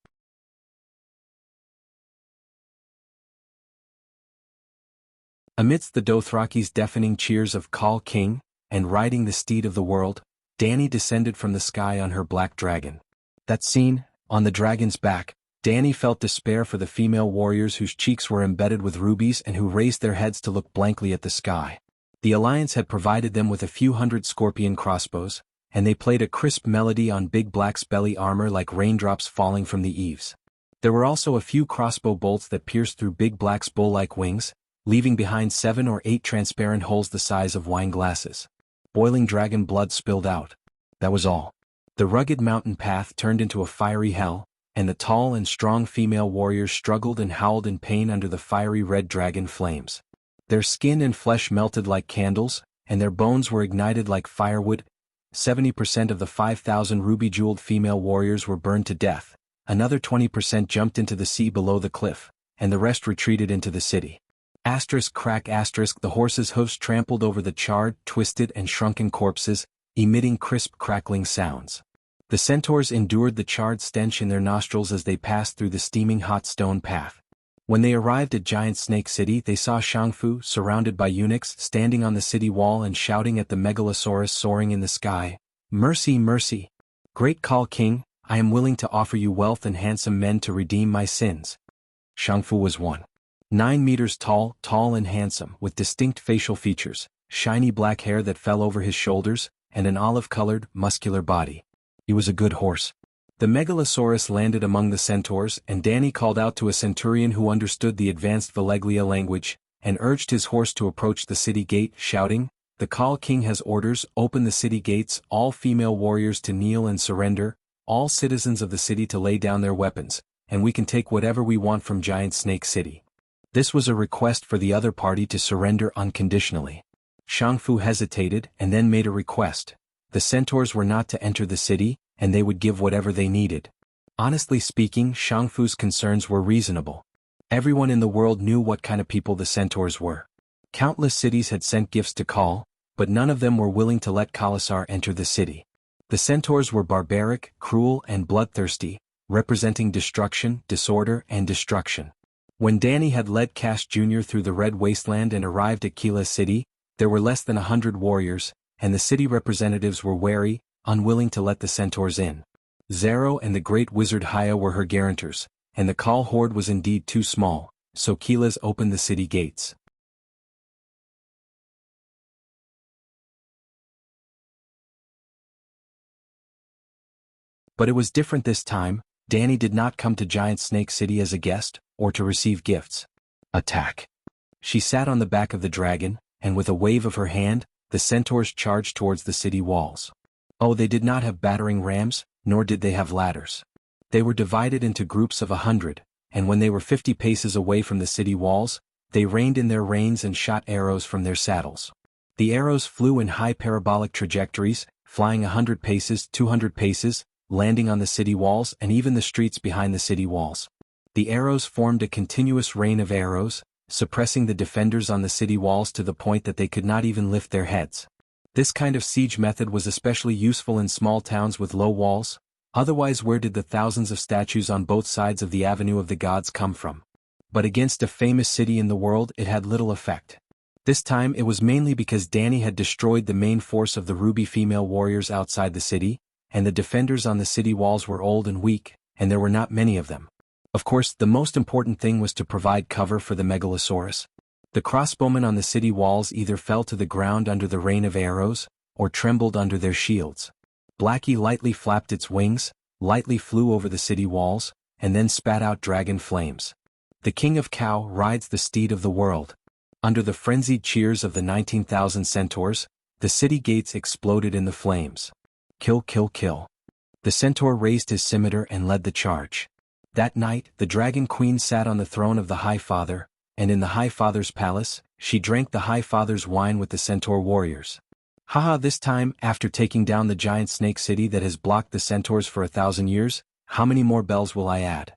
Amidst the Dothraki's deafening cheers of Khal King, and riding the steed of the world, Dany descended from the sky on her black dragon. That scene, on the dragon's back, Dany felt despair for the female warriors whose cheeks were embedded with rubies and who raised their heads to look blankly at the sky. The Alliance had provided them with a few hundred scorpion crossbows, and they played a crisp melody on Big Black's belly armor like raindrops falling from the eaves. There were also a few crossbow bolts that pierced through Big Black's bull-like wings, leaving behind 7 or 8 transparent holes the size of wine glasses. Boiling dragon blood spilled out. That was all. The rugged mountain path turned into a fiery hell, and the tall and strong female warriors struggled and howled in pain under the fiery red dragon flames. Their skin and flesh melted like candles, and their bones were ignited like firewood. 70% of the 5,000 ruby-jeweled female warriors were burned to death, another 20% jumped into the sea below the cliff, and the rest retreated into the city. The horses' hoofs trampled over the charred, twisted and shrunken corpses, emitting crisp crackling sounds. The centaurs endured the charred stench in their nostrils as they passed through the steaming hot stone path. When they arrived at Giant Snake City, they saw Jianghu surrounded by eunuchs standing on the city wall and shouting at the megalosaurus soaring in the sky, "Mercy, mercy! Great Khal King, I am willing to offer you wealth and handsome men to redeem my sins." Jianghu was 1.9 meters tall and handsome, with distinct facial features, shiny black hair that fell over his shoulders, and an olive-colored, muscular body. He was a good horse. The megalosaurus landed among the centaurs, and Dany called out to a centurion who understood the advanced Valeglia language, and urged his horse to approach the city gate, shouting, "The Khal King has orders, open the city gates, all female warriors to kneel and surrender, all citizens of the city to lay down their weapons, and we can take whatever we want from Giant Snake City." This was a request for the other party to surrender unconditionally. Jianghu hesitated and then made a request. The centaurs were not to enter the city, and they would give whatever they needed. Honestly speaking, Jianghu's concerns were reasonable. Everyone in the world knew what kind of people the centaurs were. Countless cities had sent gifts to Kal, but none of them were willing to let Khalasar enter the city. The centaurs were barbaric, cruel, and bloodthirsty, representing destruction, disorder, and destruction. When Danny had led Cash Jr. through the Red Wasteland and arrived at Kila's city, there were less than 100 warriors, and the city representatives were wary, unwilling to let the centaurs in. Zero and the great wizard Haya were her guarantors, and the Kal horde was indeed too small, so Kila's opened the city gates. But it was different this time. Danny did not come to Giant Snake City as a guest, or to receive gifts. Attack! She sat on the back of the dragon, and with a wave of her hand, the centaurs charged towards the city walls. Oh, they did not have battering rams, nor did they have ladders. They were divided into groups of 100, and when they were 50 paces away from the city walls, they reined in their reins and shot arrows from their saddles. The arrows flew in high parabolic trajectories, flying 100 paces, 200 paces, landing on the city walls and even the streets behind the city walls. The arrows formed a continuous rain of arrows, suppressing the defenders on the city walls to the point that they could not even lift their heads. This kind of siege method was especially useful in small towns with low walls, otherwise where did the thousands of statues on both sides of the Avenue of the Gods come from? But against a famous city in the world it had little effect. This time it was mainly because Danny had destroyed the main force of the ruby female warriors outside the city, and the defenders on the city walls were old and weak, and there were not many of them. Of course, the most important thing was to provide cover for the Megalosaurus. The crossbowmen on the city walls either fell to the ground under the rain of arrows, or trembled under their shields. Blackie lightly flapped its wings, lightly flew over the city walls, and then spat out dragon flames. The King of Cow rides the steed of the world. Under the frenzied cheers of the 19,000 centaurs, the city gates exploded in the flames. Kill, kill, kill. The centaur raised his scimitar and led the charge. That night, the Dragon Queen sat on the throne of the High Father, and in the High Father's palace, she drank the High Father's wine with the centaur warriors. Haha, this time, after taking down the giant snake city that has blocked the centaurs for 1,000 years, how many more bells will I add?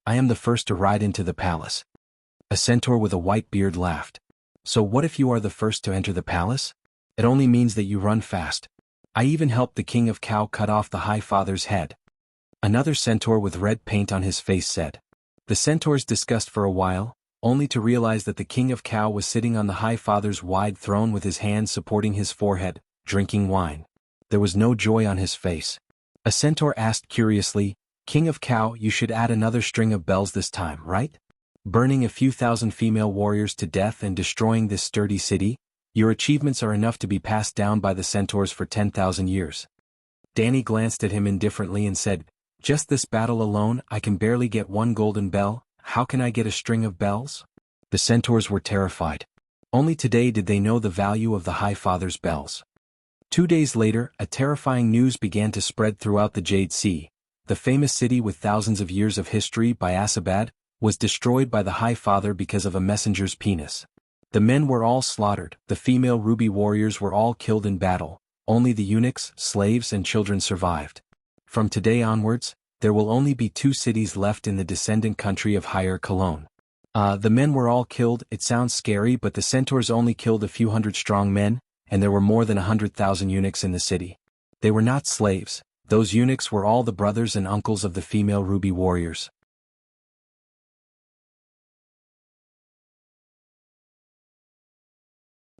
I am the first to ride into the palace. A centaur with a white beard laughed. So what if you are the first to enter the palace? It only means that you run fast. I even helped the King of Cow cut off the High Father's head. Another centaur with red paint on his face said. The centaurs discussed for a while, only to realize that the King of Cow was sitting on the High Father's wide throne with his hands supporting his forehead, drinking wine. There was no joy on his face. A centaur asked curiously, King of Cow, you should add another string of bells this time, right? Burning a few thousand female warriors to death and destroying this sturdy city? Your achievements are enough to be passed down by the centaurs for 10,000 years. Danny glanced at him indifferently and said, just this battle alone, I can barely get one golden bell, how can I get a string of bells? The centaurs were terrified. Only today did they know the value of the High Father's bells. 2 days later, a terrifying news began to spread throughout the Jade Sea. The famous city with thousands of years of history by Asabad was destroyed by the High Father because of a messenger's penis. The men were all slaughtered, the female ruby warriors were all killed in battle, only the eunuchs, slaves and children survived. From today onwards, there will only be 2 cities left in the descendant country of Higher Cologne. The men were all killed. It sounds scary, but the centaurs only killed a few hundred strong men, and there were more than 100,000 eunuchs in the city. They were not slaves, those eunuchs were all the brothers and uncles of the female ruby warriors.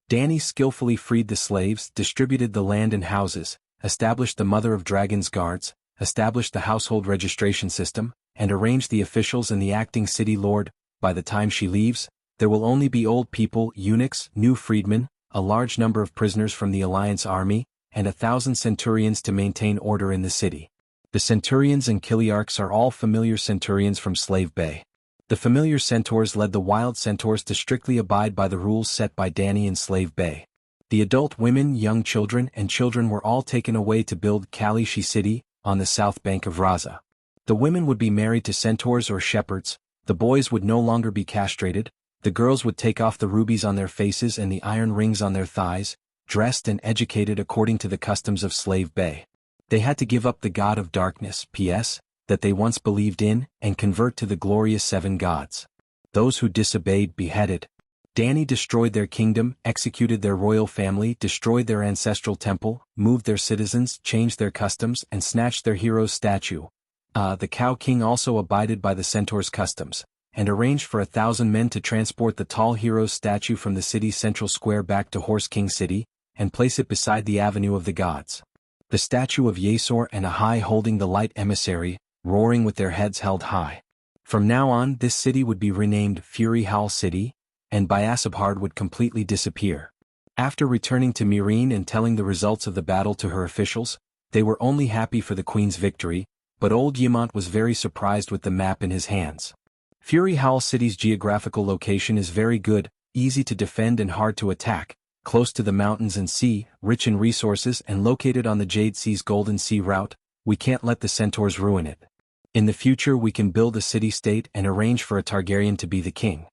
Danny skillfully freed the slaves, distributed the land and houses, established the Mother of Dragons guards, established the household registration system, and arranged the officials and the acting city lord. By the time she leaves, there will only be old people, eunuchs, new freedmen, a large number of prisoners from the Alliance army, and 1,000 centurions to maintain order in the city. The centurions and kiliarchs are all familiar centurions from Slave Bay. The familiar centaurs led the wild centaurs to strictly abide by the rules set by Danny in Slave Bay. The adult women, young children, and children were all taken away to build Kalishi City, on the south bank of Raza. The women would be married to centaurs or shepherds, the boys would no longer be castrated, The girls would take off the rubies on their faces and the iron rings on their thighs, dressed and educated according to the customs of Slave Bay. They had to give up the god of darkness, P.S., that they once believed in, and convert to the glorious 7 gods. Those who disobeyed beheaded. Danny destroyed their kingdom, executed their royal family, destroyed their ancestral temple, moved their citizens, changed their customs, and snatched their hero's statue. The Cow King also abided by the centaur's customs, and arranged for 1,000 men to transport the tall hero's statue from the city's central square back to Horse King City, and place it beside the Avenue of the Gods. The statue of Yesor and Ahai holding the light emissary, roaring with their heads held high. From now on this city would be renamed Fury Howl City, and Biasabhard would completely disappear. After returning to Myrene and telling the results of the battle to her officials, they were only happy for the queen's victory, but old Yemont was very surprised with the map in his hands. Fury Howl City's geographical location is very good, easy to defend and hard to attack, close to the mountains and sea, rich in resources and located on the Jade Sea's Golden Sea route. We can't let the centaurs ruin it. In the future we can build a city-state and arrange for a Targaryen to be the king.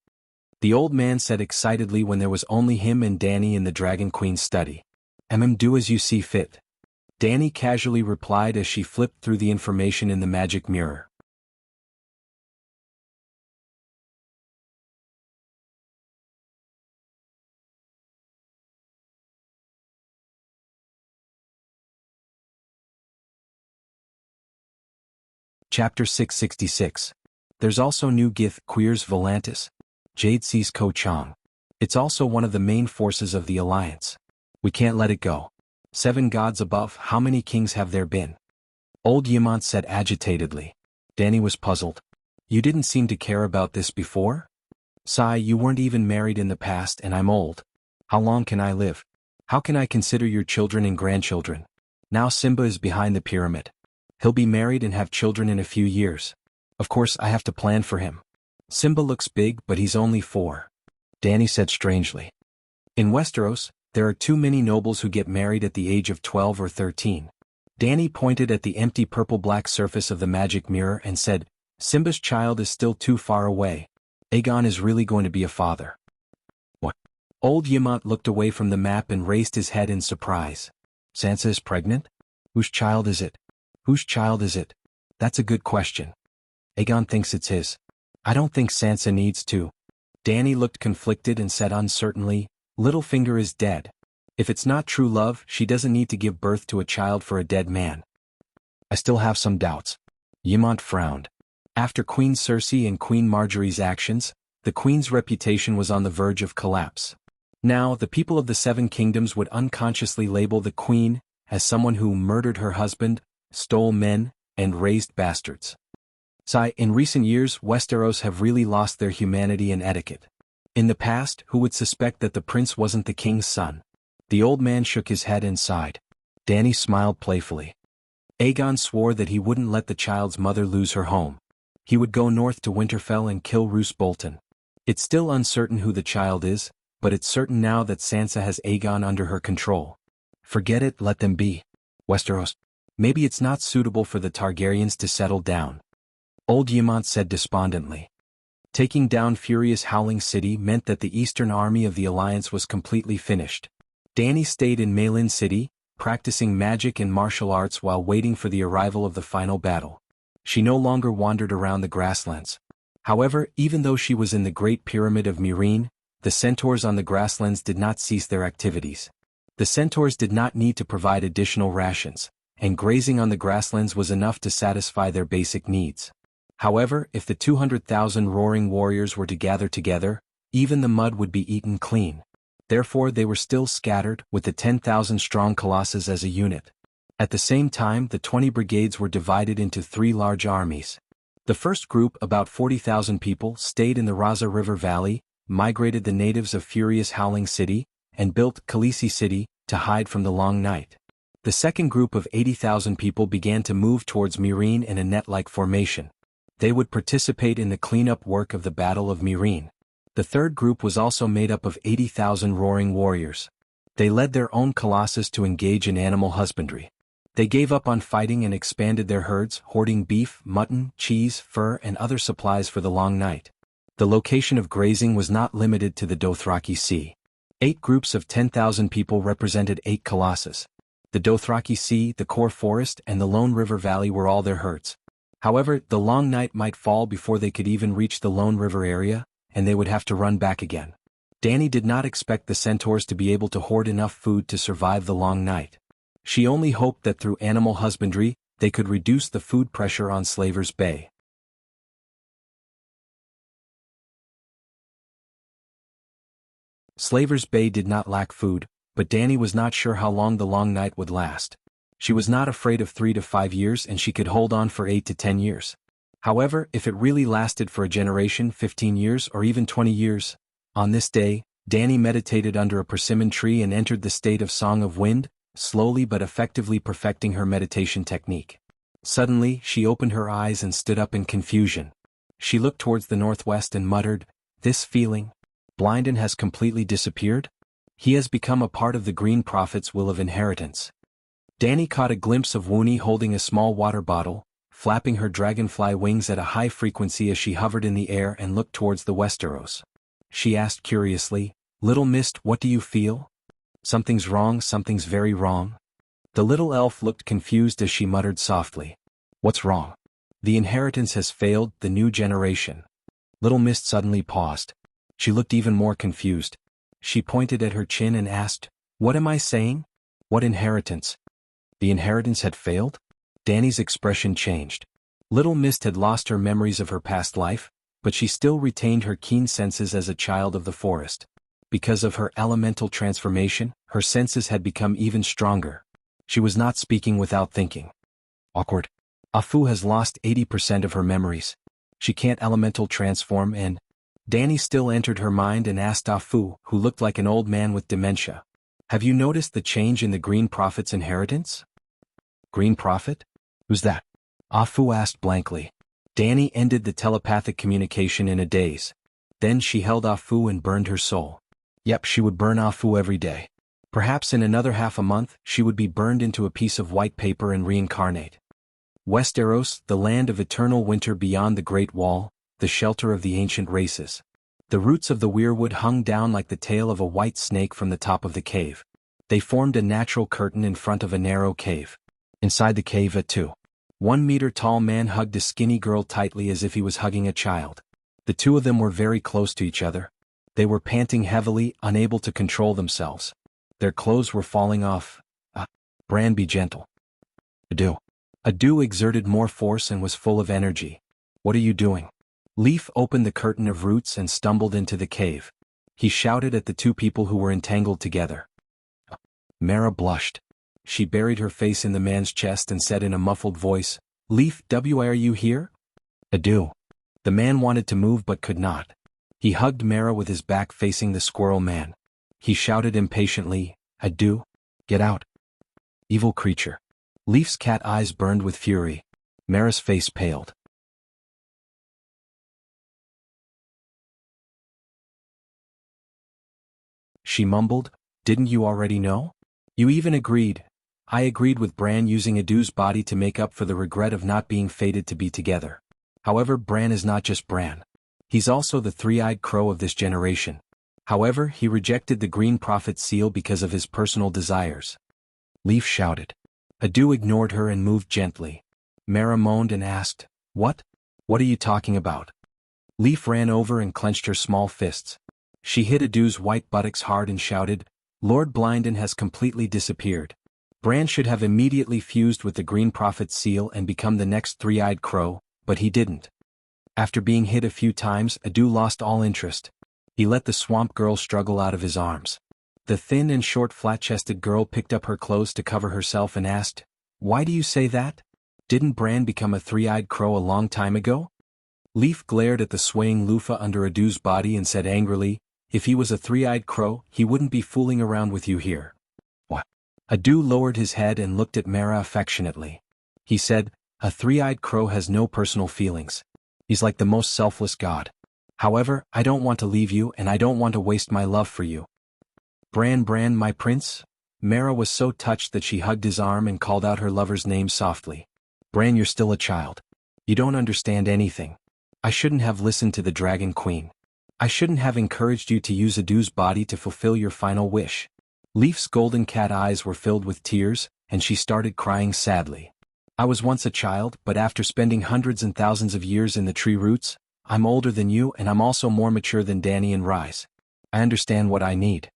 The old man said excitedly when there was only him and Danny in the Dragon Queen's study. Do as you see fit. Danny casually replied as she flipped through the information in the magic mirror. Chapter 666. There's also new Gith Queers Volantis, Jade Sea's Ko Chang. It's also one of the main forces of the Alliance. We can't let it go. 7 gods above, how many kings have there been? Old Yemont said agitatedly. Danny was puzzled. You didn't seem to care about this before? Sai, you weren't even married in the past and I'm old. How long can I live? How can I consider your children and grandchildren? Now Simba is behind the pyramid. He'll be married and have children in a few years. Of course I have to plan for him. Simba looks big but he's only 4. Danny said strangely. In Westeros, there are too many nobles who get married at the age of 12 or 13. Danny pointed at the empty purple-black surface of the magic mirror and said, Simba's child is still too far away. Aegon is really going to be a father. What? Old Yemont looked away from the map and raised his head in surprise. Sansa is pregnant? Whose child is it? Whose child is it? That's a good question. Aegon thinks it's his. I don't think Sansa needs to. Danny looked conflicted and said uncertainly, Littlefinger is dead. If it's not true love, she doesn't need to give birth to a child for a dead man. I still have some doubts. Yemont frowned. After Queen Cersei and Queen Marjorie's actions, the Queen's reputation was on the verge of collapse. Now, the people of the 7 kingdoms would unconsciously label the Queen as someone who murdered her husband, stole men, and raised bastards. In recent years Westeros have really lost their humanity and etiquette. In the past, who would suspect that the prince wasn't the king's son? The old man shook his head and sighed. Danny smiled playfully. Aegon swore that he wouldn't let the child's mother lose her home. He would go north to Winterfell and kill Roose Bolton. It's still uncertain who the child is, but it's certain now that Sansa has Aegon under her control. Forget it, let them be. Westeros. Maybe it's not suitable for the Targaryens to settle down. Old Yemont said despondently. Taking down Furious Howling City meant that the eastern army of the Alliance was completely finished. Danny stayed in Maelin City, practicing magic and martial arts while waiting for the arrival of the final battle. She no longer wandered around the grasslands. However, even though she was in the Great Pyramid of Myrene, the centaurs on the grasslands did not cease their activities. The centaurs did not need to provide additional rations, and grazing on the grasslands was enough to satisfy their basic needs. However, if the 200,000 roaring warriors were to gather together, even the mud would be eaten clean. Therefore they were still scattered, with the 10,000-strong colossus as a unit. At the same time the 20 brigades were divided into 3 large armies. The first group, about 40,000 people, stayed in the Raza River Valley, migrated the natives of Furious Howling City, and built Khaleesi City to hide from the long night. The second group of 80,000 people began to move towards Myrene in a net-like formation. They would participate in the cleanup work of the Battle of Myrene. The third group was also made up of 80,000 roaring warriors. They led their own colossus to engage in animal husbandry. They gave up on fighting and expanded their herds, hoarding beef, mutton, cheese, fur and other supplies for the long night. The location of grazing was not limited to the Dothraki Sea. 8 groups of 10,000 people represented 8 colossus. The Dothraki Sea, the core forest, and the Lone River Valley were all their herds. However, the long night might fall before they could even reach the Lone River area, and they would have to run back again. Dany did not expect the centaurs to be able to hoard enough food to survive the long night. She only hoped that through animal husbandry, they could reduce the food pressure on Slaver's Bay. Slaver's Bay did not lack food, but Dany was not sure how long the long night would last. She was not afraid of 3 to 5 years and she could hold on for 8 to 10 years. However, if it really lasted for a generation, 15 years or even 20 years, on this day, Dany meditated under a persimmon tree and entered the state of Song of Wind, slowly but effectively perfecting her meditation technique. Suddenly, she opened her eyes and stood up in confusion. She looked towards the northwest and muttered, "This feeling? Blinden has completely disappeared? He has become a part of the Green Prophet's will of inheritance." Dany caught a glimpse of Woonie holding a small water bottle, flapping her dragonfly wings at a high frequency as she hovered in the air and looked towards the Westeros. She asked curiously, "Little Mist, what do you feel?" "Something's wrong, something's very wrong." The little elf looked confused as she muttered softly, "What's wrong?" "The inheritance has failed, the new generation." Little Mist suddenly paused. She looked even more confused. She pointed at her chin and asked, "What am I saying? What inheritance?" The inheritance had failed? Dany's expression changed. Little Mist had lost her memories of her past life, but she still retained her keen senses as a child of the forest. Because of her elemental transformation, her senses had become even stronger. She was not speaking without thinking. Awkward. Afu has lost 80% of her memories. She can't elemental transform and... Dany still entered her mind and asked Afu, who looked like an old man with dementia, "Have you noticed the change in the Green Prophet's inheritance?" "Green Prophet? Who's that?" Afu asked blankly. Dany ended the telepathic communication in a daze. Then she held Afu and burned her soul. Yep, she would burn Afu every day. Perhaps in another half a month, she would be burned into a piece of white paper and reincarnate. Westeros, the land of eternal winter beyond the Great Wall, the shelter of the ancient races. The roots of the weirwood hung down like the tail of a white snake from the top of the cave. They formed a natural curtain in front of a narrow cave. Inside the cave, a 1-meter-tall man hugged a skinny girl tightly as if he was hugging a child. The two of them were very close to each other. They were panting heavily, unable to control themselves. Their clothes were falling off. Bran, be gentle. Adu. Adu exerted more force and was full of energy. What are you doing? Leaf opened the curtain of roots and stumbled into the cave. He shouted at the two people who were entangled together. Mara blushed. She buried her face in the man's chest and said in a muffled voice, "Leaf, are you here?" Adu. The man wanted to move but could not. He hugged Mara with his back facing the squirrel man. He shouted impatiently, "Adu, get out. Evil creature." Leaf's cat eyes burned with fury. Mara's face paled. She mumbled, "Didn't you already know? You even agreed." "I agreed with Bran using Adu's body to make up for the regret of not being fated to be together. However, Bran is not just Bran. He's also the three-eyed crow of this generation. However, he rejected the Green Prophet's seal because of his personal desires." Leaf shouted. Adu ignored her and moved gently. Mara moaned and asked, "What? What are you talking about?" Leaf ran over and clenched her small fists. She hit Adu's white buttocks hard and shouted, "Lord Blinden has completely disappeared. Bran should have immediately fused with the Green Prophet's seal and become the next three-eyed crow, but he didn't." After being hit a few times, Adu lost all interest. He let the swamp girl struggle out of his arms. The thin and short flat-chested girl picked up her clothes to cover herself and asked, "Why do you say that? Didn't Bran become a three-eyed crow a long time ago?" Leaf glared at the swaying loofah under Adu's body and said angrily, "If he was a three-eyed crow, he wouldn't be fooling around with you here." "What?" Adu lowered his head and looked at Mara affectionately. He said, "A three-eyed crow has no personal feelings. He's like the most selfless god. However, I don't want to leave you and I don't want to waste my love for you." "Bran, my prince?" Mara was so touched that she hugged his arm and called out her lover's name softly. "Bran, you're still a child. You don't understand anything. I shouldn't have listened to the Dragon Queen. I shouldn't have encouraged you to use Adu's body to fulfill your final wish. Leaf's golden cat eyes were filled with tears, and she started crying sadly. I was once a child, but after spending hundreds and thousands of years in the tree roots, I'm older than you and I'm also more mature than Danny and Rise. I understand what I need.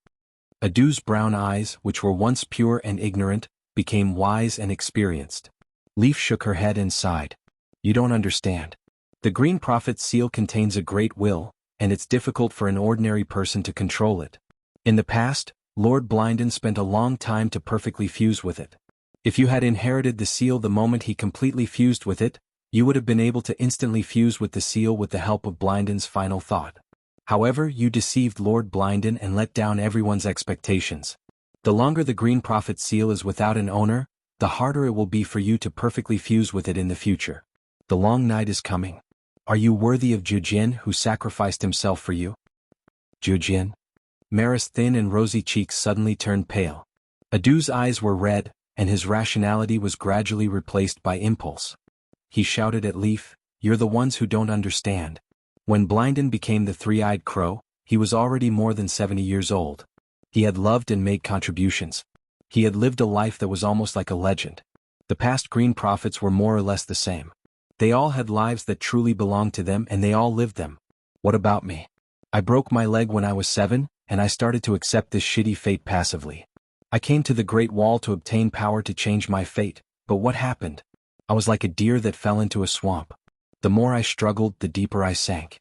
Adu's brown eyes, which were once pure and ignorant, became wise and experienced. Leaf shook her head and sighed. You don't understand. The Green Prophet's seal contains a great will, and it's difficult for an ordinary person to control it. In the past, Lord Blinden spent a long time to perfectly fuse with it. If you had inherited the seal the moment he completely fused with it, you would have been able to instantly fuse with the seal with the help of Blinden's final thought. However, you deceived Lord Blinden and let down everyone's expectations. The longer the Green Prophet's seal is without an owner, the harder it will be for you to perfectly fuse with it in the future. The long night is coming. Are you worthy of Jujin, who sacrificed himself for you? Jujin? Mara's thin and rosy cheeks suddenly turned pale. Adu's eyes were red, and his rationality was gradually replaced by impulse. He shouted at Leaf, "You're the ones who don't understand." When Blinden became the three-eyed crow, he was already more than 70 years old. He had loved and made contributions. He had lived a life that was almost like a legend. The past Green Prophets were more or less the same. They all had lives that truly belonged to them and they all lived them. What about me? I broke my leg when I was 7, and I started to accept this shitty fate passively. I came to the Great Wall to obtain power to change my fate, but what happened? I was like a deer that fell into a swamp. The more I struggled, the deeper I sank.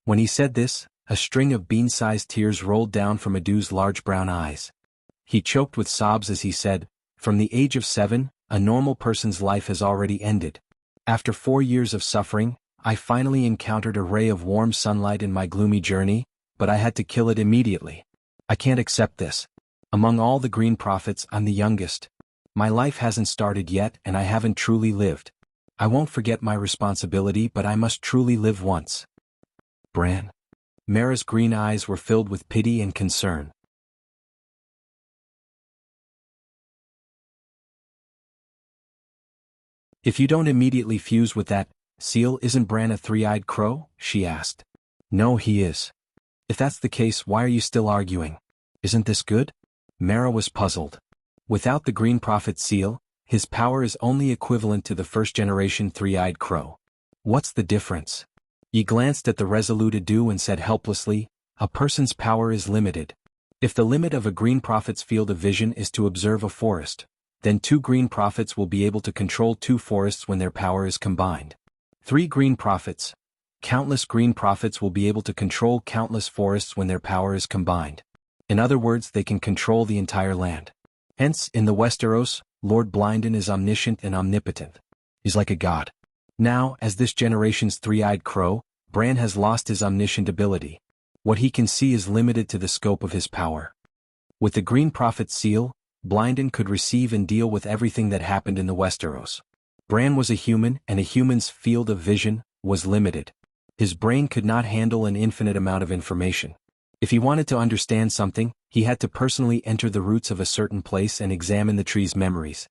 When he said this, a string of bean-sized tears rolled down from Adu's large brown eyes. He choked with sobs as he said, "From the age of 7, a normal person's life has already ended. After 4 years of suffering, I finally encountered a ray of warm sunlight in my gloomy journey, but I had to kill it immediately. I can't accept this. Among all the Green Prophets, I'm the youngest. My life hasn't started yet and I haven't truly lived. I won't forget my responsibility, but I must truly live once." Bran. Mara's green eyes were filled with pity and concern. "If you don't immediately fuse with that seal, isn't Bran a three-eyed crow?" she asked. "No, he is." "If that's the case, why are you still arguing? Isn't this good?" Mara was puzzled. Without the Green Prophet's seal, his power is only equivalent to the first-generation three-eyed crow. What's the difference? He glanced at the resolute Adu and said helplessly, "A person's power is limited. If the limit of a Green Prophet's field of vision is to observe a forest, then 2 Green Prophets will be able to control 2 forests when their power is combined. 3 Green Prophets, countless Green Prophets will be able to control countless forests when their power is combined. In other words, they can control the entire land. Hence, in the Westeros, Lord Blinden is omniscient and omnipotent. He's like a god. Now, as this generation's three-eyed crow, Bran has lost his omniscient ability. What he can see is limited to the scope of his power. With the Green Prophet's seal, Blinden could receive and deal with everything that happened in the Westeros. Bran was a human, and a human's field of vision was limited. His brain could not handle an infinite amount of information. If he wanted to understand something, he had to personally enter the roots of a certain place and examine the tree's memories.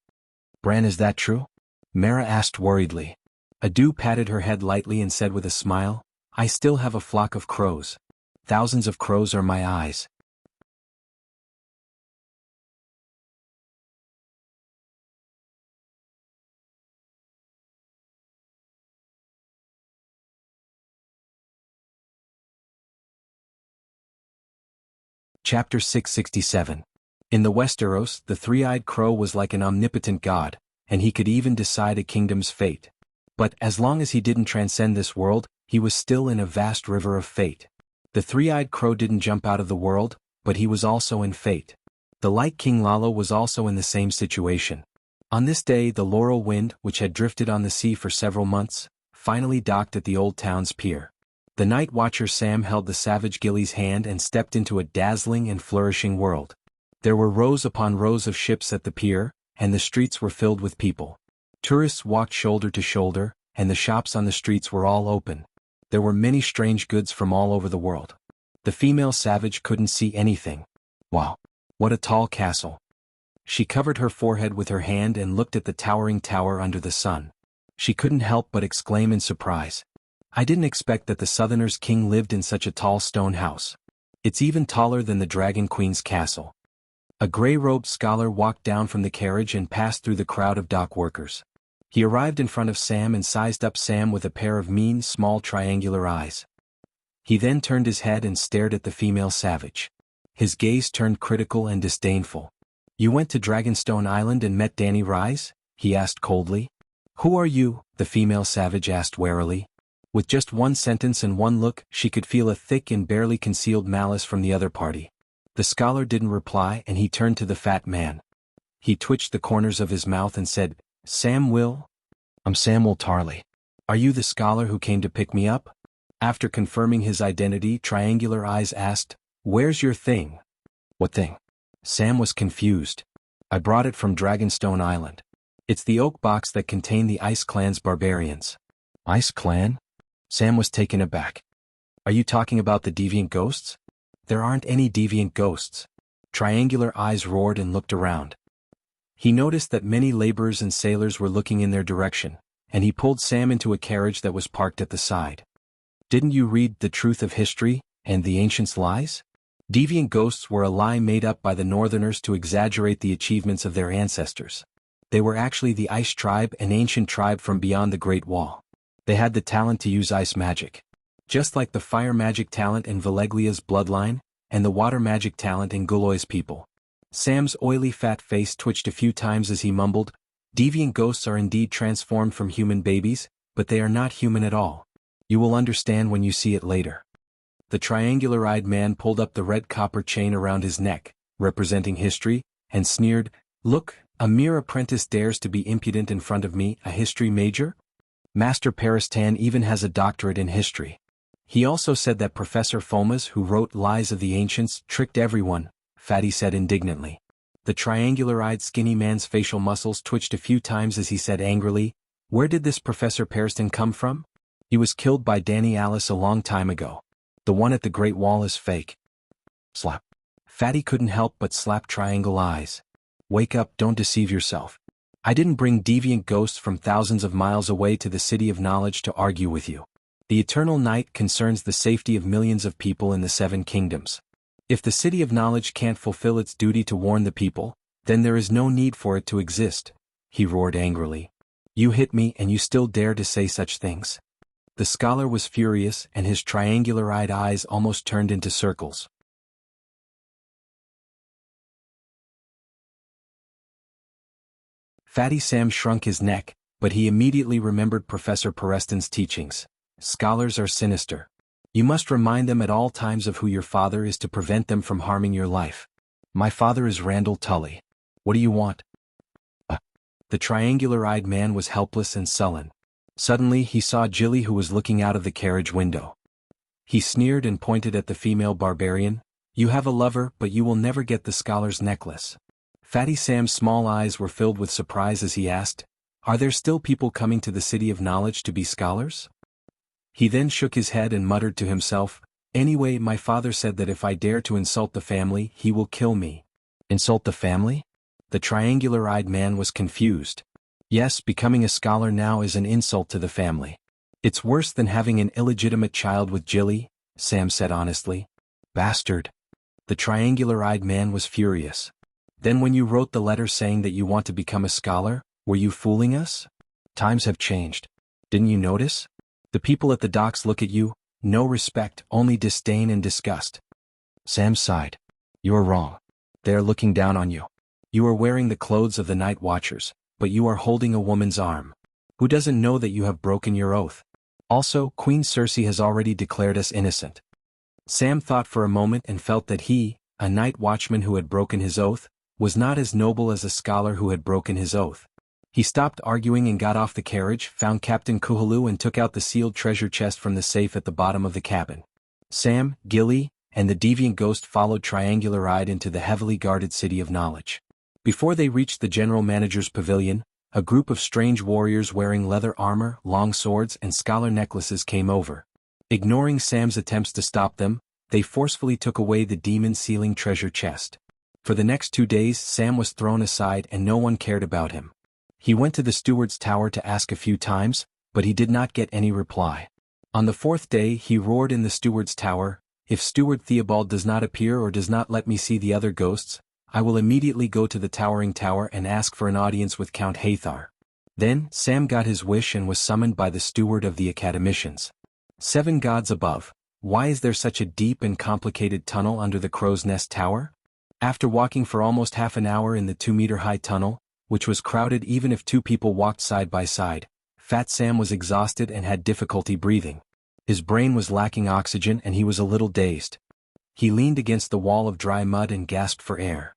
"Bran, is that true?" Mara asked worriedly. Adu patted her head lightly and said with a smile, "I still have a flock of crows. Thousands of crows are my eyes." Chapter 667. In the Westeros, the three-eyed crow was like an omnipotent god, and he could even decide a kingdom's fate. But as long as he didn't transcend this world, he was still in a vast river of fate. The three-eyed crow didn't jump out of the world, but he was also in fate. The Light King Lalo was also in the same situation. On this day, the Laurel Wind, which had drifted on the sea for several months, finally docked at the old town's pier. The night watcher Sam held the savage Gilly's hand and stepped into a dazzling and flourishing world. There were rows upon rows of ships at the pier, and the streets were filled with people. Tourists walked shoulder to shoulder, and the shops on the streets were all open. There were many strange goods from all over the world. The female savage couldn't see anything. Wow! What a tall castle! She covered her forehead with her hand and looked at the towering tower under the sun. She couldn't help but exclaim in surprise. I didn't expect that the Southerners' king lived in such a tall stone house. It's even taller than the Dragon Queen's castle. A gray-robed scholar walked down from the carriage and passed through the crowd of dock workers. He arrived in front of Sam and sized up Sam with a pair of mean, small triangular eyes. He then turned his head and stared at the female savage. His gaze turned critical and disdainful. "You went to Dragonstone Island and met Danny Rise?" he asked coldly. "Who are you?" the female savage asked warily. With just one sentence and one look, she could feel a thick and barely concealed malice from the other party. The scholar didn't reply and he turned to the fat man. He twitched the corners of his mouth and said, "I'm Samuel Tarley. Are you the scholar who came to pick me up?" After confirming his identity, Triangular Eyes asked, "Where's your thing?" "What thing?" Sam was confused. "I brought it from Dragonstone Island. It's the oak box that contained the Ice Clan's barbarians." "Ice Clan?" Sam was taken aback. "Are you talking about the deviant ghosts?" "There aren't any deviant ghosts." Triangular Eyes roared and looked around. He noticed that many laborers and sailors were looking in their direction, and he pulled Sam into a carriage that was parked at the side. "Didn't you read The Truth of History and the Ancients' Lies? Deviant ghosts were a lie made up by the Northerners to exaggerate the achievements of their ancestors. They were actually the Ice Tribe, an ancient tribe from beyond the Great Wall. They had the talent to use ice magic. Just like the fire magic talent in Valeglia's bloodline, and the water magic talent in Guloy's people." Sam's oily fat face twitched a few times as he mumbled, "Deviant ghosts are indeed transformed from human babies, but they are not human at all. You will understand when you see it later." The triangular-eyed man pulled up the red copper chain around his neck, representing history, and sneered, "Look, a mere apprentice dares to be impudent in front of me, a history major? Master Paristan even has a doctorate in history." He also said that Professor Fomas, who wrote Lies of the Ancients, tricked everyone, Fatty said indignantly. The triangular-eyed skinny man's facial muscles twitched a few times as he said angrily, "Where did this Professor Paristan come from? He was killed by Danny Alice a long time ago. The one at the Great Wall is fake." Slap. Fatty couldn't help but slap Triangle Eyes. "Wake up, don't deceive yourself. I didn't bring deviant ghosts from thousands of miles away to the City of Knowledge to argue with you. The eternal night concerns the safety of millions of people in the Seven Kingdoms. If the City of Knowledge can't fulfill its duty to warn the people, then there is no need for it to exist," he roared angrily. "You hit me and you still dare to say such things." The scholar was furious and his triangular-eyed eyes almost turned into circles. Fatty Sam shrunk his neck, but he immediately remembered Professor Parestan's teachings. Scholars are sinister. You must remind them at all times of who your father is to prevent them from harming your life. "My father is Randall Tully. What do you want?" The triangular-eyed man was helpless and sullen. Suddenly he saw Jilly, who was looking out of the carriage window. He sneered and pointed at the female barbarian. "You have a lover, but you will never get the scholar's necklace." Fatty Sam's small eyes were filled with surprise as he asked, "Are there still people coming to the City of Knowledge to be scholars?" He then shook his head and muttered to himself, "Anyway, my father said that if I dare to insult the family, he will kill me." "Insult the family?" The triangular-eyed man was confused. "Yes, becoming a scholar now is an insult to the family. It's worse than having an illegitimate child with Jilly," Sam said honestly. "Bastard." The triangular-eyed man was furious. "Then when you wrote the letter saying that you want to become a scholar, were you fooling us? Times have changed. Didn't you notice? The people at the docks look at you, no respect, only disdain and disgust." Sam sighed. "You're wrong. They are looking down on you. You are wearing the clothes of the night watchers, but you are holding a woman's arm. Who doesn't know that you have broken your oath? Also, Queen Circe has already declared us innocent." Sam thought for a moment and felt that he, a night watchman who had broken his oath, was not as noble as a scholar who had broken his oath. He stopped arguing and got off the carriage, found Captain Kuhalu and took out the sealed treasure chest from the safe at the bottom of the cabin. Sam, Gilly, and the deviant ghost followed triangular-eyed into the heavily guarded City of Knowledge. Before they reached the general manager's pavilion, a group of strange warriors wearing leather armor, long swords, and scholar necklaces came over. Ignoring Sam's attempts to stop them, they forcefully took away the demon-sealing treasure chest. For the next 2 days Sam was thrown aside and no one cared about him. He went to the steward's tower to ask a few times, but he did not get any reply. On the fourth day he roared in the steward's tower, "If Steward Theobald does not appear or does not let me see the other ghosts, I will immediately go to the towering tower and ask for an audience with Count Hathar." Then, Sam got his wish and was summoned by the steward of the academicians. 7 gods above, why is there such a deep and complicated tunnel under the Crow's Nest Tower? After walking for almost half an hour in the 2-meter-high tunnel, which was crowded even if 2 people walked side by side, Fat Sam was exhausted and had difficulty breathing. His brain was lacking oxygen and he was a little dazed. He leaned against the wall of dry mud and gasped for air.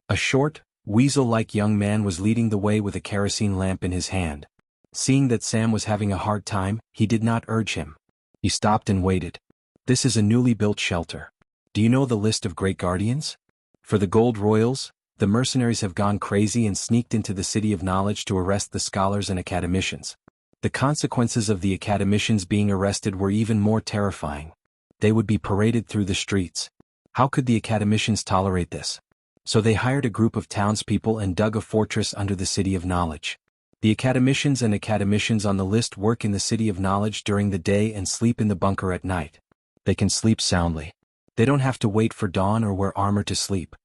A short, weasel-like young man was leading the way with a kerosene lamp in his hand. Seeing that Sam was having a hard time, he did not urge him. He stopped and waited. "This is a newly built shelter. Do you know the list of great guardians? For the gold royals, the mercenaries have gone crazy and sneaked into the city of knowledge to arrest the scholars and academicians. The consequences of the academicians being arrested were even more terrifying. They would be paraded through the streets. How could the academicians tolerate this? So they hired a group of townspeople and dug a fortress under the city of knowledge. The academicians and academicians on the list work in the city of knowledge during the day and sleep in the bunker at night. They can sleep soundly. They don't have to wait for dawn or wear armor to sleep."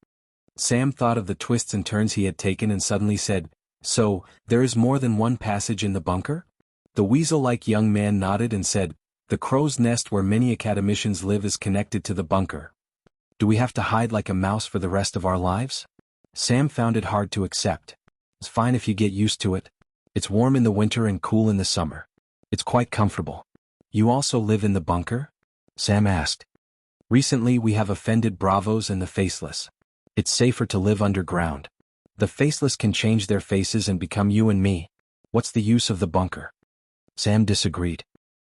Sam thought of the twists and turns he had taken and suddenly said, "So, there is more than one passage in the bunker?" The weasel-like young man nodded and said, "The Crow's Nest where many academicians live is connected to the bunker." "Do we have to hide like a mouse for the rest of our lives?" Sam found it hard to accept. "It's fine if you get used to it. It's warm in the winter and cool in the summer. It's quite comfortable." "You also live in the bunker?" Sam asked. "Recently we have offended Bravos and the Faceless. It's safer to live underground. The Faceless can change their faces and become you and me. What's the use of the bunker?" Sam disagreed.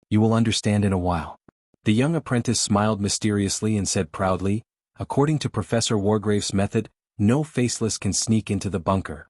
"You will understand in a while." The young apprentice smiled mysteriously and said proudly, "According to Professor Wargrave's method, no Faceless can sneak into the bunker."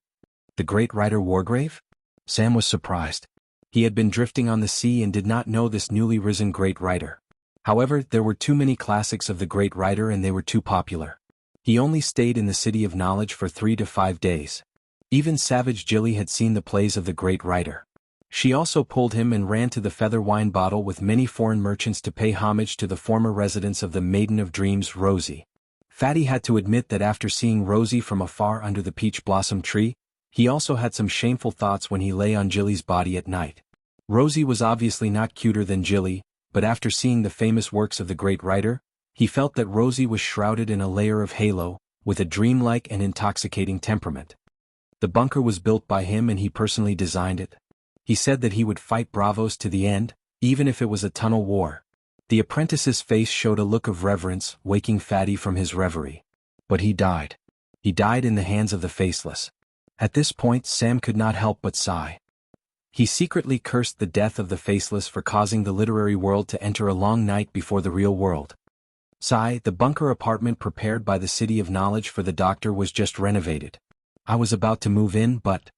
"The great writer Wargrave?" Sam was surprised. He had been drifting on the sea and did not know this newly risen great writer. However, there were too many classics of the great writer and they were too popular. He only stayed in the city of knowledge for 3 to 5 days. Even Savage Jilly had seen the plays of the great writer. She also pulled him and ran to the feather wine bottle with many foreign merchants to pay homage to the former residence of the Maiden of Dreams, Rosie. Fatty had to admit that after seeing Rosie from afar under the peach blossom tree, he also had some shameful thoughts when he lay on Jilly's body at night. Rosie was obviously not cuter than Jilly, but after seeing the famous works of the great writer, he felt that Rosie was shrouded in a layer of halo, with a dreamlike and intoxicating temperament. The bunker was built by him and he personally designed it. He said that he would fight Bravos to the end, even if it was a tunnel war. The apprentice's face showed a look of reverence, waking Fatty from his reverie. But he died. He died in the hands of the Faceless. At this point Sam could not help but sigh. He secretly cursed the death of the Faceless for causing the literary world to enter a long night before the real world. Sigh, the bunker apartment prepared by the City of Knowledge for the doctor was just renovated. I was about to move in but...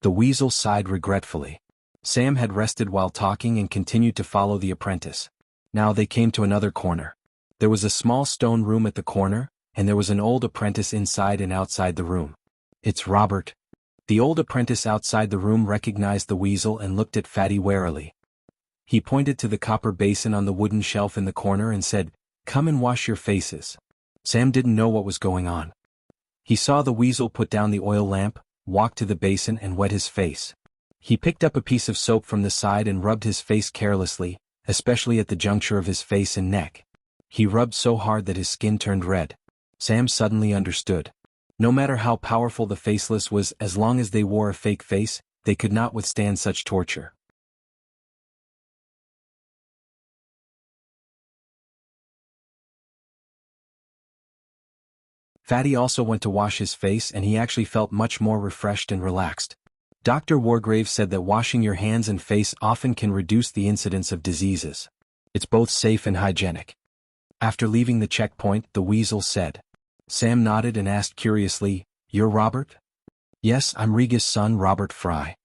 The weasel sighed regretfully. Sam had rested while talking and continued to follow the apprentice. Now they came to another corner. There was a small stone room at the corner, and there was an old apprentice inside and outside the room. "It's Robert." The old apprentice outside the room recognized the weasel and looked at Fatty warily. He pointed to the copper basin on the wooden shelf in the corner and said, "Come and wash your faces." Sam didn't know what was going on. He saw the weasel put down the oil lamp, walk to the basin and wet his face. He picked up a piece of soap from the side and rubbed his face carelessly, especially at the juncture of his face and neck. He rubbed so hard that his skin turned red. Sam suddenly understood. No matter how powerful the Faceless was, as long as they wore a fake face, they could not withstand such torture. Fatty also went to wash his face and he actually felt much more refreshed and relaxed. Dr. Wargrave said that washing your hands and face often can reduce the incidence of diseases. It's both safe and hygienic. After leaving the checkpoint, the weasel said. Sam nodded and asked curiously, "You're Robert?" "Yes, I'm Rega's son, Robert Fry."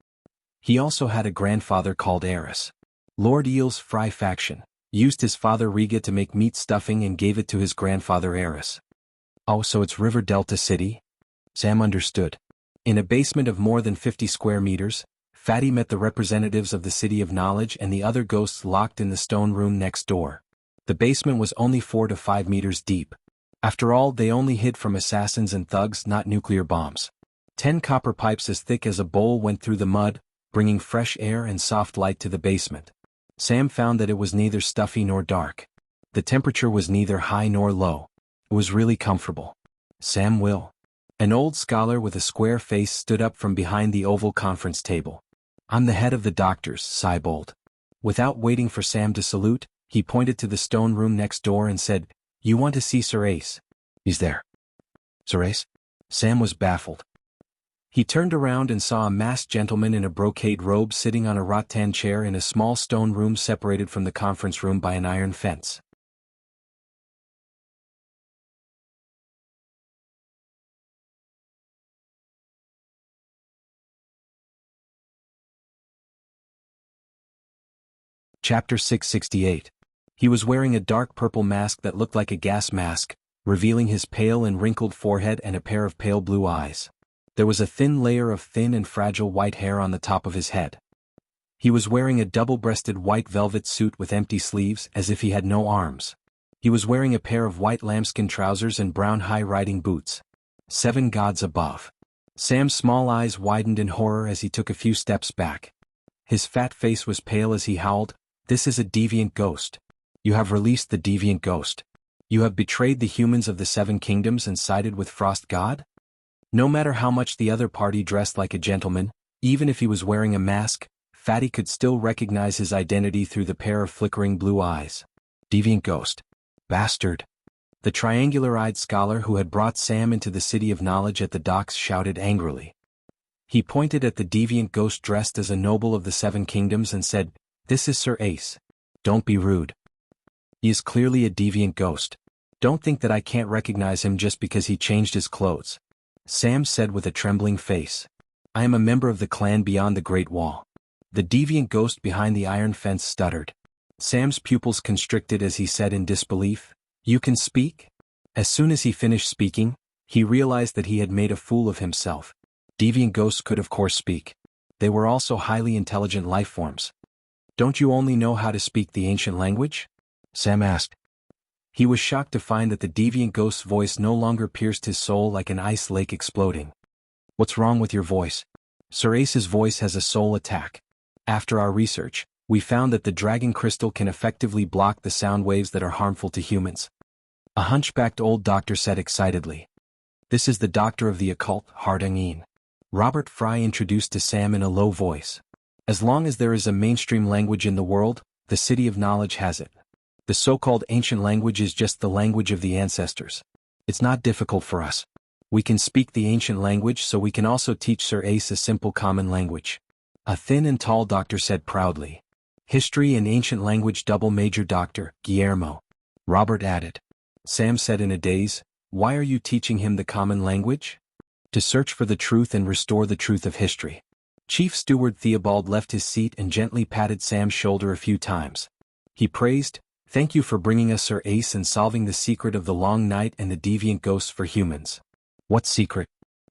He also had a grandfather called Eris. Lord Eel's Fry faction used his father Rega to make meat stuffing and gave it to his grandfather Eris. "Oh, so it's River Delta City?" Sam understood. In a basement of more than 50 square meters, Fatty met the representatives of the City of Knowledge and the other ghosts locked in the stone room next door. The basement was only 4 to 5 meters deep. After all, they only hid from assassins and thugs, not nuclear bombs. 10 copper pipes as thick as a bowl went through the mud, bringing fresh air and soft light to the basement. Sam found that it was neither stuffy nor dark. The temperature was neither high nor low. It was really comfortable. Sam Will. An old scholar with a square face stood up from behind the oval conference table. I'm the head of the doctors, Cybold. Without waiting for Sam to salute, he pointed to the stone room next door and said, You want to see Sir Ace? He's there. Sir Ace? Sam was baffled. He turned around and saw a masked gentleman in a brocade robe sitting on a rattan chair in a small stone room separated from the conference room by an iron fence. Chapter 668. He was wearing a dark purple mask that looked like a gas mask, revealing his pale and wrinkled forehead and a pair of pale blue eyes. There was a thin layer of thin and fragile white hair on the top of his head. He was wearing a double-breasted white velvet suit with empty sleeves as if he had no arms. He was wearing a pair of white lambskin trousers and brown high-riding boots. 7 gods above. Sam's small eyes widened in horror as he took a few steps back. His fat face was pale as he howled, This is a deviant ghost. You have released the deviant ghost. You have betrayed the humans of the 7 kingdoms and sided with Frost God? No matter how much the other party dressed like a gentleman, even if he was wearing a mask, Fatty could still recognize his identity through the pair of flickering blue eyes. Deviant ghost. Bastard. The triangular-eyed scholar who had brought Sam into the City of Knowledge at the docks shouted angrily. He pointed at the deviant ghost dressed as a noble of the 7 kingdoms and said, This is Sir Ace. Don't be rude. He is clearly a deviant ghost. Don't think that I can't recognize him just because he changed his clothes. Sam said with a trembling face. I am a member of the clan beyond the Great Wall. The deviant ghost behind the iron fence stuttered. Sam's pupils constricted as he said in disbelief, You can speak? As soon as he finished speaking, he realized that he had made a fool of himself. Deviant ghosts could of course speak. They were also highly intelligent life forms. Don't you only know how to speak the ancient language? Sam asked. He was shocked to find that the deviant ghost's voice no longer pierced his soul like an ice lake exploding. What's wrong with your voice? Sir Ace's voice has a soul attack. After our research, we found that the dragon crystal can effectively block the sound waves that are harmful to humans. A hunchbacked old doctor said excitedly. This is the doctor of the occult, Hardangin. Robert Fry introduced to Sam in a low voice. As long as there is a mainstream language in the world, the City of Knowledge has it. The so-called ancient language is just the language of the ancestors. It's not difficult for us. We can speak the ancient language so we can also teach Sir Ace a simple common language. A thin and tall doctor said proudly. History and ancient language double major doctor, Guillermo. Robert added. Sam said in a daze, Why are you teaching him the common language? To search for the truth and restore the truth of history. Chief Steward Theobald left his seat and gently patted Sam's shoulder a few times. He praised, Thank you for bringing us Sir Ace and solving the secret of the long night and the deviant ghosts for humans. What secret?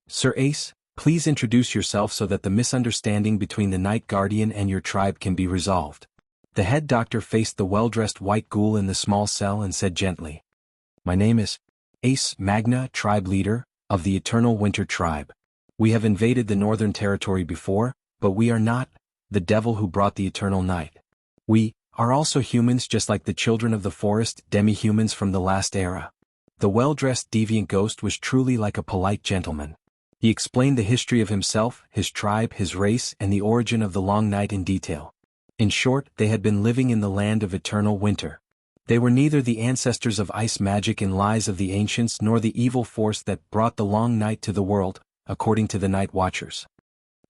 Sir Ace, please introduce yourself so that the misunderstanding between the Night Guardian and your tribe can be resolved. The head doctor faced the well-dressed white ghoul in the small cell and said gently. My name is Ace Magna, tribe leader, of the Eternal Winter tribe. We have invaded the Northern Territory before, but we are not the devil who brought the eternal night. We are also humans just like the children of the forest, demi-humans from the last era. The well-dressed deviant ghost was truly like a polite gentleman. He explained the history of himself, his tribe, his race, and the origin of the long night in detail. In short, they had been living in the land of eternal winter. They were neither the ancestors of ice magic and lies of the ancients nor the evil force that brought the long night to the world, according to the Night Watchers.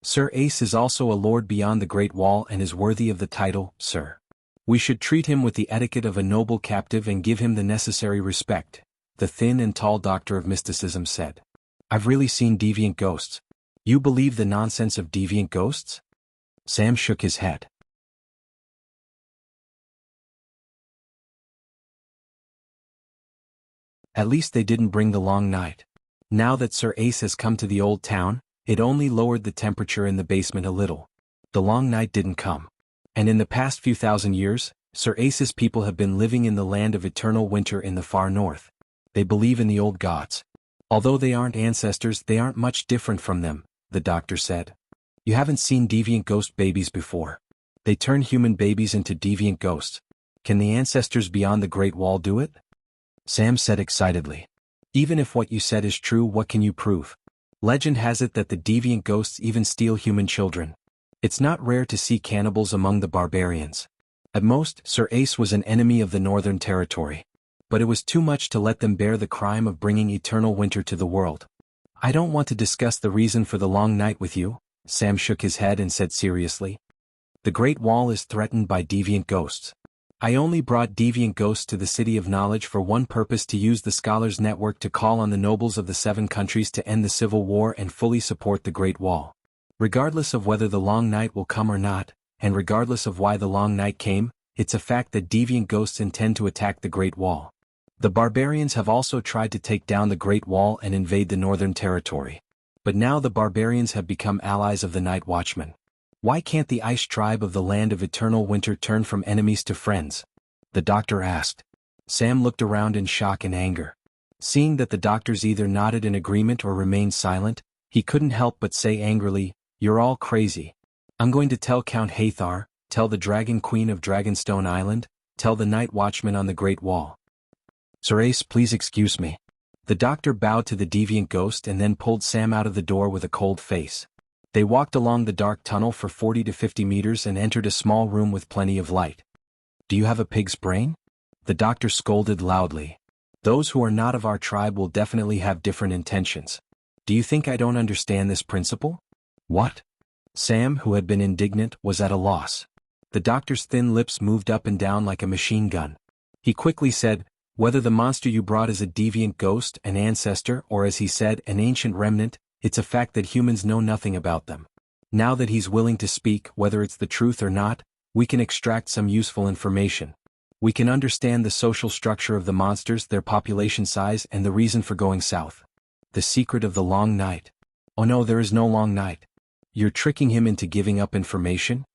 Sir Ace is also a lord beyond the Great Wall and is worthy of the title, Sir. We should treat him with the etiquette of a noble captive and give him the necessary respect, the thin and tall doctor of mysticism said. I've really seen deviant ghosts. You believe the nonsense of deviant ghosts? Sam shook his head. At least they didn't bring the long night. Now that Sir Ace has come to the old town, it only lowered the temperature in the basement a little. The long night didn't come. And in the past few thousand years, Sir Ace's people have been living in the land of eternal winter in the far north. They believe in the old gods. Although they aren't ancestors, they aren't much different from them, the doctor said. You haven't seen deviant ghost babies before. They turn human babies into deviant ghosts. Can the ancestors beyond the Great Wall do it? Sam said excitedly. Even if what you said is true, what can you prove? Legend has it that the deviant ghosts even steal human children. It's not rare to see cannibals among the barbarians. At most, Sir Ace was an enemy of the Northern Territory. But it was too much to let them bear the crime of bringing eternal winter to the world. I don't want to discuss the reason for the long night with you, Sam shook his head and said seriously. The Great Wall is threatened by deviant ghosts. I only brought deviant ghosts to the City of Knowledge for one purpose: to use the Scholars Network to call on the nobles of the 7 countries to end the civil war and fully support the Great Wall. Regardless of whether the long night will come or not, and regardless of why the long night came, it's a fact that deviant ghosts intend to attack the Great Wall. The barbarians have also tried to take down the Great Wall and invade the Northern Territory. But now the barbarians have become allies of the Night Watchmen. Why can't the Ice Tribe of the Land of Eternal Winter turn from enemies to friends? The doctor asked. Sam looked around in shock and anger. Seeing that the doctors either nodded in agreement or remained silent, he couldn't help but say angrily, "You're all crazy. I'm going to tell Count Hathor, tell the Dragon Queen of Dragonstone Island, tell the Night Watchman on the Great Wall." Sir Ace, please excuse me. The doctor bowed to the deviant ghost and then pulled Sam out of the door with a cold face. They walked along the dark tunnel for 40 to 50 meters and entered a small room with plenty of light. Do you have a pig's brain? The doctor scolded loudly. Those who are not of our tribe will definitely have different intentions. Do you think I don't understand this principle? What? Sam, who had been indignant, was at a loss. The doctor's thin lips moved up and down like a machine gun. He quickly said, "Whether the monster you brought is a deviant ghost, an ancestor, or as he said, an ancient remnant, it's a fact that humans know nothing about them. Now that he's willing to speak, whether it's the truth or not, we can extract some useful information. We can understand the social structure of the monsters, their population size, and the reason for going south. The secret of the long night. Oh no, there is no long night. You're tricking him into giving up information?"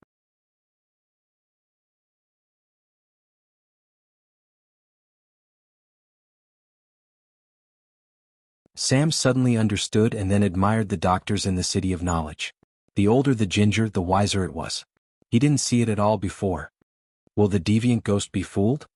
Sam suddenly understood and then admired the doctors in the City of Knowledge. The older the ginger, the wiser it was. He didn't see it at all before. Will the deviant ghost be fooled?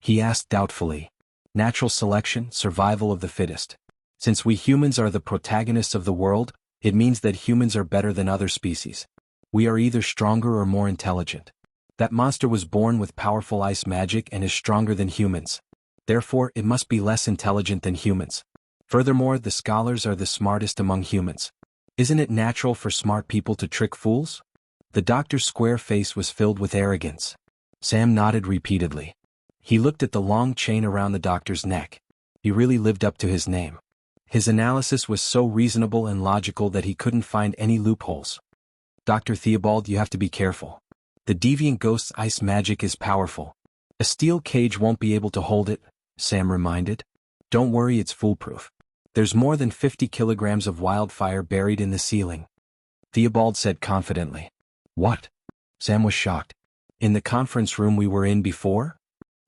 He asked doubtfully. Natural selection, survival of the fittest. Since we humans are the protagonists of the world, it means that humans are better than other species. We are either stronger or more intelligent. That monster was born with powerful ice magic and is stronger than humans. Therefore, it must be less intelligent than humans. Furthermore, the scholars are the smartest among humans. Isn't it natural for smart people to trick fools? The doctor's square face was filled with arrogance. Sam nodded repeatedly. He looked at the long chain around the doctor's neck. He really lived up to his name. His analysis was so reasonable and logical that he couldn't find any loopholes. Dr. Theobald, you have to be careful. The deviant ghost's ice magic is powerful. A steel cage won't be able to hold it, Sam reminded. Don't worry, it's foolproof. There's more than 50 kilograms of wildfire buried in the ceiling. Theobald said confidently. What? Sam was shocked. In the conference room we were in before?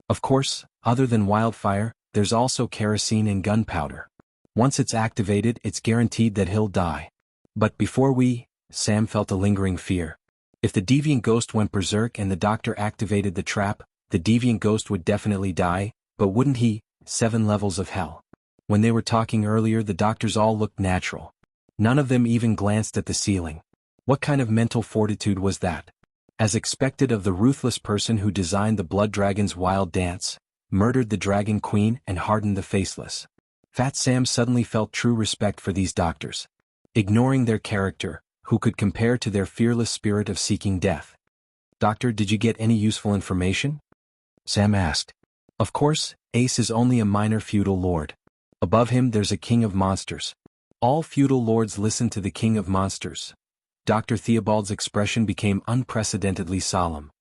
Of course, other than wildfire, there's also kerosene and gunpowder. Once it's activated, it's guaranteed that he'll die. But before Sam felt a lingering fear. If the deviant ghost went berserk and the doctor activated the trap, the deviant ghost would definitely die, but wouldn't he? 7 levels of hell. When they were talking earlier, the doctors all looked natural. None of them even glanced at the ceiling. What kind of mental fortitude was that? As expected of the ruthless person who designed the Blood Dragon's wild dance, murdered the Dragon Queen and hardened the Faceless. Fat Sam suddenly felt true respect for these doctors. Ignoring their character, who could compare to their fearless spirit of seeking death. Doctor, did you get any useful information? Sam asked. Of course, Ace is only a minor feudal lord. Above him there's a king of monsters. All feudal lords listen to the king of monsters. Dr. Theobald's expression became unprecedentedly solemn.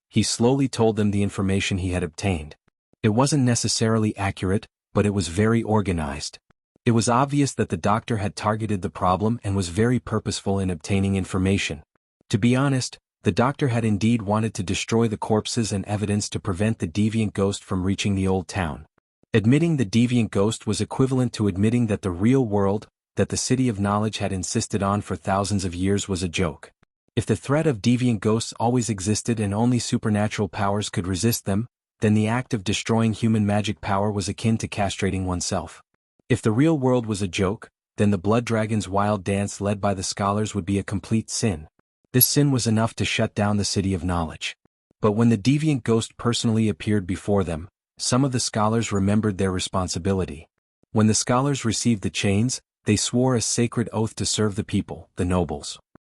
He slowly told them the information he had obtained. It wasn't necessarily accurate, but it was very organized. It was obvious that the doctor had targeted the problem and was very purposeful in obtaining information. To be honest, the doctor had indeed wanted to destroy the corpses and evidence to prevent the deviant ghost from reaching the old town. Admitting the deviant ghost was equivalent to admitting that the real world, that the city of knowledge had insisted on for thousands of years, was a joke. If the threat of deviant ghosts always existed and only supernatural powers could resist them, then the act of destroying human magic power was akin to castrating oneself. If the real world was a joke, then the blood dragon's wild dance led by the scholars would be a complete sin. This sin was enough to shut down the city of knowledge. But when the deviant ghost personally appeared before them, some of the scholars remembered their responsibility. When the scholars received the chains, they swore a sacred oath to serve the people, the nobles.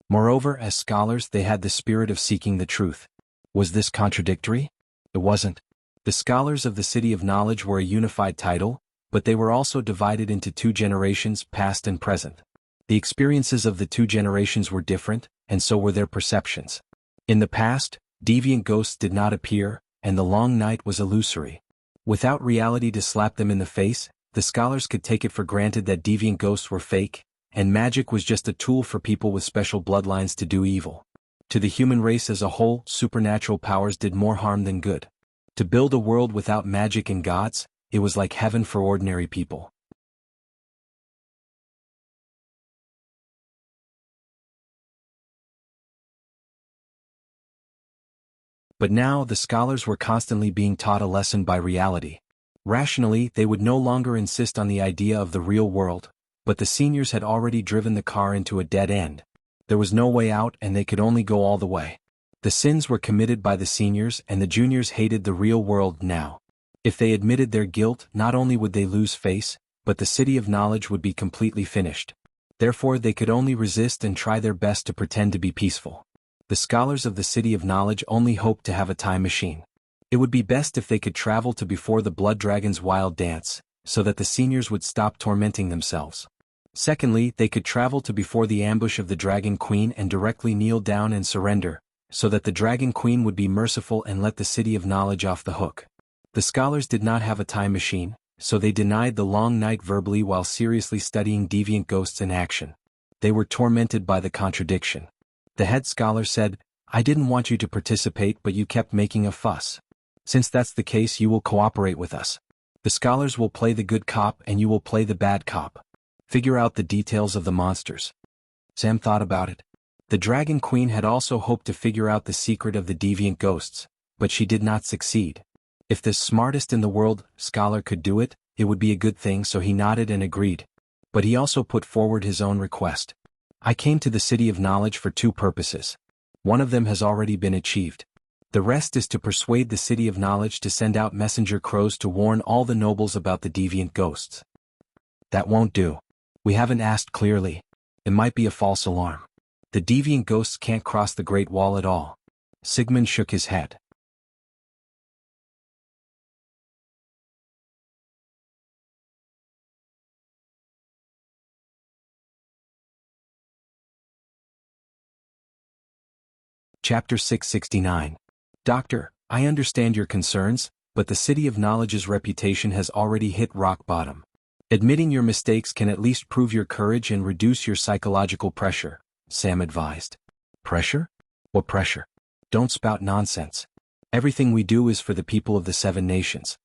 Moreover, as scholars they had the spirit of seeking the truth. Was this contradictory? It wasn't. The scholars of the city of knowledge were a unified title, but they were also divided into two generations, past and present. The experiences of the two generations were different, and so were their perceptions. In the past, deviant ghosts did not appear, and the long night was illusory. Without reality to slap them in the face, the scholars could take it for granted that deviant ghosts were fake, and magic was just a tool for people with special bloodlines to do evil. To the human race as a whole, supernatural powers did more harm than good. To build a world without magic and gods, it was like heaven for ordinary people. But now the scholars were constantly being taught a lesson by reality. Rationally, they would no longer insist on the idea of the real world, but the seniors had already driven the car into a dead end. There was no way out and they could only go all the way. The sins were committed by the seniors and the juniors hated the real world now. If they admitted their guilt, not only would they lose face, but the city of knowledge would be completely finished. Therefore they could only resist and try their best to pretend to be peaceful. The scholars of the city of knowledge only hoped to have a time machine. It would be best if they could travel to before the blood dragon's wild dance, so that the seniors would stop tormenting themselves. Secondly, they could travel to before the ambush of the Dragon Queen and directly kneel down and surrender, so that the Dragon Queen would be merciful and let the city of knowledge off the hook. The scholars did not have a time machine, so they denied the long night verbally while seriously studying deviant ghosts in action. They were tormented by the contradiction. The head scholar said, "I didn't want you to participate but you kept making a fuss. Since that's the case you will cooperate with us. The scholars will play the good cop and you will play the bad cop. Figure out the details of the monsters." Sam thought about it. The Dragon Queen had also hoped to figure out the secret of the deviant ghosts, but she did not succeed. If the smartest in the world scholar could do it, it would be a good thing, so he nodded and agreed. But he also put forward his own request. "I came to the city of knowledge for two purposes. One of them has already been achieved. The rest is to persuade the city of knowledge to send out messenger crows to warn all the nobles about the deviant ghosts." "That won't do. We haven't asked clearly. It might be a false alarm. The deviant ghosts can't cross the Great Wall at all." Sigmund shook his head. Chapter 669. "Doctor, I understand your concerns, but the city of knowledge's reputation has already hit rock bottom. Admitting your mistakes can at least prove your courage and reduce your psychological pressure," Sam advised. "Pressure? What pressure? Don't spout nonsense. Everything we do is for the people of the 7 nations."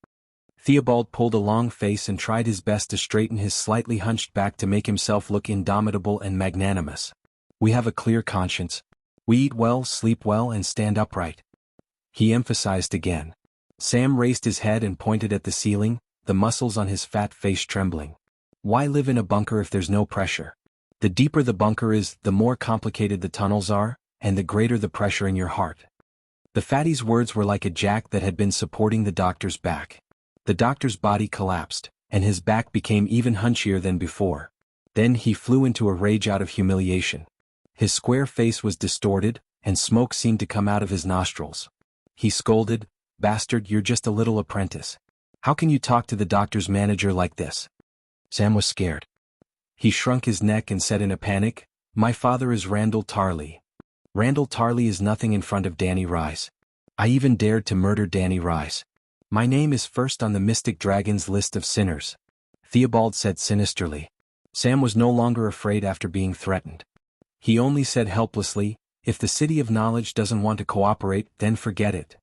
Theobald pulled a long face and tried his best to straighten his slightly hunched back to make himself look indomitable and magnanimous. "We have a clear conscience. We eat well, sleep well, and stand upright," he emphasized again. Sam raised his head and pointed at the ceiling, the muscles on his fat face trembling. "Why live in a bunker if there's no pressure? The deeper the bunker is, the more complicated the tunnels are, and the greater the pressure in your heart." The fatty's words were like a jack that had been supporting the doctor's back. The doctor's body collapsed, and his back became even hunchier than before. Then he flew into a rage out of humiliation. His square face was distorted, and smoke seemed to come out of his nostrils. He scolded, "Bastard, you're just a little apprentice. How can you talk to the doctor's manager like this?" Sam was scared. He shrunk his neck and said in a panic, "My father is Randall Tarley. Randall Tarley is nothing in front of Danny Rice. I even dared to murder Danny Rice. My name is first on the Mystic Dragon's list of sinners." Theobald said sinisterly. Sam was no longer afraid after being threatened. He only said helplessly, "If the City of Knowledge doesn't want to cooperate, then forget it."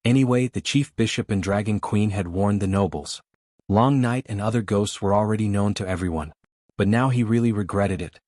Anyway, the chief bishop and Dragon Queen had warned the nobles. Long Night and other ghosts were already known to everyone. But now he really regretted it.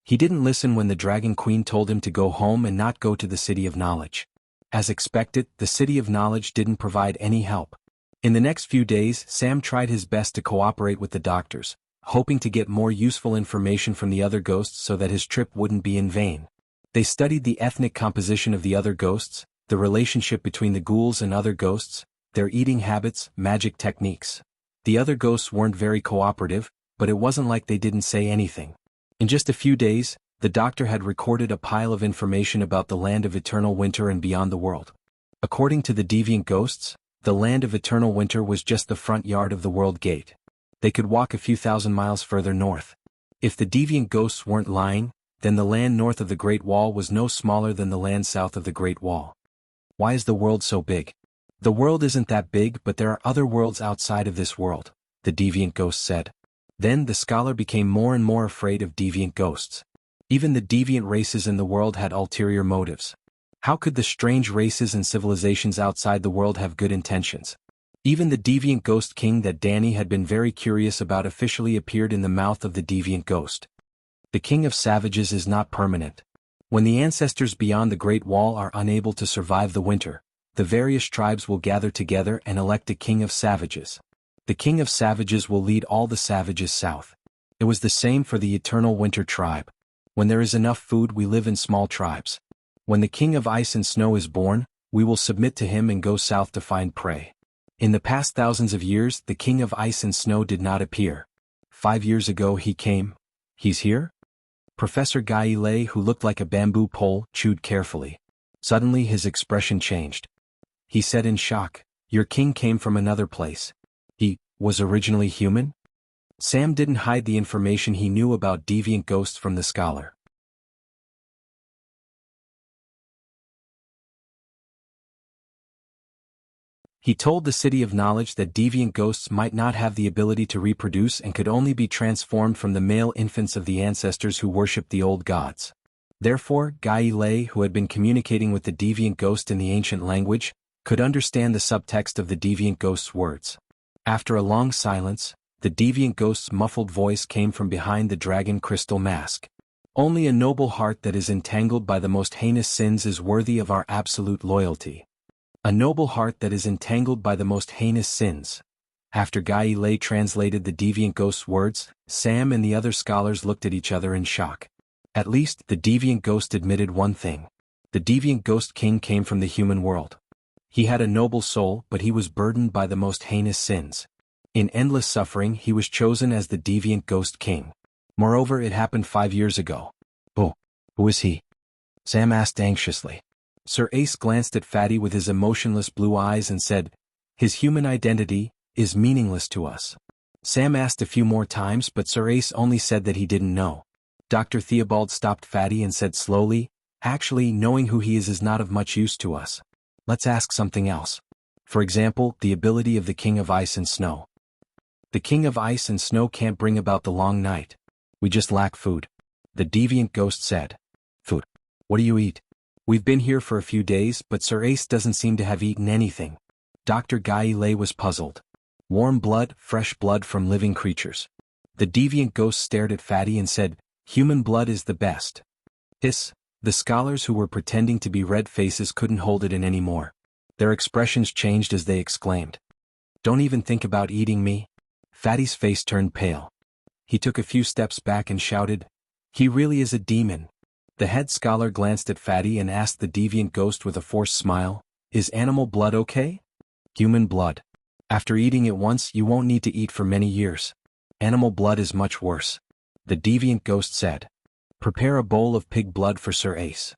He didn't listen when the Dragon Queen told him to go home and not go to the City of Knowledge. As expected, the City of Knowledge didn't provide any help. In the next few days, Sam tried his best to cooperate with the doctors, hoping to get more useful information from the other ghosts so that his trip wouldn't be in vain. They studied the ethnic composition of the other ghosts, the relationship between the ghouls and other ghosts, their eating habits, magic techniques. The other ghosts weren't very cooperative, but it wasn't like they didn't say anything. In just a few days, the doctor had recorded a pile of information about the land of eternal winter and beyond the world. According to the deviant ghosts, the land of eternal winter was just the front yard of the world gate. They could walk a few thousand miles further north. If the deviant ghosts weren't lying, then the land north of the Great Wall was no smaller than the land south of the Great Wall. Why is the world so big? The world isn't that big, but there are other worlds outside of this world, the deviant ghost said. Then the scholar became more and more afraid of deviant ghosts. Even the deviant races in the world had ulterior motives. How could the strange races and civilizations outside the world have good intentions? Even the deviant ghost king that Danny had been very curious about officially appeared in the mouth of the deviant ghost. The king of savages is not permanent. When the ancestors beyond the Great Wall are unable to survive the winter, the various tribes will gather together and elect a king of savages. The king of savages will lead all the savages south. It was the same for the eternal winter tribe. When there is enough food, we live in small tribes. When the king of ice and snow is born, we will submit to him and go south to find prey. In the past thousands of years, the king of ice and snow did not appear. 5 years ago he came. He's here? Professor Gaile, who looked like a bamboo pole, chewed carefully. Suddenly his expression changed. He said in shock, "Your king came from another place. He was originally human?" Sam didn't hide the information he knew about deviant ghosts from the scholar. He told the City of Knowledge that deviant ghosts might not have the ability to reproduce and could only be transformed from the male infants of the ancestors who worshipped the old gods. Therefore, Gaile, who had been communicating with the deviant ghost in the ancient language, could understand the subtext of the deviant ghost's words. After a long silence, the deviant ghost's muffled voice came from behind the dragon crystal mask. "Only a noble heart that is entangled by the most heinous sins is worthy of our absolute loyalty." A noble heart that is entangled by the most heinous sins. After Gaile translated the deviant ghost's words, Sam and the other scholars looked at each other in shock. At least, the deviant ghost admitted one thing. The deviant ghost king came from the human world. He had a noble soul, but he was burdened by the most heinous sins. In endless suffering, he was chosen as the deviant ghost king. Moreover, it happened 5 years ago. "Oh, who is he?" Sam asked anxiously. Sir Ace glanced at Fatty with his emotionless blue eyes and said, "His human identity is meaningless to us." Sam asked a few more times, but Sir Ace only said that he didn't know. Dr. Theobald stopped Fatty and said slowly, "Actually, knowing who he is not of much use to us. Let's ask something else. For example, the ability of the King of Ice and Snow. The King of Ice and Snow can't bring about the long night. We just lack food." The deviant ghost said. "Food? What do you eat?" "We've been here for a few days, but Sir Ace doesn't seem to have eaten anything." Dr. Gaile was puzzled. "Warm blood, fresh blood from living creatures." The deviant ghost stared at Fatty and said, "Human blood is the best." The scholars who were pretending to be red faces couldn't hold it in anymore. Their expressions changed as they exclaimed, "Don't even think about eating me." Fatty's face turned pale. He took a few steps back and shouted, "He really is a demon." The head scholar glanced at Fatty and asked the deviant ghost with a forced smile, "Is animal blood okay?" "Human blood. After eating it once, you won't need to eat for many years. Animal blood is much worse." The deviant ghost said. "Prepare a bowl of pig blood for Sir Ace."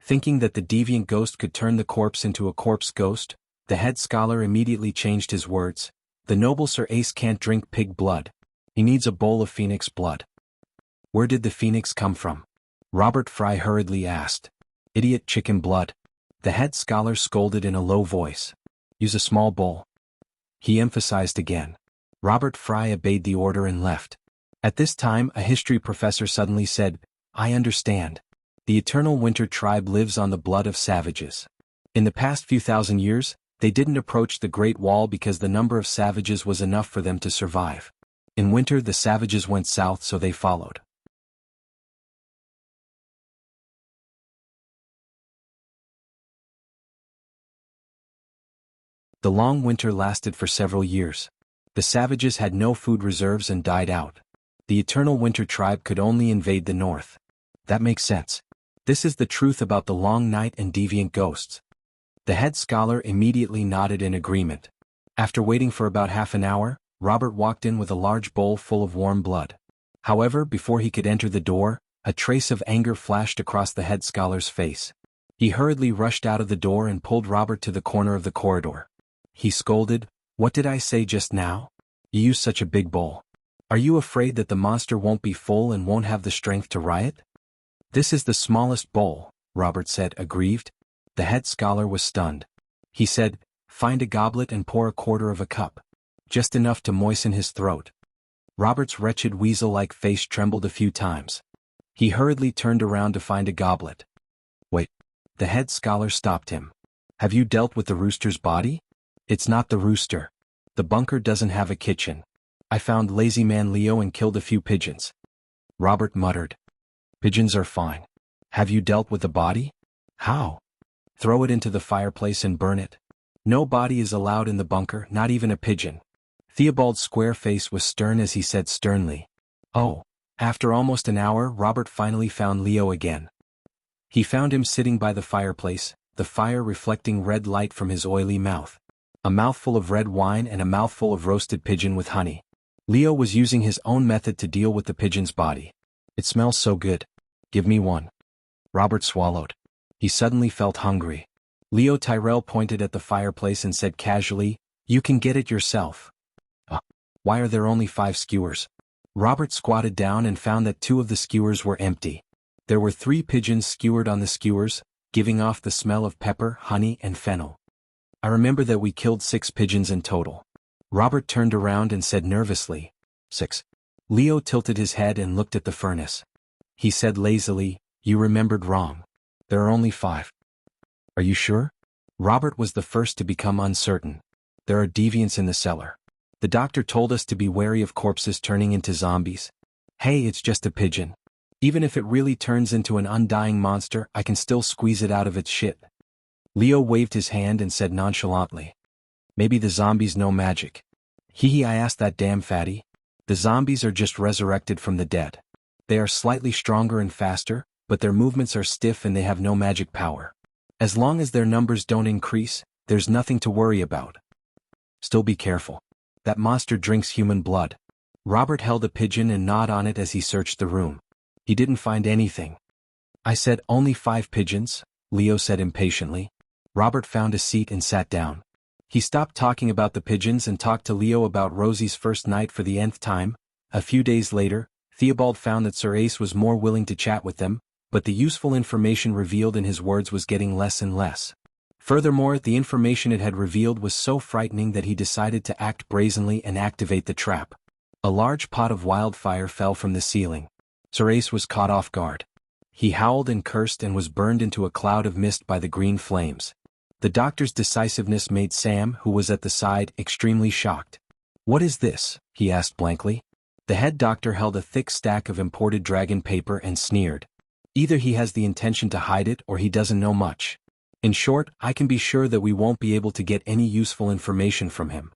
Thinking that the deviant ghost could turn the corpse into a corpse ghost, the head scholar immediately changed his words. "The noble Sir Ace can't drink pig blood. He needs a bowl of phoenix blood." "Where did the phoenix come from?" Robert Fry hurriedly asked. "Idiot, chicken blood." The head scholar scolded in a low voice. "Use a small bowl." He emphasized again. Robert Fry obeyed the order and left. At this time, a history professor suddenly said, "I understand. The Eternal Winter tribe lives on the blood of savages. In the past few thousand years, they didn't approach the Great Wall because the number of savages was enough for them to survive. In winter the savages went south, so they followed." The long winter lasted for several years. The savages had no food reserves and died out. The Eternal Winter tribe could only invade the north. That makes sense. This is the truth about the long night and deviant ghosts. The head scholar immediately nodded in agreement. After waiting for about half an hour, Robert walked in with a large bowl full of warm blood. However, before he could enter the door, a trace of anger flashed across the head scholar's face. He hurriedly rushed out of the door and pulled Robert to the corner of the corridor. He scolded, "What did I say just now? You used such a big bowl. Are you afraid that the monster won't be full and won't have the strength to riot?" "This is the smallest bowl," Robert said, aggrieved. The head scholar was stunned. He said, "Find a goblet and pour a quarter of a cup. Just enough to moisten his throat." Robert's wretched weasel-like face trembled a few times. He hurriedly turned around to find a goblet. "Wait." The head scholar stopped him. "Have you dealt with the rooster's body? It's not the rooster. The bunker doesn't have a kitchen. I found lazy man Leo and killed a few pigeons." Robert muttered. "Pigeons are fine. Have you dealt with the body? How?" "Throw it into the fireplace and burn it. No body is allowed in the bunker, not even a pigeon." Theobald's square face was stern as he said sternly, "Oh." After almost an hour, Robert finally found Leo again. He found him sitting by the fireplace, the fire reflecting red light from his oily mouth. A mouthful of red wine and a mouthful of roasted pigeon with honey. Leo was using his own method to deal with the pigeon's body. "It smells so good. Give me one." Robert swallowed. He suddenly felt hungry. Leo Tyrell pointed at the fireplace and said casually, "You can get it yourself." Why are there only 5 skewers?" Robert squatted down and found that 2 of the skewers were empty. There were 3 pigeons skewered on the skewers, giving off the smell of pepper, honey, and fennel. "I remember that we killed 6 pigeons in total." Robert turned around and said nervously, "6. Leo tilted his head and looked at the furnace. He said lazily, "You remembered wrong. There are only 5. "Are you sure?" Robert was the first to become uncertain. "There are deviants in the cellar. The doctor told us to be wary of corpses turning into zombies." "Hey, it's just a pigeon. Even if it really turns into an undying monster, I can still squeeze it out of its shit." Leo waved his hand and said nonchalantly, "Maybe the zombies know magic." "Hee, I asked that damn fatty." "The zombies are just resurrected from the dead. They are slightly stronger and faster, but their movements are stiff and they have no magic power. As long as their numbers don't increase, there's nothing to worry about. Still be careful. That monster drinks human blood." Robert held a pigeon and gnawed on it as he searched the room. He didn't find anything. "I said only 5 pigeons," Leo said impatiently. Robert found a seat and sat down. He stopped talking about the pigeons and talked to Leo about Rosie's first night for the nth time. A few days later, Theobald found that Sir Ace was more willing to chat with them, but the useful information revealed in his words was getting less and less. Furthermore, the information it had revealed was so frightening that he decided to act brazenly and activate the trap. A large pot of wildfire fell from the ceiling. Sir Ace was caught off guard. He howled and cursed and was burned into a cloud of mist by the green flames. The doctor's decisiveness made Sam, who was at the side, extremely shocked. "What is this?" he asked blankly. The head doctor held a thick stack of imported dragon paper and sneered. "Either he has the intention to hide it or he doesn't know much. In short, I can be sure that we won't be able to get any useful information from him."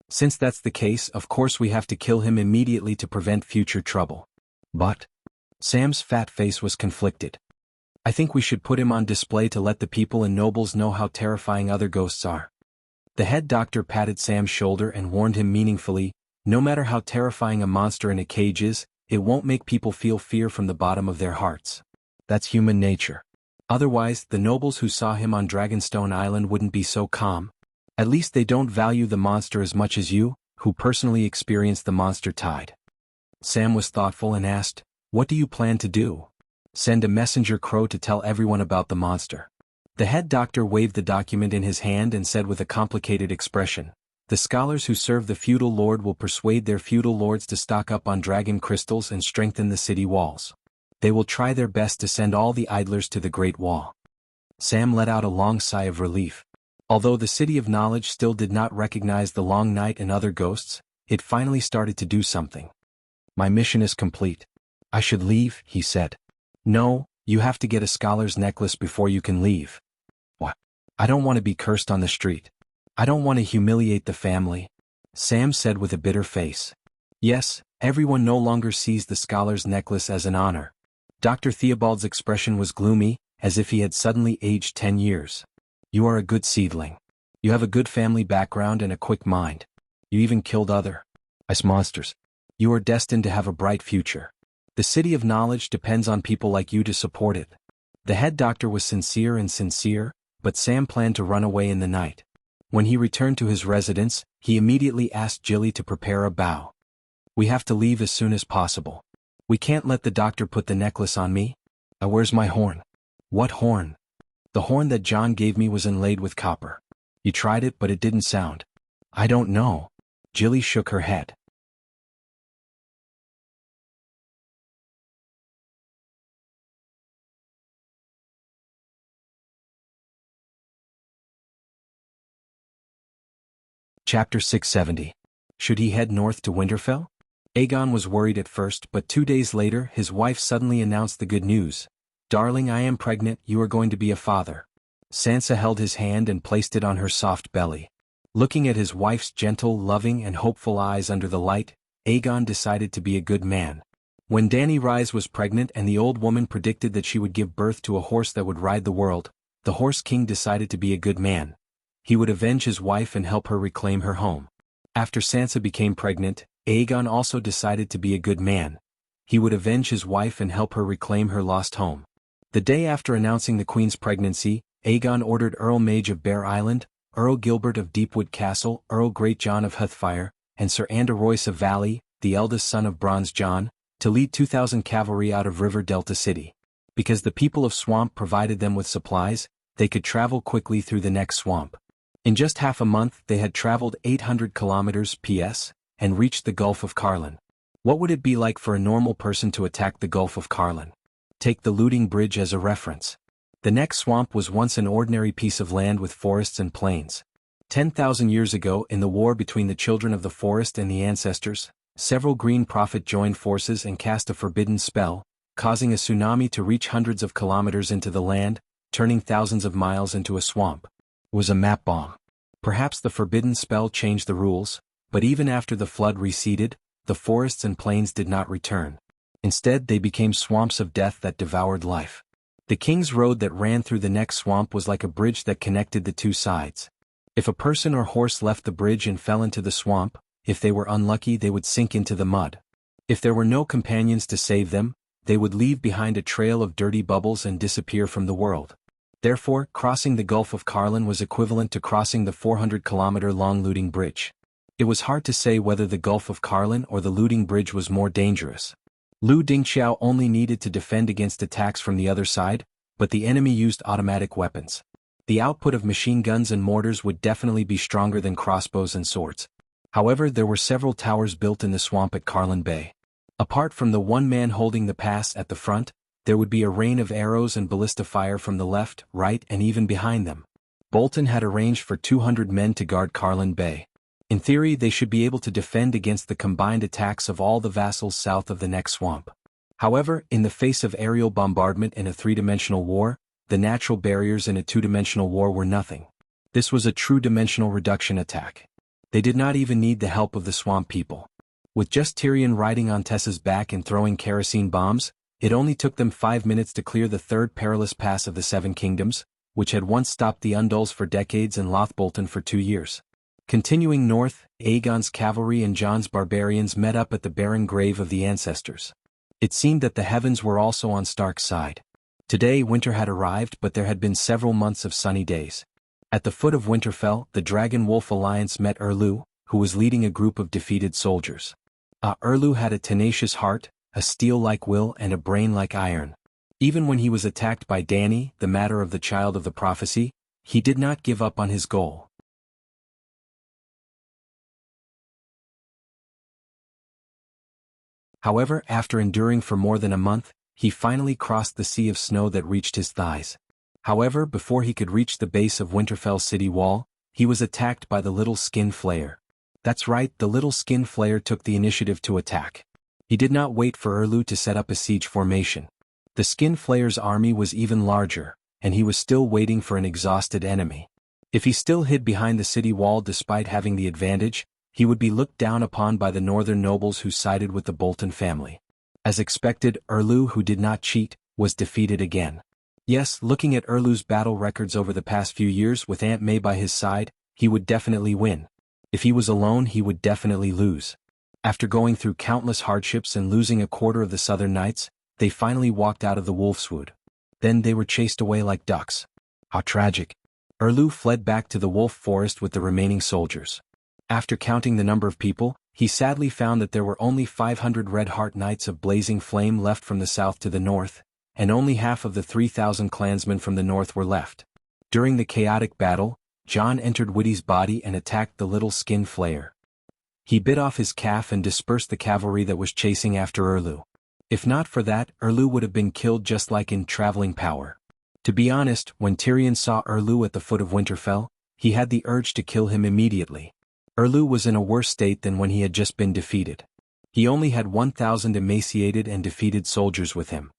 "Since that's the case, of course we have to kill him immediately to prevent future trouble." "But..." Sam's fat face was conflicted. "I think we should put him on display to let the people and nobles know how terrifying other ghosts are." The head doctor patted Sam's shoulder and warned him meaningfully, "No matter how terrifying a monster in a cage is, it won't make people feel fear from the bottom of their hearts. That's human nature. Otherwise, the nobles who saw him on Dragonstone Island wouldn't be so calm. At least they don't value the monster as much as you, who personally experienced the monster tide." Sam was thoughtful and asked, "What do you plan to do?" "Send a messenger crow to tell everyone about the monster." The head doctor waved the document in his hand and said with a complicated expression, "The scholars who serve the feudal lord will persuade their feudal lords to stock up on dragon crystals and strengthen the city walls. They will try their best to send all the idlers to the Great Wall." Sam let out a long sigh of relief. Although the City of Knowledge still did not recognize the Long Night and other ghosts, it finally started to do something. "My mission is complete. I should leave," he said. "No, you have to get a scholar's necklace before you can leave." "What? I don't want to be cursed on the street. I don't want to humiliate the family," Sam said with a bitter face. "Yes, everyone no longer sees the scholar's necklace as an honor." Dr. Theobald's expression was gloomy, as if he had suddenly aged 10 years. "You are a good seedling. You have a good family background and a quick mind. You even killed other ice monsters. You are destined to have a bright future. The City of Knowledge depends on people like you to support it." The head doctor was sincere, but Sam planned to run away in the night. When he returned to his residence, he immediately asked Jilly to prepare a bow. "We have to leave as soon as possible. We can't let the doctor put the necklace on me. Where's my horn?" "What horn?" "The horn that John gave me was inlaid with copper. You tried it but it didn't sound." "I don't know." Jilly shook her head. Chapter 670. Should he head north to Winterfell? Aegon was worried at first, but 2 days later his wife suddenly announced the good news. "Darling, I am pregnant, you are going to be a father." Sansa held his hand and placed it on her soft belly. Looking at his wife's gentle, loving and hopeful eyes under the light, Aegon decided to be a good man. When Dany Rise was pregnant and the old woman predicted that she would give birth to a horse that would ride the world, the Horse King decided to be a good man. He would avenge his wife and help her reclaim her home. After Sansa became pregnant, Aegon also decided to be a good man. He would avenge his wife and help her reclaim her lost home. The day after announcing the Queen's pregnancy, Aegon ordered Earl Mage of Bear Island, Earl Gilbert of Deepwood Castle, Earl Greatjohn of Heathfire, and Sir Andor Royce of Valley, the eldest son of Bronze John, to lead 2,000 cavalry out of River Delta City. Because the people of Swamp provided them with supplies, they could travel quickly through the next swamp. In just half a month they had traveled 800 kilometers PS, and reached the Gulf of Carlin. What would it be like for a normal person to attack the Gulf of Carlin? Take the Looting Bridge as a reference. The next swamp was once an ordinary piece of land with forests and plains. 10,000 years ago, in the war between the children of the forest and the ancestors, several Green Prophet joined forces and cast a forbidden spell, causing a tsunami to reach hundreds of kilometers into the land, turning thousands of miles into a swamp. It was a map bomb. Perhaps the forbidden spell changed the rules, but even after the flood receded, the forests and plains did not return. Instead, they became swamps of death that devoured life. The King's Road that ran through the next swamp was like a bridge that connected the two sides. If a person or horse left the bridge and fell into the swamp, if they were unlucky they would sink into the mud. If there were no companions to save them, they would leave behind a trail of dirty bubbles and disappear from the world. Therefore, crossing the Gulf of Carlin was equivalent to crossing the 400-kilometer-long Looting Bridge. It was hard to say whether the Gulf of Carlin or the Looting Bridge was more dangerous. Lu Dingxiao only needed to defend against attacks from the other side, but the enemy used automatic weapons. The output of machine guns and mortars would definitely be stronger than crossbows and swords. However, there were several towers built in the swamp at Carlin Bay. Apart from the one man holding the pass at the front, there would be a rain of arrows and ballista fire from the left, right and even behind them. Bolton had arranged for 200 men to guard Carlin Bay. In theory they should be able to defend against the combined attacks of all the vassals south of the next swamp. However, in the face of aerial bombardment in a three-dimensional war, the natural barriers in a two-dimensional war were nothing. This was a true dimensional reduction attack. They did not even need the help of the swamp people. With just Tyrion riding on Tessa's back and throwing kerosene bombs, it only took them 5 minutes to clear the third perilous pass of the Seven Kingdoms, which had once stopped the Undulls for decades and Lothbolton for 2 years. Continuing north, Aegon's cavalry and Jon's barbarians met up at the barren grave of the ancestors. It seemed that the heavens were also on Stark's side. Today winter had arrived, but there had been several months of sunny days. At the foot of Winterfell, the Dragon Wolf Alliance met Erlu, who was leading a group of defeated soldiers. Erlu had a tenacious heart, a steel like will and a brain like iron. Even when he was attacked by Danny, the matter of the child of the prophecy, he did not give up on his goal. However, after enduring for more than a month, he finally crossed the sea of snow that reached his thighs. However, before he could reach the base of Winterfell city wall, he was attacked by the little skin flayer. That's right, the little skin flayer took the initiative to attack. He did not wait for Erlu to set up a siege formation. The skin flayer's army was even larger, and he was still waiting for an exhausted enemy. If he still hid behind the city wall despite having the advantage, he would be looked down upon by the northern nobles who sided with the Bolton family. As expected, Erlu, who did not cheat, was defeated again. Yes, looking at Erlu's battle records over the past few years with Aunt May by his side, he would definitely win. If he was alone, he would definitely lose. After going through countless hardships and losing a quarter of the southern knights, they finally walked out of the Wolfswood. Then they were chased away like ducks. How tragic. Erlu fled back to the wolf forest with the remaining soldiers. After counting the number of people, he sadly found that there were only 500 Red Heart Knights of Blazing Flame left from the south to the north, and only half of the 3,000 clansmen from the north were left. During the chaotic battle, Jon entered Witty's body and attacked the little skin flayer. He bit off his calf and dispersed the cavalry that was chasing after Erlu. If not for that, Erlu would have been killed just like in Traveling Power. To be honest, when Tyrion saw Erlu at the foot of Winterfell, he had the urge to kill him immediately. Erlu was in a worse state than when he had just been defeated. He only had 1,000 emaciated and defeated soldiers with him.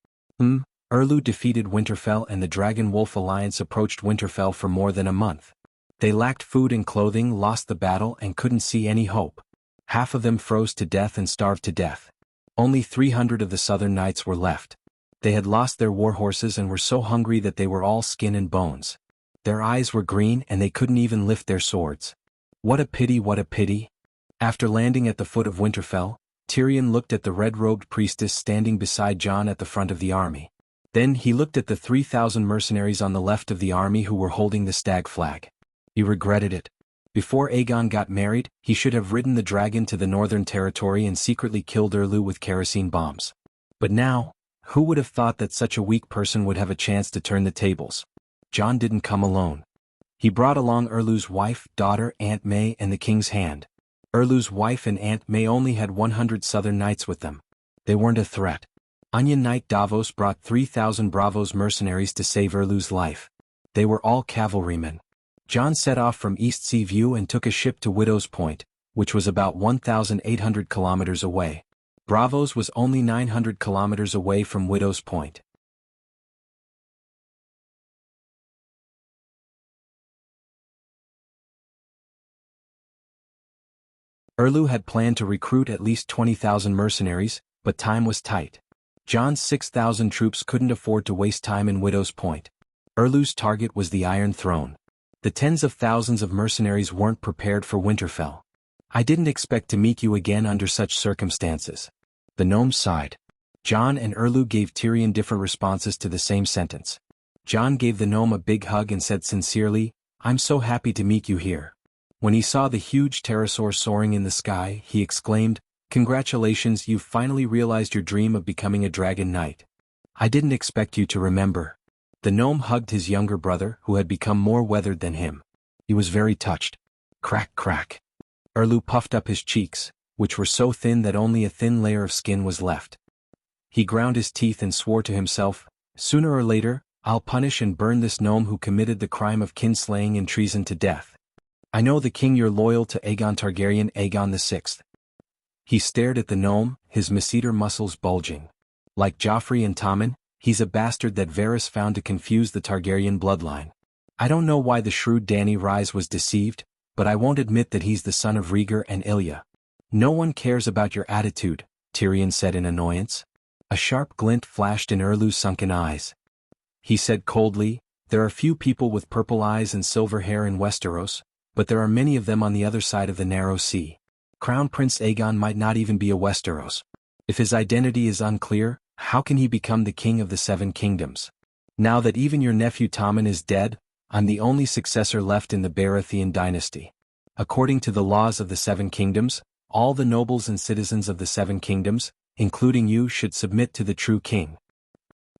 Erlu defeated Winterfell and the Dragon Wolf Alliance approached Winterfell for more than a month. They lacked food and clothing, lost the battle, and couldn't see any hope. Half of them froze to death and starved to death. Only 300 of the southern knights were left. They had lost their war horses and were so hungry that they were all skin and bones. Their eyes were green and they couldn't even lift their swords. What a pity, what a pity. After landing at the foot of Winterfell, Tyrion looked at the red-robed priestess standing beside Jon at the front of the army. Then he looked at the 3,000 mercenaries on the left of the army who were holding the stag flag. He regretted it. Before Aegon got married, he should have ridden the dragon to the northern territory and secretly killed Erlu with kerosene bombs. But now, who would have thought that such a weak person would have a chance to turn the tables? Jon didn't come alone. He brought along Erlu's wife, daughter, Aunt May, and the king's hand. Erlu's wife and Aunt May only had 100 southern knights with them. They weren't a threat. Onion Knight Davos brought 3,000 Bravos mercenaries to save Erlu's life. They were all cavalrymen. Jon set off from East Sea View and took a ship to Widow's Point, which was about 1,800 kilometers away. Bravos was only 900 kilometers away from Widow's Point. Erlu had planned to recruit at least 20,000 mercenaries, but time was tight. Jon's 6,000 troops couldn't afford to waste time in Widow's Point. Erlu's target was the Iron Throne. The tens of thousands of mercenaries weren't prepared for Winterfell. I didn't expect to meet you again under such circumstances. The gnomes sighed. Jon and Erlu gave Tyrion different responses to the same sentence. Jon gave the gnome a big hug and said sincerely, "I'm so happy to meet you here." When he saw the huge pterosaur soaring in the sky, he exclaimed, "Congratulations, you've finally realized your dream of becoming a dragon knight. I didn't expect you to remember." The gnome hugged his younger brother, who had become more weathered than him. He was very touched. Crack, crack. Erlu puffed up his cheeks, which were so thin that only a thin layer of skin was left. He ground his teeth and swore to himself, "Sooner or later, I'll punish and burn this gnome who committed the crime of kinslaying and treason to death. I know the king you're loyal to Aegon Targaryen, Aegon VI." He stared at the gnome, his masseter muscles bulging. Like Joffrey and Tommen, he's a bastard that Varys found to confuse the Targaryen bloodline. I don't know why the shrewd Dany Rise was deceived, but I won't admit that he's the son of Rhaegar and Ilya. "No one cares about your attitude," Tyrion said in annoyance. A sharp glint flashed in Erlu's sunken eyes. He said coldly, "There are few people with purple eyes and silver hair in Westeros, but there are many of them on the other side of the narrow sea. Crown Prince Aegon might not even be a Westeros. If his identity is unclear, how can he become the king of the Seven Kingdoms? Now that even your nephew Tommen is dead, I'm the only successor left in the Baratheon dynasty. According to the laws of the Seven Kingdoms, all the nobles and citizens of the Seven Kingdoms, including you, should submit to the true king.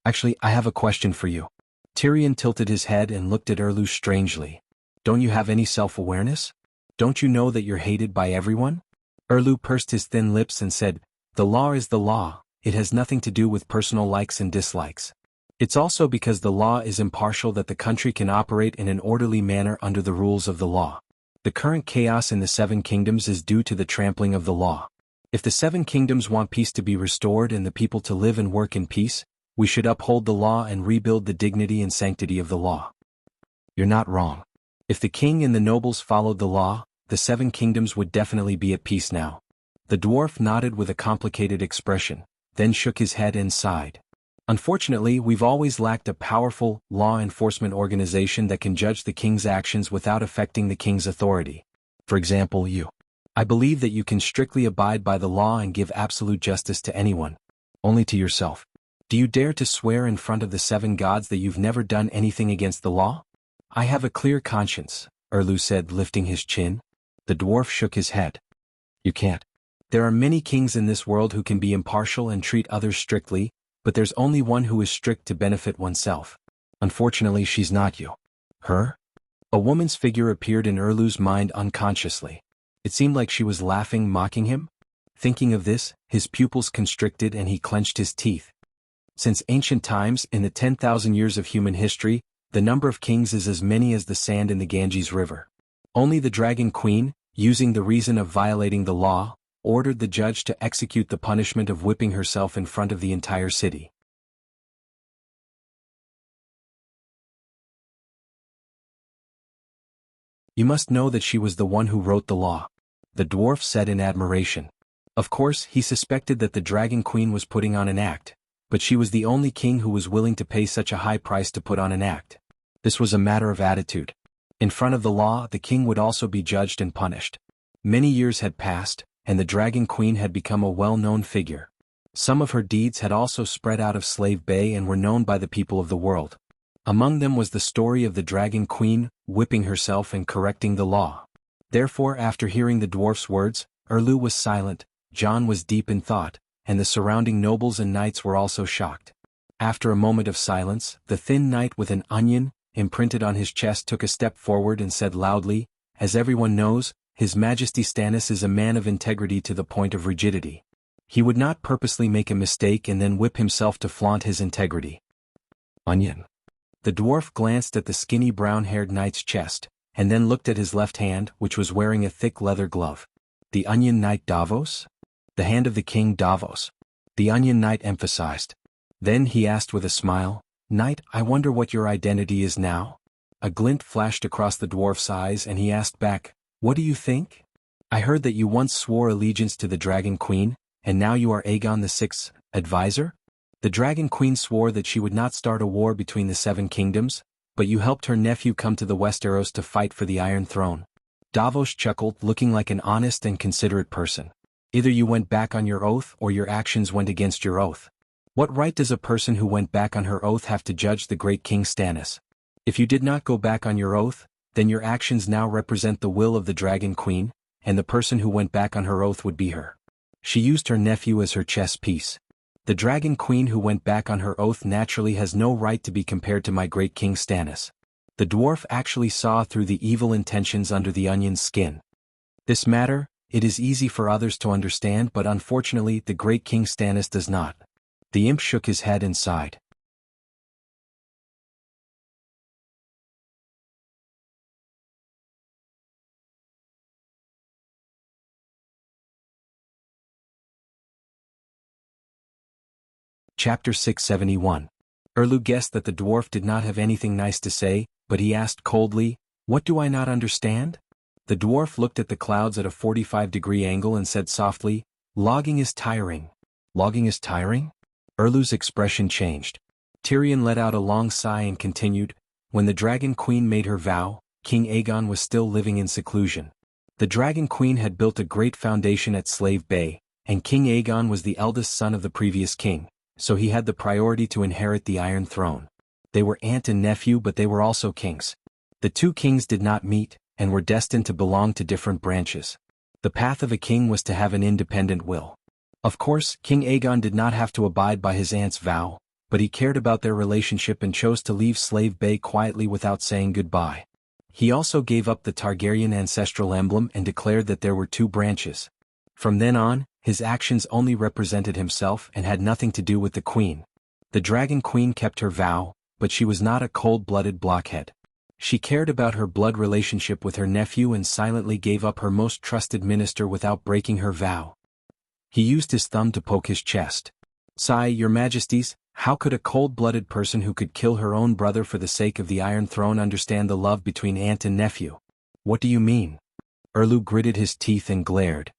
Actually, I have a question for you. Tyrion tilted his head and looked at Erlu strangely. Don't you have any self-awareness? Don't you know that you're hated by everyone? Erlu pursed his thin lips and said, the law is the law, it has nothing to do with personal likes and dislikes. It's also because the law is impartial that the country can operate in an orderly manner under the rules of the law. The current chaos in the Seven Kingdoms is due to the trampling of the law. If the Seven Kingdoms want peace to be restored and the people to live and work in peace, we should uphold the law and rebuild the dignity and sanctity of the law. You're not wrong. If the king and the nobles followed the law, the Seven Kingdoms would definitely be at peace now. The dwarf nodded with a complicated expression, then shook his head and sighed. Unfortunately, we've always lacked a powerful, law enforcement organization that can judge the king's actions without affecting the king's authority. For example, you. I believe that you can strictly abide by the law and give absolute justice to anyone. Only to yourself. Do you dare to swear in front of the seven gods that you've never done anything against the law? I have a clear conscience, Erlu said, lifting his chin. The dwarf shook his head. You can't. There are many kings in this world who can be impartial and treat others strictly, but there's only one who is strict to benefit oneself. Unfortunately, she's not you. Her? A woman's figure appeared in Erlu's mind unconsciously. It seemed like she was laughing, mocking him. Thinking of this, his pupils constricted and he clenched his teeth. Since ancient times, in the 10,000 years of human history, the number of kings is as many as the sand in the Ganges River. Only the Dragon Queen, using the reason of violating the law, ordered the judge to execute the punishment of whipping herself in front of the entire city. You must know that she was the one who wrote the law, the dwarf said in admiration. Of course, he suspected that the Dragon Queen was putting on an act, but she was the only king who was willing to pay such a high price to put on an act. This was a matter of attitude. In front of the law, the king would also be judged and punished. Many years had passed, and the Dragon Queen had become a well-known figure. Some of her deeds had also spread out of Slave Bay and were known by the people of the world. Among them was the story of the Dragon Queen, whipping herself and correcting the law. Therefore, after hearing the dwarf's words, Erlu was silent, Jon was deep in thought, and the surrounding nobles and knights were also shocked. After a moment of silence, the thin knight with an onion imprinted on his chest took a step forward and said loudly, as everyone knows, His Majesty Stannis is a man of integrity to the point of rigidity. He would not purposely make a mistake and then whip himself to flaunt his integrity. Onion. The dwarf glanced at the skinny brown-haired knight's chest, and then looked at his left hand, which was wearing a thick leather glove. The Onion Knight Davos? The hand of the king Davos. The Onion Knight emphasized. Then he asked with a smile, Knight, I wonder what your identity is now? A glint flashed across the dwarf's eyes and he asked back, What do you think? I heard that you once swore allegiance to the Dragon Queen, and now you are Aegon VI's advisor? The Dragon Queen swore that she would not start a war between the Seven Kingdoms, but you helped her nephew come to the Westeros to fight for the Iron Throne. Davos chuckled, looking like an honest and considerate person. Either you went back on your oath or your actions went against your oath. What right does a person who went back on her oath have to judge the great King Stannis? If you did not go back on your oath, then your actions now represent the will of the Dragon Queen, and the person who went back on her oath would be her. She used her nephew as her chess piece. The Dragon Queen who went back on her oath naturally has no right to be compared to my great King Stannis. The dwarf actually saw through the evil intentions under the onion's skin. This matter, it is easy for others to understand, but unfortunately the great King Stannis does not. The imp shook his head and sighed. Chapter 671. Erlu guessed that the dwarf did not have anything nice to say, but he asked coldly, What do I not understand? The dwarf looked at the clouds at a 45-degree angle and said softly, Logging is tiring. Logging is tiring? Erlu's expression changed. Tyrion let out a long sigh and continued, When the Dragon Queen made her vow, King Aegon was still living in seclusion. The Dragon Queen had built a great foundation at Slave Bay, and King Aegon was the eldest son of the previous king, so he had the priority to inherit the Iron Throne. They were aunt and nephew, but they were also kings. The two kings did not meet, and were destined to belong to different branches. The path of a king was to have an independent will. Of course, King Aegon did not have to abide by his aunt's vow, but he cared about their relationship and chose to leave Slave Bay quietly without saying goodbye. He also gave up the Targaryen ancestral emblem and declared that there were two branches. From then on, his actions only represented himself and had nothing to do with the queen. The Dragon Queen kept her vow, but she was not a cold-blooded blockhead. She cared about her blood relationship with her nephew and silently gave up her most trusted minister without breaking her vow. He used his thumb to poke his chest. "Sigh, your majesties, how could a cold-blooded person who could kill her own brother for the sake of the Iron Throne understand the love between aunt and nephew? What do you mean?" Erlu gritted his teeth and glared.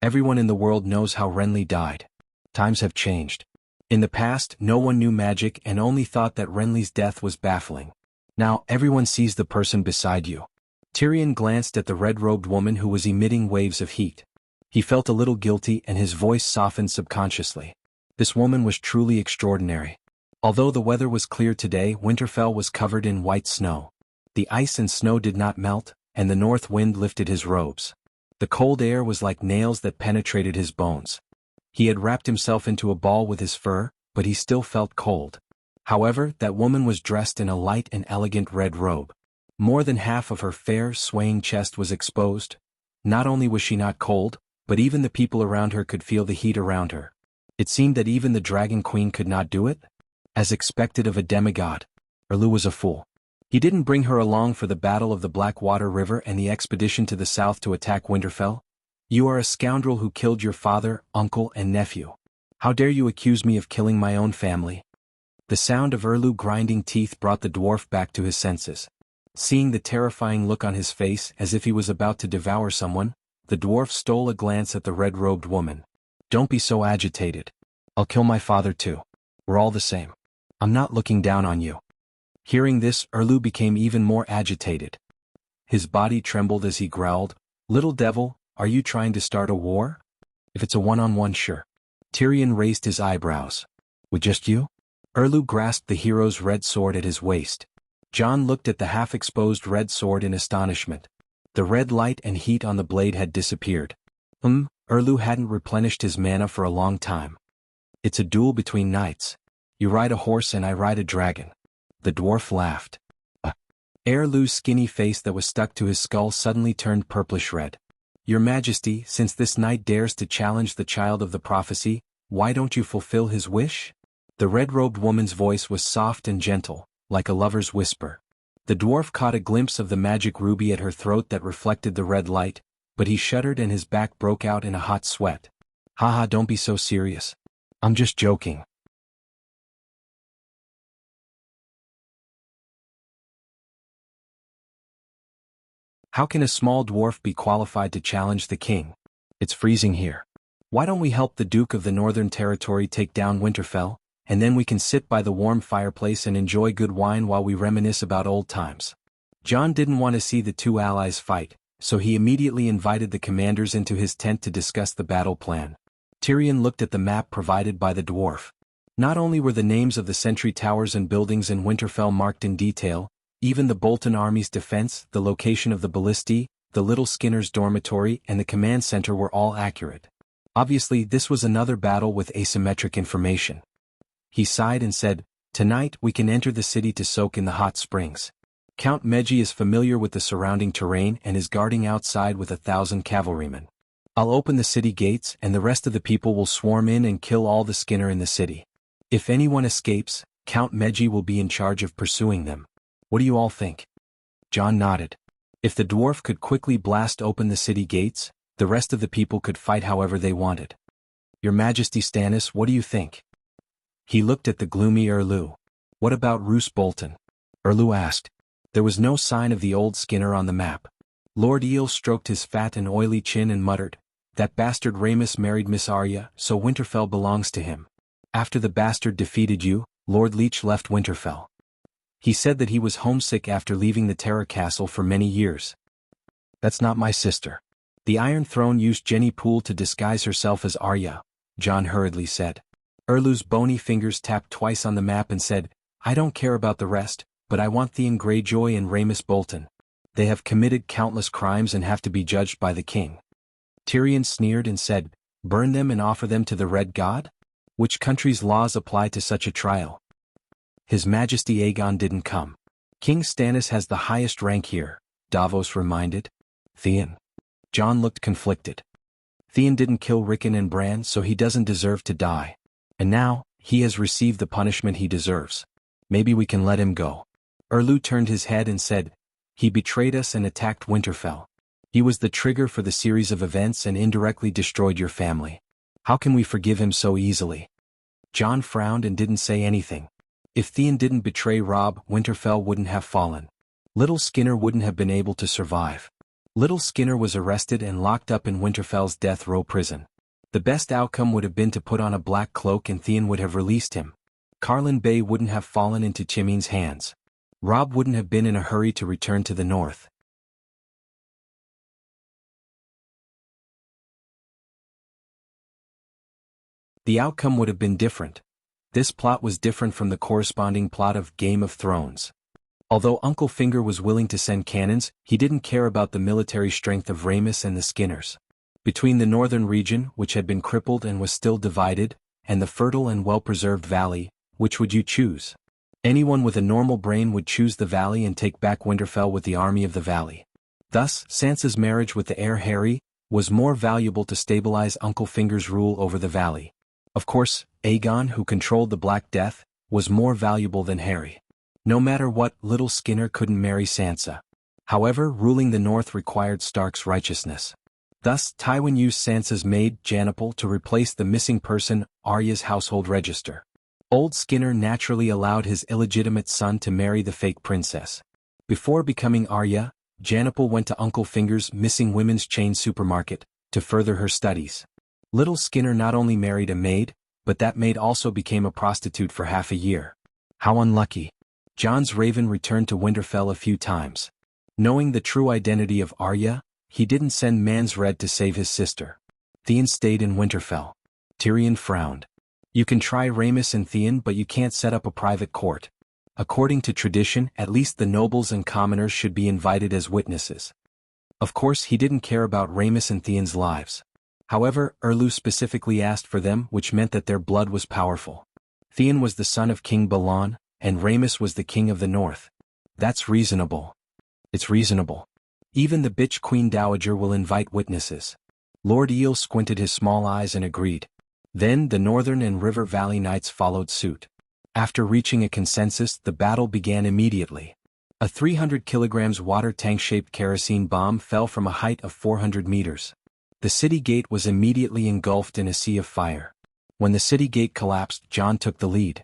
"Everyone in the world knows how Renly died. Times have changed. In the past, no one knew magic and only thought that Renly's death was baffling. Now, everyone sees the person beside you." Tyrion glanced at the red-robed woman who was emitting waves of heat. He felt a little guilty and his voice softened subconsciously. This woman was truly extraordinary. Although the weather was clear today, Winterfell was covered in white snow. The ice and snow did not melt, and the north wind lifted his robes. The cold air was like nails that penetrated his bones. He had wrapped himself into a ball with his fur, but he still felt cold. However, that woman was dressed in a light and elegant red robe. More than half of her fair, swaying chest was exposed. Not only was she not cold, but even the people around her could feel the heat around her. It seemed that even the Dragon Queen could not do it? As expected of a demigod, Erlu was a fool. He didn't bring her along for the Battle of the Blackwater River and the expedition to the south to attack Winterfell. "You are a scoundrel who killed your father, uncle and nephew. How dare you accuse me of killing my own family?" The sound of Erlu grinding teeth brought the dwarf back to his senses. Seeing the terrifying look on his face as if he was about to devour someone, the dwarf stole a glance at the red-robed woman. "Don't be so agitated. I'll kill my father too. We're all the same. I'm not looking down on you." Hearing this, Erlu became even more agitated. His body trembled as he growled, "Little devil, are you trying to start a war? If it's a one-on-one, sure." Tyrion raised his eyebrows. "With just you?" Erlu grasped the hero's red sword at his waist. Jon looked at the half-exposed red sword in astonishment. The red light and heat on the blade had disappeared. Erlu hadn't replenished his mana for a long time. "It's a duel between knights. You ride a horse and I ride a dragon." The dwarf laughed. Erlu's skinny face that was stuck to his skull suddenly turned purplish red. "Your Majesty, since this knight dares to challenge the child of the prophecy, why don't you fulfill his wish?" The red-robed woman's voice was soft and gentle, like a lover's whisper. The dwarf caught a glimpse of the magic ruby at her throat that reflected the red light, but he shuddered and his back broke out in a hot sweat. "Haha, don't be so serious. I'm just joking." How can a small dwarf be qualified to challenge the king? It's freezing here. Why don't we help the Duke of the Northern Territory take down Winterfell, and then we can sit by the warm fireplace and enjoy good wine while we reminisce about old times. Jon didn't want to see the two allies fight, so he immediately invited the commanders into his tent to discuss the battle plan. Tyrion looked at the map provided by the dwarf. Not only were the names of the sentry towers and buildings in Winterfell marked in detail, even the Bolton Army's defense, the location of the ballistae, the Little Skinner's dormitory and the command center were all accurate. Obviously, this was another battle with asymmetric information. He sighed and said, "Tonight we can enter the city to soak in the hot springs. Count Meji is familiar with the surrounding terrain and is guarding outside with 1,000 cavalrymen. I'll open the city gates and the rest of the people will swarm in and kill all the Skinner in the city. If anyone escapes, Count Meji will be in charge of pursuing them. What do you all think?" Jon nodded. If the dwarf could quickly blast open the city gates, the rest of the people could fight however they wanted. "Your Majesty Stannis, what do you think?" He looked at the gloomy Erlu. "What about Roose Bolton?" Erlu asked. There was no sign of the old Skinner on the map. Lord Eel stroked his fat and oily chin and muttered, "That bastard Rhaenys married Miss Arya, so Winterfell belongs to him. After the bastard defeated you, Lord Leech left Winterfell. He said that he was homesick after leaving the Terror Castle for many years." "That's not my sister." "The Iron Throne used Jenny Poole to disguise herself as Arya," Jon hurriedly said. Erlu's bony fingers tapped twice on the map and said, "I don't care about the rest, but I want Theon Greyjoy and Rhaenys Bolton. They have committed countless crimes and have to be judged by the king." Tyrion sneered and said, "Burn them and offer them to the Red God? Which country's laws apply to such a trial?" His Majesty Aegon didn't come. King Stannis has the highest rank here, Davos reminded. Theon. Jon looked conflicted. Theon didn't kill Rickon and Bran, so he doesn't deserve to die. And now, he has received the punishment he deserves. Maybe we can let him go. Erlu turned his head and said, he betrayed us and attacked Winterfell. He was the trigger for the series of events and indirectly destroyed your family. How can we forgive him so easily? Jon frowned and didn't say anything. If Theon didn't betray Robb, Winterfell wouldn't have fallen. Little Skinner wouldn't have been able to survive. Little Skinner was arrested and locked up in Winterfell's death row prison. The best outcome would have been to put on a black cloak and Theon would have released him. Carlin Bay wouldn't have fallen into Chimin's hands. Robb wouldn't have been in a hurry to return to the north. The outcome would have been different. This plot was different from the corresponding plot of Game of Thrones. Although Uncle Finger was willing to send cannons, he didn't care about the military strength of Rhaemys and the Skinners. Between the northern region, which had been crippled and was still divided, and the fertile and well-preserved valley, which would you choose? Anyone with a normal brain would choose the valley and take back Winterfell with the army of the valley. Thus, Sansa's marriage with the heir Harry was more valuable to stabilize Uncle Finger's rule over the valley. Of course, Aegon, who controlled the Black Death, was more valuable than Harry. No matter what, Little Skinner couldn't marry Sansa. However, ruling the north required Stark's righteousness. Thus, Tywin used Sansa's maid, Janipal, to replace the missing person, Arya's household register. Old Skinner naturally allowed his illegitimate son to marry the fake princess. Before becoming Arya, Janipal went to Uncle Finger's missing women's chain supermarket to further her studies. Little Skinner not only married a maid, but that maid also became a prostitute for half a year. How unlucky. Jon's Raven returned to Winterfell a few times. Knowing the true identity of Arya, he didn't send Mans Red to save his sister. Theon stayed in Winterfell. Tyrion frowned. You can try Rhaemys and Theon, but you can't set up a private court. According to tradition, at least the nobles and commoners should be invited as witnesses. Of course, he didn't care about Rhaemys and Theon's lives. However, Erlu specifically asked for them, which meant that their blood was powerful. Theon was the son of King Balon, and Rhaemys was the king of the north. That's reasonable. It's reasonable. Even the bitch Queen Dowager will invite witnesses. Lord Eel squinted his small eyes and agreed. Then the Northern and River Valley Knights followed suit. After reaching a consensus, the battle began immediately. A 300 kilograms water tank-shaped kerosene bomb fell from a height of 400 meters. The city gate was immediately engulfed in a sea of fire. When the city gate collapsed, Jon took the lead.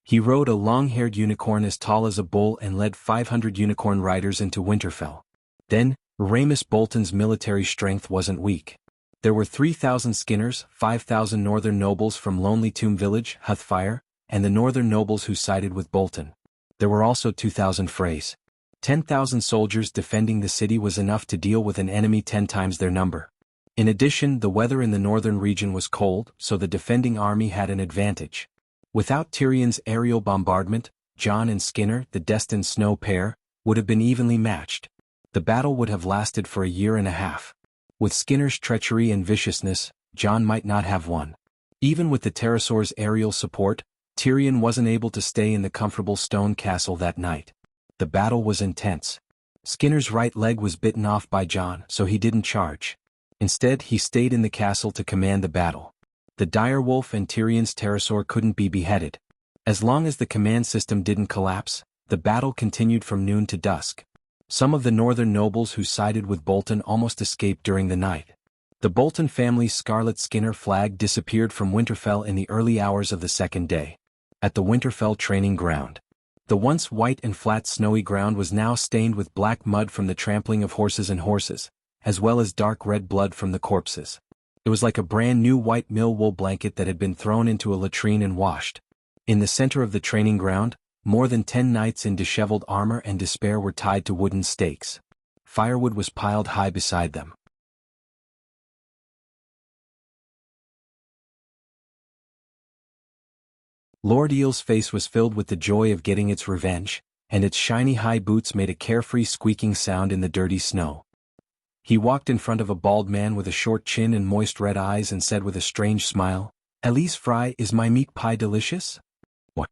He rode a long-haired unicorn as tall as a bull and led 500 unicorn riders into Winterfell. Then, Rhaemys Bolton's military strength wasn't weak. There were 3,000 Skinners, 5,000 northern nobles from Lonely Tomb Village, Huthfire, and the northern nobles who sided with Bolton. There were also 2,000 Freys. 10,000 soldiers defending the city was enough to deal with an enemy 10 times their number. In addition, the weather in the northern region was cold, so the defending army had an advantage. Without Tyrion's aerial bombardment, Jon and Skinner, the destined snow pair, would have been evenly matched. The battle would have lasted for a year and a half. With Skinner's treachery and viciousness, Jon might not have won. Even with the pterosaur's aerial support, Tyrion wasn't able to stay in the comfortable stone castle that night. The battle was intense. Skinner's right leg was bitten off by Jon, so he didn't charge. Instead, he stayed in the castle to command the battle. The direwolf and Tyrion's pterosaur couldn't be beheaded. As long as the command system didn't collapse, the battle continued from noon to dusk. Some of the northern nobles who sided with Bolton almost escaped during the night. The Bolton family's scarlet Skinner flag disappeared from Winterfell in the early hours of the second day. At the Winterfell training ground. The once white and flat snowy ground was now stained with black mud from the trampling of horses, as well as dark red blood from the corpses. It was like a brand new white mill wool blanket that had been thrown into a latrine and washed. In the center of the training ground, more than 10 knights in disheveled armor and despair were tied to wooden stakes. Firewood was piled high beside them. Lord Eel's face was filled with the joy of getting its revenge, and its shiny high boots made a carefree squeaking sound in the dirty snow. He walked in front of a bald man with a short chin and moist red eyes and said with a strange smile, "Elise Fry, is my meat pie delicious?" "What?"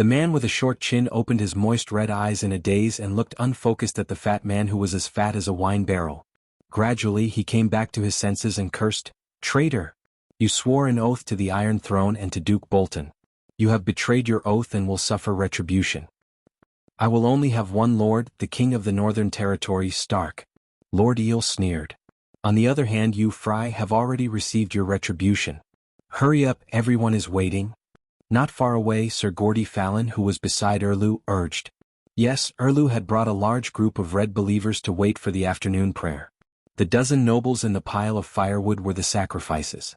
The man with a short chin opened his moist red eyes in a daze and looked unfocused at the fat man who was as fat as a wine barrel. Gradually he came back to his senses and cursed, "Traitor! You swore an oath to the Iron Throne and to Duke Bolton. You have betrayed your oath and will suffer retribution." "I will only have one lord, the king of the Northern Territory, Stark." Lord Eel sneered. "On the other hand, you, Fry, have already received your retribution. Hurry up, everyone is waiting." Not far away, Sir Gordy Fallon, who was beside Erlu, urged. Yes, Erlu had brought a large group of Red believers to wait for the afternoon prayer. The dozen nobles and the pile of firewood were the sacrifices.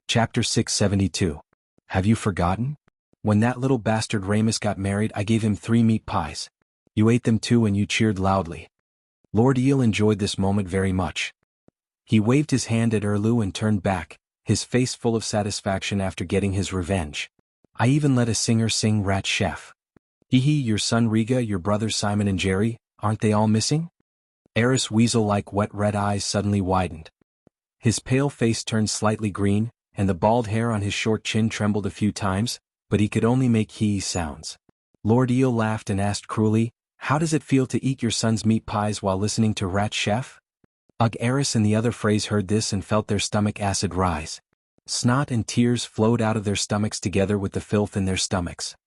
Chapter 672. Have you forgotten? When that little bastard Ramus got married, I gave him 3 meat pies. You ate them too and you cheered loudly. Lord Eel enjoyed this moment very much. He waved his hand at Erlu and turned back, his face full of satisfaction after getting his revenge. I even let a singer sing Rat Chef. Hee hee, your son Riga, your brothers Simon and Jerry, aren't they all missing? Eris' weasel-like wet red eyes suddenly widened. His pale face turned slightly green, and the bald hair on his short chin trembled a few times, but he could only make hee sounds. Lord Eel laughed and asked cruelly, "How does it feel to eat your son's meat pies while listening to Rat Chef?" Ugh! Eris and the other Freys heard this and felt their stomach acid rise. Snot and tears flowed out of their stomachs together with the filth in their stomachs.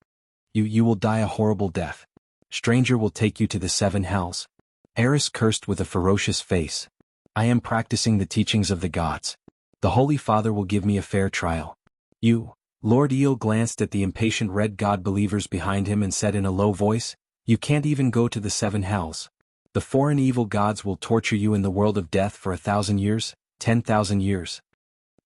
You will die a horrible death. Stranger will take you to the 7 hells. Eris cursed with a ferocious face. I am practicing the teachings of the gods. The Holy Father will give me a fair trial. Lord Eel glanced at the impatient Red God believers behind him and said in a low voice, "You can't even go to the 7 hells. The foreign evil gods will torture you in the world of death for 1,000 years, 10,000 years.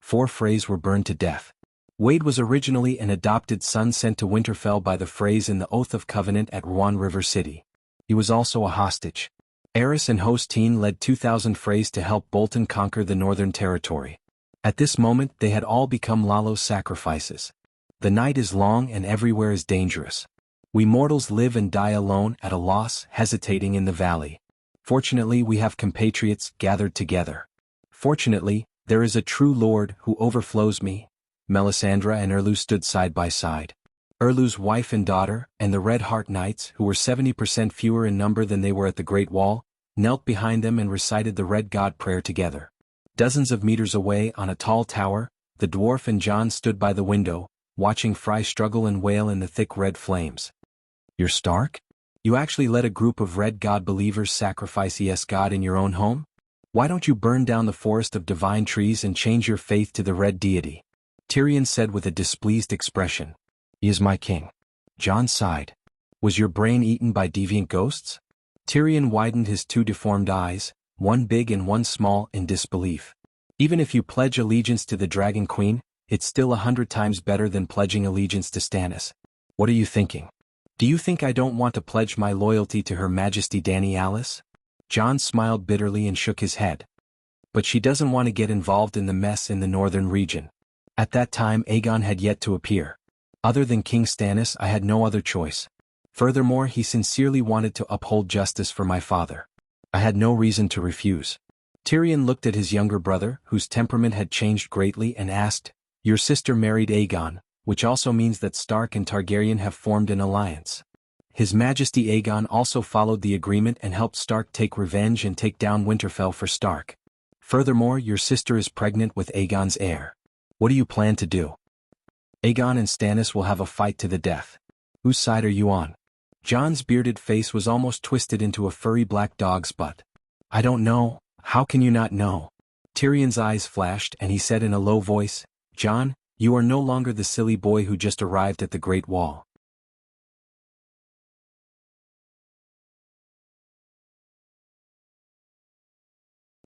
4 Freys were burned to death. Wade was originally an adopted son sent to Winterfell by the Freys in the Oath of Covenant at Rouen River City. He was also a hostage. Eris and Hostine led 2,000 Freys to help Bolton conquer the Northern Territory. At this moment they had all become Lalo's sacrifices. The night is long and everywhere is dangerous. We mortals live and die alone, at a loss, hesitating in the valley. Fortunately we have compatriots gathered together. Fortunately, there is a true lord who overflows me." Melisandre and Erlu stood side by side. Erlu's wife and daughter, and the Red Heart Knights, who were 70% fewer in number than they were at the Great Wall, knelt behind them and recited the Red God prayer together. Dozens of meters away on a tall tower, the dwarf and John stood by the window, watching Fry struggle and wail in the thick red flames. "You're Stark? You actually let a group of Red God believers sacrifice ES God in your own home? Why don't you burn down the forest of divine trees and change your faith to the Red Deity?" Tyrion said with a displeased expression. "He is my king." John sighed. "Was your brain eaten by deviant ghosts?" Tyrion widened his 2 deformed eyes, one big and one small, in disbelief. "Even if you pledge allegiance to the Dragon Queen, it's still 100 times better than pledging allegiance to Stannis. What are you thinking? Do you think I don't want to pledge my loyalty to Her Majesty Dany Alice?" John smiled bitterly and shook his head. "But she doesn't want to get involved in the mess in the northern region." At that time Aegon had yet to appear. Other than King Stannis, I had no other choice. Furthermore, he sincerely wanted to uphold justice for my father. I had no reason to refuse. Tyrion looked at his younger brother, whose temperament had changed greatly, and asked, "Your sister married Aegon, which also means that Stark and Targaryen have formed an alliance. His Majesty Aegon also followed the agreement and helped Stark take revenge and take down Winterfell for Stark. Furthermore, your sister is pregnant with Aegon's heir. What do you plan to do? Aegon and Stannis will have a fight to the death. Whose side are you on?" John's bearded face was almost twisted into a furry black dog's butt. "I don't know. How can you not know?" Tyrion's eyes flashed and he said in a low voice, "John, you are no longer the silly boy who just arrived at the Great Wall.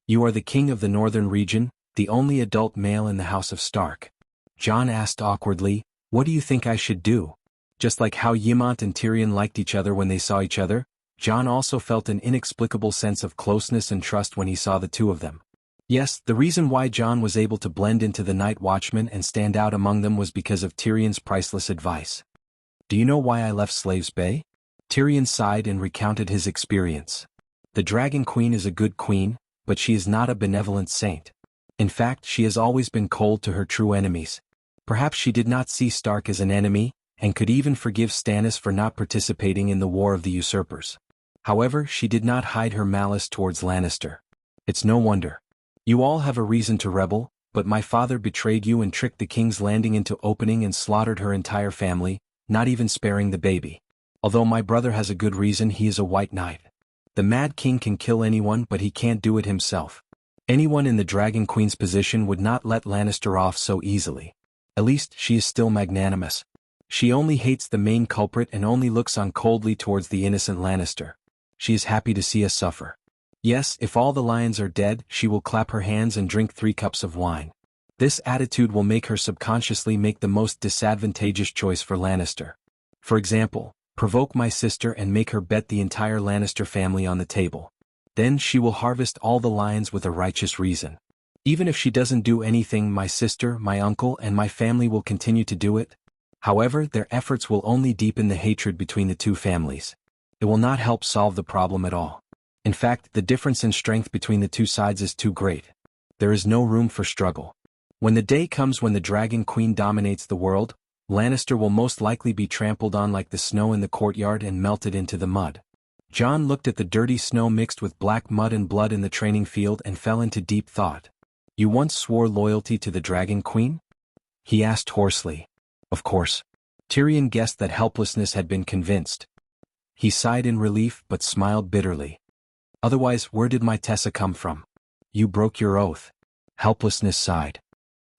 You are the king of the northern region, the only adult male in the House of Stark." John asked awkwardly, "What do you think I should do?" Just like how Ymont and Tyrion liked each other when they saw each other, John also felt an inexplicable sense of closeness and trust when he saw the two of them. Yes, the reason why John was able to blend into the Night Watchmen and stand out among them was because of Tyrion's priceless advice. Do you know why I left Slaves Bay? Tyrion sighed and recounted his experience. The Dragon Queen is a good queen, but she is not a benevolent saint. In fact, she has always been cold to her true enemies. Perhaps she did not see Stark as an enemy, and could even forgive Stannis for not participating in the War of the Usurpers. However, she did not hide her malice towards Lannister. It's no wonder. You all have a reason to rebel, but my father betrayed you and tricked the King's Landing into opening and slaughtered her entire family, not even sparing the baby. Although my brother has a good reason, he is a White Knight. The Mad King can kill anyone, but he can't do it himself. Anyone in the Dragon Queen's position would not let Lannister off so easily. At least, she is still magnanimous. She only hates the main culprit and only looks on coldly towards the innocent Lannister. She is happy to see us suffer. Yes, if all the lions are dead, she will clap her hands and drink 3 cups of wine. This attitude will make her subconsciously make the most disadvantageous choice for Lannister. For example, provoke my sister and make her bet the entire Lannister family on the table. Then she will harvest all the lions with a righteous reason. Even if she doesn't do anything, my sister, my uncle, and my family will continue to do it. However, their efforts will only deepen the hatred between the two families. It will not help solve the problem at all. In fact, the difference in strength between the two sides is too great. There is no room for struggle. When the day comes when the Dragon Queen dominates the world, Lannister will most likely be trampled on like the snow in the courtyard and melted into the mud. Jon looked at the dirty snow mixed with black mud and blood in the training field and fell into deep thought. You once swore loyalty to the Dragon Queen? He asked hoarsely. Of course. Tyrion guessed that helplessness had been convinced. He sighed in relief but smiled bitterly. Otherwise, where did my Tessa come from? You broke your oath. Helplessness sighed.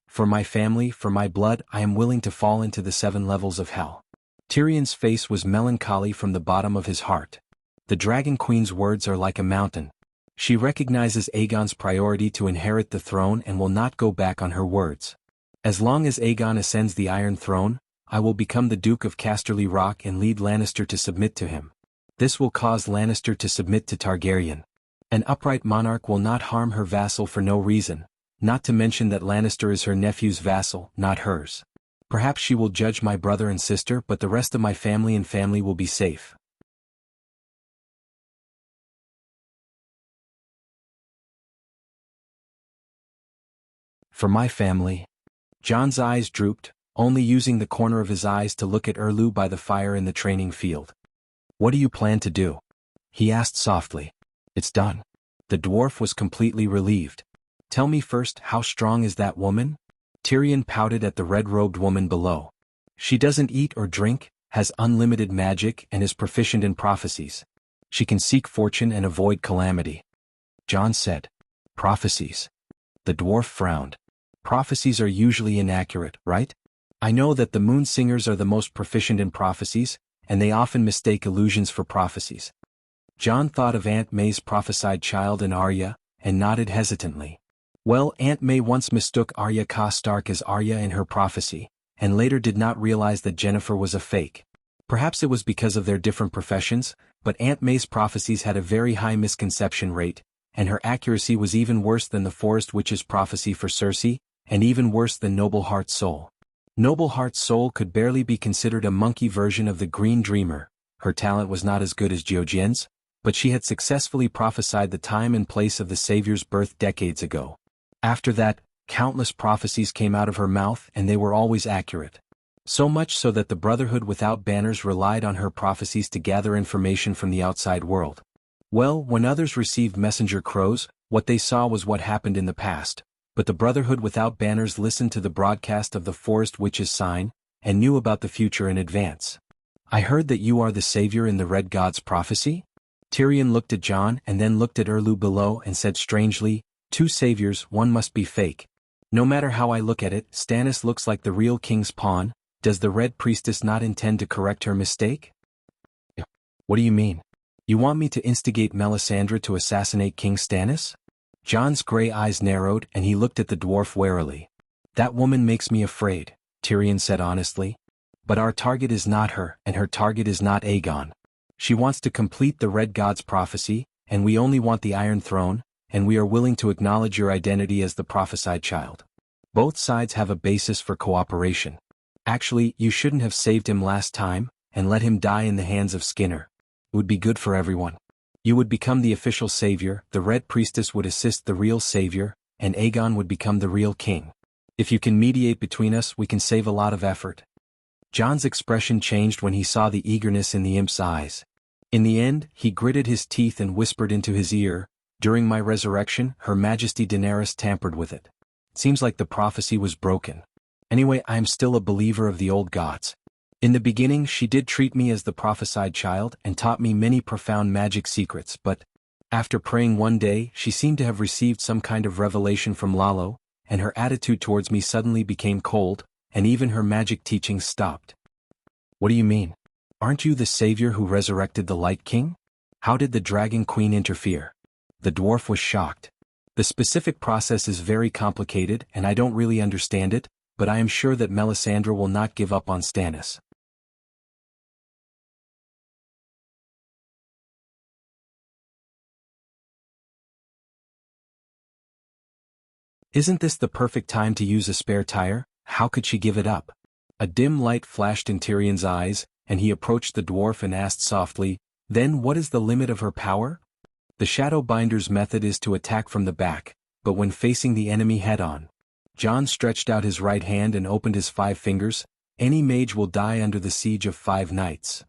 For my family, for my blood, I am willing to fall into the 7 levels of hell. Tyrion's face was melancholy from the bottom of his heart. The Dragon Queen's words are like a mountain. She recognizes Aegon's priority to inherit the throne and will not go back on her words. As long as Aegon ascends the Iron Throne, I will become the Duke of Casterly Rock and lead Lannister to submit to him. This will cause Lannister to submit to Targaryen. An upright monarch will not harm her vassal for no reason, not to mention that Lannister is her nephew's vassal, not hers. Perhaps she will judge my brother and sister, but the rest of my family will be safe. For my family. Jon's eyes drooped, only using the corner of his eyes to look at Erlu by the fire in the training field. What do you plan to do? He asked softly. It's done. The dwarf was completely relieved. Tell me first, how strong is that woman? Tyrion pouted at the red-robed woman below. She doesn't eat or drink, has unlimited magic and is proficient in prophecies. She can seek fortune and avoid calamity. Jon said. Prophecies. The dwarf frowned. Prophecies are usually inaccurate, right? I know that the Moon Singers are the most proficient in prophecies, and they often mistake illusions for prophecies. Jon thought of Aunt May's prophesied child and Arya, and nodded hesitantly. Well, Aunt May once mistook Arya Stark as Arya in her prophecy, and later did not realize that Jennifer was a fake. Perhaps it was because of their different professions, but Aunt May's prophecies had a very high misconception rate, and her accuracy was even worse than the Forest Witch's prophecy for Cersei, and even worse than Noble Heart's Soul. Noble Heart's Soul could barely be considered a monkey version of the Green Dreamer. Her talent was not as good as Jojen's, but she had successfully prophesied the time and place of the Savior's birth decades ago. After that, countless prophecies came out of her mouth and they were always accurate. So much so that the Brotherhood without banners relied on her prophecies to gather information from the outside world. Well, when others received messenger crows, what they saw was what happened in the past. But the Brotherhood without banners listened to the broadcast of the Forest Witch's sign, and knew about the future in advance. I heard that you are the savior in the Red God's prophecy? Tyrion looked at Jon and then looked at Erlu below and said strangely, 2 saviors, one must be fake. No matter how I look at it, Stannis looks like the real king's pawn. Does the Red Priestess not intend to correct her mistake? What do you mean? You want me to instigate Melisandre to assassinate King Stannis? Jon's gray eyes narrowed and he looked at the dwarf warily. That woman makes me afraid, Tyrion said honestly. But our target is not her, and her target is not Aegon. She wants to complete the Red God's prophecy, and we only want the Iron Throne, and we are willing to acknowledge your identity as the prophesied child. Both sides have a basis for cooperation. Actually, you shouldn't have saved him last time, and let him die in the hands of Skinner. It would be good for everyone. You would become the official savior, the Red Priestess would assist the real savior, and Aegon would become the real king. If you can mediate between us, we can save a lot of effort. Jon's expression changed when he saw the eagerness in the imp's eyes. In the end, he gritted his teeth and whispered into his ear, "During my resurrection, Her Majesty Daenerys tampered with it. Seems like the prophecy was broken. Anyway, I am still a believer of the old gods. In the beginning she did treat me as the prophesied child and taught me many profound magic secrets, but after praying one day she seemed to have received some kind of revelation from Lalo, and her attitude towards me suddenly became cold, and even her magic teachings stopped." "What do you mean? Aren't you the savior who resurrected the Light King? How did the Dragon Queen interfere?" The dwarf was shocked. "The specific process is very complicated and I don't really understand it, but I am sure that Melisandre will not give up on Stannis." Isn't this the perfect time to use a spare tire? How could she give it up? A dim light flashed in Tyrion's eyes, and he approached the dwarf and asked softly, "Then what is the limit of her power?" "The Shadowbinder's method is to attack from the back, but when facing the enemy head-on." Jon stretched out his right hand and opened his 5 fingers. "Any mage will die under the siege of 5 nights."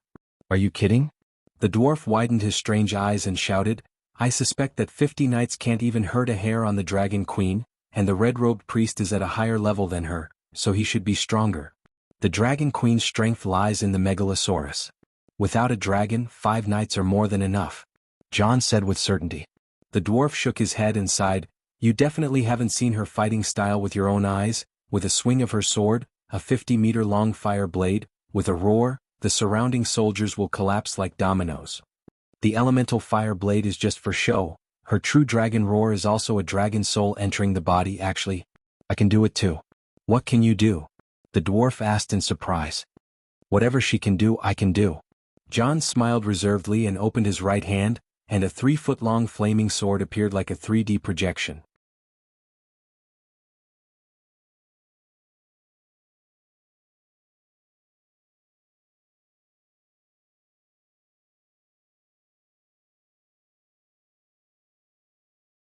"Are you kidding?" The dwarf widened his strange eyes and shouted, "I suspect that 50 knights can't even hurt a hair on the Dragon Queen, and the red-robed priest is at a higher level than her, so he should be stronger. The Dragon Queen's strength lies in the Megalosaurus. Without a dragon, 5 knights are more than enough," Jon said with certainty. The dwarf shook his head and sighed, "You definitely haven't seen her fighting style with your own eyes. With a swing of her sword, a 50-meter-long fire blade, with a roar, the surrounding soldiers will collapse like dominoes. The elemental fire blade is just for show. Her true dragon roar is also a dragon soul entering the body. Actually, I can do it too." "What can you do?" the dwarf asked in surprise. "Whatever she can do, I can do." Jon smiled reservedly and opened his right hand, and a 3-foot-long flaming sword appeared like a 3D projection.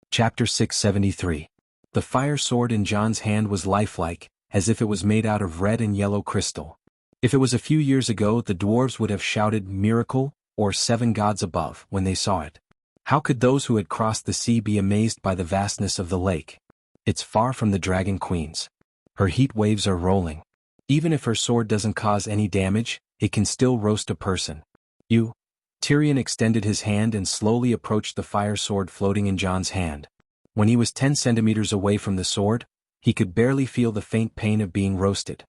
Chapter 673. The fire sword in Jon's hand was lifelike, as if it was made out of red and yellow crystal. If it was a few years ago, the dwarves would have shouted "Miracle" or "Seven gods above" when they saw it. How could those who had crossed the sea be amazed by the vastness of the lake? It's far from the Dragon Queen's. Her heat waves are rolling. Even if her sword doesn't cause any damage, it can still roast a person. "You?" Tyrion extended his hand and slowly approached the fire sword floating in Jon's hand. When he was 10 centimeters away from the sword, he could barely feel the faint pain of being roasted.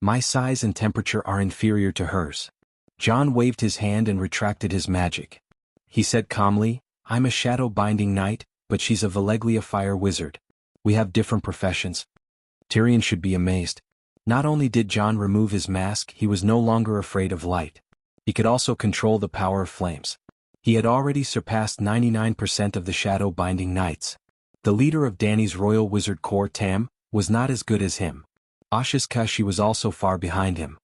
"My size and temperature are inferior to hers." Jon waved his hand and retracted his magic. He said calmly, "I'm a shadow-binding knight, but she's a Valeglia fire wizard. We have different professions." Tyrion should be amazed. Not only did Jon remove his mask, he was no longer afraid of light. He could also control the power of flames. He had already surpassed 99% of the shadow-binding knights. The leader of Dany's royal wizard corps, Tam, was not as good as him. Asha's Kashi was also far behind him.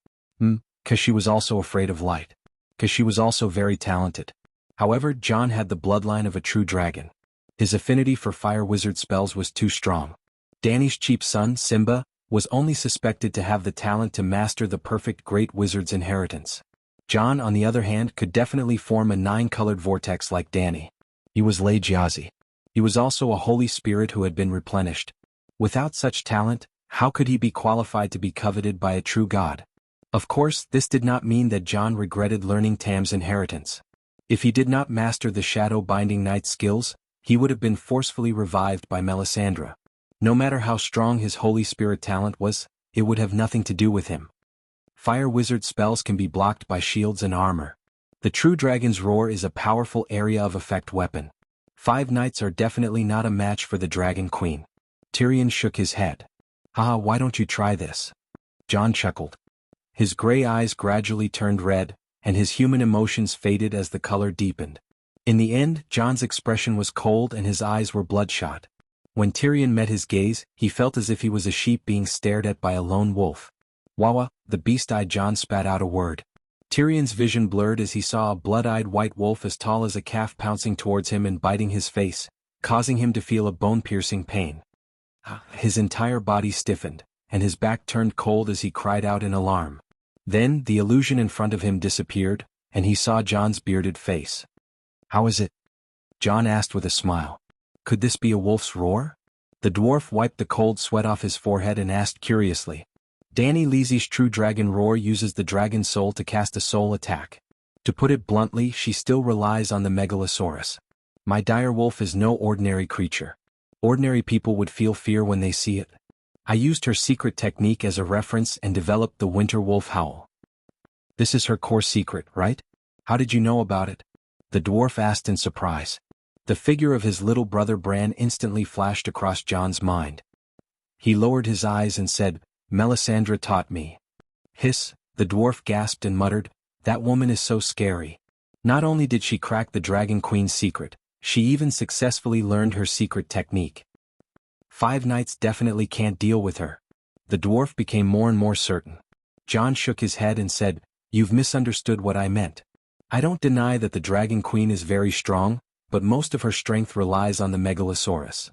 Cause she was also afraid of light. Cause she was also very talented. However, Jon had the bloodline of a true dragon. His affinity for fire wizard spells was too strong. Dany's chief son, Simba, was only suspected to have the talent to master the perfect great wizard's inheritance. Jon, on the other hand, could definitely form a 9-colored vortex like Dany. He was Le Giazi. He was also a holy spirit who had been replenished. Without such talent, how could he be qualified to be coveted by a true god? Of course, this did not mean that Jon regretted learning Tam's inheritance. If he did not master the shadow-binding knight skills, he would have been forcefully revived by Melisandre. No matter how strong his holy spirit talent was, it would have nothing to do with him. Fire wizard spells can be blocked by shields and armor. The true dragon's roar is a powerful area of effect weapon. 5 knights are definitely not a match for the Dragon Queen. Tyrion shook his head. "Haha, why don't you try this?" Jon chuckled. His gray eyes gradually turned red, and his human emotions faded as the color deepened. In the end, Jon's expression was cold and his eyes were bloodshot. When Tyrion met his gaze, he felt as if he was a sheep being stared at by a lone wolf. "Wawa," the beast-eyed Jon spat out a word. Tyrion's vision blurred as he saw a blood-eyed white wolf as tall as a calf pouncing towards him and biting his face, causing him to feel a bone-piercing pain. His entire body stiffened, and his back turned cold as he cried out in alarm. Then, the illusion in front of him disappeared, and he saw Jon's bearded face. "How is it?" Jon asked with a smile. "Could this be a wolf's roar?" The dwarf wiped the cold sweat off his forehead and asked curiously. Dany Leesy's true dragon roar uses the dragon's soul to cast a soul attack. To put it bluntly, she still relies on the megalosaurus. My direwolf is no ordinary creature. Ordinary people would feel fear when they see it. I used her secret technique as a reference and developed the winter wolf howl. This is her core secret, right? How did you know about it? The dwarf asked in surprise. The figure of his little brother Bran instantly flashed across Jon's mind. He lowered his eyes and said, "Melisandre taught me." Hiss, the dwarf gasped and muttered, "That woman is so scary." Not only did she crack the Dragon Queen's secret, she even successfully learned her secret technique. 5 knights definitely can't deal with her. The dwarf became more and more certain. Jon shook his head and said, "You've misunderstood what I meant. I don't deny that the Dragon Queen is very strong, but most of her strength relies on the megalosaurus.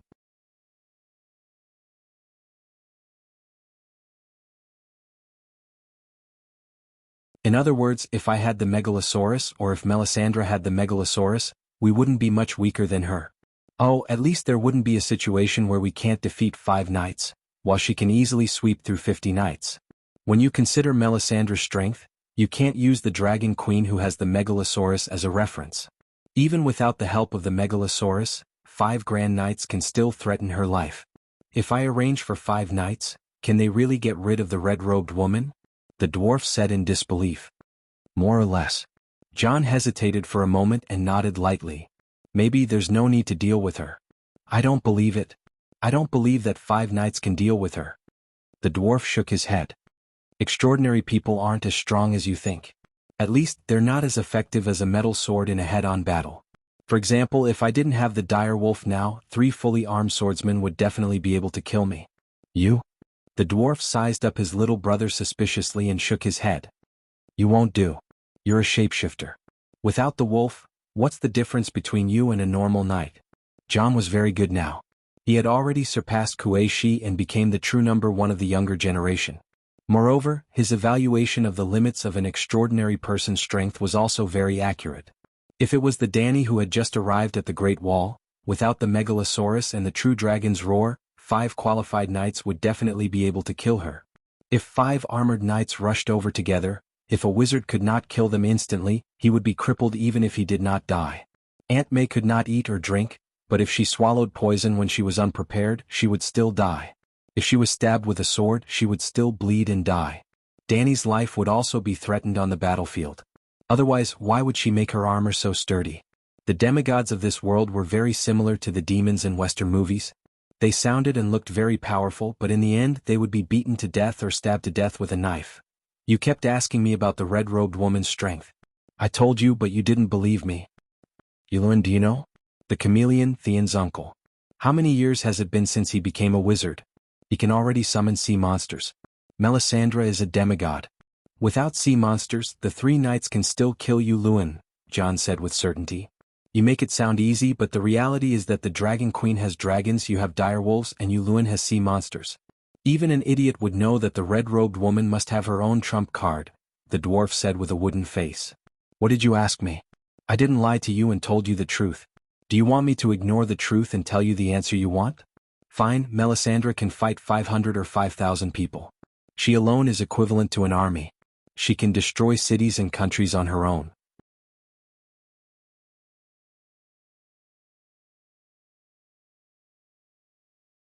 In other words, if I had the megalosaurus or if Melisandre had the megalosaurus, we wouldn't be much weaker than her. Oh, at least there wouldn't be a situation where we can't defeat 5 knights, while she can easily sweep through 50 knights. When you consider Melisandre's strength, you can't use the Dragon Queen who has the megalosaurus as a reference. Even without the help of the megalosaurus, 5 grand knights can still threaten her life. If I arrange for 5 knights, can they really get rid of the red-robed woman? The dwarf said in disbelief. More or less. Jon hesitated for a moment and nodded lightly. Maybe there's no need to deal with her. I don't believe it. I don't believe that 5 knights can deal with her. The dwarf shook his head. Extraordinary people aren't as strong as you think. At least, they're not as effective as a metal sword in a head-on battle. For example, if I didn't have the dire wolf now, 3 fully armed swordsmen would definitely be able to kill me. You? The dwarf sized up his little brother suspiciously and shook his head. You won't do. You're a shapeshifter. Without the wolf, what's the difference between you and a normal knight? Jon was very good now. He had already surpassed Kuei Shi and became the true number 1 of the younger generation. Moreover, his evaluation of the limits of an extraordinary person's strength was also very accurate. If it was the Dany who had just arrived at the Great Wall, without the megalosaurus and the true dragon's roar, 5 qualified knights would definitely be able to kill her. If 5 armored knights rushed over together, if a wizard could not kill them instantly, he would be crippled even if he did not die. Aunt May could not eat or drink, but if she swallowed poison when she was unprepared, she would still die. If she was stabbed with a sword, she would still bleed and die. Dany's life would also be threatened on the battlefield. Otherwise, why would she make her armor so sturdy? The demigods of this world were very similar to the demons in Western movies. They sounded and looked very powerful, but in the end they would be beaten to death or stabbed to death with a knife. You kept asking me about the red-robed woman's strength. I told you, but you didn't believe me. Yulun, do you know? The chameleon, Theon's uncle. How many years has it been since he became a wizard? He can already summon sea monsters. Melisandre is a demigod. Without sea monsters, the 3 knights can still kill you, Luin, Jon said with certainty. You make it sound easy, but the reality is that the Dragon Queen has dragons, you have direwolves, and Luin has sea monsters. Even an idiot would know that the red-robed woman must have her own trump card, the dwarf said with a wooden face. What did you ask me? I didn't lie to you and told you the truth. Do you want me to ignore the truth and tell you the answer you want? Fine, Melisandre can fight 500 or 5,000 people. She alone is equivalent to an army. She can destroy cities and countries on her own.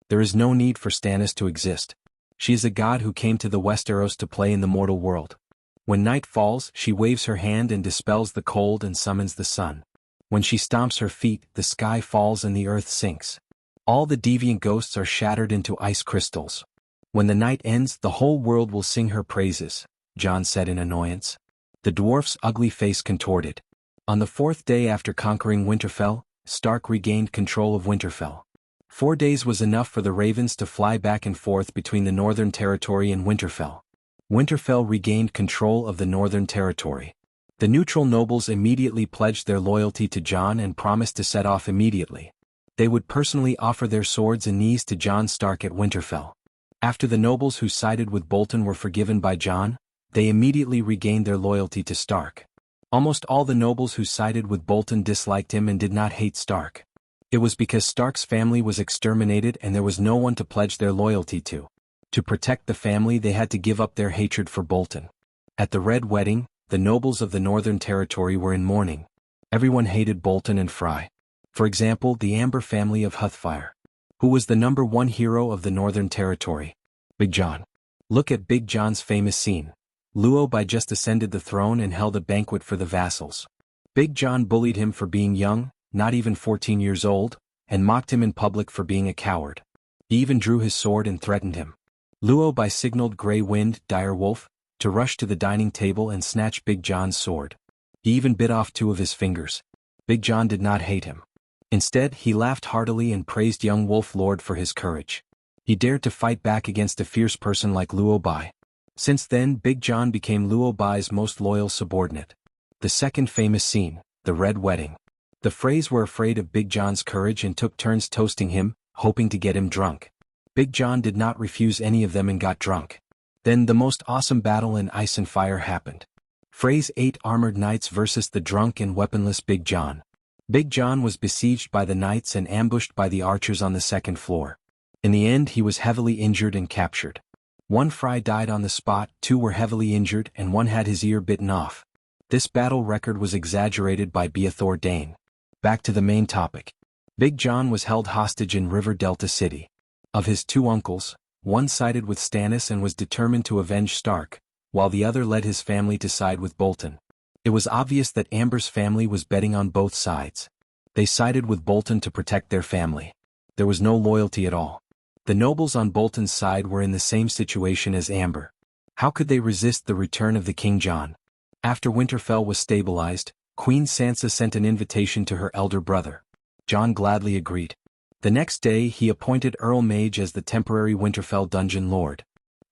There is no need for Stannis to exist. She is a god who came to the Westeros to play in the mortal world. When night falls, she waves her hand and dispels the cold and summons the sun. When she stomps her feet, the sky falls and the earth sinks. All the deviant ghosts are shattered into ice crystals. When the night ends, the whole world will sing her praises, Jon said in annoyance. The dwarf's ugly face contorted. On the 4th day after conquering Winterfell, Stark regained control of Winterfell. 4 days was enough for the ravens to fly back and forth between the Northern Territory and Winterfell. Winterfell regained control of the Northern Territory. The neutral nobles immediately pledged their loyalty to Jon and promised to set off immediately. They would personally offer their swords and knees to Jon Stark at Winterfell. After the nobles who sided with Bolton were forgiven by Jon, they immediately regained their loyalty to Stark. Almost all the nobles who sided with Bolton disliked him and did not hate Stark. It was because Stark's family was exterminated and there was no one to pledge their loyalty to. To protect the family they had to give up their hatred for Bolton. At the Red Wedding, the nobles of the Northern Territory were in mourning. Everyone hated Bolton and Fry. For example, the Amber family of Huthfire. Who was the #1 hero of the Northern Territory? Big Jon. Look at Big Jon's famous scene. Luo Bai just ascended the throne and held a banquet for the vassals. Big Jon bullied him for being young, not even 14 years old, and mocked him in public for being a coward. He even drew his sword and threatened him. Luo Bai signaled Grey Wind, Dire Wolf, to rush to the dining table and snatch Big Jon's sword. He even bit off 2 of his fingers. Big Jon did not hate him. Instead, he laughed heartily and praised young Wolf Lord for his courage. He dared to fight back against a fierce person like Luo Bai. Since then, Big Jon became Luo Bai's most loyal subordinate. The second famous scene, the Red Wedding. The Freys were afraid of Big Jon's courage and took turns toasting him, hoping to get him drunk. Big Jon did not refuse any of them and got drunk. Then the most awesome battle in Ice and Fire happened. Frey's 8 armored knights versus the drunk and weaponless Big Jon. Big Jon was besieged by the knights and ambushed by the archers on the 2nd floor. In the end he was heavily injured and captured. 1 Fry died on the spot, 2 were heavily injured and 1 had his ear bitten off. This battle record was exaggerated by Beathor Dane. Back to the main topic. Big Jon was held hostage in River Delta City. Of his 2 uncles, one sided with Stannis and was determined to avenge Stark, while the other led his family to side with Bolton. It was obvious that Amber's family was betting on both sides. They sided with Bolton to protect their family. There was no loyalty at all. The nobles on Bolton's side were in the same situation as Amber. How could they resist the return of the King Jon? After Winterfell was stabilized, Queen Sansa sent an invitation to her elder brother. Jon gladly agreed. The next day he appointed Earl Mage as the temporary Winterfell dungeon lord.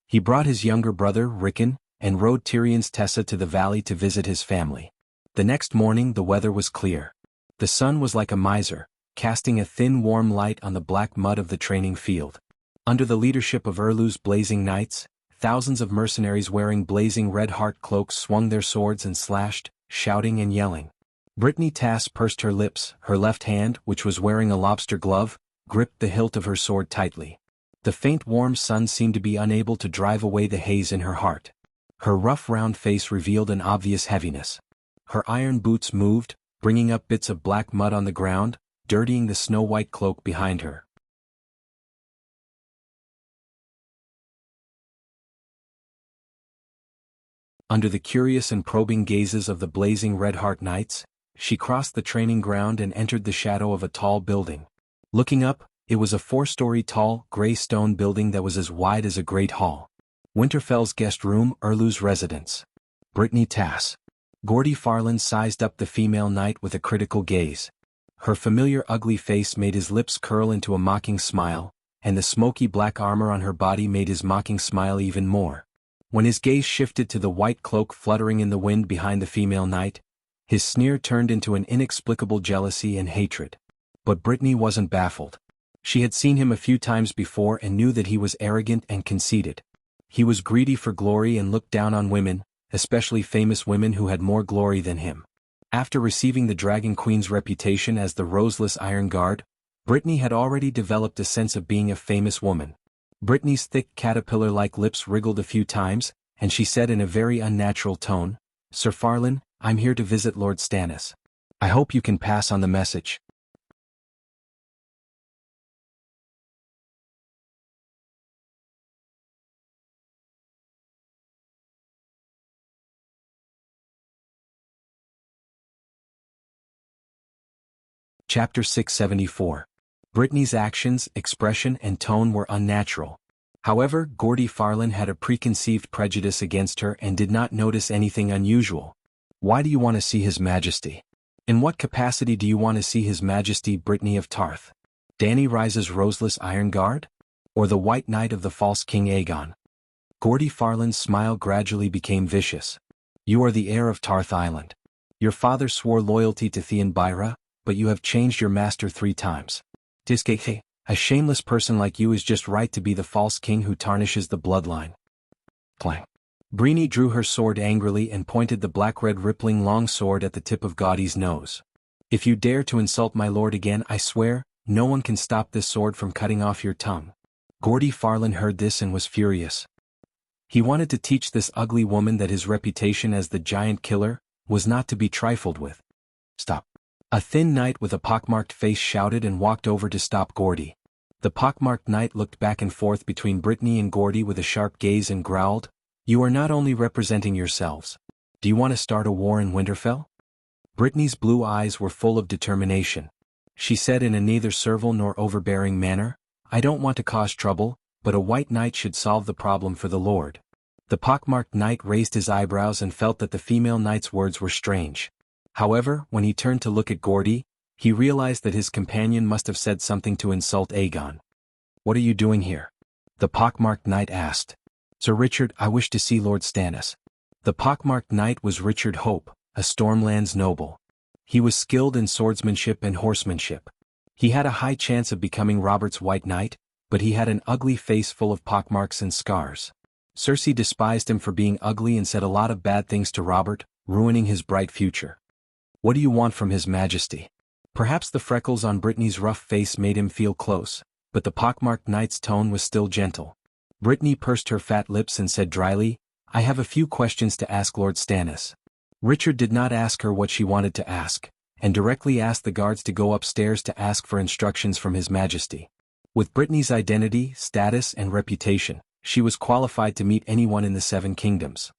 He brought his younger brother, Rickon, and rode Tyrion's Tessa to the valley to visit his family. The next morning the weather was clear. The sun was like a miser, casting a thin warm light on the black mud of the training field. Under the leadership of Erlu's blazing knights, thousands of mercenaries wearing blazing red heart cloaks swung their swords and slashed, shouting and yelling. Brittany Tass pursed her lips, her left hand, which was wearing a lobster glove, gripped the hilt of her sword tightly. The faint warm sun seemed to be unable to drive away the haze in her heart. Her rough round face revealed an obvious heaviness. Her iron boots moved, bringing up bits of black mud on the ground, dirtying the snow-white cloak behind her. Under the curious and probing gazes of the blazing red-heart knights, she crossed the training ground and entered the shadow of a tall building. Looking up, it was a 4-story tall, gray stone building that was as wide as a great hall. Winterfell's guest room, Erlu's residence. Brittany Tass. Gordy Farland sized up the female knight with a critical gaze. Her familiar ugly face made his lips curl into a mocking smile, and the smoky black armor on her body made his mocking smile even more. When his gaze shifted to the white cloak fluttering in the wind behind the female knight, his sneer turned into an inexplicable jealousy and hatred. But Brittany wasn't baffled. She had seen him a few times before and knew that he was arrogant and conceited. He was greedy for glory and looked down on women, especially famous women who had more glory than him. After receiving the Dragon Queen's reputation as the Roseless Iron Guard, Brittany had already developed a sense of being a famous woman. Brittany's thick caterpillar-like lips wriggled a few times, and she said in a very unnatural tone, "Sir Farland, I'm here to visit Lord Stannis. I hope you can pass on the message." Chapter 674. Brittany's actions, expression and tone were unnatural. However, Gordy Farland had a preconceived prejudice against her and did not notice anything unusual. "Why do you want to see His Majesty? In what capacity do you want to see His Majesty Brittany of Tarth? Dany Rise's Roseless Iron Guard? Or the White Knight of the false King Aegon?" Gordy Farland's smile gradually became vicious. "You are the heir of Tarth Island. Your father swore loyalty to Theon Byra, but you have changed your master 3 times. Diskeke, a shameless person like you is just right to be the false king who tarnishes the bloodline. Clang. Brini drew her sword angrily and pointed the black-red rippling long sword at the tip of Gaudy's nose. If you dare to insult my lord again, I swear, no one can stop this sword from cutting off your tongue. Gordy Farland heard this and was furious. He wanted to teach this ugly woman that his reputation as the giant killer was not to be trifled with. Stop. A thin knight with a pockmarked face shouted and walked over to stop Gordy. The pockmarked knight looked back and forth between Brittany and Gordy with a sharp gaze and growled, "You are not only representing yourselves. Do you want to start a war in Winterfell?" Brittany's blue eyes were full of determination. She said in a neither servile nor overbearing manner, "I don't want to cause trouble, but a white knight should solve the problem for the Lord." The pockmarked knight raised his eyebrows and felt that the female knight's words were strange. However, when he turned to look at Gordy, he realized that his companion must have said something to insult Aegon. "What are you doing here?" the pockmarked knight asked. "Sir Richard, I wish to see Lord Stannis." The pockmarked knight was Richard Hope, a Stormlands noble. He was skilled in swordsmanship and horsemanship. He had a high chance of becoming Robert's White Knight, but he had an ugly face full of pockmarks and scars. Cersei despised him for being ugly and said a lot of bad things to Robert, ruining his bright future. "What do you want from His Majesty?" Perhaps the freckles on Brittany's rough face made him feel close, but the pockmarked knight's tone was still gentle. Brittany pursed her fat lips and said dryly, "I have a few questions to ask Lord Stannis." Richard did not ask her what she wanted to ask, and directly asked the guards to go upstairs to ask for instructions from His Majesty. With Brittany's identity, status, and reputation, she was qualified to meet anyone in the 7 kingdoms.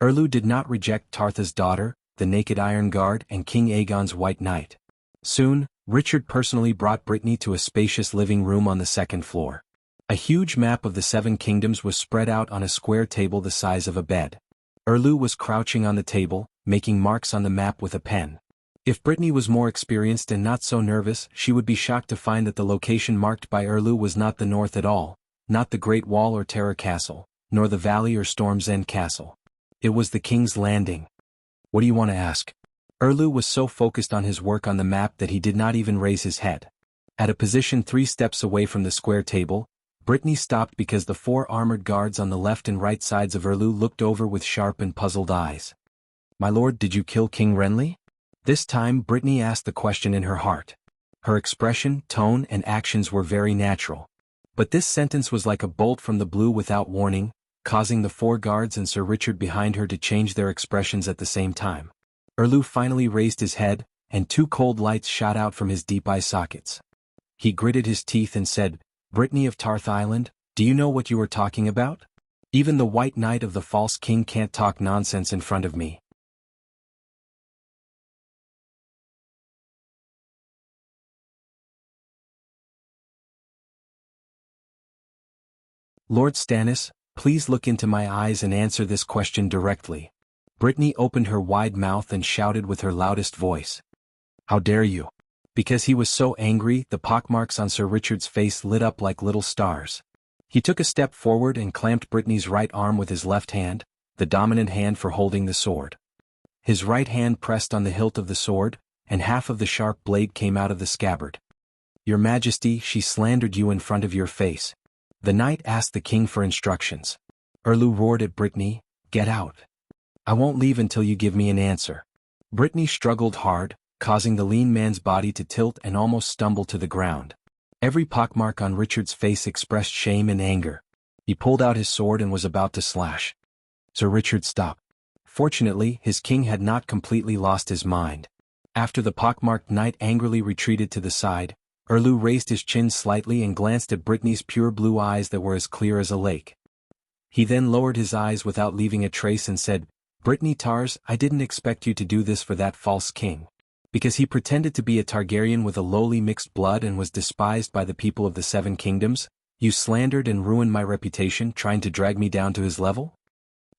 Erlu did not reject Tartha's daughter, the Naked Iron Guard, and King Aegon's White Knight. Soon, Richard personally brought Brittany to a spacious living room on the 2nd floor. A huge map of the 7 kingdoms was spread out on a square table the size of a bed. Erlu was crouching on the table, making marks on the map with a pen. If Brittany was more experienced and not so nervous, she would be shocked to find that the location marked by Erlu was not the north at all, not the Great Wall or Terror Castle, nor the Valley or Storm's End Castle. It was the King's Landing. "What do you want to ask?" Erlu was so focused on his work on the map that he did not even raise his head. At a position 3 steps away from the square table, Brittany stopped because the 4 armored guards on the left and right sides of Erlu looked over with sharp and puzzled eyes. "My lord, did you kill King Renly?" This time Brittany asked the question in her heart. Her expression, tone, and actions were very natural. But this sentence was like a bolt from the blue without warning, causing the 4 guards and Sir Richard behind her to change their expressions at the same time. Erlu finally raised his head, and 2 cold lights shot out from his deep eye sockets. He gritted his teeth and said, "Brittany of Tarth Island, do you know what you are talking about? Even the White Knight of the False King can't talk nonsense in front of me." "Lord Stannis, please look into my eyes and answer this question directly." Brittany opened her wide mouth and shouted with her loudest voice. "How dare you?" Because he was so angry, the pockmarks on Sir Richard's face lit up like little stars. He took a step forward and clamped Brittany's right arm with his left hand, the dominant hand for holding the sword. His right hand pressed on the hilt of the sword, and half of the sharp blade came out of the scabbard. "Your Majesty, she slandered you in front of your face." The knight asked the king for instructions. Erlu roared at Brittany, "Get out. I won't leave until you give me an answer." Brittany struggled hard, causing the lean man's body to tilt and almost stumble to the ground. Every pockmark on Richard's face expressed shame and anger. He pulled out his sword and was about to slash. Sir Richard stopped. Fortunately, his king had not completely lost his mind. After the pockmarked knight angrily retreated to the side, Erlu raised his chin slightly and glanced at Brittany's pure blue eyes that were as clear as a lake. He then lowered his eyes without leaving a trace and said, "Brittany Tars, I didn't expect you to do this for that false king. Because he pretended to be a Targaryen with a lowly mixed blood and was despised by the people of the 7 kingdoms, you slandered and ruined my reputation trying to drag me down to his level?"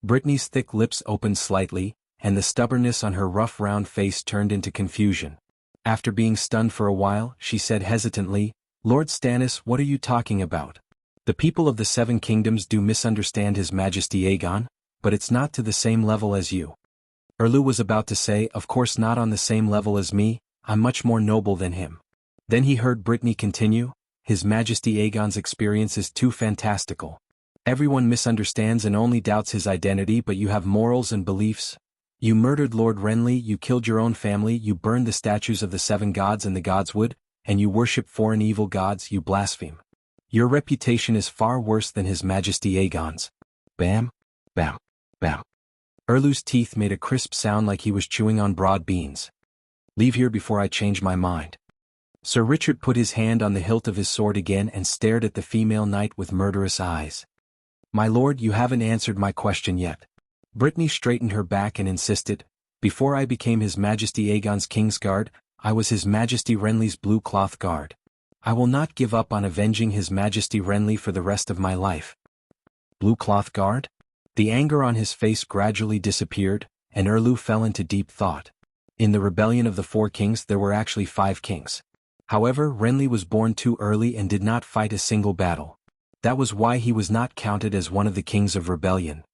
Brittany's thick lips opened slightly, and the stubbornness on her rough round face turned into confusion. After being stunned for a while, she said hesitantly, "Lord Stannis, what are you talking about? The people of the 7 kingdoms do misunderstand His Majesty Aegon, but it's not to the same level as you." Erlu was about to say, of course not on the same level as me, I'm much more noble than him. Then he heard Brittany continue, His Majesty Aegon's experience is too fantastical. Everyone misunderstands and only doubts his identity, but you have morals and beliefs. You murdered Lord Renly, you killed your own family, you burned the statues of the 7 gods in the Gods' Wood, and you worship foreign evil gods, you blaspheme. Your reputation is far worse than His Majesty Aegon's. Bam, bam, bam. Erlu's teeth made a crisp sound like he was chewing on broad beans. Leave here before I change my mind. Sir Richard put his hand on the hilt of his sword again and stared at the female knight with murderous eyes. My lord, you haven't answered my question yet. Brittany straightened her back and insisted, Before I became His Majesty Aegon's Kingsguard, I was His Majesty Renly's Blue Cloth Guard. I will not give up on avenging His Majesty Renly for the rest of my life. Blue Cloth Guard? The anger on his face gradually disappeared, and Erlu fell into deep thought. In the rebellion of the 4 kings there were actually 5 kings. However, Renly was born too early and did not fight a single battle. That was why he was not counted as one of the kings of rebellion.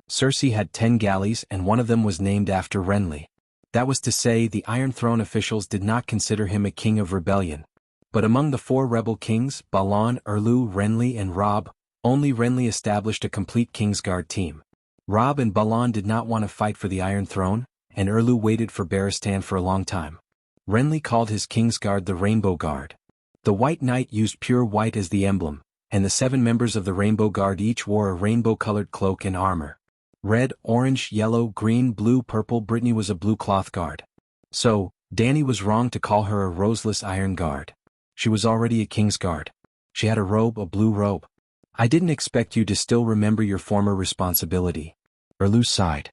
Cersei had 10 galleys and one of them was named after Renly. That was to say, the Iron Throne officials did not consider him a king of rebellion. But among the 4 rebel kings, Balon, Erlu, Renly and Robb, only Renly established a complete Kingsguard team. Robb and Balon did not want to fight for the Iron Throne, and Erlu waited for Barristan for a long time. Renly called his Kingsguard the Rainbow Guard. The White Knight used pure white as the emblem, and the 7 members of the Rainbow Guard each wore a rainbow-colored cloak and armor. Red, orange, yellow, green, blue, purple. Brittany was a Blue Cloth Guard. So, Dany was wrong to call her a roseless Iron Guard. She was already a Kingsguard. She had a robe, a blue robe. I didn't expect you to still remember your former responsibility. Erlu sighed.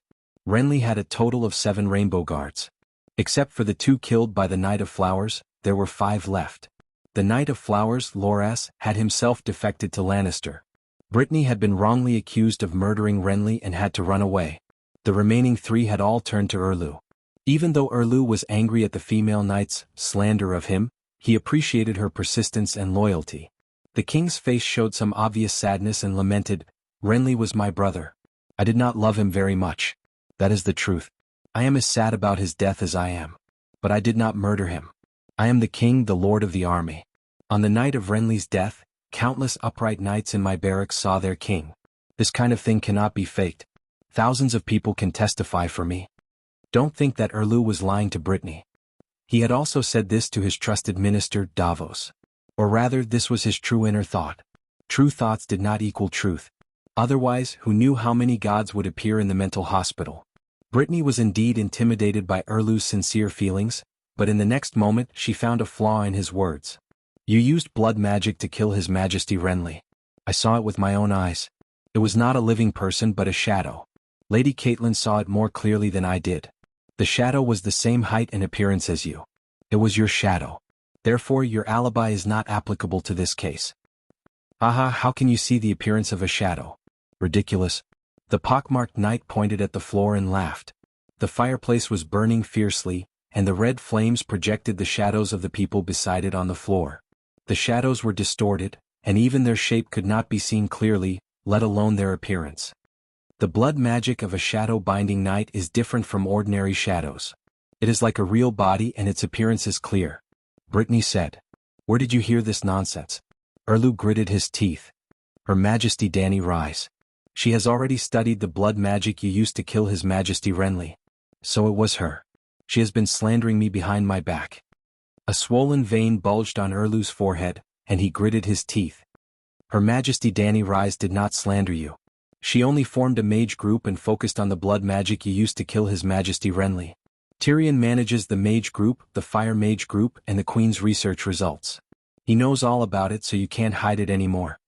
Renly had a total of 7 Rainbow Guards. Except for the 2 killed by the Knight of Flowers, there were 5 left. The Knight of Flowers, Loras, had himself defected to Lannister. Brittany had been wrongly accused of murdering Renly and had to run away. The remaining 3 had all turned to Erlu. Even though Erlu was angry at the female knight's slander of him, he appreciated her persistence and loyalty. The king's face showed some obvious sadness and lamented, Renly was my brother. I did not love him very much. That is the truth. I am as sad about his death as I am. But I did not murder him. I am the king, the lord of the army. On the night of Renly's death, countless upright knights in my barracks saw their king. This kind of thing cannot be faked. Thousands of people can testify for me. Don't think that Erlu was lying to Brittany. He had also said this to his trusted minister, Davos. Or rather, this was his true inner thought. True thoughts did not equal truth. Otherwise, who knew how many gods would appear in the mental hospital? Brittany was indeed intimidated by Erlu's sincere feelings, but in the next moment she found a flaw in his words. You used blood magic to kill His Majesty Renly. I saw it with my own eyes. It was not a living person but a shadow. Lady Catelyn saw it more clearly than I did. The shadow was the same height and appearance as you. It was your shadow. Therefore your alibi is not applicable to this case. Aha, how can you see the appearance of a shadow? Ridiculous. The pockmarked knight pointed at the floor and laughed. The fireplace was burning fiercely, and the red flames projected the shadows of the people beside it on the floor. The shadows were distorted, and even their shape could not be seen clearly, let alone their appearance. The blood magic of a shadow-binding knight is different from ordinary shadows. It is like a real body and its appearance is clear. Brittany said. Where did you hear this nonsense? Erlu gritted his teeth. Her Majesty Dany rise. She has already studied the blood magic you used to kill His Majesty Renly. So it was her. She has been slandering me behind my back. A swollen vein bulged on Erlu's forehead, and he gritted his teeth. Her Majesty Dany Rise did not slander you. She only formed a mage group and focused on the blood magic you used to kill His Majesty Renly. Tyrion manages the mage group, the fire mage group, and the Queen's research results. He knows all about it, so you can't hide it anymore.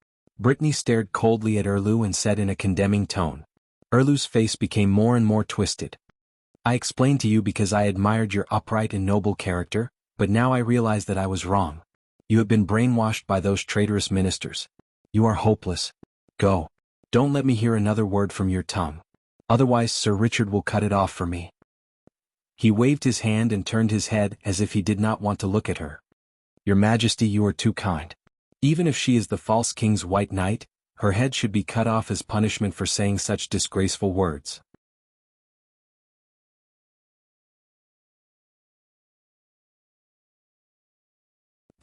Brittany stared coldly at Erlu and said in a condemning tone. Erlu's face became more and more twisted. I explained to you because I admired your upright and noble character, but now I realize that I was wrong. You have been brainwashed by those traitorous ministers. You are hopeless. Go. Don't let me hear another word from your tongue. Otherwise Sir Richard will cut it off for me. He waved his hand and turned his head as if he did not want to look at her. Your Majesty, you are too kind. Even if she is the false king's white knight, her head should be cut off as punishment for saying such disgraceful words.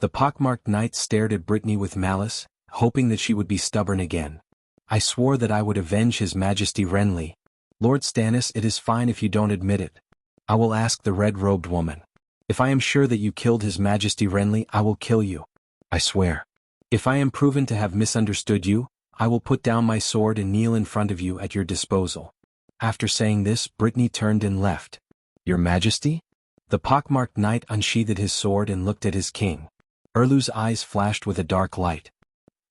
The pockmarked knight stared at Brittany with malice, hoping that she would be stubborn again. I swore that I would avenge His Majesty Renly. Lord Stannis, it is fine if you don't admit it. I will ask the red-robed woman. If I am sure that you killed His Majesty Renly, I will kill you. I swear. If I am proven to have misunderstood you, I will put down my sword and kneel in front of you at your disposal. After saying this, Brittany turned and left. Your Majesty? The pockmarked knight unsheathed his sword and looked at his king. Erlu's eyes flashed with a dark light.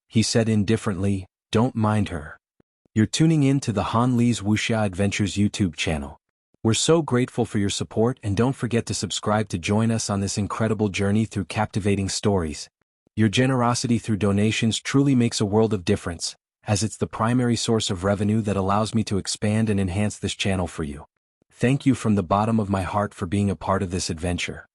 He said indifferently, "Don't mind her. You're tuning in to the Han Lee's Wuxia Adventures YouTube channel. We're so grateful for your support, and don't forget to subscribe to join us on this incredible journey through captivating stories. Your generosity through donations truly makes a world of difference, as it's the primary source of revenue that allows me to expand and enhance this channel for you. Thank you from the bottom of my heart for being a part of this adventure.